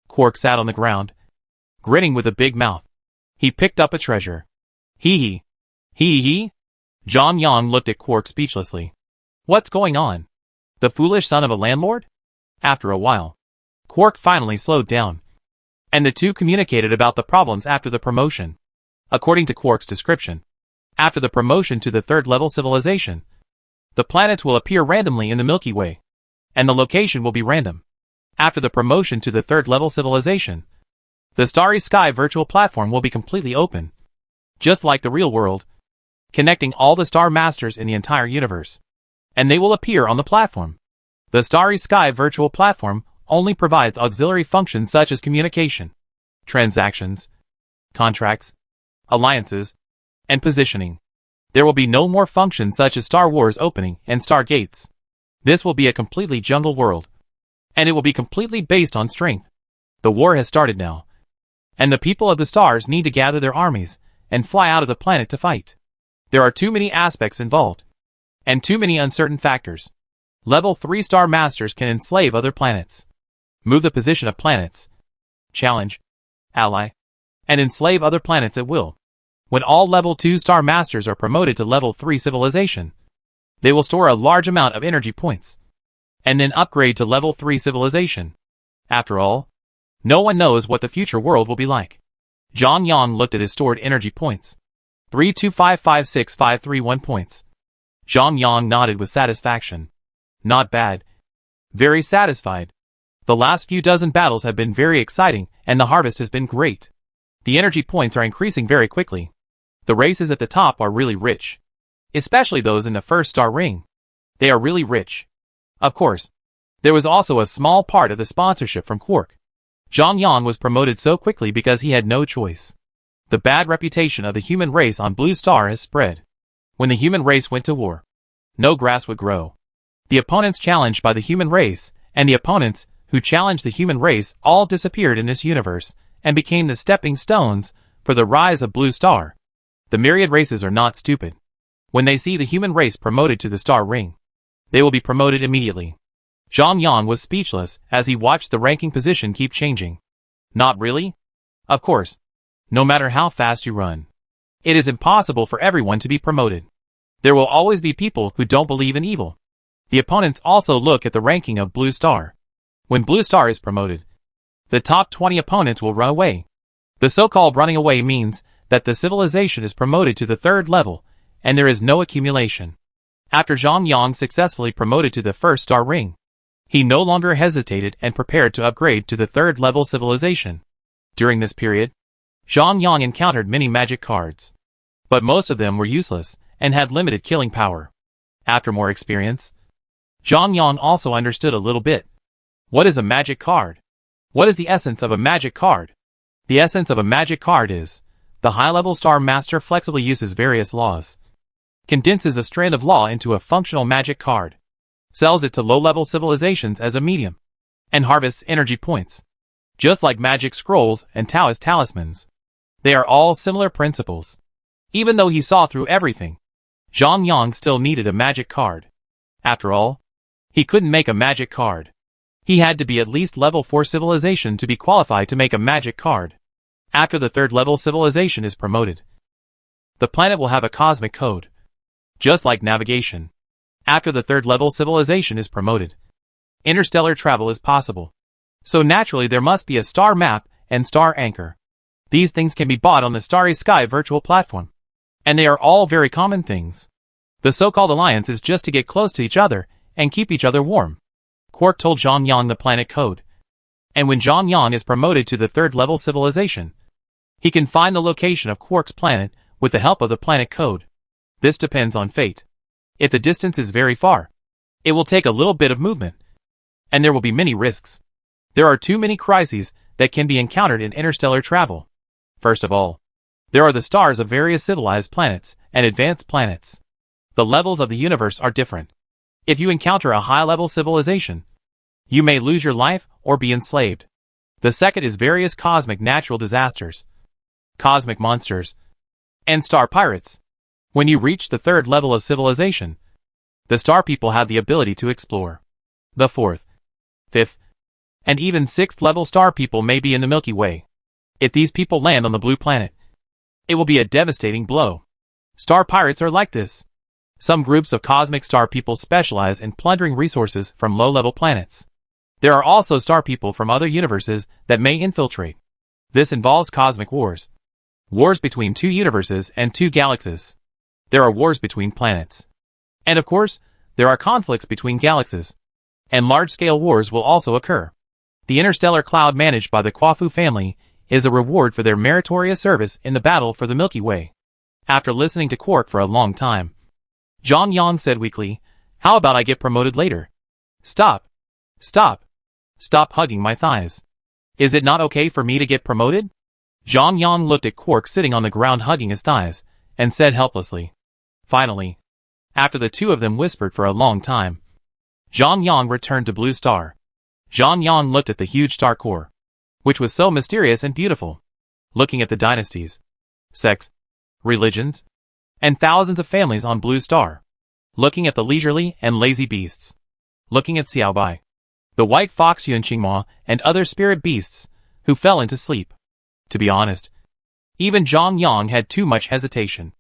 Quark sat on the ground, grinning with a big mouth. He picked up a treasure. Hee hee. Zhang Yang looked at Quark speechlessly. What's going on? The foolish son of a landlord? After a while, Quark finally slowed down, and the two communicated about the problems after the promotion. According to Quark's description, after the promotion to the 3rd level civilization, the planets will appear randomly in the Milky Way, and the location will be random. After the promotion to the 3rd level civilization, the Starry Sky virtual platform will be completely open, just like the real world, connecting all the star masters in the entire universe, and they will appear on the platform. The Starry Sky virtual platform only provides auxiliary functions such as communication, transactions, contracts, alliances, and positioning. There will be no more functions such as Star Wars opening and stargates. This will be a completely jungle world, and it will be completely based on strength. The war has started now, and the people of the stars need to gather their armies and fly out of the planet to fight. There are too many aspects involved, and too many uncertain factors. Level 3 star masters can enslave other planets, move the position of planets, challenge, ally, and enslave other planets at will. When all level 2 star masters are promoted to level 3 civilization, they will store a large amount of energy points, and then upgrade to level 3 civilization. After all, no one knows what the future world will be like. Zhang Yang looked at his stored energy points. 325565531 points. Zhang Yang nodded with satisfaction. Not bad. Very satisfied. The last few dozen battles have been very exciting, and the harvest has been great. The energy points are increasing very quickly. The races at the top are really rich, especially those in the 1st star ring. They are really rich. Of course, there was also a small part of the sponsorship from Quark. Zhang Yang was promoted so quickly because he had no choice. The bad reputation of the human race on Blue Star has spread. When the human race went to war, no grass would grow. The opponents challenged by the human race, and the opponents who challenged the human race all disappeared in this universe, and became the stepping stones for the rise of Blue Star. The myriad races are not stupid. When they see the human race promoted to the star ring, they will be promoted immediately. Zhang Yang was speechless as he watched the ranking position keep changing. Not really? Of course. No matter how fast you run, it is impossible for everyone to be promoted. There will always be people who don't believe in evil. The opponents also look at the ranking of Blue Star. When Blue Star is promoted, the top 20 opponents will run away. The so-called running away means that the civilization is promoted to the 3rd level, and there is no accumulation. After Zhang Yang successfully promoted to the 1st star ring, He no longer hesitated and prepared to upgrade to the third-level civilization. During this period, Zhang Yang encountered many magic cards. But most of them were useless and had limited killing power. After more experience, Zhang Yang also understood a little bit. What is a magic card? What is the essence of a magic card? The essence of a magic card is, the high-level Star Master flexibly uses various laws, condenses a strand of law into a functional magic card, sells it to low-level civilizations as a medium, and harvests energy points. Just like magic scrolls and Taoist talismans, they are all similar principles. Even though he saw through everything, Zhang Yang still needed a magic card. After all, he couldn't make a magic card. He had to be at least level 4 civilization to be qualified to make a magic card. After the third level civilization is promoted, the planet will have a cosmic code. Just like navigation. After the third level civilization is promoted, interstellar travel is possible. So naturally there must be a star map and star anchor. These things can be bought on the Starry Sky virtual platform. And they are all very common things. The so-called alliance is just to get close to each other and keep each other warm. Quark told Zhang Yang the planet code. And when Zhang Yang is promoted to the third level civilization, he can find the location of Quark's planet with the help of the planet code. This depends on fate. If the distance is very far, it will take a little bit of movement. And there will be many risks. There are too many crises that can be encountered in interstellar travel. First of all, there are the stars of various civilized planets and advanced planets. The levels of the universe are different. If you encounter a high-level civilization, you may lose your life or be enslaved. The second is various cosmic natural disasters, cosmic monsters, and star pirates. When you reach the third level of civilization, the star people have the ability to explore. The fourth, fifth, and even sixth level star people may be in the Milky Way. If these people land on the blue planet, it will be a devastating blow. Star pirates are like this. Some groups of cosmic star people specialize in plundering resources from low-level planets. There are also star people from other universes that may infiltrate. This involves cosmic wars. Wars between two universes and two galaxies. There are wars between planets. And of course, there are conflicts between galaxies. And large-scale wars will also occur. The interstellar cloud managed by the Quafu family is a reward for their meritorious service in the battle for the Milky Way. After listening to Quark for a long time, Zhang Yang said weakly, "How about I get promoted later?" Stop. Stop. Stop hugging my thighs. Is it not okay for me to get promoted? Zhang Yang looked at Quark sitting on the ground hugging his thighs, and said helplessly. Finally, after the two of them whispered for a long time, Zhang Yang returned to Blue Star. Zhang Yang looked at the huge star core, which was so mysterious and beautiful. Looking at the dynasties, sects, religions, and thousands of families on Blue Star. Looking at the leisurely and lazy beasts. Looking at Xiaobai, the white fox Yunqingma, and other spirit beasts, who fell into sleep. To be honest, even Zhang Yang had too much hesitation.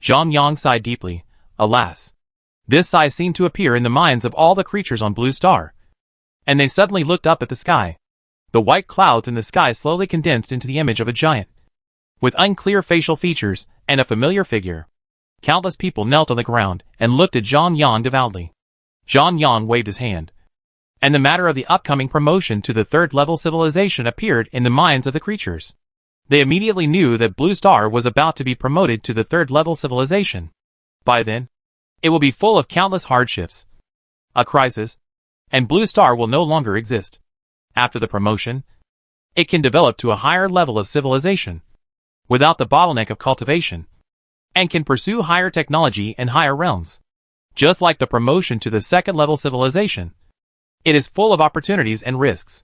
Zhang Yang sighed deeply. Alas, this sigh seemed to appear in the minds of all the creatures on Blue Star. And they suddenly looked up at the sky. The white clouds in the sky slowly condensed into the image of a giant, with unclear facial features and a familiar figure. Countless people knelt on the ground and looked at Zhang Yang devoutly. Zhang Yang waved his hand, and the matter of the upcoming promotion to the third-level civilization appeared in the minds of the creatures. They immediately knew that Blue Star was about to be promoted to the third-level civilization. By then, it will be full of countless hardships, a crisis, and Blue Star will no longer exist. After the promotion, it can develop to a higher level of civilization, without the bottleneck of cultivation, and can pursue higher technology and higher realms. Just like the promotion to the second-level civilization, it is full of opportunities and risks.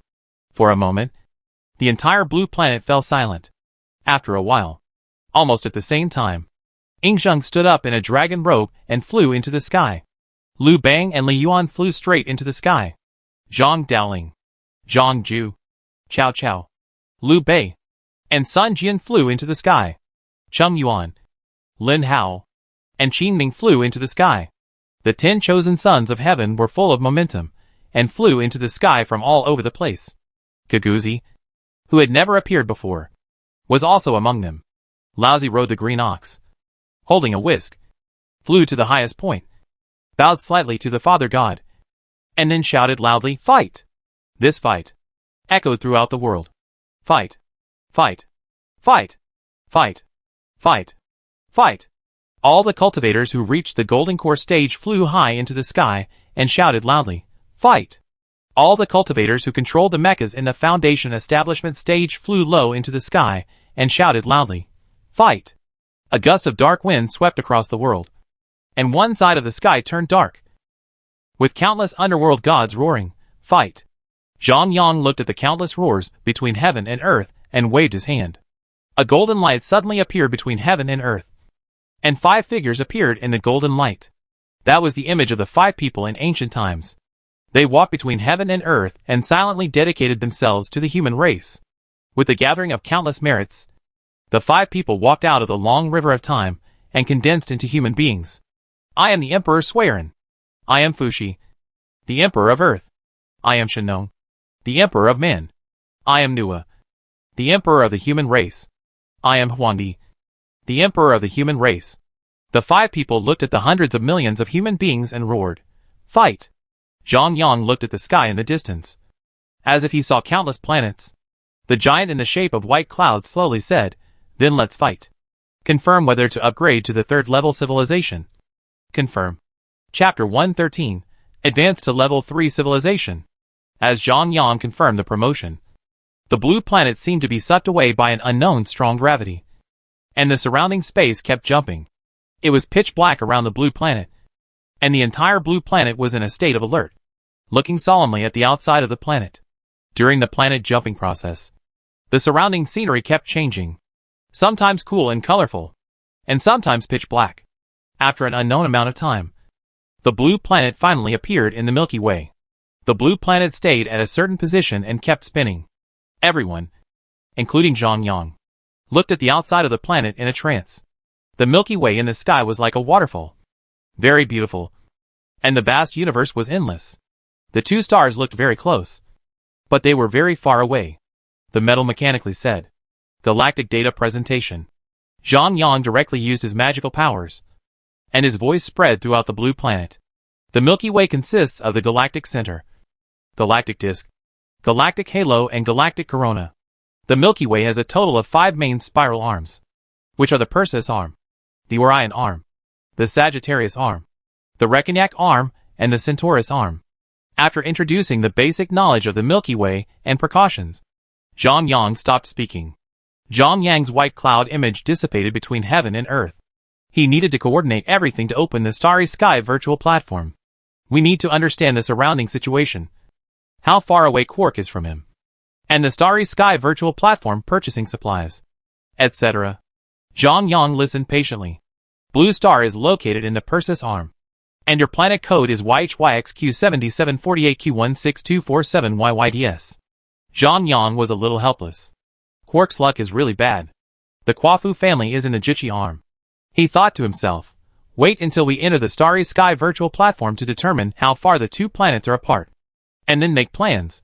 For a moment, the entire blue planet fell silent. After a while, almost at the same time, Yingzheng stood up in a dragon robe and flew into the sky. Liu Bang and Li Yuan flew straight into the sky. Zhang Daoling, Zhang Ju, Chao Chao, Liu Bei, and Sun Jian flew into the sky. Cheng Yuan, Lin Hao, and Qin Ming flew into the sky. The 10 chosen sons of heaven were full of momentum, and flew into the sky from all over the place. Kaguzi, who had never appeared before, was also among them. Laozi rode the green ox, holding a whisk, flew to the highest point, bowed slightly to the Father God, and then shouted loudly, "Fight!" This fight echoed throughout the world. Fight! Fight! Fight! Fight! Fight! Fight! All the cultivators who reached the golden core stage flew high into the sky and shouted loudly, "Fight!" All the cultivators who controlled the mechas in the Foundation establishment stage flew low into the sky and shouted loudly, "Fight!" A gust of dark wind swept across the world, and one side of the sky turned dark, with countless underworld gods roaring, "Fight!" Zhang Yang looked at the countless roars between heaven and earth and waved his hand. A golden light suddenly appeared between heaven and earth, and 5 figures appeared in the golden light. That was the image of the 5 people in ancient times. They walked between heaven and earth and silently dedicated themselves to the human race. With the gathering of countless merits, the 5 people walked out of the long river of time and condensed into human beings. I am the Emperor Swearin. I am Fushi, the Emperor of Earth. I am Shenong, the Emperor of Men. I am Nua, the Emperor of the human race. I am Huandi, the Emperor of the human race. The 5 people looked at the hundreds of millions of human beings and roared, "Fight!" Zhang Yang looked at the sky in the distance, as if he saw countless planets. The giant in the shape of white clouds slowly said, "Then let's fight. Confirm whether to upgrade to the 3rd level civilization." Confirm. Chapter 113. Advance to level 3 civilization. As Zhang Yang confirmed the promotion, the blue planet seemed to be sucked away by an unknown strong gravity, and the surrounding space kept jumping. It was pitch black around the blue planet, and the entire blue planet was in a state of alert, looking solemnly at the outside of the planet. During the planet jumping process, the surrounding scenery kept changing, sometimes cool and colorful, and sometimes pitch black. After an unknown amount of time, the blue planet finally appeared in the Milky Way. The blue planet stayed at a certain position and kept spinning. Everyone, including Zhang Yang, looked at the outside of the planet in a trance. The Milky Way in the sky was like a waterfall, very beautiful, and the vast universe was endless. The 2 stars looked very close, but they were very far away. The metal mechanically said, "Galactic data presentation." Zhang Yang directly used his magical powers, and his voice spread throughout the blue planet. The Milky Way consists of the galactic center, galactic disk, galactic halo, and galactic corona. The Milky Way has a total of 5 main spiral arms, which are the Perseus arm, the Orion arm, the Sagittarius arm, the Reconnac arm, and the Centaurus arm. After introducing the basic knowledge of the Milky Way and precautions, Zhang Yang stopped speaking. Zhang Yang's white cloud image dissipated between heaven and earth. He needed to coordinate everything to open the Starry Sky virtual platform. We need to understand the surrounding situation, how far away Quark is from him, and the Starry Sky virtual platform purchasing supplies, etc. Zhang Yang listened patiently. Blue Star is located in the Perseus arm, and your planet code is YHYXQ7748Q16247YYDS. Zhang Yang was a little helpless. Quark's luck is really bad. The Quafu family is in the Jichi arm. He thought to himself, wait until we enter the Starry Sky virtual platform to determine how far the 2 planets are apart, and then make plans.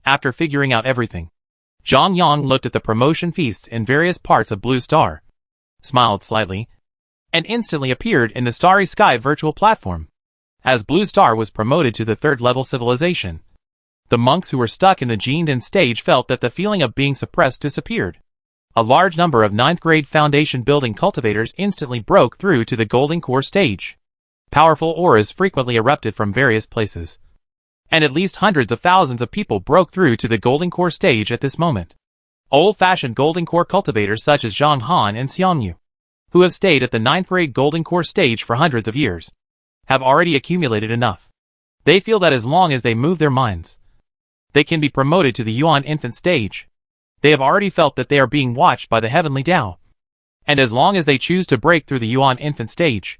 After figuring out everything, Zhang Yang looked at the promotion feasts in various parts of Blue Star, smiled slightly, and instantly appeared in the Starry Sky virtual platform. As Blue Star was promoted to the 3rd level civilization, the monks who were stuck in the Jinden stage felt that the feeling of being suppressed disappeared. A large number of 9th grade foundation building cultivators instantly broke through to the golden core stage. Powerful auras frequently erupted from various places, and at least hundreds of thousands of people broke through to the golden core stage at this moment. Old-fashioned golden core cultivators such as Zhang Han and Xiang Yu, who have stayed at the 9th grade golden core stage for hundreds of years, have already accumulated enough. They feel that as long as they move their minds, they can be promoted to the Yuan infant stage. They have already felt that they are being watched by the heavenly Tao, and as long as they choose to break through the Yuan infant stage,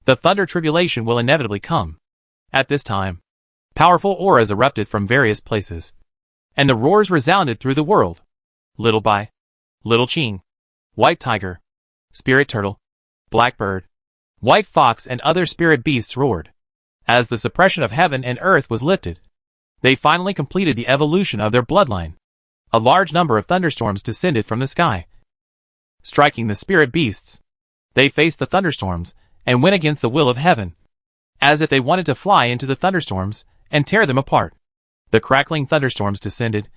the thunder tribulation will inevitably come. At this time, powerful auras erupted from various places, and the roars resounded through the world. Little Bai, Little Qing, White Tiger, Spirit Turtle, Blackbird, White Fox, and other spirit beasts roared. As the suppression of heaven and earth was lifted, they finally completed the evolution of their bloodline. A large number of thunderstorms descended from the sky, striking the spirit beasts. They faced the thunderstorms and went against the will of heaven, as if they wanted to fly into the thunderstorms and tear them apart. The crackling thunderstorms descended,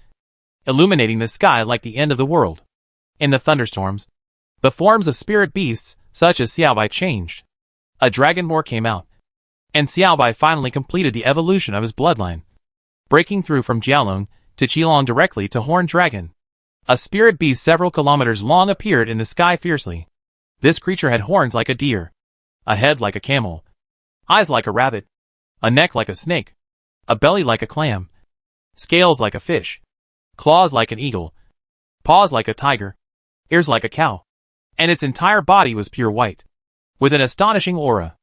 illuminating the sky like the end of the world. In the thunderstorms, the forms of spirit beasts, such as Xiaobai, changed. A dragonborn came out, and Xiaobai finally completed the evolution of his bloodline, breaking through from Jialong to Qilong directly to Horned Dragon. A spirit beast several kilometers long appeared in the sky fiercely. This creature had horns like a deer, a head like a camel, eyes like a rabbit, a neck like a snake, a belly like a clam, scales like a fish, claws like an eagle, paws like a tiger, ears like a cow, and its entire body was pure white, with an astonishing aura.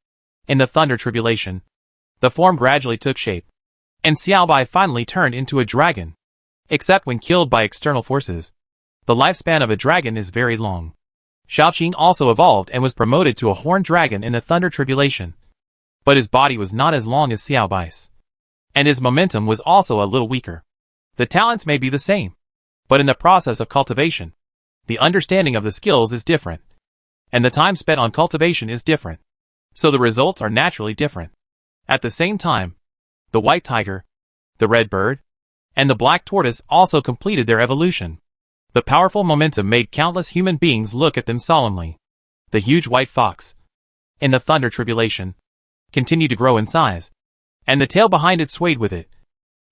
In the thunder tribulation, the form gradually took shape, and Xiaobai finally turned into a dragon. Except when killed by external forces, the lifespan of a dragon is very long. Xiaoqing also evolved and was promoted to a horned dragon in the thunder tribulation, but his body was not as long as Xiaobai's, and his momentum was also a little weaker. The talents may be the same, but in the process of cultivation, the understanding of the skills is different, and the time spent on cultivation is different, so the results are naturally different. At the same time, the white tiger, the red bird, and the black tortoise also completed their evolution. The powerful momentum made countless human beings look at them solemnly. The huge white fox, in the thunder tribulation, continued to grow in size, and the tail behind it swayed with it,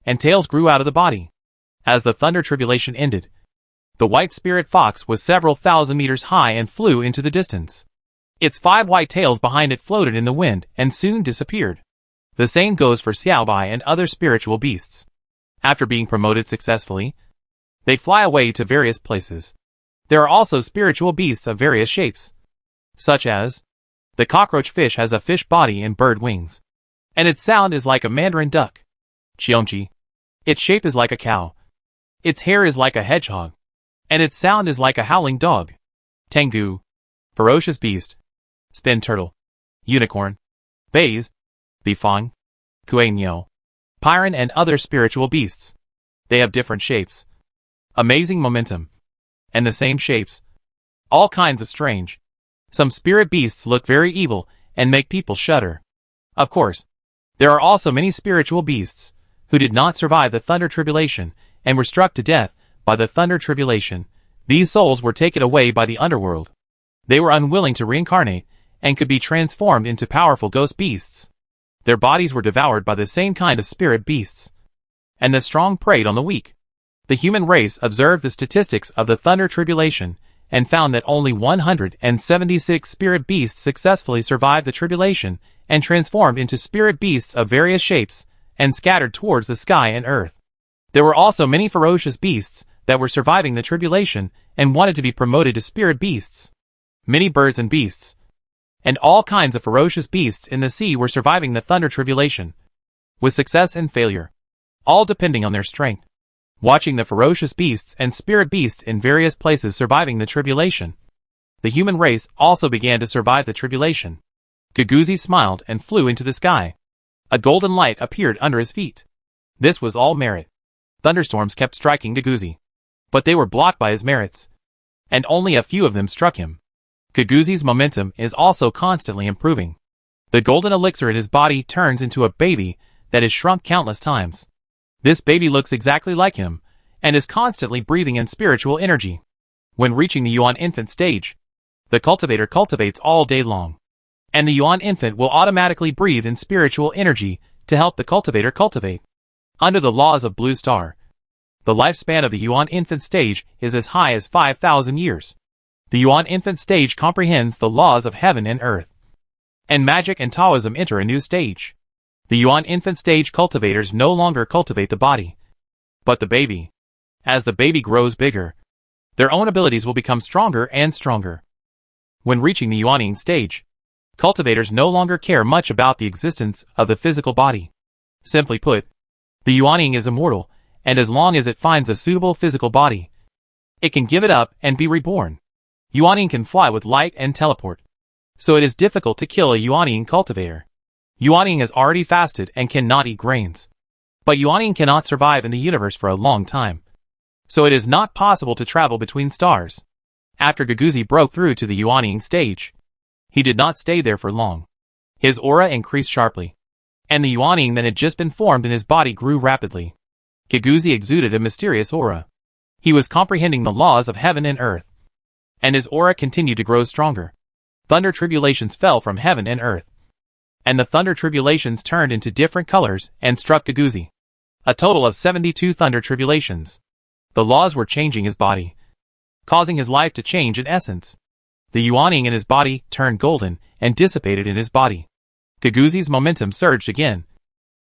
and tails grew out of the body. As the thunder tribulation ended, the white spirit fox was several thousand meters high and flew into the distance. Its 5 white tails behind it floated in the wind and soon disappeared. The same goes for Xiaobai and other spiritual beasts. After being promoted successfully, they fly away to various places. There are also spiritual beasts of various shapes, such as the cockroach fish has a fish body and bird wings, and its sound is like a mandarin duck. Qiongqi, its shape is like a cow, its hair is like a hedgehog, and its sound is like a howling dog. Tengu, ferocious beast, spin turtle, unicorn, bays, bifang, kuainyo, Pyron and other spiritual beasts. They have different shapes, amazing momentum, and the same shapes. All kinds of strange. Some spirit beasts look very evil and make people shudder. Of course, there are also many spiritual beasts who did not survive the thunder tribulation and were struck to death by the thunder tribulation. These souls were taken away by the underworld. They were unwilling to reincarnate and could be transformed into powerful ghost beasts. Their bodies were devoured by the same kind of spirit beasts, and the strong preyed on the weak. The human race observed the statistics of the thunder tribulation and found that only 176 spirit beasts successfully survived the tribulation and transformed into spirit beasts of various shapes and scattered towards the sky and earth. There were also many ferocious beasts that were surviving the tribulation and wanted to be promoted to spirit beasts. Many birds and beasts, and all kinds of ferocious beasts in the sea were surviving the thunder tribulation, with success and failure, all depending on their strength. Watching the ferocious beasts and spirit beasts in various places surviving the tribulation, the human race also began to survive the tribulation. Guguzi smiled and flew into the sky. A golden light appeared under his feet. This was all merit. Thunderstorms kept striking Guguzi, but they were blocked by his merits, and only a few of them struck him. Guguzi's momentum is also constantly improving. The golden elixir in his body turns into a baby that is shrunk countless times. This baby looks exactly like him, and is constantly breathing in spiritual energy. When reaching the Yuan infant stage, the cultivator cultivates all day long, and the Yuan infant will automatically breathe in spiritual energy to help the cultivator cultivate. Under the laws of Blue Star, the lifespan of the Yuan infant stage is as high as 5,000 years. The Yuan infant stage comprehends the laws of heaven and earth, and magic and Taoism enter a new stage. The Yuan infant stage cultivators no longer cultivate the body, but the baby. As the baby grows bigger, their own abilities will become stronger and stronger. When reaching the Yuaning stage, cultivators no longer care much about the existence of the physical body. Simply put, the Yuaning is immortal, and as long as it finds a suitable physical body, it can give it up and be reborn. Yuaning can fly with light and teleport, so it is difficult to kill a Yuaning cultivator. Yuaning has already fasted and cannot eat grains, but Yuaning cannot survive in the universe for a long time, so it is not possible to travel between stars. After Guguzi broke through to the Yuaning stage, he did not stay there for long. His aura increased sharply, and the Yuaning that had just been formed in his body grew rapidly. Kiguzi exuded a mysterious aura. He was comprehending the laws of heaven and earth, and his aura continued to grow stronger. Thunder tribulations fell from heaven and earth, and the thunder tribulations turned into different colors and struck Kiguzi. A total of 72 thunder tribulations. The laws were changing his body, causing his life to change in essence. The Yuaning in his body turned golden and dissipated in his body. Kiguzi's momentum surged again,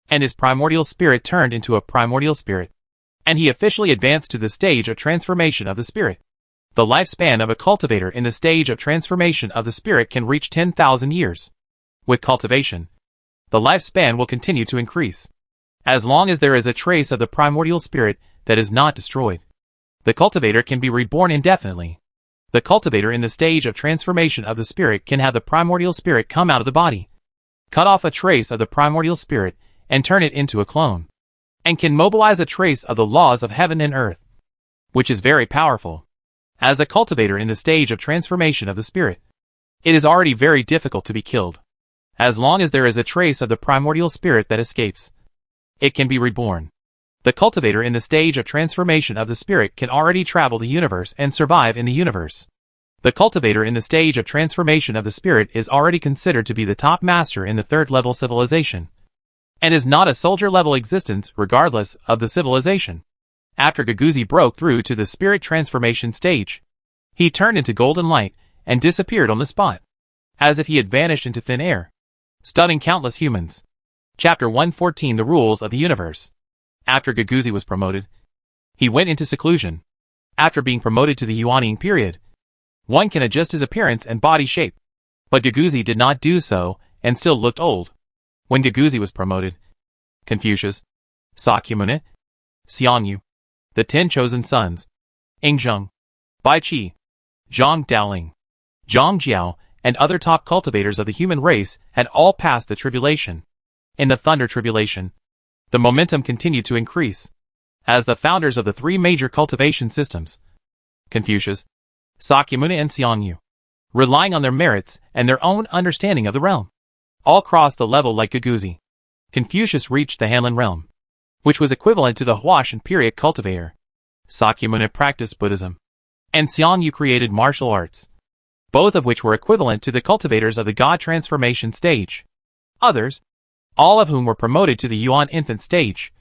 and his primordial spirit turned into a primordial spirit, and he officially advanced to the stage of transformation of the spirit. The lifespan of a cultivator in the stage of transformation of the spirit can reach 10,000 years. With cultivation, the lifespan will continue to increase, as long as there is a trace of the primordial spirit that is not destroyed. The cultivator can be reborn indefinitely. The cultivator in the stage of transformation of the spirit can have the primordial spirit come out of the body, cut off a trace of the primordial spirit, and turn it into a clone, and can mobilize a trace of the laws of heaven and earth, which is very powerful. As a cultivator in the stage of transformation of the spirit, it is already very difficult to be killed. As long as there is a trace of the primordial spirit that escapes, it can be reborn. The cultivator in the stage of transformation of the spirit can already travel the universe and survive in the universe. The cultivator in the stage of transformation of the spirit is already considered to be the top master in the third level civilization, and is not a soldier level existence regardless of the civilization. After Kiguzi broke through to the spirit transformation stage, he turned into golden light and disappeared on the spot, as if he had vanished into thin air, stunning countless humans. Chapter 114: The Rules of the Universe. After Kiguzi was promoted, he went into seclusion. After being promoted to the Yuaning period, one can adjust his appearance and body shape, but Kiguzi did not do so and still looked old. When Kiguzi was promoted, Confucius, Sakyamuni, Xiangyu, the 10 chosen sons, Yingzheng, Bai Qi, Zhang Daoling, Zhang Jiao, and other top cultivators of the human race had all passed the tribulation. In the thunder tribulation, the momentum continued to increase, as the founders of the 3 major cultivation systems, Confucius, Sakyamuni and Xiangyu, relying on their merits and their own understanding of the realm, all crossed the level like Kiguzi. Confucius reached the Hanlin realm, which was equivalent to the Huashan period cultivator. Sakyamuni practiced Buddhism, and Xiangyu created martial arts, both of which were equivalent to the cultivators of the God transformation stage. Others, all of whom were promoted to the Yuan infant stage,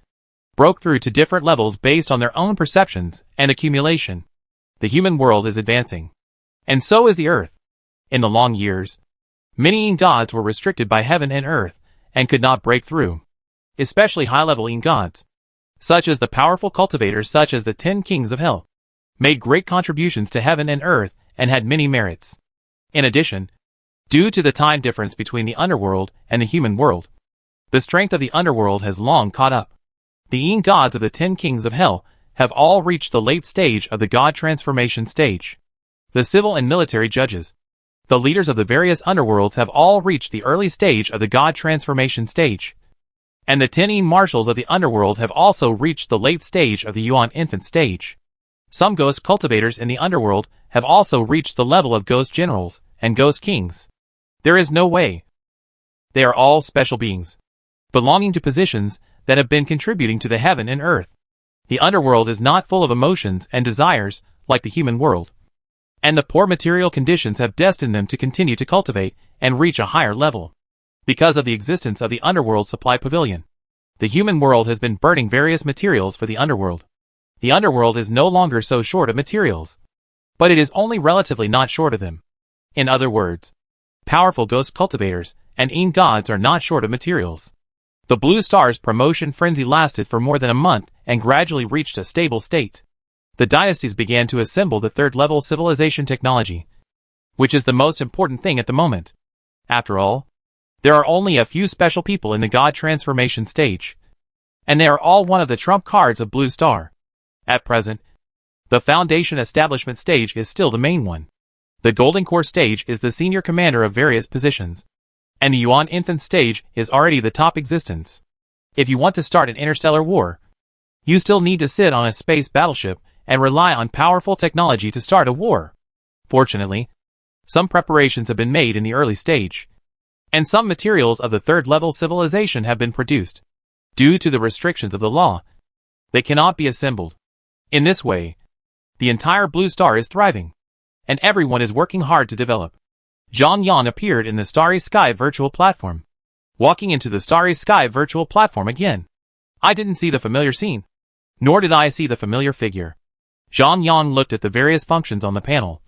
broke through to different levels based on their own perceptions and accumulation. The human world is advancing, and so is the earth. In the long years, many Yin gods were restricted by heaven and earth and could not break through, especially high-level Yin gods, such as the powerful cultivators such as the 10 kings of hell, made great contributions to heaven and earth and had many merits. In addition, due to the time difference between the underworld and the human world, the strength of the underworld has long caught up. The Yin gods of the 10 kings of hell have all reached the late stage of the God transformation stage. The civil and military judges, the leaders of the various underworlds, have all reached the early stage of the God transformation stage. And the 10 Yin marshals of the underworld have also reached the late stage of the Yuan infant stage. Some ghost cultivators in the underworld have also reached the level of ghost generals and ghost kings. There is no way. They are all special beings, belonging to positions that have been contributing to the heaven and earth. The underworld is not full of emotions and desires like the human world, and the poor material conditions have destined them to continue to cultivate and reach a higher level. Because of the existence of the underworld supply pavilion, the human world has been burning various materials for the underworld. The underworld is no longer so short of materials, but it is only relatively not short of them. In other words, powerful ghost cultivators and Yin gods are not short of materials. The Blue Star's promotion frenzy lasted for more than a month and gradually reached a stable state. The dynasties began to assemble the third-level civilization technology, which is the most important thing at the moment. After all, there are only a few special people in the God transformation stage, and they are all one of the trump cards of Blue Star. At present, the Foundation Establishment stage is still the main one. The Golden Core stage is the senior commander of various positions, and the Yuan infant stage is already the top existence. If you want to start an interstellar war, you still need to sit on a space battleship and rely on powerful technology to start a war. Fortunately, some preparations have been made in the early stage. and some materials of the third-level civilization have been produced. Due to the restrictions of the law, they cannot be assembled. In this way, the entire blue star is thriving, and everyone is working hard to develop. Zhang Yang appeared in the Starry Sky virtual platform. Walking into the Starry Sky virtual platform again, I didn't see the familiar scene, nor did I see the familiar figure. Zhang Yang looked at the various functions on the panel.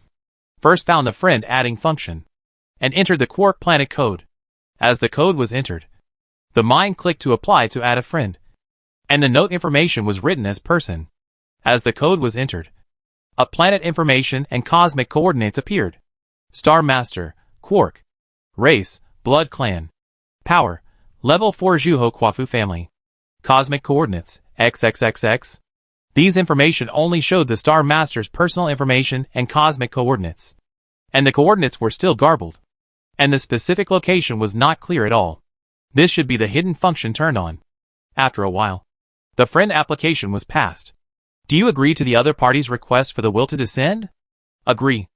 First found the friend adding function, and entered the Quark planet code. As the code was entered, the mind clicked to apply to add a friend, and the note information was written as person. As the code was entered, a planet information and cosmic coordinates appeared. Star Master, Quark. Race, Blood Clan. Power, Level 4 Zhuho Quafu family. Cosmic coordinates, XXXX. These information only showed the Star Master's personal information and cosmic coordinates, and the coordinates were still garbled, and the specific location was not clear at all. This should be the hidden function turned on. After a while, the friend application was passed. Do you agree to the other party's request for the will to descend? Agree.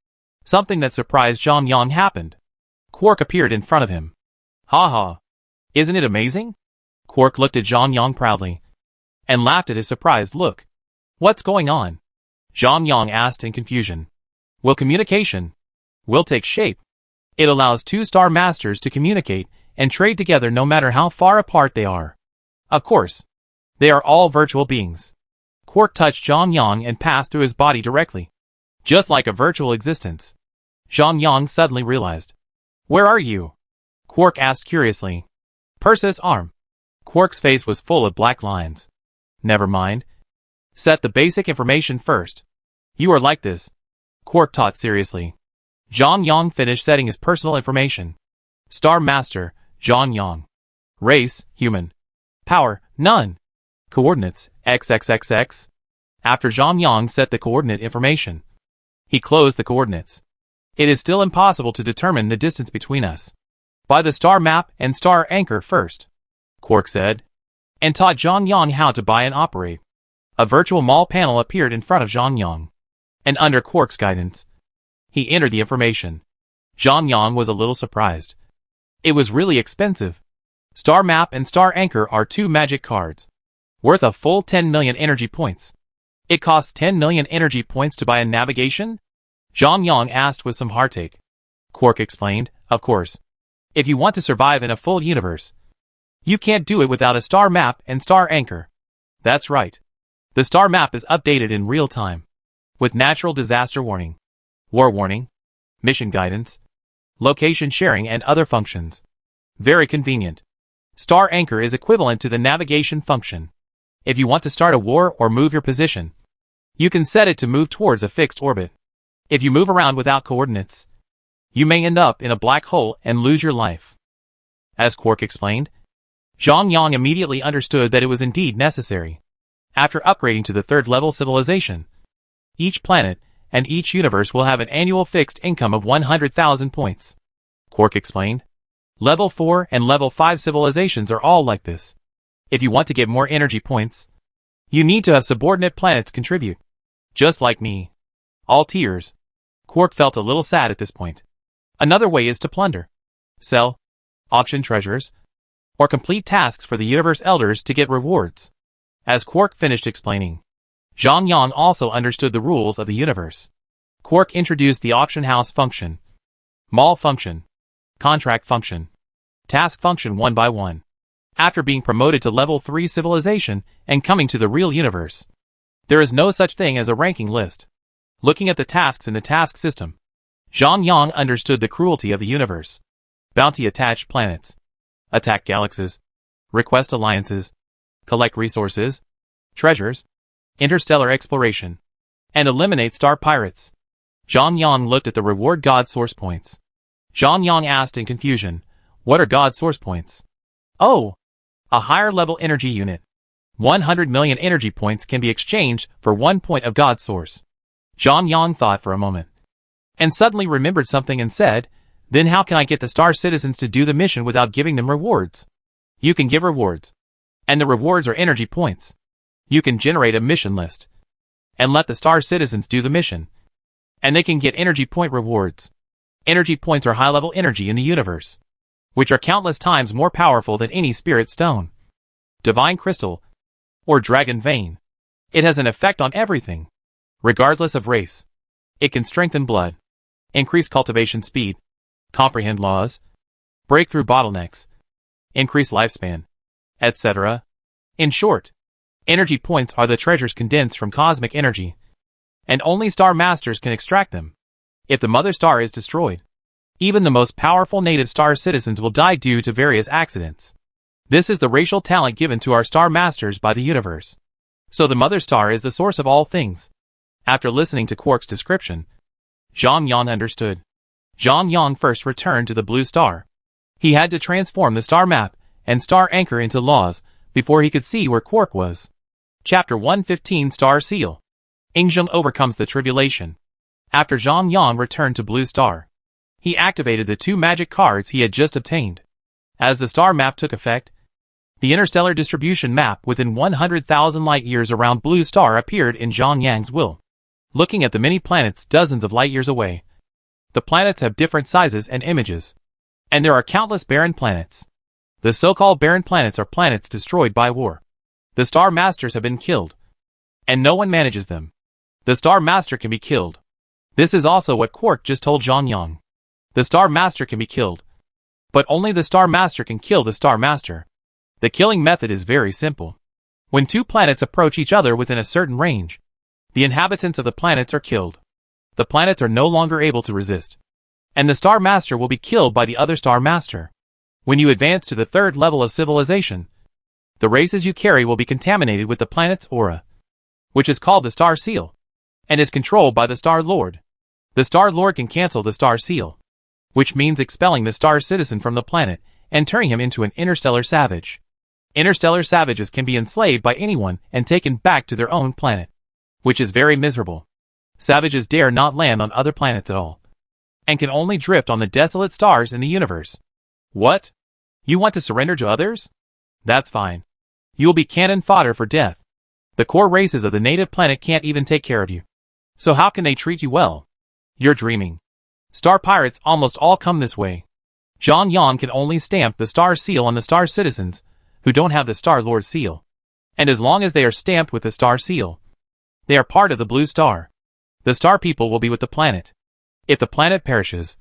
Something that surprised Zhang Yang happened. Quark appeared in front of him. Ha ha. Isn't it amazing? Quark looked at Zhang Yang proudly, and laughed at his surprised look. What's going on? Zhang Yang asked in confusion. Will communication will take shape. It allows two Star Masters to communicate and trade together no matter how far apart they are. Of course, they are all virtual beings. Quark touched Zhang Yang and passed through his body directly, just like a virtual existence. Zhang Yang suddenly realized. Where are you? Quark asked curiously. Persis' arm. Quark's face was full of black lines. Never mind. Set the basic information first. You are like this. Quark taught seriously. Zhang Yang finished setting his personal information. Star Master, Zhang Yang. Race, human. Power, none. Coordinates, XXXX. After Zhang Yang set the coordinate information, he closed the coordinates. It is still impossible to determine the distance between us. By the star map and star anchor first, Quark said, and taught Zhang Yang how to buy and operate. A virtual mall panel appeared in front of Zhang Yang, and under Quark's guidance, he entered the information. Zhang Yang was a little surprised. It was really expensive. Star Map and Star Anchor are two magic cards, worth a full 10 million energy points. It costs 10 million energy points to buy a navigation? Zhang Yang asked with some heartache. Quark explained, of course. If you want to survive in a full universe, you can't do it without a Star Map and Star Anchor. That's right. The Star Map is updated in real time, with natural disaster warning, war warning, mission guidance, location sharing and other functions. Very convenient. Star Anchor is equivalent to the navigation function. If you want to start a war or move your position, you can set it to move towards a fixed orbit. If you move around without coordinates, you may end up in a black hole and lose your life. As Quark explained, Zhang Yang immediately understood that it was indeed necessary. After upgrading to the third-level civilization, each planet and each universe will have an annual fixed income of 100,000 points. Quark explained. Level 4 and Level 5 civilizations are all like this. If you want to get more energy points, you need to have subordinate planets contribute. Just like me. All tiers. Quark felt a little sad at this point. Another way is to plunder, sell, auction treasures, or complete tasks for the universe elders to get rewards. As Quark finished explaining, Zhang Yang also understood the rules of the universe. Quark introduced the auction house function, mall function, contract function, task function one by one. After being promoted to level 3 civilization and coming to the real universe, there is no such thing as a ranking list. Looking at the tasks in the task system, Zhang Yang understood the cruelty of the universe. Bounty attached planets, attack galaxies, request alliances, collect resources, treasures, interstellar exploration, and eliminate star pirates. Zhang Yang looked at the reward god source points. Zhang Yang asked in confusion, what are god source points? Oh, a higher level energy unit. 100 million energy points can be exchanged for 1 point of god source. Zhang Yang thought for a moment, and suddenly remembered something and said, then how can I get the star citizens to do the mission without giving them rewards? You can give rewards, and the rewards are energy points. You can generate a mission list, and let the star citizens do the mission, and they can get energy point rewards. Energy points are high-level energy in the universe. which are countless times more powerful than any spirit stone, divine crystal, or dragon vein. It has an effect on everything, regardless of race. It can strengthen blood, increase cultivation speed, comprehend laws, break through bottlenecks, increase lifespan, etc. In short, energy points are the treasures condensed from cosmic energy, and only star masters can extract them. If the mother star is destroyed, even the most powerful native star citizens will die due to various accidents. This is the racial talent given to our star masters by the universe. So the mother star is the source of all things. After listening to Quark's description, Zhang Yang understood. Zhang Yang first returned to the blue star. He had to transform the star map and star anchor into laws before he could see where Quark was. Chapter 115 Star Seal. Ingzheng overcomes the tribulation. After Zhang Yang returned to blue star, he activated the 2 magic cards he had just obtained. As the star map took effect, the interstellar distribution map within 100,000 light-years around blue star appeared in Zhang Yang's will. Looking at the many planets dozens of light-years away, the planets have different sizes and images, and there are countless barren planets. The so-called barren planets are planets destroyed by war. The star masters have been killed, and no one manages them. The star master can be killed. This is also what Quark just told Zhang Yang. The star master can be killed, but only the star master can kill the star master. The killing method is very simple. When 2 planets approach each other within a certain range, the inhabitants of the planets are killed. The planets are no longer able to resist, and the star master will be killed by the other star master. When you advance to the 3rd level of civilization, the races you carry will be contaminated with the planet's aura, which is called the Star Seal, and is controlled by the Star Lord. The Star Lord can cancel the Star Seal, which means expelling the star citizen from the planet and turning him into an interstellar savage. Interstellar savages can be enslaved by anyone and taken back to their own planet, which is very miserable. Savages dare not land on other planets at all, and can only drift on the desolate stars in the universe. What? You want to surrender to others? That's fine. You will be cannon fodder for death. The core races of the native planet can't even take care of you. So how can they treat you well? You're dreaming. Star pirates almost all come this way. Zhang Yang can only stamp the star seal on the star citizens who don't have the Star Lord seal. And as long as they are stamped with the star seal, they are part of the blue star. The star people will be with the planet. If the planet perishes,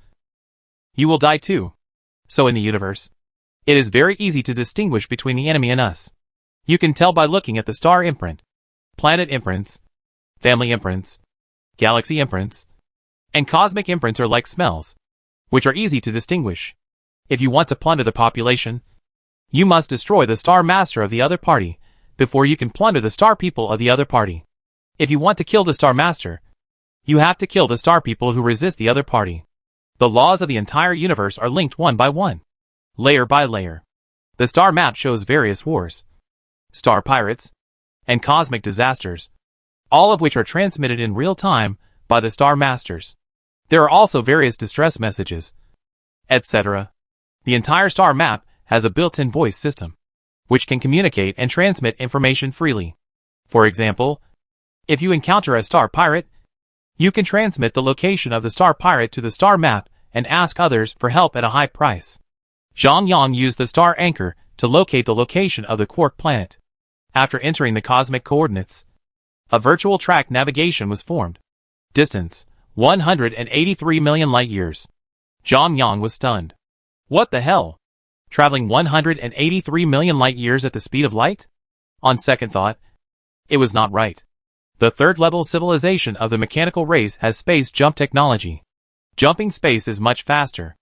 you will die too. So in the universe, it is very easy to distinguish between the enemy and us. You can tell by looking at the star imprint, planet imprints, family imprints, galaxy imprints, and cosmic imprints are like smells, which are easy to distinguish. If you want to plunder the population, you must destroy the star master of the other party before you can plunder the star people of the other party. If you want to kill the star master, you have to kill the star people who resist the other party. The laws of the entire universe are linked one by one, layer by layer. The star map shows various wars, star pirates, and cosmic disasters, all of which are transmitted in real time by the star masters. There are also various distress messages, etc. The entire star map has a built-in voice system, which can communicate and transmit information freely. For example, if you encounter a star pirate, you can transmit the location of the star pirate to the star map and ask others for help at a high price. Zhang Yang used the star anchor to locate the location of the Quark planet. After entering the cosmic coordinates, a virtual track navigation was formed. Distance, 183 million light-years. Zhang Yang was stunned. What the hell? Traveling 183 million light-years at the speed of light? On second thought, it was not right. The 3rd level civilization of the mechanical race has space jump technology. Jumping space is much faster.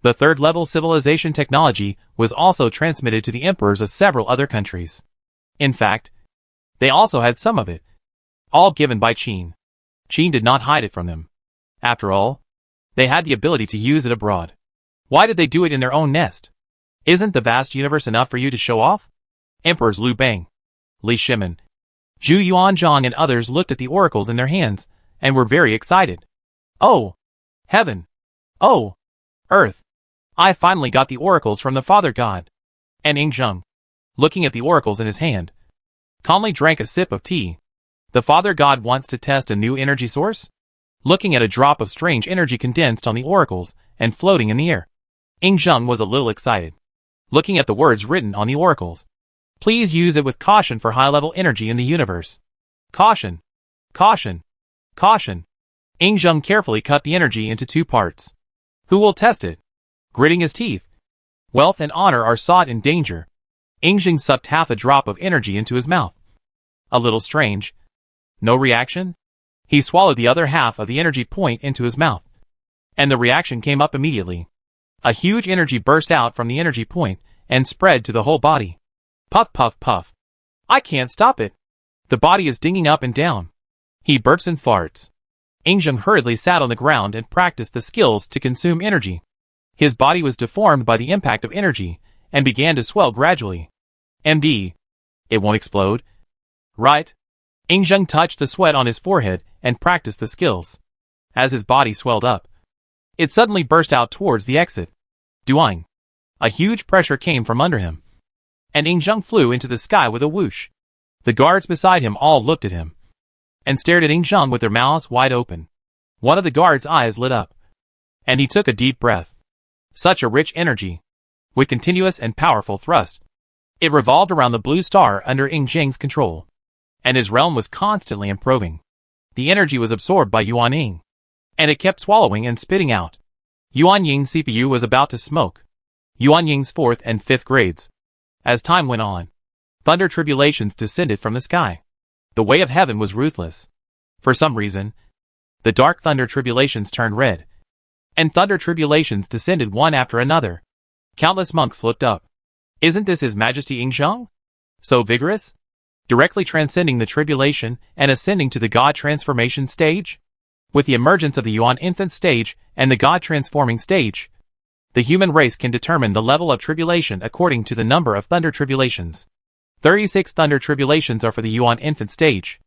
The 3rd level civilization technology was also transmitted to the emperors of several other countries. In fact, they also had some of it, all given by Qin. Qin did not hide it from them. After all, they had the ability to use it abroad. Why did they do it in their own nest? Isn't the vast universe enough for you to show off? Emperors Liu Bang, Li Shimin, Zhu Yuanzhang and others looked at the oracles in their hands and were very excited. Oh, heaven! Oh, earth! I finally got the oracles from the Father God. And Ingzheng, looking at the oracles in his hand, calmly drank a sip of tea. The Father God wants to test a new energy source? Looking at a drop of strange energy condensed on the oracles and floating in the air, Ing Zheng was a little excited, looking at the words written on the oracles. Please use it with caution for high-level energy in the universe. Caution. Caution. Caution. Ing Zheng carefully cut the energy into 2 parts. Who will test it? Gritting his teeth. Wealth and honor are sought in danger. Ing Zheng sucked half a drop of energy into his mouth. A little strange. No reaction? He swallowed the other half of the energy point into his mouth. And the reaction came up immediately. A huge energy burst out from the energy point and spread to the whole body. Puff, puff, puff. I can't stop it. The body is dinging up and down. He burps and farts. Ing Zheng hurriedly sat on the ground and practiced the skills to consume energy. His body was deformed by the impact of energy and began to swell gradually. MD. It won't explode. Right? Ing Zheng touched the sweat on his forehead and practiced the skills. As his body swelled up, it suddenly burst out towards the exit. Duang. A huge pressure came from under him. And Ing Zheng flew into the sky with a whoosh. The guards beside him all looked at him and stared at Ing Zheng with their mouths wide open. One of the guards' eyes lit up, and he took a deep breath. Such a rich energy, with continuous and powerful thrust. It revolved around the blue star under Ing Zheng's control, and his realm was constantly improving. The energy was absorbed by Yuan Ying, and it kept swallowing and spitting out. Yuan Ying's CPU was about to smoke. Yuan Ying's 4th and 5th grades. As time went on, thunder tribulations descended from the sky. The way of heaven was ruthless. For some reason, the dark thunder tribulations turned red, and thunder tribulations descended one after another. Countless monks looked up. Isn't this His Majesty Ing Zheng? So vigorous? Directly transcending the tribulation and ascending to the God transformation stage? With the emergence of the Yuan infant stage and the God transforming stage, the human race can determine the level of tribulation according to the number of thunder tribulations. 36 thunder tribulations are for the Yuan infant stage,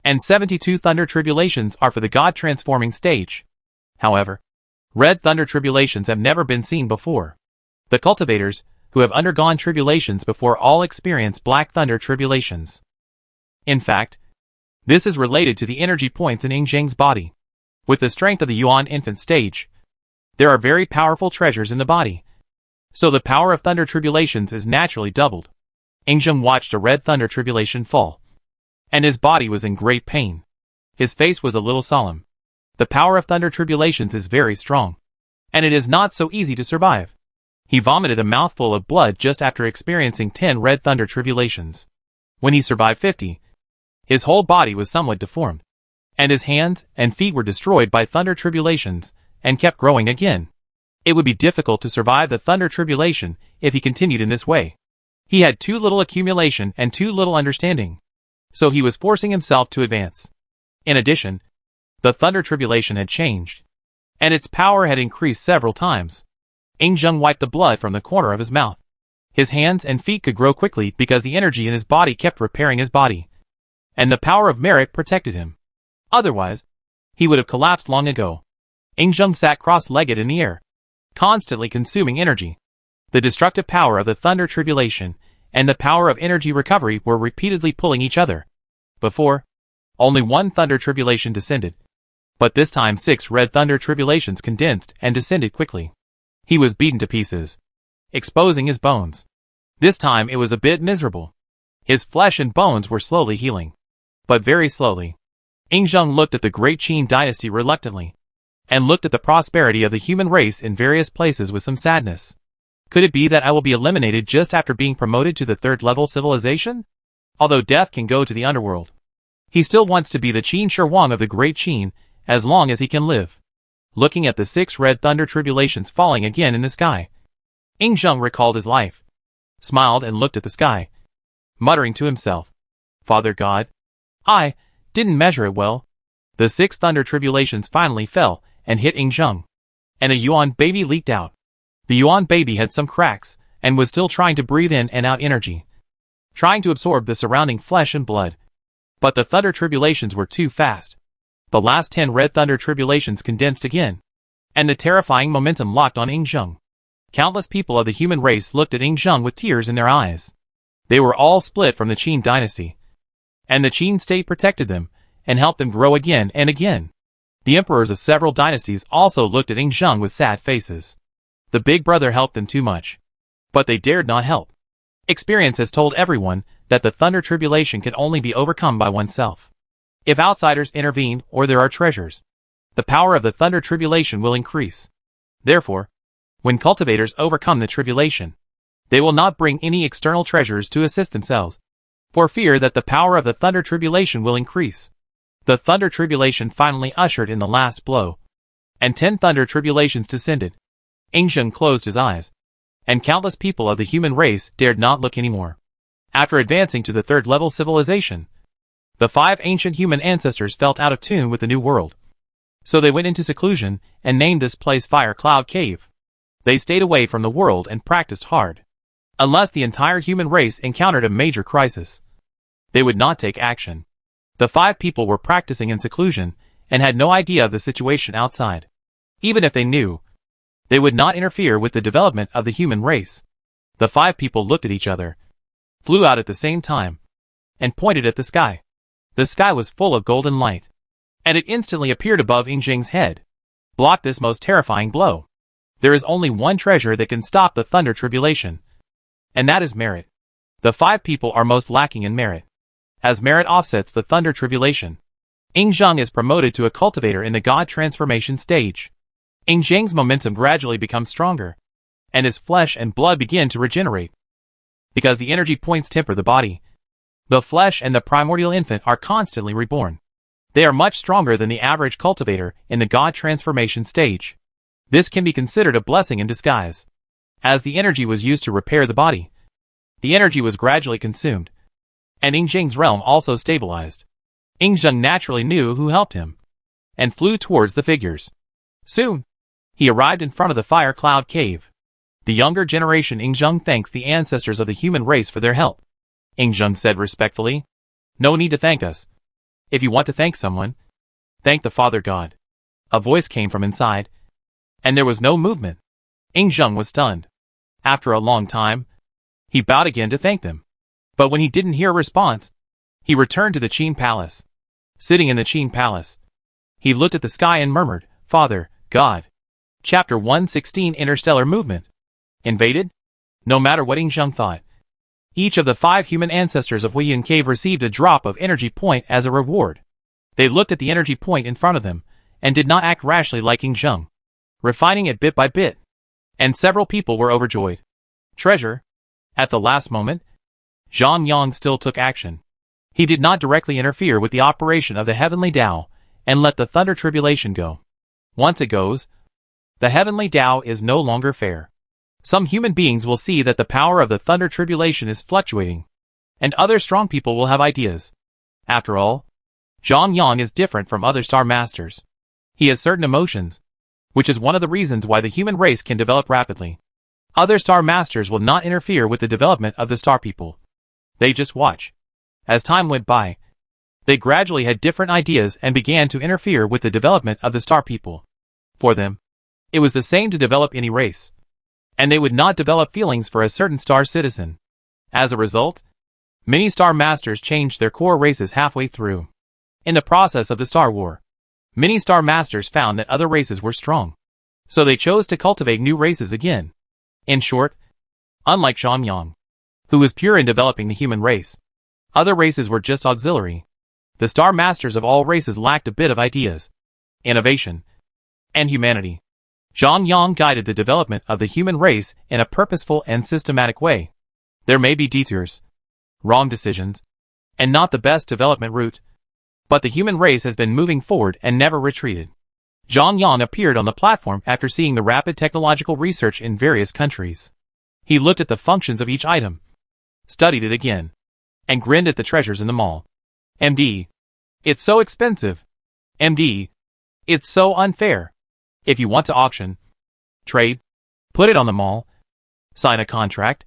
and 72 thunder tribulations are for the God transforming stage. However, red thunder tribulations have never been seen before. The cultivators, who have undergone tribulations before, all experience black thunder tribulations. In fact, this is related to the energy points in Ing Zheng's body. With the strength of the Yuan infant stage, there are very powerful treasures in the body, so the power of thunder tribulations is naturally doubled. Ing Zheng watched a red thunder tribulation fall, and his body was in great pain. His face was a little solemn. The power of thunder tribulations is very strong, and it is not so easy to survive. He vomited a mouthful of blood just after experiencing 10 red thunder tribulations. When he survived 50, his whole body was somewhat deformed, and his hands and feet were destroyed by thunder tribulations and kept growing again. It would be difficult to survive the thunder tribulation if he continued in this way. He had too little accumulation and too little understanding, so he was forcing himself to advance. In addition, the thunder tribulation had changed, and its power had increased several times. Ing Zheng wiped the blood from the corner of his mouth. His hands and feet could grow quickly because the energy in his body kept repairing his body, and the power of merit protected him. Otherwise, he would have collapsed long ago. Ing Zheng sat cross-legged in the air, constantly consuming energy. The destructive power of the thunder tribulation and the power of energy recovery were repeatedly pulling each other. Before, only one thunder tribulation descended, but this time 6 red thunder tribulations condensed and descended quickly. He was beaten to pieces, exposing his bones. This time it was a bit miserable. His flesh and bones were slowly healing, but very slowly. Ing Zheng looked at the great Qin dynasty reluctantly, and looked at the prosperity of the human race in various places with some sadness. Could it be that I will be eliminated just after being promoted to the 3rd level civilization? Although death can go to the underworld, he still wants to be the Qin Shi Huang of the great Qin as long as he can live. Looking at the 6 red thunder tribulations falling again in the sky, Ing Zheng recalled his life, smiled and looked at the sky, muttering to himself, Father God, I didn't measure it well. The 6 thunder tribulations finally fell and hit Ing Zheng, and a Yuan baby leaked out. The Yuan baby had some cracks and was still trying to breathe in and out energy, trying to absorb the surrounding flesh and blood. But the thunder tribulations were too fast. The last 10 red thunder tribulations condensed again, and the terrifying momentum locked on Ing Zheng. Countless people of the human race looked at Ing Zheng with tears in their eyes. They were all split from the Qin dynasty, and the Qin state protected them and helped them grow again and again. The emperors of several dynasties also looked at Ing Zheng with sad faces. The big brother helped them too much. But they dared not help. Experience has told everyone that the thunder tribulation can only be overcome by oneself. If outsiders intervene or there are treasures, the power of the thunder tribulation will increase. Therefore, when cultivators overcome the tribulation, they will not bring any external treasures to assist themselves, for fear that the power of the thunder tribulation will increase. The thunder tribulation finally ushered in the last blow, and 10 thunder tribulations descended. Ingzheng closed his eyes, and countless people of the human race dared not look anymore. After advancing to the third-level civilization, the 5 ancient human ancestors felt out of tune with the new world. So they went into seclusion and named this place Fire Cloud Cave. They stayed away from the world and practiced hard. Unless the entire human race encountered a major crisis, they would not take action. The 5 people were practicing in seclusion and had no idea of the situation outside. Even if they knew, they would not interfere with the development of the human race. The 5 people looked at each other, flew out at the same time, and pointed at the sky. The sky was full of golden light, and it instantly appeared above Ingzheng's head, blocked this most terrifying blow. There is only one treasure that can stop the thunder tribulation, and that is merit. The 5 people are most lacking in merit, as merit offsets the thunder tribulation. Ingzheng is promoted to a cultivator in the God transformation stage. Ingzheng's momentum gradually becomes stronger, and his flesh and blood begin to regenerate. Because the energy points temper the body, the flesh and the primordial infant are constantly reborn. They are much stronger than the average cultivator in the God transformation stage. This can be considered a blessing in disguise. As the energy was used to repair the body, the energy was gradually consumed, and Ingzheng's realm also stabilized. Ingzheng naturally knew who helped him, and flew towards the figures. Soon, he arrived in front of the Fire Cloud Cave. The younger generation Ingzheng thanks the ancestors of the human race for their help. Ingzheng said respectfully, "No need to thank us. If you want to thank someone, thank the Father God." A voice came from inside, and there was no movement. Ingzheng was stunned. After a long time, he bowed again to thank them. But when he didn't hear a response, he returned to the Qin Palace. Sitting in the Qin Palace, he looked at the sky and murmured, "Father, God." Chapter 116 Interstellar Movement. Invaded? No matter what Ingzheng thought, each of the 5 human ancestors of Huiyun Cave received a drop of energy point as a reward. They looked at the energy point in front of them, and did not act rashly like Ingzheng, refining it bit by bit. And several people were overjoyed. Treasure? At the last moment, Zhang Yang still took action. He did not directly interfere with the operation of the heavenly Tao, and let the thunder tribulation go. Once it goes, the heavenly Tao is no longer fair. Some human beings will see that the power of the thunder tribulation is fluctuating, and other strong people will have ideas. After all, Zhang Yang is different from other star masters. He has certain emotions, which is one of the reasons why the human race can develop rapidly. Other star masters will not interfere with the development of the star people. They just watch. As time went by, they gradually had different ideas and began to interfere with the development of the star people. For them, it was the same to develop any race, and they would not develop feelings for a certain star citizen. As a result, many star masters changed their core races halfway through. In the process of the Star War, many star masters found that other races were strong, so they chose to cultivate new races again. In short, unlike Zhang Yang, who was pure in developing the human race, other races were just auxiliary. The star masters of all races lacked a bit of ideas, innovation, and humanity. Zhang Yang guided the development of the human race in a purposeful and systematic way. There may be detours, wrong decisions, and not the best development route, but the human race has been moving forward and never retreated. Zhang Yang appeared on the platform after seeing the rapid technological research in various countries. He looked at the functions of each item, studied it again, and grinned at the treasures in the mall. MD, it's so expensive. MD, it's so unfair. If you want to auction, trade, put it on the mall, sign a contract,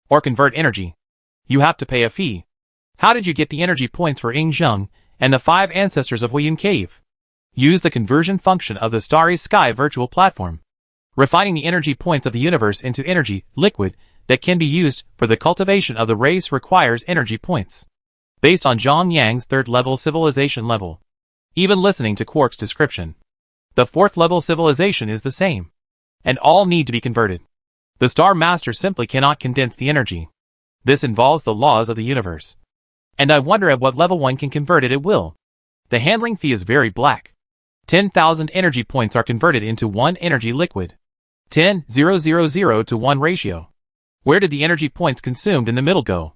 or convert energy, you have to pay a fee. How did you get the energy points for Ingzheng and the 5 ancestors of Huiyun Cave? Use the conversion function of the Starry Sky virtual platform, refining the energy points of the universe into energy, liquid, that can be used for the cultivation of the race requires energy points. Based on Zhang Yang's 3rd level civilization level, even listening to Quark's description, the 4th level civilization is the same. and all need to be converted. The Star Master simply cannot condense the energy. This involves the laws of the universe. And I wonder at what level one can convert it at will. The handling fee is very black. 10,000 energy points are converted into one energy liquid. 10,000 to 1 ratio. Where did the energy points consumed in the middle go?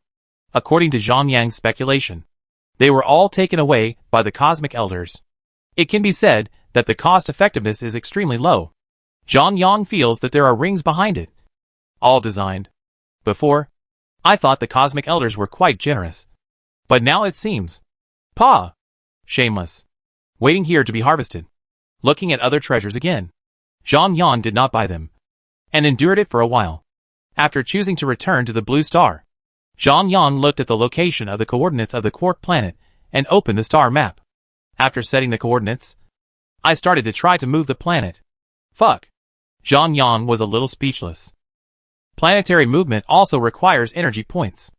According to Zhang Yang's speculation, they were all taken away by the cosmic elders. It can be said that the cost effectiveness is extremely low. Zhang Yang feels that there are rings behind it. All designed. Before, I thought the cosmic elders were quite generous. But now it seems. Shameless. Waiting here to be harvested. Looking at other treasures again. Zhang Yan did not buy them. And endured it for a while. After choosing to return to the blue star, Zhang Yan looked at the location of the coordinates of the Quark planet and opened the star map. After setting the coordinates, I started to try to move the planet. Zhang Yan was a little speechless. Planetary movement also requires energy points.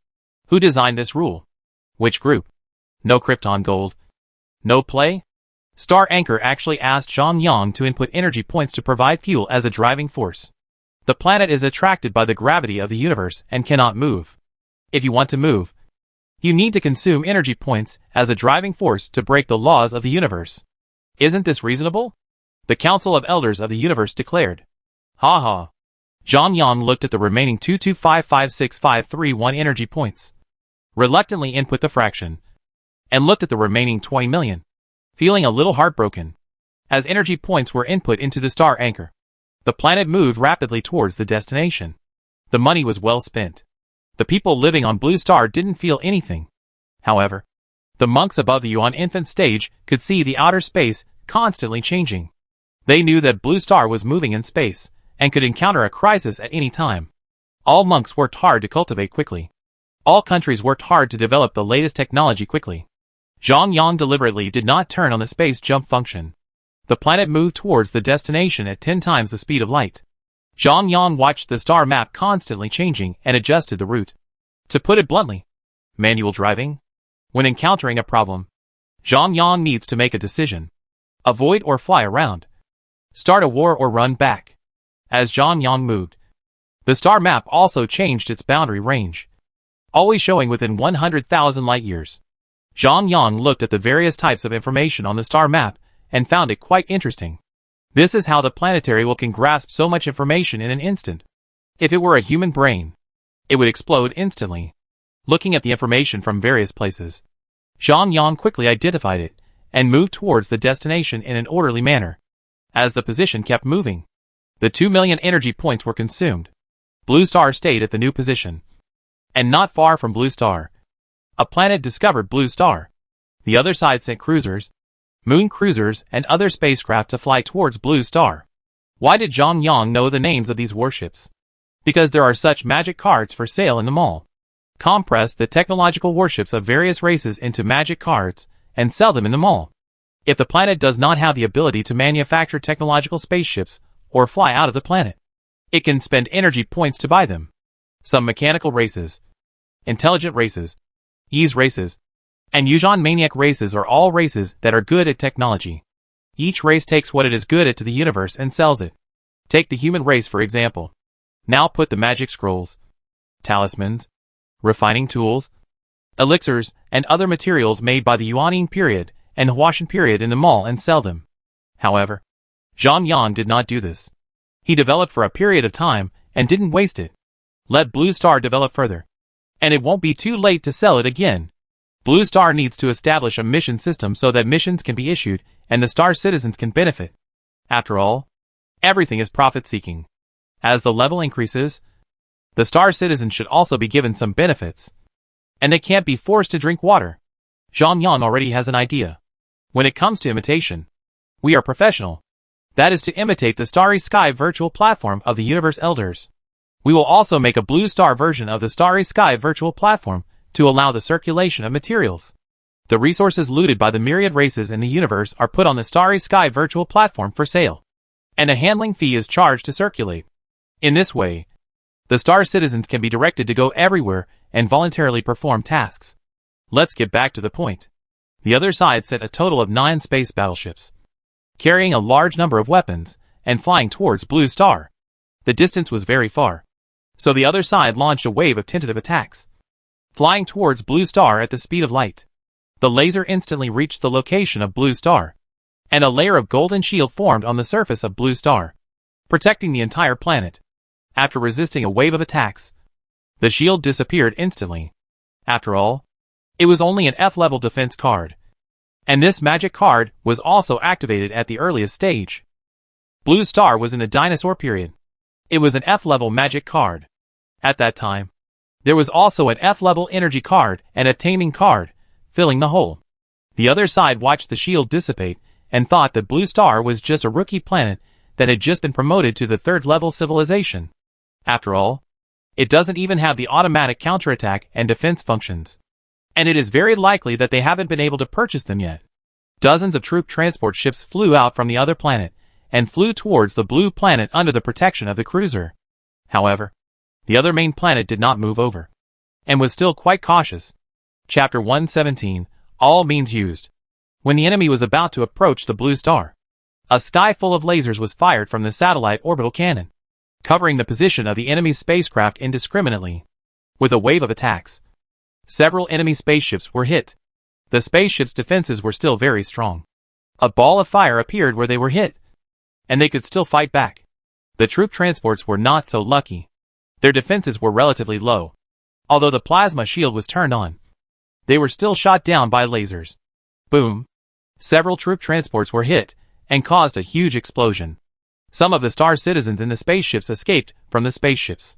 Who designed this rule? Which group? No Krypton gold. No play? Star Anchor actually asked Zhang Yang to input energy points to provide fuel as a driving force. The planet is attracted by the gravity of the universe and cannot move. If you want to move, you need to consume energy points as a driving force to break the laws of the universe. Isn't this reasonable? The Council of Elders of the Universe declared. Zhang Yan looked at the remaining 225565531 energy points. Reluctantly input the fraction. And looked at the remaining 20 million. Feeling a little heartbroken. As energy points were input into the Star Anchor, the planet moved rapidly towards the destination. The money was well spent. The people living on Blue Star didn't feel anything. However, the monks above the Yuan infant stage could see the outer space constantly changing. They knew that Blue Star was moving in space and could encounter a crisis at any time. All monks worked hard to cultivate quickly. All countries worked hard to develop the latest technology quickly. Zhang Yang deliberately did not turn on the space jump function. The planet moved towards the destination at 10 times the speed of light. Zhang Yang watched the star map constantly changing and adjusted the route. To put it bluntly, manual driving? When encountering a problem, Zhang Yang needs to make a decision. Avoid or fly around. Start a war or run back. As Zhang Yang moved, the star map also changed its boundary range, always showing within 100,000 light years. Zhang Yang looked at the various types of information on the star map and found it quite interesting. This is how the planetary will can grasp so much information in an instant. If it were a human brain, it would explode instantly. Looking at the information from various places, Zhang Yang quickly identified it and moved towards the destination in an orderly manner. As the position kept moving, the 2 million energy points were consumed. Blue Star stayed at the new position. And not far from Blue Star, a planet discovered Blue Star. The other side sent cruisers, moon cruisers, and other spacecraft to fly towards Blue Star. Why did Zhang Yang know the names of these warships? Because there are such magic cards for sale in the mall. Compress the technological warships of various races into magic cards and sell them in the mall. If the planet does not have the ability to manufacture technological spaceships or fly out of the planet, it can spend energy points to buy them. Some mechanical races, intelligent races, ease races, and Yuzhan maniac races are all races that are good at technology. Each race takes what it is good at to the universe and sells it. Take the human race for example. Now put the magic scrolls, talismans, refining tools, elixirs, and other materials made by the Yuanine period and Huashan period in the mall and sell them. However, Zhang Yan did not do this. He developed for a period of time and didn't waste it. Let Blue Star develop further. And it won't be too late to sell it again. Blue Star needs to establish a mission system so that missions can be issued and the star citizens can benefit. After all, everything is profit-seeking. As the level increases, the star citizens should also be given some benefits. And they can't be forced to drink water. Zhang Yan already has an idea. When it comes to imitation, we are professional. That is to imitate the Starry Sky virtual platform of the Universe Elders. We will also make a Blue Star version of the Starry Sky virtual platform to allow the circulation of materials. The resources looted by the myriad races in the universe are put on the Starry Sky virtual platform for sale, and a handling fee is charged to circulate. In this way, the star citizens can be directed to go everywhere and voluntarily perform tasks. Let's get back to the point. The other side sent a total of 9 space battleships, carrying a large number of weapons, and flying towards Blue Star. The distance was very far, so the other side launched a wave of tentative attacks, flying towards Blue Star at the speed of light. The laser instantly reached the location of Blue Star, and a layer of golden shield formed on the surface of Blue Star, protecting the entire planet. After resisting a wave of attacks, the shield disappeared instantly. After all, it was only an F-level defense card, and this magic card was also activated at the earliest stage. Blue Star was in the dinosaur period. It was an F-level magic card. At that time, there was also an F-level energy card and a taming card, filling the hole. The other side watched the shield dissipate and thought that Blue Star was just a rookie planet that had just been promoted to the third-level civilization. After all, it doesn't even have the automatic counterattack and defense functions, and it is very likely that they haven't been able to purchase them yet. Dozens of troop transport ships flew out from the other planet and flew towards the blue planet under the protection of the cruiser. However, the other main planet did not move over, and was still quite cautious. Chapter 117, All Means Used. When the enemy was about to approach the Blue Star, a sky full of lasers was fired from the satellite orbital cannon, covering the position of the enemy spacecraft indiscriminately. With a wave of attacks, several enemy spaceships were hit. The spaceships' defenses were still very strong. A ball of fire appeared where they were hit, and they could still fight back. The troop transports were not so lucky. Their defenses were relatively low. Although the plasma shield was turned on, they were still shot down by lasers. Boom! Several troop transports were hit and caused a huge explosion. Some of the Star citizens in the spaceships escaped from the spaceships.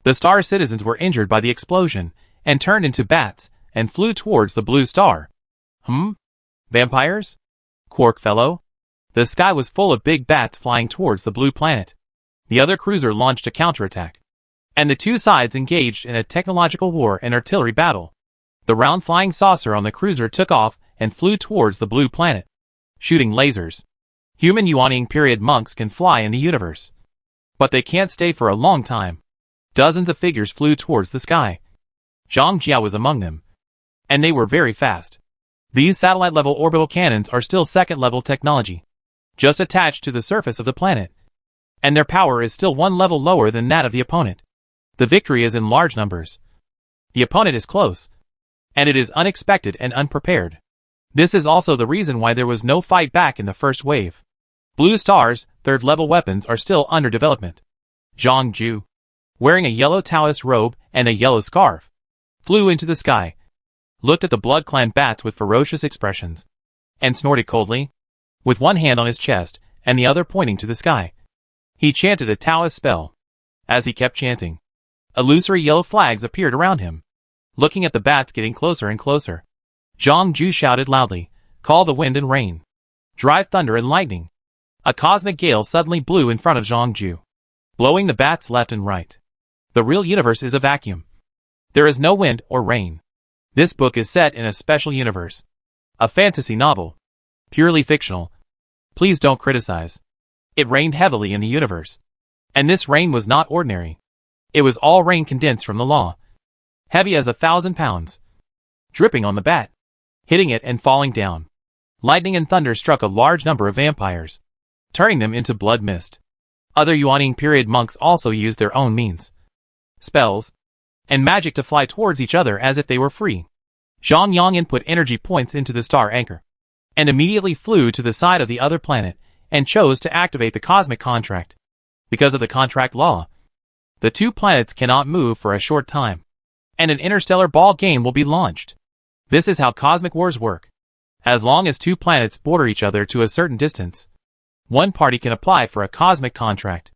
The Star citizens were injured by the explosion and turned into bats and flew towards the Blue Star. Vampires? Quark fellow? The sky was full of big bats flying towards the blue planet. The other cruiser launched a counterattack, and the two sides engaged in a technological war and artillery battle. The round flying saucer on the cruiser took off and flew towards the blue planet, shooting lasers. Human Yuaniing period monks can fly in the universe, but they can't stay for a long time. Dozens of figures flew towards the sky. Zhang Jia was among them, and they were very fast. These satellite-level orbital cannons are still second-level technology, just attached to the surface of the planet, and their power is still one level lower than that of the opponent. The victory is in large numbers. The opponent is close, and it is unexpected and unprepared. This is also the reason why there was no fight back in the first wave. Blue Star's third-level weapons are still under development. Zhang Ju, wearing a yellow Taoist robe and a yellow scarf, flew into the sky, looked at the blood-clan bats with ferocious expressions, and snorted coldly, with one hand on his chest and the other pointing to the sky. He chanted a Taoist spell. As he kept chanting, illusory yellow flags appeared around him. Looking at the bats getting closer and closer, Zhang Ju shouted loudly, "Call the wind and rain. Drive thunder and lightning." A cosmic gale suddenly blew in front of Zhang Ju, blowing the bats left and right. The real universe is a vacuum. There is no wind or rain. This book is set in a special universe, a fantasy novel, purely fictional. Please don't criticize. It rained heavily in the universe, and this rain was not ordinary. It was all rain condensed from the law, heavy as 1,000 pounds, dripping on the bat, hitting it and falling down. Lightning and thunder struck a large number of vampires, turning them into blood mist. Other Yuaniing period monks also used their own means, spells, and magic to fly towards each other as if they were free. Zhang Yang input energy points into the star anchor, and immediately flew to the side of the other planet and chose to activate the cosmic contract. Because of the contract law, the two planets cannot move for a short time, and an interstellar ball game will be launched. This is how cosmic wars work. As long as two planets border each other to a certain distance, one party can apply for a cosmic contract.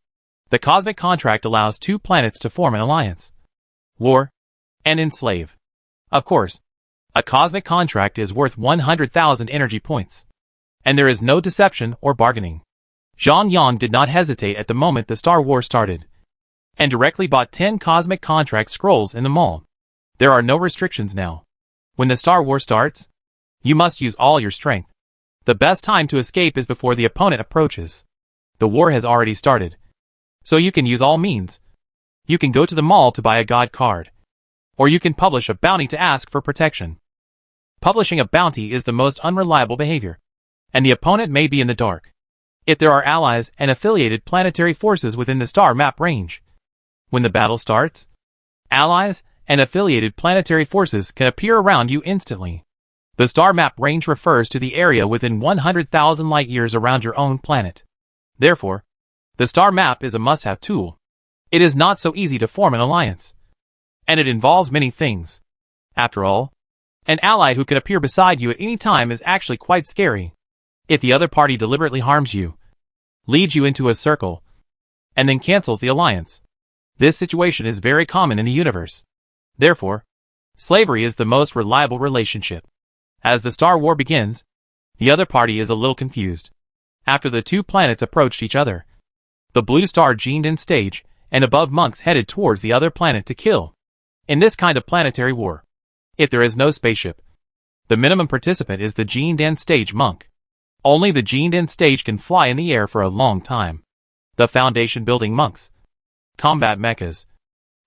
The cosmic contract allows two planets to form an alliance, war, and enslave. Of course, a cosmic contract is worth 100,000 energy points, and there is no deception or bargaining. Zhang Yang did not hesitate at the moment the Star War started, and directly bought 10 cosmic contract scrolls in the mall. There are no restrictions now. When the Star War starts, you must use all your strength. The best time to escape is before the opponent approaches. The war has already started, so you can use all means. You can go to the mall to buy a god card, or you can publish a bounty to ask for protection. Publishing a bounty is the most unreliable behavior, and the opponent may be in the dark. if there are allies and affiliated planetary forces within the star map range. When the battle starts, allies and affiliated planetary forces can appear around you instantly. The star map range refers to the area within 100,000 light-years around your own planet. Therefore, the star map is a must-have tool. It is not so easy to form an alliance, and it involves many things. After all, an ally who could appear beside you at any time is actually quite scary. If the other party deliberately harms you, leads you into a circle, and then cancels the alliance, this situation is very common in the universe. Therefore, slavery is the most reliable relationship. As the Star War begins, the other party is a little confused. After the two planets approached each other, the blue star gened in stage, and above monks headed towards the other planet to kill. In this kind of planetary war, if there is no spaceship, the minimum participant is the gened in stage monk. Only the gened in stage can fly in the air for a long time. The foundation building monks, combat mechas,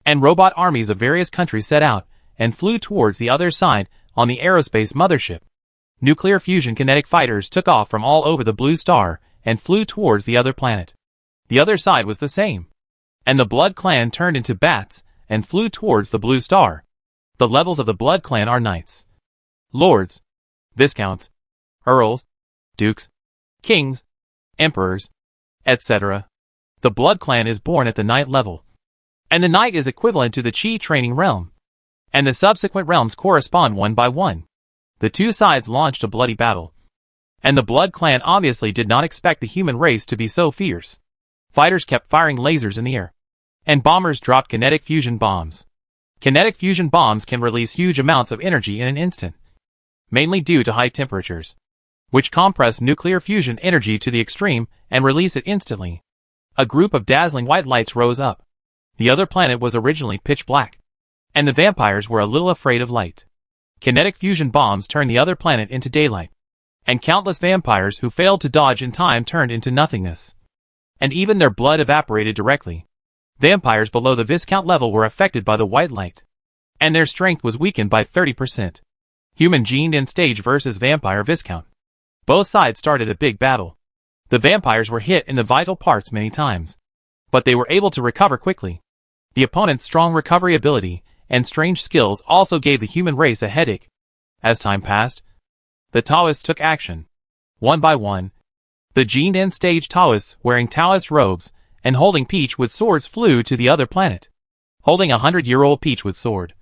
and robot armies of various countries set out and flew towards the other side on the aerospace mothership. Nuclear fusion kinetic fighters took off from all over the blue star and flew towards the other planet. The other side was the same, and the Blood Clan turned into bats and flew towards the blue star. The levels of the Blood Clan are knights, lords, viscounts, earls, dukes, kings, emperors, etc. The Blood Clan is born at the knight level, and the knight is equivalent to the Chi training realm, and the subsequent realms correspond one by one. The two sides launched a bloody battle, and the Blood Clan obviously did not expect the human race to be so fierce. Fighters kept firing lasers in the air, and bombers dropped kinetic fusion bombs. Kinetic fusion bombs can release huge amounts of energy in an instant, mainly due to high temperatures, which compress nuclear fusion energy to the extreme and release it instantly. A group of dazzling white lights rose up. The other planet was originally pitch black, and the vampires were a little afraid of light. Kinetic fusion bombs turned the other planet into daylight, and countless vampires who failed to dodge in time turned into nothingness, and even their blood evaporated directly. Vampires below the Viscount level were affected by the white light, and their strength was weakened by 30%. Human gened in stage versus vampire Viscount. Both sides started a big battle. The vampires were hit in the vital parts many times, but they were able to recover quickly. The opponent's strong recovery ability and strange skills also gave the human race a headache. As time passed, the Taoists took action. One by one, the gened in stage Taoists wearing Taoist robes and holding Peachwood swords flew to the other planet, holding a 100-year-old Peachwood sword.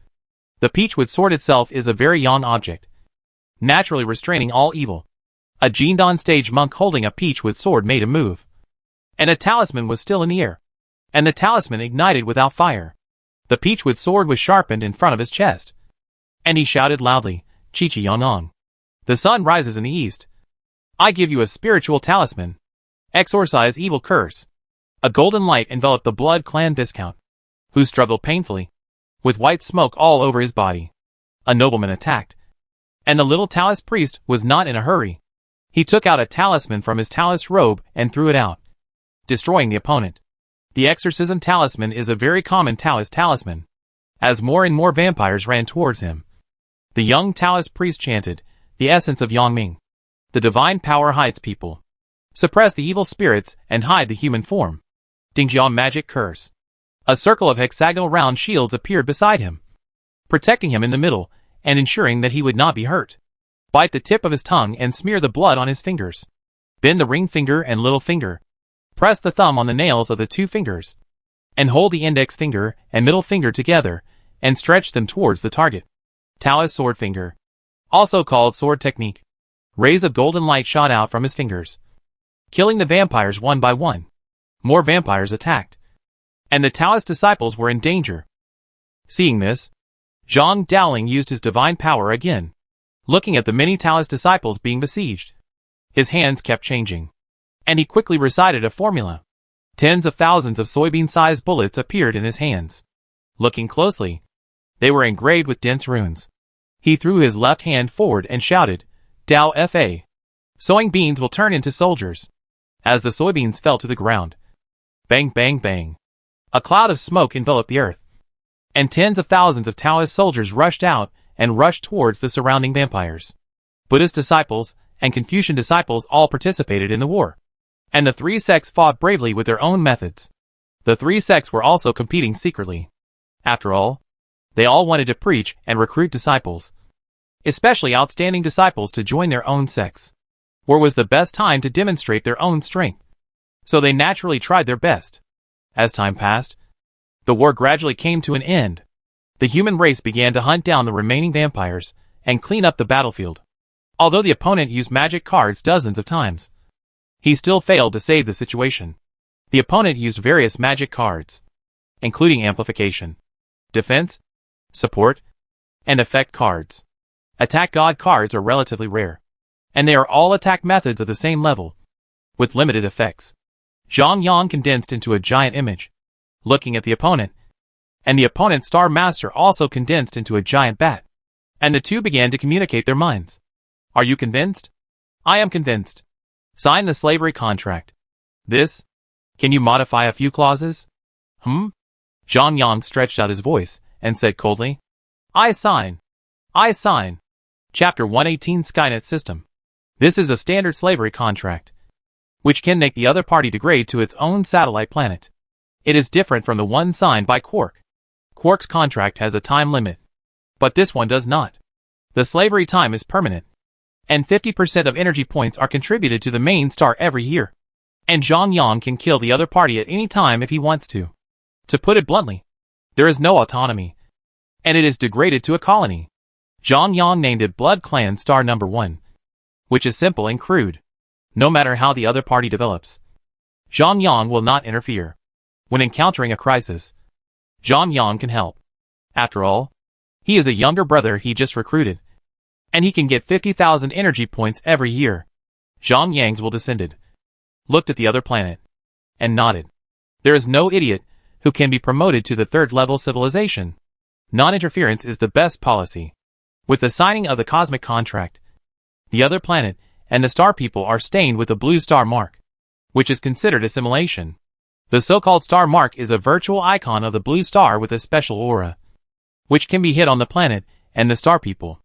The Peachwood sword itself is a very young object, naturally restraining all evil. A gened on stage monk holding a Peachwood sword made a move, and a talisman was still in the air, and the talisman ignited without fire. The Peachwood sword was sharpened in front of his chest, and he shouted loudly, "Chi-Chi Yonong. The sun rises in the east. I give you a spiritual talisman. Exorcise evil curse." A golden light enveloped the Blood Clan Viscount, who struggled painfully, with white smoke all over his body. A nobleman attacked, and the little Taoist priest was not in a hurry. He took out a talisman from his Taoist robe and threw it out, destroying the opponent. The exorcism talisman is a very common Taoist talisman. As more and more vampires ran towards him, the young Taoist priest chanted, "The essence of Yangming. The divine power hides people. Suppress the evil spirits and hide the human form. Dingjia magic curse." A circle of hexagonal round shields appeared beside him, protecting him in the middle and ensuring that he would not be hurt. Bite the tip of his tongue and smear the blood on his fingers. Bend the ring finger and little finger. Press the thumb on the nails of the two fingers, and hold the index finger and middle finger together and stretch them towards the target. Taoist sword finger, also called sword technique. Rays of golden light shot out from his fingers, killing the vampires one by one. More vampires attacked, and the Taoist disciples were in danger. Seeing this, Zhang Dowling used his divine power again, looking at the many Taoist disciples being besieged. His hands kept changing, and he quickly recited a formula. Tens of thousands of soybean-sized bullets appeared in his hands. Looking closely, they were engraved with dense runes. He threw his left hand forward and shouted, "Dao Fa. Sowing beans will turn into soldiers." As the soybeans fell to the ground, bang bang bang, a cloud of smoke enveloped the earth, and tens of thousands of Taoist soldiers rushed out and rushed towards the surrounding vampires. Buddhist disciples and Confucian disciples all participated in the war. and the three sects fought bravely with their own methods. The three sects were also competing secretly. After all, they all wanted to preach and recruit disciples, especially outstanding disciples, to join their own sects. War was the best time to demonstrate their own strength, so they naturally tried their best. As time passed, the war gradually came to an end. The human race began to hunt down the remaining vampires and clean up the battlefield. Although the opponent used magic cards dozens of times, he still failed to save the situation. The opponent used various magic cards, including amplification, defense, support, and effect cards. Attack god cards are relatively rare, and they are all attack methods of the same level, with limited effects. Zhang Yang condensed into a giant image, looking at the opponent, and the opponent's Star Master also condensed into a giant bat, and the two began to communicate their minds. Are you convinced? I am convinced. Sign the slavery contract. This? Can you modify a few clauses? Zhang Yang stretched out his voice and said coldly, I sign. I sign. Chapter 118 Skynet System. This is a standard slavery contract, which can make the other party degrade to its own satellite planet. It is different from the one signed by Quark. Quark's contract has a time limit, but this one does not. The slavery time is permanent, and 50% of energy points are contributed to the main star every year. And Zhang Yang can kill the other party at any time if he wants to. To put it bluntly, there is no autonomy, and it is degraded to a colony. Zhang Yang named it Blood Clan Star Number 1, which is simple and crude. No matter how the other party develops, Zhang Yang will not interfere. When encountering a crisis, Zhang Yang can help. After all, he is a younger brother he just recruited, and he can get 50,000 energy points every year. Zhang Yang's will descended, looked at the other planet, and nodded. There is no idiot who can be promoted to the third-level civilization. Non-interference is the best policy. With the signing of the cosmic contract, the other planet and the star people are stained with the blue star mark, which is considered assimilation. The so-called star mark is a virtual icon of the blue star with a special aura, which can be hit on the planet and the star people.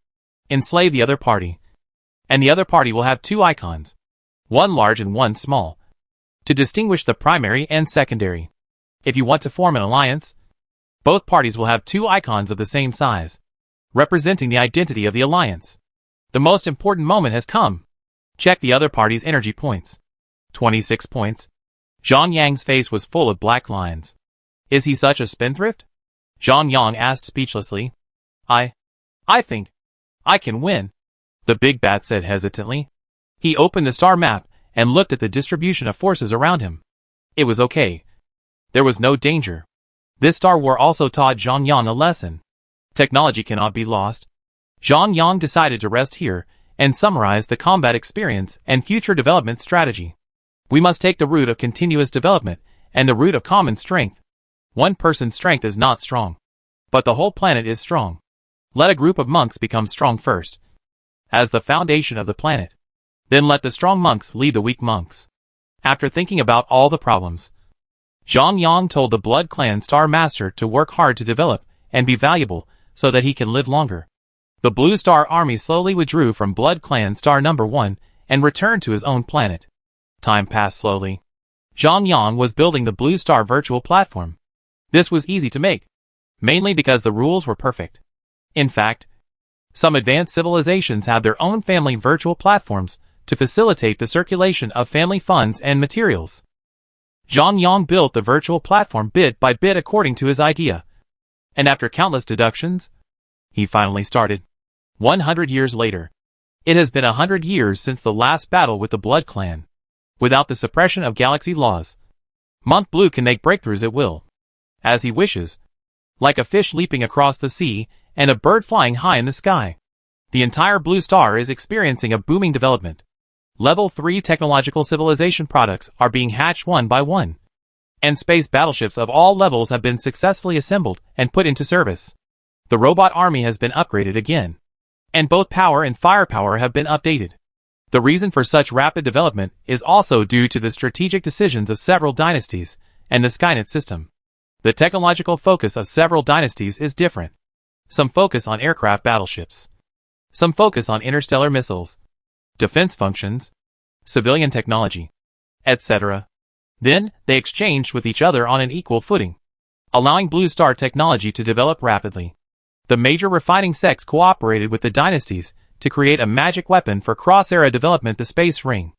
Enslave the other party, and the other party will have two icons, one large and one small, to distinguish the primary and secondary. If you want to form an alliance, both parties will have two icons of the same size, representing the identity of the alliance. The most important moment has come. Check the other party's energy points. 26 points. Zhang Yang's face was full of black lines. Is he such a spendthrift? Zhang Yang asked speechlessly. I think I can win, the big bat said hesitantly. He opened the star map and looked at the distribution of forces around him. It was okay. There was no danger. This Star War also taught Zhang Yang a lesson. Technology cannot be lost. Zhang Yang decided to rest here and summarize the combat experience and future development strategy. We must take the route of continuous development and the route of common strength. One person's strength is not strong, but the whole planet is strong. Let a group of monks become strong first, as the foundation of the planet. Then let the strong monks lead the weak monks. After thinking about all the problems, Zhang Yang told the Blood Clan Star Master to work hard to develop and be valuable so that he can live longer. The Blue Star Army slowly withdrew from Blood Clan Star Number 1 and returned to his own planet. Time passed slowly. Zhang Yang was building the Blue Star virtual platform. This was easy to make, mainly because the rules were perfect. In fact, some advanced civilizations have their own family virtual platforms to facilitate the circulation of family funds and materials. Zhang Yang built the virtual platform bit by bit according to his idea, and after countless deductions, he finally started. 100 years later. It has been 100 years since the last battle with the Blood Clan. Without the suppression of galaxy laws, Monk Blue can make breakthroughs at will, as he wishes, like a fish leaping across the sea and a bird flying high in the sky. The entire Blue Star is experiencing a booming development. Level 3 technological civilization products are being hatched one by one, and space battleships of all levels have been successfully assembled and put into service. The robot army has been upgraded again, and both power and firepower have been updated. The reason for such rapid development is also due to the strategic decisions of several dynasties and the Skynet system. The technological focus of several dynasties is different. Some focus on aircraft battleships. Some focus on interstellar missiles, defense functions, civilian technology, etc. Then, they exchanged with each other on an equal footing, allowing Blue Star technology to develop rapidly. The major refining sects cooperated with the dynasties to create a magic weapon for cross-era development, the Space Ring.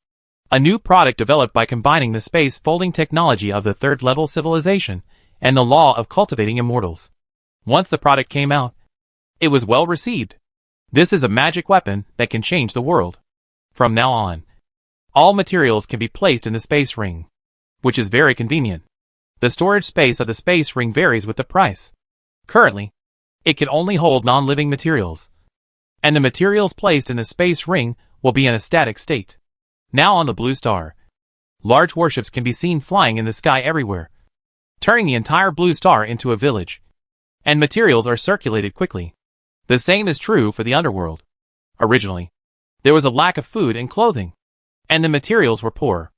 A new product developed by combining the space folding technology of the third-level civilization and the law of cultivating immortals. Once the product came out, it was well received. This is a magic weapon that can change the world. From now on, all materials can be placed in the space ring, which is very convenient. The storage space of the space ring varies with the price. Currently, it can only hold non-living materials, and the materials placed in the space ring will be in a static state. Now on the Blue Star, large warships can be seen flying in the sky everywhere, turning the entire Blue Star into a village, and materials are circulated quickly. The same is true for the underworld. Originally, there was a lack of food and clothing, and the materials were poor.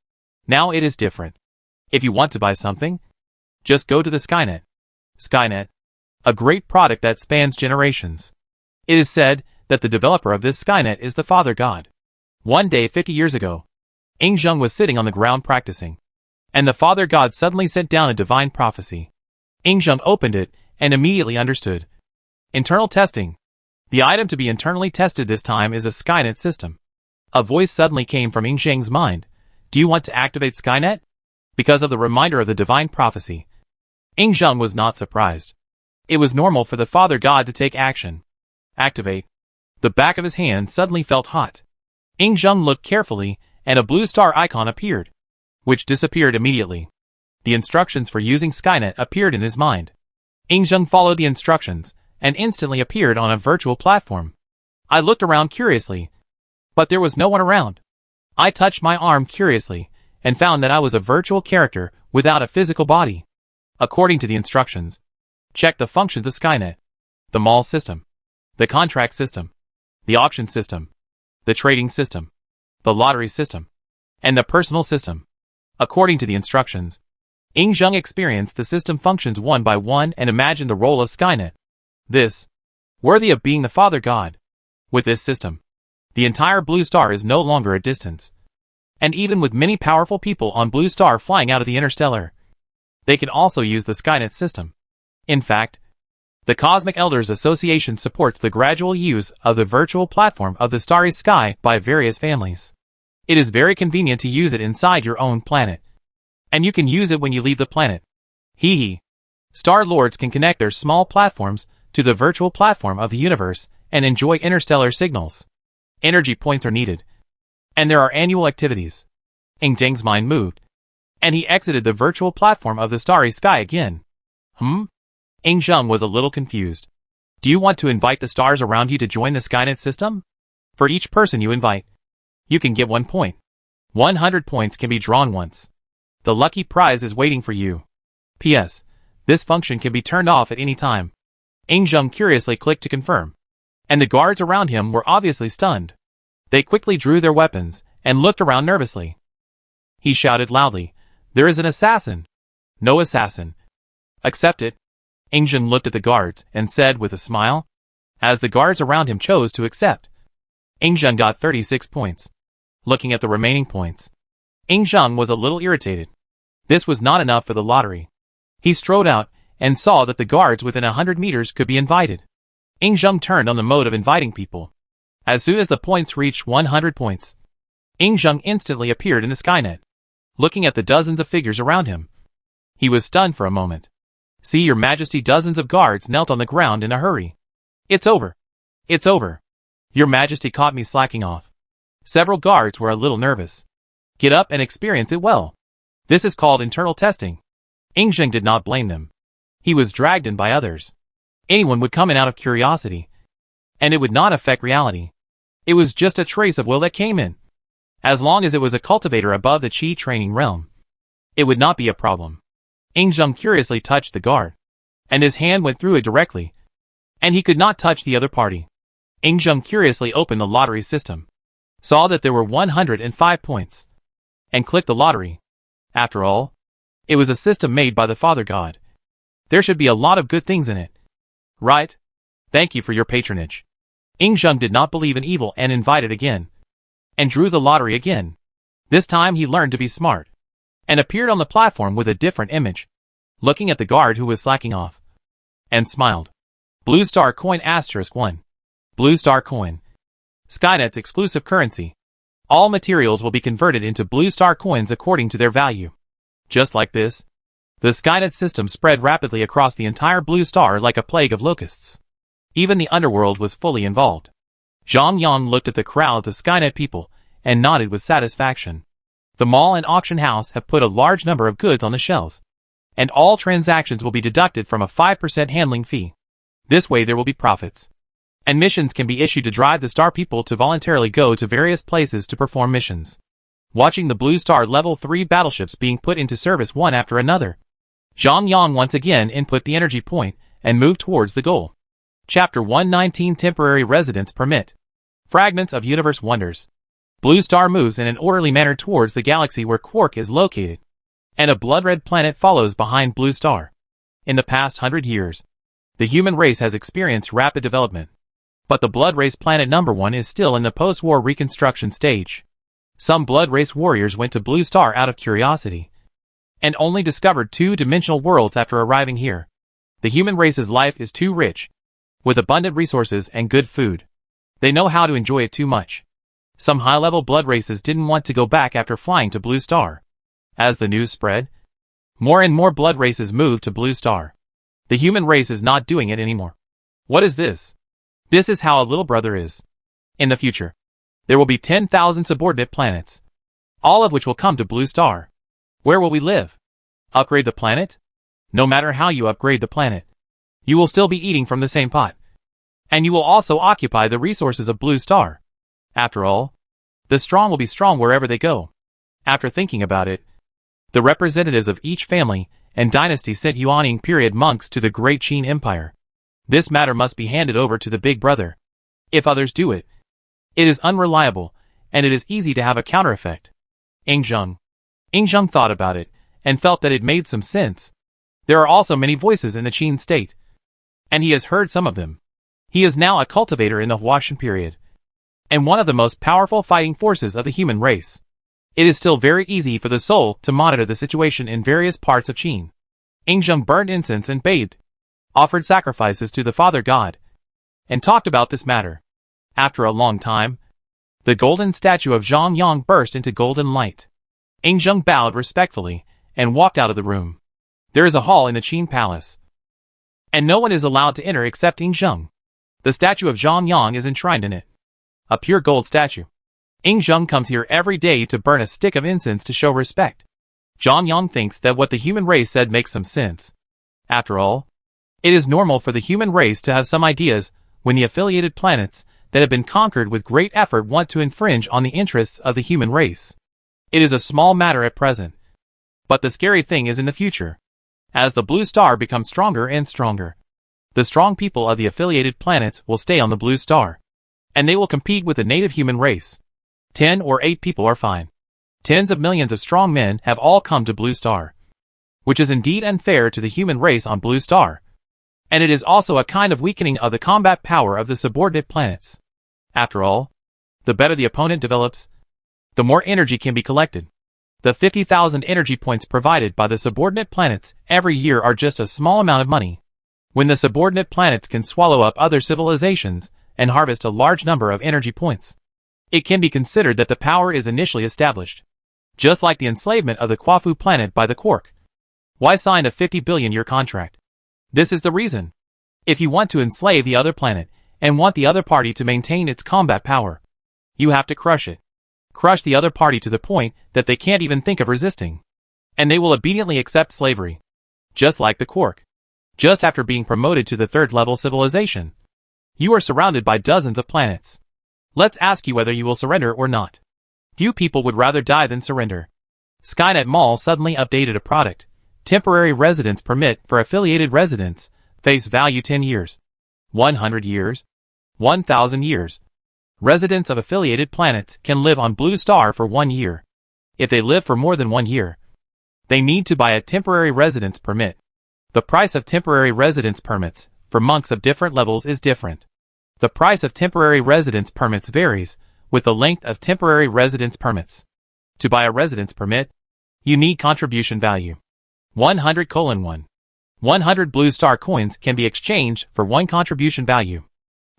Now it is different. If you want to buy something, just go to the Skynet. Skynet, a great product that spans generations. It is said that the developer of this Skynet is the Father God. One day 50 years ago, Ingzheng was sitting on the ground practicing, and the Father God suddenly sent down a divine prophecy. Ingzheng opened it and immediately understood. Internal testing. The item to be internally tested this time is a Skynet system. A voice suddenly came from Ingzheng's mind. Do you want to activate Skynet? Because of the reminder of the divine prophecy, Ingzheng was not surprised. It was normal for the Father God to take action. Activate. The back of his hand suddenly felt hot. Ingzheng looked carefully, and a blue star icon appeared, which disappeared immediately. The instructions for using Skynet appeared in his mind. Ingzheng followed the instructions, and instantly appeared on a virtual platform. I looked around curiously, but there was no one around. I touched my arm curiously, and found that I was a virtual character without a physical body. According to the instructions, check the functions of Skynet: the mall system, the contract system, the auction system, the trading system, the lottery system, and the personal system. According to the instructions, Ingzheng experienced the system functions one by one and imagined the role of Skynet. This, worthy of being the Father God. With this system, the entire Blue Star is no longer a distance. And even with many powerful people on Blue Star flying out of the interstellar, they can also use the Skynet system. In fact, the Cosmic Elders Association supports the gradual use of the virtual platform of the starry sky by various families. It is very convenient to use it inside your own planet, and you can use it when you leave the planet. Hee. Star Lords can connect their small platforms to the virtual platform of the universe and enjoy interstellar signals. Energy points are needed, and there are annual activities. Ingzheng's mind moved, and he exited the virtual platform of the starry sky again. Ingzheng was a little confused. Do you want to invite the stars around you to join the Skynet system? For each person you invite, you can get 1 point. 100 points can be drawn once. The lucky prize is waiting for you. P.S. This function can be turned off at any time. Ingzheng curiously clicked to confirm, and the guards around him were obviously stunned. They quickly drew their weapons and looked around nervously. He shouted loudly, "There is an assassin!" "No assassin." "Accept it." Ingzheng looked at the guards and said with a smile, as the guards around him chose to accept. Ingzheng got 36 points. Looking at the remaining points, Ingzheng was a little irritated. This was not enough for the lottery. He strode out and saw that the guards within 100 meters could be invited. Ingzheng turned on the mode of inviting people. As soon as the points reached 100 points, Ingzheng instantly appeared in the Skynet. Looking at the dozens of figures around him, he was stunned for a moment. "See, Your Majesty." Dozens of guards knelt on the ground in a hurry. "It's over. It's over. Your Majesty caught me slacking off." Several guards were a little nervous. "Get up and experience it well. This is called internal testing." Ingzheng did not blame them. He was dragged in by others. Anyone would come in out of curiosity, and it would not affect reality. It was just a trace of will that came in. As long as it was a cultivator above the Qi training realm, it would not be a problem. Ingzheng curiously touched the guard, and his hand went through it directly, and he could not touch the other party. Ingzheng curiously opened the lottery system, saw that there were 105 points, and clicked the lottery. After all, it was a system made by the Father God. There should be a lot of good things in it. Right? Thank you for your patronage. Ingzheng did not believe in evil and invited again, and drew the lottery again. This time he learned to be smart. and appeared on the platform with a different image, looking at the guard who was slacking off, and smiled. Blue Star Coin *1. Blue Star Coin. Skynet's exclusive currency. All materials will be converted into Blue Star coins according to their value. Just like this, the Skynet system spread rapidly across the entire Blue Star like a plague of locusts. Even the underworld was fully involved. Zhang Yang looked at the crowds of Skynet people and nodded with satisfaction. The mall and auction house have put a large number of goods on the shelves, and all transactions will be deducted from a 5% handling fee. This way there will be profits. And missions can be issued to drive the Star people to voluntarily go to various places to perform missions. Watching the Blue Star Level 3 battleships being put into service one after another, Zhang Yang once again input the energy point and moved towards the goal. Chapter 119 Temporary Residence Permit. Fragments of Universe Wonders. Blue Star moves in an orderly manner towards the galaxy where Quark is located, and a blood-red planet follows behind Blue Star. In the past 100 years, the human race has experienced rapid development, but the Blood Race Planet number 1 is still in the post-war reconstruction stage. Some Blood Race warriors went to Blue Star out of curiosity, and only discovered two-dimensional worlds after arriving here. The human race's life is too rich, with abundant resources and good food. They know how to enjoy it too much. Some high-level blood races didn't want to go back after flying to Blue Star. As the news spread, more and more blood races moved to Blue Star. The human race is not doing it anymore. What is this? This is how a little brother is. In the future, there will be 10,000 subordinate planets, all of which will come to Blue Star. Where will we live? Upgrade the planet? No matter how you upgrade the planet, you will still be eating from the same pot. And you will also occupy the resources of Blue Star. After all, the strong will be strong wherever they go. After thinking about it, the representatives of each family and dynasty sent Yuaning period monks to the Great Qin Empire. This matter must be handed over to the big brother. If others do it, it is unreliable, and it is easy to have a counter-effect. Ing Zheng thought about it, and felt that it made some sense. There are also many voices in the Qin state, and he has heard some of them. He is now a cultivator in the Huashan period, and one of the most powerful fighting forces of the human race. It is still very easy for the soul to monitor the situation in various parts of Qin. Ing Zheng burned incense and bathed, offered sacrifices to the Father God, and talked about this matter. After a long time, the golden statue of Zhang Yang burst into golden light. Ing Zheng bowed respectfully and walked out of the room. There is a hall in the Qin Palace, and no one is allowed to enter except Ing Zheng. The statue of Zhang Yang is enshrined in it. A pure gold statue. Ing Zheng comes here every day to burn a stick of incense to show respect. Zhang Yang thinks that what the human race said makes some sense. After all, it is normal for the human race to have some ideas when the affiliated planets that have been conquered with great effort want to infringe on the interests of the human race. It is a small matter at present, but the scary thing is in the future. As the Blue Star becomes stronger and stronger, the strong people of the affiliated planets will stay on the Blue Star, and they will compete with the native human race. 10 or 8 people are fine. Tens of millions of strong men have all come to Blue Star, which is indeed unfair to the human race on Blue Star. And it is also a kind of weakening of the combat power of the subordinate planets. After all, the better the opponent develops, the more energy can be collected. The 50,000 energy points provided by the subordinate planets every year are just a small amount of money. When the subordinate planets can swallow up other civilizations and harvest a large number of energy points, it can be considered that the power is initially established. Just like the enslavement of the Quafu planet by the Quark. Why sign a 50 billion year contract? This is the reason. If you want to enslave the other planet, and want the other party to maintain its combat power, you have to crush it. Crush the other party to the point that they can't even think of resisting. And they will obediently accept slavery. Just like the Quark. Just after being promoted to the 3rd level civilization, you are surrounded by dozens of planets. Let's ask you whether you will surrender or not. Few people would rather die than surrender. Skynet Mall suddenly updated a product. Temporary residence permit for affiliated residents. Face value 10 years. 100 years. 1,000 years. Residents of affiliated planets can live on Blue Star for 1 year. If they live for more than 1 year, they need to buy a temporary residence permit. The price of temporary residence permits for monks of different levels is different. The price of temporary residence permits varies with the length of temporary residence permits. To buy a residence permit, Unique contribution value. 100:1. 100 blue star coins can be exchanged for 1 contribution value.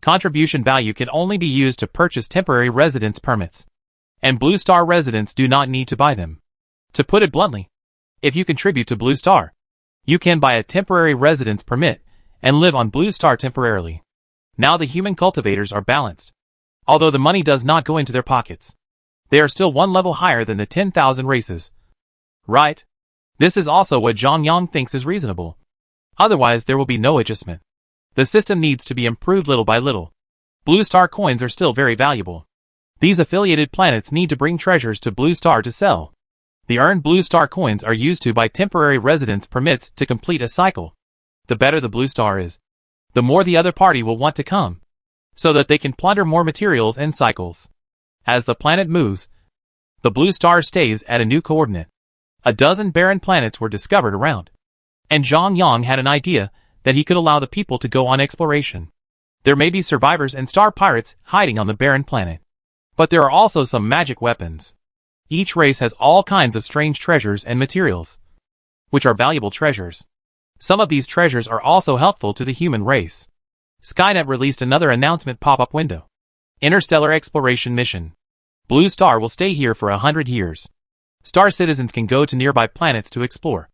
Contribution value can only be used to purchase temporary residence permits, and Blue Star residents do not need to buy them. To put it bluntly, if you contribute to Blue Star, you can buy a temporary residence permit and live on Blue Star temporarily. Now the human cultivators are balanced. Although the money does not go into their pockets, they are still one level higher than the 10,000 races. Right? This is also what Zhang Yang thinks is reasonable. Otherwise there will be no adjustment. The system needs to be improved little by little. Blue Star coins are still very valuable. These affiliated planets need to bring treasures to Blue Star to sell. The earned Blue Star coins are used to buy temporary residence permits to complete a cycle. The better the Blue Star is, the more the other party will want to come, so that they can plunder more materials and cycles. As the planet moves, the Blue Star stays at a new coordinate. A dozen barren planets were discovered around, and Zhang Yang had an idea that he could allow the people to go on exploration. There may be survivors and star pirates hiding on the barren planet, but there are also some magic weapons. Each race has all kinds of strange treasures and materials, which are valuable treasures. Some of these treasures are also helpful to the human race. Skynet released another announcement pop-up window. Interstellar Exploration Mission. Blue Star will stay here for 100 years. Star citizens can go to nearby planets to explore,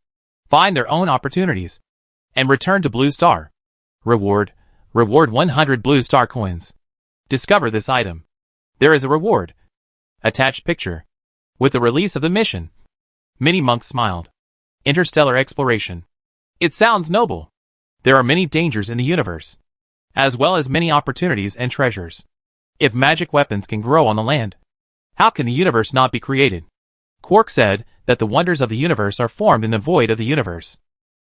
find their own opportunities, and return to Blue Star. Reward 100 Blue Star coins. Discover this item. There is a reward. Attached picture. With the release of the mission, Mini Monk smiled. Interstellar exploration. It sounds noble. There are many dangers in the universe, as well as many opportunities and treasures. If magic weapons can grow on the land, how can the universe not be created? Quark said that the wonders of the universe are formed in the void of the universe.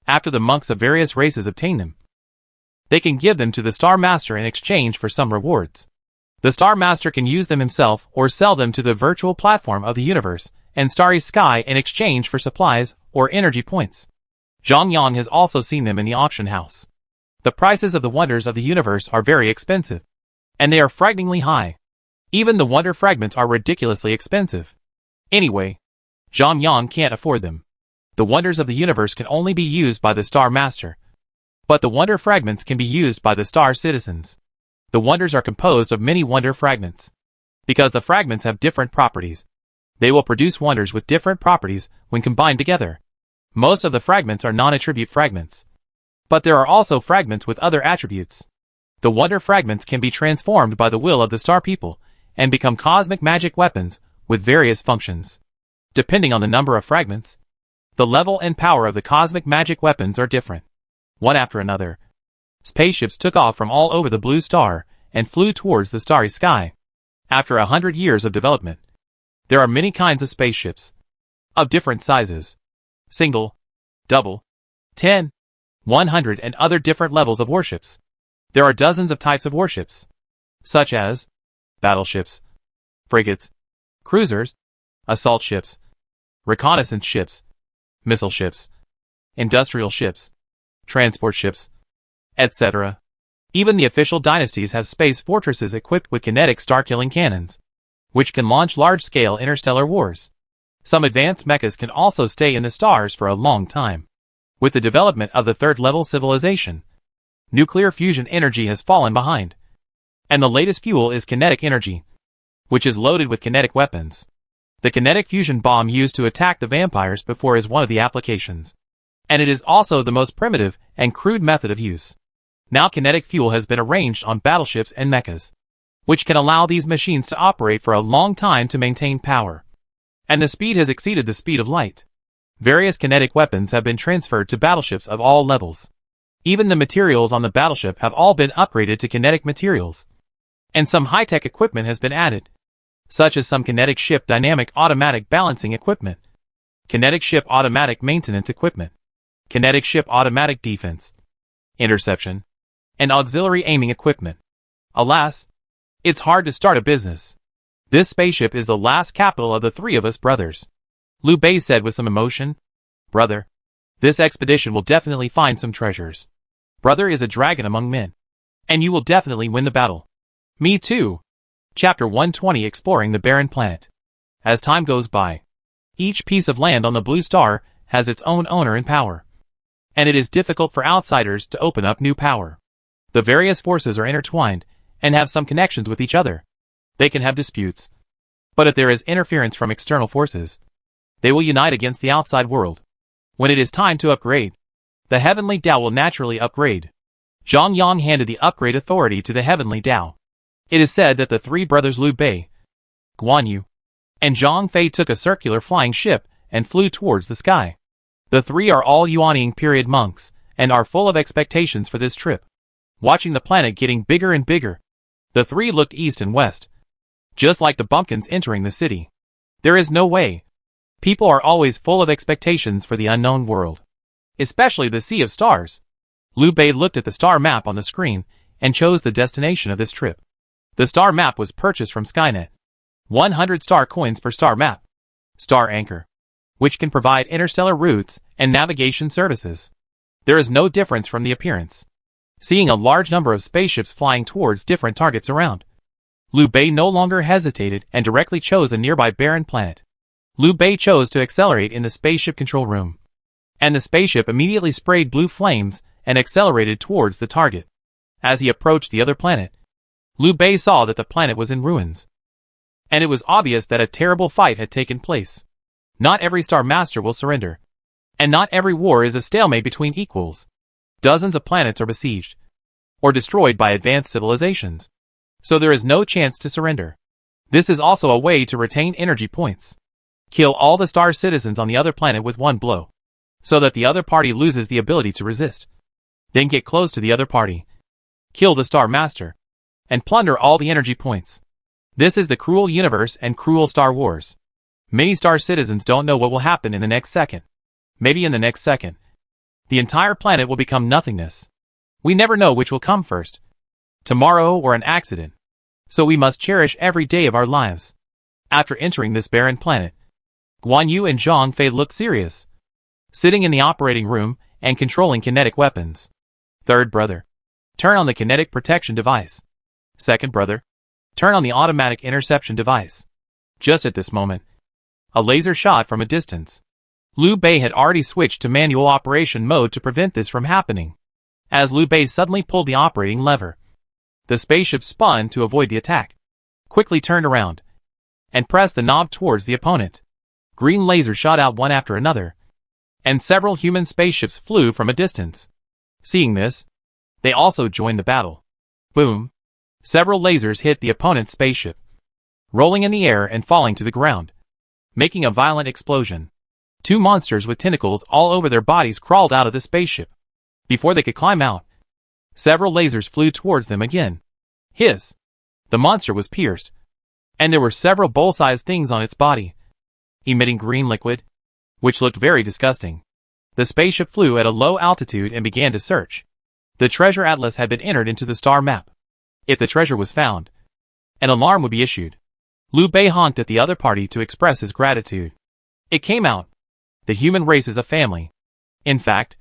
After the monks of various races obtain them, they can give them to the Star Master in exchange for some rewards. The Star Master can use them himself or sell them to the virtual platform of the universe and starry sky in exchange for supplies or energy points. Zhang Yang has also seen them in the auction house. The prices of the wonders of the universe are very expensive, and they are frighteningly high. Even the wonder fragments are ridiculously expensive. Anyway, Zhang Yang can't afford them. The wonders of the universe can only be used by the Star Master, but the wonder fragments can be used by the Star citizens. The wonders are composed of many wonder fragments. Because the fragments have different properties, they will produce wonders with different properties when combined together. Most of the fragments are non-attribute fragments, but there are also fragments with other attributes. The wonder fragments can be transformed by the will of the Star People and become cosmic magic weapons with various functions. Depending on the number of fragments, the level and power of the cosmic magic weapons are different. One after another, spaceships took off from all over the Blue Star and flew towards the starry sky. After 100 years of development, there are many kinds of spaceships, of different sizes. Single, double, 10, 100 and other different levels of warships. There are dozens of types of warships, such as battleships, frigates, cruisers, assault ships, reconnaissance ships, missile ships, industrial ships, transport ships, etc. Even the official dynasties have space fortresses equipped with kinetic star-killing cannons, which can launch large-scale interstellar wars. Some advanced mechas can also stay in the stars for a long time. With the development of the third-level civilization, nuclear fusion energy has fallen behind, and the latest fuel is kinetic energy, which is loaded with kinetic weapons. The kinetic fusion bomb used to attack the vampires before is one of the applications, and it is also the most primitive and crude method of use. Now kinetic fuel has been arranged on battleships and mechas, which can allow these machines to operate for a long time to maintain power. And the speed has exceeded the speed of light. Various kinetic weapons have been transferred to battleships of all levels. Even the materials on the battleship have all been upgraded to kinetic materials. And some high-tech equipment has been added, such as some kinetic ship dynamic automatic balancing equipment, kinetic ship automatic maintenance equipment, kinetic ship automatic defense, interception, and auxiliary aiming equipment. Alas, it's hard to start a business. This spaceship is the last capital of the three of us brothers, Liu Bei said with some emotion. Brother, this expedition will definitely find some treasures. Brother is a dragon among men, and you will definitely win the battle. Me too. Chapter 120 Exploring the Barren Planet. As time goes by, Each piece of land on the blue star has its own owner and power, and it is difficult for outsiders to open up new power. The various forces are intertwined and have some connections with each other. They can have disputes, but if there is interference from external forces, they will unite against the outside world. When it is time to upgrade, the Heavenly Tao will naturally upgrade. Zhang Yang handed the upgrade authority to the Heavenly Tao. It is said that the three brothers Liu Bei, Guan Yu, and Zhang Fei took a circular flying ship and flew towards the sky. The three are all Yuanying period monks and are full of expectations for this trip. Watching the planet getting bigger and bigger, the three looked east and west, just like the bumpkins entering the city. There is no way. People are always full of expectations for the unknown world, especially the Sea of Stars. Liu Bei looked at the star map on the screen and chose the destination of this trip. The star map was purchased from Skynet. 100 star coins per star map. Star Anchor, which can provide interstellar routes and navigation services. There is no difference from the appearance. Seeing a large number of spaceships flying towards different targets around, Liu Bei no longer hesitated and directly chose a nearby barren planet. Liu Bei chose to accelerate in the spaceship control room, and the spaceship immediately sprayed blue flames and accelerated towards the target. As he approached the other planet, Liu Bei saw that the planet was in ruins, and it was obvious that a terrible fight had taken place. Not every Star Master will surrender, and not every war is a stalemate between equals. Dozens of planets are besieged or destroyed by advanced civilizations, so there is no chance to surrender. This is also a way to retain energy points. Kill all the star citizens on the other planet with one blow, so that the other party loses the ability to resist. Then get close to the other party, kill the Star Master, and plunder all the energy points. This is the cruel universe and cruel Star Wars. Many star citizens don't know what will happen in the next second. Maybe in the next second, the entire planet will become nothingness. We never know which will come first, tomorrow or an accident. So we must cherish every day of our lives. After entering this barren planet, Guan Yu and Zhang Fei looked serious, sitting in the operating room and controlling kinetic weapons. Third brother, turn on the kinetic protection device. Second brother, turn on the automatic interception device. Just at this moment, a laser shot from a distance. Liu Bei had already switched to manual operation mode to prevent this from happening. As Liu Bei suddenly pulled the operating lever, the spaceship spun to avoid the attack, quickly turned around, and pressed the knob towards the opponent. Green lasers shot out one after another, and several human spaceships flew from a distance. Seeing this, they also joined the battle. Boom! Several lasers hit the opponent's spaceship, rolling in the air and falling to the ground, making a violent explosion. Two monsters with tentacles all over their bodies crawled out of the spaceship. Before they could climb out, several lasers flew towards them again. Hiss! The monster was pierced, and there were several bowl-sized things on its body, emitting green liquid, which looked very disgusting. The spaceship flew at a low altitude and began to search. The treasure atlas had been entered into the star map. If the treasure was found, an alarm would be issued. Liu Bei honked at the other party to express his gratitude. It came out. The human race is a family. In fact,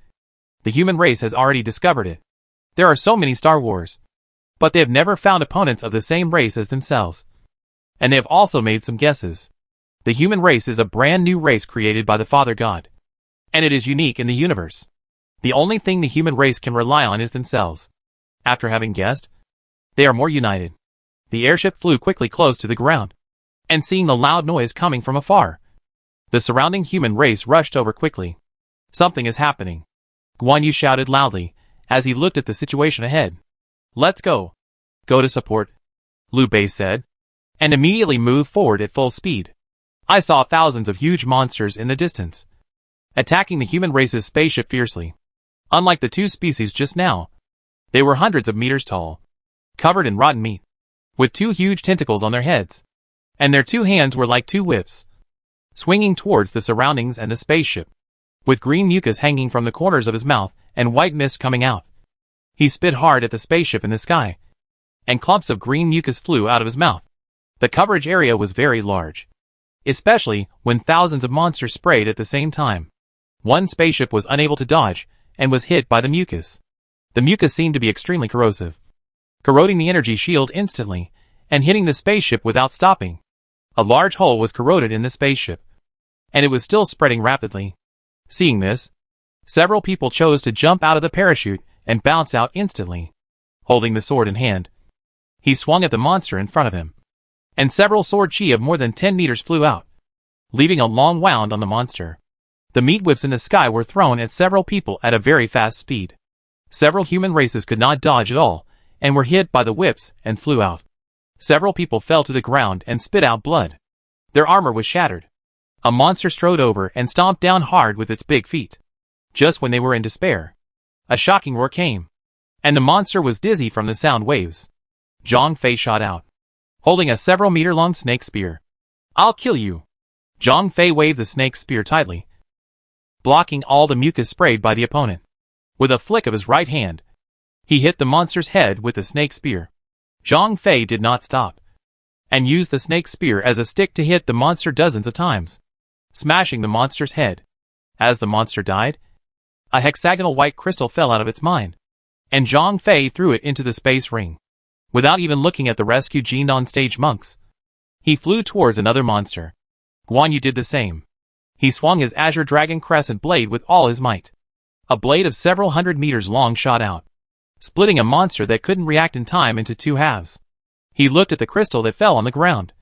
the human race has already discovered it. There are so many Star Wars, but they have never found opponents of the same race as themselves. And they have also made some guesses. The human race is a brand new race created by the Father God, and it is unique in the universe. The only thing the human race can rely on is themselves. After having guessed, they are more united. The airship flew quickly close to the ground, and seeing the loud noise coming from afar, the surrounding human race rushed over quickly. Something is happening, Guan Yu shouted loudly as he looked at the situation ahead. Let's go. Go to support, Liu Bei said, and immediately moved forward at full speed. I saw thousands of huge monsters in the distance, attacking the human race's spaceship fiercely. Unlike the two species just now, they were hundreds of meters tall, covered in rotten meat, with two huge tentacles on their heads, and their two hands were like two whips, swinging towards the surroundings and the spaceship, with green mucus hanging from the corners of his mouth and white mist coming out. He spit hard at the spaceship in the sky, and clumps of green mucus flew out of his mouth. The coverage area was very large, especially when thousands of monsters sprayed at the same time. One spaceship was unable to dodge and was hit by the mucus. The mucus seemed to be extremely corrosive, corroding the energy shield instantly and hitting the spaceship without stopping. A large hole was corroded in the spaceship, and it was still spreading rapidly. Seeing this, several people chose to jump out of the parachute and bounced out instantly. Holding the sword in hand, he swung at the monster in front of him, and several sword chi of more than 10 meters flew out, leaving a long wound on the monster. The meat whips in the sky were thrown at several people at a very fast speed. Several human races could not dodge at all, and were hit by the whips and flew out. Several people fell to the ground and spit out blood. Their armor was shattered. A monster strode over and stomped down hard with its big feet. Just when they were in despair, a shocking roar came, and the monster was dizzy from the sound waves. Zhang Fei shot out, holding a several-meter-long snake spear. "I'll kill you." Zhang Fei waved the snake spear tightly, blocking all the mucus sprayed by the opponent. With a flick of his right hand, he hit the monster's head with the snake spear. Zhang Fei did not stop, and used the snake spear as a stick to hit the monster dozens of times, smashing the monster's head. As the monster died, a hexagonal white crystal fell out of its mind, and Zhang Fei threw it into the space ring. Without even looking at the rescued Jindan stage monks, he flew towards another monster. Guan Yu did the same. He swung his azure dragon crescent blade with all his might. A blade of several hundred meters long shot out, splitting a monster that couldn't react in time into two halves. He looked at the crystal that fell on the ground,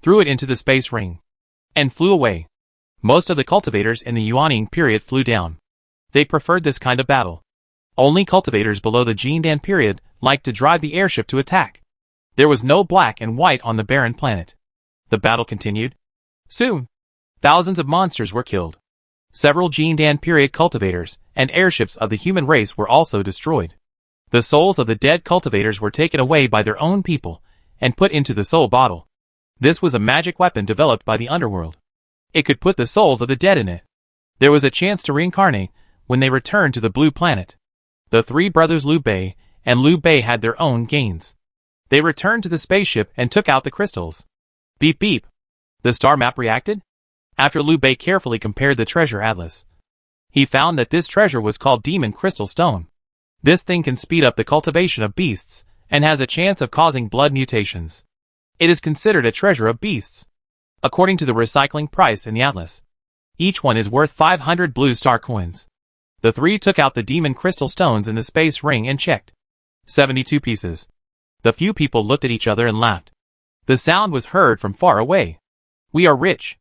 threw it into the space ring, and flew away. Most of the cultivators in the Yuanying period flew down. They preferred this kind of battle. Only cultivators below the Jindan period liked to drive the airship to attack. There was no black and white on the barren planet. The battle continued. Soon, thousands of monsters were killed. Several Jindan period cultivators and airships of the human race were also destroyed. The souls of the dead cultivators were taken away by their own people and put into the soul bottle. This was a magic weapon developed by the underworld. It could put the souls of the dead in it. There was a chance to reincarnate when they returned to the blue planet. The three brothers Liu Bei and Liu Bei had their own gains. They returned to the spaceship and took out the crystals. Beep beep. The star map reacted? After Liu Bei carefully compared the treasure atlas, he found that this treasure was called Demon Crystal Stone. This thing can speed up the cultivation of beasts and has a chance of causing blood mutations. It is considered a treasure of beasts. According to the recycling price in the atlas, each one is worth 500 blue star coins. The three took out the demon crystal stones in the space ring and checked. 72 pieces. The few people looked at each other and laughed. The sound was heard from far away. "We are rich."